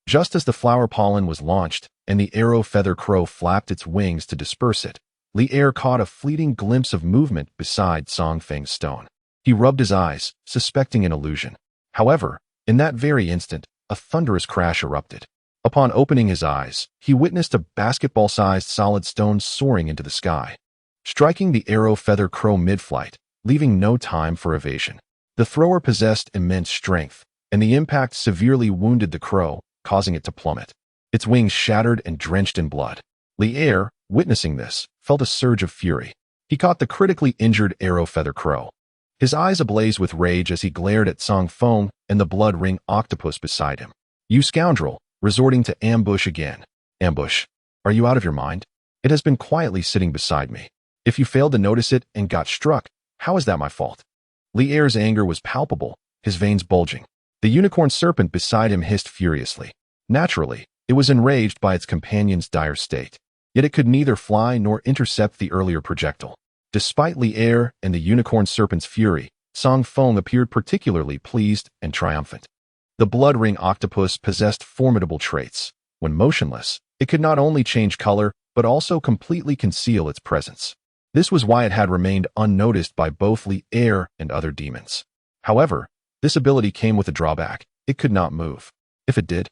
just as the flower pollen was launched and the Arrow Feather Crow flapped its wings to disperse it, Li Er caught a fleeting glimpse of movement beside Zang Feng's stone. He rubbed his eyes, suspecting an illusion. However, in that very instant, a thunderous crash erupted. Upon opening his eyes, he witnessed a basketball-sized solid stone soaring into the sky, striking the Arrow Feather Crow mid-flight, leaving no time for evasion. The thrower possessed immense strength, and the impact severely wounded the crow, causing it to plummet. Its wings shattered and drenched in blood. Li Er, witnessing this, felt a surge of fury. He caught the critically injured Arrow Feather Crow. His eyes ablaze with rage as he glared at Zang Feng and the blood ring octopus beside him. "You scoundrel, resorting to ambush again." "Ambush? Are you out of your mind? It has been quietly sitting beside me. If you failed to notice it and got struck, how is that my fault?" Li Er's anger was palpable, his veins bulging. The unicorn serpent beside him hissed furiously. Naturally, it was enraged by its companion's dire state. Yet it could neither fly nor intercept the earlier projectile. Despite Li Er and the unicorn serpent's fury, Zang Feng appeared particularly pleased and triumphant. The blood ring octopus possessed formidable traits. When motionless, it could not only change color, but also completely conceal its presence. This was why it had remained unnoticed by both Li Er and other demons. However, this ability came with a drawback. It could not move. If it did,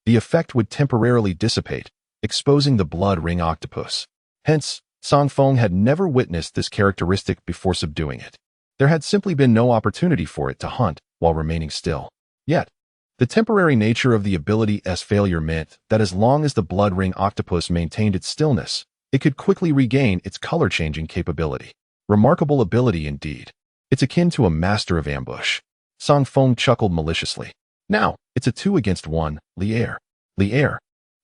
the effect would temporarily dissipate, exposing the blood ring octopus. Hence, Zang Feng had never witnessed this characteristic before subduing it. There had simply been no opportunity for it to hunt while remaining still. Yet, The temporary nature of the ability's failure meant that as long as the blood ring octopus maintained its stillness, it could quickly regain its color-changing capability. Remarkable ability indeed. It's akin to a master of ambush. Zang Feng chuckled maliciously. Now, it's a 2 against 1, Lier,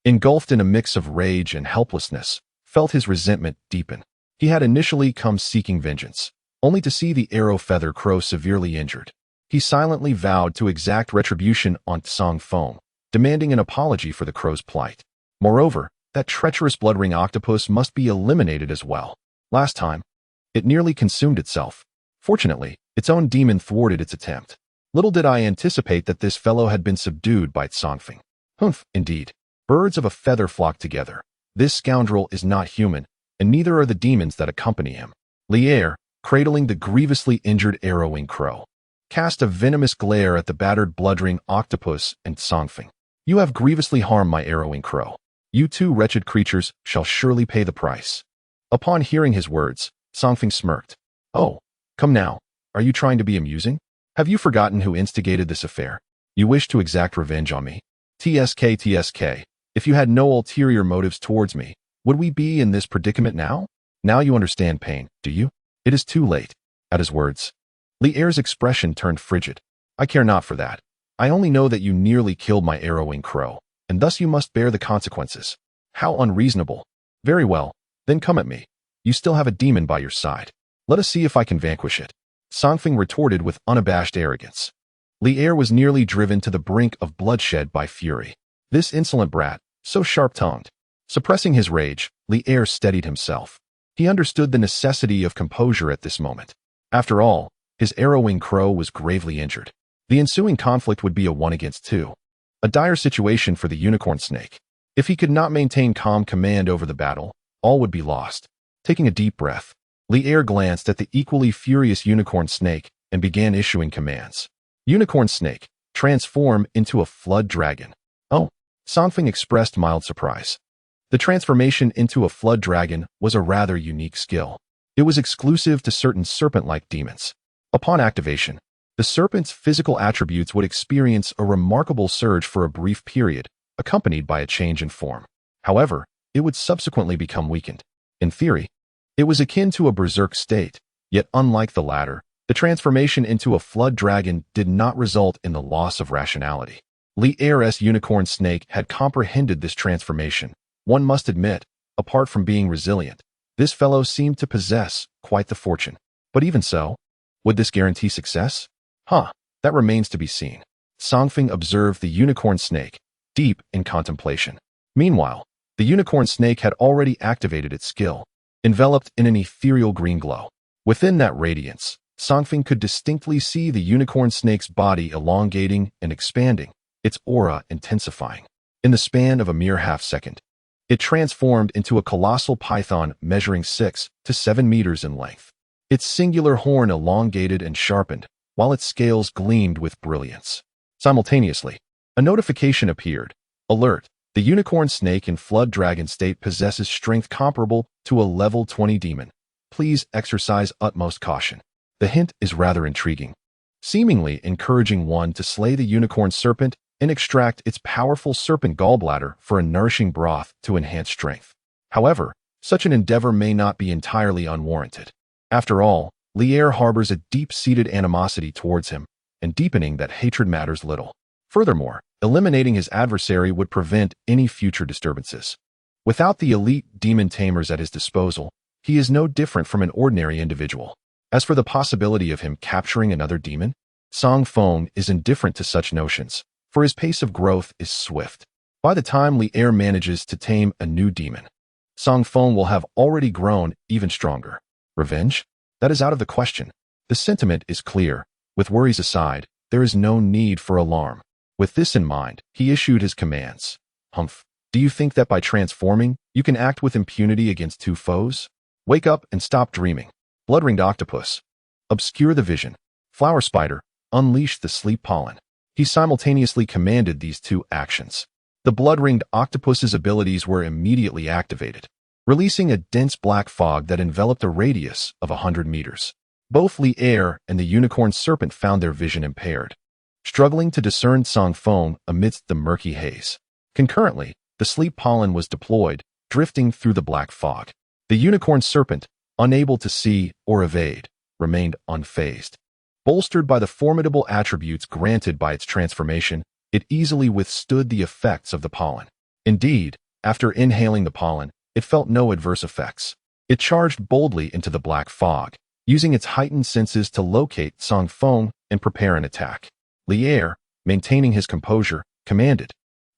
engulfed in a mix of rage and helplessness, felt his resentment deepen. He had initially come seeking vengeance, only to see the arrow feather crow severely injured. He silently vowed to exact retribution on Zang Feng, demanding an apology for the crow's plight. Moreover, that treacherous blood ring octopus must be eliminated as well. Last time, it nearly consumed itself. Fortunately, its own demon thwarted its attempt. Little did I anticipate that this fellow had been subdued by Zang Feng. Humph, indeed. Birds of a feather flock together. This scoundrel is not human, and neither are the demons that accompany him. Lier, cradling the grievously injured arrowing crow, cast a venomous glare at the battered blood-ring octopus and Zang Feng. You have grievously harmed my arrowing crow. You two wretched creatures shall surely pay the price. Upon hearing his words, Zang Feng smirked. Oh, come now. Are you trying to be amusing? Have you forgotten who instigated this affair? You wish to exact revenge on me? TSK, if you had no ulterior motives towards me, would we be in this predicament now? Now you understand pain, do you? It is too late. At his words, Lier's expression turned frigid. I care not for that. I only know that you nearly killed my arrowing crow, and thus you must bear the consequences. How unreasonable. Very well, then come at me. You still have a demon by your side. Let us see if I can vanquish it. Zang Feng retorted with unabashed arrogance. Lier was nearly driven to the brink of bloodshed by fury. This insolent brat, so sharp-tongued. Suppressing his rage, Lier steadied himself. He understood the necessity of composure at this moment. After all, his arrowing crow was gravely injured. The ensuing conflict would be a 1 against 2. A dire situation for the unicorn snake. If he could not maintain calm command over the battle, all would be lost. Taking a deep breath, Lier glanced at the equally furious unicorn snake and began issuing commands. Unicorn snake, transform into a flood dragon. Oh, Zang Feng expressed mild surprise. The transformation into a flood dragon was a rather unique skill. It was exclusive to certain serpent-like demons. Upon activation, the serpent's physical attributes would experience a remarkable surge for a brief period, accompanied by a change in form. However, it would subsequently become weakened. In theory, it was akin to a berserk state, yet unlike the latter, the transformation into a flood dragon did not result in the loss of rationality. Lier's unicorn snake had comprehended this transformation. One must admit, apart from being resilient, this fellow seemed to possess quite the fortune. But even so, would this guarantee success? That remains to be seen. Zang Feng observed the unicorn snake, deep in contemplation. Meanwhile, the unicorn snake had already activated its skill, enveloped in an ethereal green glow. Within that radiance, Zang Feng could distinctly see the unicorn snake's body elongating and expanding, its aura intensifying. In the span of a mere half-second, it transformed into a colossal python measuring 6 to 7 meters in length. Its singular horn elongated and sharpened, while its scales gleamed with brilliance. Simultaneously, a notification appeared. Alert! The unicorn snake in flood dragon state possesses strength comparable to a level 20 demon. Please exercise utmost caution. The hint is rather intriguing, seemingly encouraging one to slay the unicorn serpent and extract its powerful serpent gallbladder for a nourishing broth to enhance strength. However, such an endeavor may not be entirely unwarranted. After all, Lier harbors a deep-seated animosity towards him, and deepening that hatred matters little. Furthermore, eliminating his adversary would prevent any future disturbances. Without the elite demon tamers at his disposal, he is no different from an ordinary individual. As for the possibility of him capturing another demon, Zang Feng is indifferent to such notions, for his pace of growth is swift. By the time Lier manages to tame a new demon, Zang Feng will have already grown even stronger. Revenge? That is out of the question. The sentiment is clear. With worries aside, there is no need for alarm. With this in mind, he issued his commands. Humph. Do you think that by transforming, you can act with impunity against 2 foes? Wake up and stop dreaming. Blood-ringed octopus. Obscure the vision. Flower spider. Unleash the sleep pollen. He simultaneously commanded these 2 actions. The blood-ringed octopus's abilities were immediately activated, releasing a dense black fog that enveloped a radius of 100 meters. Both Lier and the unicorn serpent found their vision impaired. struggling to discern Zang Feng amidst the murky haze. Concurrently, the sleep pollen was deployed, drifting through the black fog. The unicorn serpent, unable to see or evade, remained unfazed. Bolstered by the formidable attributes granted by its transformation, it easily withstood the effects of the pollen. Indeed, after inhaling the pollen, it felt no adverse effects. It charged boldly into the black fog, using its heightened senses to locate Zang Feng and prepare an attack. Lier, maintaining his composure, commanded,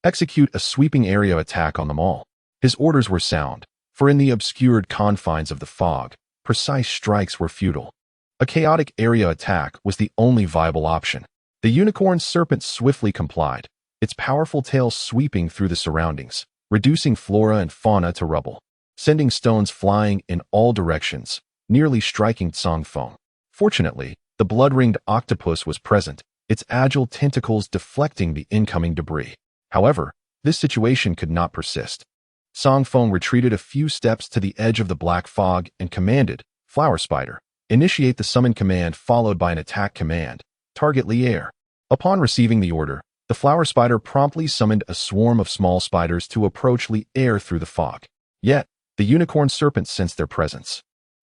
"Execute a sweeping area attack on them all." His orders were sound, for in the obscured confines of the fog, precise strikes were futile. A chaotic area attack was the only viable option. The unicorn serpent swiftly complied, its powerful tail sweeping through the surroundings, reducing flora and fauna to rubble, sending stones flying in all directions, nearly striking Zang Feng. Fortunately, the blood-ringed octopus was present, its agile tentacles deflecting the incoming debris. However, this situation could not persist. Zang Feng retreated a few steps to the edge of the black fog and commanded, "Flower Spider, initiate the summon command followed by an attack command. Target Lier." Upon receiving the order, the flower spider promptly summoned a swarm of small spiders to approach Lier through the fog. Yet, the unicorn serpent sensed their presence,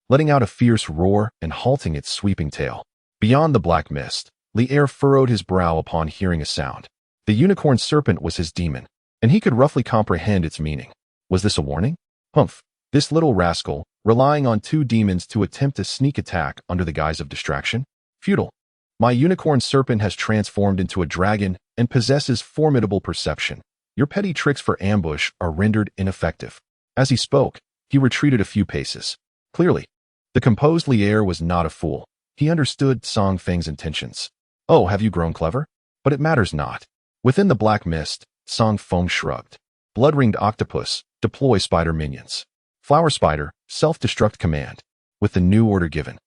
letting out a fierce roar and halting its sweeping tail. Beyond the black mist, Lier furrowed his brow upon hearing a sound. The unicorn serpent was his demon, and he could roughly comprehend its meaning. Was this a warning? Humph, this little rascal, relying on two demons to attempt a sneak attack under the guise of distraction? Futile. My unicorn serpent has transformed into a dragon and possesses formidable perception. Your petty tricks for ambush are rendered ineffective. As he spoke, he retreated a few paces. Clearly, the composed Lier was not a fool. He understood Zang Feng's intentions. "Oh, have you grown clever? But it matters not." Within the black mist, Zang Feng shrugged. Blood-ringed octopus, deploy spider minions. Flower spider, self-destruct command. With the new order given,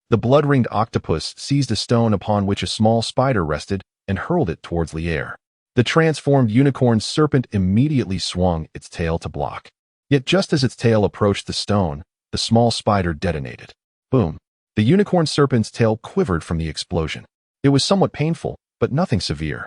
the blood-ringed octopus seized a stone upon which a small spider rested and hurled it towards Lier. The transformed unicorn serpent immediately swung its tail to block. Yet just as its tail approached the stone, the small spider detonated. Boom. The unicorn serpent's tail quivered from the explosion. It was somewhat painful, but nothing severe.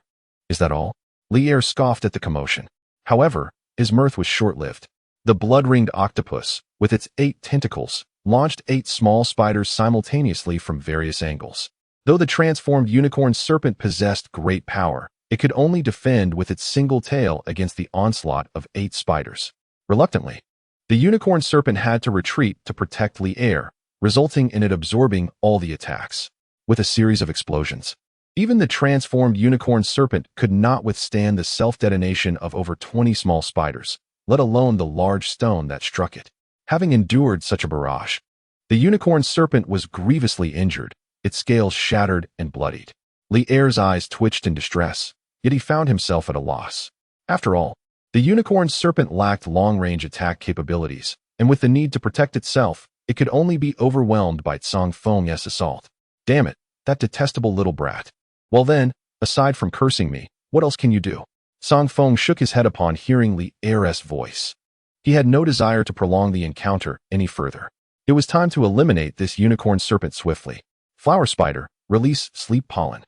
"Is that all?" Lier scoffed at the commotion. However, his mirth was short-lived. The blood-ringed octopus, with its 8 tentacles, launched 8 small spiders simultaneously from various angles. Though the transformed unicorn serpent possessed great power, it could only defend with its single tail against the onslaught of 8 spiders. Reluctantly, the unicorn serpent had to retreat to protect Lier, resulting in it absorbing all the attacks. With a series of explosions, even the transformed unicorn serpent could not withstand the self-detonation of over 20 small spiders, let alone the large stone that struck it. Having endured such a barrage, the unicorn serpent was grievously injured, its scales shattered and bloodied. Lier's eyes twitched in distress, yet he found himself at a loss. After all, the unicorn serpent lacked long-range attack capabilities, and with the need to protect itself, it could only be overwhelmed by Zang Feng's assault. Damn it, that detestable little brat. Well then, aside from cursing me, what else can you do? Zang Feng shook his head upon hearing Lier's voice. He had no desire to prolong the encounter any further. It was time to eliminate this unicorn serpent swiftly. Flower spider, release sleep pollen.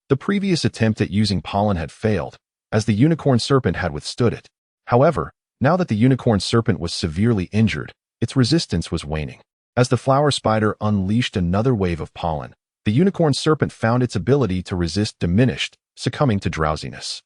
The previous attempt at using pollen had failed, as the unicorn serpent had withstood it. However, now that the unicorn serpent was severely injured, its resistance was waning. As the flower spider unleashed another wave of pollen, the unicorn serpent found its ability to resist diminished, succumbing to drowsiness.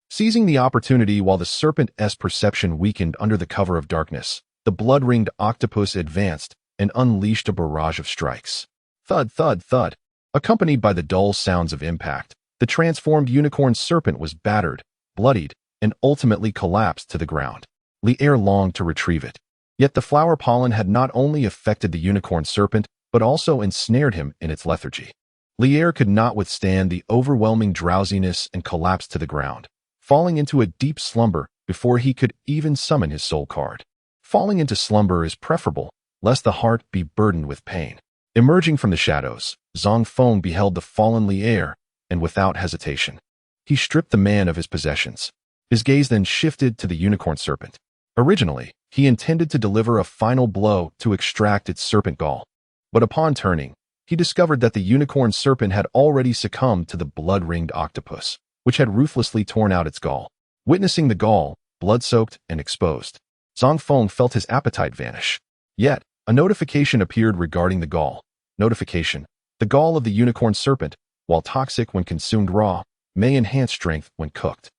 Seizing the opportunity while the serpent's perception weakened under the cover of darkness, the blood-ringed octopus advanced and unleashed a barrage of strikes. Thud, thud, thud. Accompanied by the dull sounds of impact, the transformed unicorn serpent was battered, bloodied, and ultimately collapsed to the ground. Lier longed to retrieve it. Yet the flower pollen had not only affected the unicorn serpent, but also ensnared him in its lethargy. Lier could not withstand the overwhelming drowsiness and collapsed to the ground, falling into a deep slumber before he could even summon his soul card. Falling into slumber is preferable, lest the heart be burdened with pain. Emerging from the shadows, Zang Feng beheld the fallen Lier, and without hesitation, he stripped the man of his possessions. His gaze then shifted to the unicorn serpent. Originally, he intended to deliver a final blow to extract its serpent gall. But upon turning, he discovered that the unicorn serpent had already succumbed to the blood-ringed octopus, which had ruthlessly torn out its gall. Witnessing the gall, blood-soaked and exposed, Zang Feng felt his appetite vanish. Yet, a notification appeared regarding the gall. Notification: the gall of the unicorn serpent, while toxic when consumed raw, may enhance strength when cooked.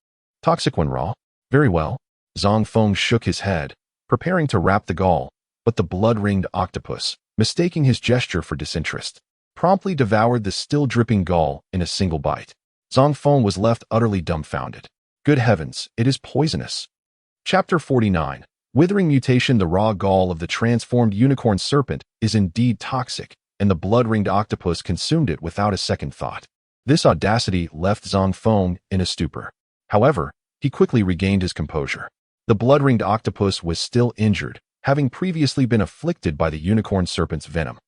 Toxic when raw? Very well. Zang Feng shook his head, preparing to wrap the gall, but the blood-ringed octopus, mistaking his gesture for disinterest, promptly devoured the still-dripping gall in a single bite. Zang Feng was left utterly dumbfounded. Good heavens, it is poisonous. Chapter 49. Withering mutation. The raw gall of the transformed unicorn serpent is indeed toxic, and the blood-ringed octopus consumed it without a second thought. This audacity left Zang Feng in a stupor. However, he quickly regained his composure. The blood-ringed octopus was still injured, having previously been afflicted by the unicorn serpent's venom.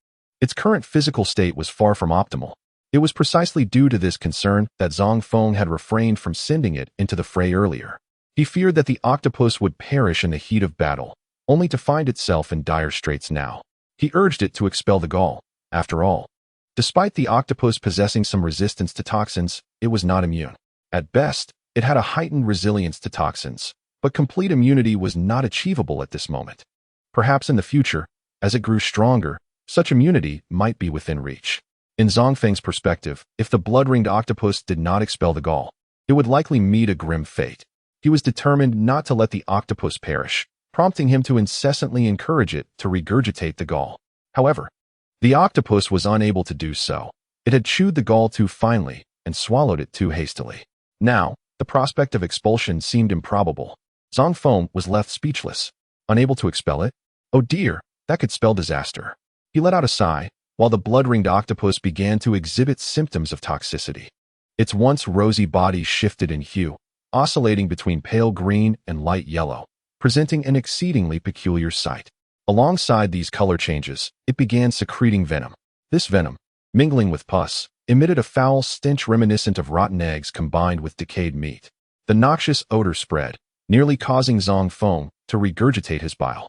Its current physical state was far from optimal. It was precisely due to this concern that Zang Feng had refrained from sending it into the fray earlier. He feared that the octopus would perish in the heat of battle, only to find itself in dire straits now. He urged it to expel the gall. After all, despite the octopus possessing some resistance to toxins, it was not immune. At best, it had a heightened resilience to toxins, but complete immunity was not achievable at this moment. Perhaps in the future, as it grew stronger, such immunity might be within reach. In Zang Feng's perspective, if the blood-ringed octopus did not expel the gall, it would likely meet a grim fate. He was determined not to let the octopus perish, prompting him to incessantly encourage it to regurgitate the gall. However, the octopus was unable to do so. It had chewed the gall too finely and swallowed it too hastily. Now, the prospect of expulsion seemed improbable. Zang Feng was left speechless, unable to expel it. Oh dear, that could spell disaster. He let out a sigh, while the blood-ringed octopus began to exhibit symptoms of toxicity. Its once rosy body shifted in hue, oscillating between pale green and light yellow, presenting an exceedingly peculiar sight. Alongside these color changes, it began secreting venom. This venom, mingling with pus, emitted a foul stench reminiscent of rotten eggs combined with decayed meat. The noxious odor spread, nearly causing Zang Feng to regurgitate his bile.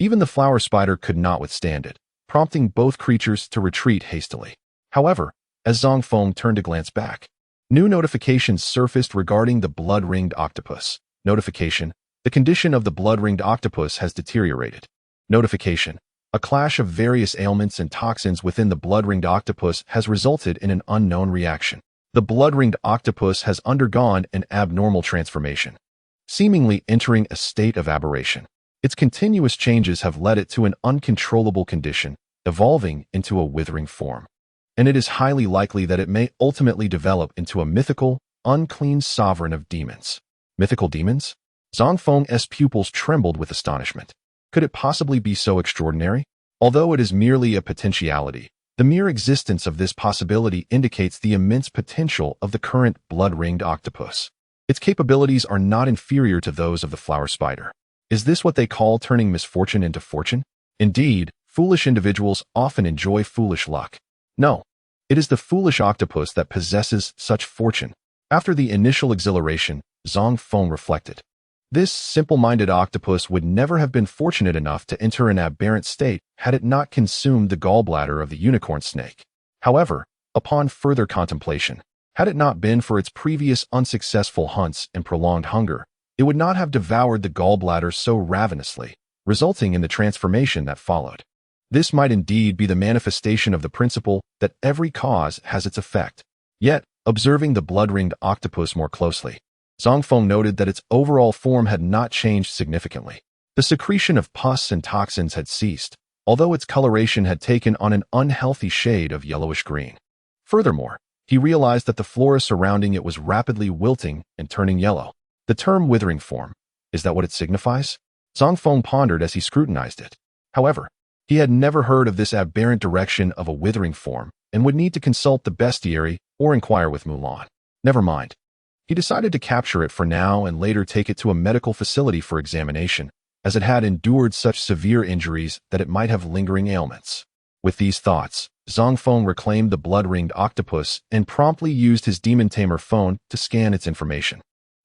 Even the flower spider could not withstand it, prompting both creatures to retreat hastily. However, as Zang Feng turned to glance back, new notifications surfaced regarding the blood-ringed octopus. Notification: the condition of the blood-ringed octopus has deteriorated. Notification: a clash of various ailments and toxins within the blood-ringed octopus has resulted in an unknown reaction. The blood-ringed octopus has undergone an abnormal transformation, seemingly entering a state of aberration. Its continuous changes have led it to an uncontrollable condition, evolving into a withering form. And it is highly likely that it may ultimately develop into a mythical, unclean sovereign of demons. Mythical demons? Zang Feng's pupils trembled with astonishment. Could it possibly be so extraordinary? Although it is merely a potentiality, the mere existence of this possibility indicates the immense potential of the current blood-ringed octopus. Its capabilities are not inferior to those of the flower spider. Is this what they call turning misfortune into fortune? Indeed, foolish individuals often enjoy foolish luck. No, it is the foolish octopus that possesses such fortune. After the initial exhilaration, Zang Feng reflected. This simple-minded octopus would never have been fortunate enough to enter an aberrant state had it not consumed the gallbladder of the unicorn snake. However, upon further contemplation, had it not been for its previous unsuccessful hunts and prolonged hunger, it would not have devoured the gallbladder so ravenously, resulting in the transformation that followed. This might indeed be the manifestation of the principle that every cause has its effect. Yet, observing the blood-ringed octopus more closely, Zang Feng noted that its overall form had not changed significantly. The secretion of pus and toxins had ceased, although its coloration had taken on an unhealthy shade of yellowish-green. Furthermore, he realized that the flora surrounding it was rapidly wilting and turning yellow. The term withering form, is that what it signifies? Zang Feng pondered as he scrutinized it. However, he had never heard of this aberrant direction of a withering form and would need to consult the bestiary or inquire with Mulan. Never mind. He decided to capture it for now and later take it to a medical facility for examination, as it had endured such severe injuries that it might have lingering ailments. With these thoughts, Zang Feng reclaimed the blood-ringed octopus and promptly used his demon tamer phone to scan its information.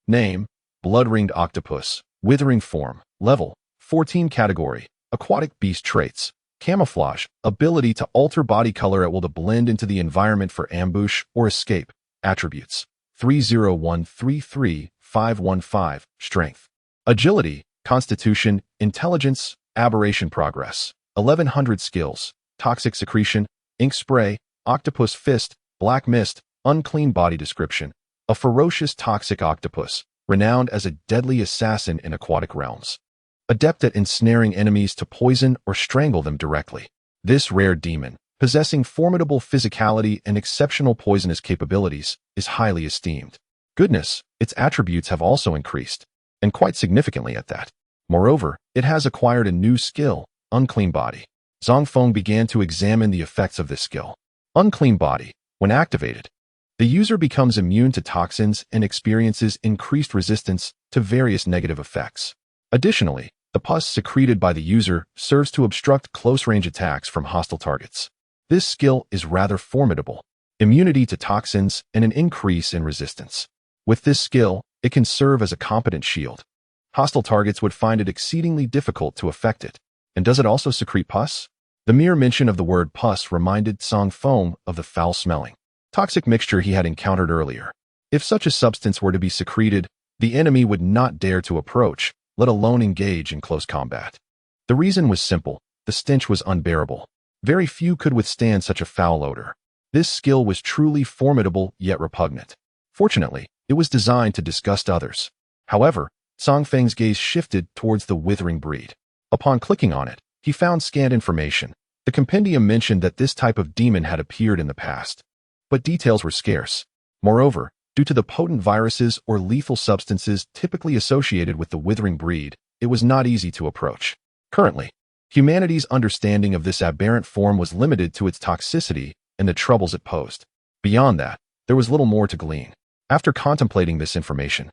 Name: blood-ringed octopus. Withering form. Level: 14. Category: aquatic beast traits. Camouflage, ability to alter body color at will to blend into the environment for ambush or escape. Attributes: 30133-515, Strength. Agility, Constitution, Intelligence, Aberration Progress. 1100 Skills: Toxic Secretion, Ink Spray, Octopus Fist, Black Mist, Unclean Body Description. A ferocious toxic octopus, renowned as a deadly assassin in aquatic realms. Adept at ensnaring enemies to poison or strangle them directly. This rare demon, possessing formidable physicality and exceptional poisonous capabilities, is highly esteemed. Goodness, its attributes have also increased, and quite significantly at that. Moreover, it has acquired a new skill, Unclean Body. Zang Feng began to examine the effects of this skill. Unclean Body, when activated, the user becomes immune to toxins and experiences increased resistance to various negative effects. Additionally, the pus secreted by the user serves to obstruct close-range attacks from hostile targets. This skill is rather formidable. Immunity to toxins and an increase in resistance. With this skill, it can serve as a competent shield. Hostile targets would find it exceedingly difficult to affect it. And does it also secrete pus? The mere mention of the word pus reminded Zang Feng of the foul-smelling, toxic mixture he had encountered earlier. If such a substance were to be secreted, the enemy would not dare to approach, let alone engage in close combat. The reason was simple: the stench was unbearable. Very few could withstand such a foul odor. This skill was truly formidable yet repugnant. Fortunately, it was designed to disgust others. However, Zang Feng's gaze shifted towards the withering breed. Upon clicking on it, he found scant information. The compendium mentioned that this type of demon had appeared in the past, but details were scarce. Moreover, due to the potent viruses or lethal substances typically associated with the withering breed, it was not easy to approach. Currently, humanity's understanding of this aberrant form was limited to its toxicity and the troubles it posed. Beyond that, there was little more to glean. After contemplating this information,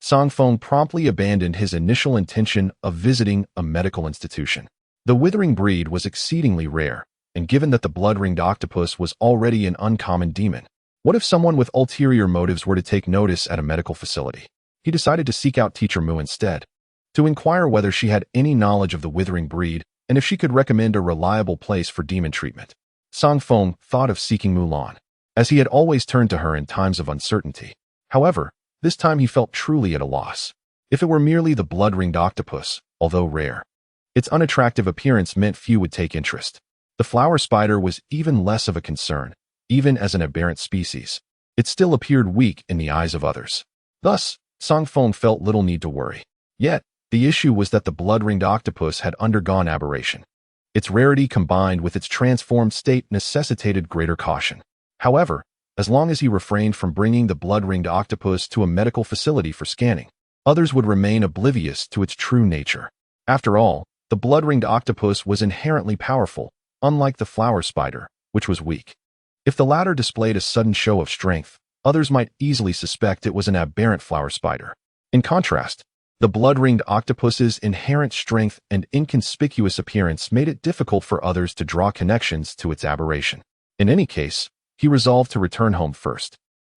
Zang Feng promptly abandoned his initial intention of visiting a medical institution. The withering breed was exceedingly rare, and given that the blood-ringed octopus was already an uncommon demon, what if someone with ulterior motives were to take notice at a medical facility? He decided to seek out Teacher Mu instead, to inquire whether she had any knowledge of the withering breed and if she could recommend a reliable place for demon treatment. Zang Feng thought of seeking Mulan, as he had always turned to her in times of uncertainty. However, this time he felt truly at a loss. If it were merely the blood-ringed octopus, although rare, its unattractive appearance meant few would take interest. The flower spider was even less of a concern. Even as an aberrant species, it still appeared weak in the eyes of others. Thus, Zang Feng felt little need to worry. Yet, the issue was that the blood-ringed octopus had undergone aberration. Its rarity combined with its transformed state necessitated greater caution. However, as long as he refrained from bringing the blood-ringed octopus to a medical facility for scanning, others would remain oblivious to its true nature. After all, the blood-ringed octopus was inherently powerful, unlike the flower spider, which was weak. If the latter displayed a sudden show of strength, others might easily suspect it was an aberrant flower spider. In contrast, the blood-ringed octopus's inherent strength and inconspicuous appearance made it difficult for others to draw connections to its aberration. In any case, he resolved to return home first.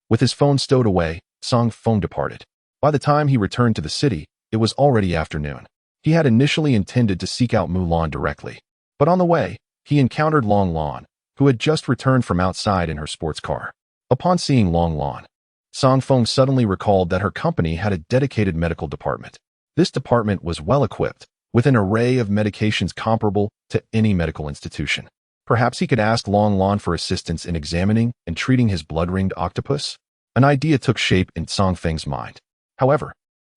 With his phone stowed away, Zang Feng departed. By the time he returned to the city, it was already afternoon. He had initially intended to seek out Mulan directly, but on the way, he encountered Long Lan, who had just returned from outside in her sports car. Upon seeing Long Lan, Zang Feng suddenly recalled that her company had a dedicated medical department. This department was well-equipped, with an array of medications comparable to any medical institution. Perhaps he could ask Long Lan for assistance in examining and treating his blood-ringed octopus? An idea took shape in Zang Feng's mind. However,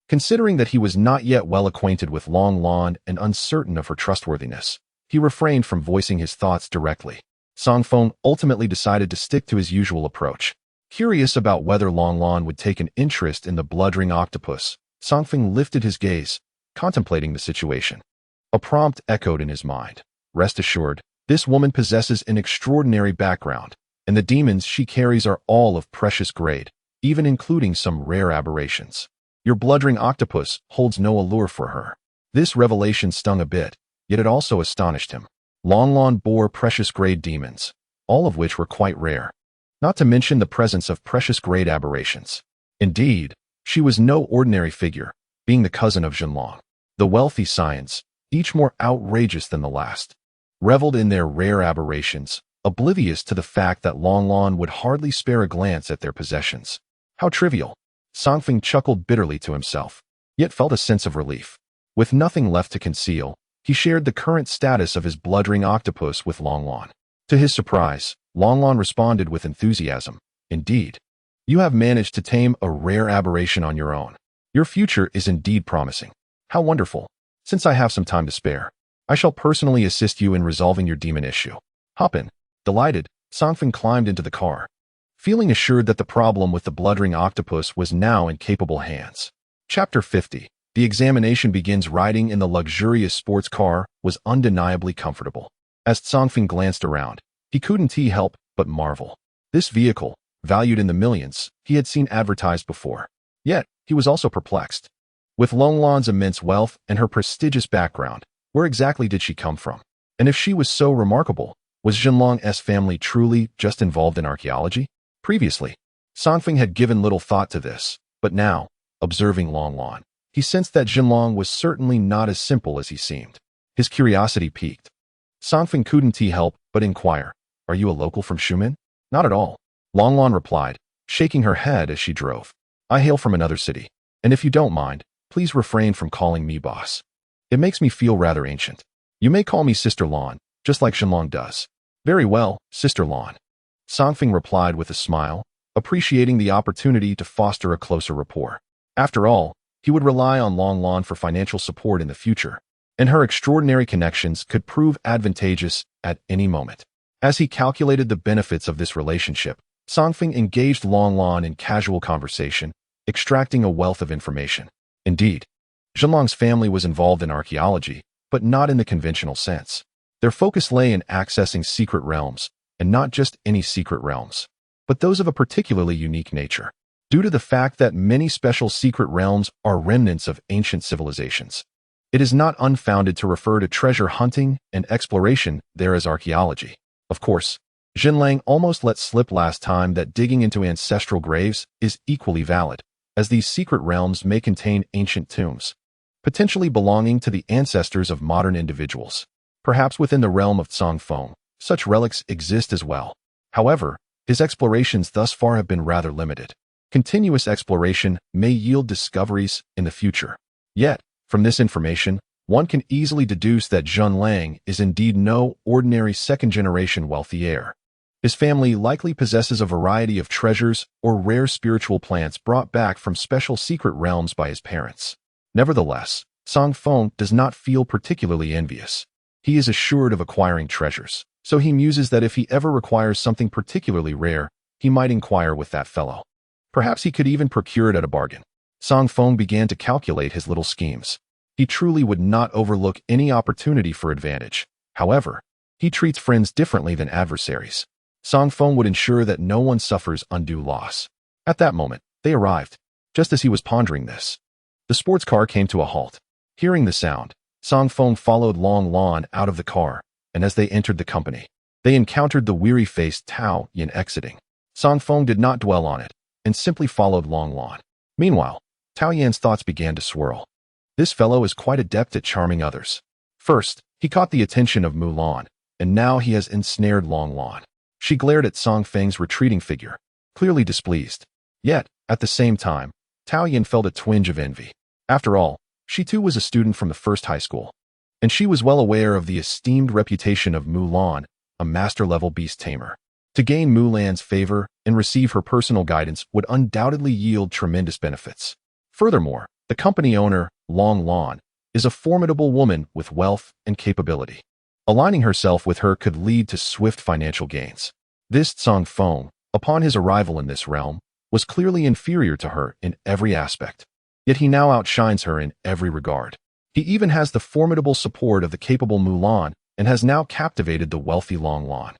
considering that he was not yet well acquainted with Long Lan and uncertain of her trustworthiness, he refrained from voicing his thoughts directly. Zang Feng ultimately decided to stick to his usual approach. Curious about whether Long Lan would take an interest in the blood-ringed octopus, Zang Feng lifted his gaze, contemplating the situation. A prompt echoed in his mind. Rest assured, this woman possesses an extraordinary background, and the demons she carries are all of precious grade, even including some rare aberrations. Your blood-ringed octopus holds no allure for her. This revelation stung a bit, yet it also astonished him. Long Lan bore precious grade demons, all of which were quite rare, not to mention the presence of precious grade aberrations. Indeed, she was no ordinary figure, being the cousin of Zhenlong, the wealthy science, each more outrageous than the last. reveled in their rare aberrations, oblivious to the fact that Longlon would hardly spare a glance at their possessions. How trivial! Zang Feng chuckled bitterly to himself, yet felt a sense of relief. With nothing left to conceal, he shared the current status of his bludgeoning octopus with Longlon. To his surprise, Longlon responded with enthusiasm. Indeed, you have managed to tame a rare aberration on your own. Your future is indeed promising. How wonderful! Since I have some time to spare, I shall personally assist you in resolving your demon issue. Hop in. Delighted, Zang Feng climbed into the car, feeling assured that the problem with the bludgeoning octopus was now in capable hands. Chapter 50. The examination begins. Riding in the luxurious sports car was undeniably comfortable. As Zang Feng glanced around, he couldn't help but marvel. This vehicle, valued in the millions, he had seen advertised before. Yet, he was also perplexed. With Longlon's immense wealth and her prestigious background, where exactly did she come from? And if she was so remarkable, was Zhenlong's family truly just involved in archaeology? Previously, Zang Feng had given little thought to this, but now, observing Longlon, he sensed that Zhenlong was certainly not as simple as he seemed. His curiosity piqued. Zang Feng couldn't help but inquire, "Are you a local from Shumin?" "Not at all," Longlon replied, shaking her head as she drove. "I hail from another city, and if you don't mind, please refrain from calling me boss. It makes me feel rather ancient. You may call me Sister Lon, just like Zhenlong does." "Very well, Sister Lon," Zang Feng replied with a smile, appreciating the opportunity to foster a closer rapport. After all, he would rely on Longlon for financial support in the future, and her extraordinary connections could prove advantageous at any moment. As he calculated the benefits of this relationship, Zang Feng engaged Longlon in casual conversation, extracting a wealth of information. Indeed, Zhenlong's family was involved in archaeology, but not in the conventional sense. Their focus lay in accessing secret realms, and not just any secret realms, but those of a particularly unique nature, due to the fact that many special secret realms are remnants of ancient civilizations. It is not unfounded to refer to treasure hunting and exploration there as archaeology. Of course, Zhenlang almost let slip last time that digging into ancestral graves is equally valid, as these secret realms may contain ancient tombs, potentially belonging to the ancestors of modern individuals. Perhaps within the realm of Zang Feng, such relics exist as well. However, his explorations thus far have been rather limited. Continuous exploration may yield discoveries in the future. Yet, from this information, one can easily deduce that Zhenlang is indeed no ordinary second-generation wealthy heir. His family likely possesses a variety of treasures or rare spiritual plants brought back from special secret realms by his parents. Nevertheless, Zang Feng does not feel particularly envious. He is assured of acquiring treasures, so he muses that if he ever requires something particularly rare, he might inquire with that fellow. Perhaps he could even procure it at a bargain. Zang Feng began to calculate his little schemes. He truly would not overlook any opportunity for advantage. However, he treats friends differently than adversaries. Zang Feng would ensure that no one suffers undue loss. At that moment, they arrived. Just as he was pondering this, the sports car came to a halt. Hearing the sound, Zang Feng followed Longlon out of the car, and as they entered the company, they encountered the weary-faced Tao Yin exiting. Zang Feng did not dwell on it, and simply followed Longlon. Meanwhile, Tao Yan's thoughts began to swirl. This fellow is quite adept at charming others. First, he caught the attention of Mulan, and now he has ensnared Longlon. She glared at Zang Feng's retreating figure, clearly displeased. Yet, at the same time, Tao Yan felt a twinge of envy. After all, she too was a student from the first high school, and she was well aware of the esteemed reputation of Mulan, a master-level beast tamer. To gain Mulan's favor and receive her personal guidance would undoubtedly yield tremendous benefits. Furthermore, the company owner, Longlon, is a formidable woman with wealth and capability. Aligning herself with her could lead to swift financial gains. This Zang Feng, upon his arrival in this realm, was clearly inferior to her in every aspect. Yet he now outshines her in every regard. He even has the formidable support of the capable Mulan and has now captivated the wealthy Longlon.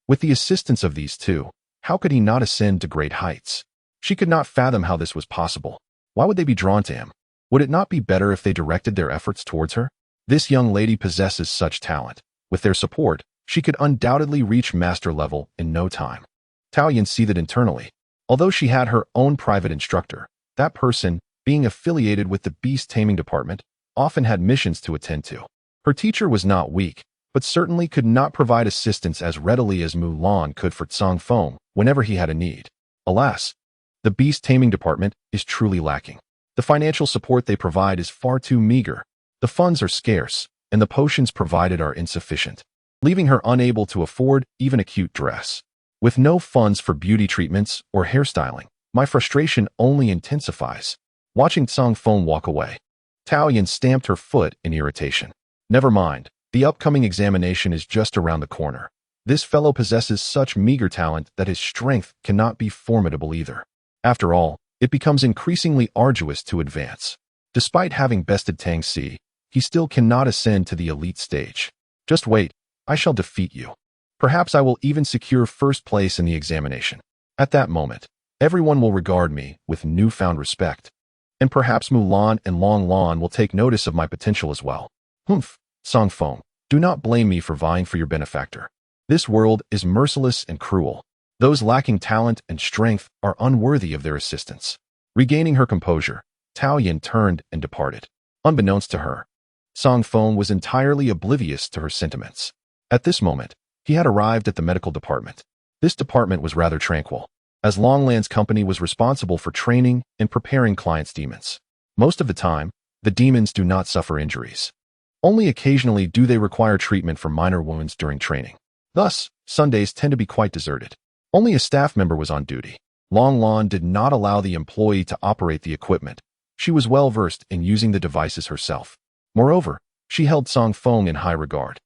With the assistance of these two, how could he not ascend to great heights? She could not fathom how this was possible. Why would they be drawn to him? Would it not be better if they directed their efforts towards her? This young lady possesses such talent. With their support, she could undoubtedly reach master level in no time. Tao Yan seethed internally. Although she had her own private instructor, that person, being affiliated with the beast taming department, often had missions to attend to. Her teacher was not weak, but certainly could not provide assistance as readily as Mulan could for Zang Feng whenever he had a need. Alas, the beast taming department is truly lacking. The financial support they provide is far too meager. The funds are scarce, and the potions provided are insufficient, leaving her unable to afford even a cute dress. With no funds for beauty treatments or hairstyling, my frustration only intensifies. Watching Zang Feng walk away, Taoyan stamped her foot in irritation. Never mind, the upcoming examination is just around the corner. This fellow possesses such meager talent that his strength cannot be formidable either. After all, it becomes increasingly arduous to advance. Despite having bested Tang Si, he still cannot ascend to the elite stage. Just wait, I shall defeat you. Perhaps I will even secure first place in the examination. At that moment, everyone will regard me with newfound respect. And perhaps Mulan and Long Lan will take notice of my potential as well. Humph, Zang Feng, do not blame me for vying for your benefactor. This world is merciless and cruel. Those lacking talent and strength are unworthy of their assistance. Regaining her composure, Taoyan turned and departed. Unbeknownst to her, Zang Feng was entirely oblivious to her sentiments. At this moment, he had arrived at the medical department. This department was rather tranquil, as Longlan's company was responsible for training and preparing clients' demons. Most of the time, the demons do not suffer injuries. Only occasionally do they require treatment for minor wounds during training. Thus, Sundays tend to be quite deserted. Only a staff member was on duty. Long Lan did not allow the employee to operate the equipment. She was well versed in using the devices herself. Moreover, she held Zang Feng in high regard.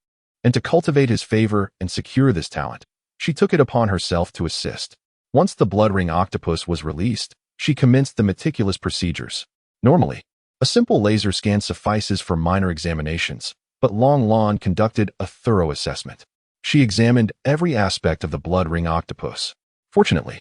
And to cultivate his favor and secure this talent, she took it upon herself to assist. Once the blood ring octopus was released, she commenced the meticulous procedures. Normally, a simple laser scan suffices for minor examinations, but Long Lan conducted a thorough assessment. She examined every aspect of the blood ring octopus. Fortunately,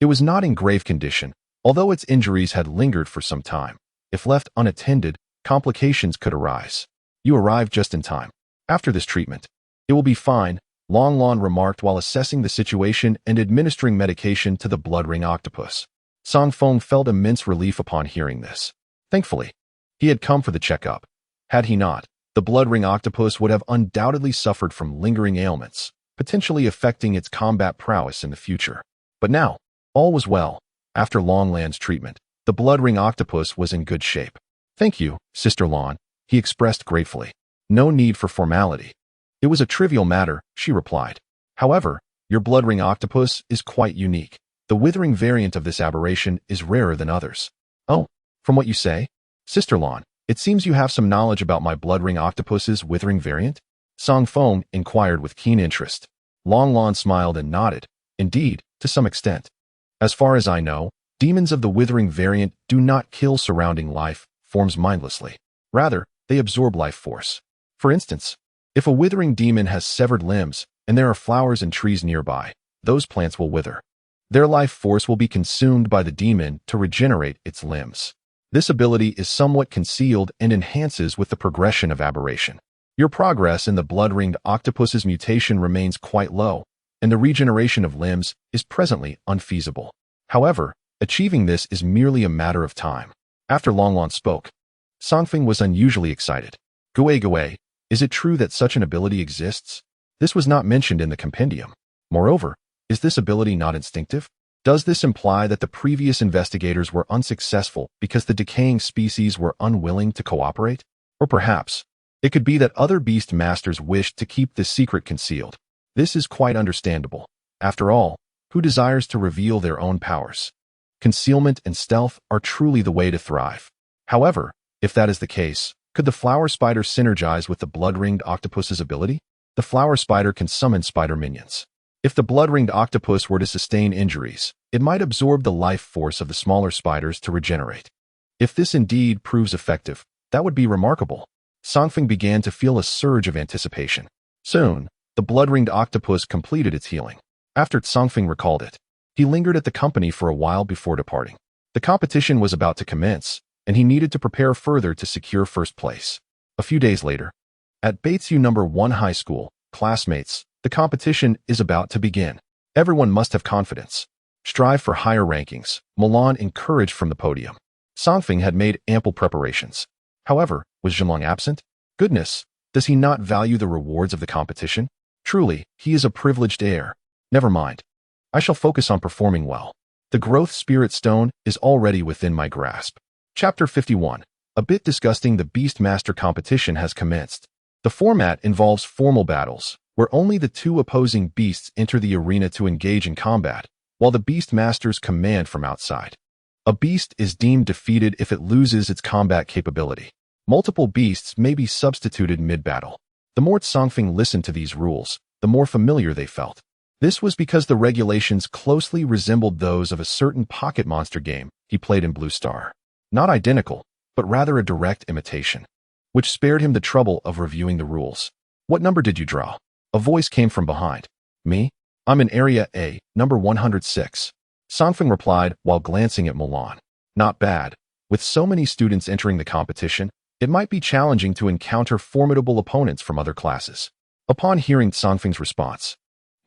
it was not in grave condition, although its injuries had lingered for some time. If left unattended, complications could arise. You arrived just in time. After this treatment, it will be fine, Long Lan remarked while assessing the situation and administering medication to the blood ring octopus. Zang Feng felt immense relief upon hearing this. Thankfully, he had come for the checkup. Had he not, the blood ring octopus would have undoubtedly suffered from lingering ailments, potentially affecting its combat prowess in the future. But now, all was well. After Longlan's treatment, the blood ring octopus was in good shape. Thank you, Sister Lan, he expressed gratefully. No need for formality. It was a trivial matter, she replied. However, your blood ring octopus is quite unique. The withering variant of this aberration is rarer than others. Oh, from what you say? Sister Lan, it seems you have some knowledge about my blood ring octopus's withering variant? Zang Feng inquired with keen interest. Long Lan smiled and nodded. Indeed, to some extent. As far as I know, demons of the withering variant do not kill surrounding life forms mindlessly. Rather, they absorb life force. For instance, if a withering demon has severed limbs and there are flowers and trees nearby, those plants will wither. Their life force will be consumed by the demon to regenerate its limbs. This ability is somewhat concealed and enhances with the progression of aberration. Your progress in the blood-ringed octopus's mutation remains quite low, and the regeneration of limbs is presently unfeasible. However, achieving this is merely a matter of time. After Long Lan spoke, Zang Feng was unusually excited. Gui, is it true that such an ability exists? This was not mentioned in the compendium. Moreover, is this ability not instinctive? Does this imply that the previous investigators were unsuccessful because the decaying species were unwilling to cooperate? Or perhaps, it could be that other beast masters wished to keep this secret concealed. This is quite understandable. After all, who desires to reveal their own powers? Concealment and stealth are truly the way to thrive. However, if that is the case, could the flower spider synergize with the blood-ringed octopus's ability? The flower spider can summon spider minions. If the blood-ringed octopus were to sustain injuries, it might absorb the life force of the smaller spiders to regenerate. If this indeed proves effective, that would be remarkable. Zang Feng began to feel a surge of anticipation. Soon, the blood-ringed octopus completed its healing. After Zang Feng recalled it, he lingered at the company for a while before departing. The competition was about to commence, and he needed to prepare further to secure first place. A few days later, at Batesu No. 1 High School, classmates, the competition is about to begin. Everyone must have confidence. Strive for higher rankings, Mulan encouraged from the podium. Zang Feng had made ample preparations. However, was Zhenlong absent? Goodness, Does he not value the rewards of the competition? Truly, he is a privileged heir. Never mind. I shall focus on performing well. The growth spirit stone is already within my grasp. Chapter 51. A bit disgusting. The Beastmaster competition has commenced. The format involves formal battles, where only the two opposing beasts enter the arena to engage in combat, while the Beastmasters command from outside. A beast is deemed defeated if it loses its combat capability. Multiple beasts may be substituted mid-battle. The more Zang Feng listened to these rules, the more familiar they felt. This was because the regulations closely resembled those of a certain pocket monster game he played in Blue Star. Not identical, but rather a direct imitation, which spared him the trouble of reviewing the rules. What number did you draw? A voice came from behind. Me? I'm in Area A, number 106. Zang Feng replied while glancing at Mulan. Not bad. With so many students entering the competition, it might be challenging to encounter formidable opponents from other classes. Upon hearing Zang Feng's response,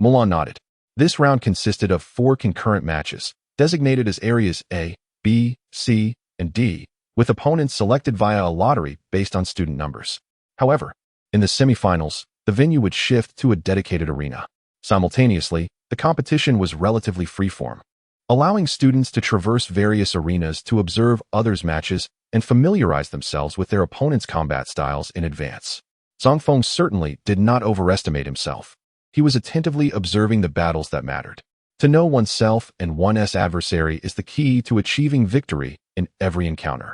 Mulan nodded. This round consisted of 4 concurrent matches, designated as Areas A, B, C, and D, with opponents selected via a lottery based on student numbers. However, in the semifinals, the venue would shift to a dedicated arena. Simultaneously, the competition was relatively freeform, allowing students to traverse various arenas to observe others' matches and familiarize themselves with their opponents' combat styles in advance. Zang Feng certainly did not overestimate himself. He was attentively observing the battles that mattered. To know oneself and one's adversary is the key to achieving victory in every encounter.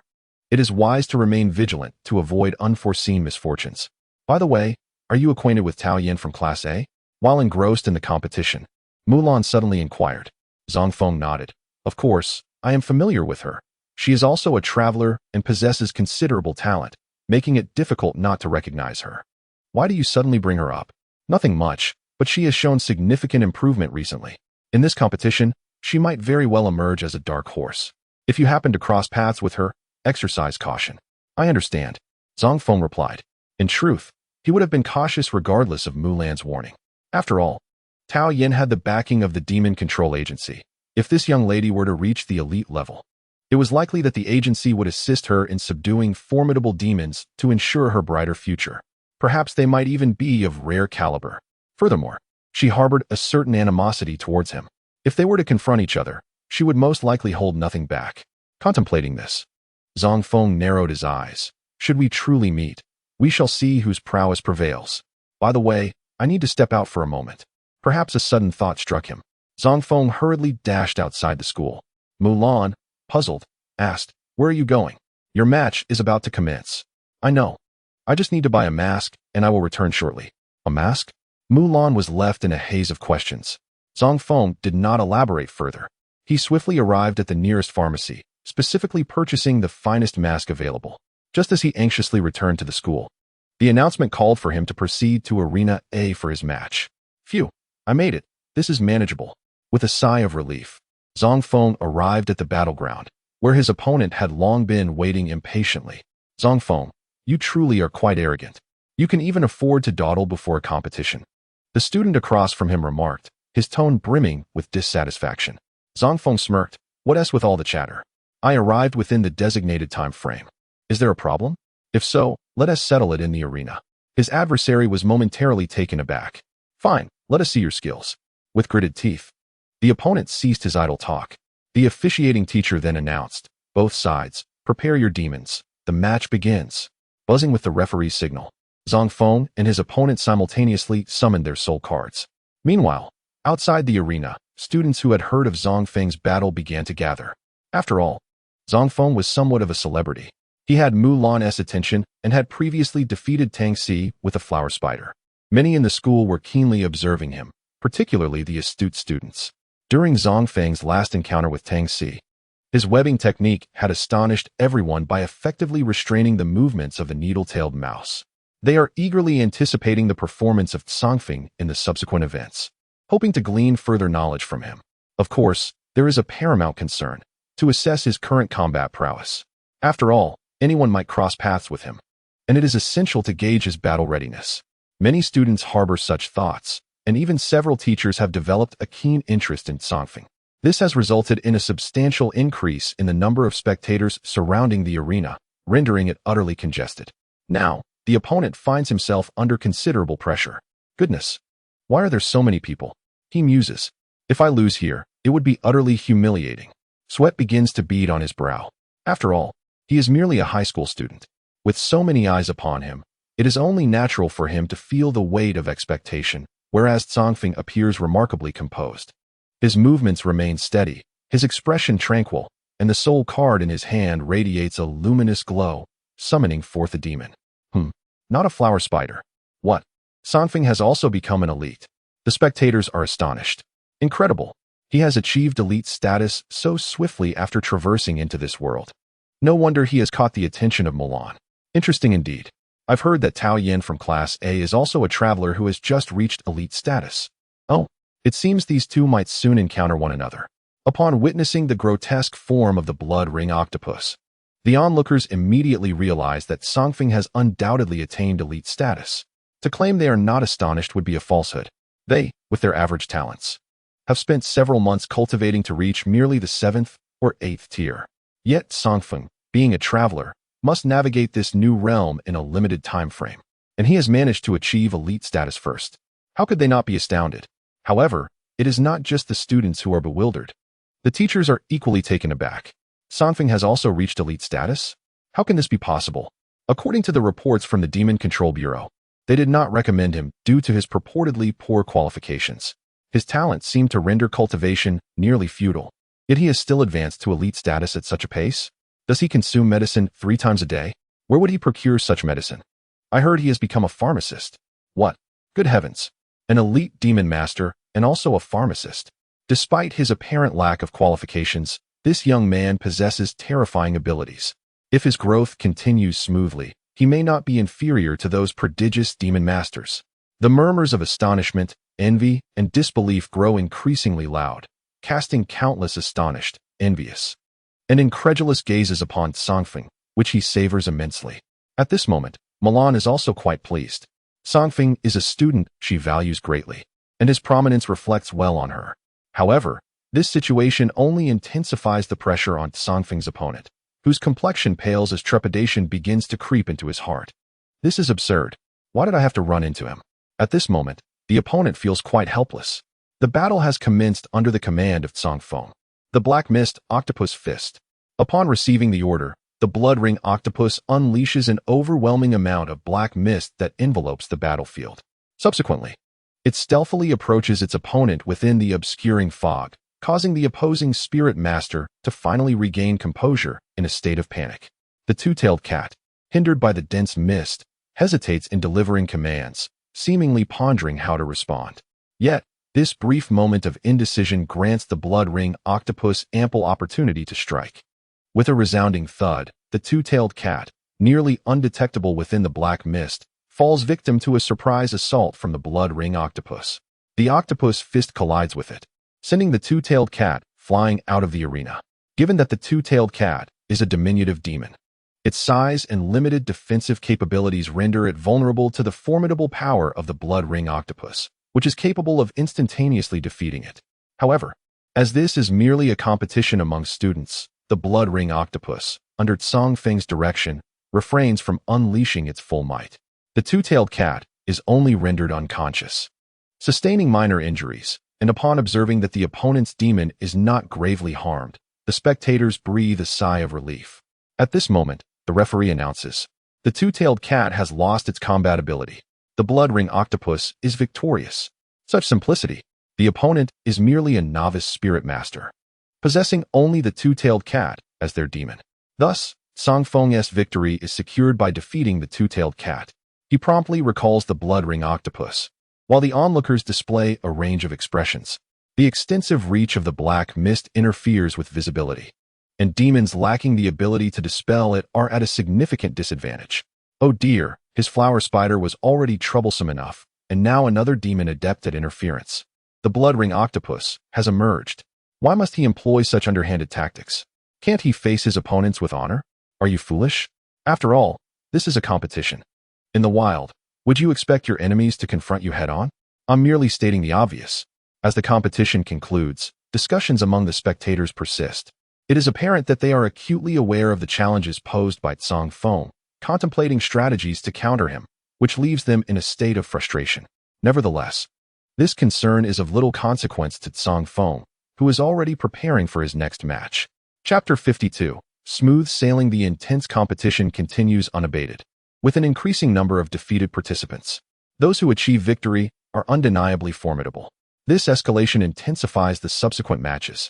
It is wise to remain vigilant to avoid unforeseen misfortunes. By the way, are you acquainted with Tao Yin from Class A? While engrossed in the competition, Mulan suddenly inquired. Zang Feng nodded. Of course, I am familiar with her. She is also a traveler and possesses considerable talent, making it difficult not to recognize her. Why do you suddenly bring her up? Nothing much, but she has shown significant improvement recently. In this competition, she might very well emerge as a dark horse. If you happen to cross paths with her, exercise caution. I understand, Zang Feng replied. In truth, he would have been cautious regardless of Mulan's warning. After all, Tao Yin had the backing of the Demon Control Agency. If this young lady were to reach the elite level, it was likely that the agency would assist her in subduing formidable demons to ensure her brighter future. Perhaps they might even be of rare caliber. Furthermore, she harbored a certain animosity towards him. If they were to confront each other, she would most likely hold nothing back. Contemplating this, Zang Feng narrowed his eyes. Should we truly meet, we shall see whose prowess prevails. By the way, I need to step out for a moment. Perhaps a sudden thought struck him. Zang Feng hurriedly dashed outside the school. Mulan, puzzled, asked, Where are you going? Your match is about to commence. I know. I just need to buy a mask, and I will return shortly. A mask? Mulan was left in a haze of questions. Zang Feng did not elaborate further. He swiftly arrived at the nearest pharmacy, specifically purchasing the finest mask available. Just as he anxiously returned to the school, the announcement called for him to proceed to Arena A for his match. Phew, I made it. This is manageable. With a sigh of relief, Zang Feng arrived at the battleground, where his opponent had long been waiting impatiently. Zang Feng, you truly are quite arrogant. You can even afford to dawdle before a competition. The student across from him remarked, his tone brimming with dissatisfaction. Zang Feng smirked. What with all the chatter? I arrived within the designated time frame. Is there a problem? If so, let us settle it in the arena. His adversary was momentarily taken aback. Fine, let us see your skills. With gritted teeth, the opponent ceased his idle talk. The officiating teacher then announced, Both sides, prepare your demons. The match begins. Buzzing with the referee's signal, Zang Feng and his opponent simultaneously summoned their soul cards. Meanwhile, outside the arena, students who had heard of Zang Feng's battle began to gather. After all, Zang Feng was somewhat of a celebrity. He had Mulan's attention and had previously defeated Tang Xi with a flower spider. Many in the school were keenly observing him, particularly the astute students. During Zang Feng's last encounter with Tang Xi, his webbing technique had astonished everyone by effectively restraining the movements of the needle-tailed mouse. They are eagerly anticipating the performance of Zang Feng in the subsequent events, hoping to glean further knowledge from him. Of course, there is a paramount concern: to assess his current combat prowess. After all, anyone might cross paths with him, and it is essential to gauge his battle readiness. Many students harbor such thoughts, and even several teachers have developed a keen interest in Zang Feng. This has resulted in a substantial increase in the number of spectators surrounding the arena, rendering it utterly congested. Now, the opponent finds himself under considerable pressure. Goodness, why are there so many people? He muses. If I lose here, it would be utterly humiliating. Sweat begins to bead on his brow. After all, he is merely a high school student. With so many eyes upon him, it is only natural for him to feel the weight of expectation, whereas Zang Feng appears remarkably composed. His movements remain steady, his expression tranquil, and the soul card in his hand radiates a luminous glow, summoning forth a demon. Not a flower spider. What? Zang Feng has also become an elite. The spectators are astonished. Incredible. He has achieved elite status so swiftly after traversing into this world. No wonder he has caught the attention of Milan. Interesting indeed. I've heard that Tao Yin from Class A is also a traveler who has just reached elite status. Oh, it seems these two might soon encounter one another. Upon witnessing the grotesque form of the blood ring octopus, the onlookers immediately realize that Zang Feng has undoubtedly attained elite status. To claim they are not astonished would be a falsehood. They, with their average talents, have spent several months cultivating to reach merely the 7th or 8th tier. Yet Zang Feng, being a traveler, must navigate this new realm in a limited time frame, and he has managed to achieve elite status first. How could they not be astounded? However, it is not just the students who are bewildered. The teachers are equally taken aback. Zang Feng has also reached elite status? How can this be possible? According to the reports from the Demon Control Bureau, they did not recommend him due to his purportedly poor qualifications. His talents seem to render cultivation nearly futile. Yet he has still advanced to elite status at such a pace? Does he consume medicine 3 times a day? Where would he procure such medicine? I heard he has become a pharmacist. What? Good heavens! An elite demon master and also a pharmacist. Despite his apparent lack of qualifications, this young man possesses terrifying abilities. If his growth continues smoothly, he may not be inferior to those prodigious demon masters. The murmurs of astonishment, envy, and disbelief grow increasingly loud, casting countless astonished, envious, and incredulous gazes upon Zang Feng, which he savors immensely. At this moment, Milan is also quite pleased. Zang Feng is a student she values greatly, and his prominence reflects well on her. However, this situation only intensifies the pressure on Zang Feng's opponent, whose complexion pales as trepidation begins to creep into his heart. This is absurd. Why did I have to run into him? At this moment, the opponent feels quite helpless. The battle has commenced under the command of Zang Feng, the Black Mist Octopus Fist. Upon receiving the order, the Blood Ring Octopus unleashes an overwhelming amount of black mist that envelopes the battlefield. Subsequently, it stealthily approaches its opponent within the obscuring fog, causing the opposing spirit master to finally regain composure in a state of panic. The two-tailed cat, hindered by the dense mist, hesitates in delivering commands, seemingly pondering how to respond. Yet, this brief moment of indecision grants the Blood Ring Octopus ample opportunity to strike. With a resounding thud, the two-tailed cat, nearly undetectable within the black mist, falls victim to a surprise assault from the Blood Ring Octopus. The octopus fist collides with it, sending the two-tailed cat flying out of the arena. Given that the two-tailed cat is a diminutive demon, its size and limited defensive capabilities render it vulnerable to the formidable power of the Blood Ring Octopus, which is capable of instantaneously defeating it. However, as this is merely a competition among students, the Blood Ring Octopus, under Zang Feng's direction, refrains from unleashing its full might. The two-tailed cat is only rendered unconscious, sustaining minor injuries, and upon observing that the opponent's demon is not gravely harmed, the spectators breathe a sigh of relief. At this moment, the referee announces, the two-tailed cat has lost its combat ability. The Blood Ring Octopus is victorious. Such simplicity. The opponent is merely a novice spirit master, possessing only the two-tailed cat as their demon. Thus, Zang Feng's victory is secured by defeating the two-tailed cat. He promptly recalls the Blood Ring Octopus, while the onlookers display a range of expressions. The extensive reach of the black mist interferes with visibility, and demons lacking the ability to dispel it are at a significant disadvantage. Oh dear, his flower spider was already troublesome enough, and now another demon adept at interference. The Blood Ring Octopus has emerged. Why must he employ such underhanded tactics? Can't he face his opponents with honor? Are you foolish? After all, this is a competition. In the wild, would you expect your enemies to confront you head-on? I'm merely stating the obvious. As the competition concludes, discussions among the spectators persist. It is apparent that they are acutely aware of the challenges posed by Zang Feng, contemplating strategies to counter him, which leaves them in a state of frustration. Nevertheless, this concern is of little consequence to Zang Feng, who is already preparing for his next match. Chapter 52. Smooth sailing. The intense competition continues unabated, with an increasing number of defeated participants. Those who achieve victory are undeniably formidable. This escalation intensifies the subsequent matches,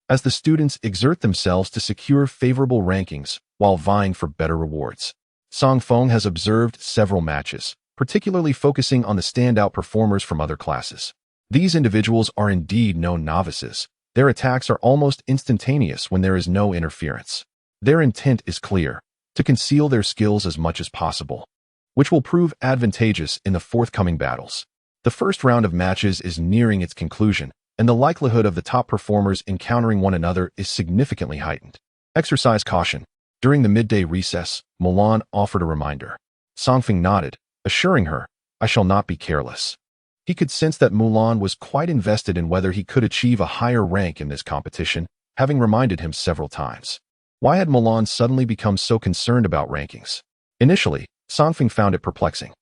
as the students exert themselves to secure favorable rankings while vying for better rewards. Zang Feng has observed several matches, particularly focusing on the standout performers from other classes. These individuals are indeed no novices. Their attacks are almost instantaneous when there is no interference. Their intent is clear: to conceal their skills as much as possible, which will prove advantageous in the forthcoming battles. The first round of matches is nearing its conclusion, and the likelihood of the top performers encountering one another is significantly heightened. Exercise caution. During the midday recess, Mulan offered a reminder. Zang Feng nodded, assuring her, "I shall not be careless." He could sense that Mulan was quite invested in whether he could achieve a higher rank in this competition, having reminded him several times. Why had Mulan suddenly become so concerned about rankings? Initially, Zang Feng found it perplexing.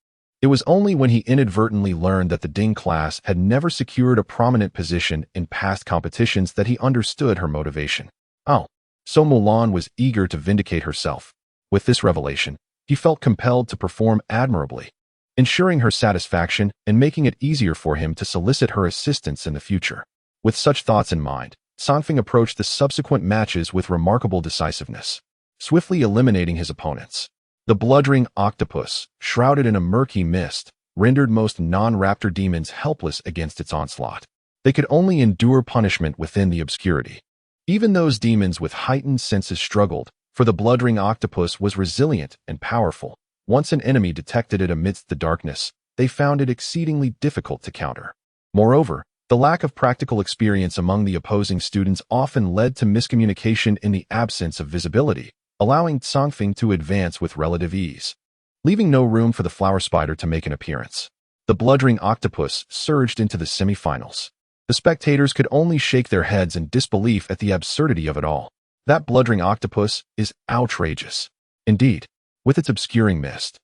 It was only when he inadvertently learned that the Ding class had never secured a prominent position in past competitions that he understood her motivation. Oh, so Mulan was eager to vindicate herself. With this revelation, he felt compelled to perform admirably, ensuring her satisfaction and making it easier for him to solicit her assistance in the future. With such thoughts in mind, Zang Feng approached the subsequent matches with remarkable decisiveness, swiftly eliminating his opponents. The bludgeoning octopus, shrouded in a murky mist, rendered most non-raptor demons helpless against its onslaught. They could only endure punishment within the obscurity. Even those demons with heightened senses struggled, for the bludgeoning octopus was resilient and powerful. Once an enemy detected it amidst the darkness, they found it exceedingly difficult to counter. Moreover, the lack of practical experience among the opposing students often led to miscommunication in the absence of visibility, allowing Zang Feng to advance with relative ease, leaving no room for the flower spider to make an appearance. The bludgeoning octopus surged into the semifinals. The spectators could only shake their heads in disbelief at the absurdity of it all. That bludgeoning octopus is outrageous. Indeed, with its obscuring mist,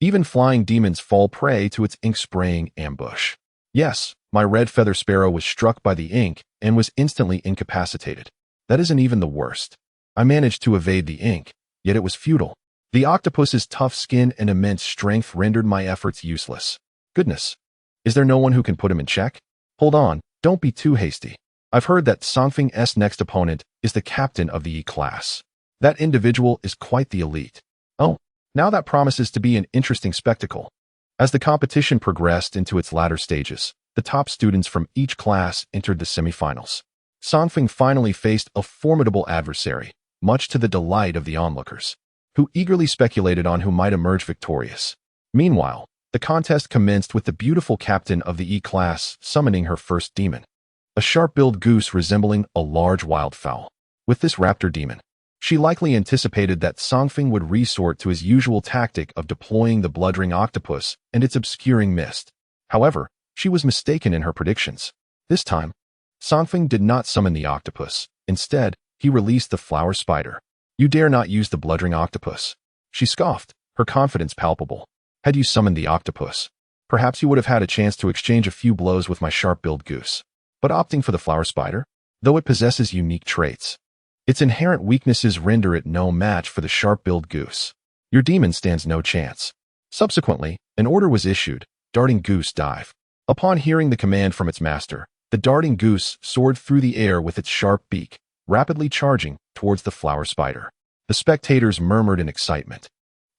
even flying demons fall prey to its ink-spraying ambush. Yes, my red feather sparrow was struck by the ink and was instantly incapacitated. That isn't even the worst. I managed to evade the ink, yet it was futile. The octopus's tough skin and immense strength rendered my efforts useless. Goodness, is there no one who can put him in check? Hold on, don't be too hasty. I've heard that Zang Feng's next opponent is the captain of the E-class. That individual is quite the elite. Oh, now that promises to be an interesting spectacle. As the competition progressed into its latter stages, the top students from each class entered the semifinals. Zang Feng finally faced a formidable adversary, much to the delight of the onlookers, who eagerly speculated on who might emerge victorious. Meanwhile, the contest commenced with the beautiful captain of the E-class summoning her first demon, a sharp-billed goose resembling a large wildfowl. With this raptor demon, she likely anticipated that Zang Feng would resort to his usual tactic of deploying the bludgeoning octopus and its obscuring mist. However, she was mistaken in her predictions. This time, Zang Feng did not summon the octopus. Instead, he released the flower spider. "You dare not use the bludgeoning octopus," she scoffed, her confidence palpable. "Had you summoned the octopus, perhaps you would have had a chance to exchange a few blows with my sharp-billed goose. But opting for the flower spider, though it possesses unique traits, its inherent weaknesses render it no match for the sharp-billed goose. Your demon stands no chance." Subsequently, an order was issued: darting goose dive. Upon hearing the command from its master, the darting goose soared through the air with its sharp beak, rapidly charging towards the flower spider. The spectators murmured in excitement.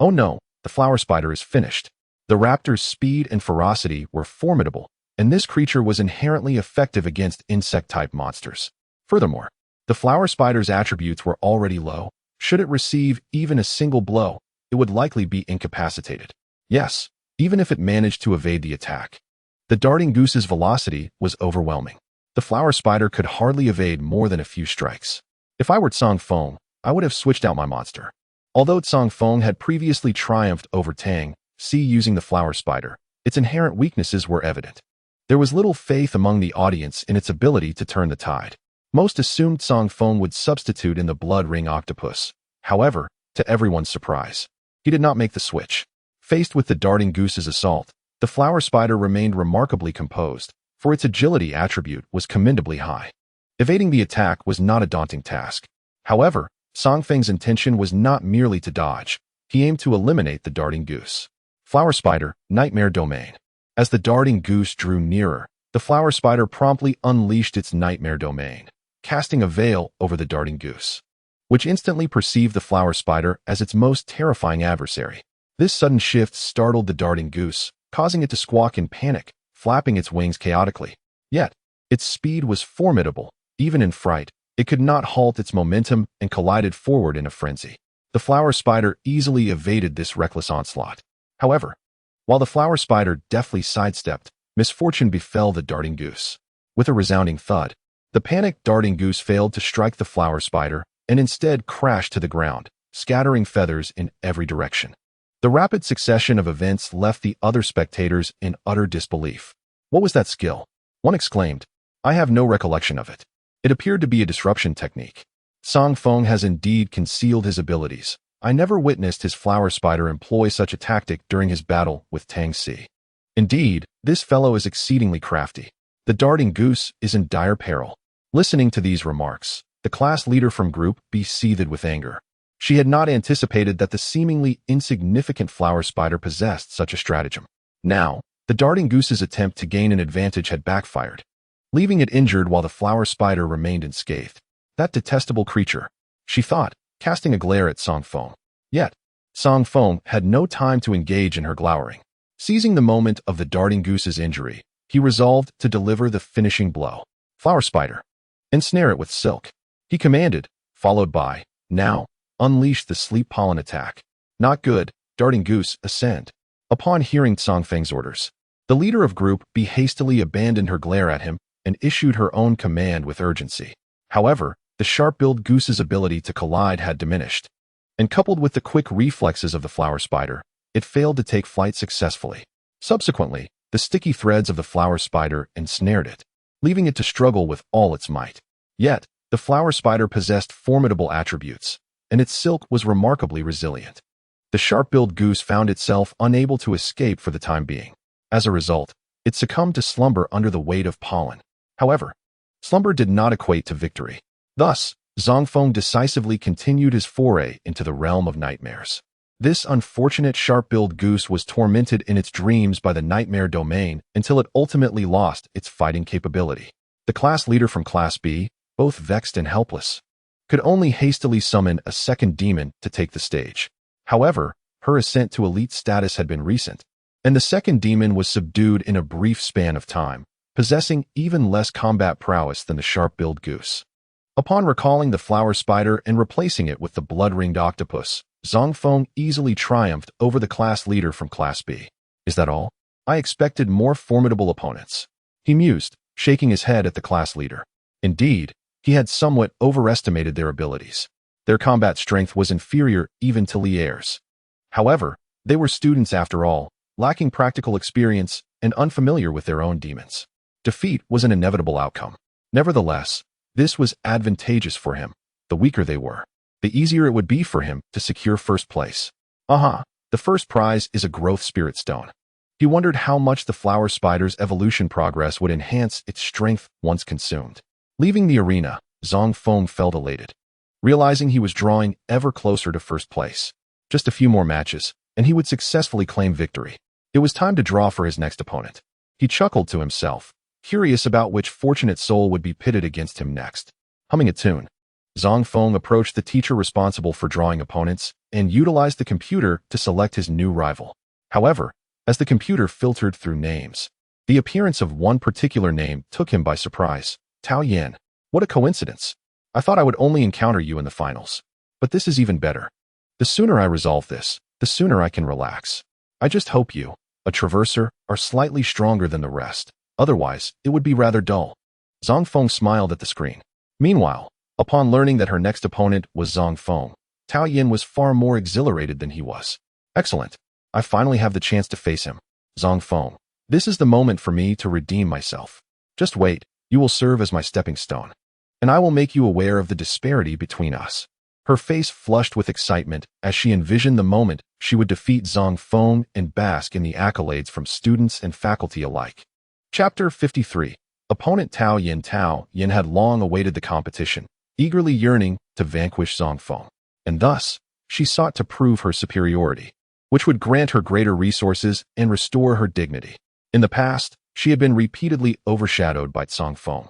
Oh no, the flower spider is finished. The raptor's speed and ferocity were formidable, and this creature was inherently effective against insect-type monsters. Furthermore, the flower spider's attributes were already low. Should it receive even a single blow, it would likely be incapacitated. Yes, even if it managed to evade the attack. The darting goose's velocity was overwhelming. The flower spider could hardly evade more than a few strikes. If I were Zang Feng, I would have switched out my monster. Although Zang Feng had previously triumphed over Tang Si using the flower spider, its inherent weaknesses were evident. There was little faith among the audience in its ability to turn the tide. Most assumed Zang Feng would substitute in the blood ring octopus. However, to everyone's surprise, He did not make the switch. Faced with the darting goose's assault, the flower spider remained remarkably composed, for its agility attribute was commendably high. Evading the attack was not a daunting task. However, Zang Feng's intention was not merely to dodge. He aimed to eliminate the darting goose. Flower spider, nightmare domain. As the darting goose drew nearer, the flower spider promptly unleashed its nightmare domain, casting a veil over the darting goose, which instantly perceived the flower spider as its most terrifying adversary. This sudden shift startled the darting goose, causing it to squawk in panic, flapping its wings chaotically. Yet, its speed was formidable. Even in fright, it could not halt its momentum and collided forward in a frenzy. The flower spider easily evaded this reckless onslaught. However, while the flower spider deftly sidestepped, misfortune befell the darting goose. With a resounding thud, the panicked darting goose failed to strike the flower spider and instead crashed to the ground, scattering feathers in every direction. The rapid succession of events left the other spectators in utter disbelief. "What was that skill?" one exclaimed. "I have no recollection of it." It appeared to be a disruption technique. Zang Feng has indeed concealed his abilities. I never witnessed his flower spider employ such a tactic during his battle with Tang Si. Indeed, this fellow is exceedingly crafty. The darting goose is in dire peril. Listening to these remarks, the class leader from Group B seethed with anger. She had not anticipated that the seemingly insignificant flower spider possessed such a stratagem. Now, the darting goose's attempt to gain an advantage had backfired, leaving it injured while the flower spider remained unscathed. That detestable creature, she thought, casting a glare at Zang Feng. Yet, Zang Feng had no time to engage in her glowering. Seizing the moment of the darting goose's injury, he resolved to deliver the finishing blow. "Flower spider, ensnare it with silk," he commanded, followed by, "Now, unleash the sleep pollen attack." "Not good, darting goose, ascend." Upon hearing Zang Feng's orders, the leader of Group B hastily abandoned her glare at him and issued her own command with urgency. However, the sharp-billed goose's ability to collide had diminished, and coupled with the quick reflexes of the flower spider, it failed to take flight successfully. Subsequently, the sticky threads of the flower spider ensnared it, leaving it to struggle with all its might. Yet, the flower spider possessed formidable attributes, and its silk was remarkably resilient. The sharp-billed goose found itself unable to escape for the time being. As a result, it succumbed to slumber under the weight of pollen. However, slumber did not equate to victory. Thus, Zang Feng decisively continued his foray into the realm of nightmares. This unfortunate sharp-billed goose was tormented in its dreams by the nightmare domain until it ultimately lost its fighting capability. The class leader from Class B, both vexed and helpless, could only hastily summon a second demon to take the stage. However, her ascent to elite status had been recent, and the second demon was subdued in a brief span of time, possessing even less combat prowess than the sharp-billed goose. Upon recalling the flower spider and replacing it with the blood-ringed octopus, Zang Feng easily triumphed over the class leader from Class B. "Is that all? I expected more formidable opponents," he mused, shaking his head at the class leader. Indeed, he had somewhat overestimated their abilities. Their combat strength was inferior even to Lier's. However, they were students after all, lacking practical experience and unfamiliar with their own demons. Defeat was an inevitable outcome. Nevertheless, this was advantageous for him. The weaker they were, the easier it would be for him to secure first place. The first prize is a growth spirit stone. He wondered how much the flower spider's evolution progress would enhance its strength once consumed. Leaving the arena, Zang Feng felt elated, realizing he was drawing ever closer to first place. Just a few more matches, and he would successfully claim victory. It was time to draw for his next opponent. He chuckled to himself, curious about which fortunate soul would be pitted against him next. Humming a tune, Zang Feng approached the teacher responsible for drawing opponents and utilized the computer to select his new rival. However, as the computer filtered through names, the appearance of one particular name took him by surprise. "Tao Yan. What a coincidence. I thought I would only encounter you in the finals. But this is even better. The sooner I resolve this, the sooner I can relax. I just hope you, a traverser, are slightly stronger than the rest. Otherwise, it would be rather dull." Zang Feng smiled at the screen. Meanwhile, upon learning that her next opponent was Zang Feng, Tao Yin was far more exhilarated than he was. "Excellent. I finally have the chance to face him. Zang Feng, this is the moment for me to redeem myself. Just wait, you will serve as my stepping stone, and I will make you aware of the disparity between us." Her face flushed with excitement as she envisioned the moment she would defeat Zang Feng and bask in the accolades from students and faculty alike. Chapter 53. Opponent Tao Yin. Tao Yin had long awaited the competition, eagerly yearning to vanquish Zang Feng. And thus, she sought to prove her superiority, which would grant her greater resources and restore her dignity. In the past, she had been repeatedly overshadowed by Zang Feng,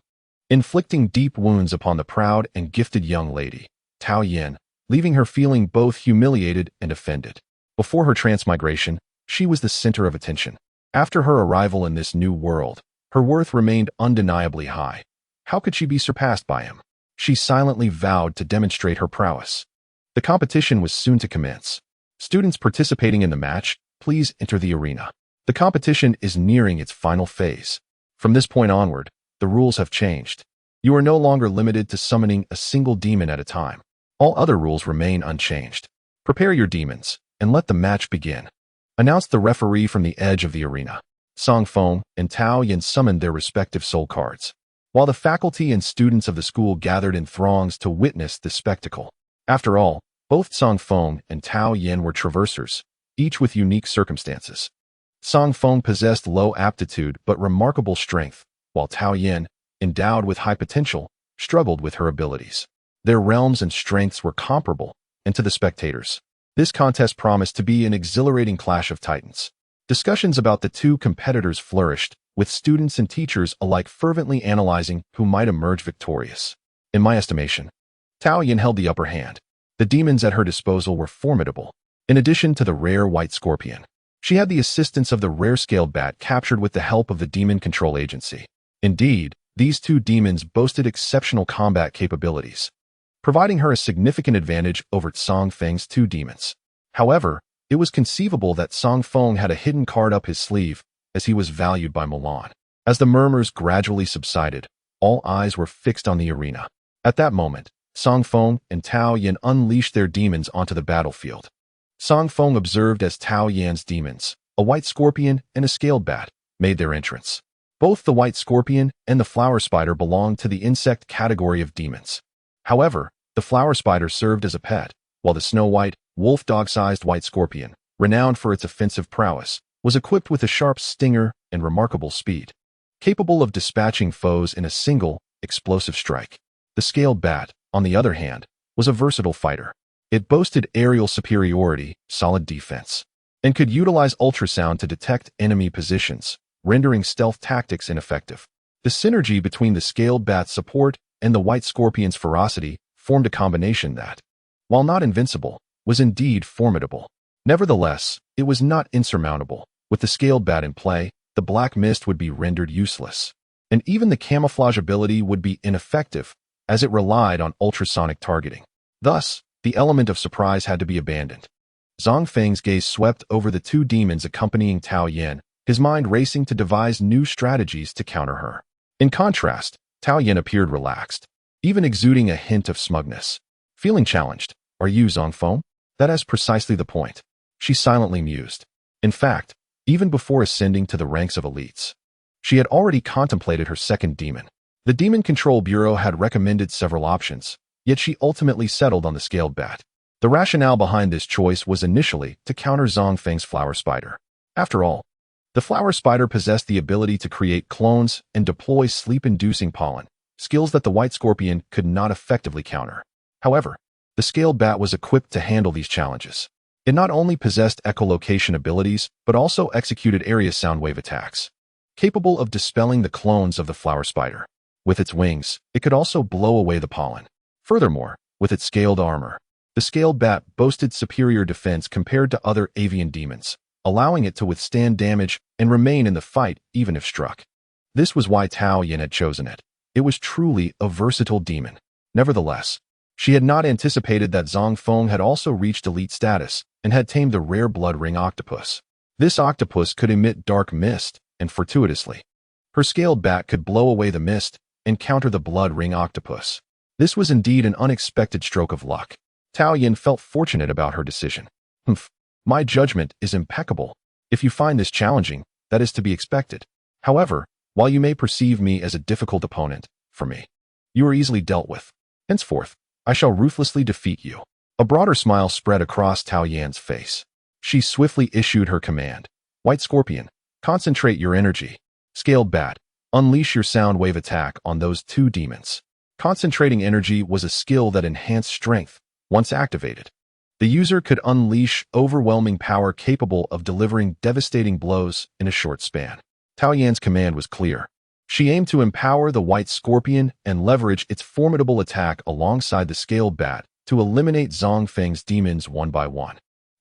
inflicting deep wounds upon the proud and gifted young lady, Tao Yin, leaving her feeling both humiliated and offended. Before her transmigration, she was the center of attention. After her arrival in this new world, her worth remained undeniably high. How could she be surpassed by him? She silently vowed to demonstrate her prowess. The competition was soon to commence. Students participating in the match, please enter the arena. The competition is nearing its final phase. From this point onward, the rules have changed. You are no longer limited to summoning a single demon at a time. All other rules remain unchanged. Prepare your demons, and let the match begin, announced the referee from the edge of the arena. Zang Feng and Tao Yin summoned their respective soul cards, while the faculty and students of the school gathered in throngs to witness the spectacle. After all, both Zang Feng and Tao Yin were traversers, each with unique circumstances. Zang Feng possessed low aptitude but remarkable strength, while Tao Yin, endowed with high potential, struggled with her abilities. Their realms and strengths were comparable, and to the spectators, this contest promised to be an exhilarating clash of titans. Discussions about the two competitors flourished, with students and teachers alike fervently analyzing who might emerge victorious. In my estimation, Tao Yin held the upper hand. The demons at her disposal were formidable. In addition to the rare white scorpion, she had the assistance of the rare scaled bat captured with the help of the Demon Control Agency. Indeed, these two demons boasted exceptional combat capabilities, providing her a significant advantage over Zang Feng's two demons. However, it was conceivable that Zang Feng had a hidden card up his sleeve, as he was valued by Milan. As the murmurs gradually subsided, all eyes were fixed on the arena. At that moment, Zang Feng and Tao Yin unleashed their demons onto the battlefield. Zang Feng observed as Tao Yin's demons, a white scorpion and a scaled bat, made their entrance. Both the white scorpion and the flower spider belonged to the insect category of demons. However, the flower spider served as a pet, while the snow-white, wolf-dog-sized white scorpion, renowned for its offensive prowess, was equipped with a sharp stinger and remarkable speed, capable of dispatching foes in a single, explosive strike. The scaled bat, on the other hand, was a versatile fighter. It boasted aerial superiority, solid defense, and could utilize ultrasound to detect enemy positions, rendering stealth tactics ineffective. The synergy between the scaled bat's support and the white scorpion's ferocity formed a combination that, while not invincible, was indeed formidable. Nevertheless, it was not insurmountable. With the scaled bat in play, the black mist would be rendered useless, and even the camouflage ability would be ineffective, as it relied on ultrasonic targeting. Thus, the element of surprise had to be abandoned. Zang Feng's gaze swept over the two demons accompanying Tao Yin, his mind racing to devise new strategies to counter her. In contrast, Tao Yin appeared relaxed, even exuding a hint of smugness. Feeling challenged, "Are you Zang Feng?" "That is precisely the point," she silently mused. In fact, even before ascending to the ranks of elites, she had already contemplated her second demon. The Demon Control Bureau had recommended several options, yet she ultimately settled on the scaled bat. The rationale behind this choice was initially to counter Zang Feng's flower spider. After all, the flower spider possessed the ability to create clones and deploy sleep-inducing pollen, skills that the white scorpion could not effectively counter. However, the scaled bat was equipped to handle these challenges. It not only possessed echolocation abilities, but also executed area sound wave attacks, capable of dispelling the clones of the flower spider. With its wings, it could also blow away the pollen. Furthermore, with its scaled armor, the scaled bat boasted superior defense compared to other avian demons, allowing it to withstand damage and remain in the fight even if struck. This was why Tao Yin had chosen it. It was truly a versatile demon. Nevertheless, she had not anticipated that Zang Feng had also reached elite status and had tamed the rare blood ring octopus. This octopus could emit dark mist, and fortuitously, her scaled bat could blow away the mist and counter the blood ring octopus. This was indeed an unexpected stroke of luck. Tao Yin felt fortunate about her decision. My judgment is impeccable. If you find this challenging, that is to be expected. However, while you may perceive me as a difficult opponent, for me, you are easily dealt with. Henceforth, I shall ruthlessly defeat you." A broader smile spread across Tao Yan's face. She swiftly issued her command. White Scorpion, concentrate your energy. Scaled Bat, unleash your sound wave attack on those two demons. Concentrating energy was a skill that enhanced strength. Once activated, the user could unleash overwhelming power capable of delivering devastating blows in a short span. Tao Yan's command was clear. She aimed to empower the White Scorpion and leverage its formidable attack alongside the Scaled Bat to eliminate Zang Feng's demons one by one.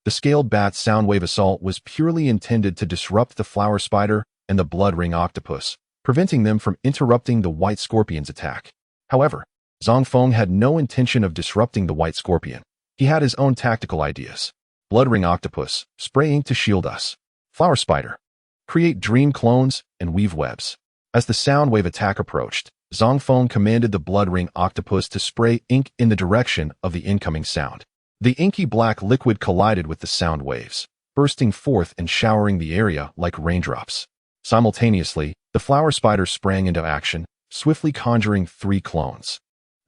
The Scaled Bat's Soundwave Assault was purely intended to disrupt the Flower Spider and the Blood Ring Octopus, preventing them from interrupting the White Scorpion's attack. However, Zang Feng had no intention of disrupting the White Scorpion. He had his own tactical ideas. Blood Ring Octopus, spray ink to shield us. Flower Spider, create dream clones and weave webs. As the Soundwave attack approached, Zang Feng commanded the Blood Ring Octopus to spray ink in the direction of the incoming sound. The inky black liquid collided with the sound waves, bursting forth and showering the area like raindrops. Simultaneously, the Flower Spider sprang into action, swiftly conjuring 3 clones.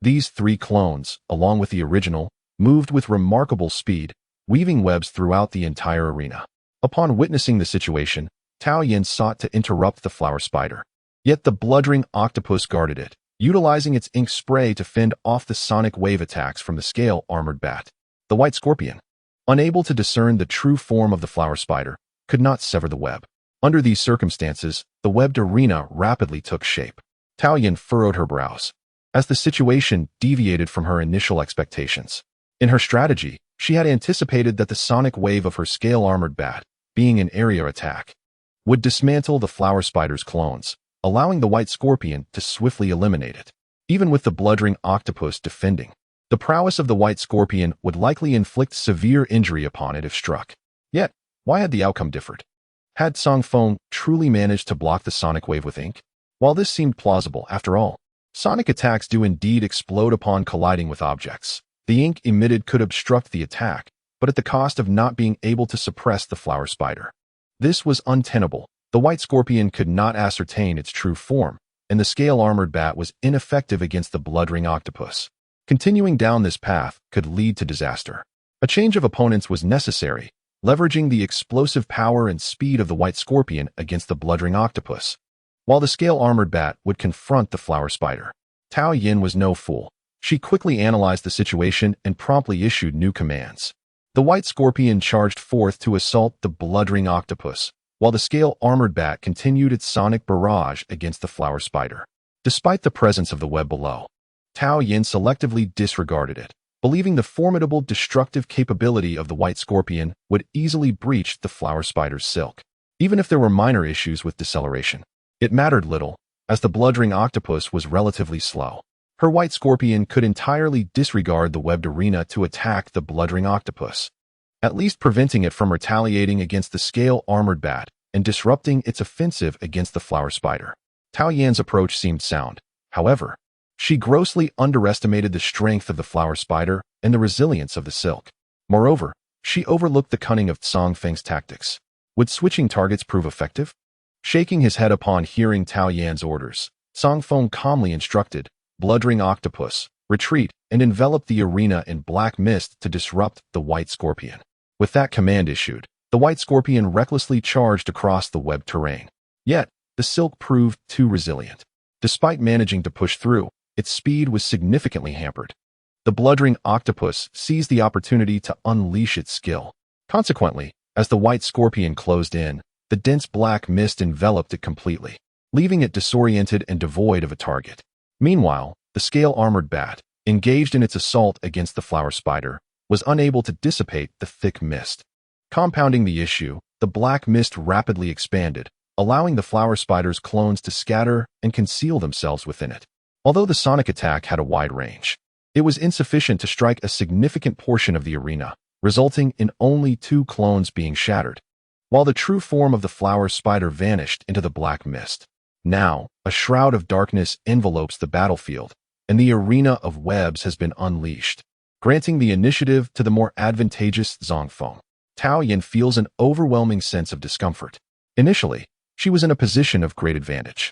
These 3 clones, along with the original, moved with remarkable speed, weaving webs throughout the entire arena. Upon witnessing the situation, Tao Yan sought to interrupt the Flower Spider. Yet the Blood Ring Octopus guarded it, utilizing its ink spray to fend off the sonic wave attacks from the Scale-Armored Bat. The White Scorpion, unable to discern the true form of the Flower Spider, could not sever the web. Under these circumstances, the webbed arena rapidly took shape. Tao Yan furrowed her brows, as the situation deviated from her initial expectations. In her strategy, she had anticipated that the sonic wave of her Scale-Armored Bat, being an area attack, would dismantle the Flower Spider's clones, allowing the White Scorpion to swiftly eliminate it. Even with the Blood Ring Octopus defending, the prowess of the White Scorpion would likely inflict severe injury upon it if struck. Yet, why had the outcome differed? Had Zang Feng truly managed to block the sonic wave with ink? While this seemed plausible, after all, sonic attacks do indeed explode upon colliding with objects. The ink emitted could obstruct the attack, but at the cost of not being able to suppress the Flower Spider. This was untenable. The White Scorpion could not ascertain its true form, and the Scale-Armored Bat was ineffective against the Blood Ring Octopus. Continuing down this path could lead to disaster. A change of opponents was necessary, leveraging the explosive power and speed of the White Scorpion against the Blood Ring Octopus. While the Scale-Armored Bat would confront the Flower Spider, Tao Yan was no fool. She quickly analyzed the situation and promptly issued new commands. The White Scorpion charged forth to assault the Blood Ring Octopus, while the Scale-Armored Bat continued its sonic barrage against the Flower Spider. Despite the presence of the web below, Tao Yan selectively disregarded it, believing the formidable destructive capability of the White Scorpion would easily breach the Flower Spider's silk. Even if there were minor issues with deceleration, it mattered little, as the Blood Ring Octopus was relatively slow. Her White Scorpion could entirely disregard the webbed arena to attack the Blood Ring Octopus, at least preventing it from retaliating against the Scale-Armored Bat and disrupting its offensive against the Flower Spider. Tao Yan's approach seemed sound. However, she grossly underestimated the strength of the Flower Spider and the resilience of the silk. Moreover, she overlooked the cunning of Zang Feng's tactics. Would switching targets prove effective? Shaking his head upon hearing Tao Yan's orders, Zang Feng calmly instructed, Blood Ring Octopus, retreat and envelop the arena in black mist to disrupt the White Scorpion. With that command issued, the White Scorpion recklessly charged across the webbed terrain. Yet, the silk proved too resilient. Despite managing to push through, its speed was significantly hampered. The Blood Ring Octopus seized the opportunity to unleash its skill. Consequently, as the White Scorpion closed in, the dense black mist enveloped it completely, leaving it disoriented and devoid of a target. Meanwhile, the Scale-Armored Bat, engaged in its assault against the Flower Spider, was unable to dissipate the thick mist. Compounding the issue, the black mist rapidly expanded, allowing the Flower Spider's clones to scatter and conceal themselves within it. Although the sonic attack had a wide range, it was insufficient to strike a significant portion of the arena, resulting in only 2 clones being shattered, while the true form of the Flower Spider vanished into the black mist. Now, a shroud of darkness envelopes the battlefield, and the arena of webs has been unleashed, granting the initiative to the more advantageous Zang Feng. Tao Yan feels an overwhelming sense of discomfort. Initially, she was in a position of great advantage.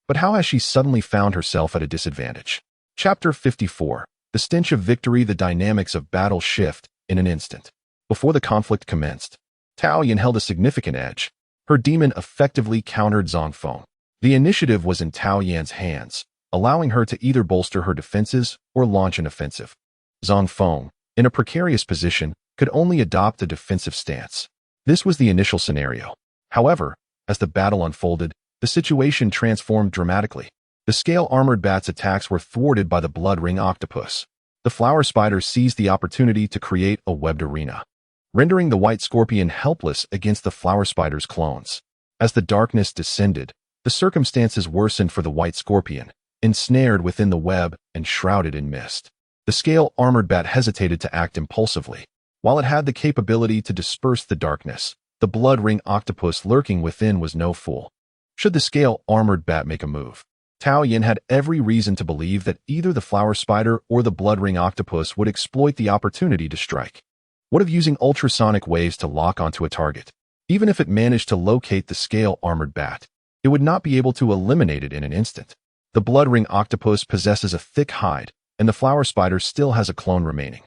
But how has she suddenly found herself at a disadvantage? Chapter 54. The stench of victory. The dynamics of battle shift in an instant. Before the conflict commenced, Tao Yan held a significant edge. Her demon effectively countered Zang Feng. The initiative was in Tao Yan's hands, allowing her to either bolster her defenses or launch an offensive. Zang Feng, in a precarious position, could only adopt a defensive stance. This was the initial scenario. However, as the battle unfolded, the situation transformed dramatically. The scale-armored bat's attacks were thwarted by the blood ring octopus. The flower spider seized the opportunity to create a webbed arena, rendering the white scorpion helpless against the flower spider's clones. As the darkness descended, the circumstances worsened for the white scorpion, ensnared within the web and shrouded in mist. The scale-armored bat hesitated to act impulsively. While it had the capability to disperse the darkness, the blood ring octopus lurking within was no fool. Should the scale-armored bat make a move, Tao Yan had every reason to believe that either the flower spider or the blood ring octopus would exploit the opportunity to strike. What of using ultrasonic waves to lock onto a target? Even if it managed to locate the scale-armored bat, it would not be able to eliminate it in an instant. The blood ring octopus possesses a thick hide, and the flower spider still has a clone remaining.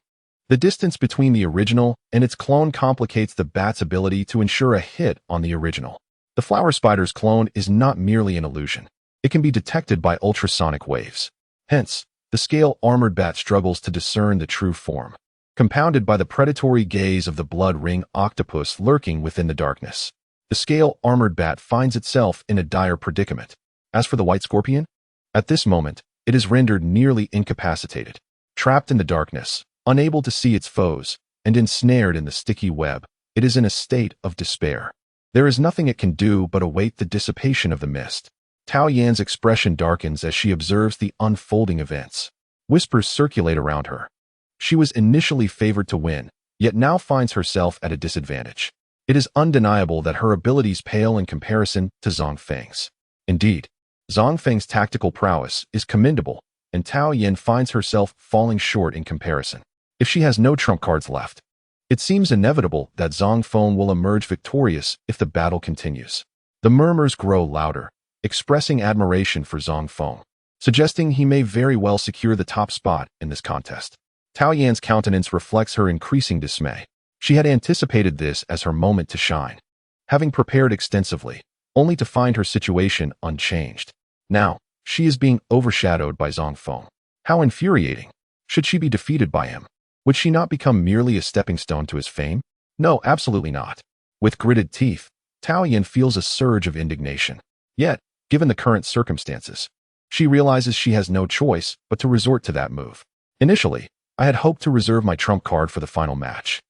The distance between the original and its clone complicates the bat's ability to ensure a hit on the original. The flower spider's clone is not merely an illusion. It can be detected by ultrasonic waves. Hence, the scale-armored bat struggles to discern the true form, compounded by the predatory gaze of the blood ring octopus lurking within the darkness. The scale-armored bat finds itself in a dire predicament. As for the white scorpion, at this moment, it is rendered nearly incapacitated. Trapped in the darkness, unable to see its foes, and ensnared in the sticky web, it is in a state of despair. There is nothing it can do but await the dissipation of the mist. Tao Yan's expression darkens as she observes the unfolding events. Whispers circulate around her. She was initially favored to win, yet now finds herself at a disadvantage. It is undeniable that her abilities pale in comparison to Zang Feng's. Indeed, Zang Feng's tactical prowess is commendable, and Tao Yan finds herself falling short in comparison. If she has no trump cards left, it seems inevitable that Zang Feng will emerge victorious if the battle continues. The murmurs grow louder, expressing admiration for Zang Feng, suggesting he may very well secure the top spot in this contest. Tao Yan's countenance reflects her increasing dismay. She had anticipated this as her moment to shine, having prepared extensively, only to find her situation unchanged. Now, she is being overshadowed by Zang Feng. How infuriating! Should she be defeated by him? Would she not become merely a stepping stone to his fame? No, absolutely not. With gritted teeth, Tao Yan feels a surge of indignation. Yet, given the current circumstances, she realizes she has no choice but to resort to that move. Initially, I had hoped to reserve my trump card for the final match,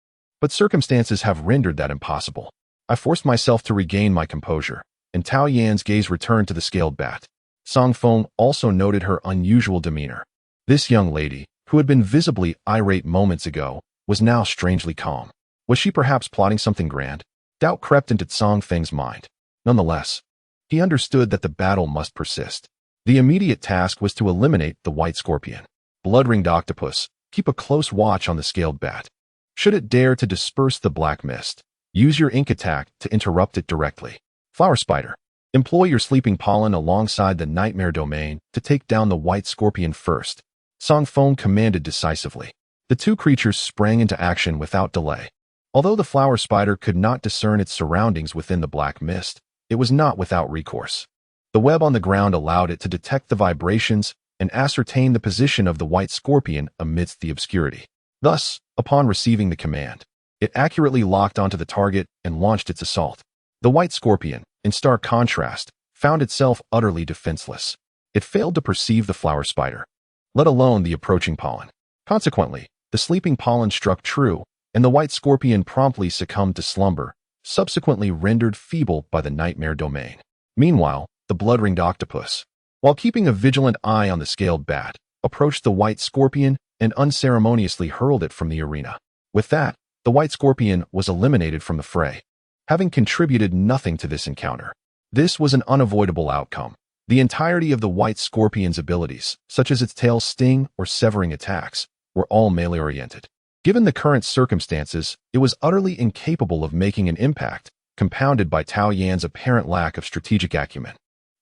but circumstances have rendered that impossible. I forced myself to regain my composure, and Tao Yan's gaze returned to the scaled bat. Zang Feng also noted her unusual demeanor. This young lady, who had been visibly irate moments ago, was now strangely calm. Was she perhaps plotting something grand? Doubt crept into Zang Feng's mind. Nonetheless, he understood that the battle must persist. The immediate task was to eliminate the white scorpion. Blood-ringed octopus, keep a close watch on the scaled bat. Should it dare to disperse the black mist, use your ink attack to interrupt it directly. Flower spider, employ your sleeping pollen alongside the nightmare domain to take down the white scorpion first. Zang Feng commanded decisively. The two creatures sprang into action without delay. Although the flower spider could not discern its surroundings within the black mist, it was not without recourse. The web on the ground allowed it to detect the vibrations and ascertain the position of the white scorpion amidst the obscurity. Thus, upon receiving the command, it accurately locked onto the target and launched its assault. The white scorpion, in stark contrast, found itself utterly defenseless. It failed to perceive the flower spider, let alone the approaching pollen. Consequently, the sleeping pollen struck true, and the white scorpion promptly succumbed to slumber, subsequently rendered feeble by the nightmare domain. Meanwhile, the blood-ringed octopus, while keeping a vigilant eye on the scaled bat, approached the white scorpion and unceremoniously hurled it from the arena. With that, the white scorpion was eliminated from the fray, having contributed nothing to this encounter. This was an unavoidable outcome. The entirety of the white scorpion's abilities, such as its tail's sting or severing attacks, were all melee-oriented. Given the current circumstances, it was utterly incapable of making an impact, compounded by Tao Yan's apparent lack of strategic acumen.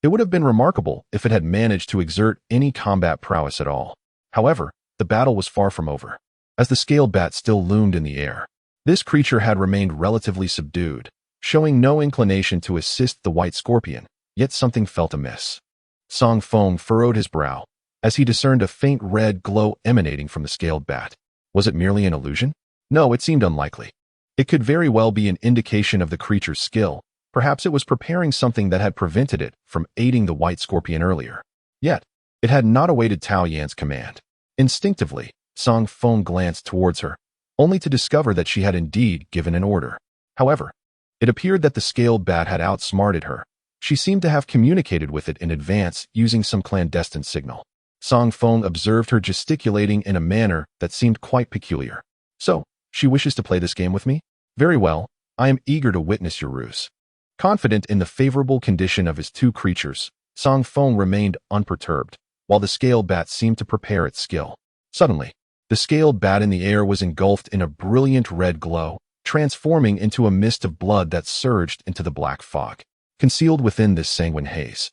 It would have been remarkable if it had managed to exert any combat prowess at all. However, the battle was far from over. As the scaled bat still loomed in the air, This creature had remained relatively subdued, showing no inclination to assist the white scorpion, yet something felt amiss. Zang Feng furrowed his brow as he discerned a faint red glow emanating from the scaled bat. Was it merely an illusion? No, it seemed unlikely. It could very well be an indication of the creature's skill. Perhaps it was preparing something that had prevented it from aiding the white scorpion earlier. Yet, it had not awaited Tao Yan's command. Instinctively, Zang Feng glanced towards her, only to discover that she had indeed given an order. However, it appeared that the scaled bat had outsmarted her. She seemed to have communicated with it in advance using some clandestine signal. Zang Feng observed her gesticulating in a manner that seemed quite peculiar. So, she wishes to play this game with me? Very well, I am eager to witness your ruse. Confident in the favorable condition of his two creatures, Zang Feng remained unperturbed, while the scaled bat seemed to prepare its skill. Suddenly, the scaled bat in the air was engulfed in a brilliant red glow, transforming into a mist of blood that surged into the black fog. Concealed within this sanguine haze,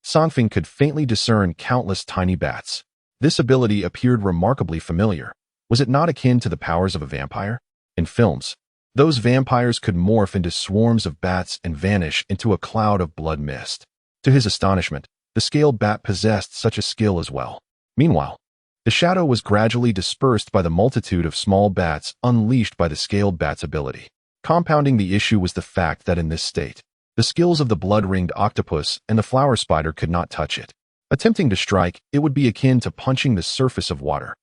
Zang Feng could faintly discern countless tiny bats. This ability appeared remarkably familiar. Was it not akin to the powers of a vampire? In films, those vampires could morph into swarms of bats and vanish into a cloud of blood mist. To his astonishment, the scaled bat possessed such a skill as well. Meanwhile, the shadow was gradually dispersed by the multitude of small bats unleashed by the scaled bat's ability. Compounding the issue was the fact that in this state, the skills of the blood-ringed octopus and the flower spider could not touch it. Attempting to strike, it would be akin to punching the surface of water.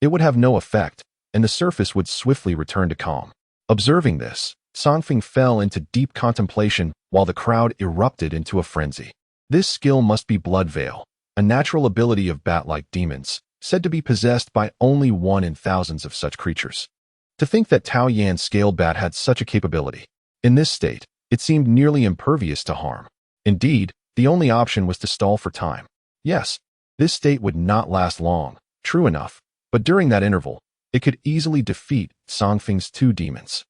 It would have no effect, and the surface would swiftly return to calm. Observing this, Zang Feng fell into deep contemplation while the crowd erupted into a frenzy. This skill must be Blood Veil, a natural ability of bat-like demons, said to be possessed by only one in thousands of such creatures. To think that Tao Yan's scaled bat had such a capability. In this state, it seemed nearly impervious to harm. Indeed, the only option was to stall for time. Yes, this state would not last long, true enough, but during that interval, it could easily defeat Zang Feng's two demons.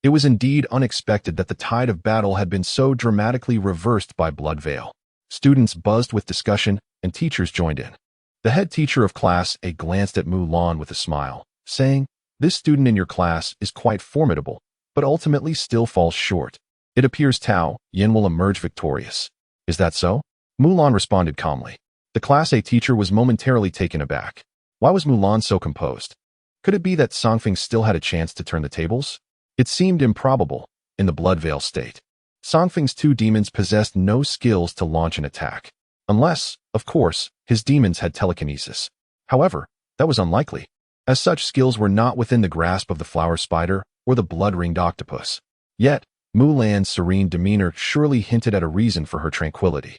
It was indeed unexpected that the tide of battle had been so dramatically reversed by Blood Veil. Students buzzed with discussion, and teachers joined in. The head teacher of Class A glanced at Mulan with a smile, saying, "This student in your class is quite formidable, but ultimately still falls short. It appears Tao Yan will emerge victorious." "Is that so?" Mulan responded calmly. The Class A teacher was momentarily taken aback. Why was Mulan so composed? Could it be that Zang Feng still had a chance to turn the tables? It seemed improbable, in the Blood Veil state. Zang Feng's two demons possessed no skills to launch an attack. Unless, of course, his demons had telekinesis. However, that was unlikely, as such skills were not within the grasp of the flower spider or the blood-ringed octopus. Yet, Mulan's serene demeanor surely hinted at a reason for her tranquility.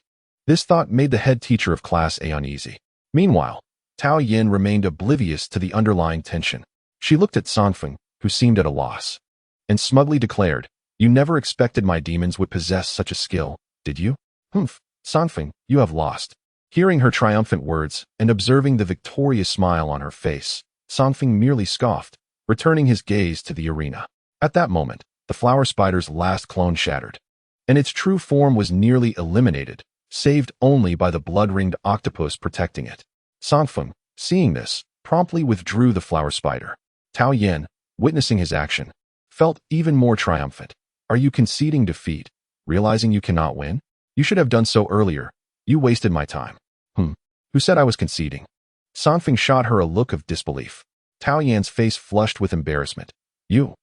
This thought made the head teacher of Class A uneasy. Meanwhile, Tao Yan remained oblivious to the underlying tension. She looked at Zang Feng, who seemed at a loss, and smugly declared, "You never expected my demons would possess such a skill, did you?" "Humph, Zang Feng, you have lost." Hearing her triumphant words and observing the victorious smile on her face, Zang Feng merely scoffed, returning his gaze to the arena. At that moment, the flower spider's last clone shattered, and its true form was nearly eliminated, saved only by the blood-ringed octopus protecting it. Zang Feng, seeing this, promptly withdrew the flower spider. Tao Yan, witnessing his action, felt even more triumphant. "Are you conceding defeat, realizing you cannot win? You should have done so earlier. You wasted my time." Who said I was conceding?" Zang Feng shot her a look of disbelief. Tao Yan's face flushed with embarrassment. "You?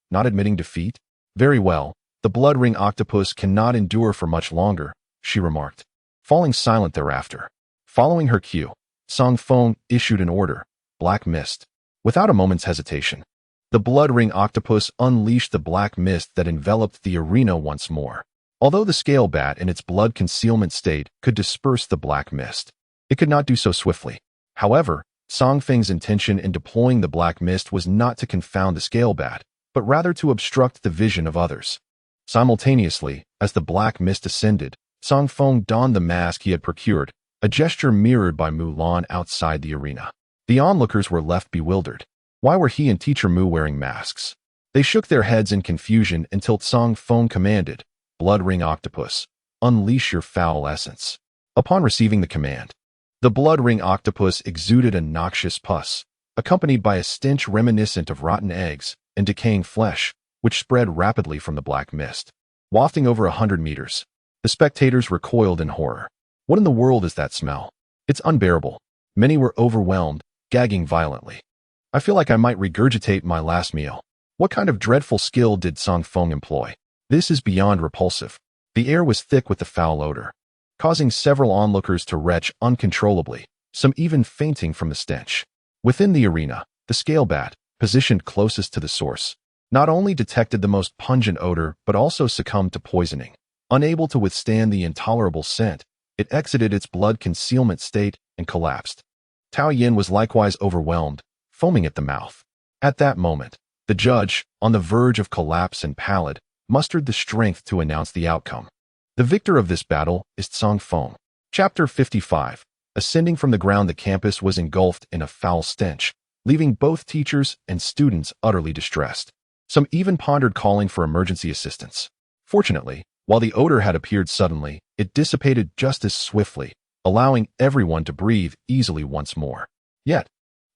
Not admitting defeat? Very well, the blood-ring octopus cannot endure for much longer," she remarked, falling silent thereafter. Following her cue, Zang Feng issued an order, Black Mist. Without a moment's hesitation, the blood-ring octopus unleashed the black mist that enveloped the arena once more. Although the scale bat in its blood concealment state could disperse the black mist, it could not do so swiftly. However, Zang Feng's intention in deploying the black mist was not to confound the scale bat, but rather to obstruct the vision of others. Simultaneously, as the black mist ascended, Zang Feng donned the mask he had procured, a gesture mirrored by Mulan outside the arena. The onlookers were left bewildered. Why were he and Teacher Mu wearing masks? They shook their heads in confusion until Zang Feng commanded, "Blood Ring Octopus, unleash your foul essence." Upon receiving the command, the blood ring octopus exuded a noxious pus, accompanied by a stench reminiscent of rotten eggs and decaying flesh, which spread rapidly from the black mist. Wafting over 100 meters, the spectators recoiled in horror. What in the world is that smell? It's unbearable. Many were overwhelmed, gagging violently. I feel like I might regurgitate my last meal. What kind of dreadful skill did Zang Feng employ? This is beyond repulsive. The air was thick with the foul odor, causing several onlookers to retch uncontrollably, some even fainting from the stench. Within the arena, the scale bat, positioned closest to the source, not only detected the most pungent odor but also succumbed to poisoning. Unable to withstand the intolerable scent, it exited its blood concealment state and collapsed. Tao Yin was likewise overwhelmed, foaming at the mouth. At that moment, the judge, on the verge of collapse and pallid, mustered the strength to announce the outcome. The victor of this battle is Zang Feng. Chapter 55. Ascending from the ground, the campus was engulfed in a foul stench, leaving both teachers and students utterly distressed. Some even pondered calling for emergency assistance. Fortunately, while the odor had appeared suddenly, it dissipated just as swiftly, allowing everyone to breathe easily once more. Yet,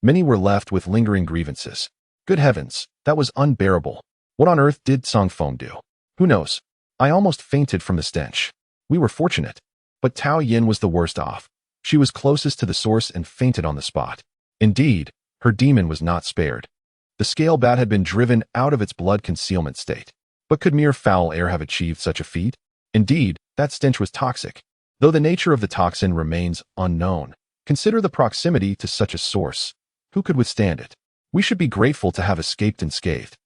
many were left with lingering grievances. Good heavens, that was unbearable. What on earth did Zang Feng do? Who knows? I almost fainted from the stench. We were fortunate. But Tao Yin was the worst off. She was closest to the source and fainted on the spot. Indeed, her demon was not spared. The scale bat had been driven out of its blood concealment state. But could mere foul air have achieved such a feat? Indeed, that stench was toxic. Though the nature of the toxin remains unknown, consider the proximity to such a source. Who could withstand it? We should be grateful to have escaped unscathed.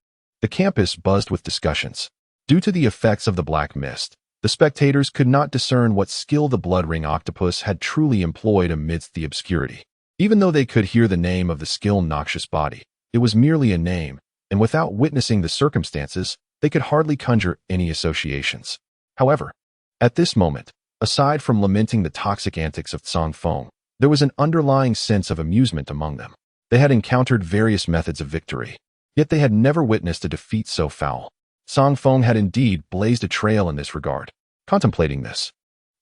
The campus buzzed with discussions. Due to the effects of the black mist, the spectators could not discern what skill the blood ring octopus had truly employed amidst the obscurity. Even though they could hear the name of the skill noxious body, it was merely a name, and without witnessing the circumstances, they could hardly conjure any associations. However, at this moment, aside from lamenting the toxic antics of Zang Feng, there was an underlying sense of amusement among them. They had encountered various methods of victory, yet they had never witnessed a defeat so foul. Zang Feng had indeed blazed a trail in this regard. Contemplating this,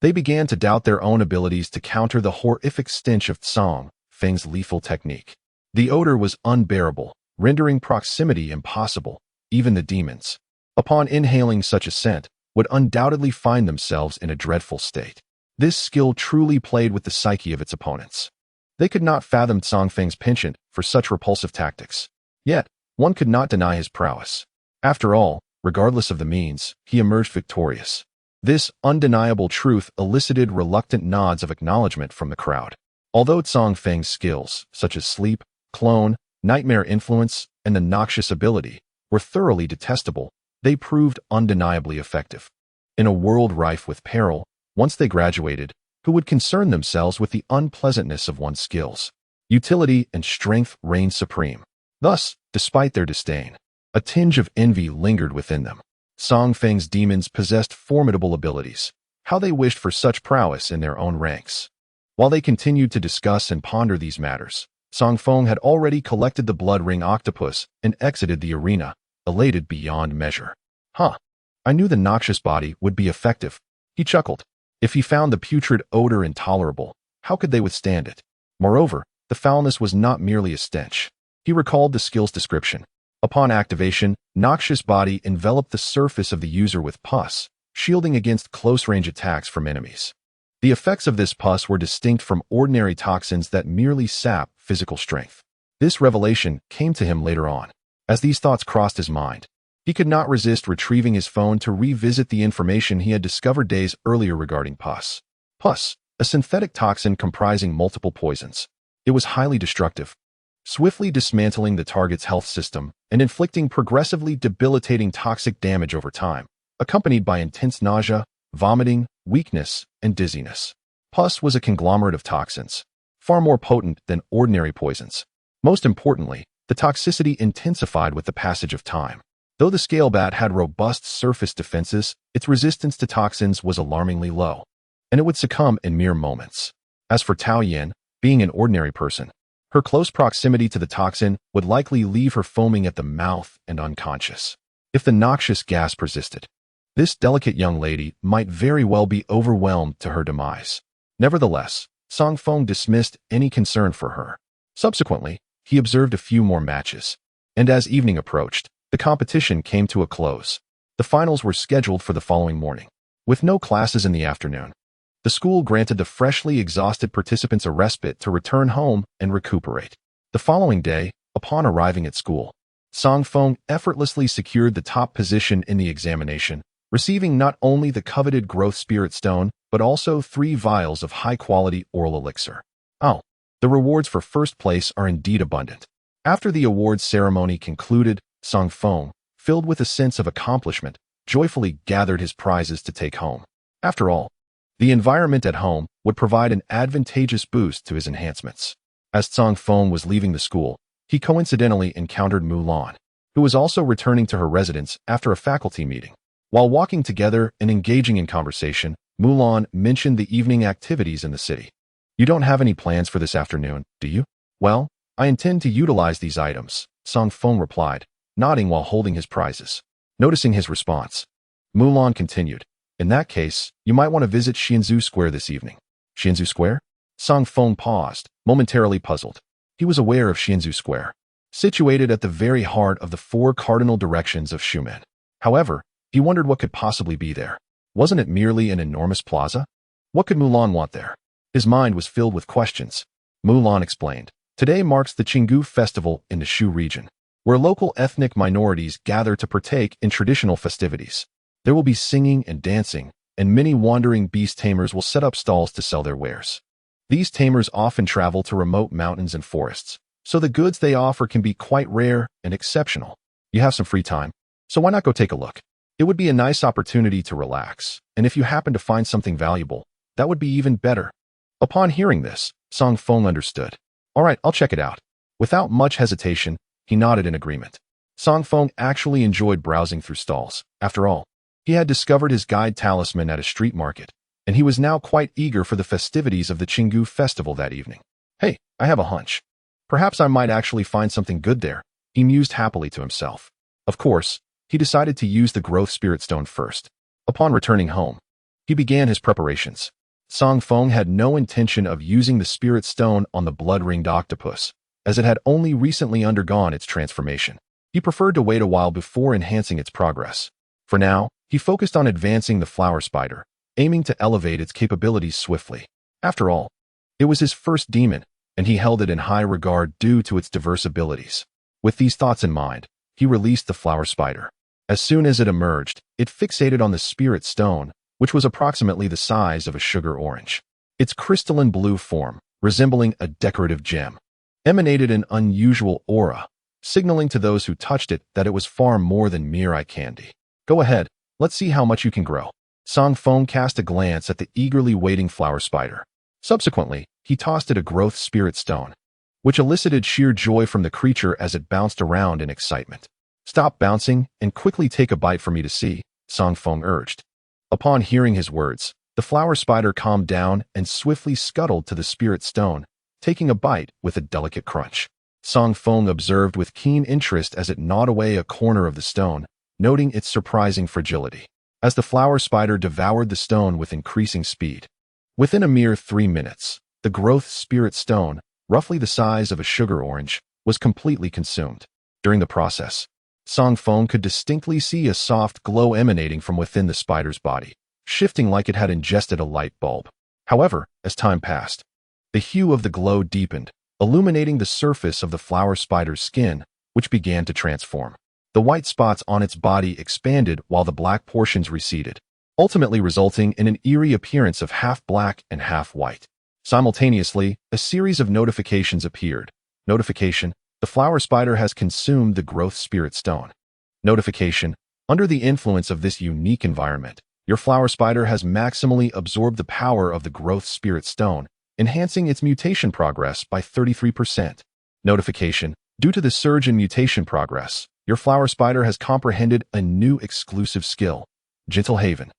they began to doubt their own abilities to counter the horrific stench of Zang Feng's lethal technique. The odor was unbearable, rendering proximity impossible. Even the demons, upon inhaling such a scent, would undoubtedly find themselves in a dreadful state. This skill truly played with the psyche of its opponents. They could not fathom Zang Feng's penchant for such repulsive tactics. Yet, one could not deny his prowess. After all, regardless of the means, he emerged victorious. This undeniable truth elicited reluctant nods of acknowledgement from the crowd. Although Zang Feng's skills, such as sleep, clone, nightmare influence, and the noxious ability, were thoroughly detestable, they proved undeniably effective. In a world rife with peril, once they graduated, who would concern themselves with the unpleasantness of one's skills? Utility and strength reigned supreme. Thus, despite their disdain, a tinge of envy lingered within them. Zang Feng's demons possessed formidable abilities. How they wished for such prowess in their own ranks. While they continued to discuss and ponder these matters, Zang Feng had already collected the blood ring octopus and exited the arena, elated beyond measure. I knew the noxious body would be effective. He chuckled. If he found the putrid odor intolerable, how could they withstand it? Moreover, the foulness was not merely a stench. He recalled the skill's description. Upon activation, noxious body enveloped the surface of the user with pus, shielding against close-range attacks from enemies. The effects of this pus were distinct from ordinary toxins that merely sap physical strength. This revelation came to him later on. As these thoughts crossed his mind, he could not resist retrieving his phone to revisit the information he had discovered days earlier regarding pus. Pus, a synthetic toxin comprising multiple poisons. It was highly destructive, swiftly dismantling the target's health system and inflicting progressively debilitating toxic damage over time, accompanied by intense nausea, vomiting, weakness, and dizziness. Pus was a conglomerate of toxins, far more potent than ordinary poisons. Most importantly, the toxicity intensified with the passage of time. Though the scale bat had robust surface defenses, its resistance to toxins was alarmingly low, and it would succumb in mere moments. As for Tao Yin, being an ordinary person, her close proximity to the toxin would likely leave her foaming at the mouth and unconscious. If the noxious gas persisted, this delicate young lady might very well be overwhelmed to her demise. Nevertheless, Zang Feng dismissed any concern for her. Subsequently, he observed a few more matches, and as evening approached, The competition came to a close. The finals were scheduled for the following morning. With no classes in the afternoon, the school granted the freshly exhausted participants a respite to return home and recuperate. The following day, upon arriving at school, Zang Feng effortlessly secured the top position in the examination, receiving not only the coveted growth spirit stone, but also 3 vials of high-quality oral elixir. Oh, the rewards for first place are indeed abundant. After the awards ceremony concluded, Zang Feng, filled with a sense of accomplishment, joyfully gathered his prizes to take home. After all, the environment at home would provide an advantageous boost to his enhancements. As Zang Feng was leaving the school, he coincidentally encountered Mulan, who was also returning to her residence after a faculty meeting. While walking together and engaging in conversation, Mulan mentioned the evening activities in the city. "You don't have any plans for this afternoon, do you?" "Well, I intend to utilize these items," Zang Feng replied, nodding while holding his prizes. Noticing his response, Mulan continued, "In that case, you might want to visit Xianzhu Square this evening." "Xianzhu Square?" Zang Feng paused, momentarily puzzled. He was aware of Xianzhu Square, situated at the very heart of the 4 cardinal directions of Shumen. However, he wondered what could possibly be there. Wasn't it merely an enormous plaza? What could Mulan want there? His mind was filled with questions. Mulan explained, "Today marks the Qinggu Festival in the Shu region, where local ethnic minorities gather to partake in traditional festivities. There will be singing and dancing, and many wandering beast tamers will set up stalls to sell their wares. These tamers often travel to remote mountains and forests, so the goods they offer can be quite rare and exceptional. You have some free time, so why not go take a look? It would be a nice opportunity to relax, and if you happen to find something valuable, that would be even better." Upon hearing this, Zang Feng understood. "All right, I'll check it out." Without much hesitation, he nodded in agreement. Zang Feng actually enjoyed browsing through stalls. After all, he had discovered his guide talisman at a street market, and he was now quite eager for the festivities of the Qinggu Festival that evening. "Hey, I have a hunch. Perhaps I might actually find something good there," he mused happily to himself. Of course, he decided to use the growth spirit stone first. Upon returning home, he began his preparations. Zang Feng had no intention of using the spirit stone on the blood-ringed octopus, as it had only recently undergone its transformation. He preferred to wait a while before enhancing its progress. For now, he focused on advancing the flower spider, aiming to elevate its capabilities swiftly. After all, it was his first demon, and he held it in high regard due to its diverse abilities. With these thoughts in mind, he released the flower spider. As soon as it emerged, it fixated on the spirit stone, which was approximately the size of a sugar orange. Its crystalline blue form, resembling a decorative gem, emanated an unusual aura, signaling to those who touched it that it was far more than mere eye candy. "Go ahead, let's see how much you can grow." Zang Feng cast a glance at the eagerly waiting flower spider. Subsequently, he tossed it a growth spirit stone, which elicited sheer joy from the creature as it bounced around in excitement. "Stop bouncing and quickly take a bite for me to see," Zang Feng urged. Upon hearing his words, the flower spider calmed down and swiftly scuttled to the spirit stone, taking a bite with a delicate crunch. Zang Feng observed with keen interest as it gnawed away a corner of the stone, noting its surprising fragility. As the flower spider devoured the stone with increasing speed, within a mere 3 minutes, the growth spirit stone, roughly the size of a sugar orange, was completely consumed. During the process, Zang Feng could distinctly see a soft glow emanating from within the spider's body, shifting like it had ingested a light bulb. However, as time passed, the hue of the glow deepened, illuminating the surface of the flower spider's skin, which began to transform. The white spots on its body expanded while the black portions receded, ultimately resulting in an eerie appearance of half black and half white. Simultaneously, a series of notifications appeared. Notification: the flower spider has consumed the growth spirit stone. Notification: under the influence of this unique environment, your flower spider has maximally absorbed the power of the growth spirit stone, enhancing its mutation progress by 33%. Notification: due to the surge in mutation progress, your flower spider has comprehended a new exclusive skill, Gentle Haven.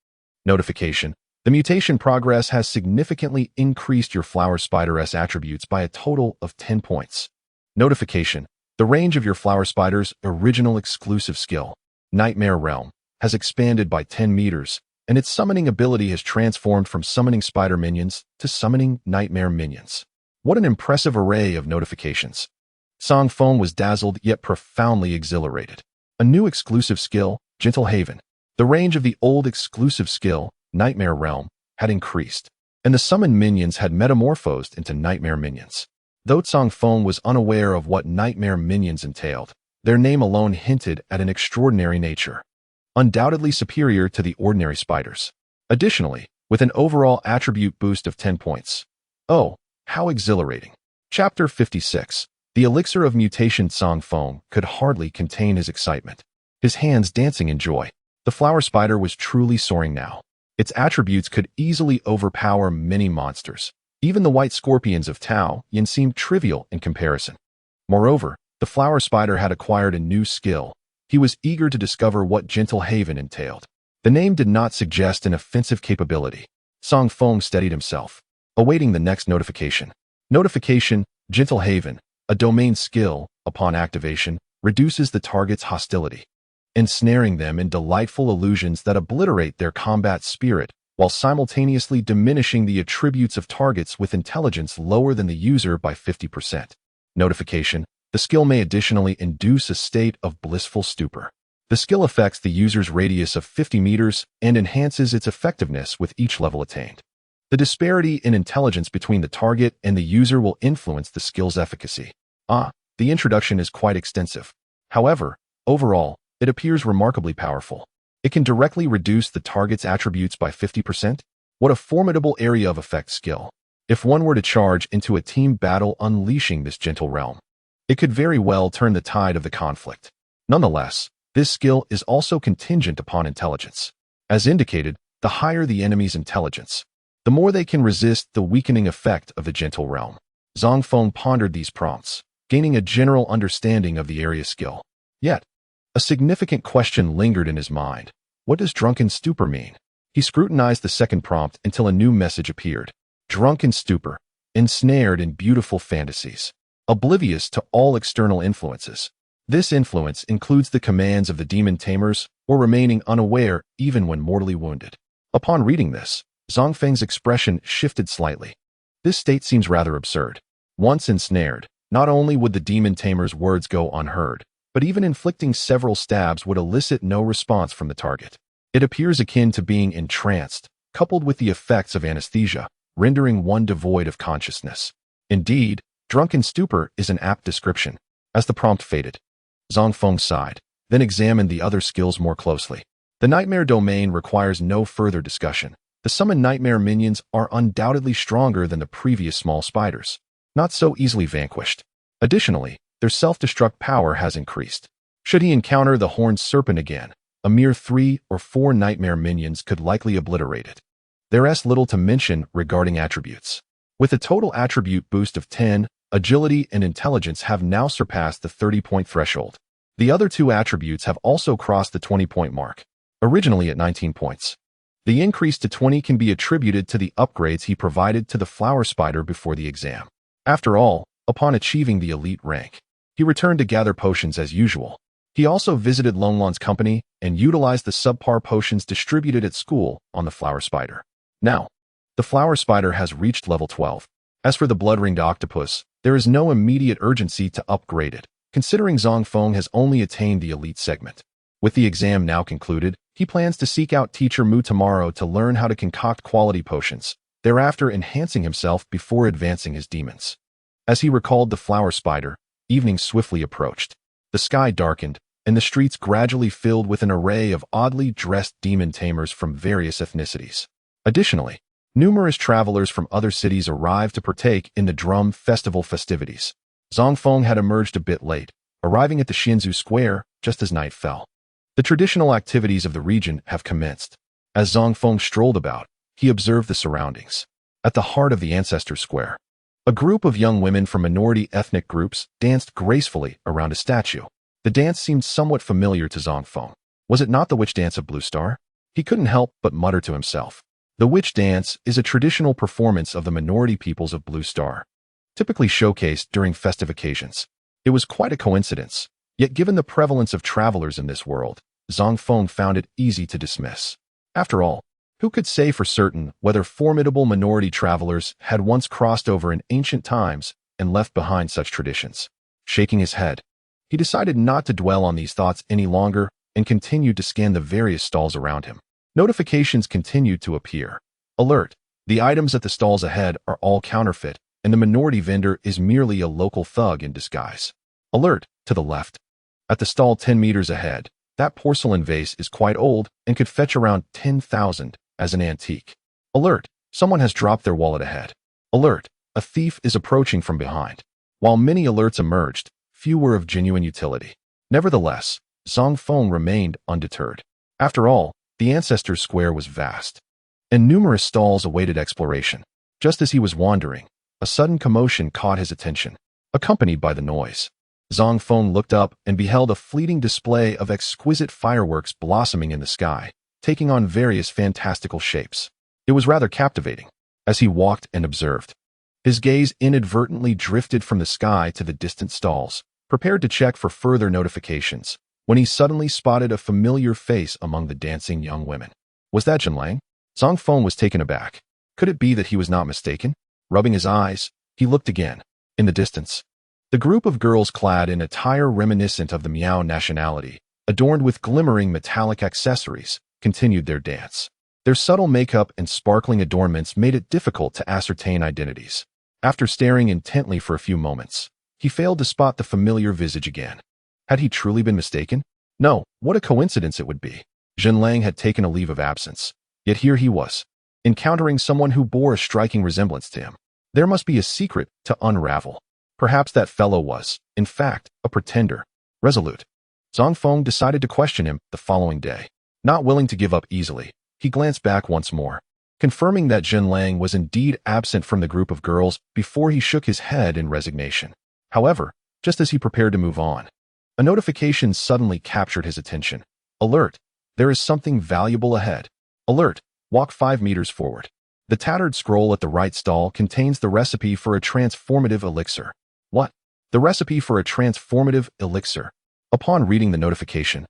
Notification: the mutation progress has significantly increased your flower spider's attributes by a total of 10 points. Notification: the range of your flower spider's original exclusive skill, Nightmare Realm, has expanded by 10 meters, and its summoning ability has transformed from summoning spider minions to summoning nightmare minions. What an impressive array of notifications. Zang Feng was dazzled yet profoundly exhilarated. A new exclusive skill, Gentle Haven. The range of the old exclusive skill, Nightmare Realm, had increased, and the summoned minions had metamorphosed into nightmare minions. Though Zang Feng was unaware of what nightmare minions entailed, their name alone hinted at an extraordinary nature, undoubtedly superior to the ordinary spiders. Additionally, with an overall attribute boost of 10 points. Oh, how exhilarating. Chapter 56. The elixir of mutation. Zang Feng could hardly contain his excitement, his hands dancing in joy. The flower spider was truly soaring now. Its attributes could easily overpower many monsters. Even the white scorpions of Tao Yin seemed trivial in comparison. Moreover, the flower spider had acquired a new skill. He was eager to discover what Gentle Haven entailed. The name did not suggest an offensive capability. Zang Feng steadied himself, awaiting the next notification. Notification, Gentle Haven, a domain skill, upon activation, reduces the target's hostility, ensnaring them in delightful illusions that obliterate their combat spirit, while simultaneously diminishing the attributes of targets with intelligence lower than the user by 50%. Notification, the skill may additionally induce a state of blissful stupor. The skill affects the user's radius of 50 meters and enhances its effectiveness with each level attained. The disparity in intelligence between the target and the user will influence the skill's efficacy. The introduction is quite extensive. However, overall, it appears remarkably powerful. It can directly reduce the target's attributes by 50%. What a formidable area of effect skill. If one were to charge into a team battle unleashing this gentle realm, it could very well turn the tide of the conflict. Nonetheless, this skill is also contingent upon intelligence. As indicated, the higher the enemy's intelligence, the more they can resist the weakening effect of the gentle realm. Zang Feng pondered these prompts, gaining a general understanding of the area skill. Yet, a significant question lingered in his mind. What does drunken stupor mean? He scrutinized the second prompt until a new message appeared. Drunken stupor, ensnared in beautiful fantasies, oblivious to all external influences. This influence includes the commands of the demon tamers or remaining unaware even when mortally wounded. Upon reading this, Zang Feng's expression shifted slightly. This state seems rather absurd. Once ensnared, not only would the demon tamer's words go unheard, but even inflicting several stabs would elicit no response from the target. It appears akin to being entranced, coupled with the effects of anesthesia, rendering one devoid of consciousness. Indeed, drunken stupor is an apt description. As the prompt faded, Zang Feng sighed, then examined the other skills more closely. The nightmare domain requires no further discussion. The summoned nightmare minions are undoubtedly stronger than the previous small spiders, not so easily vanquished. Additionally, their self-destruct power has increased. Should he encounter the horned serpent again, a mere 3 or 4 nightmare minions could likely obliterate it. There is little to mention regarding attributes. With a total attribute boost of 10, agility and intelligence have now surpassed the 30-point threshold. The other 2 attributes have also crossed the 20-point mark, originally at 19 points. The increase to 20 can be attributed to the upgrades he provided to the flower spider before the exam. After all, upon achieving the elite rank, he returned to gather potions as usual. He also visited Longlon's company and utilized the subpar potions distributed at school on the flower spider. Now, the flower spider has reached level 12. As for the blood-ringed octopus, there is no immediate urgency to upgrade it, considering Zang Feng has only attained the elite segment. With the exam now concluded, he plans to seek out teacher Mu tomorrow to learn how to concoct quality potions, thereafter enhancing himself before advancing his demons. As he recalled the flower spider, evening swiftly approached. The sky darkened, and the streets gradually filled with an array of oddly dressed demon tamers from various ethnicities. Additionally, numerous travelers from other cities arrived to partake in the Drum Festival festivities. Zang Feng had emerged a bit late, arriving at the Xianzhu Square just as night fell. The traditional activities of the region have commenced. As Zang Feng strolled about, he observed the surroundings. At the heart of the Ancestor Square, a group of young women from minority ethnic groups danced gracefully around a statue. The dance seemed somewhat familiar to Zang Feng. Was it not the witch dance of Blue Star? He couldn't help but mutter to himself. The witch dance is a traditional performance of the minority peoples of Blue Star, typically showcased during festive occasions. It was quite a coincidence, yet given the prevalence of travelers in this world, Zang Feng found it easy to dismiss. After all, who could say for certain whether formidable minority travelers had once crossed over in ancient times and left behind such traditions? Shaking his head, He decided not to dwell on these thoughts any longer and continued to scan the various stalls around him. Notifications continued to appear. Alert! The items at the stalls ahead are all counterfeit, and the minority vendor is merely a local thug in disguise. Alert! To the left. At the stall 10 meters ahead, that porcelain vase is quite old and could fetch around 10,000 as an antique. Alert! Someone has dropped their wallet ahead. Alert! A thief is approaching from behind. While many alerts emerged, few were of genuine utility. Nevertheless, Zang Feng remained undeterred. After all, the Ancestors' Square was vast, and numerous stalls awaited exploration. Just as he was wandering, a sudden commotion caught his attention. Accompanied by the noise, Zang Feng looked up and beheld a fleeting display of exquisite fireworks blossoming in the sky, taking on various fantastical shapes. It was rather captivating. As he walked and observed, his gaze inadvertently drifted from the sky to the distant stalls, prepared to check for further notifications, when he suddenly spotted a familiar face among the dancing young women. Was that Zhenlang? Zang Feng was taken aback. Could it be that he was not mistaken? Rubbing his eyes, he looked again. In the distance, the group of girls clad in attire reminiscent of the Miao nationality, adorned with glimmering metallic accessories, continued their dance. Their subtle makeup and sparkling adornments made it difficult to ascertain identities. After staring intently for a few moments, he failed to spot the familiar visage again. Had he truly been mistaken? No, what a coincidence it would be. Zhenlang had taken a leave of absence, yet here he was, encountering someone who bore a striking resemblance to him. There must be a secret to unravel. Perhaps that fellow was, in fact, a pretender. Resolute, Zang Feng decided to question him the following day. Not willing to give up easily, he glanced back once more, confirming that Zhenlang was indeed absent from the group of girls before he shook his head in resignation. However, just as he prepared to move on, a notification suddenly captured his attention. Alert! There is something valuable ahead. Alert! Walk 5 meters forward. The tattered scroll at the right stall contains the recipe for a transformative elixir. What? The recipe for a transformative elixir? Upon reading the notification,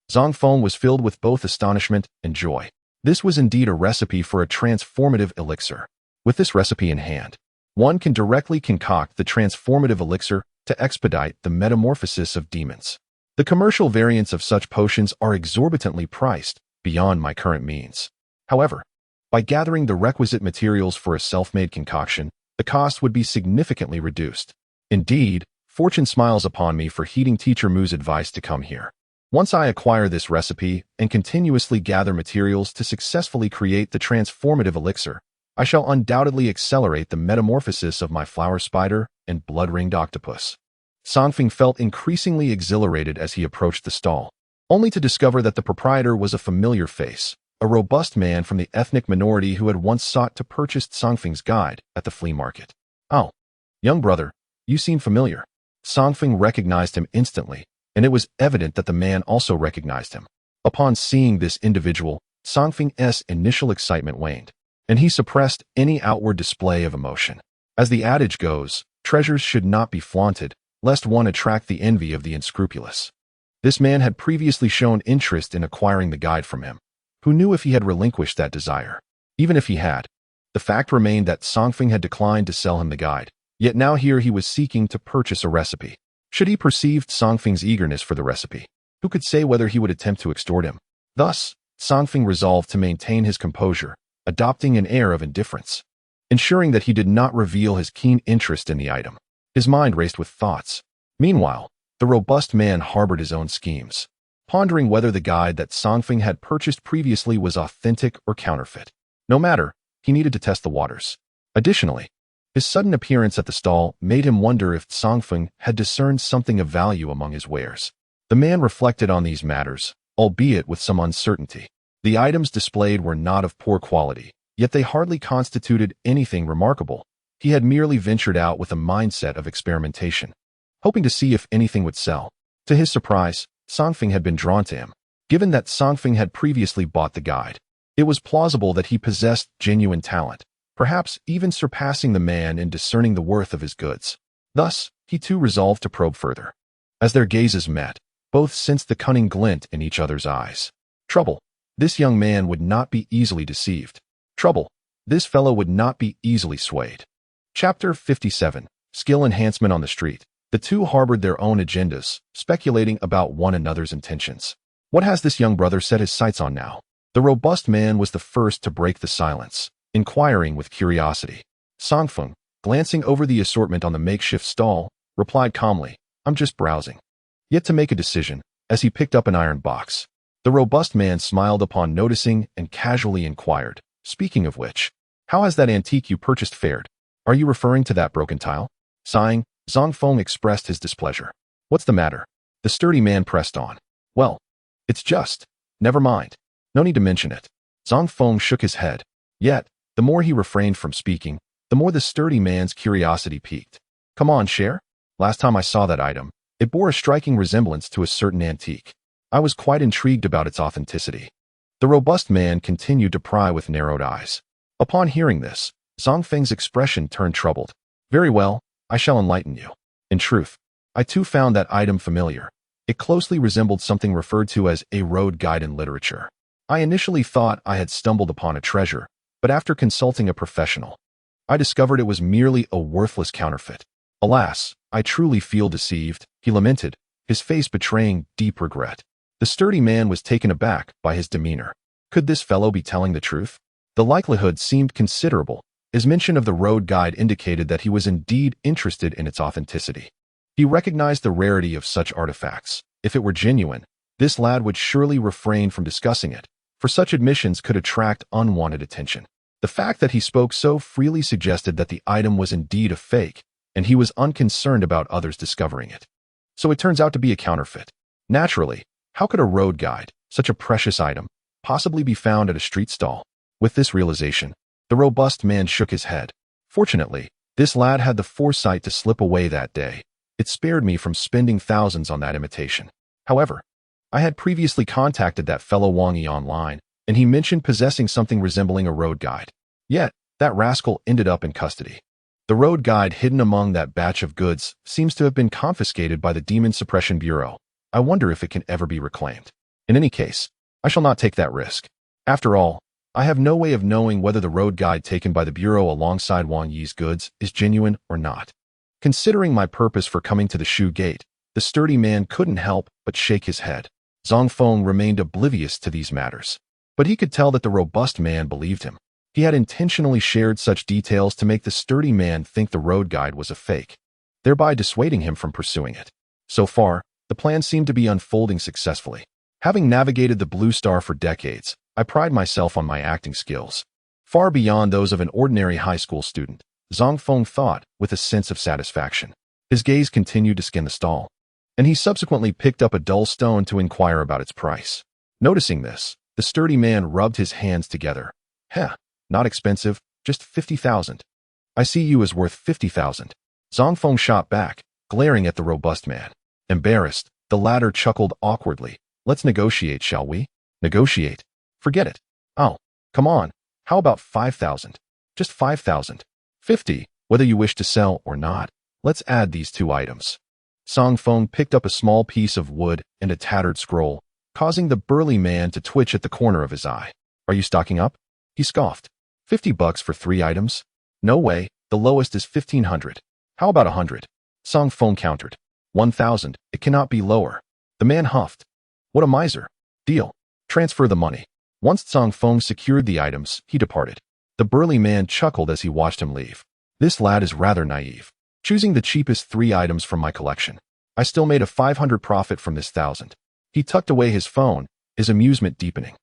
Zang Feng was filled with both astonishment and joy. This was indeed a recipe for a transformative elixir. With this recipe in hand, one can directly concoct the transformative elixir to expedite the metamorphosis of demons. The commercial variants of such potions are exorbitantly priced, beyond my current means. However, by gathering the requisite materials for a self-made concoction, the cost would be significantly reduced. Indeed, fortune smiles upon me for heeding Teacher Mu's advice to come here. Once I acquire this recipe and continuously gather materials to successfully create the transformative elixir, I shall undoubtedly accelerate the metamorphosis of my flower spider and blood-ringed octopus. Zang Feng felt increasingly exhilarated as he approached the stall, only to discover that the proprietor was a familiar face, a robust man from the ethnic minority who had once sought to purchase Zang Feng's guide at the flea market. Oh, young brother, you seem familiar. Zang Feng recognized him instantly, and it was evident that the man also recognized him. Upon seeing this individual, Zang Feng's initial excitement waned, and he suppressed any outward display of emotion. As the adage goes, treasures should not be flaunted, lest one attract the envy of the unscrupulous. This man had previously shown interest in acquiring the guide from him. Who knew if he had relinquished that desire? Even if he had, the fact remained that Zang Feng had declined to sell him the guide, yet now here he was seeking to purchase a recipe. Should he perceive Zang Feng's eagerness for the recipe, who could say whether he would attempt to extort him? Thus, Zang Feng resolved to maintain his composure, adopting an air of indifference, ensuring that he did not reveal his keen interest in the item. His mind raced with thoughts. Meanwhile, the robust man harbored his own schemes, pondering whether the guide that Zang Feng had purchased previously was authentic or counterfeit. No matter, he needed to test the waters. Additionally, his sudden appearance at the stall made him wonder if Zang Feng had discerned something of value among his wares. The man reflected on these matters, albeit with some uncertainty. The items displayed were not of poor quality, yet they hardly constituted anything remarkable. He had merely ventured out with a mindset of experimentation, hoping to see if anything would sell. To his surprise, Zang Feng had been drawn to him. Given that Zang Feng had previously bought the guide, it was plausible that he possessed genuine talent, perhaps even surpassing the man in discerning the worth of his goods. Thus, he too resolved to probe further. As their gazes met, both sensed the cunning glint in each other's eyes. Trouble. This young man would not be easily deceived. Trouble. This fellow would not be easily swayed. Chapter 57. Skill Enhancement on the Street. The two harbored their own agendas, speculating about one another's intentions. What has this young brother set his sights on now? The robust man was the first to break the silence, inquiring with curiosity. Zang Feng, glancing over the assortment on the makeshift stall, replied calmly, "I'm just browsing." Yet to make a decision, as he picked up an iron box. The robust man smiled upon noticing and casually inquired, "Speaking of which, how has that antique you purchased fared? Are you referring to that broken tile?" Sighing, Zang Feng expressed his displeasure. "What's the matter?" The sturdy man pressed on. "Well, it's just, never mind. No need to mention it." Zang Feng shook his head. Yet, the more he refrained from speaking, the more the sturdy man's curiosity piqued. "Come on, share. Last time I saw that item, it bore a striking resemblance to a certain antique. I was quite intrigued about its authenticity." The robust man continued to pry with narrowed eyes. Upon hearing this, Zang Feng's expression turned troubled. "Very well, I shall enlighten you. In truth, I too found that item familiar. It closely resembled something referred to as a road guide in literature. I initially thought I had stumbled upon a treasure, but after consulting a professional, I discovered it was merely a worthless counterfeit. Alas, I truly feel deceived," he lamented, his face betraying deep regret. The sturdy man was taken aback by his demeanor. Could this fellow be telling the truth? The likelihood seemed considerable, as mention of the road guide indicated that he was indeed interested in its authenticity. He recognized the rarity of such artifacts. If it were genuine, this lad would surely refrain from discussing it, for such admissions could attract unwanted attention. The fact that he spoke so freely suggested that the item was indeed a fake, and he was unconcerned about others discovering it. So it turns out to be a counterfeit. Naturally, how could a road guide, such a precious item, possibly be found at a street stall? With this realization, the robust man shook his head. Fortunately, this lad had the foresight to slip away that day. It spared me from spending thousands on that imitation. However, I had previously contacted that fellow Wang Yi online, and he mentioned possessing something resembling a road guide. Yet, that rascal ended up in custody. The road guide hidden among that batch of goods seems to have been confiscated by the Demon Suppression Bureau. I wonder if it can ever be reclaimed. In any case, I shall not take that risk. After all, I have no way of knowing whether the road guide taken by the Bureau alongside Wang Yi's goods is genuine or not. Considering my purpose for coming to the shoe gate, the sturdy man couldn't help but shake his head. Zang Feng remained oblivious to these matters, but he could tell that the robust man believed him. He had intentionally shared such details to make the sturdy man think the road guide was a fake, thereby dissuading him from pursuing it. So far, the plan seemed to be unfolding successfully. Having navigated the Blue Star for decades, I pride myself on my acting skills. Far beyond those of an ordinary high school student, Zang Feng thought with a sense of satisfaction. His gaze continued to scan the stall, and he subsequently picked up a dull stone to inquire about its price. Noticing this, the sturdy man rubbed his hands together. "Heh, not expensive, just 50,000. I see you as worth 50,000. Zang Feng shot back, glaring at the robust man. Embarrassed, the latter chuckled awkwardly. "Let's negotiate, shall we?" "Negotiate? Forget it. Oh, come on. How about 5,000? Just 5,000. 50, whether you wish to sell or not. Let's add these two items." Zang Feng picked up a small piece of wood and a tattered scroll, causing the burly man to twitch at the corner of his eye. "Are you stocking up?" he scoffed. $50 for 3 items? No way, the lowest is 1,500. How about 100? Zang Feng countered. 1,000, it cannot be lower. The man huffed. What a miser. Deal. Transfer the money. Once Zang Feng secured the items, he departed. The burly man chuckled as he watched him leave. This lad is rather naive. Choosing the cheapest 3 items from my collection. I still made a 500 profit from this 1,000. He tucked away his phone, his amusement deepening.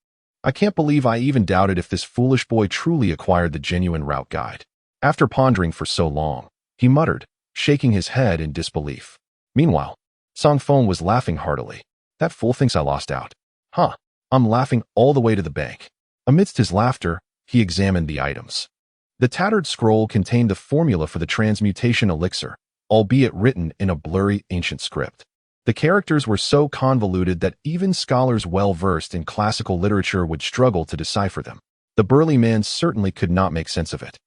I can't believe I even doubted if this foolish boy truly acquired the genuine route guide. After pondering for so long, he muttered, shaking his head in disbelief. Meanwhile, Zang Feng was laughing heartily. That fool thinks I lost out. Huh, I'm laughing all the way to the bank. Amidst his laughter, he examined the items. The tattered scroll contained the formula for the transmutation elixir, albeit written in a blurry ancient script. The characters were so convoluted that even scholars well-versed in classical literature would struggle to decipher them. The burly man certainly could not make sense of it.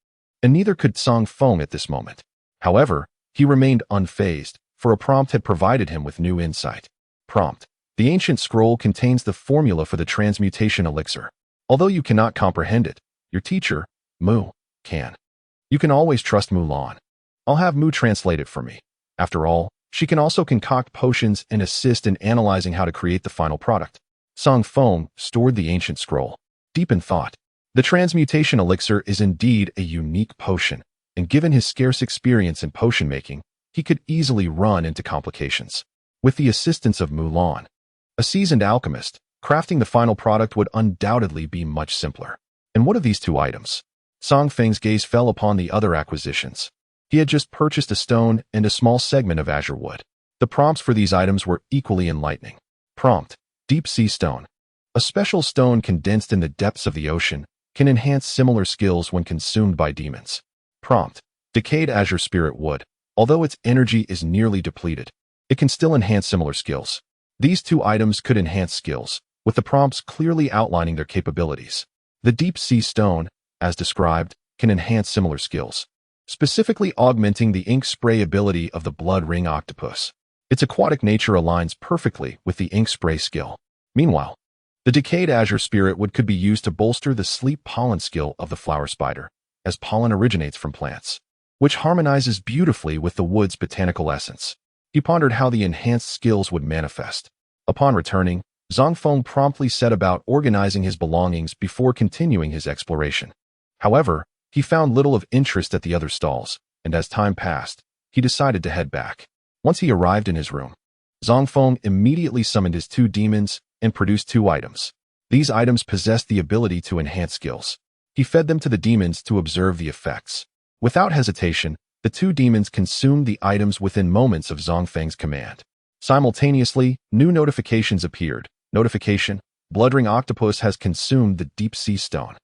And neither could Zang Feng at this moment. However, he remained unfazed, for a prompt had provided him with new insight. Prompt. The ancient scroll contains the formula for the transmutation elixir. Although you cannot comprehend it, your teacher, Mu, can. You can always trust Mulan. I'll have Mu translate it for me. After all, She can also concoct potions and assist in analyzing how to create the final product. Zang Feng stored the ancient scroll, deep in thought. The transmutation elixir is indeed a unique potion, and given his scarce experience in potion making, he could easily run into complications. With the assistance of Mulan, a seasoned alchemist, crafting the final product would undoubtedly be much simpler. And what of these two items? Zang Feng's gaze fell upon the other acquisitions. He had just purchased a stone and a small segment of azure wood. The prompts for these items were equally enlightening. Prompt: Deep Sea Stone. A special stone condensed in the depths of the ocean can enhance similar skills when consumed by demons. Prompt: Decayed Azure Spirit Wood. Although its energy is nearly depleted, it can still enhance similar skills. These two items could enhance skills, with the prompts clearly outlining their capabilities. The Deep Sea Stone, as described, can enhance similar skills, specifically augmenting the ink spray ability of the Blood Ring Octopus. Its aquatic nature aligns perfectly with the ink spray skill. Meanwhile, the Decayed Azure Spirit Wood could be used to bolster the sleep pollen skill of the flower spider, as pollen originates from plants, which harmonizes beautifully with the wood's botanical essence. He pondered how the enhanced skills would manifest. Upon returning, Zang Feng promptly set about organizing his belongings before continuing his exploration. However, he found little of interest at the other stalls, and as time passed, he decided to head back. Once he arrived in his room, Zang Feng immediately summoned his two demons and produced two items. These items possessed the ability to enhance skills. He fed them to the demons to observe the effects. Without hesitation, the two demons consumed the items within moments of Zang Feng's command. Simultaneously, new notifications appeared. Notification: Blood Ring Octopus has consumed the Deep Sea Stone.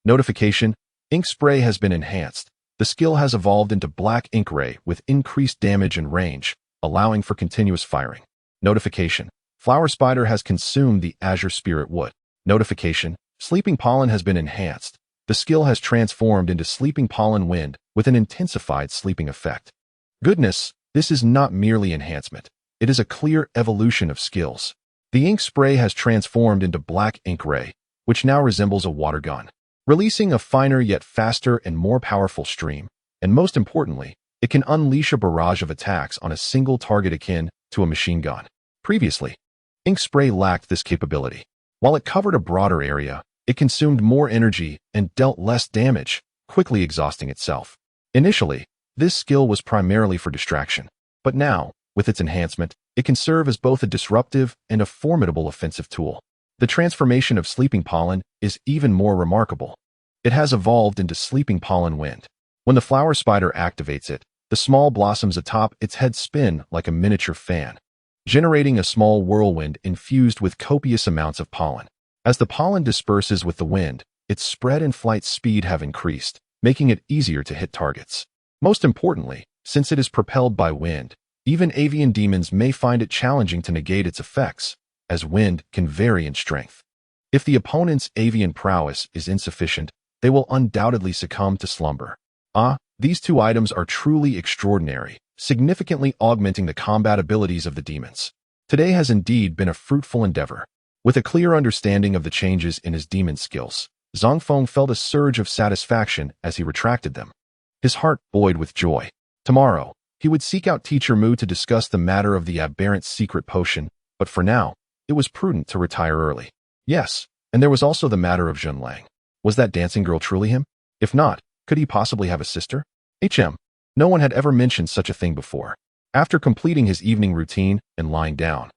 Notification: Ink Spray has been enhanced. The skill has evolved into Black Ink Ray with increased damage and range, allowing for continuous firing. Notification: Flower Spider has consumed the Azure Spirit Wood. Notification: Sleeping Pollen has been enhanced. The skill has transformed into Sleeping Pollen Wind with an intensified sleeping effect. Goodness, this is not merely enhancement. It is a clear evolution of skills. The ink spray has transformed into Black Ink Ray, which now resembles a water gun, releasing a finer yet faster and more powerful stream, and most importantly, it can unleash a barrage of attacks on a single target akin to a machine gun. Previously, ink spray lacked this capability. While it covered a broader area, it consumed more energy and dealt less damage, quickly exhausting itself. Initially, this skill was primarily for distraction, but now, with its enhancement, it can serve as both a disruptive and a formidable offensive tool. The transformation of Sleeping Pollen is even more remarkable. It has evolved into Sleeping Pollen Wind. When the flower spider activates it, the small blossoms atop its head spin like a miniature fan, generating a small whirlwind infused with copious amounts of pollen. As the pollen disperses with the wind, its spread and flight speed have increased, making it easier to hit targets. Most importantly, since it is propelled by wind, even avian demons may find it challenging to negate its effects, as wind can vary in strength. If the opponent's avian prowess is insufficient, they will undoubtedly succumb to slumber. These two items are truly extraordinary, significantly augmenting the combat abilities of the demons. Today has indeed been a fruitful endeavor. With a clear understanding of the changes in his demon skills, Zang Feng felt a surge of satisfaction as he retracted them. His heart buoyed with joy. Tomorrow, he would seek out Teacher Mu to discuss the matter of the aberrant secret potion, but for now, it was prudent to retire early. Yes, and there was also the matter of Zhen Lang. Was that dancing girl truly him? If not, could he possibly have a sister? No one had ever mentioned such a thing before. After completing his evening routine and lying down,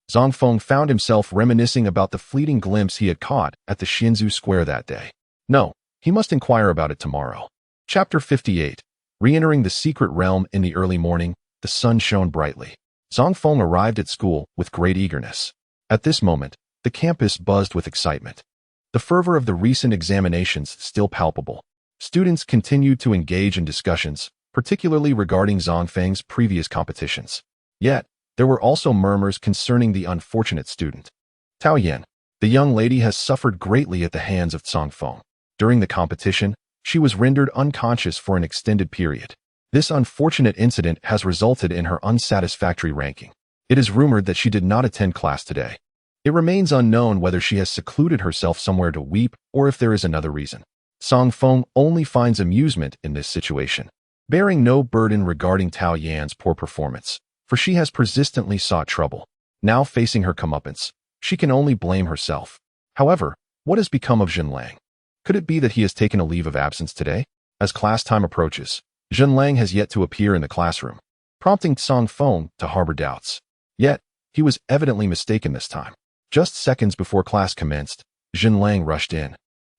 Zang Feng found himself reminiscing about the fleeting glimpse he had caught at the Xianzhou Square that day. No, he must inquire about it tomorrow. Chapter 58. Re-entering the secret realm in the early morning, the sun shone brightly. Zang Feng arrived at school with great eagerness. At this moment, the campus buzzed with excitement. The fervor of the recent examinations still palpable. Students continued to engage in discussions, particularly regarding Zang Feng's previous competitions. Yet, there were also murmurs concerning the unfortunate student. Tao Yan, the young lady, has suffered greatly at the hands of Zang Feng. During the competition, she was rendered unconscious for an extended period. This unfortunate incident has resulted in her unsatisfactory ranking. It is rumored that she did not attend class today. It remains unknown whether she has secluded herself somewhere to weep or if there is another reason. Zang Feng only finds amusement in this situation, bearing no burden regarding Tao Yan's poor performance. for she has persistently sought trouble. Now facing her comeuppance, she can only blame herself. However, what has become of Zhenlang? Could it be that he has taken a leave of absence today? As class time approaches, Zhenlang has yet to appear in the classroom, prompting Zang Feng to harbor doubts. Yet, he was evidently mistaken this time. Just seconds before class commenced, Zhenlang rushed in,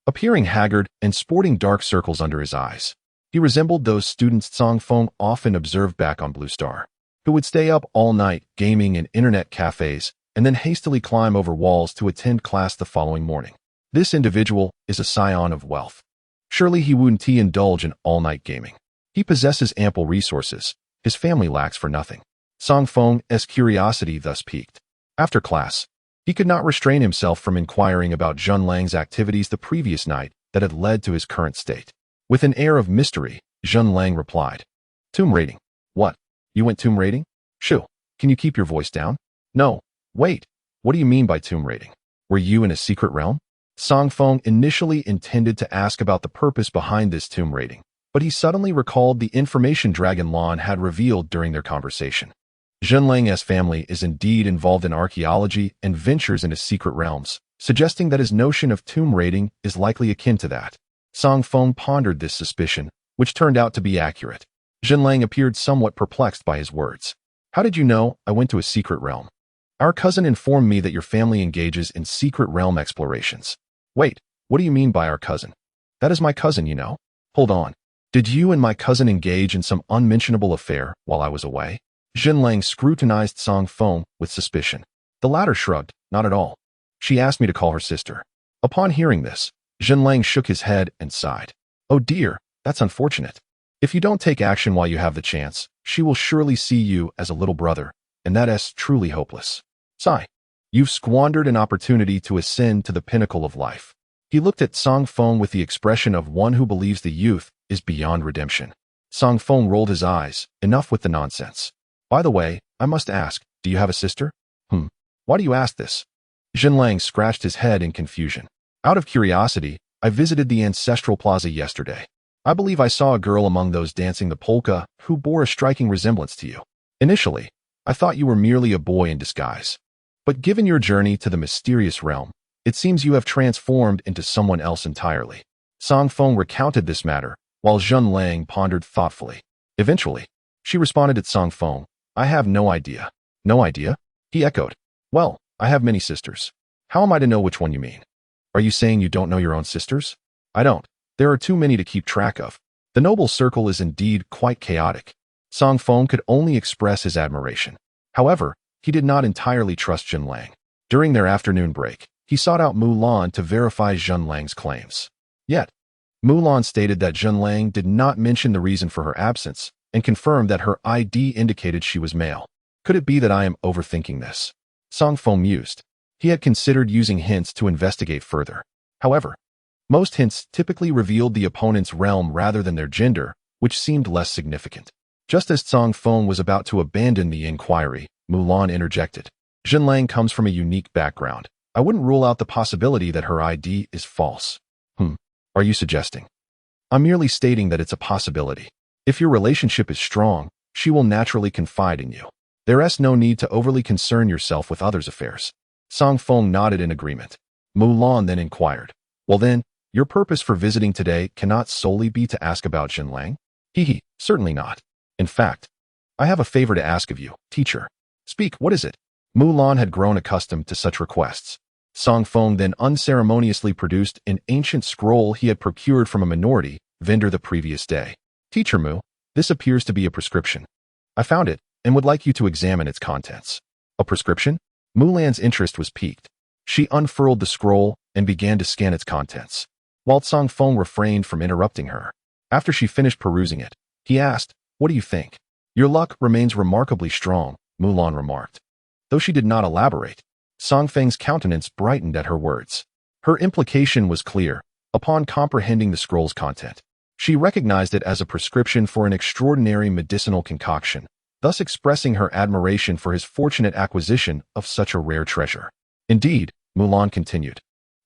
appearing haggard and sporting dark circles under his eyes. He resembled those students Zang Feng often observed back on Blue Star, who would stay up all night gaming in internet cafes and then hastily climb over walls to attend class the following morning. This individual is a scion of wealth. Surely he wouldn't indulge in all-night gaming. He possesses ample resources. His family lacks for nothing. Zang Feng's curiosity thus piqued. After class, he could not restrain himself from inquiring about Zhenlang's activities the previous night that had led to his current state. With an air of mystery, Zhenlang replied, "Tomb raiding." "What? You went tomb raiding? Shoo, can you keep your voice down?" "No, wait, what do you mean by tomb raiding? Were you in a secret realm?" Zang Feng initially intended to ask about the purpose behind this tomb raiding, but he suddenly recalled the information Dragon Lan had revealed during their conversation. Zhenlang's family is indeed involved in archaeology and ventures into secret realms, suggesting that his notion of tomb raiding is likely akin to that. Zang Feng pondered this suspicion, which turned out to be accurate. Zhenlang appeared somewhat perplexed by his words. "How did you know I went to a secret realm?" "Our cousin informed me that your family engages in secret realm explorations." "Wait, what do you mean by our cousin?" "That is my cousin, you know." "Hold on. Did you and my cousin engage in some unmentionable affair while I was away?" Zhenlang scrutinized Zang Feng with suspicion. The latter shrugged, "Not at all. She asked me to call her sister." Upon hearing this, Zhenlang shook his head and sighed. "Oh dear, that's unfortunate. If you don't take action while you have the chance, she will surely see you as a little brother, and that is truly hopeless. Sigh. You've squandered an opportunity to ascend to the pinnacle of life." He looked at Zang Feng with the expression of one who believes the youth is beyond redemption. Zang Feng rolled his eyes. Enough with the nonsense. "By the way, I must ask, do you have a sister?" Why do you ask this?" Zhenlang scratched his head in confusion. "Out of curiosity, I visited the Ancestral Plaza yesterday. I believe I saw a girl among those dancing the polka who bore a striking resemblance to you. Initially, I thought you were merely a boy in disguise. But given your journey to the mysterious realm, it seems you have transformed into someone else entirely." Zang Feng recounted this matter, while Zhenlang pondered thoughtfully. Eventually, she responded to Zang Feng, "I have no idea." "No idea?" He echoed. "Well, I have many sisters. How am I to know which one you mean?" "Are you saying you don't know your own sisters?" "I don't. There are too many to keep track of. The noble circle is indeed quite chaotic." Zang Feng could only express his admiration. However, he did not entirely trust Zhenlang. During their afternoon break, he sought out Mulan to verify Zhenlang's claims. Yet, Mulan stated that Zhenlang did not mention the reason for her absence and confirmed that her ID indicated she was male. Could it be that I am overthinking this? Zang Feng mused. He had considered using hints to investigate further. However, most hints typically revealed the opponent's realm rather than their gender, which seemed less significant. Just as Zang Feng was about to abandon the inquiry, Mulan interjected. "Zhenlang comes from a unique background. I wouldn't rule out the possibility that her ID is false." Are you suggesting? "I'm merely stating that it's a possibility. If your relationship is strong, she will naturally confide in you. There's no need to overly concern yourself with others' affairs." Zang Feng nodded in agreement. Mulan then inquired, "Well then, your purpose for visiting today cannot solely be to ask about Zhenlang?" Certainly not. In fact, I have a favor to ask of you, teacher." "Speak, what is it?" Mulan had grown accustomed to such requests. Zang Feng then unceremoniously produced an ancient scroll he had procured from a minority vendor the previous day. "Teacher Mu, this appears to be a prescription. I found it and would like you to examine its contents." "A prescription?" Mulan's interest was piqued. She unfurled the scroll and began to scan its contents, while Zang Feng refrained from interrupting her. After she finished perusing it, he asked, "What do you think?" "Your luck remains remarkably strong," Mulan remarked. Though she did not elaborate, Zang Feng's countenance brightened at her words. Her implication was clear. Upon comprehending the scroll's content, she recognized it as a prescription for an extraordinary medicinal concoction, thus expressing her admiration for his fortunate acquisition of such a rare treasure. "Indeed," Mulan continued,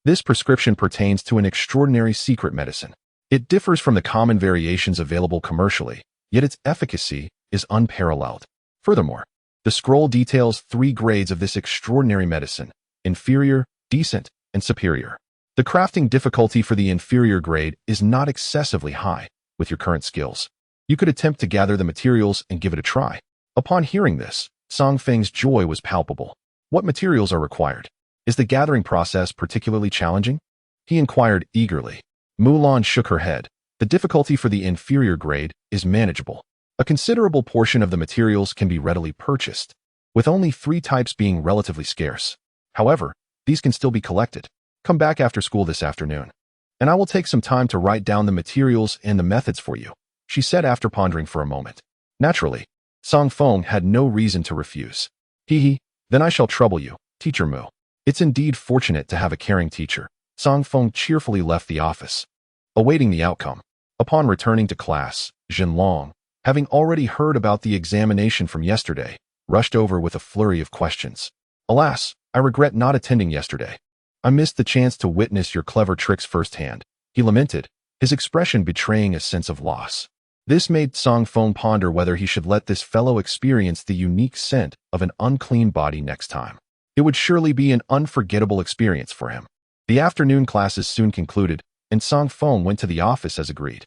"this prescription pertains to an extraordinary secret medicine. It differs from the common variations available commercially, yet its efficacy is unparalleled. Furthermore, The scroll details 3 grades of this extraordinary medicine: inferior, decent, and superior. The crafting difficulty for the inferior grade is not excessively high with your current skills. You could attempt to gather the materials and give it a try. Upon hearing this, Zang Feng's joy was palpable. What materials are required? Is the gathering process particularly challenging? He inquired eagerly. Mulan shook her head. The difficulty for the inferior grade is manageable. A considerable portion of the materials can be readily purchased, with only 3 types being relatively scarce. However, these can still be collected. Come back after school this afternoon, and I will take some time to write down the materials and the methods for you, she said after pondering for a moment. Naturally, Zang Feng had no reason to refuse. Then I shall trouble you, Teacher Mu. It's indeed fortunate to have a caring teacher. Zang Feng cheerfully left the office, awaiting the outcome. Upon returning to class, Jinlong, having already heard about the examination from yesterday, rushed over with a flurry of questions. Alas, I regret not attending yesterday. I missed the chance to witness your clever tricks firsthand, he lamented, his expression betraying a sense of loss. This made Zang Feng ponder whether he should let this fellow experience the unique scent of an unclean body next time. It would surely be an unforgettable experience for him. The afternoon classes soon concluded, and Zang Feng went to the office as agreed.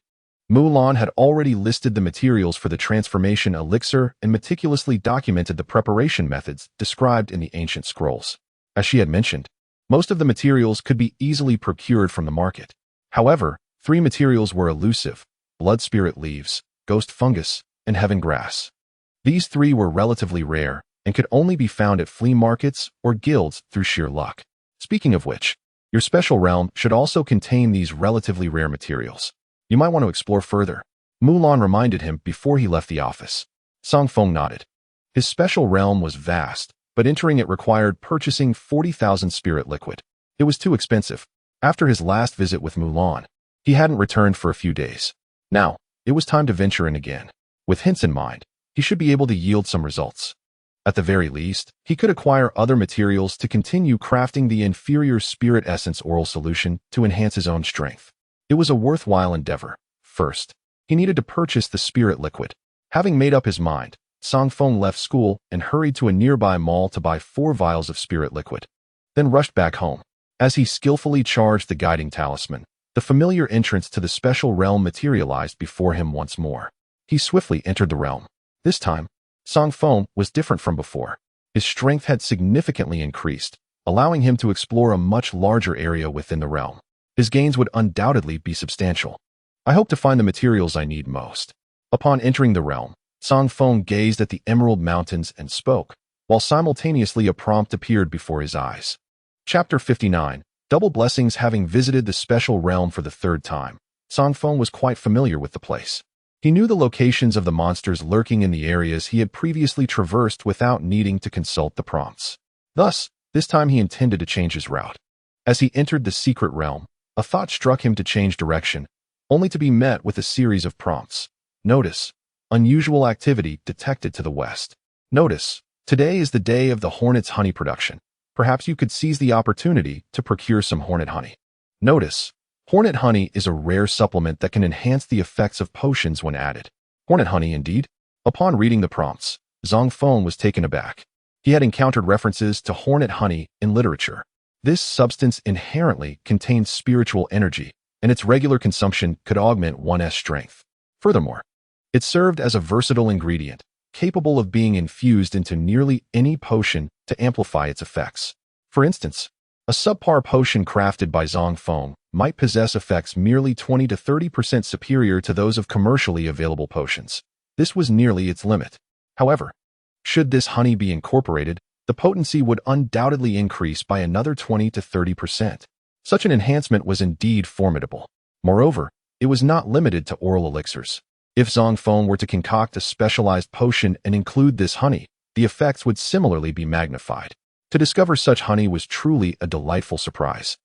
Mulan had already listed the materials for the transformation elixir and meticulously documented the preparation methods described in the ancient scrolls. As she had mentioned, most of the materials could be easily procured from the market. However, 3 materials were elusive: blood spirit leaves, ghost fungus, and heaven grass. These 3 were relatively rare and could only be found at flea markets or guilds through sheer luck. Speaking of which, your special realm should also contain these relatively rare materials. You might want to explore further, Mulan reminded him before he left the office. Zang Feng nodded. His special realm was vast, but entering it required purchasing 40,000 spirit liquid. It was too expensive. After his last visit with Mulan, he hadn't returned for a few days. Now, it was time to venture in again. With hints in mind, he should be able to yield some results. At the very least, he could acquire other materials to continue crafting the inferior spirit essence oral solution to enhance his own strength. It was a worthwhile endeavor. First, he needed to purchase the spirit liquid. Having made up his mind, Zang Feng left school and hurried to a nearby mall to buy 4 vials of spirit liquid, then rushed back home. As he skillfully charged the guiding talisman, the familiar entrance to the special realm materialized before him once more. He swiftly entered the realm. This time, Zang Feng was different from before. His strength had significantly increased, allowing him to explore a much larger area within the realm. His gains would undoubtedly be substantial. I hope to find the materials I need most. Upon entering the realm, Zang Feng gazed at the Emerald Mountains and spoke, while simultaneously a prompt appeared before his eyes. Chapter 59. Double Blessings. Having visited the special realm for the 3rd time, Zang Feng was quite familiar with the place. He knew the locations of the monsters lurking in the areas he had previously traversed without needing to consult the prompts. Thus, this time he intended to change his route. As he entered the secret realm, a thought struck him to change direction, only to be met with a series of prompts. Notice: unusual activity detected to the west. Notice: today is the day of the hornet's honey production. Perhaps you could seize the opportunity to procure some hornet honey. Notice: hornet honey is a rare supplement that can enhance the effects of potions when added. Hornet honey indeed? Upon reading the prompts, Zang Feng was taken aback. He had encountered references to hornet honey in literature. This substance inherently contains spiritual energy, and its regular consumption could augment one's strength. Furthermore, it served as a versatile ingredient, capable of being infused into nearly any potion to amplify its effects. For instance, a subpar potion crafted by Zang Feng might possess effects merely 20 to 30% superior to those of commercially available potions. This was nearly its limit. However, should this honey be incorporated, the potency would undoubtedly increase by another 20 to 30%. Such an enhancement was indeed formidable. Moreover, it was not limited to oral elixirs. If Zang Feng were to concoct a specialized potion and include this honey, the effects would similarly be magnified. To discover such honey was truly a delightful surprise.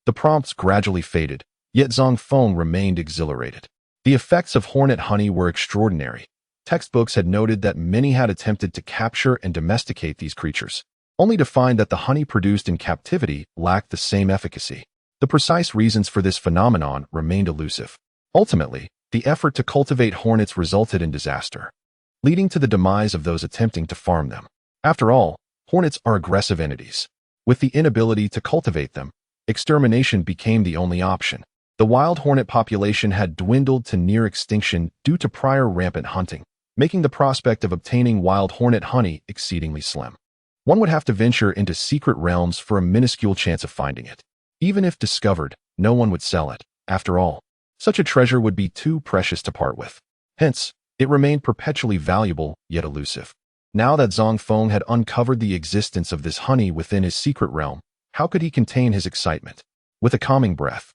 The prompts gradually faded, yet Zang Feng remained exhilarated. The effects of hornet honey were extraordinary. Textbooks had noted that many had attempted to capture and domesticate these creatures, only to find that the honey produced in captivity lacked the same efficacy. The precise reasons for this phenomenon remained elusive. Ultimately, the effort to cultivate hornets resulted in disaster, leading to the demise of those attempting to farm them. After all, hornets are aggressive entities. With the inability to cultivate them, extermination became the only option. The wild hornet population had dwindled to near extinction due to prior rampant hunting, making the prospect of obtaining wild hornet honey exceedingly slim. One would have to venture into secret realms for a minuscule chance of finding it. Even if discovered, no one would sell it. After all, such a treasure would be too precious to part with. Hence, it remained perpetually valuable, yet elusive. Now that Zang Feng had uncovered the existence of this honey within his secret realm, how could he contain his excitement? With a calming breath,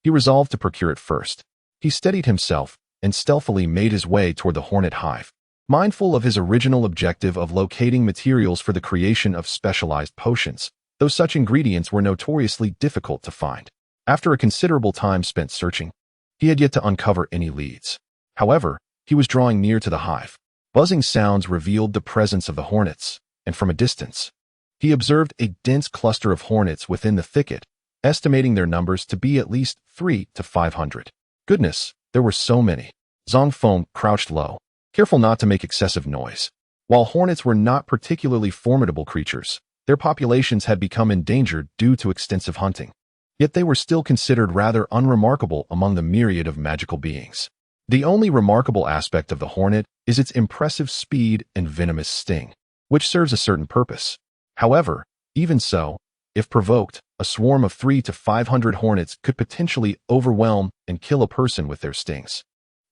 he resolved to procure it first. He steadied himself and stealthily made his way toward the hornet hive. Mindful of his original objective of locating materials for the creation of specialized potions, though such ingredients were notoriously difficult to find. After a considerable time spent searching, he had yet to uncover any leads. However, he was drawing near to the hive. Buzzing sounds revealed the presence of the hornets, and from a distance, he observed a dense cluster of hornets within the thicket, estimating their numbers to be at least 300 to 500. Goodness, there were so many. Zang Feng crouched low, careful not to make excessive noise. While hornets were not particularly formidable creatures, their populations had become endangered due to extensive hunting. Yet they were still considered rather unremarkable among the myriad of magical beings. The only remarkable aspect of the hornet is its impressive speed and venomous sting, which serves a certain purpose. However, even so, if provoked, a swarm of 300 to 500 hornets could potentially overwhelm and kill a person with their stings.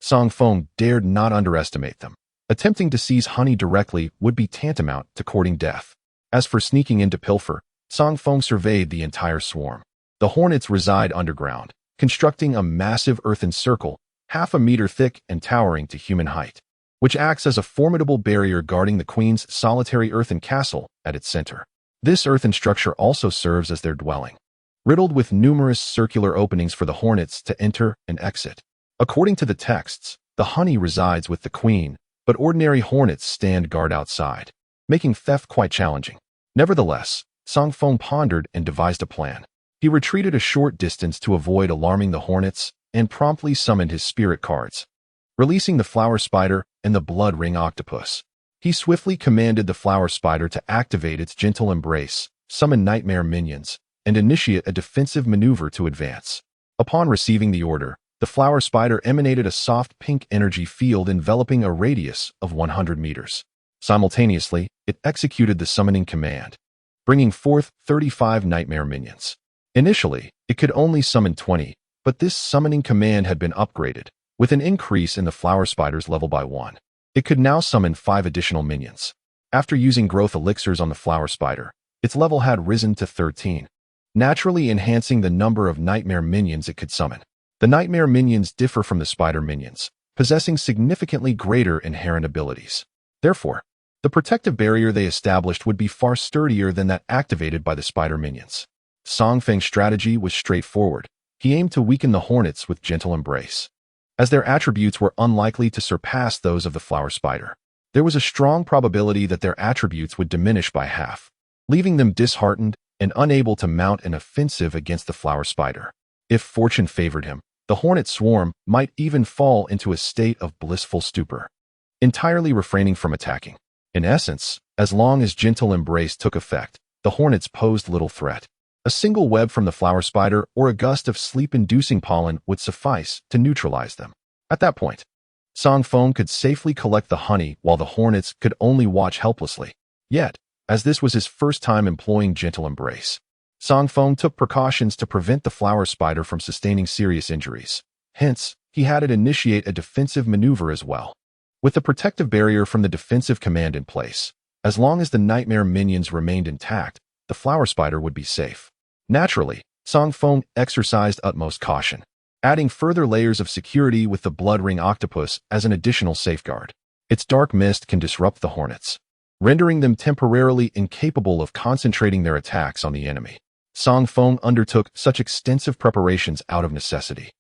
Zang Feng dared not underestimate them. Attempting to seize honey directly would be tantamount to courting death. As for sneaking in to pilfer, Zang Feng surveyed the entire swarm. The hornets reside underground, constructing a massive earthen circle, half a meter thick and towering to human height, which acts as a formidable barrier guarding the queen's solitary earthen castle at its center. This earthen structure also serves as their dwelling, riddled with numerous circular openings for the hornets to enter and exit. According to the texts, the honey resides with the queen, but ordinary hornets stand guard outside, making theft quite challenging. Nevertheless, Zang Feng pondered and devised a plan. He retreated a short distance to avoid alarming the hornets and promptly summoned his spirit cards. Releasing the flower spider and the blood ring octopus, he swiftly commanded the flower spider to activate its gentle embrace, summon nightmare minions, and initiate a defensive maneuver to advance. Upon receiving the order, the flower spider emanated a soft pink energy field enveloping a radius of 100 meters. Simultaneously, it executed the summoning command, bringing forth 35 nightmare minions. Initially, it could only summon 20, but this summoning command had been upgraded, with an increase in the flower spider's level by 1. It could now summon 5 additional minions. After using growth elixirs on the flower spider, its level had risen to 13, naturally enhancing the number of nightmare minions it could summon. The nightmare minions differ from the spider minions, possessing significantly greater inherent abilities. Therefore, the protective barrier they established would be far sturdier than that activated by the spider minions. Zang Feng's strategy was straightforward. He aimed to weaken the hornets with gentle embrace. As their attributes were unlikely to surpass those of the flower spider, there was a strong probability that their attributes would diminish by half, leaving them disheartened and unable to mount an offensive against the flower spider. If fortune favored him, the hornet swarm might even fall into a state of blissful stupor, entirely refraining from attacking. In essence, as long as gentle embrace took effect, the hornets posed little threat. A single web from the flower spider or a gust of sleep-inducing pollen would suffice to neutralize them. At that point, Zang Feng could safely collect the honey while the hornets could only watch helplessly. Yet, as this was his first time employing gentle embrace, Zang Feng took precautions to prevent the flower spider from sustaining serious injuries. Hence, he had it initiate a defensive maneuver as well. With the protective barrier from the defensive command in place, as long as the nightmare minions remained intact, the flower spider would be safe. Naturally, Zang Feng exercised utmost caution, adding further layers of security with the blood ring octopus as an additional safeguard. Its dark mist can disrupt the hornets, rendering them temporarily incapable of concentrating their attacks on the enemy. Zang Feng undertook such extensive preparations out of necessity,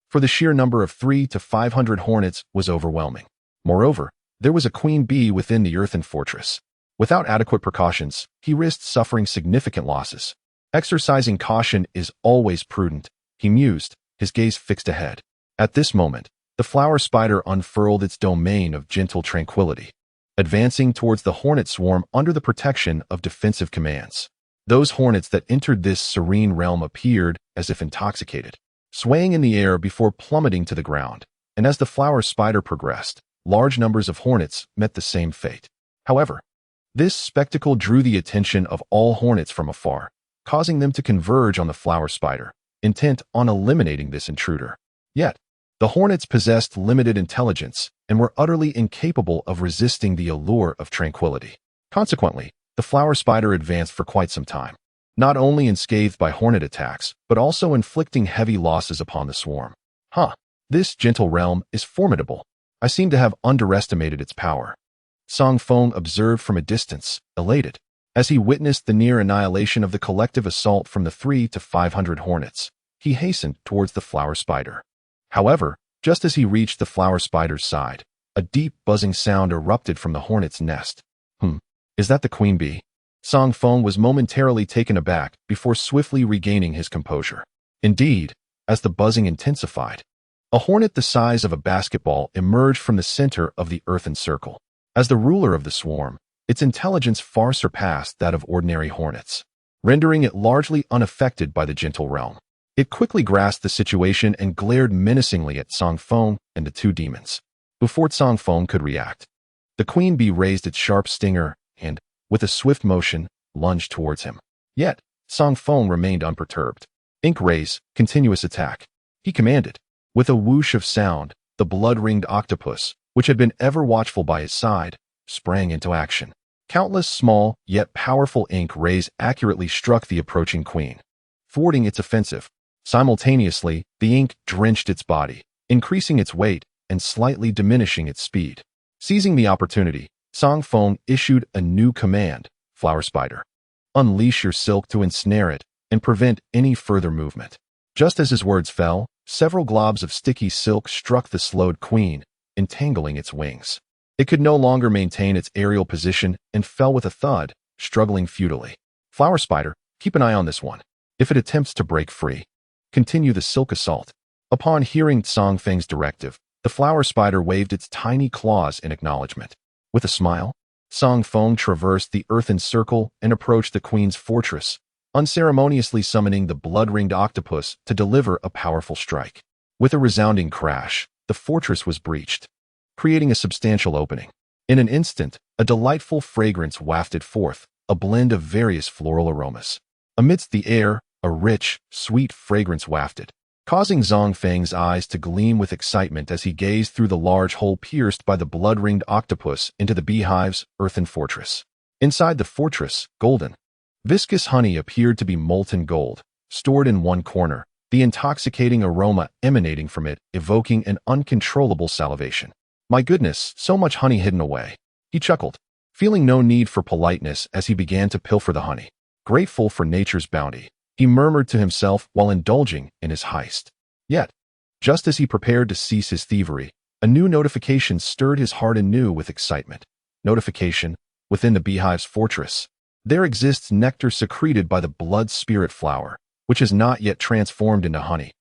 for the sheer number of 300 to 500 hornets was overwhelming. Moreover, there was a queen bee within the earthen fortress. Without adequate precautions, he risked suffering significant losses. Exercising caution is always prudent, he mused, his gaze fixed ahead. At this moment, the flower spider unfurled its domain of gentle tranquility. advancing towards the hornet swarm under the protection of defensive commands. Those hornets that entered this serene realm appeared as if intoxicated, swaying in the air before plummeting to the ground. And as the flower spider progressed, large numbers of hornets met the same fate. However, this spectacle drew the attention of all hornets from afar, causing them to converge on the flower spider, intent on eliminating this intruder. Yet, the hornets possessed limited intelligence and were utterly incapable of resisting the allure of tranquility. Consequently, the flower spider advanced for quite some time, not only unscathed by hornet attacks, but also inflicting heavy losses upon the swarm. This gentle realm is formidable. I seem to have underestimated its power. Zang Feng observed from a distance, elated, as he witnessed the near annihilation of the collective assault from the 300 to 500 hornets. He hastened towards the flower spider. However, just as he reached the flower spider's side, a deep buzzing sound erupted from the hornet's nest. Is that the queen bee? Zang Feng was momentarily taken aback before swiftly regaining his composure. Indeed, as the buzzing intensified, a hornet the size of a basketball emerged from the center of the earthen circle. As the ruler of the swarm, its intelligence far surpassed that of ordinary hornets, rendering it largely unaffected by the gentle realm. It quickly grasped the situation and glared menacingly at Zang Feng and the two demons. Before Zang Feng could react, the queen bee raised its sharp stinger and, with a swift motion, lunged towards him. Yet, Zang Feng remained unperturbed. Ink rays, continuous attack. He commanded. With a whoosh of sound, the blood-ringed octopus, which had been ever watchful by his side, sprang into action. Countless small, yet powerful ink rays accurately struck the approaching queen, thwarting its offensive. Simultaneously, the ink drenched its body, increasing its weight and slightly diminishing its speed. Seizing the opportunity, Zang Feng issued a new command, Flower Spider. Unleash your silk to ensnare it and prevent any further movement. Just as his words fell, several globs of sticky silk struck the slowed queen, entangling its wings. It could no longer maintain its aerial position and fell with a thud, struggling futilely. Flower Spider, keep an eye on this one. If it attempts to break free, continue the silk assault. Upon hearing Zang Feng's directive, the flower spider waved its tiny claws in acknowledgement. With a smile, Zang Feng traversed the earthen circle and approached the queen's fortress, unceremoniously summoning the blood-ringed octopus to deliver a powerful strike. With a resounding crash, the fortress was breached, creating a substantial opening. In an instant, a delightful fragrance wafted forth, a blend of various floral aromas. Amidst the air, a rich, sweet fragrance wafted, causing Zang Feng's eyes to gleam with excitement as he gazed through the large hole pierced by the blood-ringed octopus into the beehive's earthen fortress. Inside the fortress, golden, viscous honey appeared to be molten gold, stored in one corner, the intoxicating aroma emanating from it evoking an uncontrollable salivation. My goodness, so much honey hidden away. He chuckled, feeling no need for politeness as he began to pilfer the honey. Grateful for nature's bounty, he murmured to himself while indulging in his heist. Yet, just as he prepared to cease his thievery, a new notification stirred his heart anew with excitement. Notification: within the beehive's fortress, there exists nectar secreted by the blood spirit flower, which has not yet transformed into honey,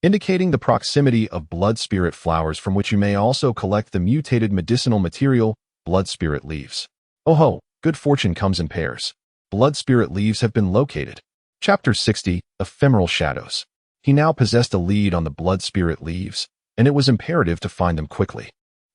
indicating the proximity of blood spirit flowers from which you may also collect the mutated medicinal material, blood spirit leaves. Oh ho, good fortune comes in pairs. Blood spirit leaves have been located. Chapter 60, Ephemeral Shadows. He now possessed a lead on the blood spirit leaves, and it was imperative to find them quickly.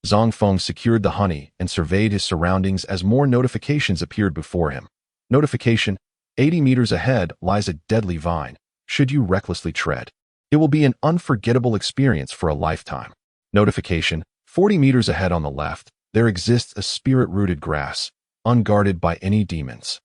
Zang Feng secured the honey and surveyed his surroundings as more notifications appeared before him. Notification: 80 meters ahead lies a deadly vine. Should you recklessly tread, it will be an unforgettable experience for a lifetime. Notification: 40 meters ahead on the left, there exists a spirit-rooted grass, unguarded by any demons,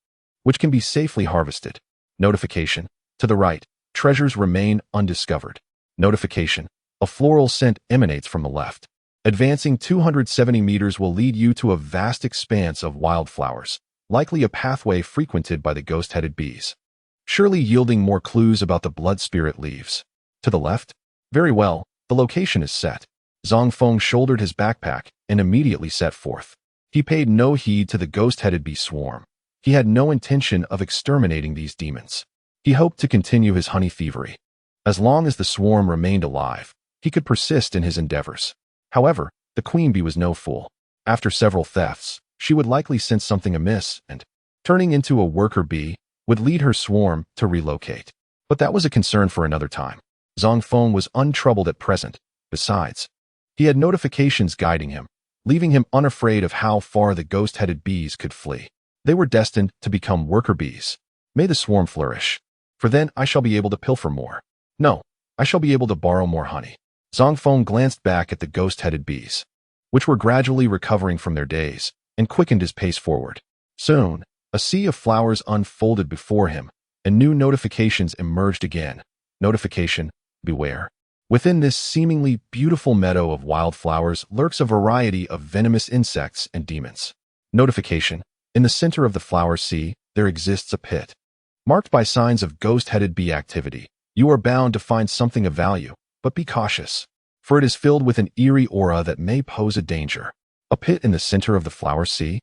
which can be safely harvested. Notification: to the right, treasures remain undiscovered. Notification: a floral scent emanates from the left. Advancing 270 meters will lead you to a vast expanse of wildflowers, likely a pathway frequented by the ghost-headed bees, surely yielding more clues about the blood spirit leaves. To the left? Very well, the location is set. Zang Feng shouldered his backpack and immediately set forth. He paid no heed to the ghost-headed bee swarm. He had no intention of exterminating these demons. He hoped to continue his honey thievery. As long as the swarm remained alive, he could persist in his endeavors. However, the queen bee was no fool. After several thefts, she would likely sense something amiss and, turning into a worker bee, would lead her swarm to relocate. But that was a concern for another time. Zang Feng was untroubled at present. Besides, he had notifications guiding him, leaving him unafraid of how far the ghost-headed bees could flee. They were destined to become worker bees. May the swarm flourish, for then I shall be able to pilfer more. No, I shall be able to borrow more honey. Zang Feng glanced back at the ghost-headed bees, which were gradually recovering from their daze, and quickened his pace forward. Soon, a sea of flowers unfolded before him, and new notifications emerged again. Notification, beware. Within this seemingly beautiful meadow of wildflowers lurks a variety of venomous insects and demons. Notification, in the center of the flower sea, there exists a pit. Marked by signs of ghost-headed bee activity, you are bound to find something of value, but be cautious, for it is filled with an eerie aura that may pose a danger. A pit in the center of the flower sea?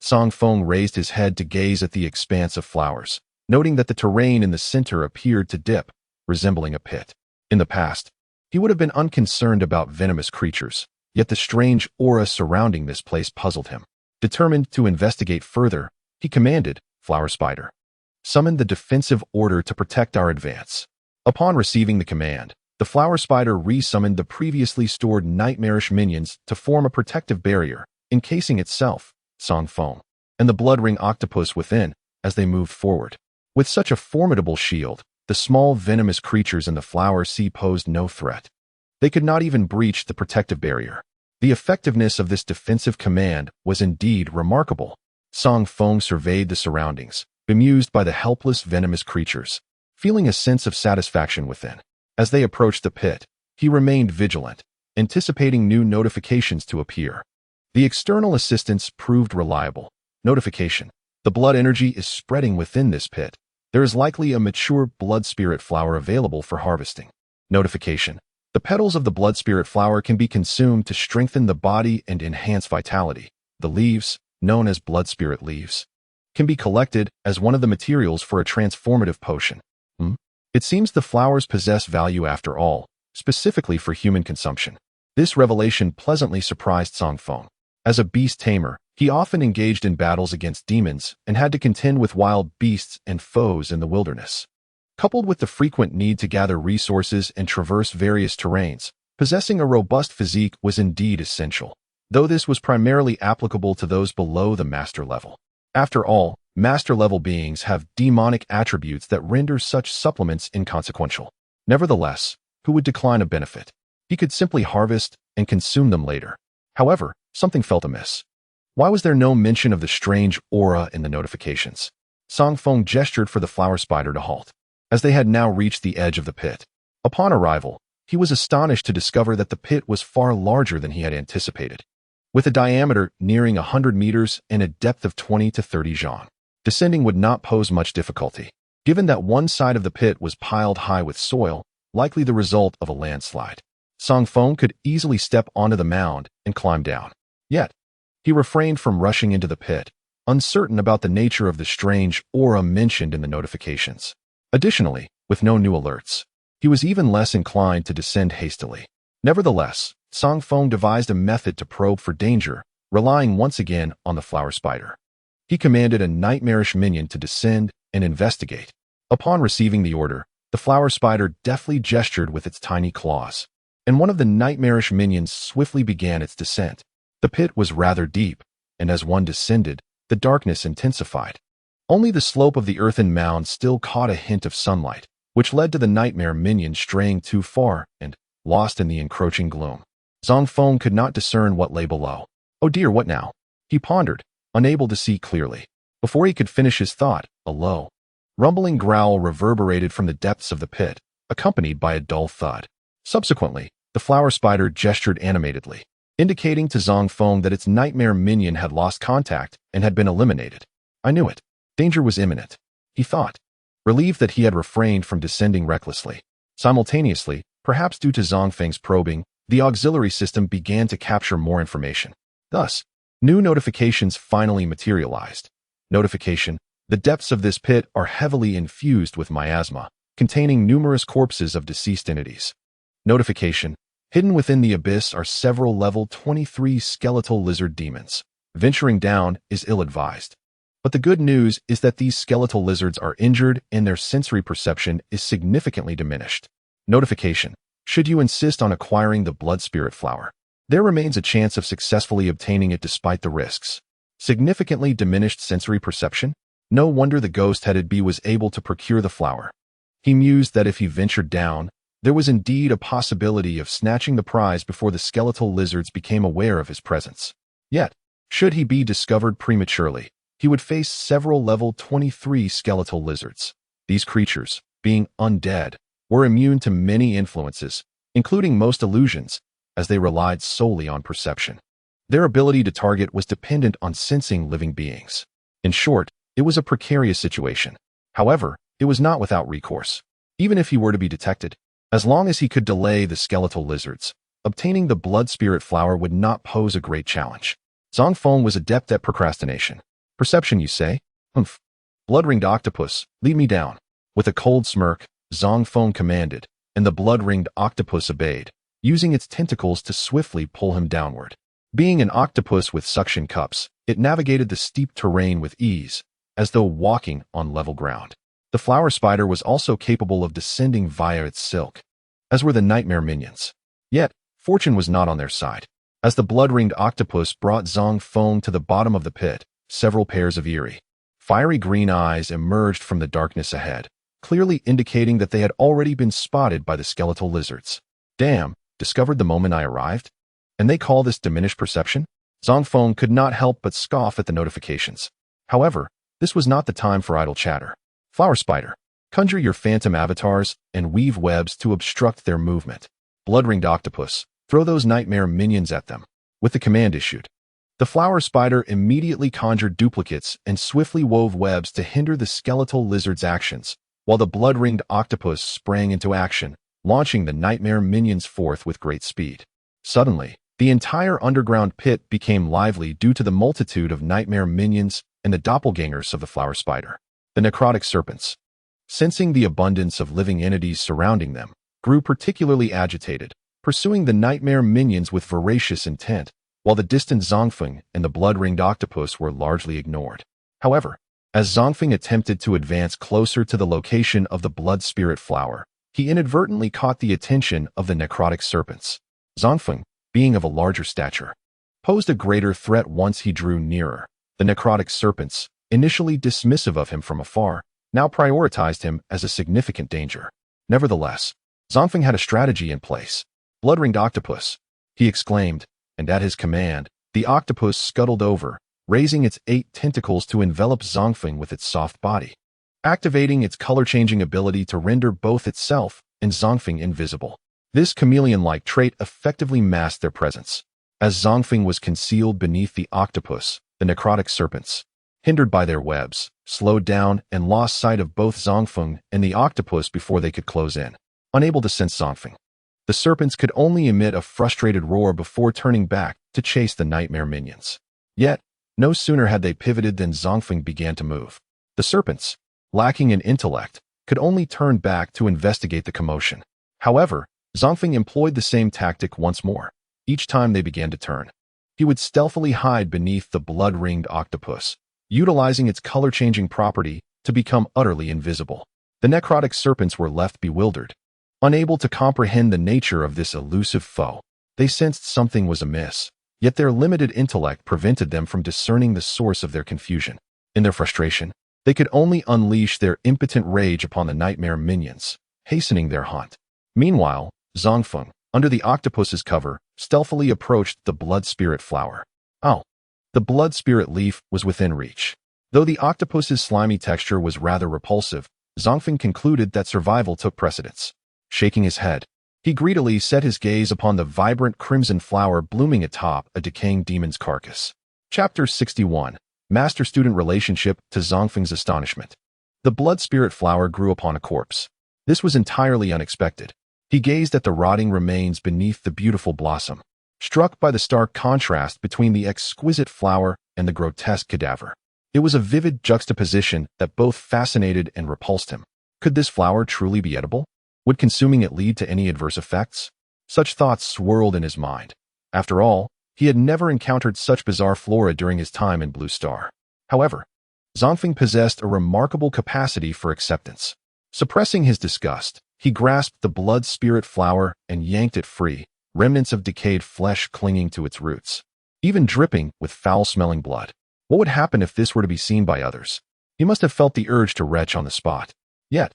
Zang Feng raised his head to gaze at the expanse of flowers, noting that the terrain in the center appeared to dip, resembling a pit. In the past, he would have been unconcerned about venomous creatures, yet the strange aura surrounding this place puzzled him. Determined to investigate further, he commanded, Flower Spider, summon the defensive order to protect our advance. Upon receiving the command, the Flower Spider re-summoned the previously stored nightmarish minions to form a protective barrier, encasing itself, Zang Feng, and the blood-ring octopus within as they moved forward. With such a formidable shield, the small venomous creatures in the flower sea posed no threat. They could not even breach the protective barrier. The effectiveness of this defensive command was indeed remarkable. Zang Feng surveyed the surroundings, bemused by the helpless venomous creatures, feeling a sense of satisfaction within. As they approached the pit, he remained vigilant, anticipating new notifications to appear. The external assistance proved reliable. Notification: the blood energy is spreading within this pit. There is likely a mature blood spirit flower available for harvesting. Notification: the petals of the blood spirit flower can be consumed to strengthen the body and enhance vitality. The leaves, known as blood spirit leaves, can be collected as one of the materials for a transformative potion. It seems the flowers possess value after all, specifically for human consumption. This revelation pleasantly surprised Zang Feng. As a beast tamer, he often engaged in battles against demons and had to contend with wild beasts and foes in the wilderness. Coupled with the frequent need to gather resources and traverse various terrains, possessing a robust physique was indeed essential, though this was primarily applicable to those below the master level. After all, master-level beings have demonic attributes that render such supplements inconsequential. Nevertheless, who would decline a benefit? He could simply harvest and consume them later. However, something felt amiss. Why was there no mention of the strange aura in the notifications? Zang Feng gestured for the flower spider to halt, as they had now reached the edge of the pit. Upon arrival, he was astonished to discover that the pit was far larger than he had anticipated, with a diameter nearing 100 meters and a depth of 20 to 30 zhang. Descending would not pose much difficulty, given that one side of the pit was piled high with soil, likely the result of a landslide. Zang Feng could easily step onto the mound and climb down. Yet, he refrained from rushing into the pit, uncertain about the nature of the strange aura mentioned in the notifications. Additionally, with no new alerts, he was even less inclined to descend hastily. Nevertheless, Zang Feng devised a method to probe for danger, relying once again on the flower spider. He commanded a nightmarish minion to descend and investigate. Upon receiving the order, the flower spider deftly gestured with its tiny claws, and one of the nightmarish minions swiftly began its descent. The pit was rather deep, and as one descended, the darkness intensified. Only the slope of the earthen mound still caught a hint of sunlight, which led to the nightmare minion straying too far and, lost in the encroaching gloom, Zang Feng could not discern what lay below. Oh dear, what now? He pondered, unable to see clearly. Before he could finish his thought, a low, rumbling growl reverberated from the depths of the pit, accompanied by a dull thud. Subsequently, the flower spider gestured animatedly, indicating to Zang Feng that its nightmare minion had lost contact and had been eliminated. I knew it. Danger was imminent, he thought, relieved that he had refrained from descending recklessly. Simultaneously, perhaps due to Zang Feng's probing, the auxiliary system began to capture more information. Thus, new notifications finally materialized. Notification: the depths of this pit are heavily infused with miasma, containing numerous corpses of deceased entities. Notification: hidden within the abyss are several level 23 skeletal lizard demons. venturing down is ill-advised. But the good news is that these skeletal lizards are injured and their sensory perception is significantly diminished. Notification: should you insist on acquiring the blood spirit flower, there remains a chance of successfully obtaining it despite the risks. Significantly diminished sensory perception? No wonder the ghost-headed bee was able to procure the flower. He mused that if he ventured down, there was indeed a possibility of snatching the prize before the skeletal lizards became aware of his presence. Yet, should he be discovered prematurely, he would face several level 23 skeletal lizards. These creatures, being undead, were immune to many influences, including most illusions, as they relied solely on perception. Their ability to target was dependent on sensing living beings. In short, it was a precarious situation. However, it was not without recourse. Even if he were to be detected, as long as he could delay the skeletal lizards, obtaining the blood spirit flower would not pose a great challenge. Zang Feng was adept at procrastination. Perception, you say? Humph. Blood-ringed octopus, lead me down. With a cold smirk, Zang Feng commanded, and the blood-ringed octopus obeyed, using its tentacles to swiftly pull him downward. Being an octopus with suction cups, it navigated the steep terrain with ease, as though walking on level ground. The flower spider was also capable of descending via its silk, as were the nightmare minions. Yet, fortune was not on their side. As the blood-ringed octopus brought Zang Feng to the bottom of the pit, several pairs of eerie, fiery green eyes emerged from the darkness ahead, clearly indicating that they had already been spotted by the skeletal lizards. Damn, discovered the moment I arrived? And they call this diminished perception? Zang Feng could not help but scoff at the notifications. However, this was not the time for idle chatter. Flower spider, conjure your phantom avatars and weave webs to obstruct their movement. Blood-ringed octopus, throw those nightmare minions at them. With the command issued, the flower spider immediately conjured duplicates and swiftly wove webs to hinder the skeletal lizard's actions, while the blood-ringed octopus sprang into action, launching the nightmare minions forth with great speed. Suddenly, the entire underground pit became lively due to the multitude of nightmare minions and the doppelgangers of the flower spider. The necrotic serpents, sensing the abundance of living entities surrounding them, grew particularly agitated, pursuing the nightmare minions with voracious intent, while the distant Zang Feng and the blood-ringed octopus were largely ignored. However, as Zang Feng attempted to advance closer to the location of the blood spirit flower, he inadvertently caught the attention of the necrotic serpents. Zang Feng, being of a larger stature, posed a greater threat once he drew nearer. The necrotic serpents, initially dismissive of him from afar, now prioritized him as a significant danger. Nevertheless, Zang Feng had a strategy in place. Blood-ringed octopus, he exclaimed, and at his command, the octopus scuttled over, raising its 8 tentacles to envelop Zang Feng with its soft body, activating its color-changing ability to render both itself and Zang Feng invisible. This chameleon-like trait effectively masked their presence. As Zang Feng was concealed beneath the octopus, the necrotic serpents, hindered by their webs, slowed down and lost sight of both Zang Feng and the octopus before they could close in. Unable to sense Zang Feng, the serpents could only emit a frustrated roar before turning back to chase the nightmare minions. Yet, no sooner had they pivoted than Zang Feng began to move. The serpents, lacking in intellect, could only turn back to investigate the commotion. However, Zang Feng employed the same tactic once more. Each time they began to turn, he would stealthily hide beneath the blood-ringed octopus, utilizing its color-changing property to become utterly invisible. The necrotic serpents were left bewildered, unable to comprehend the nature of this elusive foe. They sensed something was amiss, yet their limited intellect prevented them from discerning the source of their confusion. In their frustration, they could only unleash their impotent rage upon the nightmare minions, hastening their hunt. Meanwhile, Zang Feng, under the octopus's cover, stealthily approached the blood spirit flower. Oh, the blood spirit leaf was within reach. Though the octopus's slimy texture was rather repulsive, Zang Feng concluded that survival took precedence. Shaking his head, he greedily set his gaze upon the vibrant crimson flower blooming atop a decaying demon's carcass. Chapter 61. Master-student relationship. To Zang Feng's astonishment, the blood spirit flower grew upon a corpse. This was entirely unexpected. He gazed at the rotting remains beneath the beautiful blossom, struck by the stark contrast between the exquisite flower and the grotesque cadaver. It was a vivid juxtaposition that both fascinated and repulsed him. Could this flower truly be edible? Would consuming it lead to any adverse effects? Such thoughts swirled in his mind. After all, He had never encountered such bizarre flora during his time in Blue Star. However, Zang Feng possessed a remarkable capacity for acceptance. Suppressing his disgust, he grasped the blood spirit flower and yanked it free, remnants of decayed flesh clinging to its roots, even dripping with foul-smelling blood. What would happen if this were to be seen by others? He must have felt the urge to retch on the spot. Yet,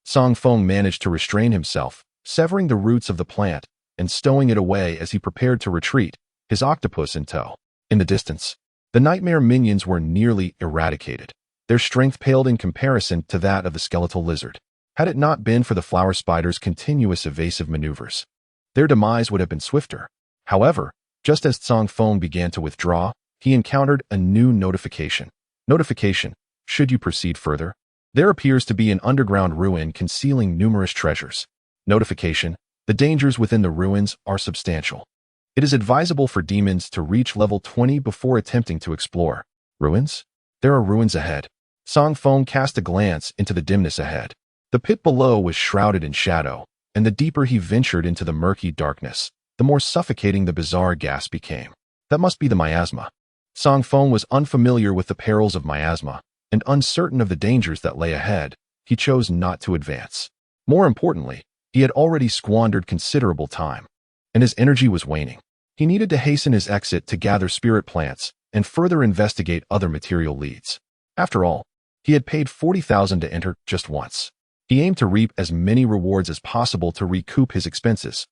Zang Feng managed to restrain himself, severing the roots of the plant and stowing it away as he prepared to retreat, his octopus in tow. In the distance, the nightmare minions were nearly eradicated. Their strength paled in comparison to that of the skeletal lizard. Had it not been for the flower spider's continuous evasive maneuvers, their demise would have been swifter. However, just as Zang Feng began to withdraw, he encountered a new notification. Notification: should you proceed further, there appears to be an underground ruin concealing numerous treasures. Notification: the dangers within the ruins are substantial. It is advisable for demons to reach level 20 before attempting to explore. Ruins? There are ruins ahead. Zang Feng cast a glance into the dimness ahead. The pit below was shrouded in shadow, and the deeper he ventured into the murky darkness, the more suffocating the bizarre gas became. That must be the miasma. Zang Feng was unfamiliar with the perils of miasma, and uncertain of the dangers that lay ahead, he chose not to advance. More importantly, he had already squandered considerable time, and his energy was waning. He needed to hasten his exit to gather spirit plants and further investigate other material leads. After all, he had paid 40,000 to enter just once. He aimed to reap as many rewards as possible to recoup his expenses.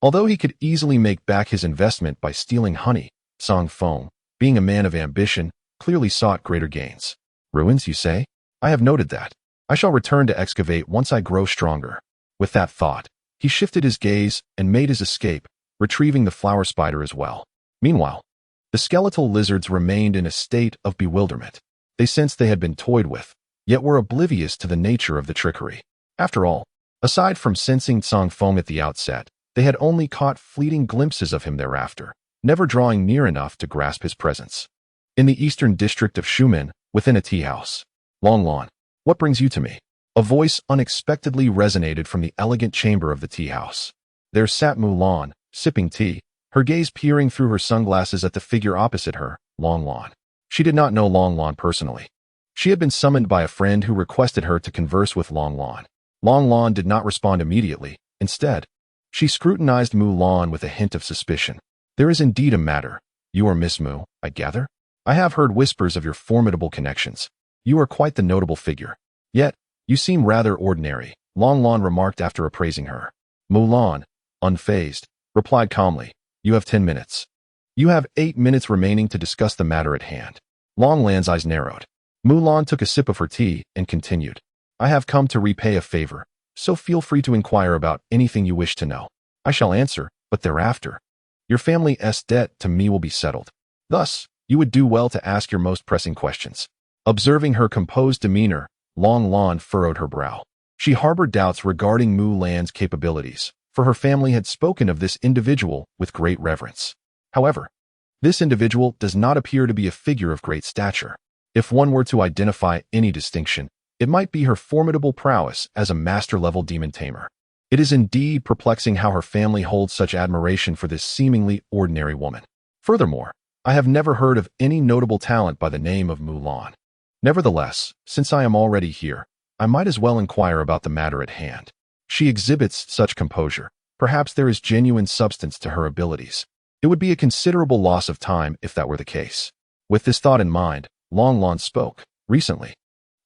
Although he could easily make back his investment by stealing honey, Zang Feng, being a man of ambition, clearly sought greater gains. Ruins, you say? I have noted that. I shall return to excavate once I grow stronger. With that thought, he shifted his gaze and made his escape, retrieving the flower spider as well. Meanwhile, the skeletal lizards remained in a state of bewilderment. They sensed they had been toyed with, yet were oblivious to the nature of the trickery. After all, aside from sensing Zang Feng at the outset, they had only caught fleeting glimpses of him thereafter, never drawing near enough to grasp his presence. In the eastern district of Shumen, within a tea house. Long Lawn, what brings you to me? A voice unexpectedly resonated from the elegant chamber of the tea house. There sat Mulan, sipping tea, her gaze peering through her sunglasses at the figure opposite her, Long Lawn. She did not know Long Lawn personally. She had been summoned by a friend who requested her to converse with Long Lawn. Long Lawn did not respond immediately. Instead, she scrutinized Mulan with a hint of suspicion. There is indeed a matter. You are Miss Mu, I gather? I have heard whispers of your formidable connections. You are quite the notable figure. Yet, you seem rather ordinary, Long Lawn remarked after appraising her. Mulan, unfazed, replied calmly, you have 10 minutes. You have 8 minutes remaining to discuss the matter at hand. Long Lan's eyes narrowed. Mulan took a sip of her tea and continued. I have come to repay a favor, so feel free to inquire about anything you wish to know. I shall answer, but thereafter, your family's debt to me will be settled. Thus, you would do well to ask your most pressing questions. Observing her composed demeanor, Long Lawn furrowed her brow. She harbored doubts regarding Mulan's capabilities, for her family had spoken of this individual with great reverence. However, this individual does not appear to be a figure of great stature. If one were to identify any distinction, it might be her formidable prowess as a master-level demon tamer. It is indeed perplexing how her family holds such admiration for this seemingly ordinary woman. Furthermore, I have never heard of any notable talent by the name of Mulan. Nevertheless, since I am already here, I might as well inquire about the matter at hand. She exhibits such composure. Perhaps there is genuine substance to her abilities. It would be a considerable loss of time if that were the case. With this thought in mind, Long Lawn spoke. Recently,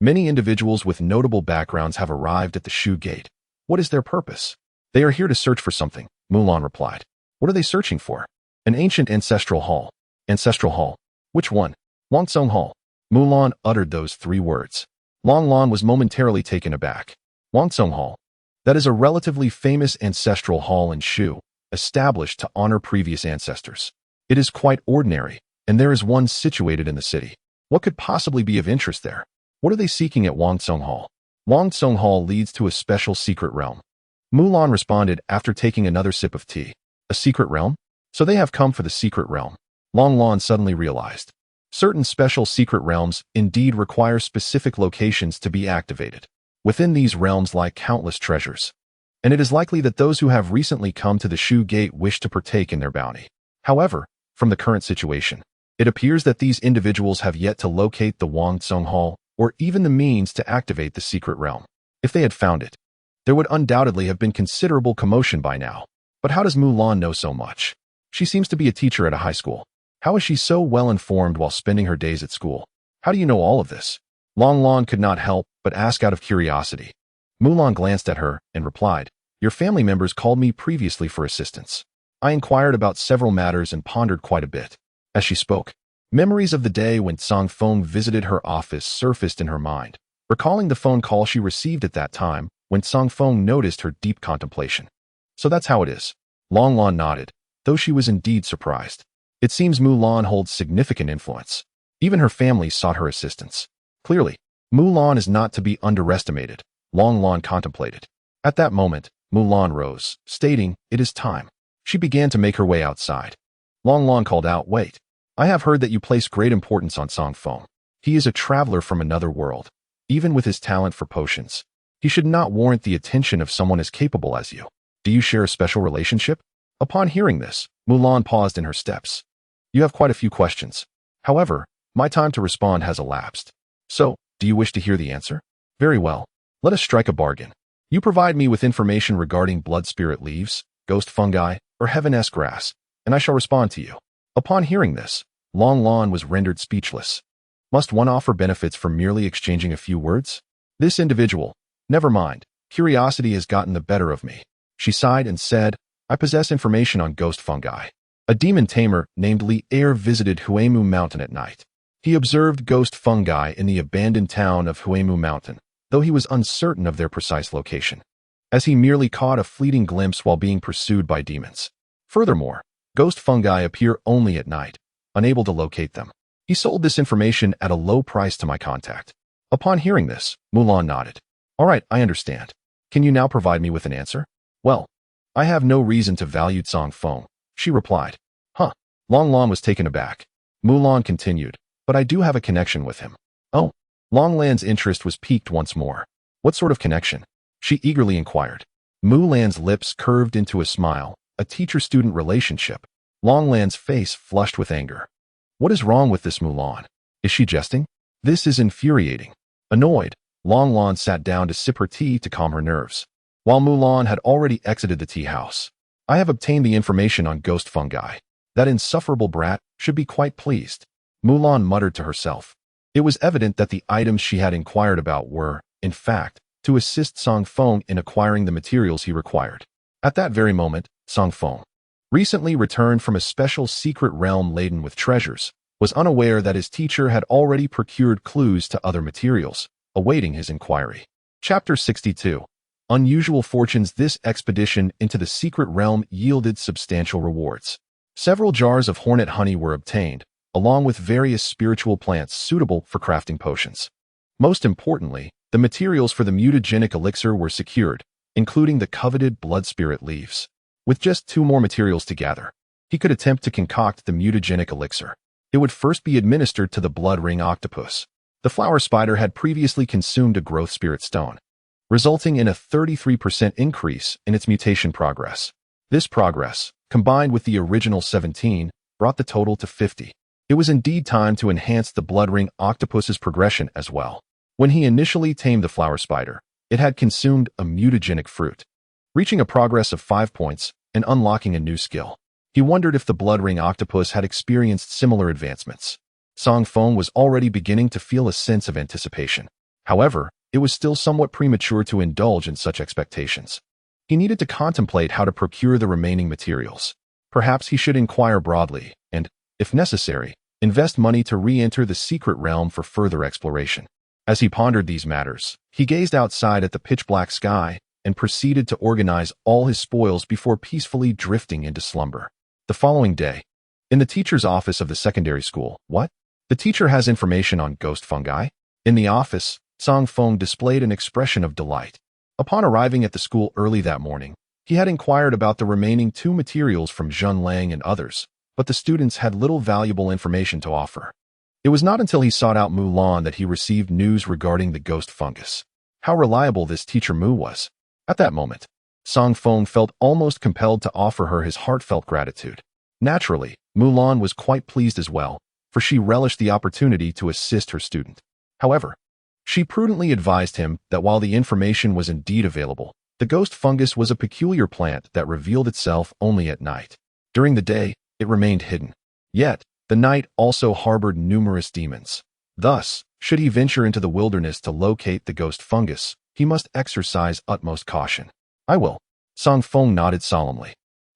many individuals with notable backgrounds have arrived at the Shu Gate. What is their purpose? They are here to search for something, Mulan replied. What are they searching for? An ancient ancestral hall. Ancestral hall? Which one? Longsong Hall. Mulan uttered those 3 words. Long Lawn was momentarily taken aback. Longsong Hall. That is a relatively famous ancestral hall in Shu, established to honor previous ancestors. It is quite ordinary, and there is one situated in the city. What could possibly be of interest there? What are they seeking at Longsong Hall? Longsong Hall leads to a special secret realm. Mulan responded after taking another sip of tea. A secret realm? So they have come for the secret realm. Long Lawn suddenly realized. Certain special secret realms indeed require specific locations to be activated. Within these realms lie countless treasures, and it is likely that those who have recently come to the Shu Gate wish to partake in their bounty. However, from the current situation. It appears that these individuals have yet to locate the Wang Tsung Hall or even the means to activate the secret realm. If they had found it, there would undoubtedly have been considerable commotion by now. But how does Mulan know so much? She seems to be a teacher at a high school. How is she so well informed while spending her days at school? How do you know all of this? Long Lan could not help but ask out of curiosity. Mulan glanced at her and replied, "Your family members called me previously for assistance. I inquired about several matters and pondered quite a bit." As she spoke, memories of the day when Zang Feng visited her office surfaced in her mind, recalling the phone call she received at that time when Zang Feng noticed her deep contemplation. So that's how it is. Long Lan nodded, though she was indeed surprised. It seems Mulan holds significant influence. Even her family sought her assistance. Clearly, Mulan is not to be underestimated, Long Lan contemplated. At that moment, Mulan rose, stating, "It is time." She began to make her way outside. Long Lan called out, "Wait. I have heard that you place great importance on Zang Feng. He is a traveler from another world. Even with his talent for potions, he should not warrant the attention of someone as capable as you. Do you share a special relationship?" Upon hearing this, Mulan paused in her steps. "You have quite a few questions. However, my time to respond has elapsed. So, do you wish to hear the answer? Very well. Let us strike a bargain. You provide me with information regarding blood spirit leaves, ghost fungi, or heaven-esque grass, and I shall respond to you." Upon hearing this, Long Lan was rendered speechless. Must one offer benefits for merely exchanging a few words? This individual, never mind, curiosity has gotten the better of me. She sighed and said, "I possess information on ghost fungi. A demon tamer named Li Er visited Huemu Mountain at night. He observed ghost fungi in the abandoned town of Huemu Mountain, though he was uncertain of their precise location, as he merely caught a fleeting glimpse while being pursued by demons. Furthermore, ghost fungi appear only at night, unable to locate them. He sold this information at a low price to my contact." Upon hearing this, Mulan nodded. "All right, I understand. Can you now provide me with an answer?" "Well, I have no reason to value Zang Feng," she replied. "Huh." Long Lan was taken aback. Mulan continued, "But I do have a connection with him." "Oh." Long Lan's interest was piqued once more. "What sort of connection?" she eagerly inquired. Mulan's lips curved into a smile. "A teacher-student relationship." Long Lan's face flushed with anger. What is wrong with this Mulan? Is she jesting? This is infuriating. Annoyed, Long Lan sat down to sip her tea to calm her nerves, while Mulan had already exited the tea house. "I have obtained the information on ghost fungi. That insufferable brat should be quite pleased," Mulan muttered to herself. It was evident that the items she had inquired about were, in fact, to assist Zang Feng in acquiring the materials he required. At that very moment, Zang Feng, recently returned from a special secret realm laden with treasures, was unaware that his teacher had already procured clues to other materials, awaiting his inquiry. Chapter 62. Unusual fortunes. This expedition into the secret realm yielded substantial rewards. Several jars of hornet honey were obtained, along with various spiritual plants suitable for crafting potions. Most importantly, the materials for the mutagenic elixir were secured, including the coveted blood spirit leaves. With just 2 more materials to gather, he could attempt to concoct the mutagenic elixir. It would first be administered to the blood ring octopus. The flower spider had previously consumed a growth spirit stone, resulting in a 33% increase in its mutation progress. This progress, combined with the original 17, brought the total to 50. It was indeed time to enhance the blood ring octopus's progression as well. When he initially tamed the flower spider, it had consumed a mutagenic fruit, reaching a progress of 5 points and unlocking a new skill. He wondered if the blood ring octopus had experienced similar advancements. Zang Feng was already beginning to feel a sense of anticipation. However, it was still somewhat premature to indulge in such expectations. He needed to contemplate how to procure the remaining materials. Perhaps he should inquire broadly and, if necessary, invest money to re-enter the secret realm for further exploration. As he pondered these matters, he gazed outside at the pitch-black sky and proceeded to organize all his spoils before peacefully drifting into slumber. The following day, in the teacher's office of the secondary school. What? The teacher has information on ghost fungi? In the office, Zang Feng displayed an expression of delight. Upon arriving at the school early that morning, he had inquired about the remaining 2 materials from Zhun Lang and others, but the students had little valuable information to offer. It was not until he sought out Mulan that he received news regarding the ghost fungus. How reliable this teacher Mu was. At that moment, Zang Feng felt almost compelled to offer her his heartfelt gratitude. Naturally, Mulan was quite pleased as well, for she relished the opportunity to assist her student. However, she prudently advised him that while the information was indeed available, the ghost fungus was a peculiar plant that revealed itself only at night. During the day, it remained hidden. Yet, the night also harbored numerous demons. Thus, should he venture into the wilderness to locate the ghost fungus, he must exercise utmost caution. I will. Zang Feng nodded solemnly.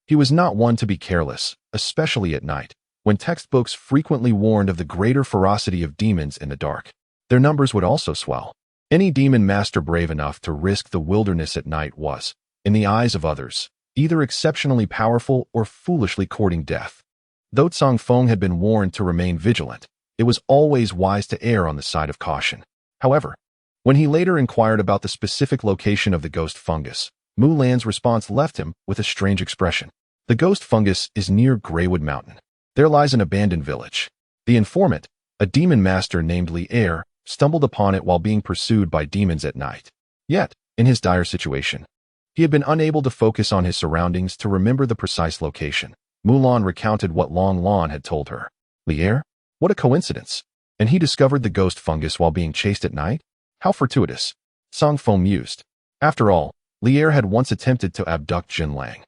He was not one to be careless, especially at night, when textbooks frequently warned of the greater ferocity of demons in the dark. Their numbers would also swell. Any demon master brave enough to risk the wilderness at night was, in the eyes of others, either exceptionally powerful or foolishly courting death. Though Zang Feng had been warned to remain vigilant, it was always wise to err on the side of caution. However, when he later inquired about the specific location of the ghost fungus, Mulan's response left him with a strange expression. The ghost fungus is near Greywood Mountain. There lies an abandoned village. The informant, a demon master named Li'er, stumbled upon it while being pursued by demons at night. Yet, in his dire situation, he had been unable to focus on his surroundings to remember the precise location. Mulan recounted what Long Lan had told her. Li'er? What a coincidence. And he discovered the ghost fungus while being chased at night? How fortuitous. Zang Feng mused. After all, Li'er had once attempted to abduct Jin Lang,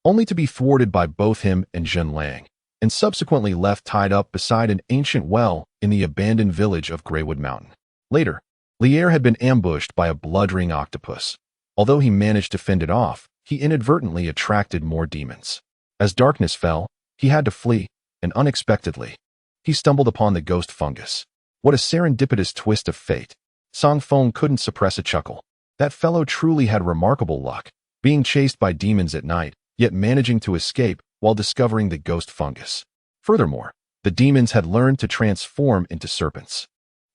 only to be thwarted by both him and Jin Lang, and subsequently left tied up beside an ancient well in the abandoned village of Greywood Mountain. Later, Li'er had been ambushed by a blood-ring octopus. Although he managed to fend it off, he inadvertently attracted more demons. As darkness fell, he had to flee, and unexpectedly, he stumbled upon the ghost fungus. What a serendipitous twist of fate. Zang Feng couldn't suppress a chuckle. That fellow truly had remarkable luck, being chased by demons at night, yet managing to escape while discovering the ghost fungus. Furthermore, the demons had learned to transform into serpents.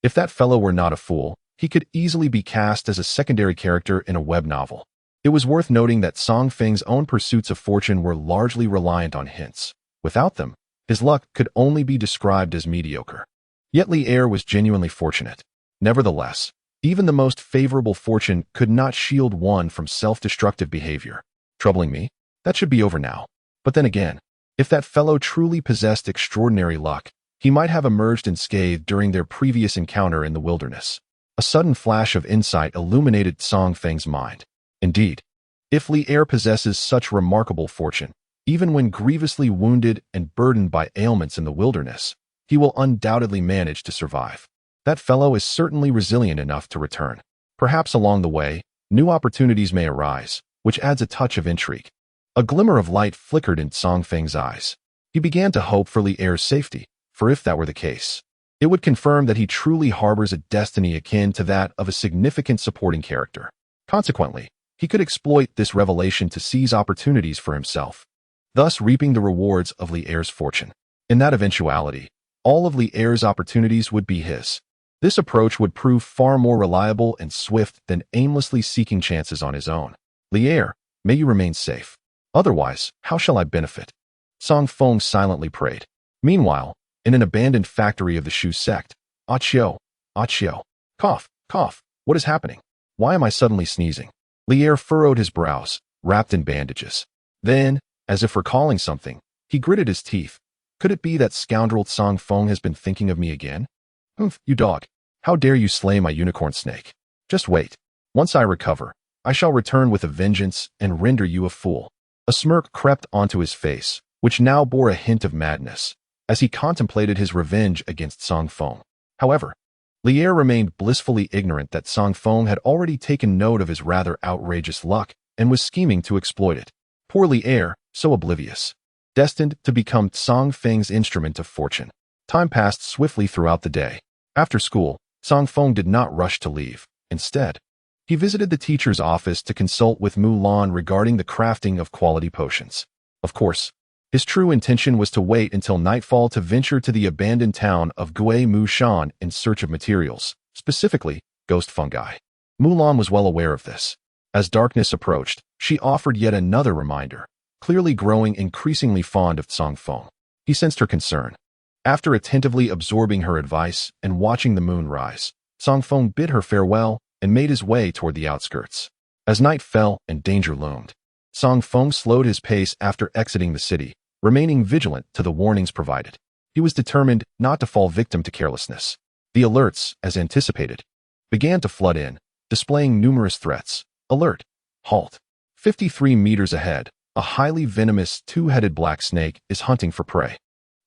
If that fellow were not a fool, he could easily be cast as a secondary character in a web novel. It was worth noting that Zang Feng's own pursuits of fortune were largely reliant on hints. Without them, his luck could only be described as mediocre. Yet Li'er was genuinely fortunate. Nevertheless, even the most favorable fortune could not shield one from self-destructive behavior. Troubling me? That should be over now. But then again, if that fellow truly possessed extraordinary luck, he might have emerged unscathed during their previous encounter in the wilderness. A sudden flash of insight illuminated Zang Feng's mind. Indeed, if Li'er possesses such remarkable fortune, even when grievously wounded and burdened by ailments in the wilderness, he will undoubtedly manage to survive. That fellow is certainly resilient enough to return. Perhaps along the way, new opportunities may arise, which adds a touch of intrigue. A glimmer of light flickered in Zang Feng's eyes. He began to hope for Li'er's safety, for if that were the case, it would confirm that he truly harbors a destiny akin to that of a significant supporting character. Consequently, he could exploit this revelation to seize opportunities for himself, thus reaping the rewards of Li'er's fortune. In that eventuality, all of Li'er's opportunities would be his. This approach would prove far more reliable and swift than aimlessly seeking chances on his own. Li'er, may you remain safe. Otherwise, how shall I benefit? Zang Feng silently prayed. Meanwhile, in an abandoned factory of the Shu sect, Achio, cough, cough, what is happening? Why am I suddenly sneezing? Li'er furrowed his brows, wrapped in bandages. Then, as if recalling something, he gritted his teeth. Could it be that scoundrel Zang Feng has been thinking of me again? Humph, you dog. How dare you slay my unicorn snake? Just wait. Once I recover, I shall return with a vengeance and render you a fool. A smirk crept onto his face, which now bore a hint of madness, as he contemplated his revenge against Zang Feng. However, Li'er remained blissfully ignorant that Zang Feng had already taken note of his rather outrageous luck and was scheming to exploit it. Poor Li'er, so oblivious. Destined to become Zang Feng's instrument of fortune. Time passed swiftly throughout the day. After school, Zang Feng did not rush to leave. Instead, he visited the teacher's office to consult with Mulan regarding the crafting of quality potions. Of course, his true intention was to wait until nightfall to venture to the abandoned town of Gui Mushan in search of materials, specifically, ghost fungi. Mulan was well aware of this. As darkness approached, she offered yet another reminder, clearly growing increasingly fond of Zang Feng. He sensed her concern. After attentively absorbing her advice and watching the moon rise, Zang Feng bid her farewell and made his way toward the outskirts. As night fell and danger loomed, Zang Feng slowed his pace after exiting the city, remaining vigilant to the warnings provided. He was determined not to fall victim to carelessness. The alerts, as anticipated, began to flood in, displaying numerous threats. Alert! Halt! 53 meters ahead, a highly venomous two-headed black snake is hunting for prey.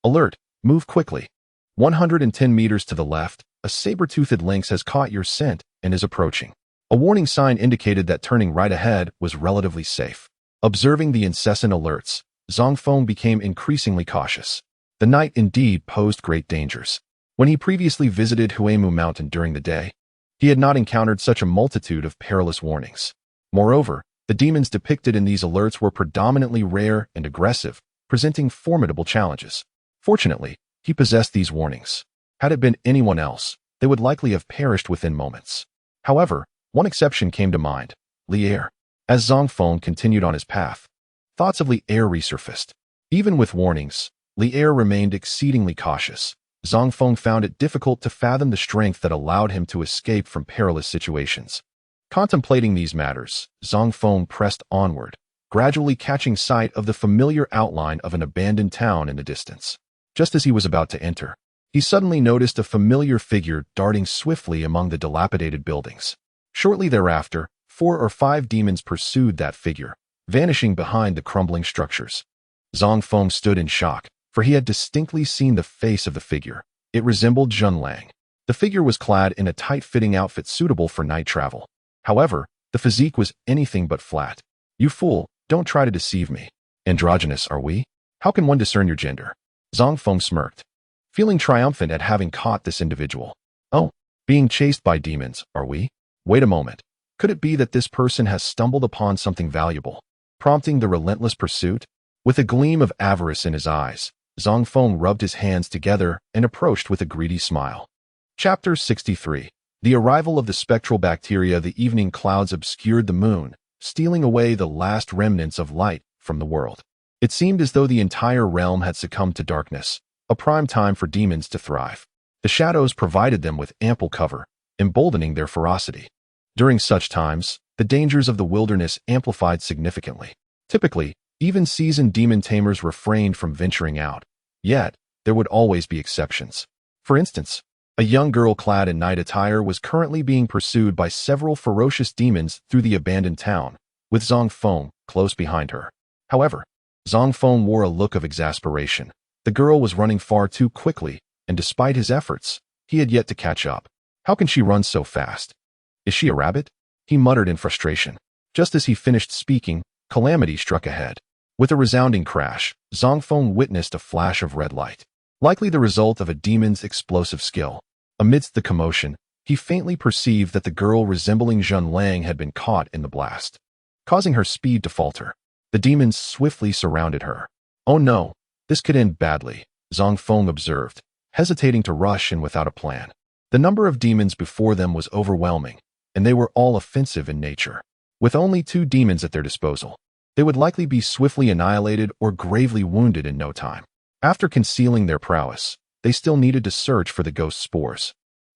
Alert! Move quickly. 110 meters to the left, a saber-toothed lynx has caught your scent and is approaching. A warning sign indicated that turning right ahead was relatively safe. Observing the incessant alerts, Zang Feng became increasingly cautious. The night indeed posed great dangers. When he previously visited Huemu Mountain during the day, he had not encountered such a multitude of perilous warnings. Moreover, the demons depicted in these alerts were predominantly rare and aggressive, presenting formidable challenges. Fortunately, he possessed these warnings. Had it been anyone else, they would likely have perished within moments. However, one exception came to mind: Li'er. As Zang Feng continued on his path, thoughts of Li'er resurfaced. Even with warnings, Li'er remained exceedingly cautious. Zang Feng found it difficult to fathom the strength that allowed him to escape from perilous situations. Contemplating these matters, Zang Feng pressed onward, gradually catching sight of the familiar outline of an abandoned town in the distance. Just as he was about to enter, he suddenly noticed a familiar figure darting swiftly among the dilapidated buildings. Shortly thereafter, 4 or 5 demons pursued that figure, vanishing behind the crumbling structures. Zang Feng stood in shock, for he had distinctly seen the face of the figure. It resembled Zhonlang. The figure was clad in a tight-fitting outfit suitable for night travel. However, the physique was anything but flat. "You fool, don't try to deceive me. Androgynous, are we? How can one discern your gender?" Zang Feng smirked, feeling triumphant at having caught this individual. "Oh, being chased by demons, are we? Wait a moment. Could it be that this person has stumbled upon something valuable, prompting the relentless pursuit?" With a gleam of avarice in his eyes, Zang Feng rubbed his hands together and approached with a greedy smile. Chapter 63. The arrival of the spectral bacteria. The evening clouds obscured the moon, stealing away the last remnants of light from the world. It seemed as though the entire realm had succumbed to darkness, a prime time for demons to thrive. The shadows provided them with ample cover, emboldening their ferocity. During such times, the dangers of the wilderness amplified significantly. Typically, even seasoned demon tamers refrained from venturing out. Yet, there would always be exceptions. For instance, a young girl clad in night attire was currently being pursued by several ferocious demons through the abandoned town, with Zang Feng close behind her. However, Zang Feng wore a look of exasperation. The girl was running far too quickly, and despite his efforts, he had yet to catch up. How can she run so fast? Is she a rabbit? He muttered in frustration. Just as he finished speaking, calamity struck ahead. With a resounding crash, Zang Feng witnessed a flash of red light, likely the result of a demon's explosive skill. Amidst the commotion, he faintly perceived that the girl resembling Zhonlang had been caught in the blast, causing her speed to falter. The demons swiftly surrounded her. "Oh no, this could end badly," Zang Feng observed, hesitating to rush in without a plan. The number of demons before them was overwhelming, and they were all offensive in nature. With only 2 demons at their disposal, they would likely be swiftly annihilated or gravely wounded in no time. After concealing their prowess, they still needed to search for the ghost spores.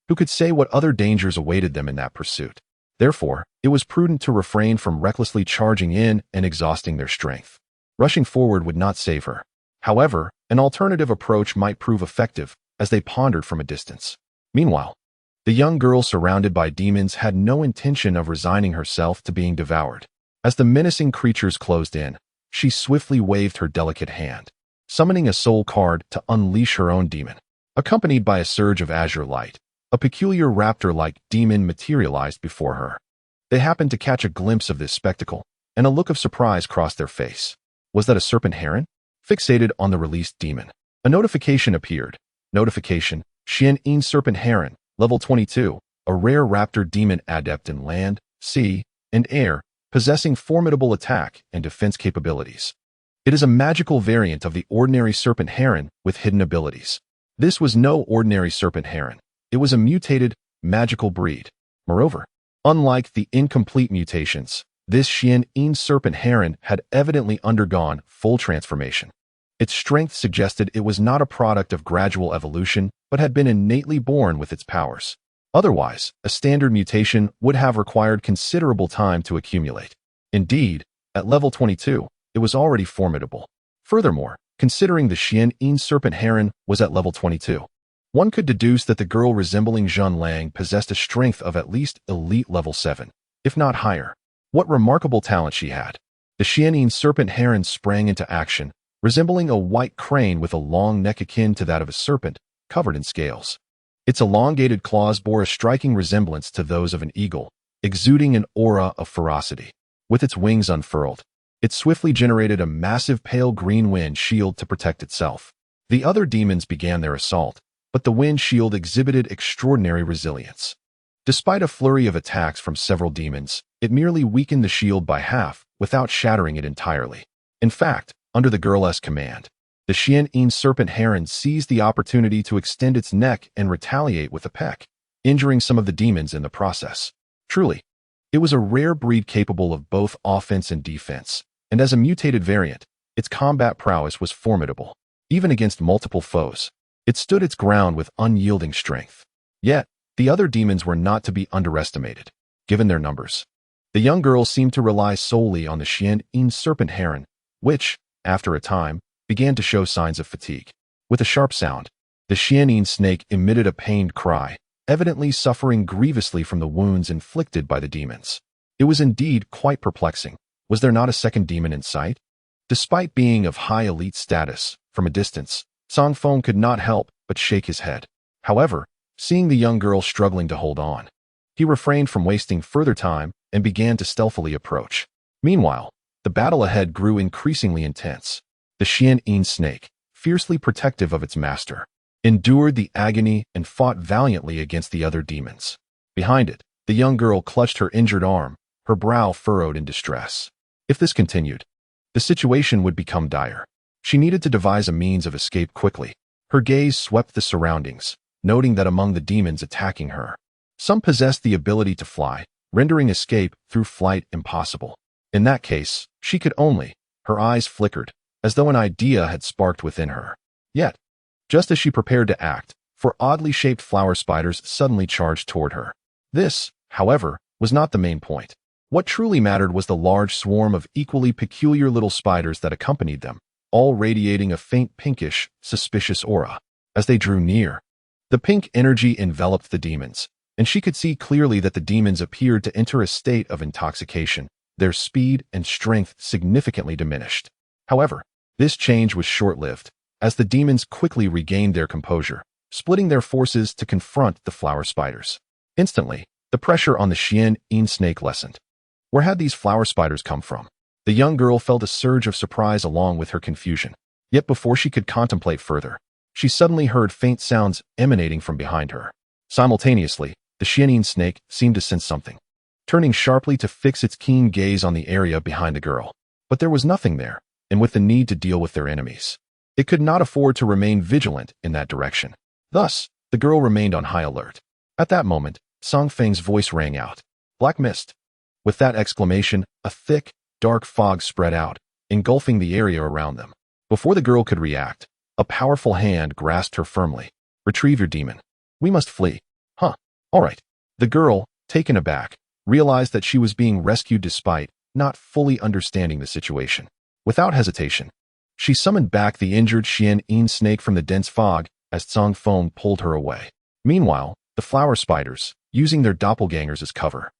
Who could say what other dangers awaited them in that pursuit? Therefore, it was prudent to refrain from recklessly charging in and exhausting their strength. Rushing forward would not save her. However, an alternative approach might prove effective, as they pondered from a distance. Meanwhile, the young girl surrounded by demons had no intention of resigning herself to being devoured. As the menacing creatures closed in, she swiftly waved her delicate hand, summoning a soul card to unleash her own demon. Accompanied by a surge of azure light, a peculiar raptor-like demon materialized before her. They happened to catch a glimpse of this spectacle, and a look of surprise crossed their face. Was that a serpent heron? Fixated on the released demon, a notification appeared. Notification: Xian Serpent Heron, level 22, a rare raptor demon adept in land, sea, and air, possessing formidable attack and defense capabilities. It is a magical variant of the ordinary serpent heron with hidden abilities. This was no ordinary serpent heron. It was a mutated, magical breed. Moreover, unlike the incomplete mutations, this Xian serpent heron had evidently undergone full transformation. Its strength suggested it was not a product of gradual evolution, but had been innately born with its powers. Otherwise, a standard mutation would have required considerable time to accumulate. Indeed, at level 22, it was already formidable. Furthermore, Considering the Xian serpent heron was at level 22, one could deduce that the girl resembling Zhun Lang possessed a strength of at least elite level 7, if not higher. What remarkable talent she had. The Xian serpent heron sprang into action, resembling a white crane with a long neck akin to that of a serpent, covered in scales. Its elongated claws bore a striking resemblance to those of an eagle, exuding an aura of ferocity. With its wings unfurled, it swiftly generated a massive pale green wind shield to protect itself. The other demons began their assault, but the wind shield exhibited extraordinary resilience. Despite a flurry of attacks from several demons, it merely weakened the shield by half without shattering it entirely. In fact, under the girl's command, the Xian serpent heron seized the opportunity to extend its neck and retaliate with a peck, injuring some of the demons in the process. Truly, it was a rare breed capable of both offense and defense, and as a mutated variant, its combat prowess was formidable. Even against multiple foes, it stood its ground with unyielding strength. Yet, the other demons were not to be underestimated, given their numbers. The young girl seemed to rely solely on the Xian serpent heron, which, after a time, began to show signs of fatigue. With a sharp sound, the Xian snake emitted a pained cry, evidently suffering grievously from the wounds inflicted by the demons. It was indeed quite perplexing. Was there not a second demon in sight? Despite being of high elite status, from a distance, Zang Feng could not help but shake his head. However, seeing the young girl struggling to hold on, he refrained from wasting further time and began to stealthily approach. Meanwhile, the battle ahead grew increasingly intense. The Xian snake, fiercely protective of its master, endured the agony and fought valiantly against the other demons. Behind it, the young girl clutched her injured arm, her brow furrowed in distress. If this continued, the situation would become dire. She needed to devise a means of escape quickly. Her gaze swept the surroundings, noting that among the demons attacking her, some possessed the ability to fly, rendering escape through flight impossible. In that case, she could only. Her eyes flickered, as though an idea had sparked within her. Yet, just as she prepared to act, four oddly shaped flower spiders suddenly charged toward her. This, however, was not the main point. What truly mattered was the large swarm of equally peculiar little spiders that accompanied them, all radiating a faint pinkish, suspicious aura. As they drew near, the pink energy enveloped the demons, and she could see clearly that the demons appeared to enter a state of intoxication, their speed and strength significantly diminished. However, this change was short-lived, as the demons quickly regained their composure, splitting their forces to confront the flower spiders. Instantly, the pressure on the Xian snake lessened. Where had these flower spiders come from? The young girl felt a surge of surprise along with her confusion. Yet before she could contemplate further, she suddenly heard faint sounds emanating from behind her. Simultaneously, the Xian snake seemed to sense something, turning sharply to fix its keen gaze on the area behind the girl. But there was nothing there, and with the need to deal with their enemies, it could not afford to remain vigilant in that direction. Thus, the girl remained on high alert. At that moment, Zang Feng's voice rang out. Black mist. With that exclamation, a thick, dark fog spread out, engulfing the area around them. Before the girl could react, a powerful hand grasped her firmly. Retrieve your demon. We must flee. Huh. All right. The girl, taken aback, realized that she was being rescued despite not fully understanding the situation. Without hesitation, she summoned back the injured Xian snake from the dense fog as Zang Feng pulled her away. Meanwhile, the flower spiders, using their doppelgangers as cover,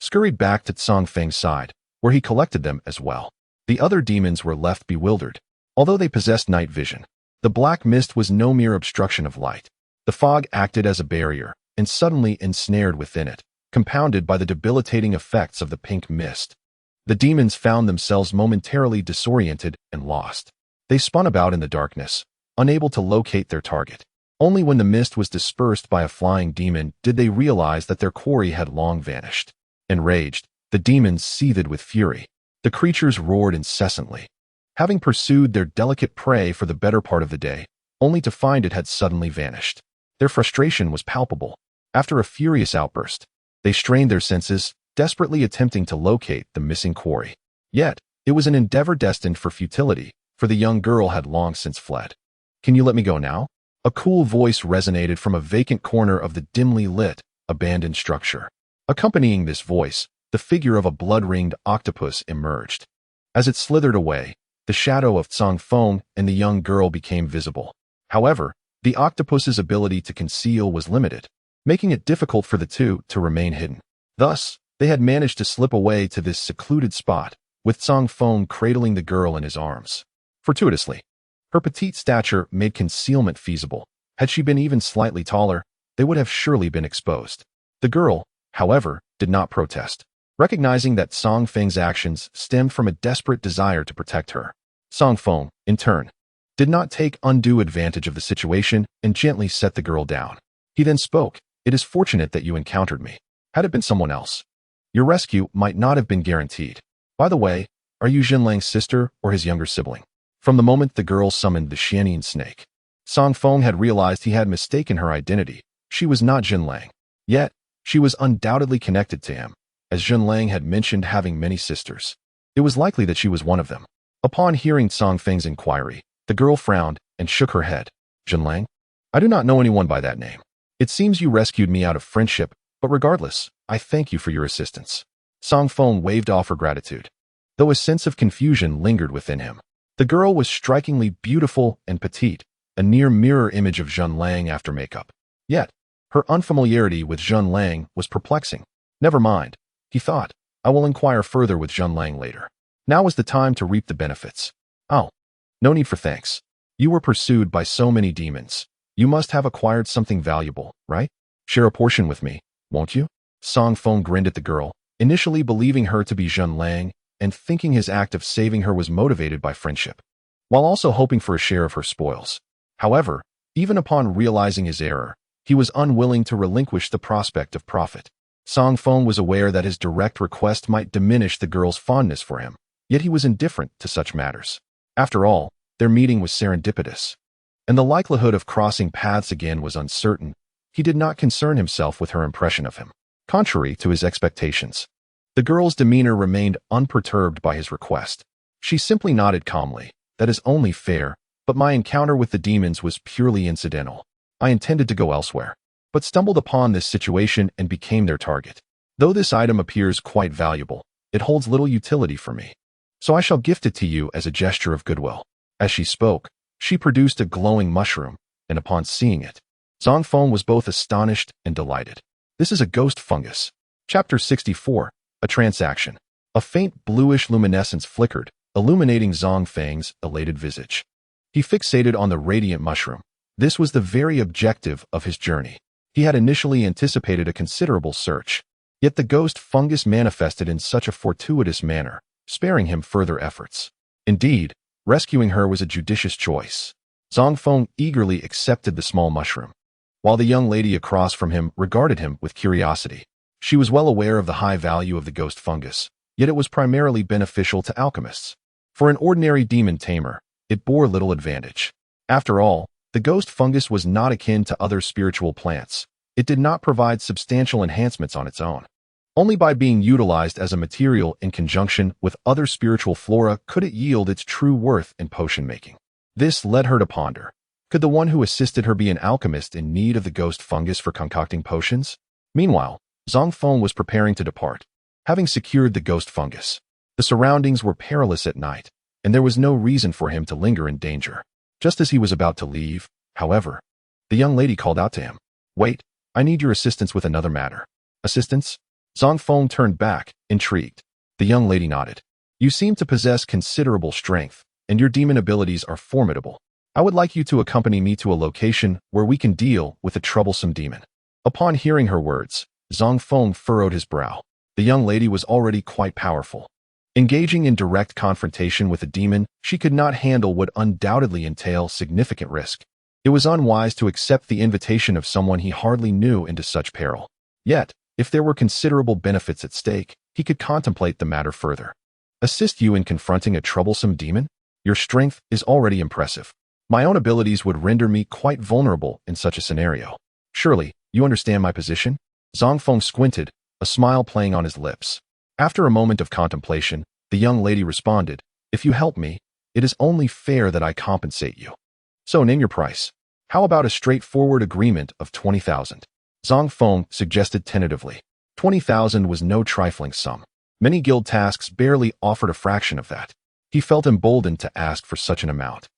scurried back to Zang Feng's side, where he collected them as well. The other demons were left bewildered. Although they possessed night vision, the black mist was no mere obstruction of light. The fog acted as a barrier, and suddenly ensnared within it, compounded by the debilitating effects of the pink mist. The demons found themselves momentarily disoriented and lost. They spun about in the darkness, unable to locate their target. Only when the mist was dispersed by a flying demon did they realize that their quarry had long vanished. Enraged, the demons seethed with fury. The creatures roared incessantly, having pursued their delicate prey for the better part of the day, only to find it had suddenly vanished. Their frustration was palpable. After a furious outburst, they strained their senses, desperately attempting to locate the missing quarry. Yet, it was an endeavor destined for futility, for the young girl had long since fled. Can you let me go now? A cool voice resonated from a vacant corner of the dimly lit, abandoned structure. Accompanying this voice, the figure of a blood-ringed octopus emerged. As it slithered away, the shadow of Zang Feng and the young girl became visible. However, the octopus's ability to conceal was limited, making it difficult for the two to remain hidden. Thus, they had managed to slip away to this secluded spot, with Zang Feng cradling the girl in his arms. Fortuitously, her petite stature made concealment feasible. Had she been even slightly taller, they would have surely been exposed. The girl, however, did not protest, recognizing that Zang Feng's actions stemmed from a desperate desire to protect her. Zang Feng, in turn, did not take undue advantage of the situation and gently set the girl down. He then spoke, "It is fortunate that you encountered me. Had it been someone else, your rescue might not have been guaranteed. By the way, are you Jinlang's sister or his younger sibling?" From the moment the girl summoned the Xianyin snake, Zang Feng had realized he had mistaken her identity. She was not Jinlang. Yet, she was undoubtedly connected to him, as Jinlang had mentioned having many sisters. It was likely that she was one of them. Upon hearing Zang Feng's inquiry, the girl frowned and shook her head. "Jinlang? I do not know anyone by that name. It seems you rescued me out of friendship, but regardless, I thank you for your assistance." Zang Feng waved off her gratitude, though a sense of confusion lingered within him. The girl was strikingly beautiful and petite, a near mirror image of Jinlang after makeup. Yet, her unfamiliarity with Jinlang was perplexing. Never mind, he thought. I will inquire further with Jinlang later. Now was the time to reap the benefits. Oh, no need for thanks. You were pursued by so many demons. You must have acquired something valuable, right? Share a portion with me, won't you? Zang Feng grinned at the girl, initially believing her to be Jinlang and thinking his act of saving her was motivated by friendship, while also hoping for a share of her spoils. However, even upon realizing his error, he was unwilling to relinquish the prospect of profit. Zang Feng was aware that his direct request might diminish the girl's fondness for him, yet he was indifferent to such matters. After all, their meeting was serendipitous, and the likelihood of crossing paths again was uncertain. He did not concern himself with her impression of him. Contrary to his expectations, the girl's demeanor remained unperturbed by his request. She simply nodded calmly. "That is only fair, but my encounter with the demons was purely incidental. I intended to go elsewhere, but stumbled upon this situation and became their target. Though this item appears quite valuable, it holds little utility for me, so I shall gift it to you as a gesture of goodwill." As she spoke, she produced a glowing mushroom, and upon seeing it, Zang Feng was both astonished and delighted. This is a ghost fungus. Chapter 64. A transaction. A faint bluish luminescence flickered, illuminating Zang Feng's elated visage. He fixated on the radiant mushroom. This was the very objective of his journey. He had initially anticipated a considerable search, yet the ghost fungus manifested in such a fortuitous manner, sparing him further efforts. Indeed, rescuing her was a judicious choice. Zang Feng eagerly accepted the small mushroom, while the young lady across from him regarded him with curiosity. She was well aware of the high value of the ghost fungus, yet it was primarily beneficial to alchemists. For an ordinary demon tamer, it bore little advantage. After all, the ghost fungus was not akin to other spiritual plants. It did not provide substantial enhancements on its own. Only by being utilized as a material in conjunction with other spiritual flora could it yield its true worth in potion making. This led her to ponder. Could the one who assisted her be an alchemist in need of the ghost fungus for concocting potions? Meanwhile, Zang Feng was preparing to depart, having secured the ghost fungus. The surroundings were perilous at night, and there was no reason for him to linger in danger. Just as he was about to leave, however, the young lady called out to him. "Wait, I need your assistance with another matter." "Assistance?" Zang Feng turned back, intrigued. The young lady nodded. "You seem to possess considerable strength, and your demon abilities are formidable. I would like you to accompany me to a location where we can deal with a troublesome demon." Upon hearing her words, Zang Feng furrowed his brow. The young lady was already quite powerful. Engaging in direct confrontation with a demon she could not handle would undoubtedly entail significant risk. It was unwise to accept the invitation of someone he hardly knew into such peril. Yet, if there were considerable benefits at stake, he could contemplate the matter further. "Assist you in confronting a troublesome demon? Your strength is already impressive. My own abilities would render me quite vulnerable in such a scenario. Surely, you understand my position?" Zang Feng squinted, a smile playing on his lips. After a moment of contemplation, the young lady responded, "If you help me, it is only fair that I compensate you. So name your price. How about a straightforward agreement of 20,000? Zang Feng suggested tentatively. 20,000 was no trifling sum. Many guild tasks barely offered a fraction of that. He felt emboldened to ask for such an amount.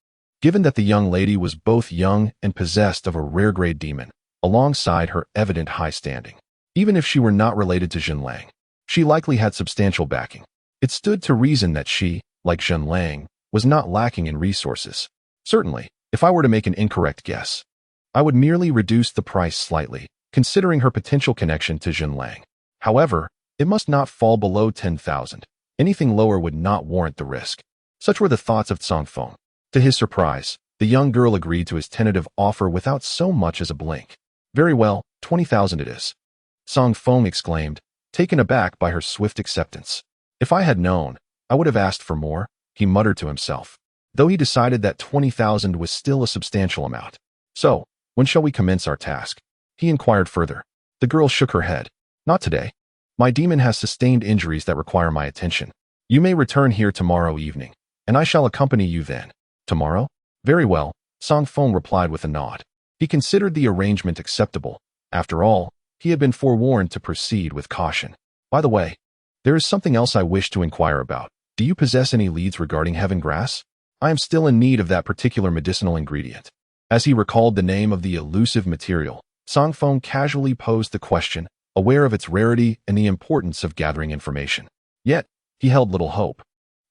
Given that the young lady was both young and possessed of a rare-grade demon, alongside her evident high standing. Even if she were not related to Zhenlang, she likely had substantial backing. It stood to reason that she, like Zhenlang, was not lacking in resources. Certainly, if I were to make an incorrect guess, I would merely reduce the price slightly, considering her potential connection to Zhenlang. However, it must not fall below 10,000. Anything lower would not warrant the risk. Such were the thoughts of Zang Feng. To his surprise, the young girl agreed to his tentative offer without so much as a blink. Very well, 20,000 it is. Zang Feng exclaimed, taken aback by her swift acceptance. If I had known, I would have asked for more, he muttered to himself, though he decided that 20,000 was still a substantial amount. So, when shall we commence our task? He inquired further. The girl shook her head. Not today. My demon has sustained injuries that require my attention. You may return here tomorrow evening, and I shall accompany you then. Tomorrow? Very well, Zang Feng replied with a nod. He considered the arrangement acceptable. After all, he had been forewarned to proceed with caution. By the way, there is something else I wish to inquire about. Do you possess any leads regarding heaven grass? I am still in need of that particular medicinal ingredient. As he recalled the name of the elusive material, Zang Feng casually posed the question, aware of its rarity and the importance of gathering information. Yet, he held little hope.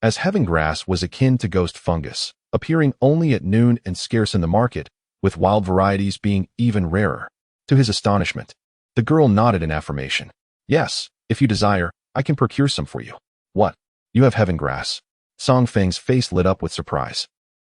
As heaven grass was akin to ghost fungus, appearing only at noon and scarce in the market, with wild varieties being even rarer. To his astonishment, the girl nodded in affirmation. Yes, if you desire, I can procure some for you. What? You have heaven grass? Zang Feng's face lit up with surprise,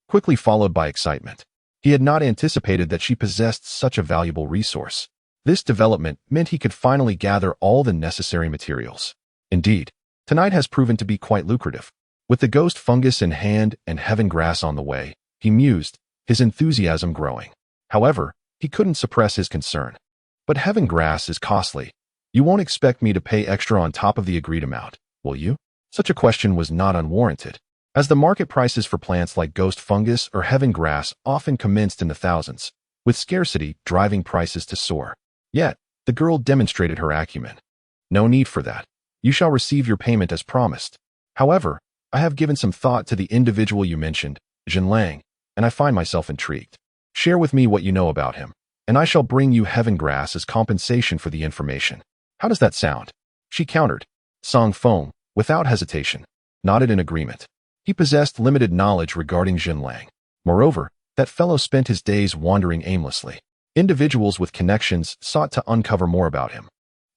quickly followed by excitement. He had not anticipated that she possessed such a valuable resource. This development meant he could finally gather all the necessary materials. Indeed, tonight has proven to be quite lucrative. With the ghost fungus in hand and heaven grass on the way, he mused, his enthusiasm growing. However, he couldn't suppress his concern. But heaven grass is costly. You won't expect me to pay extra on top of the agreed amount, will you? Such a question was not unwarranted, as the market prices for plants like ghost fungus or heaven grass often commenced in the thousands, with scarcity driving prices to soar. Yet, the girl demonstrated her acumen. No need for that. You shall receive your payment as promised. However, I have given some thought to the individual you mentioned, Zhenlang, and I find myself intrigued. Share with me what you know about him, and I shall bring you heaven grass as compensation for the information. How does that sound? She countered. Zang Feng, without hesitation, nodded in agreement. He possessed limited knowledge regarding Zhenlang. Moreover, that fellow spent his days wandering aimlessly. Individuals with connections sought to uncover more about him.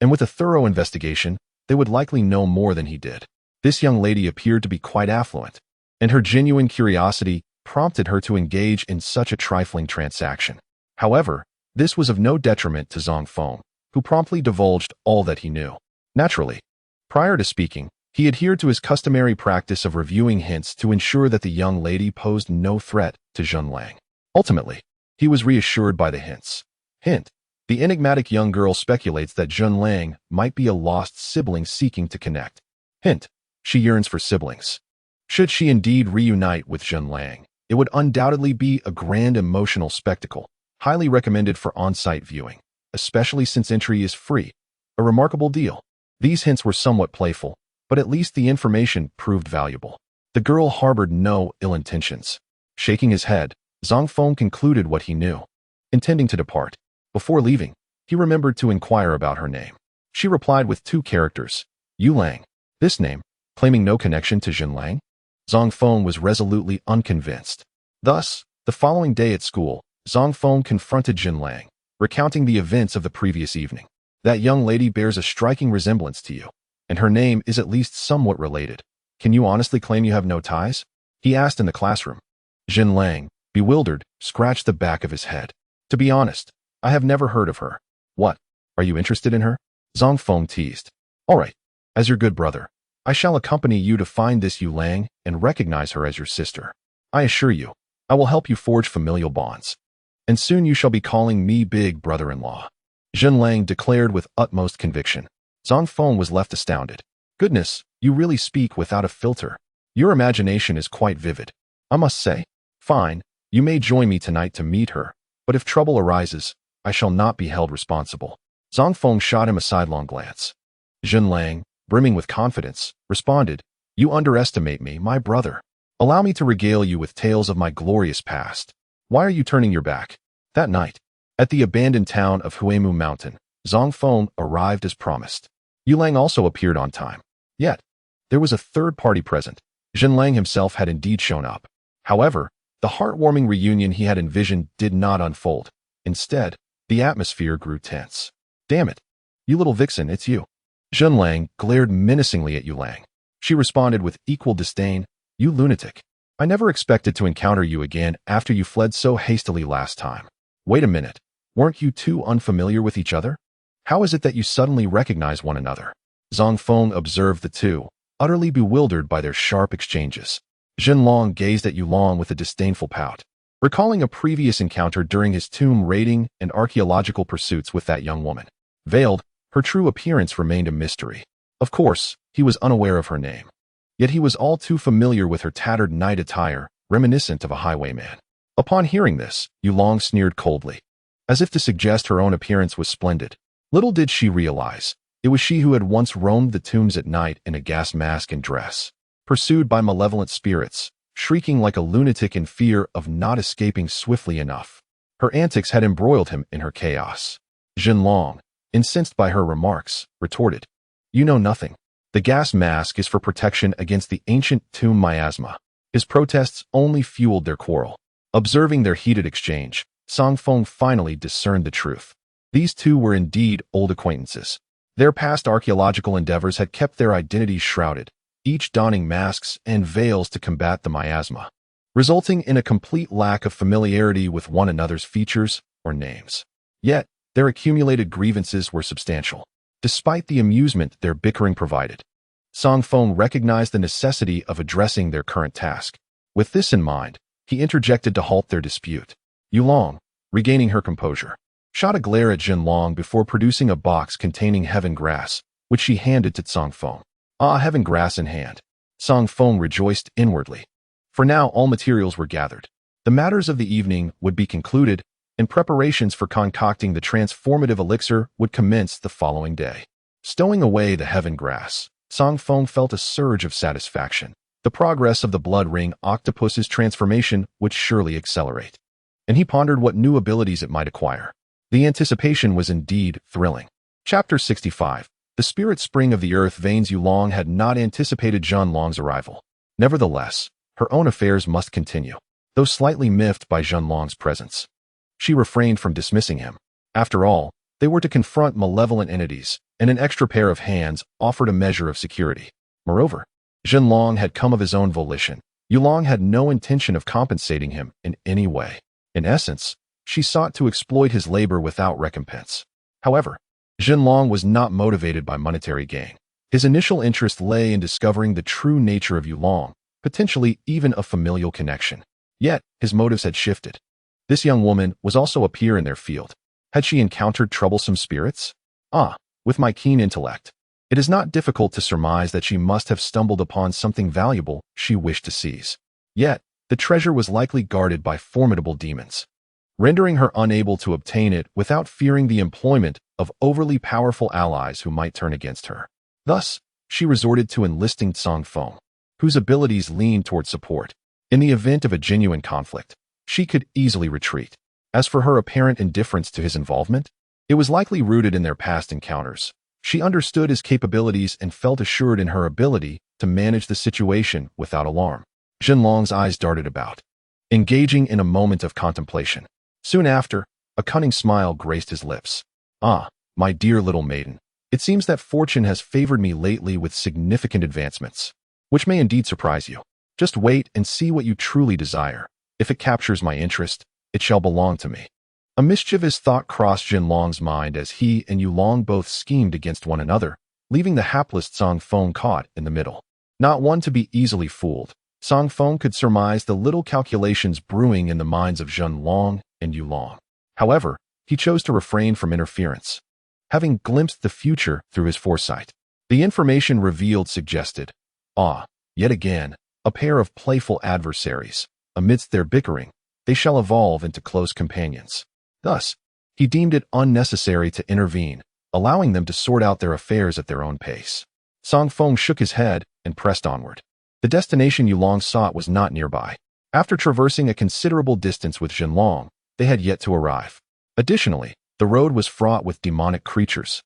And with a thorough investigation, they would likely know more than he did. This young lady appeared to be quite affluent, and her genuine curiosity prompted her to engage in such a trifling transaction. However, this was of no detriment to Zang Feng, who promptly divulged all that he knew. Naturally, prior to speaking, he adhered to his customary practice of reviewing hints to ensure that the young lady posed no threat to Zhenlang. Ultimately, he was reassured by the hints. Hint: the enigmatic young girl speculates that Zhenlang might be a lost sibling seeking to connect. Hint: she yearns for siblings. Should she indeed reunite with Zhenlang, it would undoubtedly be a grand emotional spectacle, highly recommended for on-site viewing, especially since entry is free. A remarkable deal. These hints were somewhat playful, but at least the information proved valuable. The girl harbored no ill intentions. Shaking his head, Zang Feng concluded what he knew. Intending to depart, before leaving, he remembered to inquire about her name. She replied with 2 characters, Yulang. This name, claiming no connection to Zhenlang? Zang Feng was resolutely unconvinced. Thus, the following day at school, Zang Feng confronted Zhenlang, recounting the events of the previous evening. That young lady bears a striking resemblance to you, and her name is at least somewhat related. Can you honestly claim you have no ties? He asked in the classroom. Zhenlang, bewildered, scratched the back of his head. To be honest, I have never heard of her. What? Are you interested in her? Zang Feng teased. All right, as your good brother, I shall accompany you to find this Yulang and recognize her as your sister. I assure you, I will help you forge familial bonds. And soon you shall be calling me big brother-in-law. Zhenlang declared with utmost conviction. Zang Feng was left astounded. Goodness, you really speak without a filter. Your imagination is quite vivid. I must say. Fine, you may join me tonight to meet her, but if trouble arises, I shall not be held responsible. Zang Feng shot him a sidelong glance. Zhenlang, brimming with confidence, responded, You underestimate me, my brother. Allow me to regale you with tales of my glorious past. Why are you turning your back? That night, at the abandoned town of Huemu Mountain, Zang Feng arrived as promised. Yulang also appeared on time. Yet, there was a third party present. Zhenlang himself had indeed shown up. However, the heartwarming reunion he had envisioned did not unfold. Instead, the atmosphere grew tense. Damn it. You little vixen, it's you. Zhenlang glared menacingly at Yulang. She responded with equal disdain. You lunatic. I never expected to encounter you again after you fled so hastily last time. Wait a minute. Weren't you two unfamiliar with each other? How is it that you suddenly recognize one another? Zang Feng observed the two, utterly bewildered by their sharp exchanges. Zhenlang gazed at Yulang with a disdainful pout, recalling a previous encounter during his tomb raiding and archaeological pursuits with that young woman. Veiled, her true appearance remained a mystery. Of course, he was unaware of her name. Yet he was all too familiar with her tattered night attire, reminiscent of a highwayman. Upon hearing this, Yulang sneered coldly, as if to suggest her own appearance was splendid. Little did she realize, it was she who had once roamed the tombs at night in a gas mask and dress, pursued by malevolent spirits, shrieking like a lunatic in fear of not escaping swiftly enough. Her antics had embroiled him in her chaos. Zhenlang, incensed by her remarks, retorted, You know nothing. The gas mask is for protection against the ancient tomb miasma. His protests only fueled their quarrel. Observing their heated exchange, Zang Feng finally discerned the truth. These two were indeed old acquaintances. Their past archaeological endeavors had kept their identities shrouded, each donning masks and veils to combat the miasma, resulting in a complete lack of familiarity with one another's features or names. Yet, their accumulated grievances were substantial. Despite the amusement their bickering provided, Zang Feng recognized the necessity of addressing their current task. With this in mind, he interjected to halt their dispute. Yulang, regaining her composure, shot a glare at Zhenlang before producing a box containing heaven grass, which she handed to Zang Feng. Heaven grass in hand. Zang Feng rejoiced inwardly. For now all materials were gathered. The matters of the evening would be concluded, and preparations for concocting the transformative elixir would commence the following day. Stowing away the heaven grass, Zang Feng felt a surge of satisfaction. The progress of the blood ring octopus's transformation would surely accelerate, and he pondered what new abilities it might acquire. The anticipation was indeed thrilling. Chapter 65. The spirit spring of the earth veins. Yulang had not anticipated Zhenlang's arrival. Nevertheless, her own affairs must continue, though slightly miffed by Zhenlang's presence. She refrained from dismissing him. After all, they were to confront malevolent entities, and an extra pair of hands offered a measure of security. Moreover, Zhenlang had come of his own volition. Yulang had no intention of compensating him in any way. In essence, she sought to exploit his labor without recompense. However, Zhenlang was not motivated by monetary gain. His initial interest lay in discovering the true nature of Yulang, potentially even a familial connection. Yet, his motives had shifted. This young woman was also a peer in their field. Had she encountered troublesome spirits? With my keen intellect, it is not difficult to surmise that she must have stumbled upon something valuable she wished to seize. Yet, the treasure was likely guarded by formidable demons, rendering her unable to obtain it without fearing the employment of overly powerful allies who might turn against her. Thus, she resorted to enlisting Zang Feng, whose abilities leaned toward support. In the event of a genuine conflict, she could easily retreat. As for her apparent indifference to his involvement, it was likely rooted in their past encounters. She understood his capabilities and felt assured in her ability to manage the situation without alarm. Zhenlang's eyes darted about, engaging in a moment of contemplation. Soon after, a cunning smile graced his lips. My dear little maiden, it seems that fortune has favored me lately with significant advancements, which may indeed surprise you. Just wait and see what you truly desire. If it captures my interest, it shall belong to me. A mischievous thought crossed Zhenlang's mind as he and Yulang both schemed against one another, leaving the hapless Zang Feng caught in the middle. Not one to be easily fooled, Zang Feng could surmise the little calculations brewing in the minds of Zhenlang and Yulang. However, he chose to refrain from interference, having glimpsed the future through his foresight. The information revealed suggested, yet again, a pair of playful adversaries. Amidst their bickering, they shall evolve into close companions. Thus, he deemed it unnecessary to intervene, allowing them to sort out their affairs at their own pace. Zang Feng shook his head and pressed onward. The The destination Yulong sought was not nearby. After traversing a considerable distance with Zhenlong, they had yet to arrive. Additionally, the road was fraught with demonic creatures,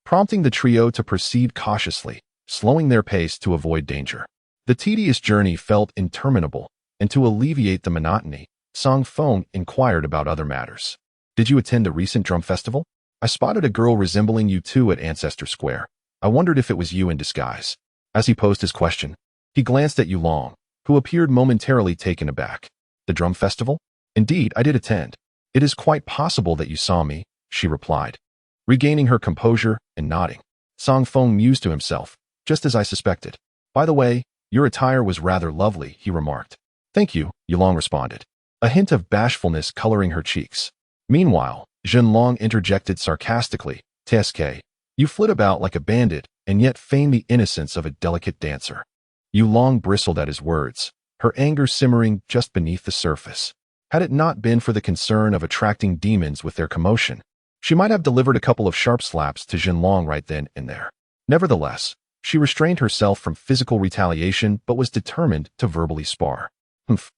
prompting the trio to proceed cautiously, slowing their pace to avoid danger. The tedious journey felt interminable, and to alleviate the monotony, Zang Feng inquired about other matters. Did you attend the recent drum festival? I spotted a girl resembling you too at Ancestor Square. I wondered if it was you in disguise. As he posed his question, he glanced at Yulong, who appeared momentarily taken aback. The drum festival? Indeed, I did attend. It is quite possible that you saw me, she replied, regaining her composure and nodding. Zang Feng mused to himself, just as I suspected. By the way, your attire was rather lovely, he remarked. Thank you, Yulong responded, a hint of bashfulness coloring her cheeks. Meanwhile, Zhenlong interjected sarcastically, TSK, you flit about like a bandit and yet feign the innocence of a delicate dancer. Yulong bristled at his words, her anger simmering just beneath the surface. Had it not been for the concern of attracting demons with their commotion, she might have delivered a couple of sharp slaps to Zhenlong right then and there. Nevertheless, she restrained herself from physical retaliation but was determined to verbally spar. Humph.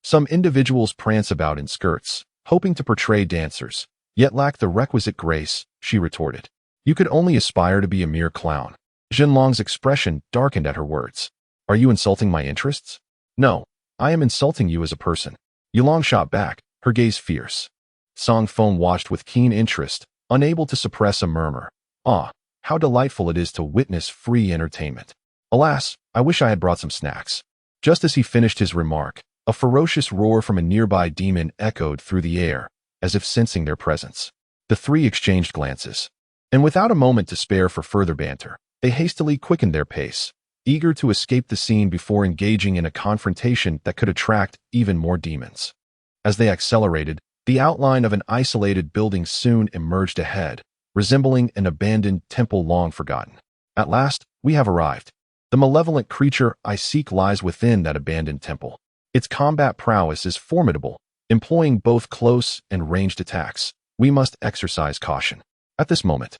Some individuals prance about in skirts, hoping to portray dancers, yet lack the requisite grace, she retorted. You could only aspire to be a mere clown. Zhenlong's expression darkened at her words. Are you insulting my interests? No, I am insulting you as a person. Yulong shot back, her gaze fierce. Zang Feng watched with keen interest, unable to suppress a murmur. Ah, how delightful it is to witness free entertainment. Alas, I wish I had brought some snacks. Just as he finished his remark, a ferocious roar from a nearby demon echoed through the air, as if sensing their presence. The three exchanged glances, and without a moment to spare for further banter, they hastily quickened their pace, eager to escape the scene before engaging in a confrontation that could attract even more demons. As they accelerated, the outline of an isolated building soon emerged ahead, resembling an abandoned temple long forgotten. At last, we have arrived. The malevolent creature I seek lies within that abandoned temple. Its combat prowess is formidable, employing both close and ranged attacks. We must exercise caution. At this moment,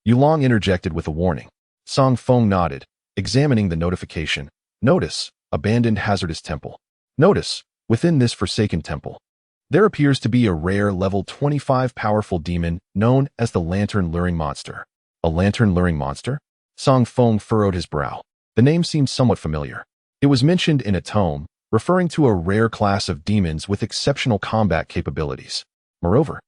Yulong interjected with a warning. Zang Feng nodded, examining the notification. Notice, abandoned hazardous temple. Notice, within this forsaken temple, there appears to be a rare level 25 powerful demon known as the lantern-luring monster. A lantern-luring monster? Zang Feng furrowed his brow. The name seemed somewhat familiar. It was mentioned in a tome, referring to a rare class of demons with exceptional combat capabilities. Moreover,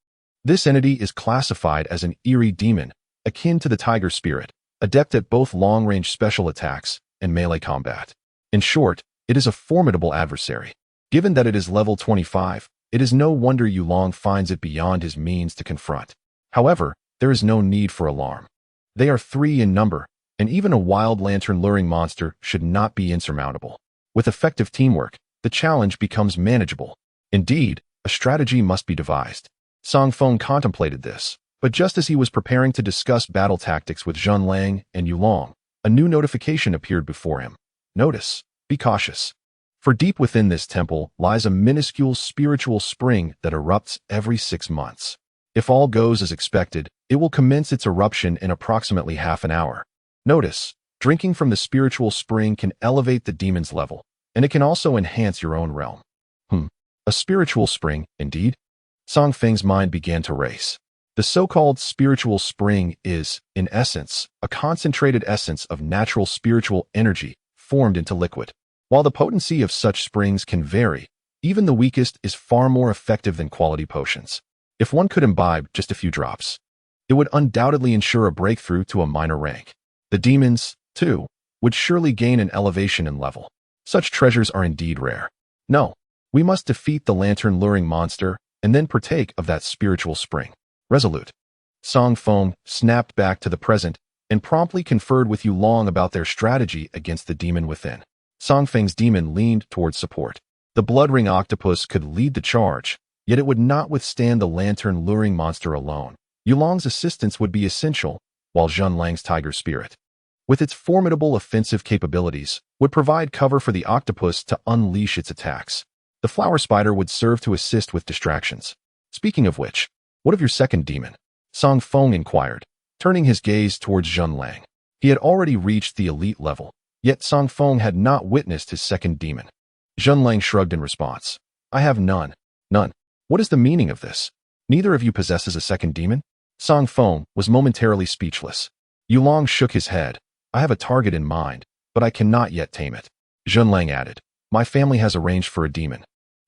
this entity is classified as an eerie demon, akin to the tiger spirit, adept at both long-range special attacks and melee combat. In short, it is a formidable adversary. Given that it is level 25, it is no wonder Yulong finds it beyond his means to confront. However, there is no need for alarm. They are 3 in number, and even a wild lantern-luring monster should not be insurmountable. With effective teamwork, the challenge becomes manageable. Indeed, a strategy must be devised. Zang Feng contemplated this, but just as he was preparing to discuss battle tactics with Zhenlang and Yulong, a new notification appeared before him. Notice, be cautious. For deep within this temple lies a minuscule spiritual spring that erupts every 6 months. If all goes as expected, it will commence its eruption in approximately half an hour. Notice, drinking from the spiritual spring can elevate the demon's level, and it can also enhance your own realm. A spiritual spring, indeed? Zang Feng's mind began to race. The so-called spiritual spring is, in essence, a concentrated essence of natural spiritual energy formed into liquid. While the potency of such springs can vary, even the weakest is far more effective than quality potions. If one could imbibe just a few drops, it would undoubtedly ensure a breakthrough to a minor rank. The demons, too, would surely gain an elevation in level. Such treasures are indeed rare. No, we must defeat the lantern-luring monster and then partake of that spiritual spring. Resolute, Zang Feng snapped back to the present and promptly conferred with Yulong about their strategy against the demon within. Zang Feng's demon leaned towards support. The blood-ring octopus could lead the charge, yet it would not withstand the lantern-luring monster alone. Yulong's assistance would be essential, while Zhenlang's tiger spirit, with its formidable offensive capabilities, would provide cover for the octopus to unleash its attacks. The flower spider would serve to assist with distractions. Speaking of which, what of your second demon? Zang Feng inquired, turning his gaze towards Zhenlang. He had already reached the elite level, Yet Zang Feng had not witnessed his second demon. Zhenlang shrugged in response. I have none. None. What is the meaning of this? Neither of you possesses a second demon? Zang Feng was momentarily speechless. Yulong shook his head. I have a target in mind, but I cannot yet tame it. Zhenlang added. My family has arranged for a demon,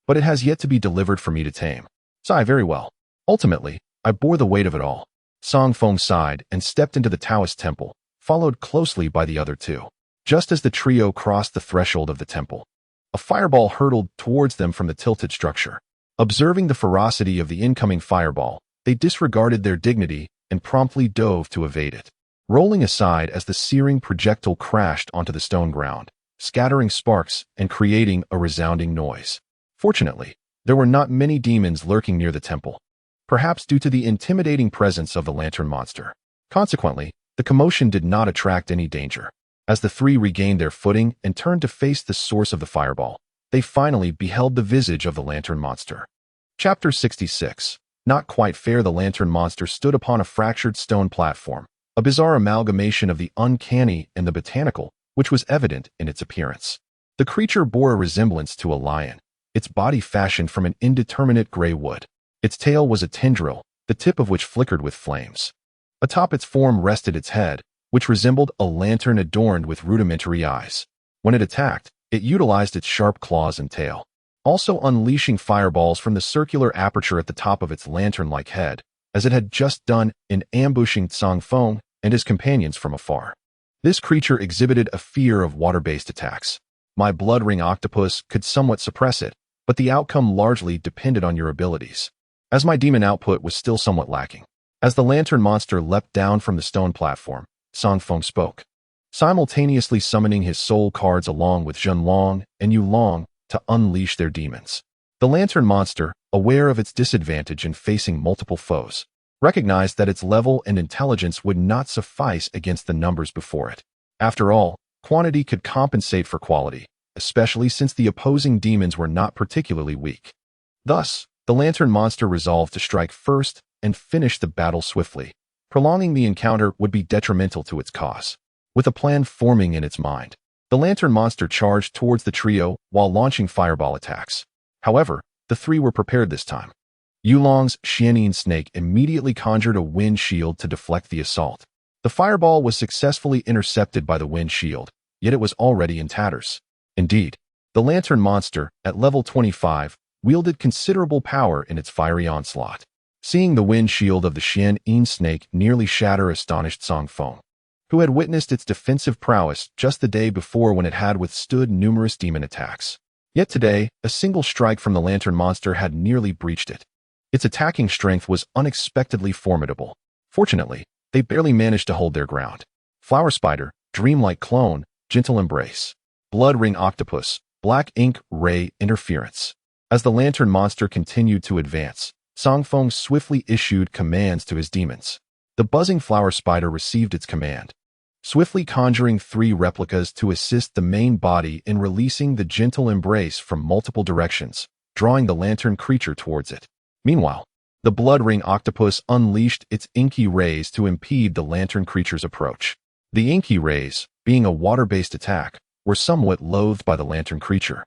but it has yet to be delivered for me to tame. Sigh, very well. Ultimately, I bore the weight of it all. Zang Feng sighed and stepped into the Taoist temple, followed closely by the other two. Just as the trio crossed the threshold of the temple, a fireball hurtled towards them from the tilted structure. Observing the ferocity of the incoming fireball, they disregarded their dignity and promptly dove to evade it, rolling aside as the searing projectile crashed onto the stone ground, scattering sparks and creating a resounding noise. Fortunately, there were not many demons lurking near the temple, perhaps due to the intimidating presence of the lantern monster. Consequently, the commotion did not attract any danger. As the three regained their footing and turned to face the source of the fireball, they finally beheld the visage of the lantern monster. Chapter 66. Not quite fair. The lantern monster stood upon a fractured stone platform, a bizarre amalgamation of the uncanny and the botanical, which was evident in its appearance. The creature bore a resemblance to a lion, its body fashioned from an indeterminate gray wood. Its tail was a tendril, the tip of which flickered with flames. Atop its form rested its head, which resembled a lantern adorned with rudimentary eyes. When it attacked, it utilized its sharp claws and tail, also unleashing fireballs from the circular aperture at the top of its lantern-like head, as it had just done in ambushing Zang Feng and his companions from afar. This creature exhibited a fear of water-based attacks. My blood ring octopus could somewhat suppress it, but the outcome largely depended on your abilities, as my demon output was still somewhat lacking. As the lantern monster leapt down from the stone platform, Zang Feng spoke, simultaneously summoning his soul cards along with Zhenlong and Yulong to unleash their demons. The lantern monster, aware of its disadvantage in facing multiple foes, recognized that its level and intelligence would not suffice against the numbers before it. After all, quantity could compensate for quality, especially since the opposing demons were not particularly weak. Thus, the lantern monster resolved to strike first and finish the battle swiftly. Prolonging the encounter would be detrimental to its cause. With a plan forming in its mind, the lantern monster charged towards the trio while launching fireball attacks. However, the three were prepared this time. Yulong's Xianyin snake immediately conjured a wind shield to deflect the assault. The fireball was successfully intercepted by the wind shield, yet it was already in tatters. Indeed, the lantern monster, at level 25, wielded considerable power in its fiery onslaught. Seeing the wind shield of the Xianyin snake nearly shatter astonished Zang Feng, who had witnessed its defensive prowess just the day before when it had withstood numerous demon attacks. Yet today, a single strike from the lantern monster had nearly breached it. Its attacking strength was unexpectedly formidable. Fortunately, they barely managed to hold their ground. Flower spider, dreamlike clone, gentle embrace. Blood ring octopus, black ink ray interference. As the lantern monster continued to advance, Zang Feng swiftly issued commands to his demons. The buzzing flower spider received its command, swiftly conjuring 3 replicas to assist the main body in releasing the gentle embrace from multiple directions, drawing the lantern creature towards it. Meanwhile, the blood ring octopus unleashed its inky rays to impede the lantern creature's approach. The inky rays, being a water-based attack, were somewhat loathed by the lantern creature.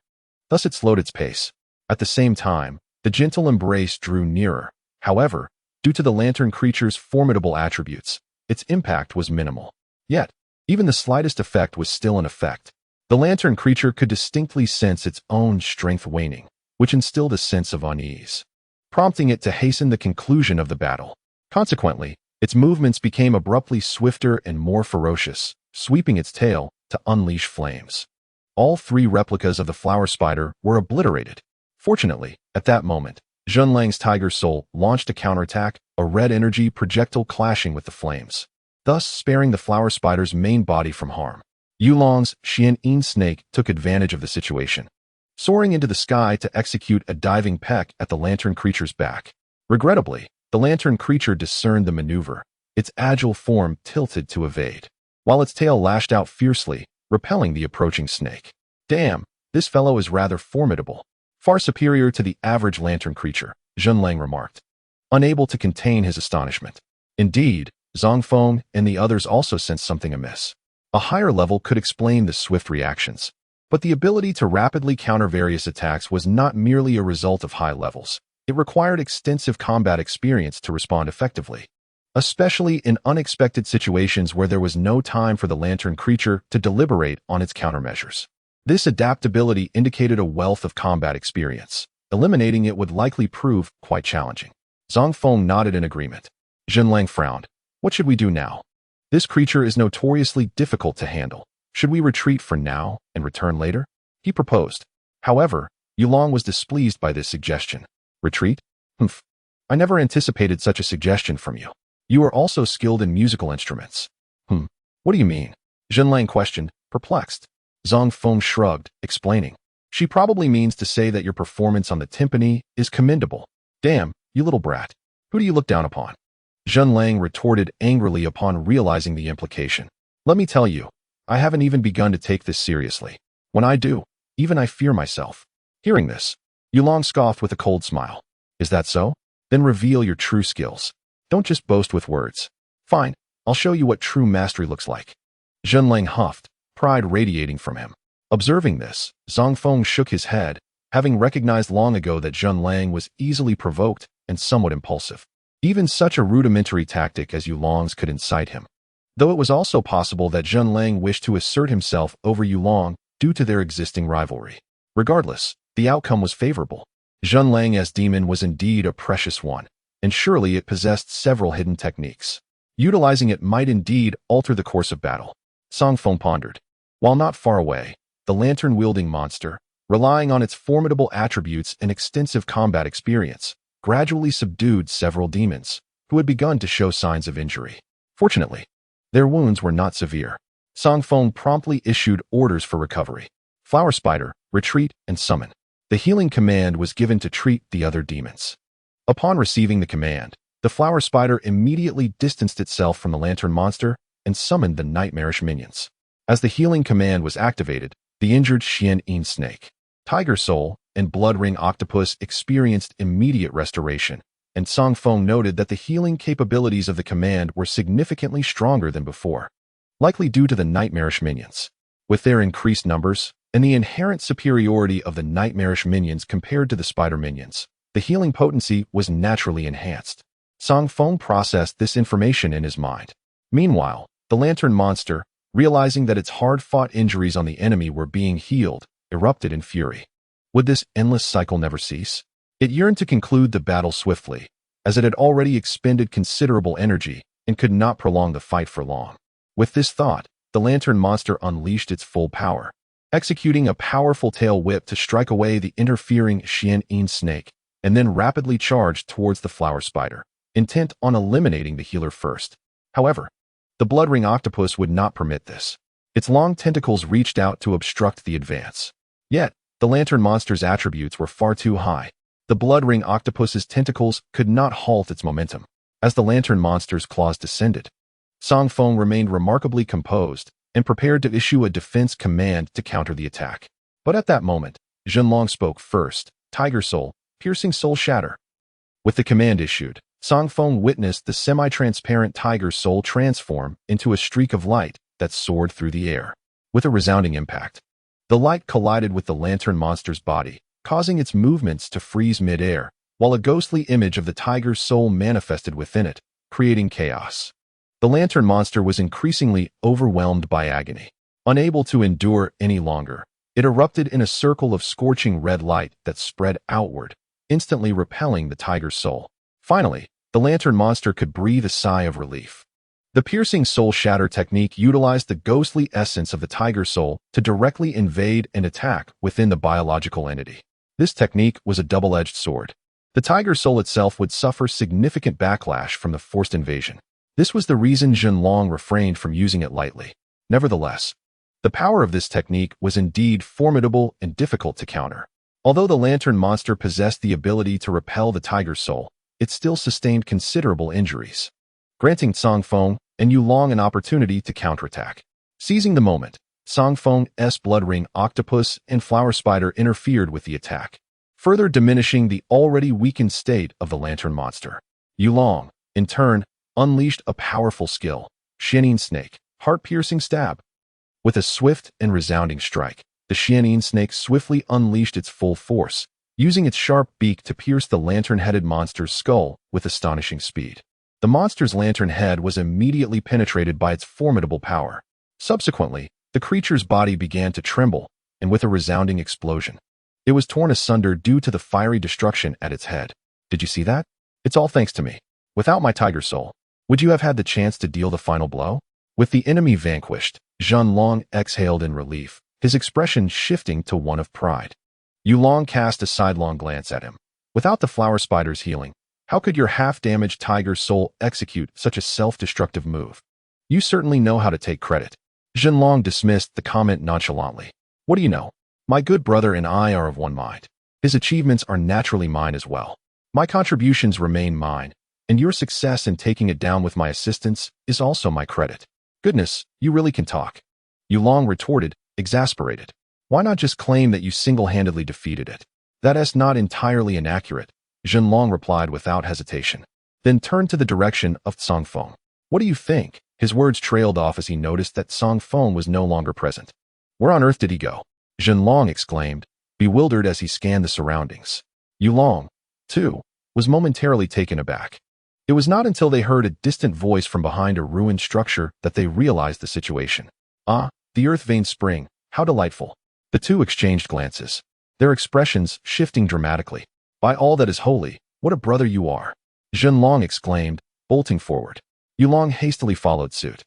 Thus it slowed its pace. At the same time, the gentle embrace drew nearer. However, due to the lantern creature's formidable attributes, its impact was minimal. Yet, even the slightest effect was still an effect. The lantern creature could distinctly sense its own strength waning, which instilled a sense of unease, prompting it to hasten the conclusion of the battle. Consequently, its movements became abruptly swifter and more ferocious, sweeping its tail to unleash flames. All 3 replicas of the flower spider were obliterated. Fortunately, at that moment, Zhenlang's Tiger Soul launched a counterattack, a red energy projectile clashing with the flames, thus sparing the flower spider's main body from harm. Yulong's Xianyin snake took advantage of the situation, soaring into the sky to execute a diving peck at the lantern creature's back. Regrettably, the lantern creature discerned the maneuver. Its agile form tilted to evade, while its tail lashed out fiercely, repelling the approaching snake. Damn, this fellow is rather formidable. Far superior to the average lantern creature, Zhenlang remarked, unable to contain his astonishment. Indeed, Zang Feng and the others also sensed something amiss. A higher level could explain the swift reactions. But the ability to rapidly counter various attacks was not merely a result of high levels. It required extensive combat experience to respond effectively, especially in unexpected situations where there was no time for the lantern creature to deliberate on its countermeasures. This adaptability indicated a wealth of combat experience. Eliminating it would likely prove quite challenging. Zang Feng nodded in agreement. Zhenlang frowned. What should we do now? This creature is notoriously difficult to handle. Should we retreat for now and return later? He proposed. However, Yulong was displeased by this suggestion. Retreat? Humph. I never anticipated such a suggestion from you. You are also skilled in musical instruments. What do you mean? Zhenlang questioned, perplexed. Zang Feng shrugged, explaining. She probably means to say that your performance on the timpani is commendable. Damn, you little brat. Who do you look down upon? Zhenlang retorted angrily upon realizing the implication. Let me tell you, I haven't even begun to take this seriously. When I do, even I fear myself. Hearing this, Yulong scoffed with a cold smile. Is that so? Then reveal your true skills. Don't just boast with words. Fine, I'll show you what true mastery looks like. Zhenlang huffed, pride radiating from him. Observing this, Zang Feng shook his head, having recognized long ago that Zhenlang was easily provoked and somewhat impulsive. Even such a rudimentary tactic as Yulong's could incite him. Though it was also possible that Zhenlang wished to assert himself over Yulong due to their existing rivalry. Regardless, the outcome was favorable. Zhenlang as demon was indeed a precious one, and surely it possessed several hidden techniques. Utilizing it might indeed alter the course of battle. Zang Feng pondered. While not far away, the lantern-wielding monster, relying on its formidable attributes and extensive combat experience, gradually subdued several demons, who had begun to show signs of injury. Fortunately, their wounds were not severe. Zang Feng promptly issued orders for recovery. Flower Spider, retreat and summon. The healing command was given to treat the other demons. Upon receiving the command, the Flower Spider immediately distanced itself from the lantern monster and summoned the nightmarish minions. As the healing command was activated, the injured Xian-Yin snake, Tiger Soul, and Blood Ring Octopus experienced immediate restoration, and Zang Feng noted that the healing capabilities of the command were significantly stronger than before, likely due to the nightmarish minions. With their increased numbers, and the inherent superiority of the nightmarish minions compared to the spider minions, the healing potency was naturally enhanced. Zang Feng processed this information in his mind. Meanwhile, the lantern monster, realizing that its hard-fought injuries on the enemy were being healed, erupted in fury. Would this endless cycle never cease? It yearned to conclude the battle swiftly, as it had already expended considerable energy and could not prolong the fight for long. With this thought, the lantern monster unleashed its full power, executing a powerful tail whip to strike away the interfering Xian-Yin snake, and then rapidly charged towards the flower spider, intent on eliminating the healer first. However, the Blood Ring Octopus would not permit this. Its long tentacles reached out to obstruct the advance. Yet, the lantern monster's attributes were far too high. The Blood Ring Octopus's tentacles could not halt its momentum. As the lantern monster's claws descended, Zang Feng remained remarkably composed and prepared to issue a defense command to counter the attack. But at that moment, Zhenlang spoke first. Tiger Soul, piercing soul shatter. With the command issued, Zang Feng witnessed the semi-transparent tiger soul transform into a streak of light that soared through the air. With a resounding impact, the light collided with the lantern monster's body, causing its movements to freeze mid-air, while a ghostly image of the tiger's soul manifested within it, creating chaos. The lantern monster was increasingly overwhelmed by agony. Unable to endure any longer, it erupted in a circle of scorching red light that spread outward, instantly repelling the tiger's soul. Finally, the lantern monster could breathe a sigh of relief. The piercing soul shatter technique utilized the ghostly essence of the tiger soul to directly invade and attack within the biological entity. This technique was a double-edged sword. The tiger soul itself would suffer significant backlash from the forced invasion. This was the reason Zhenlang refrained from using it lightly. Nevertheless, the power of this technique was indeed formidable and difficult to counter. Although the lantern monster possessed the ability to repel the tiger soul, it still sustained considerable injuries, granting Zang Feng and Yulong an opportunity to counterattack. Seizing the moment, Zang Feng's Blood Ring Octopus and Flower Spider interfered with the attack, further diminishing the already weakened state of the lantern monster. Yulong, in turn, unleashed a powerful skill, Xian-Yin Snake, heart-piercing stab. With a swift and resounding strike, the Xianyin snake swiftly unleashed its full force, using its sharp beak to pierce the lantern-headed monster's skull with astonishing speed. The monster's lantern head was immediately penetrated by its formidable power. Subsequently, the creature's body began to tremble, and with a resounding explosion, it was torn asunder due to the fiery destruction at its head. Did you see that? It's all thanks to me. Without my tiger soul, would you have had the chance to deal the final blow? With the enemy vanquished, Zhenlong exhaled in relief, his expression shifting to one of pride. Yulong cast a sidelong glance at him. Without the flower spider's healing, how could your half-damaged tiger soul execute such a self-destructive move? You certainly know how to take credit. Zhenlong dismissed the comment nonchalantly. What do you know? My good brother and I are of one mind. His achievements are naturally mine as well. My contributions remain mine, and your success in taking it down with my assistance is also my credit. Goodness, you really can talk. Yulong retorted, exasperated. Why not just claim that you single-handedly defeated it? That is not entirely inaccurate, Zhenlong replied without hesitation. Then turned to the direction of Zang Feng. What do you think? His words trailed off as he noticed that Zang Feng was no longer present. Where on earth did he go? Zhenlong exclaimed, bewildered as he scanned the surroundings. Yulong, too, was momentarily taken aback. It was not until they heard a distant voice from behind a ruined structure that they realized the situation. Ah, the earth vein spring, how delightful. The two exchanged glances, their expressions shifting dramatically. By all that is holy, what a brother you are! Zhenlong exclaimed, bolting forward. Yulong hastily followed suit.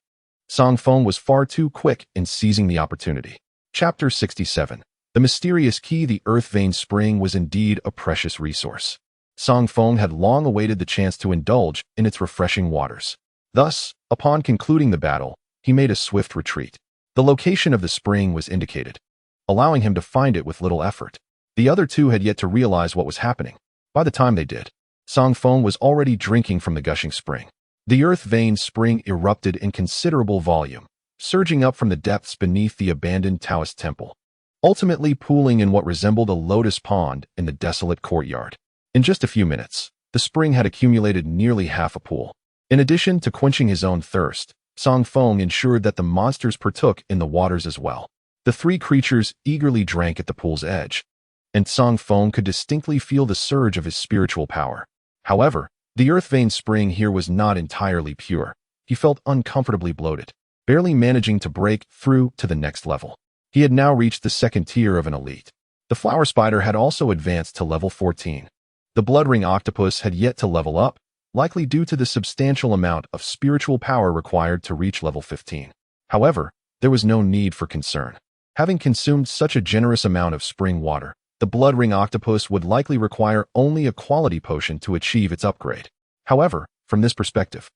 Zang Feng was far too quick in seizing the opportunity. Chapter 67. The mysterious key. The earth vein spring was indeed a precious resource. Zang Feng had long awaited the chance to indulge in its refreshing waters. Thus, upon concluding the battle, he made a swift retreat. The location of the spring was indicated, allowing him to find it with little effort. The other two had yet to realize what was happening. By the time they did, Zang Feng was already drinking from the gushing spring. The earth vein spring erupted in considerable volume, surging up from the depths beneath the abandoned Taoist temple, ultimately pooling in what resembled a lotus pond in the desolate courtyard. In just a few minutes, the spring had accumulated nearly half a pool. In addition to quenching his own thirst, Zang Feng ensured that the monsters partook in the waters as well. The three creatures eagerly drank at the pool's edge, and Zang Feng could distinctly feel the surge of his spiritual power. However, the earth vein spring here was not entirely pure. He felt uncomfortably bloated, barely managing to break through to the next level. He had now reached the second tier of an elite. The flower spider had also advanced to level 14. The blood ring octopus had yet to level up, likely due to the substantial amount of spiritual power required to reach level 15. However, there was no need for concern. Having consumed such a generous amount of spring water, the blood ring octopus would likely require only a quality potion to achieve its upgrade. However, from this perspective,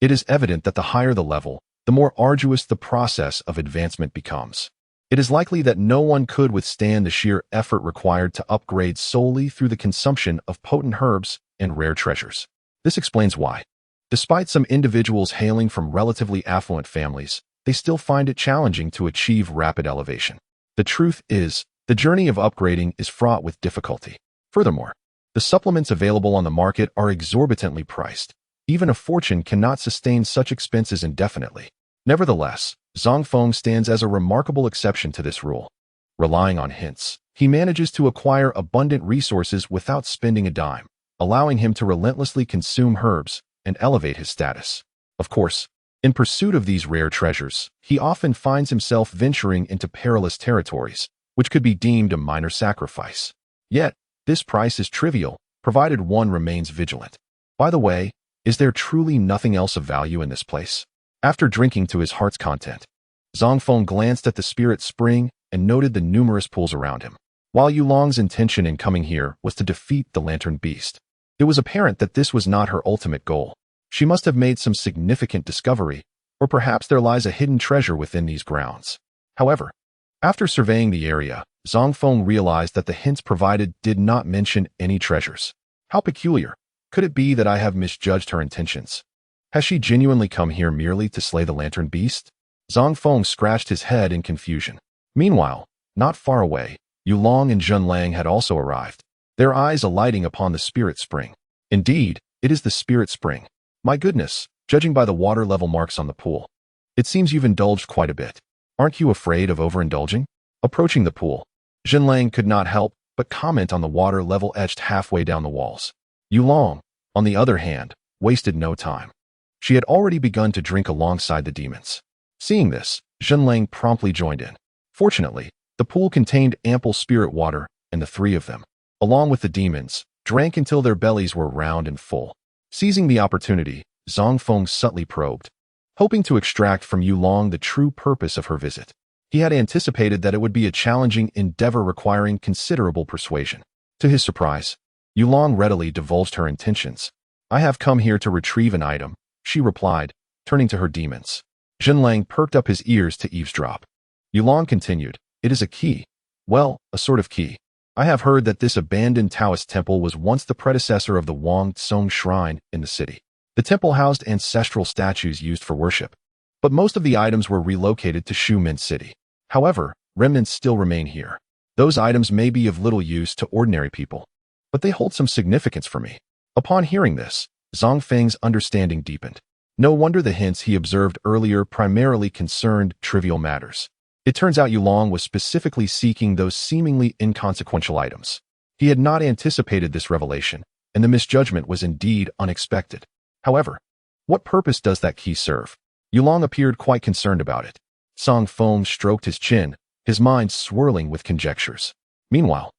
it is evident that the higher the level, the more arduous the process of advancement becomes. It is likely that no one could withstand the sheer effort required to upgrade solely through the consumption of potent herbs and rare treasures. This explains why, despite some individuals hailing from relatively affluent families, they still find it challenging to achieve rapid elevation. The truth is, the journey of upgrading is fraught with difficulty. Furthermore, the supplements available on the market are exorbitantly priced. Even a fortune cannot sustain such expenses indefinitely. Nevertheless, Zang Feng stands as a remarkable exception to this rule. Relying on hints, he manages to acquire abundant resources without spending a dime, allowing him to relentlessly consume herbs and elevate his status. Of course, in pursuit of these rare treasures, he often finds himself venturing into perilous territories, which could be deemed a minor sacrifice. Yet, this price is trivial, provided one remains vigilant. By the way, is there truly nothing else of value in this place? After drinking to his heart's content, Zang Feng glanced at the spirit spring and noted the numerous pools around him. While Yulong's intention in coming here was to defeat the lantern beast, it was apparent that this was not her ultimate goal. She must have made some significant discovery, or perhaps there lies a hidden treasure within these grounds. However, after surveying the area, Zang Feng realized that the hints provided did not mention any treasures. How peculiar. Could it be that I have misjudged her intentions? Has she genuinely come here merely to slay the lantern beast? Zang Feng scratched his head in confusion. Meanwhile, not far away, Yulong and Zhenlang had also arrived, their eyes alighting upon the spirit spring. Indeed, it is the spirit spring. My goodness, judging by the water level marks on the pool, it seems you've indulged quite a bit. Aren't you afraid of overindulging? Approaching the pool, Jinlang could not help but comment on the water level etched halfway down the walls. Yulong, on the other hand, wasted no time. She had already begun to drink alongside the demons. Seeing this, Jinlang promptly joined in. Fortunately, the pool contained ample spirit water, and the three of them, along with the demons, drank until their bellies were round and full. Seizing the opportunity, Zang Feng subtly probed, hoping to extract from Yulong the true purpose of her visit. He had anticipated that it would be a challenging endeavor requiring considerable persuasion. To his surprise, Yulong readily divulged her intentions. I have come here to retrieve an item, she replied, turning to her demons. Jinlang perked up his ears to eavesdrop. Yulong continued, it is a key. Well, a sort of key. I have heard that this abandoned Taoist temple was once the predecessor of the Wang Tsong shrine in the city. The temple housed ancestral statues used for worship, but most of the items were relocated to Shumin City. However, remnants still remain here. Those items may be of little use to ordinary people, but they hold some significance for me. Upon hearing this, Zang Feng's understanding deepened. No wonder the hints he observed earlier primarily concerned trivial matters. It turns out Yulong was specifically seeking those seemingly inconsequential items. He had not anticipated this revelation, and the misjudgment was indeed unexpected. However, what purpose does that key serve? Yulong appeared quite concerned about it. Zang Feng stroked his chin, his mind swirling with conjectures. Meanwhile,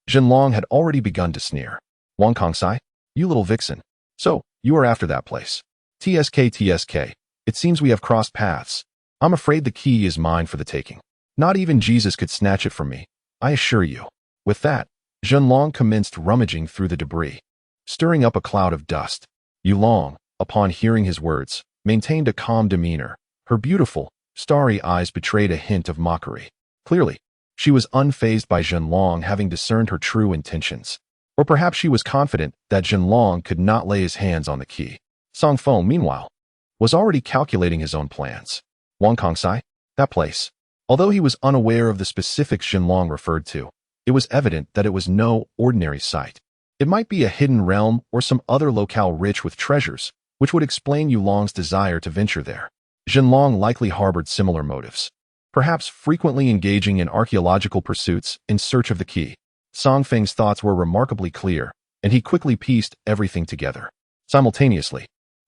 Jinlong had already begun to sneer. Wang Kongsai, you little vixen. So, you are after that place. TSK, it seems we have crossed paths. I'm afraid the key is mine for the taking. Not even Jesus could snatch it from me, I assure you. With that, Jinlong commenced rummaging through the debris, stirring up a cloud of dust. Yulong, upon hearing his words, maintained a calm demeanor. Her beautiful, starry eyes betrayed a hint of mockery. Clearly, she was unfazed by Jinlong having discerned her true intentions. Or perhaps she was confident that Jinlong could not lay his hands on the key. Zang Feng, meanwhile, was already calculating his own plans. Wang Kongsai, that place. Although he was unaware of the specifics Jinlong referred to, it was evident that it was no ordinary site. It might be a hidden realm or some other locale rich with treasures, which would explain Yulong's desire to venture there. Jinlong likely harbored similar motives, perhaps frequently engaging in archaeological pursuits in search of the key. Zang Feng's thoughts were remarkably clear, and he quickly pieced everything together. Simultaneously,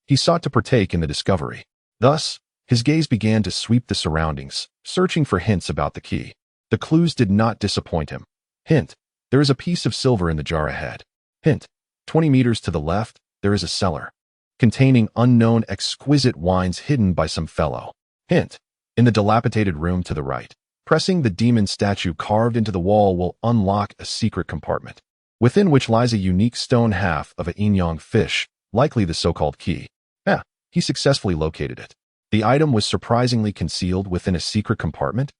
he sought to partake in the discovery. Thus, his gaze began to sweep the surroundings, searching for hints about the key. The clues did not disappoint him. Hint, there is a piece of silver in the jar ahead. Hint, 20 meters to the left, there is a cellar containing unknown exquisite wines hidden by some fellow. Hint, in the dilapidated room to the right, pressing the demon statue carved into the wall will unlock a secret compartment, within which lies a unique stone half of a yin-yang fish, likely the so-called key. He successfully located it. The item was surprisingly concealed within a secret compartment.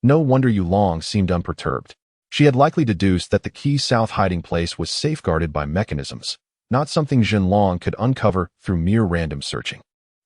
No wonder Yulong seemed unperturbed. She had likely deduced that the key's south hiding place was safeguarded by mechanisms, not something Jinlong could uncover through mere random searching.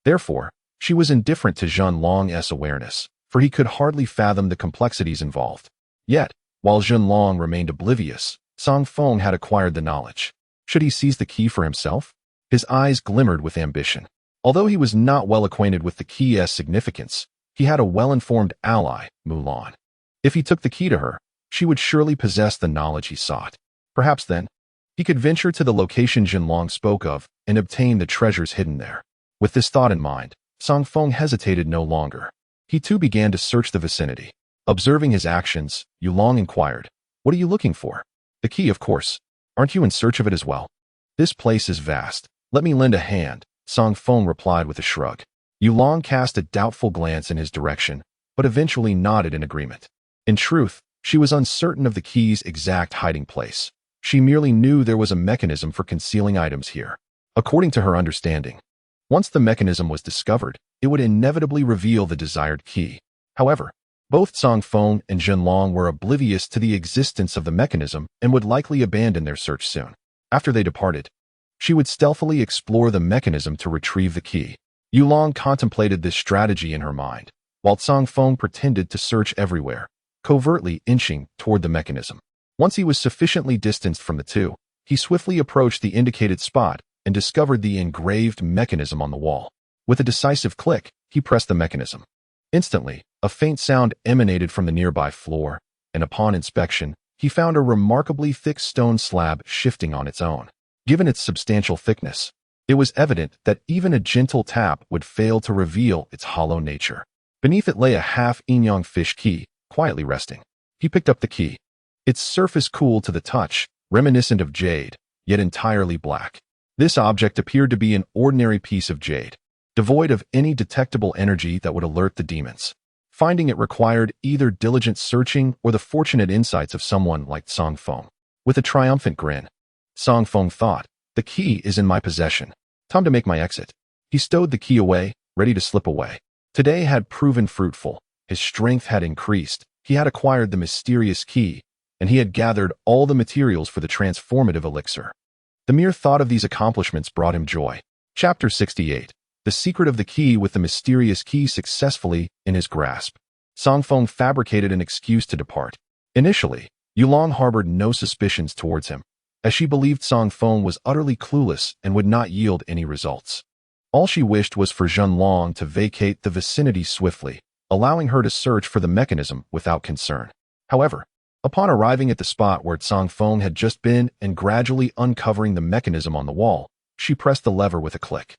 Therefore, she was indifferent to Jinlong's awareness, for he could hardly fathom the complexities involved. Yet, while Jinlong remained oblivious, Zang Feng had acquired the knowledge. Should he seize the key for himself? His eyes glimmered with ambition. Although he was not well acquainted with the key's significance, he had a well-informed ally, Mulan. If he took the key to her, she would surely possess the knowledge he sought. Perhaps then, he could venture to the location Jinlong spoke of and obtain the treasures hidden there. With this thought in mind, Zang Feng hesitated no longer. He too began to search the vicinity. Observing his actions, Yulong inquired, "What are you looking for?" "The key, of course. Aren't you in search of it as well?" "This place is vast. Let me lend a hand," Zang Feng replied with a shrug. Yulong cast a doubtful glance in his direction, but eventually nodded in agreement. In truth, she was uncertain of the key's exact hiding place. She merely knew there was a mechanism for concealing items here. According to her understanding, once the mechanism was discovered, it would inevitably reveal the desired key. However, both Zang Feng and Jinlong were oblivious to the existence of the mechanism and would likely abandon their search soon. After they departed, she would stealthily explore the mechanism to retrieve the key. Yulong contemplated this strategy in her mind, while Zang Feng pretended to search everywhere, covertly inching toward the mechanism. Once he was sufficiently distanced from the two, he swiftly approached the indicated spot and discovered the engraved mechanism on the wall. With a decisive click, he pressed the mechanism. Instantly, A faint sound emanated from the nearby floor, and upon inspection, he found a remarkably thick stone slab shifting on its own. Given its substantial thickness, it was evident that even a gentle tap would fail to reveal its hollow nature. Beneath it lay a half-yin-yang fish key, quietly resting. He picked up the key. Its surface cool to the touch, reminiscent of jade, yet entirely black. This object appeared to be an ordinary piece of jade, devoid of any detectable energy that would alert the demons. Finding it required either diligent searching or the fortunate insights of someone like Zang Feng. With a triumphant grin, Zang Feng thought, "The key is in my possession. Time to make my exit." He stowed the key away, ready to slip away. Today had proven fruitful. His strength had increased. He had acquired the mysterious key, and he had gathered all the materials for the transformative elixir. The mere thought of these accomplishments brought him joy. Chapter 68. The secret of the key. With the mysterious key successfully in his grasp, Zang Feng fabricated an excuse to depart. Initially, Yulong harbored no suspicions towards him, as she believed Zang Feng was utterly clueless and would not yield any results. All she wished was for Zhenlong to vacate the vicinity swiftly, allowing her to search for the mechanism without concern. However, upon arriving at the spot where Zang Feng had just been and gradually uncovering the mechanism on the wall, she pressed the lever with a click.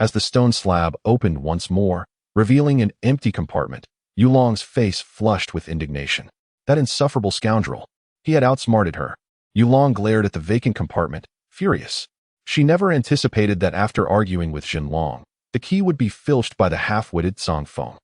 As the stone slab opened once more, revealing an empty compartment, Yulong's face flushed with indignation. That insufferable scoundrel. He had outsmarted her. Yulong glared at the vacant compartment, furious. She never anticipated that after arguing with Zhenlong, the key would be filched by the half-witted Zang Feng.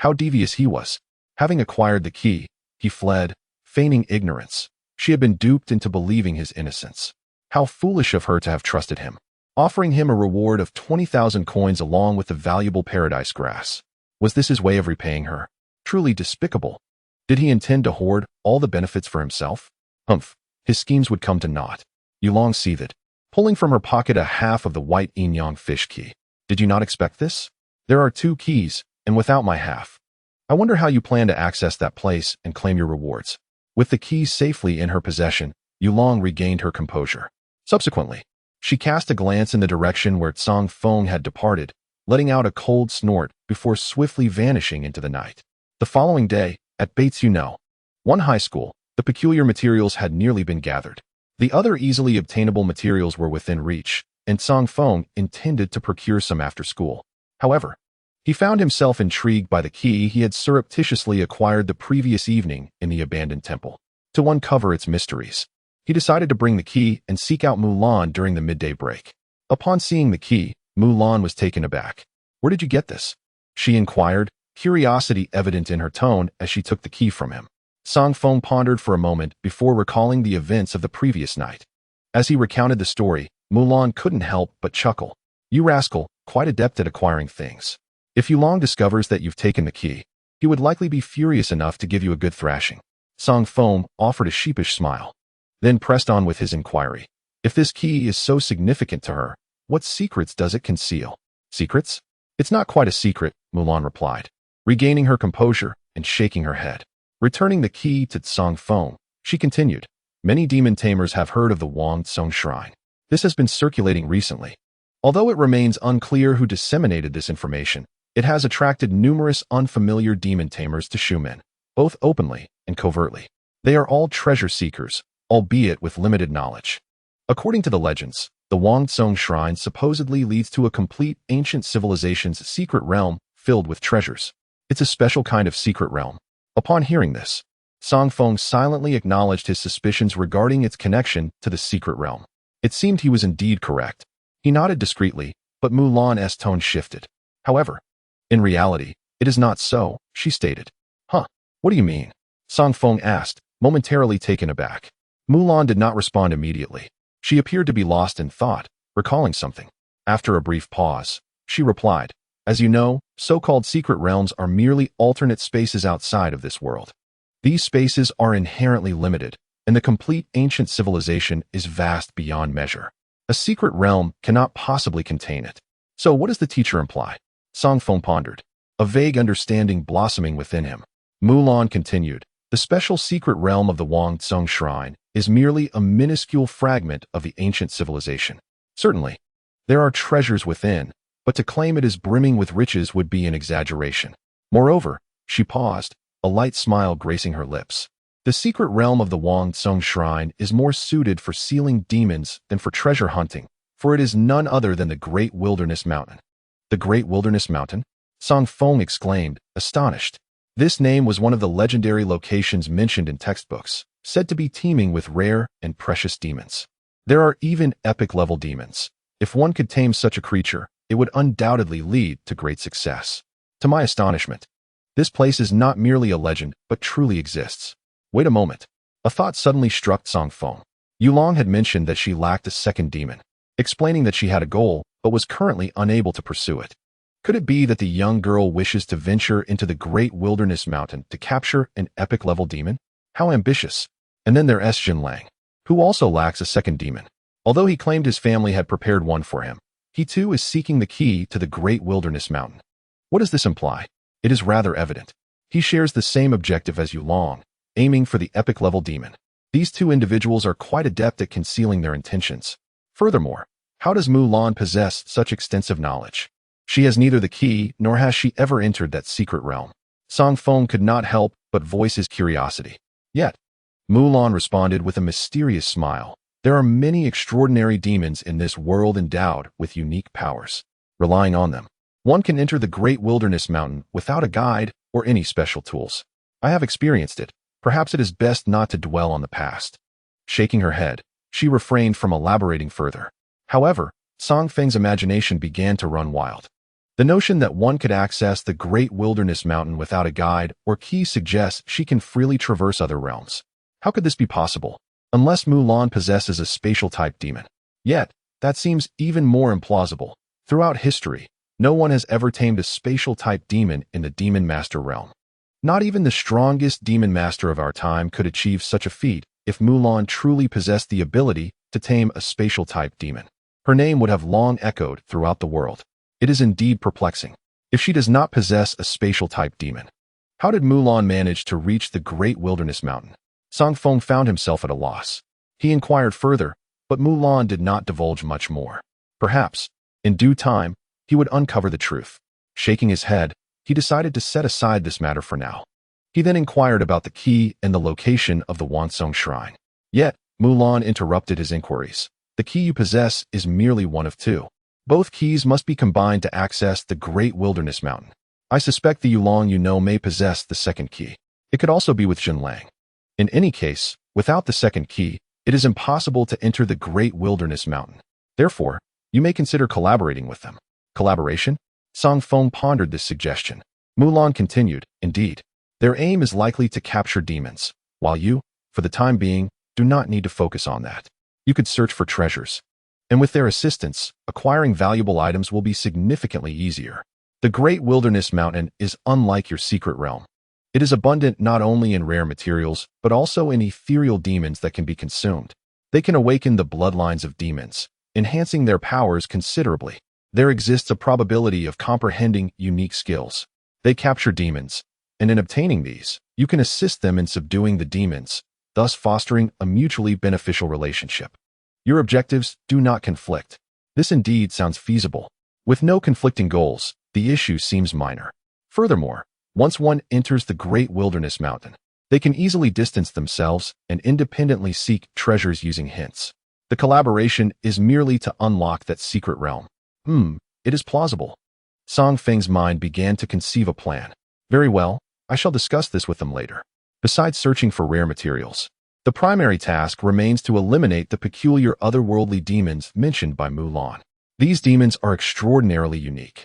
How devious he was. Having acquired the key, he fled, feigning ignorance. She had been duped into believing his innocence. How foolish of her to have trusted him, offering him a reward of 20,000 coins along with the valuable paradise grass. Was this his way of repaying her? Truly despicable. Did he intend to hoard all the benefits for himself? Humph, his schemes would come to naught. Yulong seethed, pulling from her pocket a half of the white yin-yang fish key. Did you not expect this? There are 2 keys, and without my half. I wonder how you plan to access that place and claim your rewards. With the keys safely in her possession, Yulong regained her composure. Subsequently, she cast a glance in the direction where Zang Feng had departed, letting out a cold snort before swiftly vanishing into the night. The following day, at Beitsu one high school, the peculiar materials had nearly been gathered. The other easily obtainable materials were within reach, and Zang Feng intended to procure some after school. However, he found himself intrigued by the key he had surreptitiously acquired the previous evening in the abandoned temple. To uncover its mysteries, he decided to bring the key and seek out Mulan during the midday break. Upon seeing the key, Mulan was taken aback. "Where did you get this?" she inquired, curiosity evident in her tone as she took the key from him. Zang Feng pondered for a moment before recalling the events of the previous night. As he recounted the story, Mulan couldn't help but chuckle. "You rascal, quite adept at acquiring things. If Yulong discovers that you've taken the key, he would likely be furious enough to give you a good thrashing." Zang Feng offered a sheepish smile, then pressed on with his inquiry. "If this key is so significant to her, what secrets does it conceal?" "Secrets? It's not quite a secret," Mulan replied, regaining her composure and shaking her head. Returning the key to Zang Feng, she continued, "Many demon tamers have heard of the Wang Tsung Shrine. This has been circulating recently. Although it remains unclear who disseminated this information, it has attracted numerous unfamiliar demon tamers to Shumen, both openly and covertly. They are all treasure seekers, albeit with limited knowledge. According to the legends, the Wang Tsung Shrine supposedly leads to a complete ancient civilization's secret realm filled with treasures. It's a special kind of secret realm." Upon hearing this, Zang Feng silently acknowledged his suspicions regarding its connection to the secret realm. It seemed he was indeed correct. He nodded discreetly, but Mulan's tone shifted. "However, in reality, it is not so," she stated. "Huh? What do you mean?" Zang Feng asked, momentarily taken aback. Mulan did not respond immediately. She appeared to be lost in thought, recalling something. After a brief pause, she replied, "As you know, so-called secret realms are merely alternate spaces outside of this world. These spaces are inherently limited, and the complete ancient civilization is vast beyond measure. A secret realm cannot possibly contain it. So what does the teacher imply?" Zang Feng pondered, a vague understanding blossoming within him. Mulan continued, "The special secret realm of the Wang Tsung Shrine is merely a minuscule fragment of the ancient civilization. Certainly, there are treasures within, but to claim it is brimming with riches would be an exaggeration. Moreover, She paused, a light smile gracing her lips. The secret realm of the Wang Tsung Shrine is more suited for sealing demons than for treasure hunting, for it is none other than the Great Wilderness Mountain. The Great Wilderness Mountain? Zang Feng exclaimed, astonished. This name was one of the legendary locations mentioned in textbooks, said to be teeming with rare and precious demons. There are even epic-level demons. If one could tame such a creature, it would undoubtedly lead to great success. To my astonishment, this place is not merely a legend, but truly exists. Wait a moment. A thought suddenly struck Zang Feng. Yulong had mentioned that she lacked a second demon, explaining that she had a goal, but was currently unable to pursue it. Could it be that the young girl wishes to venture into the Great Wilderness Mountain to capture an epic-level demon? How ambitious. And then there's Jinlang, who also lacks a second demon. Although he claimed his family had prepared one for him, he too is seeking the key to the Great Wilderness Mountain. What does this imply? It is rather evident. He shares the same objective as Yulong, aiming for the epic-level demon. These two individuals are quite adept at concealing their intentions. Furthermore, how does Mulan possess such extensive knowledge? She has neither the key nor has she ever entered that secret realm. Zang Feng could not help but voice his curiosity. Yet, Mulan responded with a mysterious smile. There are many extraordinary demons in this world endowed with unique powers. Relying on them, one can enter the Great Wilderness Mountain without a guide or any special tools. I have experienced it. Perhaps it is best not to dwell on the past. Shaking her head, she refrained from elaborating further. However, Zang Feng's imagination began to run wild. The notion that one could access the Great Wilderness Mountain without a guide or key suggests she can freely traverse other realms. How could this be possible? Unless Mulan possesses a spatial-type demon. Yet, that seems even more implausible. Throughout history, no one has ever tamed a spatial-type demon in the Demon Master realm. Not even the strongest demon master of our time could achieve such a feat if Mulan truly possessed the ability to tame a spatial-type demon. Her name would have long echoed throughout the world. It is indeed perplexing. If she does not possess a spatial-type demon, how did Mulan manage to reach the Great Wilderness Mountain? Zang Feng found himself at a loss. He inquired further, but Mulan did not divulge much more. Perhaps, in due time, he would uncover the truth. Shaking his head, he decided to set aside this matter for now. He then inquired about the key and the location of the Wansong Shrine. Yet, Mulan interrupted his inquiries. The key you possess is merely one of two. Both keys must be combined to access the Great Wilderness Mountain. I suspect the Yulong you know may possess the second key. It could also be with Jinlang. In any case, without the second key, it is impossible to enter the Great Wilderness Mountain. Therefore, you may consider collaborating with them. Collaboration? Zang Feng pondered this suggestion. Mulan continued, indeed. Their aim is likely to capture demons, while you, for the time being, do not need to focus on that. You could search for treasures. And with their assistance, acquiring valuable items will be significantly easier. The Great Wilderness Mountain is unlike your secret realm. It is abundant not only in rare materials, but also in ethereal demons that can be consumed. They can awaken the bloodlines of demons, enhancing their powers considerably. There exists a probability of comprehending unique skills. They capture demons, and in obtaining these, you can assist them in subduing the demons, thus fostering a mutually beneficial relationship. Your objectives do not conflict. This indeed sounds feasible. With no conflicting goals, the issue seems minor. Furthermore, once one enters the Great Wilderness Mountain, they can easily distance themselves and independently seek treasures using hints. The collaboration is merely to unlock that secret realm. It is plausible. Zang Feng's mind began to conceive a plan. Very well, I shall discuss this with them later. Besides searching for rare materials, the primary task remains to eliminate the peculiar otherworldly demons mentioned by Mulan. These demons are extraordinarily unique.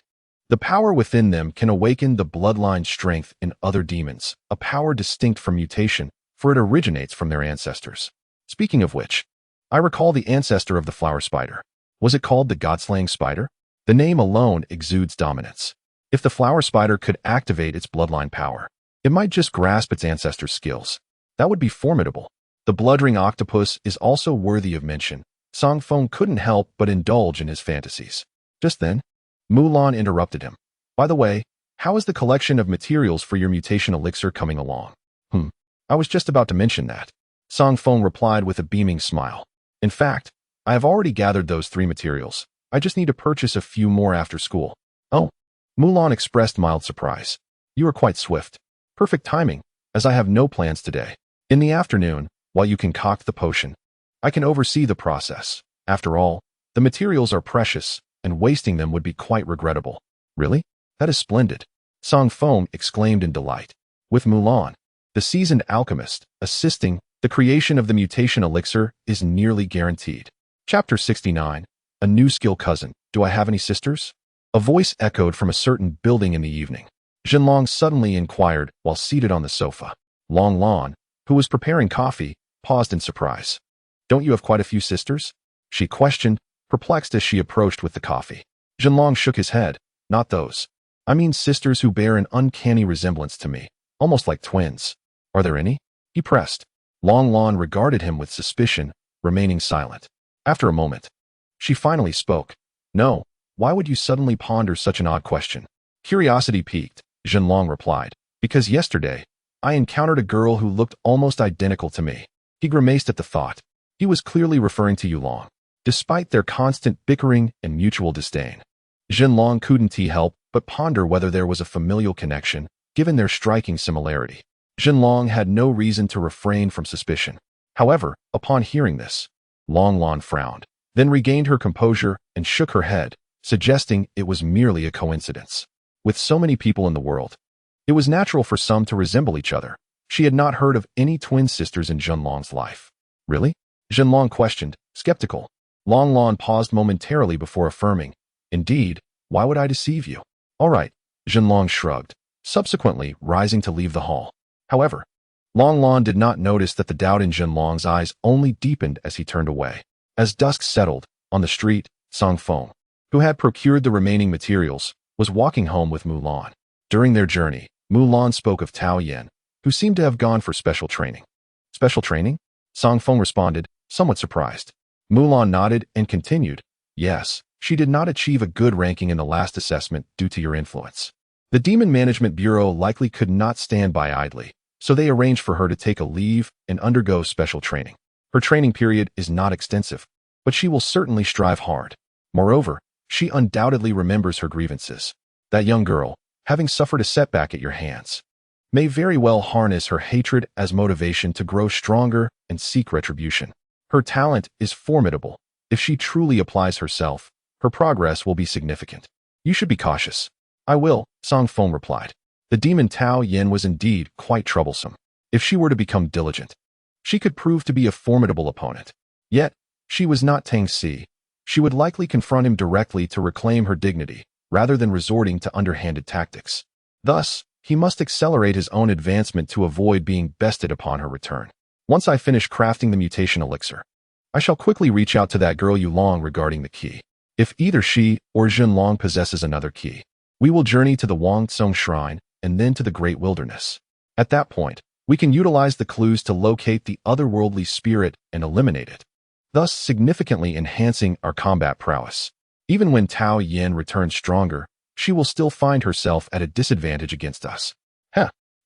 The power within them can awaken the bloodline strength in other demons, a power distinct from mutation, for it originates from their ancestors. Speaking of which, I recall the ancestor of the flower spider. Was it called the God-slaying spider? The name alone exudes dominance. If the flower spider could activate its bloodline power, it might just grasp its ancestors' skills. That would be formidable. The blood-ring octopus is also worthy of mention. Zang Feng couldn't help but indulge in his fantasies. Just then, Mulan interrupted him. By the way, how is the collection of materials for your mutation elixir coming along? I was just about to mention that. Zang Feng replied with a beaming smile. In fact, I have already gathered those 3 materials. I just need to purchase a few more after school. Oh, Mulan expressed mild surprise. You are quite swift. Perfect timing, as I have no plans today. In the afternoon, while you concoct the potion, I can oversee the process. After all, the materials are precious, and wasting them would be quite regrettable. Really? That is splendid. Zang Feng exclaimed in delight. With Mulan, the seasoned alchemist, assisting, the creation of the mutation elixir is nearly guaranteed. Chapter 69. A new skill cousin. Do I have any sisters? A voice echoed from a certain building in the evening. Zhenlong suddenly inquired while seated on the sofa. Long Lan, who was preparing coffee, paused in surprise. Don't you have quite a few sisters? She questioned, perplexed as she approached with the coffee. Zhenlong shook his head. Not those. I mean sisters who bear an uncanny resemblance to me, almost like twins. Are there any? He pressed. Long Lan regarded him with suspicion, remaining silent. After a moment, she finally spoke. No, why would you suddenly ponder such an odd question? Curiosity piqued, Zhenlong replied. Because yesterday, I encountered a girl who looked almost identical to me. He grimaced at the thought. He was clearly referring to Yulong. Despite their constant bickering and mutual disdain, Zhenlong couldn't help but ponder whether there was a familial connection, given their striking similarity. Zhenlong had no reason to refrain from suspicion. However, upon hearing this, Long Lan frowned, then regained her composure and shook her head, suggesting it was merely a coincidence. With so many people in the world, it was natural for some to resemble each other. She had not heard of any twin sisters in Zhenlong's life. Really? Zhenlong questioned, skeptical. Long Lan paused momentarily before affirming, Indeed, why would I deceive you? All right, Zhenlong shrugged, subsequently rising to leave the hall. However, Long Lan did not notice that the doubt in Zhenlong's eyes only deepened as he turned away. As dusk settled, on the street, Zang Feng, who had procured the remaining materials, was walking home with Mulan. During their journey, Mulan spoke of Tao Yen, who seemed to have gone for special training. Special training? Zang Feng responded, somewhat surprised. Mulan nodded and continued, Yes, she did not achieve a good ranking in the last assessment due to your influence. The Demon Management Bureau likely could not stand by idly, so they arranged for her to take a leave and undergo special training. Her training period is not extensive, but she will certainly strive hard. Moreover, she undoubtedly remembers her grievances. That young girl, having suffered a setback at your hands, may very well harness her hatred as motivation to grow stronger and seek retribution. Her talent is formidable. If she truly applies herself, her progress will be significant. You should be cautious. I will, Zang Feng replied. The demon Tao Yen was indeed quite troublesome. If she were to become diligent, she could prove to be a formidable opponent. Yet, she was not Tang Si. She would likely confront him directly to reclaim her dignity, rather than resorting to underhanded tactics. Thus, he must accelerate his own advancement to avoid being bested upon her return. Once I finish crafting the mutation elixir, I shall quickly reach out to that girl Yulong regarding the key. If either she or Zhenlong possesses another key, we will journey to the Wang Tsong Shrine and then to the Great Wilderness. At that point, we can utilize the clues to locate the otherworldly spirit and eliminate it, thus significantly enhancing our combat prowess. Even when Tao Yen returns stronger, she will still find herself at a disadvantage against us.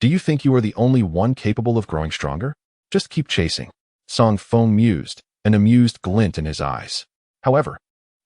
Do you think you are the only one capable of growing stronger? Just keep chasing. Zang Feng mused, an amused glint in his eyes. However,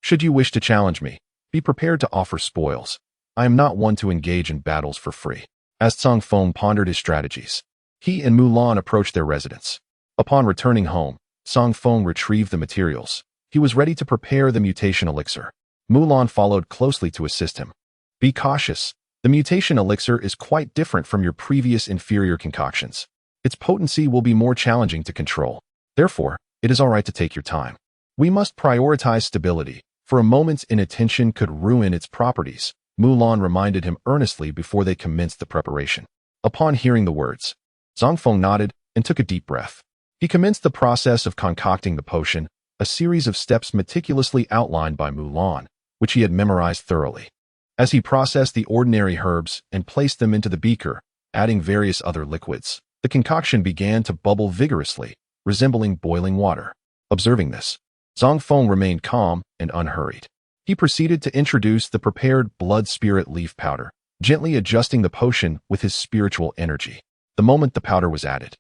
should you wish to challenge me, be prepared to offer spoils. I am not one to engage in battles for free. As Zang Feng pondered his strategies, he and Mulan approached their residence. Upon returning home, Zang Feng retrieved the materials. He was ready to prepare the mutation elixir. Mulan followed closely to assist him. Be cautious. The mutation elixir is quite different from your previous inferior concoctions. Its potency will be more challenging to control. Therefore, it is all right to take your time. We must prioritize stability, for a moment's inattention could ruin its properties, Mulan reminded him earnestly before they commenced the preparation. Upon hearing the words, Zang Feng nodded and took a deep breath. He commenced the process of concocting the potion, a series of steps meticulously outlined by Mulan, which he had memorized thoroughly. As he processed the ordinary herbs and placed them into the beaker, adding various other liquids, the concoction began to bubble vigorously, resembling boiling water. Observing this, Zang Feng remained calm and unhurried. He proceeded to introduce the prepared blood spirit leaf powder, gently adjusting the potion with his spiritual energy. The moment the powder was added,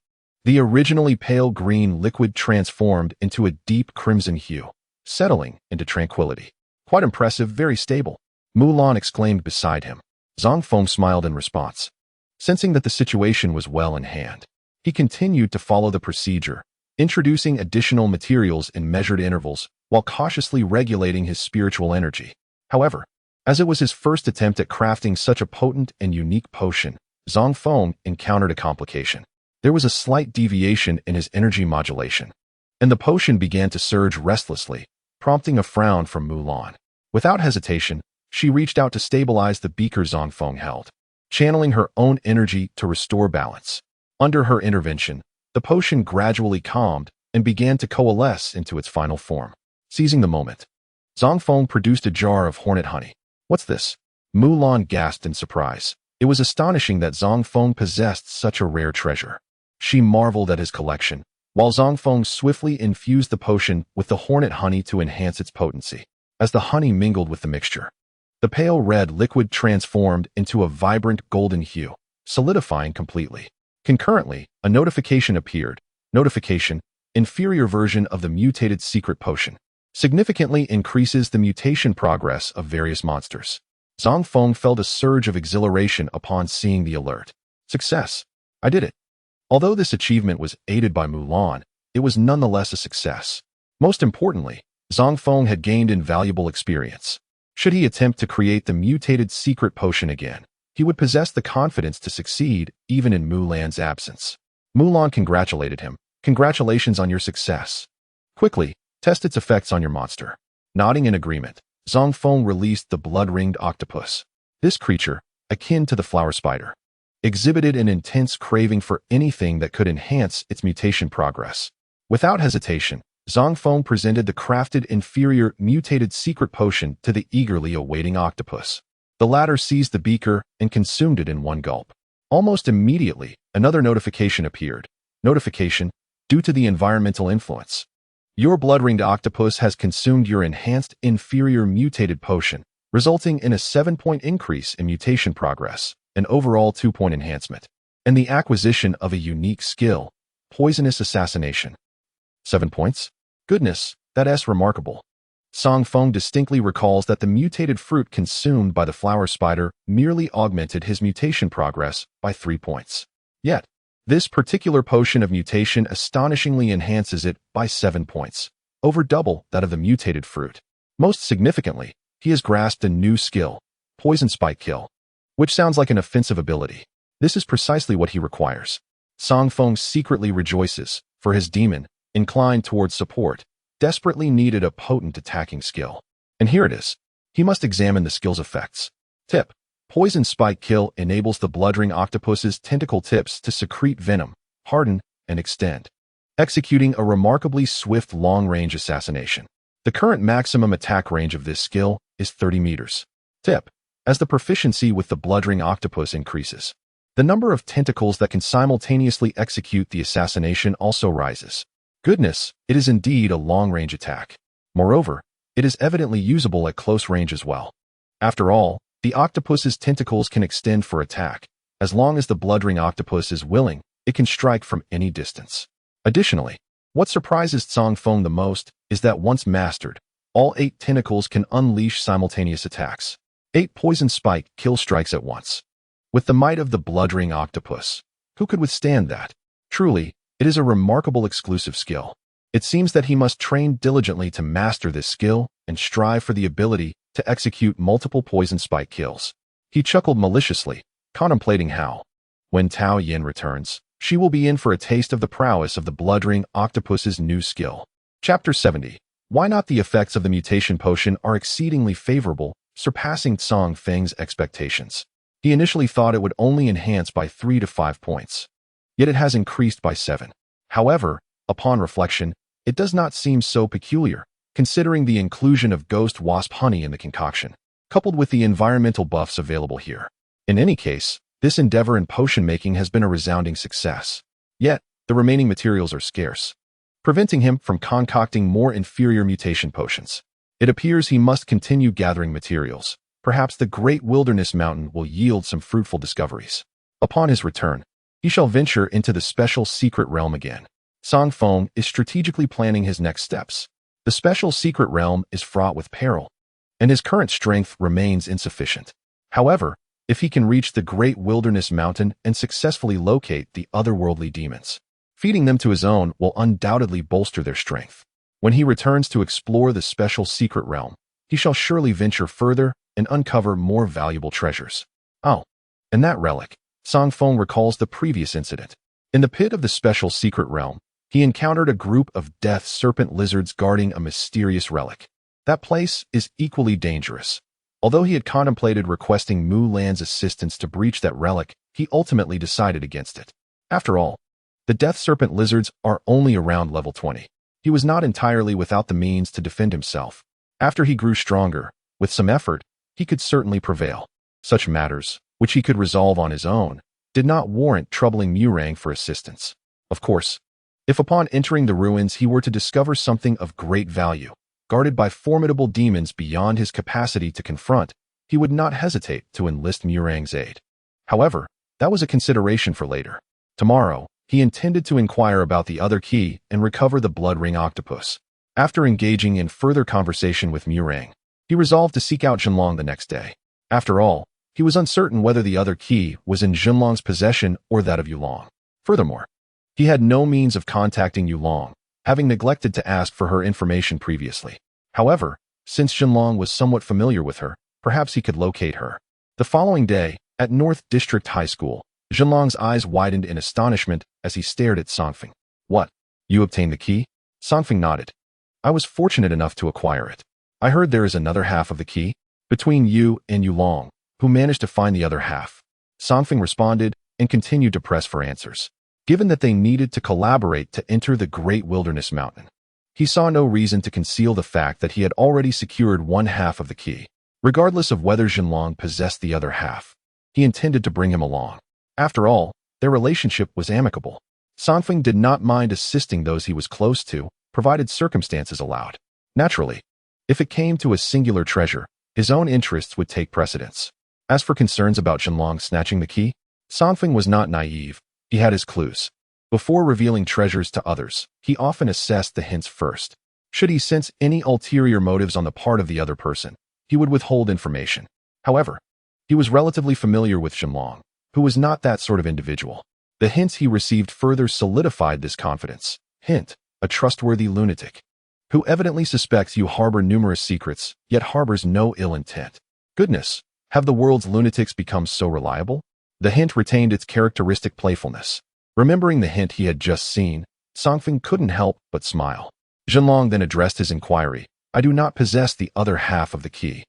the originally pale green liquid transformed into a deep crimson hue, settling into tranquility. Quite impressive, very stable, Mulan exclaimed beside him. Zang Feng smiled in response. Sensing that the situation was well in hand, he continued to follow the procedure, introducing additional materials in measured intervals while cautiously regulating his spiritual energy. However, as it was his first attempt at crafting such a potent and unique potion, Zang Feng encountered a complication. There was a slight deviation in his energy modulation, and the potion began to surge restlessly, prompting a frown from Mulan. Without hesitation, she reached out to stabilize the beaker Zang Feng held, channeling her own energy to restore balance. Under her intervention, the potion gradually calmed and began to coalesce into its final form. Seizing the moment, Zang Feng produced a jar of hornet honey. "What's this?" Mulan gasped in surprise. It was astonishing that Zang Feng possessed such a rare treasure. She marveled at his collection, while Zang Feng swiftly infused the potion with the hornet honey to enhance its potency. As the honey mingled with the mixture, the pale red liquid transformed into a vibrant golden hue, solidifying completely. Concurrently, a notification appeared. Notification: inferior version of the mutated secret potion. Significantly increases the mutation progress of various monsters. Zang Feng felt a surge of exhilaration upon seeing the alert. Success! I did it! Although this achievement was aided by Mulan, it was nonetheless a success. Most importantly, Zang Feng had gained invaluable experience. Should he attempt to create the mutated secret potion again, he would possess the confidence to succeed even in Mulan's absence. Mulan congratulated him. "Congratulations on your success. Quickly, test its effects on your monster." Nodding in agreement, Zang Feng released the blood-ringed octopus. This creature, akin to the flower spider, exhibited an intense craving for anything that could enhance its mutation progress. Without hesitation, Zang Feng presented the crafted inferior mutated secret potion to the eagerly awaiting octopus. The latter seized the beaker and consumed it in one gulp. Almost immediately, another notification appeared. Notification: due to the environmental influence, your blood-ringed octopus has consumed your enhanced inferior mutated potion, resulting in a 7-point increase in mutation progress, an overall 2-point enhancement, and the acquisition of a unique skill, poisonous assassination. 7 points? Goodness, that's remarkable. Zang Feng distinctly recalls that the mutated fruit consumed by the flower spider merely augmented his mutation progress by 3 points. Yet, this particular potion of mutation astonishingly enhances it by 7 points, over double that of the mutated fruit. Most significantly, he has grasped a new skill, Poison Spike Kill, which sounds like an offensive ability. This is precisely what he requires. Zang Feng secretly rejoices, for his demon, inclined towards support, desperately needed a potent attacking skill. And here it is. He must examine the skill's effects. Tip: Poison Spike Kill enables the blood-ring octopus's tentacle tips to secrete venom, harden, and extend, executing a remarkably swift long-range assassination. The current maximum attack range of this skill is 30 meters. Tip: as the proficiency with the blood-ring octopus increases, the number of tentacles that can simultaneously execute the assassination also rises. Goodness, it is indeed a long-range attack. Moreover, it is evidently usable at close range as well. After all, the octopus's tentacles can extend for attack. As long as the blood-ring octopus is willing, it can strike from any distance. Additionally, what surprises Zang Feng the most is that once mastered, all 8 tentacles can unleash simultaneous attacks. 8 poison spike kill strikes at once. With the might of the blood-ring octopus, who could withstand that? Truly, it is a remarkable exclusive skill. It seems that he must train diligently to master this skill and strive for the ability to execute multiple poison spike kills. He chuckled maliciously, contemplating how, when Tao Yin returns, she will be in for a taste of the prowess of the blood-ring octopus's new skill. Chapter 70. Why not? The effects of the mutation potion are exceedingly favorable, surpassing Zang Feng's expectations. He initially thought it would only enhance by 3 to 5 points. Yet it has increased by 7. However, upon reflection, it does not seem so peculiar, considering the inclusion of ghost wasp honey in the concoction, coupled with the environmental buffs available here. In any case, this endeavor in potion making has been a resounding success. Yet, the remaining materials are scarce, preventing him from concocting more inferior mutation potions. It appears he must continue gathering materials. Perhaps the great wilderness mountain will yield some fruitful discoveries. Upon his return, he shall venture into the special secret realm again. Zang Feng is strategically planning his next steps. The special secret realm is fraught with peril, and his current strength remains insufficient. However, if he can reach the great wilderness mountain and successfully locate the otherworldly demons. Feeding them to his own will undoubtedly bolster their strength. When he returns to explore the special secret realm, he shall surely venture further and uncover more valuable treasures. Oh, and that relic. Zang Feng recalls the previous incident. In the pit of the special secret realm, he encountered a group of death serpent lizards guarding a mysterious relic. That place is equally dangerous. Although he had contemplated requesting Mu Lan's assistance to breach that relic, he ultimately decided against it. After all, the death serpent lizards are only around level 20. He was not entirely without the means to defend himself. After he grew stronger, with some effort, he could certainly prevail. Such matters, which he could resolve on his own, did not warrant troubling Murang for assistance. Of course, if upon entering the ruins he were to discover something of great value, guarded by formidable demons beyond his capacity to confront, he would not hesitate to enlist Murang's aid. However, that was a consideration for later. Tomorrow, he intended to inquire about the other key and recover the blood ring octopus. After engaging in further conversation with Murang, he resolved to seek out Zhenlong the next day. After all, he was uncertain whether the other key was in Zhenlong's possession or that of Yulong. Furthermore, he had no means of contacting Yulong, having neglected to ask for her information previously. However, since Zhenlong was somewhat familiar with her, perhaps he could locate her. The following day, at North District High School, Zhenlong's eyes widened in astonishment as he stared at Zang Feng. What? You obtained the key? Zang Feng nodded. I was fortunate enough to acquire it. I heard there is another half of the key, between you and Yulong, who managed to find the other half. Zang Feng responded and continued to press for answers. Given that they needed to collaborate to enter the Great Wilderness Mountain, he saw no reason to conceal the fact that he had already secured one half of the key. Regardless of whether Zhenlong possessed the other half, he intended to bring him along. After all, their relationship was amicable. Zang Feng did not mind assisting those he was close to, provided circumstances allowed. Naturally, if it came to a singular treasure, his own interests would take precedence. As for concerns about Zhenlong snatching the key, Zang Feng was not naive. He had his clues. Before revealing treasures to others, he often assessed the hints first. Should he sense any ulterior motives on the part of the other person, he would withhold information. However, he was relatively familiar with Zhenlong, who was not that sort of individual. The hints he received further solidified this confidence. Hint: a trustworthy lunatic, who evidently suspects you harbor numerous secrets, yet harbors no ill intent. Goodness, have the world's lunatics become so reliable? The hint retained its characteristic playfulness. Remembering the hint he had just seen, Zang Feng couldn't help but smile. Zhenlong then addressed his inquiry. I do not possess the other half of the key.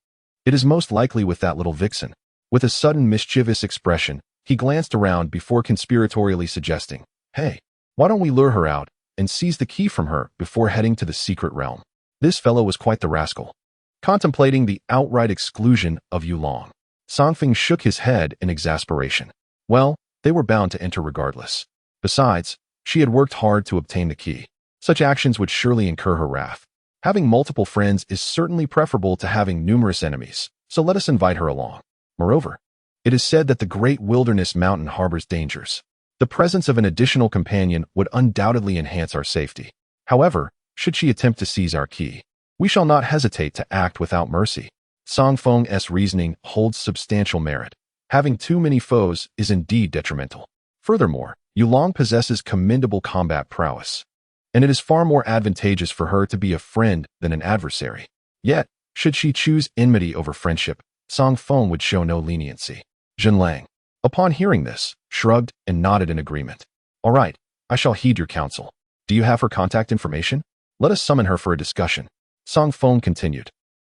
It is most likely with that little vixen. With a sudden mischievous expression, he glanced around before conspiratorially suggesting, hey, why don't we lure her out and seize the key from her before heading to the secret realm? This fellow was quite the rascal. Contemplating the outright exclusion of Yulong, Zang Feng shook his head in exasperation. Well, they were bound to enter regardless. Besides, she had worked hard to obtain the key. Such actions would surely incur her wrath. Having multiple friends is certainly preferable to having numerous enemies, so let us invite her along. Moreover, it is said that the Great Wilderness Mountain harbors dangers. The presence of an additional companion would undoubtedly enhance our safety. However, should she attempt to seize our key, we shall not hesitate to act without mercy. Zang Feng's reasoning holds substantial merit. Having too many foes is indeed detrimental. Furthermore, Yulong possesses commendable combat prowess, and it is far more advantageous for her to be a friend than an adversary. Yet, should she choose enmity over friendship, Zang Feng would show no leniency. Zhenlang, upon hearing this, shrugged and nodded in agreement. All right, I shall heed your counsel. Do you have her contact information? Let us summon her for a discussion. Zang Feng continued.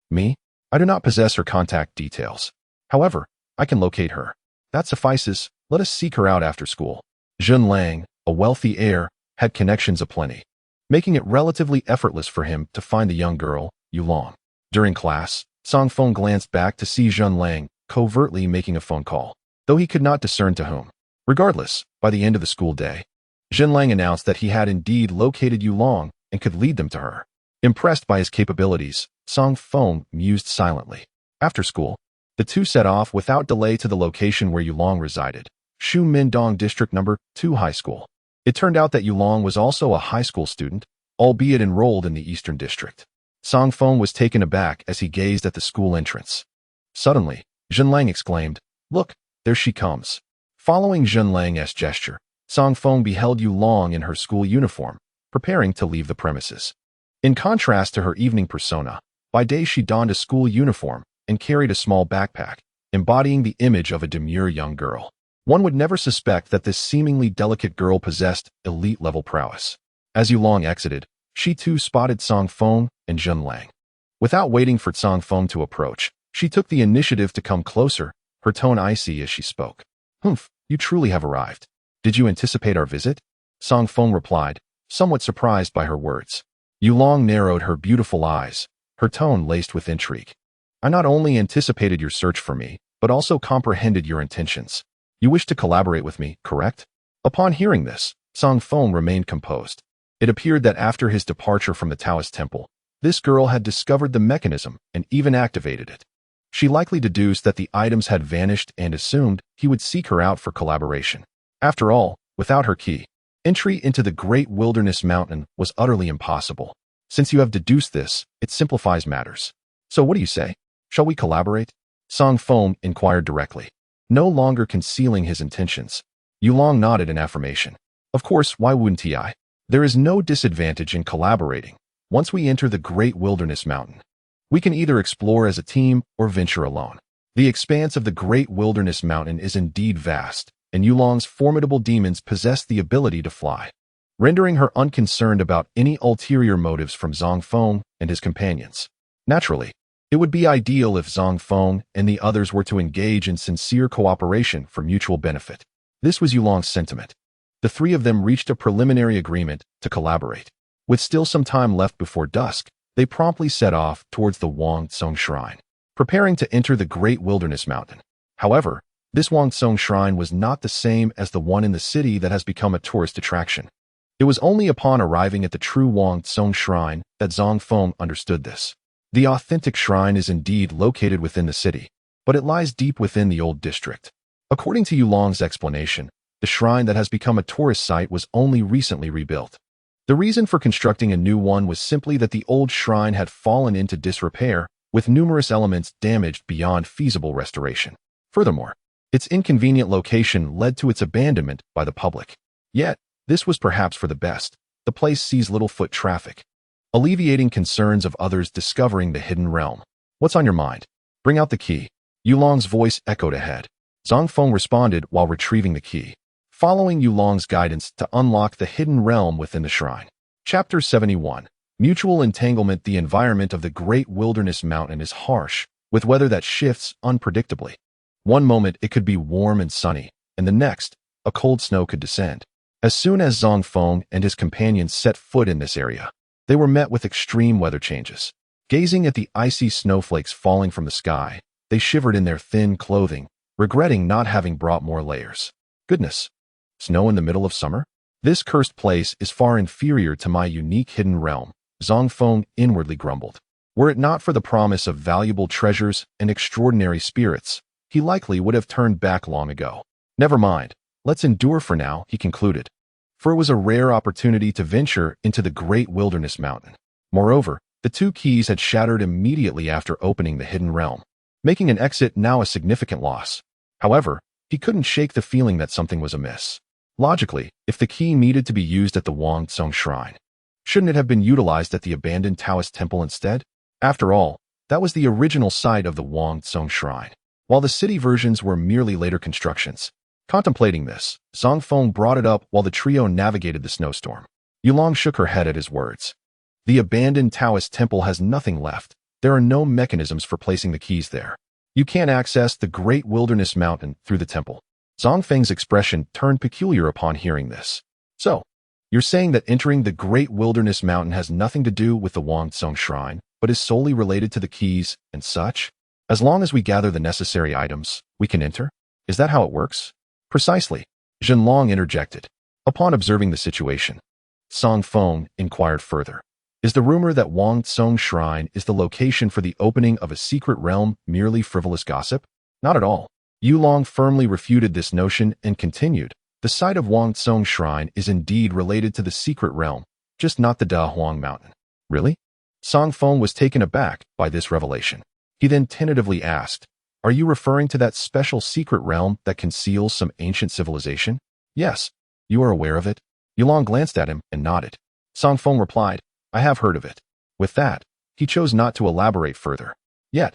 Me? I do not possess her contact details. However, I can locate her. That suffices. Let us seek her out after school. Zhenlang, a wealthy heir, had connections aplenty, making it relatively effortless for him to find the young girl, Yulong. During class, Zang Feng glanced back to see Zhenlang covertly making a phone call, though he could not discern to whom. Regardless, by the end of the school day, Zhenlang announced that he had indeed located Yulong and could lead them to her. Impressed by his capabilities, Zang Feng mused silently. After school, the two set off without delay to the location where Yulong resided, Shu Mindong District No. 2 High School. It turned out that Yulong was also a high school student, albeit enrolled in the Eastern District. Zang Feng was taken aback as he gazed at the school entrance. Suddenly, Zhenlang exclaimed, Look, there she comes. Following Zhenlang's gesture, Zang Feng beheld Yulong in her school uniform, preparing to leave the premises. In contrast to her evening persona, by day she donned a school uniform and carried a small backpack, embodying the image of a demure young girl. One would never suspect that this seemingly delicate girl possessed elite-level prowess. As Yulong exited, she too spotted Zang Feng and Zhenlang. Without waiting for Zang Feng to approach, she took the initiative to come closer, her tone icy as she spoke. "Humph, you truly have arrived. Did you anticipate our visit?" Zang Feng replied, somewhat surprised by her words. Yulong narrowed her beautiful eyes, her tone laced with intrigue. "I not only anticipated your search for me, but also comprehended your intentions. You wish to collaborate with me, correct?" Upon hearing this, Zang Feng remained composed. It appeared that after his departure from the Taoist temple, this girl had discovered the mechanism and even activated it. She likely deduced that the items had vanished and assumed he would seek her out for collaboration. After all, without her key, entry into the Great Wilderness Mountain was utterly impossible. Since you have deduced this, it simplifies matters. So what do you say? Shall we collaborate? Zang Feng inquired directly, no longer concealing his intentions. Yulong nodded in affirmation. Of course, why wouldn't I? There is no disadvantage in collaborating. Once we enter the Great Wilderness Mountain, we can either explore as a team or venture alone. The expanse of the Great Wilderness Mountain is indeed vast, and Yulong's formidable demons possess the ability to fly, rendering her unconcerned about any ulterior motives from Zang Feng and his companions. Naturally, it would be ideal if Zang Feng and the others were to engage in sincere cooperation for mutual benefit. This was Yulong's sentiment. The three of them reached a preliminary agreement to collaborate. With still some time left before dusk, they promptly set off towards the Wang Tsong Shrine, preparing to enter the Great Wilderness Mountain. However, this Wang Tsong Shrine was not the same as the one in the city that has become a tourist attraction. It was only upon arriving at the true Wang Tsong Shrine that Zang Feng understood this. The authentic shrine is indeed located within the city, but it lies deep within the old district. According to Yulong's explanation, the shrine that has become a tourist site was only recently rebuilt. The reason for constructing a new one was simply that the old shrine had fallen into disrepair, with numerous elements damaged beyond feasible restoration. Furthermore, its inconvenient location led to its abandonment by the public. Yet, this was perhaps for the best. The place sees little foot traffic, alleviating concerns of others discovering the hidden realm. "What's on your mind? Bring out the key." Yulong's voice echoed ahead. Zang Feng responded while retrieving the key, following Yulong's guidance to unlock the hidden realm within the shrine. Chapter 71. Mutual Entanglement. The environment of the Great Wilderness Mountain is harsh, with weather that shifts unpredictably. One moment it could be warm and sunny, and the next, a cold snow could descend. As soon as Zang Feng and his companions set foot in this area, they were met with extreme weather changes. Gazing at the icy snowflakes falling from the sky, they shivered in their thin clothing, regretting not having brought more layers. Goodness! Snow in the middle of summer? This cursed place is far inferior to my unique hidden realm, Zang Feng inwardly grumbled. Were it not for the promise of valuable treasures and extraordinary spirits, he likely would have turned back long ago. Never mind, let's endure for now, he concluded. For it was a rare opportunity to venture into the Great Wilderness Mountain. Moreover, the two keys had shattered immediately after opening the hidden realm, making an exit now a significant loss. However, he couldn't shake the feeling that something was amiss. Logically, if the key needed to be used at the Wang Tsong Shrine, shouldn't it have been utilized at the abandoned Taoist temple instead? After all, that was the original site of the Wang Tsong Shrine, while the city versions were merely later constructions. Contemplating this, Zang Feng brought it up while the trio navigated the snowstorm. Yulong shook her head at his words. The abandoned Taoist temple has nothing left. There are no mechanisms for placing the keys there. You can't access the Great Wilderness Mountain through the temple. Zang Feng's expression turned peculiar upon hearing this. So, you're saying that entering the Great Wilderness Mountain has nothing to do with the Wang Tsong Shrine, but is solely related to the keys and such? As long as we gather the necessary items, we can enter? Is that how it works? Precisely, Zhenlong interjected. Upon observing the situation, Zang Feng inquired further. Is the rumor that Wang Tsong Shrine is the location for the opening of a secret realm merely frivolous gossip? Not at all. Yulong firmly refuted this notion and continued, the site of Wang Tsong Shrine is indeed related to the secret realm, just not the Da Huang Mountain. Really? Zang Feng was taken aback by this revelation. He then tentatively asked, Are you referring to that special secret realm that conceals some ancient civilization? Yes. You are aware of it? Yulong glanced at him and nodded. Zang Feng replied, I have heard of it. With that, he chose not to elaborate further. Yet,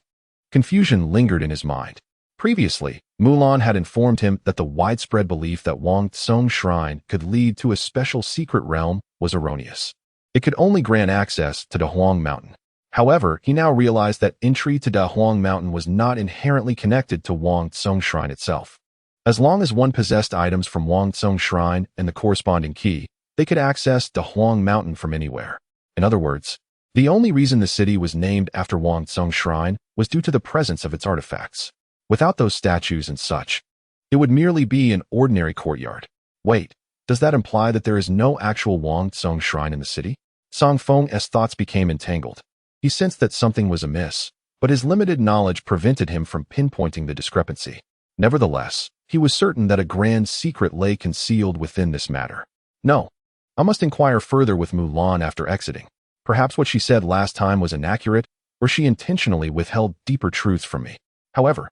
confusion lingered in his mind. Previously, Mulan had informed him that the widespread belief that Wang Tsung Shrine could lead to a special secret realm was erroneous. It could only grant access to Da Huang Mountain. However, he now realized that entry to Da Huang Mountain was not inherently connected to Wang Tsung Shrine itself. As long as one possessed items from Wang Tsung Shrine and the corresponding key, they could access Da Huang Mountain from anywhere. In other words, the only reason the city was named after Wang Tsung Shrine was due to the presence of its artifacts. Without those statues and such, it would merely be an ordinary courtyard. Wait, does that imply that there is no actual Wang Tsung Shrine in the city? Zang Feng's thoughts became entangled. He sensed that something was amiss, but his limited knowledge prevented him from pinpointing the discrepancy. Nevertheless, he was certain that a grand secret lay concealed within this matter. No, I must inquire further with Mulan after exiting. Perhaps what she said last time was inaccurate, or she intentionally withheld deeper truths from me. However,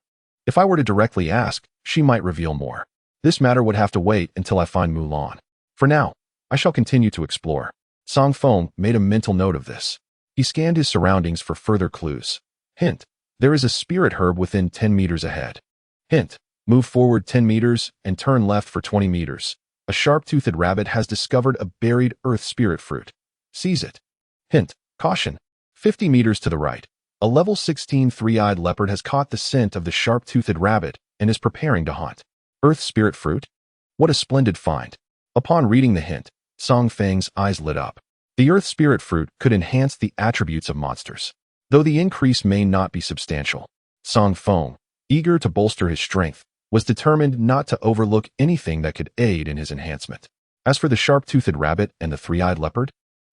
if I were to directly ask, she might reveal more. This matter would have to wait until I find Mulan. For now, I shall continue to explore. Zang Feng made a mental note of this. He scanned his surroundings for further clues. Hint, there is a spirit herb within 10 meters ahead. Hint, move forward 10 meters and turn left for 20 meters. A sharp-toothed rabbit has discovered a buried earth spirit fruit. Seize it. Hint, caution, 50 meters to the right. A level 16 three-eyed leopard has caught the scent of the sharp-toothed rabbit and is preparing to hunt. Earth spirit fruit? What a splendid find. Upon reading the hint, Zang Feng's eyes lit up. The earth spirit fruit could enhance the attributes of monsters. Though the increase may not be substantial, Zang Feng, eager to bolster his strength, was determined not to overlook anything that could aid in his enhancement. As for the sharp-toothed rabbit and the three-eyed leopard,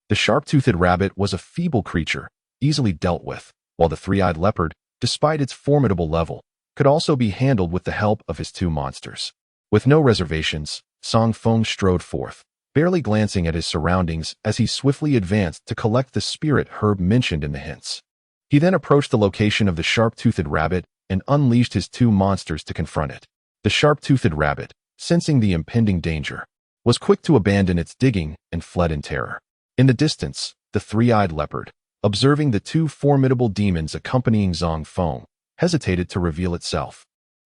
the sharp-toothed rabbit was a feeble creature, easily dealt with, while the three-eyed leopard, despite its formidable level, could also be handled with the help of his two monsters. With no reservations, Zang Feng strode forth, barely glancing at his surroundings as he swiftly advanced to collect the spirit herb mentioned in the hints. He then approached the location of the sharp-toothed rabbit and unleashed his two monsters to confront it. The sharp-toothed rabbit, sensing the impending danger, was quick to abandon its digging and fled in terror. In the distance, the three-eyed leopard, observing the two formidable demons accompanying Zang Feng, hesitated to reveal itself,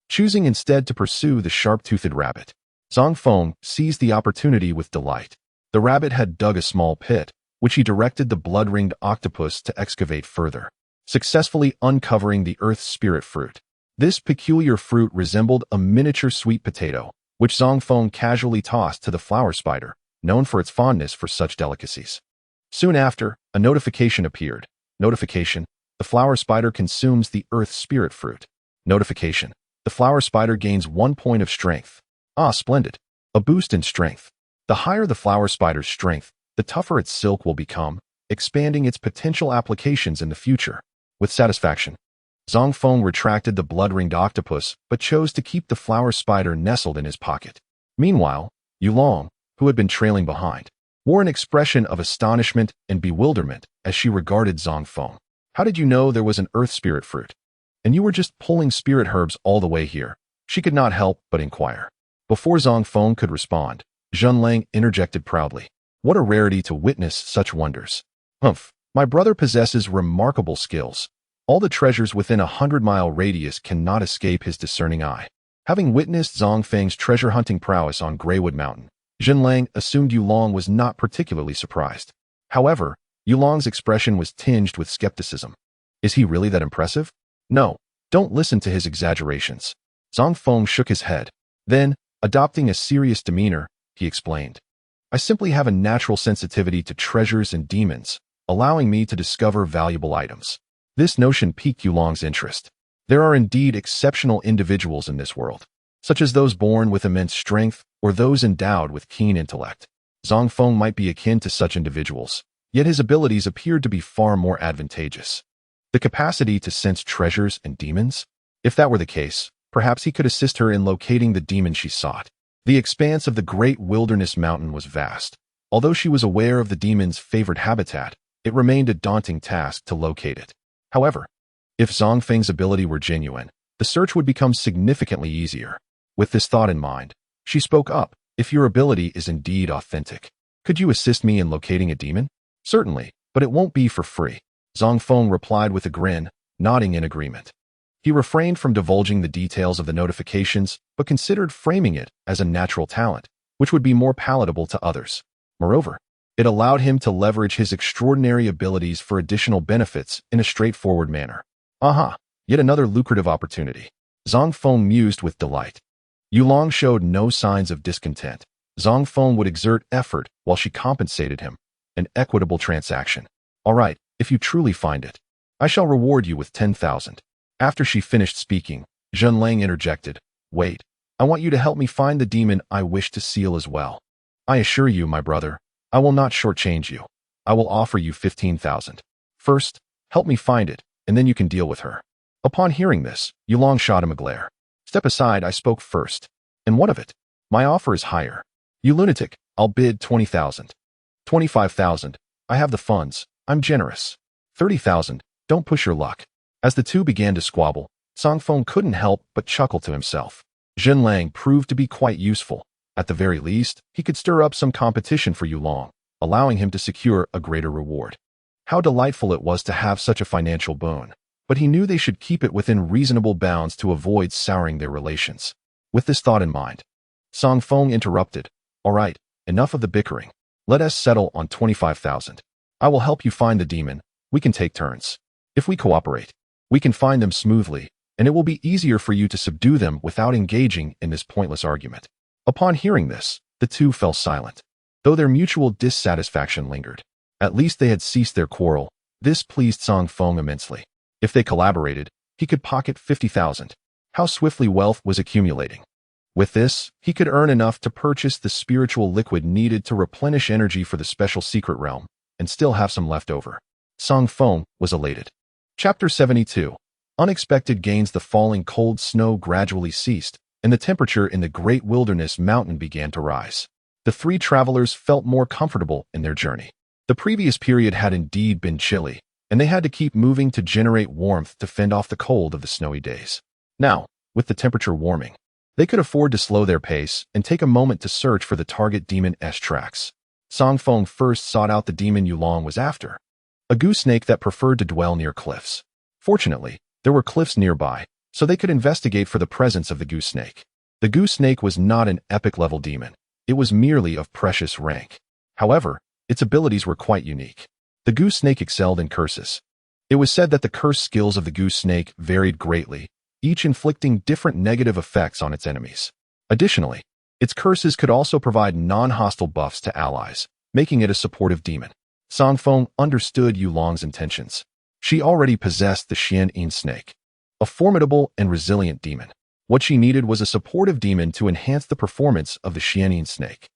choosing instead to pursue the sharp-toothed rabbit. Zang Feng seized the opportunity with delight. The rabbit had dug a small pit, which he directed the blood-ringed octopus to excavate further, successfully uncovering the earth spirit fruit. This peculiar fruit resembled a miniature sweet potato, which Zang Feng casually tossed to the flower spider, known for its fondness for such delicacies. Soon after, a notification appeared. Notification: the flower spider consumes the earth spirit fruit. Notification: the flower spider gains 1 point of strength. Ah, splendid. A boost in strength. The higher the flower spider's strength, the tougher its silk will become, expanding its potential applications in the future. With satisfaction, Zang Feng retracted the blood-ringed octopus but chose to keep the flower spider nestled in his pocket. Meanwhile, Yulong, who had been trailing behind, wore an expression of astonishment and bewilderment as she regarded Zang Feng. How did you know there was an earth spirit fruit? And you were just pulling spirit herbs all the way here? She could not help but inquire. Before Zang Feng could respond, Zhenlang interjected proudly. What a rarity to witness such wonders. Humph, my brother possesses remarkable skills. All the treasures within a 100-mile radius cannot escape his discerning eye. Having witnessed Zang Feng's treasure-hunting prowess on Greywood Mountain, Zhenlang assumed Yulong was not particularly surprised. However, Yulong's expression was tinged with skepticism. Is he really that impressive? No, don't listen to his exaggerations. Zang Feng shook his head. Then, adopting a serious demeanor, he explained. I simply have a natural sensitivity to treasures and demons, allowing me to discover valuable items. This notion piqued Yulong's interest. There are indeed exceptional individuals in this world, such as those born with immense strength or those endowed with keen intellect. Zang Feng might be akin to such individuals, yet his abilities appeared to be far more advantageous. The capacity to sense treasures and demons? If that were the case, perhaps he could assist her in locating the demon she sought. The expanse of the great wilderness mountain was vast. Although she was aware of the demon's favored habitat, it remained a daunting task to locate it. However, if Zang Feng's ability were genuine, the search would become significantly easier. With this thought in mind, she spoke up. If your ability is indeed authentic, could you assist me in locating a demon? Certainly, but it won't be for free. Zang Feng replied with a grin, nodding in agreement. He refrained from divulging the details of the notifications, but considered framing it as a natural talent, which would be more palatable to others. Moreover, it allowed him to leverage his extraordinary abilities for additional benefits in a straightforward manner. Aha, yet another lucrative opportunity. Zang Feng mused with delight. Yulong showed no signs of discontent. Zang Feng would exert effort while she compensated him. An equitable transaction. All right, if you truly find it, I shall reward you with 10,000. After she finished speaking, Zhenlang interjected. Wait, I want you to help me find the demon I wish to seal as well. I assure you, my brother, I will not shortchange you. I will offer you 15,000. First, help me find it, and then you can deal with her. Upon hearing this, Yulong shot him a glare. Step aside, I spoke first. And what of it? My offer is higher. You lunatic, I'll bid 20,000. 25,000. I have the funds. I'm generous. 30,000. Don't push your luck. As the two began to squabble, Zang Feng couldn't help but chuckle to himself. Zhenlang proved to be quite useful. At the very least, he could stir up some competition for Yulong, allowing him to secure a greater reward. How delightful it was to have such a financial boon. But he knew they should keep it within reasonable bounds to avoid souring their relations. With this thought in mind, Zang Feng interrupted. All right, enough of the bickering. Let us settle on 25,000. I will help you find the demon. We can take turns. If we cooperate, we can find them smoothly, and it will be easier for you to subdue them without engaging in this pointless argument. Upon hearing this, the two fell silent, though their mutual dissatisfaction lingered. At least they had ceased their quarrel. This pleased Zang Feng immensely. If they collaborated, he could pocket 50,000. How swiftly wealth was accumulating. With this, he could earn enough to purchase the spiritual liquid needed to replenish energy for the special secret realm, and still have some left over. Zang Feng was elated. Chapter 72. Unexpected gains. The falling cold snow gradually ceased, and the temperature in the great wilderness mountain began to rise. The three travelers felt more comfortable in their journey. The previous period had indeed been chilly, and they had to keep moving to generate warmth to fend off the cold of the snowy days. Now, with the temperature warming, they could afford to slow their pace and take a moment to search for the target demon's tracks. Zang Feng first sought out the demon Yulong was after, a goose snake that preferred to dwell near cliffs. Fortunately, there were cliffs nearby, so they could investigate for the presence of the goose snake. The goose snake was not an epic-level demon. It was merely of precious rank. However, its abilities were quite unique. The goose snake excelled in curses. It was said that the curse skills of the goose snake varied greatly, each inflicting different negative effects on its enemies. Additionally, its curses could also provide non-hostile buffs to allies, making it a supportive demon. Zang Feng understood Yulong's intentions. She already possessed the Xianyin snake, a formidable and resilient demon. What she needed was a supportive demon to enhance the performance of the Xianyin snake.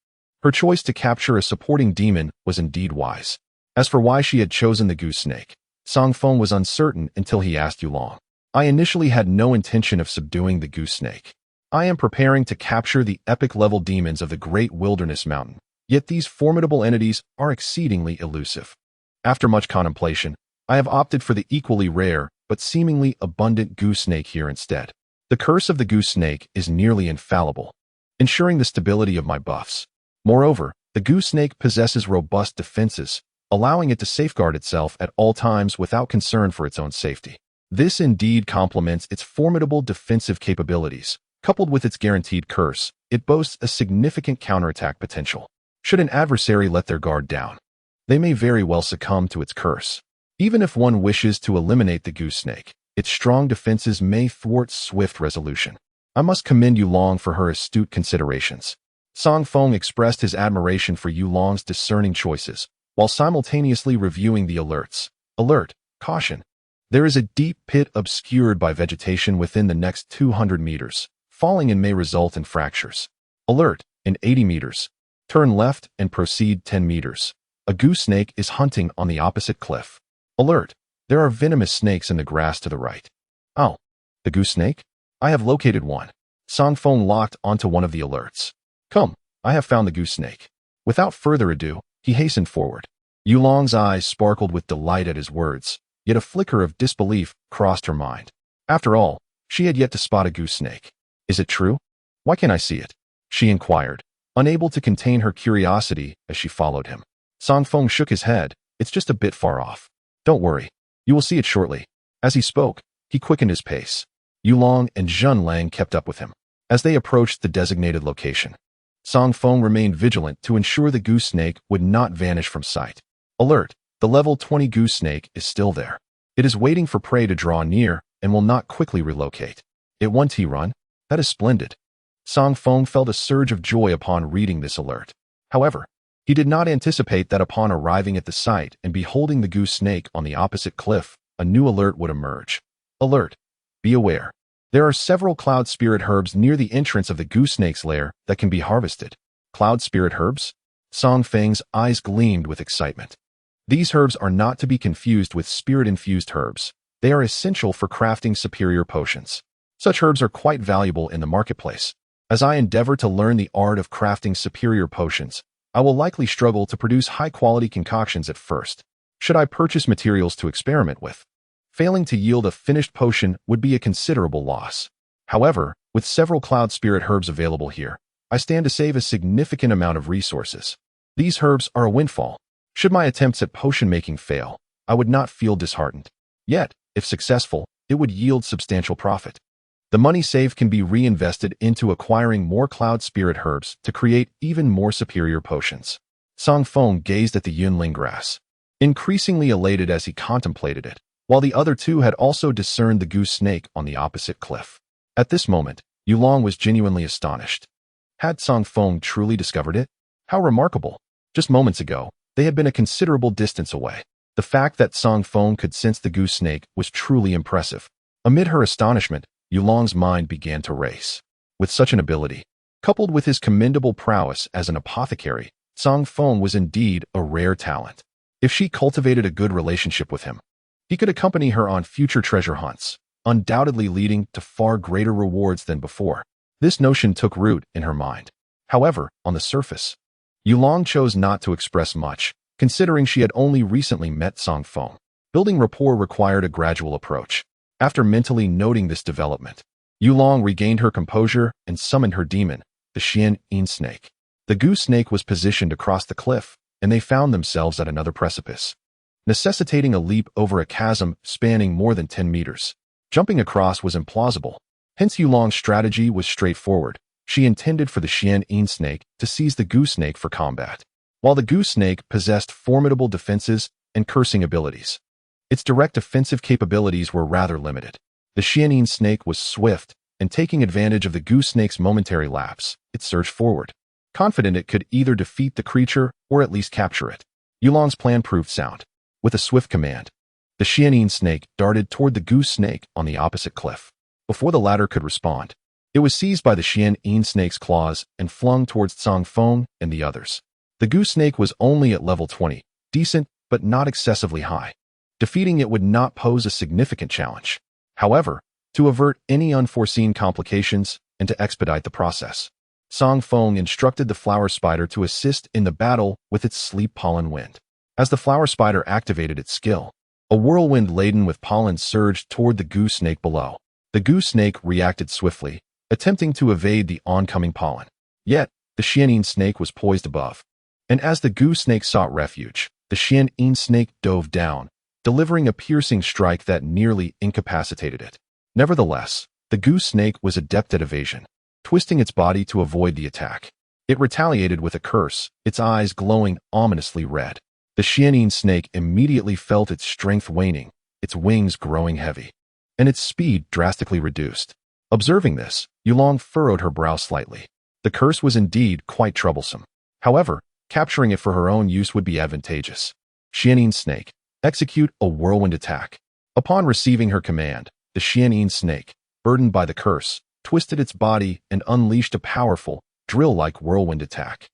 Her choice to capture a supporting demon was indeed wise. As for why she had chosen the goose snake, Zang Feng was uncertain until he asked Yulong. I initially had no intention of subduing the goose snake. I am preparing to capture the epic-level demons of the great wilderness mountain, yet these formidable entities are exceedingly elusive. After much contemplation, I have opted for the equally rare but seemingly abundant goose snake here instead. The curse of the goose snake is nearly infallible, ensuring the stability of my buffs. Moreover, the goose snake possesses robust defenses, allowing it to safeguard itself at all times without concern for its own safety. This indeed complements its formidable defensive capabilities. Coupled with its guaranteed curse, it boasts a significant counterattack potential. Should an adversary let their guard down, they may very well succumb to its curse. Even if one wishes to eliminate the goose snake, its strong defenses may thwart swift resolution. I must commend Yulong for her astute considerations. Zang Feng expressed his admiration for Yulong's discerning choices, while simultaneously reviewing the alerts. Alert, caution. There is a deep pit obscured by vegetation within the next 200 meters. Falling in may result in fractures. Alert, in 80 meters. Turn left and proceed 10 meters. A goose snake is hunting on the opposite cliff. Alert, there are venomous snakes in the grass to the right. Oh, the goose snake? I have located one. Zang Feng locked onto one of the alerts. Come, I have found the goose snake. Without further ado, he hastened forward. Yulong's eyes sparkled with delight at his words, yet a flicker of disbelief crossed her mind. After all, She had yet to spot a goose snake. Is it true? Why can't I see it? She inquired, unable to contain her curiosity as she followed him. Zang Feng shook his head. It's just a bit far off. Don't worry. You will see it shortly. As he spoke, he quickened his pace. Yulong and Zhen Lang kept up with him. As they approached the designated location, Zang Feng remained vigilant to ensure the goose snake would not vanish from sight. Alert! The level 20 goose snake is still there. It is waiting for prey to draw near and will not quickly relocate. It won T-Run? That is splendid. Zang Feng felt a surge of joy upon reading this alert. However, he did not anticipate that upon arriving at the site and beholding the goose snake on the opposite cliff, a new alert would emerge. Alert! Be aware. There are several cloud spirit herbs near the entrance of the goose snake's lair that can be harvested. Cloud spirit herbs? Zang Feng's eyes gleamed with excitement. These herbs are not to be confused with spirit-infused herbs. They are essential for crafting superior potions. Such herbs are quite valuable in the marketplace. As I endeavor to learn the art of crafting superior potions, I will likely struggle to produce high-quality concoctions at first. Should I purchase materials to experiment with? Failing to yield a finished potion would be a considerable loss. However, with several cloud spirit herbs available here, I stand to save a significant amount of resources. These herbs are a windfall. Should my attempts at potion making fail, I would not feel disheartened. Yet, if successful, it would yield substantial profit. The money saved can be reinvested into acquiring more cloud spirit herbs to create even more superior potions. Zang Feng gazed at the Yunling grass, increasingly elated as he contemplated it, while the other two had also discerned the goose snake on the opposite cliff. At this moment, Yulong was genuinely astonished. Had Zang Feng truly discovered it? How remarkable! Just moments ago, they had been a considerable distance away. The fact that Zang Feng could sense the goose snake was truly impressive. Amid her astonishment, Yulong's mind began to race. With such an ability, coupled with his commendable prowess as an apothecary, Zang Feng was indeed a rare talent. If she cultivated a good relationship with him, he could accompany her on future treasure hunts, undoubtedly leading to far greater rewards than before. This notion took root in her mind. However, on the surface, Yulong chose not to express much, considering she had only recently met Zang Feng. Building rapport required a gradual approach. After mentally noting this development, Yulong regained her composure and summoned her demon, the Xian-Yin snake. The goose snake was positioned across the cliff, and they found themselves at another precipice, necessitating a leap over a chasm spanning more than 10 meters. Jumping across was implausible. Hence Yulong's strategy was straightforward. She intended for the Xian-Yin snake to seize the goose snake for combat. While the goose snake possessed formidable defenses and cursing abilities, its direct offensive capabilities were rather limited. The Xian-Yin snake was swift, and taking advantage of the goose snake's momentary lapse, it surged forward, confident it could either defeat the creature or at least capture it. Yulong's plan proved sound. With a swift command, the Xian-Yin snake darted toward the goose snake on the opposite cliff. Before the latter could respond, it was seized by the Xian-Yin snake's claws and flung towards Zang Feng and the others. The goose snake was only at level 20, decent but not excessively high. Defeating it would not pose a significant challenge. However, to avert any unforeseen complications and to expedite the process, Zang Feng instructed the flower spider to assist in the battle with its sleep pollen wind. As the flower spider activated its skill, a whirlwind laden with pollen surged toward the goose snake below. The goose snake reacted swiftly, attempting to evade the oncoming pollen. Yet, the Xian-Yin snake was poised above. And as the goose snake sought refuge, the Xian-Yin snake dove down, delivering a piercing strike that nearly incapacitated it. Nevertheless, the goose snake was adept at evasion, twisting its body to avoid the attack. It retaliated with a curse, its eyes glowing ominously red. The Xian-Yin snake immediately felt its strength waning, its wings growing heavy, and its speed drastically reduced. Observing this, Yulong furrowed her brow slightly. The curse was indeed quite troublesome. However, capturing it for her own use would be advantageous. Xian-Yin snake, execute a whirlwind attack. Upon receiving her command, the Xian-Yin snake, burdened by the curse, twisted its body and unleashed a powerful, drill-like whirlwind attack.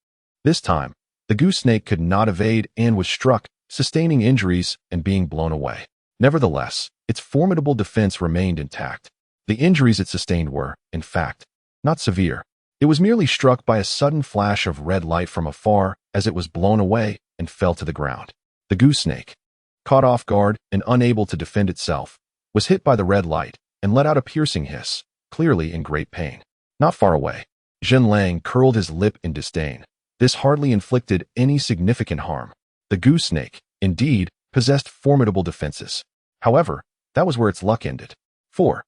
This time, the goose snake could not evade and was struck, sustaining injuries and being blown away. Nevertheless, its formidable defense remained intact. The injuries it sustained were, in fact, not severe. It was merely struck by a sudden flash of red light from afar as it was blown away and fell to the ground. The goose snake, caught off guard and unable to defend itself, was hit by the red light, and let out a piercing hiss, clearly in great pain. Not far away, Zhen Lang curled his lip in disdain. This hardly inflicted any significant harm. The goose snake, indeed, possessed formidable defenses. However, that was where its luck ended. 4.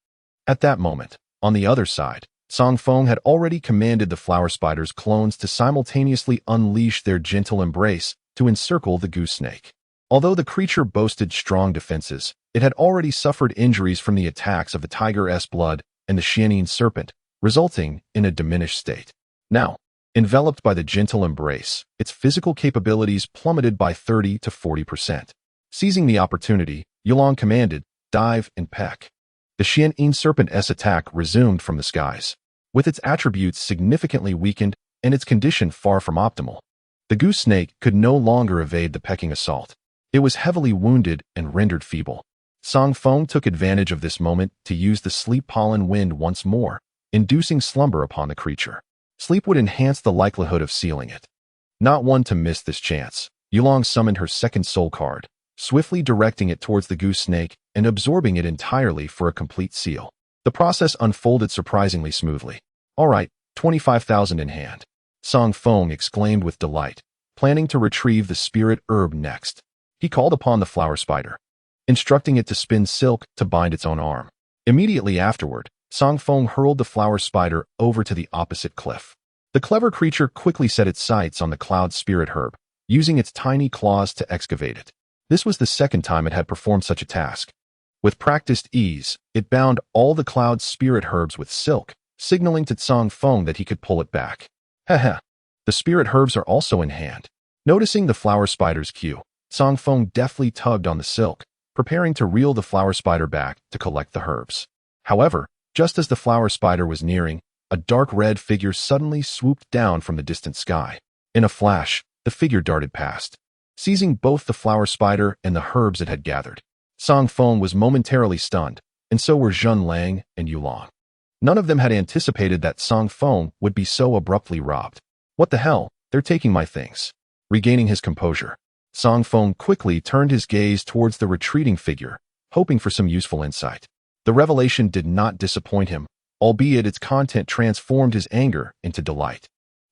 At that moment, on the other side, Zang Feng had already commanded the flower spider's clones to simultaneously unleash their gentle embrace to encircle the goose snake. Although the creature boasted strong defenses, it had already suffered injuries from the attacks of the tiger's blood and the Xianyin serpent, resulting in a diminished state. Now, enveloped by the gentle embrace, its physical capabilities plummeted by 30 to 40%. Seizing the opportunity, Yulong commanded, "Dive and peck." The Xianyin serpent's attack resumed from the skies. With its attributes significantly weakened and its condition far from optimal, the goose snake could no longer evade the pecking assault. It was heavily wounded and rendered feeble. Zang Feng took advantage of this moment to use the sleep pollen wind once more, inducing slumber upon the creature. Sleep would enhance the likelihood of sealing it. Not one to miss this chance, Yulong summoned her second soul card, swiftly directing it towards the goose snake and absorbing it entirely for a complete seal. The process unfolded surprisingly smoothly. "All right, 25,000 in hand," Zang Feng exclaimed with delight, planning to retrieve the spirit herb next. He called upon the flower spider, instructing it to spin silk to bind its own arm. Immediately afterward, Zang Feng hurled the flower spider over to the opposite cliff. The clever creature quickly set its sights on the cloud spirit herb, using its tiny claws to excavate it. This was the second time it had performed such a task. With practiced ease, it bound all the cloud spirit herbs with silk, signaling to Zang Feng that he could pull it back. Heh. The spirit herbs are also in hand. Noticing the flower spider's cue, Zang Feng deftly tugged on the silk, preparing to reel the flower spider back to collect the herbs. However, just as the flower spider was nearing, a dark red figure suddenly swooped down from the distant sky. In a flash, the figure darted past, seizing both the flower spider and the herbs it had gathered. Zang Feng was momentarily stunned, and so were Zhen Lang and Yulong. None of them had anticipated that Zang Feng would be so abruptly robbed. "What the hell? They're taking my things." Regaining his composure, Zang Feng quickly turned his gaze towards the retreating figure, hoping for some useful insight. The revelation did not disappoint him, albeit its content transformed his anger into delight.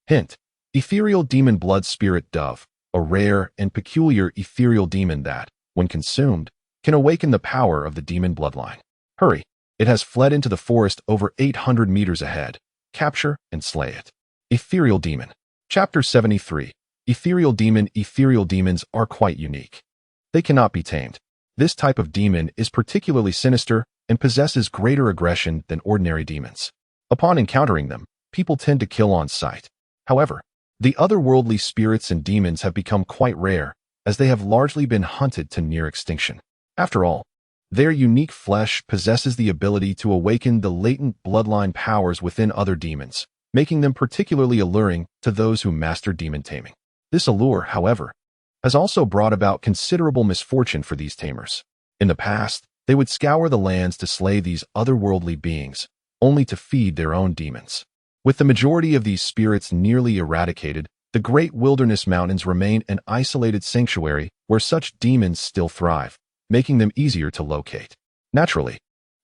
Hint: Ethereal Demon Blood Spirit Dove, a rare and peculiar ethereal demon that, when consumed, can awaken the power of the demon bloodline. Hurry, it has fled into the forest over 800 meters ahead. Capture and slay it. Ethereal Demon. Chapter 73. Ethereal Demon. Ethereal demons are quite unique. They cannot be tamed. This type of demon is particularly sinister and possesses greater aggression than ordinary demons. Upon encountering them, people tend to kill on sight. However, the otherworldly spirits and demons have become quite rare, as they have largely been hunted to near extinction. After all, their unique flesh possesses the ability to awaken the latent bloodline powers within other demons, making them particularly alluring to those who master demon taming. This allure, however, has also brought about considerable misfortune for these tamers. In the past, they would scour the lands to slay these otherworldly beings, only to feed their own demons. With the majority of these spirits nearly eradicated, the great wilderness mountains remain an isolated sanctuary where such demons still thrive, making them easier to locate. Naturally,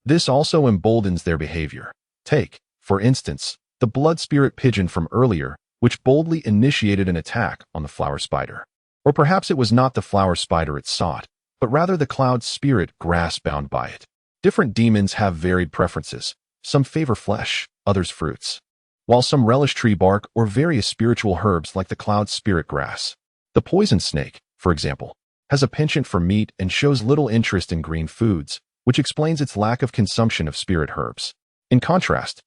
this also emboldens their behavior. Take, for instance, the blood spirit pigeon from earlier, which boldly initiated an attack on the flower spider. Or perhaps it was not the flower spider it sought, but rather the cloud spirit grass bound by it. Different demons have varied preferences. Some favor flesh, others fruits, while some relish tree bark or various spiritual herbs like the cloud spirit grass. The poison snake, for example, has a penchant for meat and shows little interest in green foods, which explains its lack of consumption of spirit herbs. In contrast,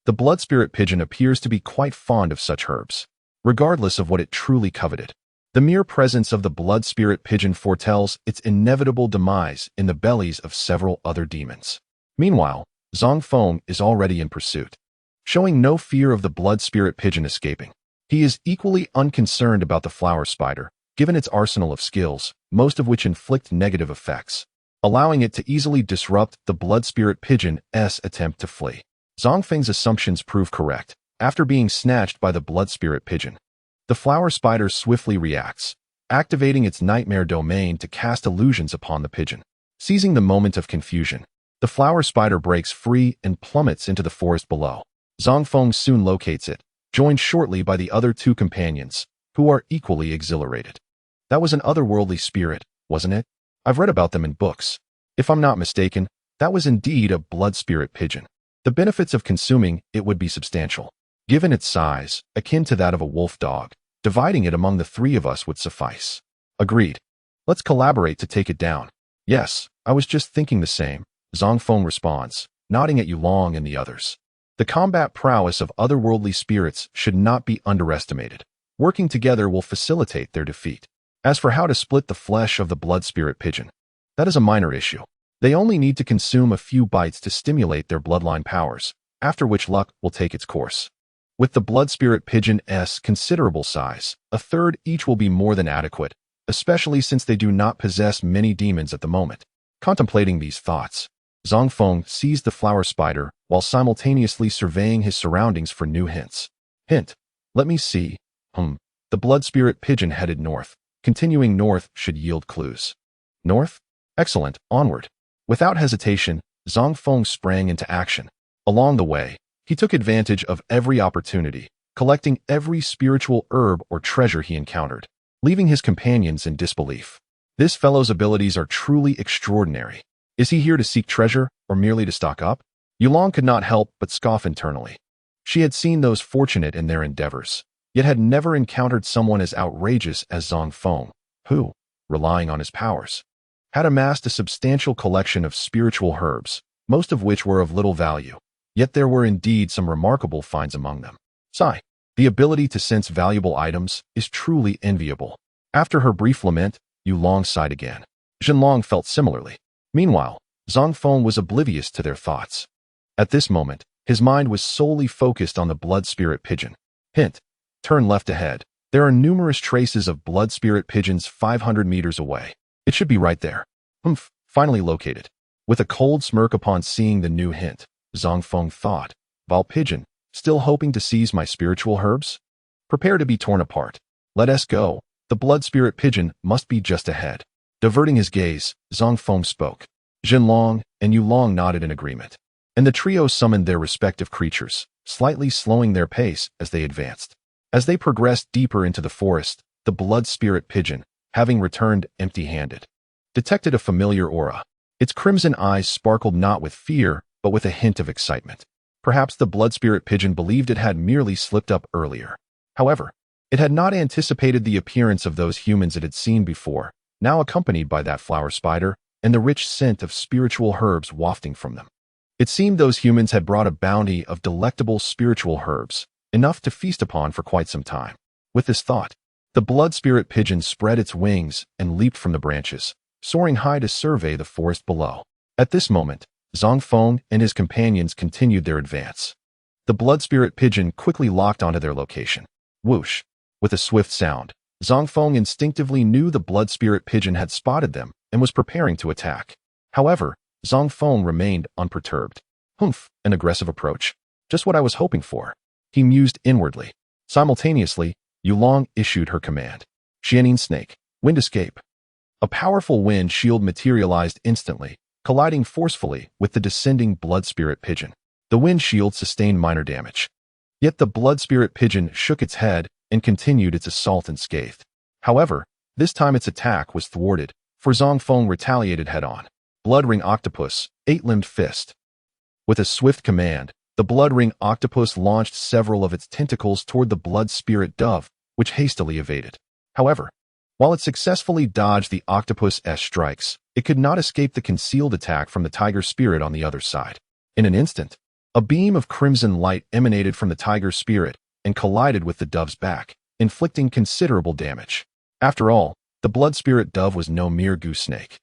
the blood spirit pigeon appears to be quite fond of such herbs, regardless of what it truly coveted. The mere presence of the blood spirit pigeon foretells its inevitable demise in the bellies of several other demons. Meanwhile, Zang Feng is already in pursuit. Showing no fear of the blood spirit pigeon escaping, he is equally unconcerned about the flower spider, given its arsenal of skills, most of which inflict negative effects, allowing it to easily disrupt the blood spirit pigeon's attempt to flee. Zang Feng's assumptions prove correct. After being snatched by the blood spirit pigeon, the flower spider swiftly reacts, activating its nightmare domain to cast illusions upon the pigeon. Seizing the moment of confusion, The flower spider breaks free and plummets into the forest below. Zang Feng soon locates it, joined shortly by the other two companions, who are equally exhilarated. That was an otherworldly spirit, wasn't it? I've read about them in books. If I'm not mistaken, that was indeed a blood spirit pigeon. The benefits of consuming it would be substantial. Given its size, akin to that of a wolf dog, dividing it among the three of us would suffice. Agreed. Let's collaborate to take it down. Yes, I was just thinking the same, Zang Feng responds, nodding at Yulong and the others. The combat prowess of otherworldly spirits should not be underestimated. Working together will facilitate their defeat. As for how to split the flesh of the blood spirit pigeon, that is a minor issue. They only need to consume a few bites to stimulate their bloodline powers, after which luck will take its course. With the blood spirit pigeon's considerable size, a third each will be more than adequate, especially since they do not possess many demons at the moment. Contemplating these thoughts, Zang Feng seized the flower spider while simultaneously surveying his surroundings for new hints. Hint. Let me see. The blood spirit pigeon headed north. Continuing north should yield clues. North? Excellent. Onward. Without hesitation, Zang Feng sprang into action. Along the way, he took advantage of every opportunity, collecting every spiritual herb or treasure he encountered, leaving his companions in disbelief. This fellow's abilities are truly extraordinary. Is he here to seek treasure or merely to stock up? Yulong could not help but scoff internally. She had seen those fortunate in their endeavors, yet had never encountered someone as outrageous as Zang Feng, who, relying on his powers, had amassed a substantial collection of spiritual herbs, most of which were of little value. Yet there were indeed some remarkable finds among them. Sigh. The ability to sense valuable items is truly enviable. After her brief lament, Yulong sighed again. Zhenlong felt similarly. Meanwhile, Zang Feng was oblivious to their thoughts. At this moment, his mind was solely focused on the blood spirit pigeon. Hint. Turn left ahead. There are numerous traces of blood spirit pigeons 500 meters away. It should be right there. Finally located. With a cold smirk upon seeing the new hint, Zang Feng thought, Val pigeon, still hoping to seize my spiritual herbs? Prepare to be torn apart. Let us go. The blood spirit pigeon must be just ahead. Diverting his gaze, Zang Feng spoke. Zhenlong and Yulong nodded in agreement, and the trio summoned their respective creatures, slightly slowing their pace as they advanced. As they progressed deeper into the forest, the blood spirit pigeon, having returned empty-handed, detected a familiar aura. Its crimson eyes sparkled not with fear, but with a hint of excitement. Perhaps the blood spirit pigeon believed it had merely slipped up earlier. However, it had not anticipated the appearance of those humans it had seen before, now accompanied by that flower spider and the rich scent of spiritual herbs wafting from them. It seemed those humans had brought a bounty of delectable spiritual herbs, enough to feast upon for quite some time. With this thought, the blood spirit pigeon spread its wings and leaped from the branches, soaring high to survey the forest below. At this moment, Zang Feng and his companions continued their advance. The blood spirit pigeon quickly locked onto their location. Whoosh! With a swift sound, Zang Feng instinctively knew the blood spirit pigeon had spotted them and was preparing to attack. However, Zang Feng remained unperturbed. An aggressive approach. Just what I was hoping for. He mused inwardly. Simultaneously, Yulong issued her command. Xianin snake, wind escape. A powerful wind shield materialized instantly, colliding forcefully with the descending blood spirit pigeon. The wind shield sustained minor damage. Yet the blood spirit pigeon shook its head and continued its assault unscathed. However, this time its attack was thwarted, for Zang Feng retaliated head-on. Blood ring octopus, 8-limbed fist. With a swift command, the blood ring octopus launched several of its tentacles toward the blood spirit dove, which hastily evaded. However, while it successfully dodged the octopus's strikes, it could not escape the concealed attack from the tiger spirit on the other side. In an instant, a beam of crimson light emanated from the tiger spirit and collided with the dove's back, inflicting considerable damage. After all, the blood spirit dove was no mere goose snake.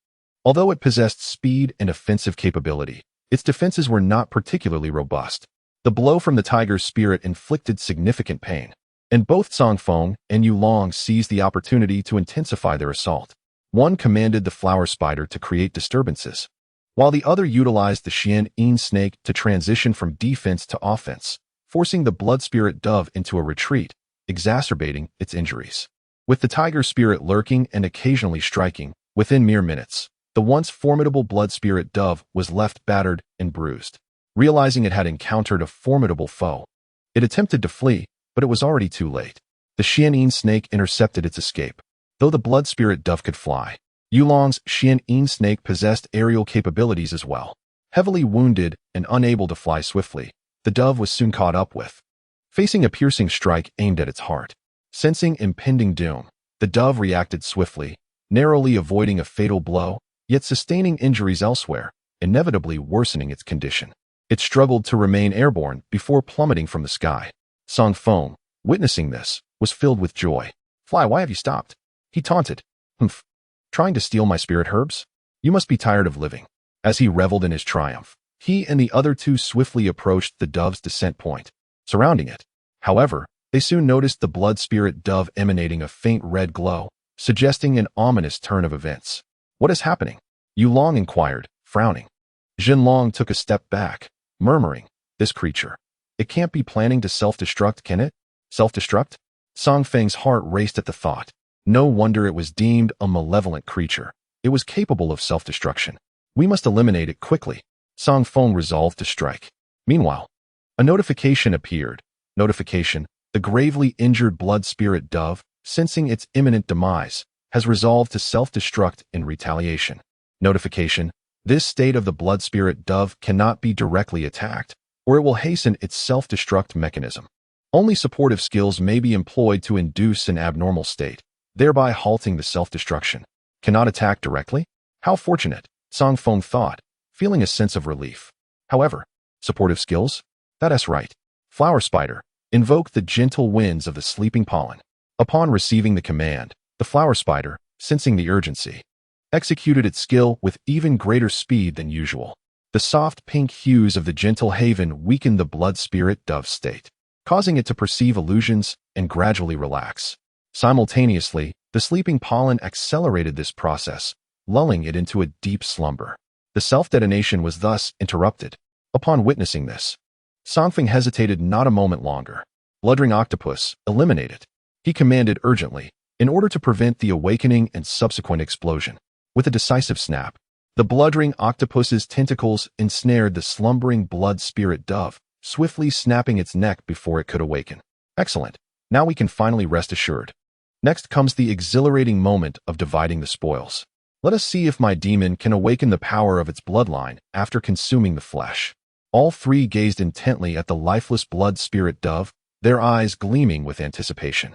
Although it possessed speed and offensive capability, its defenses were not particularly robust. The blow from the tiger's spirit inflicted significant pain, and both Zang Feng and Yulong seized the opportunity to intensify their assault. One commanded the flower spider to create disturbances, while the other utilized the Xian snake to transition from defense to offense, forcing the blood spirit dove into a retreat, exacerbating its injuries. With the tiger spirit lurking and occasionally striking, within mere minutes, The once formidable blood spirit dove was left battered and bruised. Realizing it had encountered a formidable foe, it attempted to flee, but it was already too late. The Xianyin snake intercepted its escape. Though the blood spirit dove could fly, Yulong's Xianyin snake possessed aerial capabilities as well. Heavily wounded and unable to fly swiftly, the dove was soon caught up with, facing a piercing strike aimed at its heart. Sensing impending doom, the dove reacted swiftly, narrowly avoiding a fatal blow, yet sustaining injuries elsewhere, inevitably worsening its condition. It struggled to remain airborne before plummeting from the sky. Zang Feng, witnessing this, was filled with joy. "Fly, why have you stopped?" he taunted. "Humph. Trying to steal my spirit herbs? You must be tired of living." As he reveled in his triumph, he and the other two swiftly approached the dove's descent point, surrounding it. However, they soon noticed the blood spirit dove emanating a faint red glow, suggesting an ominous turn of events. "What is happening?" Yulong inquired, frowning. Zhenlong took a step back, murmuring, "This creature. It can't be planning to self-destruct, can it?" "Self-destruct?" Zang Feng's heart raced at the thought. No wonder it was deemed a malevolent creature. It was capable of self-destruction. "We must eliminate it quickly." Zang Feng resolved to strike. Meanwhile, a notification appeared. Notification: the gravely injured blood spirit dove, sensing its imminent demise, has resolved to self-destruct in retaliation. Notification: this state of the blood spirit dove cannot be directly attacked, or it will hasten its self-destruct mechanism. Only supportive skills may be employed to induce an abnormal state, thereby halting the self-destruction. Cannot attack directly? How fortunate, Zang Feng thought, feeling a sense of relief. However, supportive skills? That's right. Flower Spider, invoke the gentle winds of the sleeping pollen. Upon receiving the command, the flower spider, sensing the urgency, executed its skill with even greater speed than usual. The soft pink hues of the gentle haven weakened the blood spirit dove's state, causing it to perceive illusions and gradually relax. Simultaneously, the sleeping pollen accelerated this process, lulling it into a deep slumber. The self-detonation was thus interrupted. Upon witnessing this, Zang Feng hesitated not a moment longer. "Bloodring octopus, eliminate it," he commanded urgently, in order to prevent the awakening and subsequent explosion. With a decisive snap, the bloodring octopus's tentacles ensnared the slumbering blood spirit dove, swiftly snapping its neck before it could awaken. Excellent. Now we can finally rest assured. Next comes the exhilarating moment of dividing the spoils. Let us see if my demon can awaken the power of its bloodline after consuming the flesh. All three gazed intently at the lifeless blood spirit dove, their eyes gleaming with anticipation.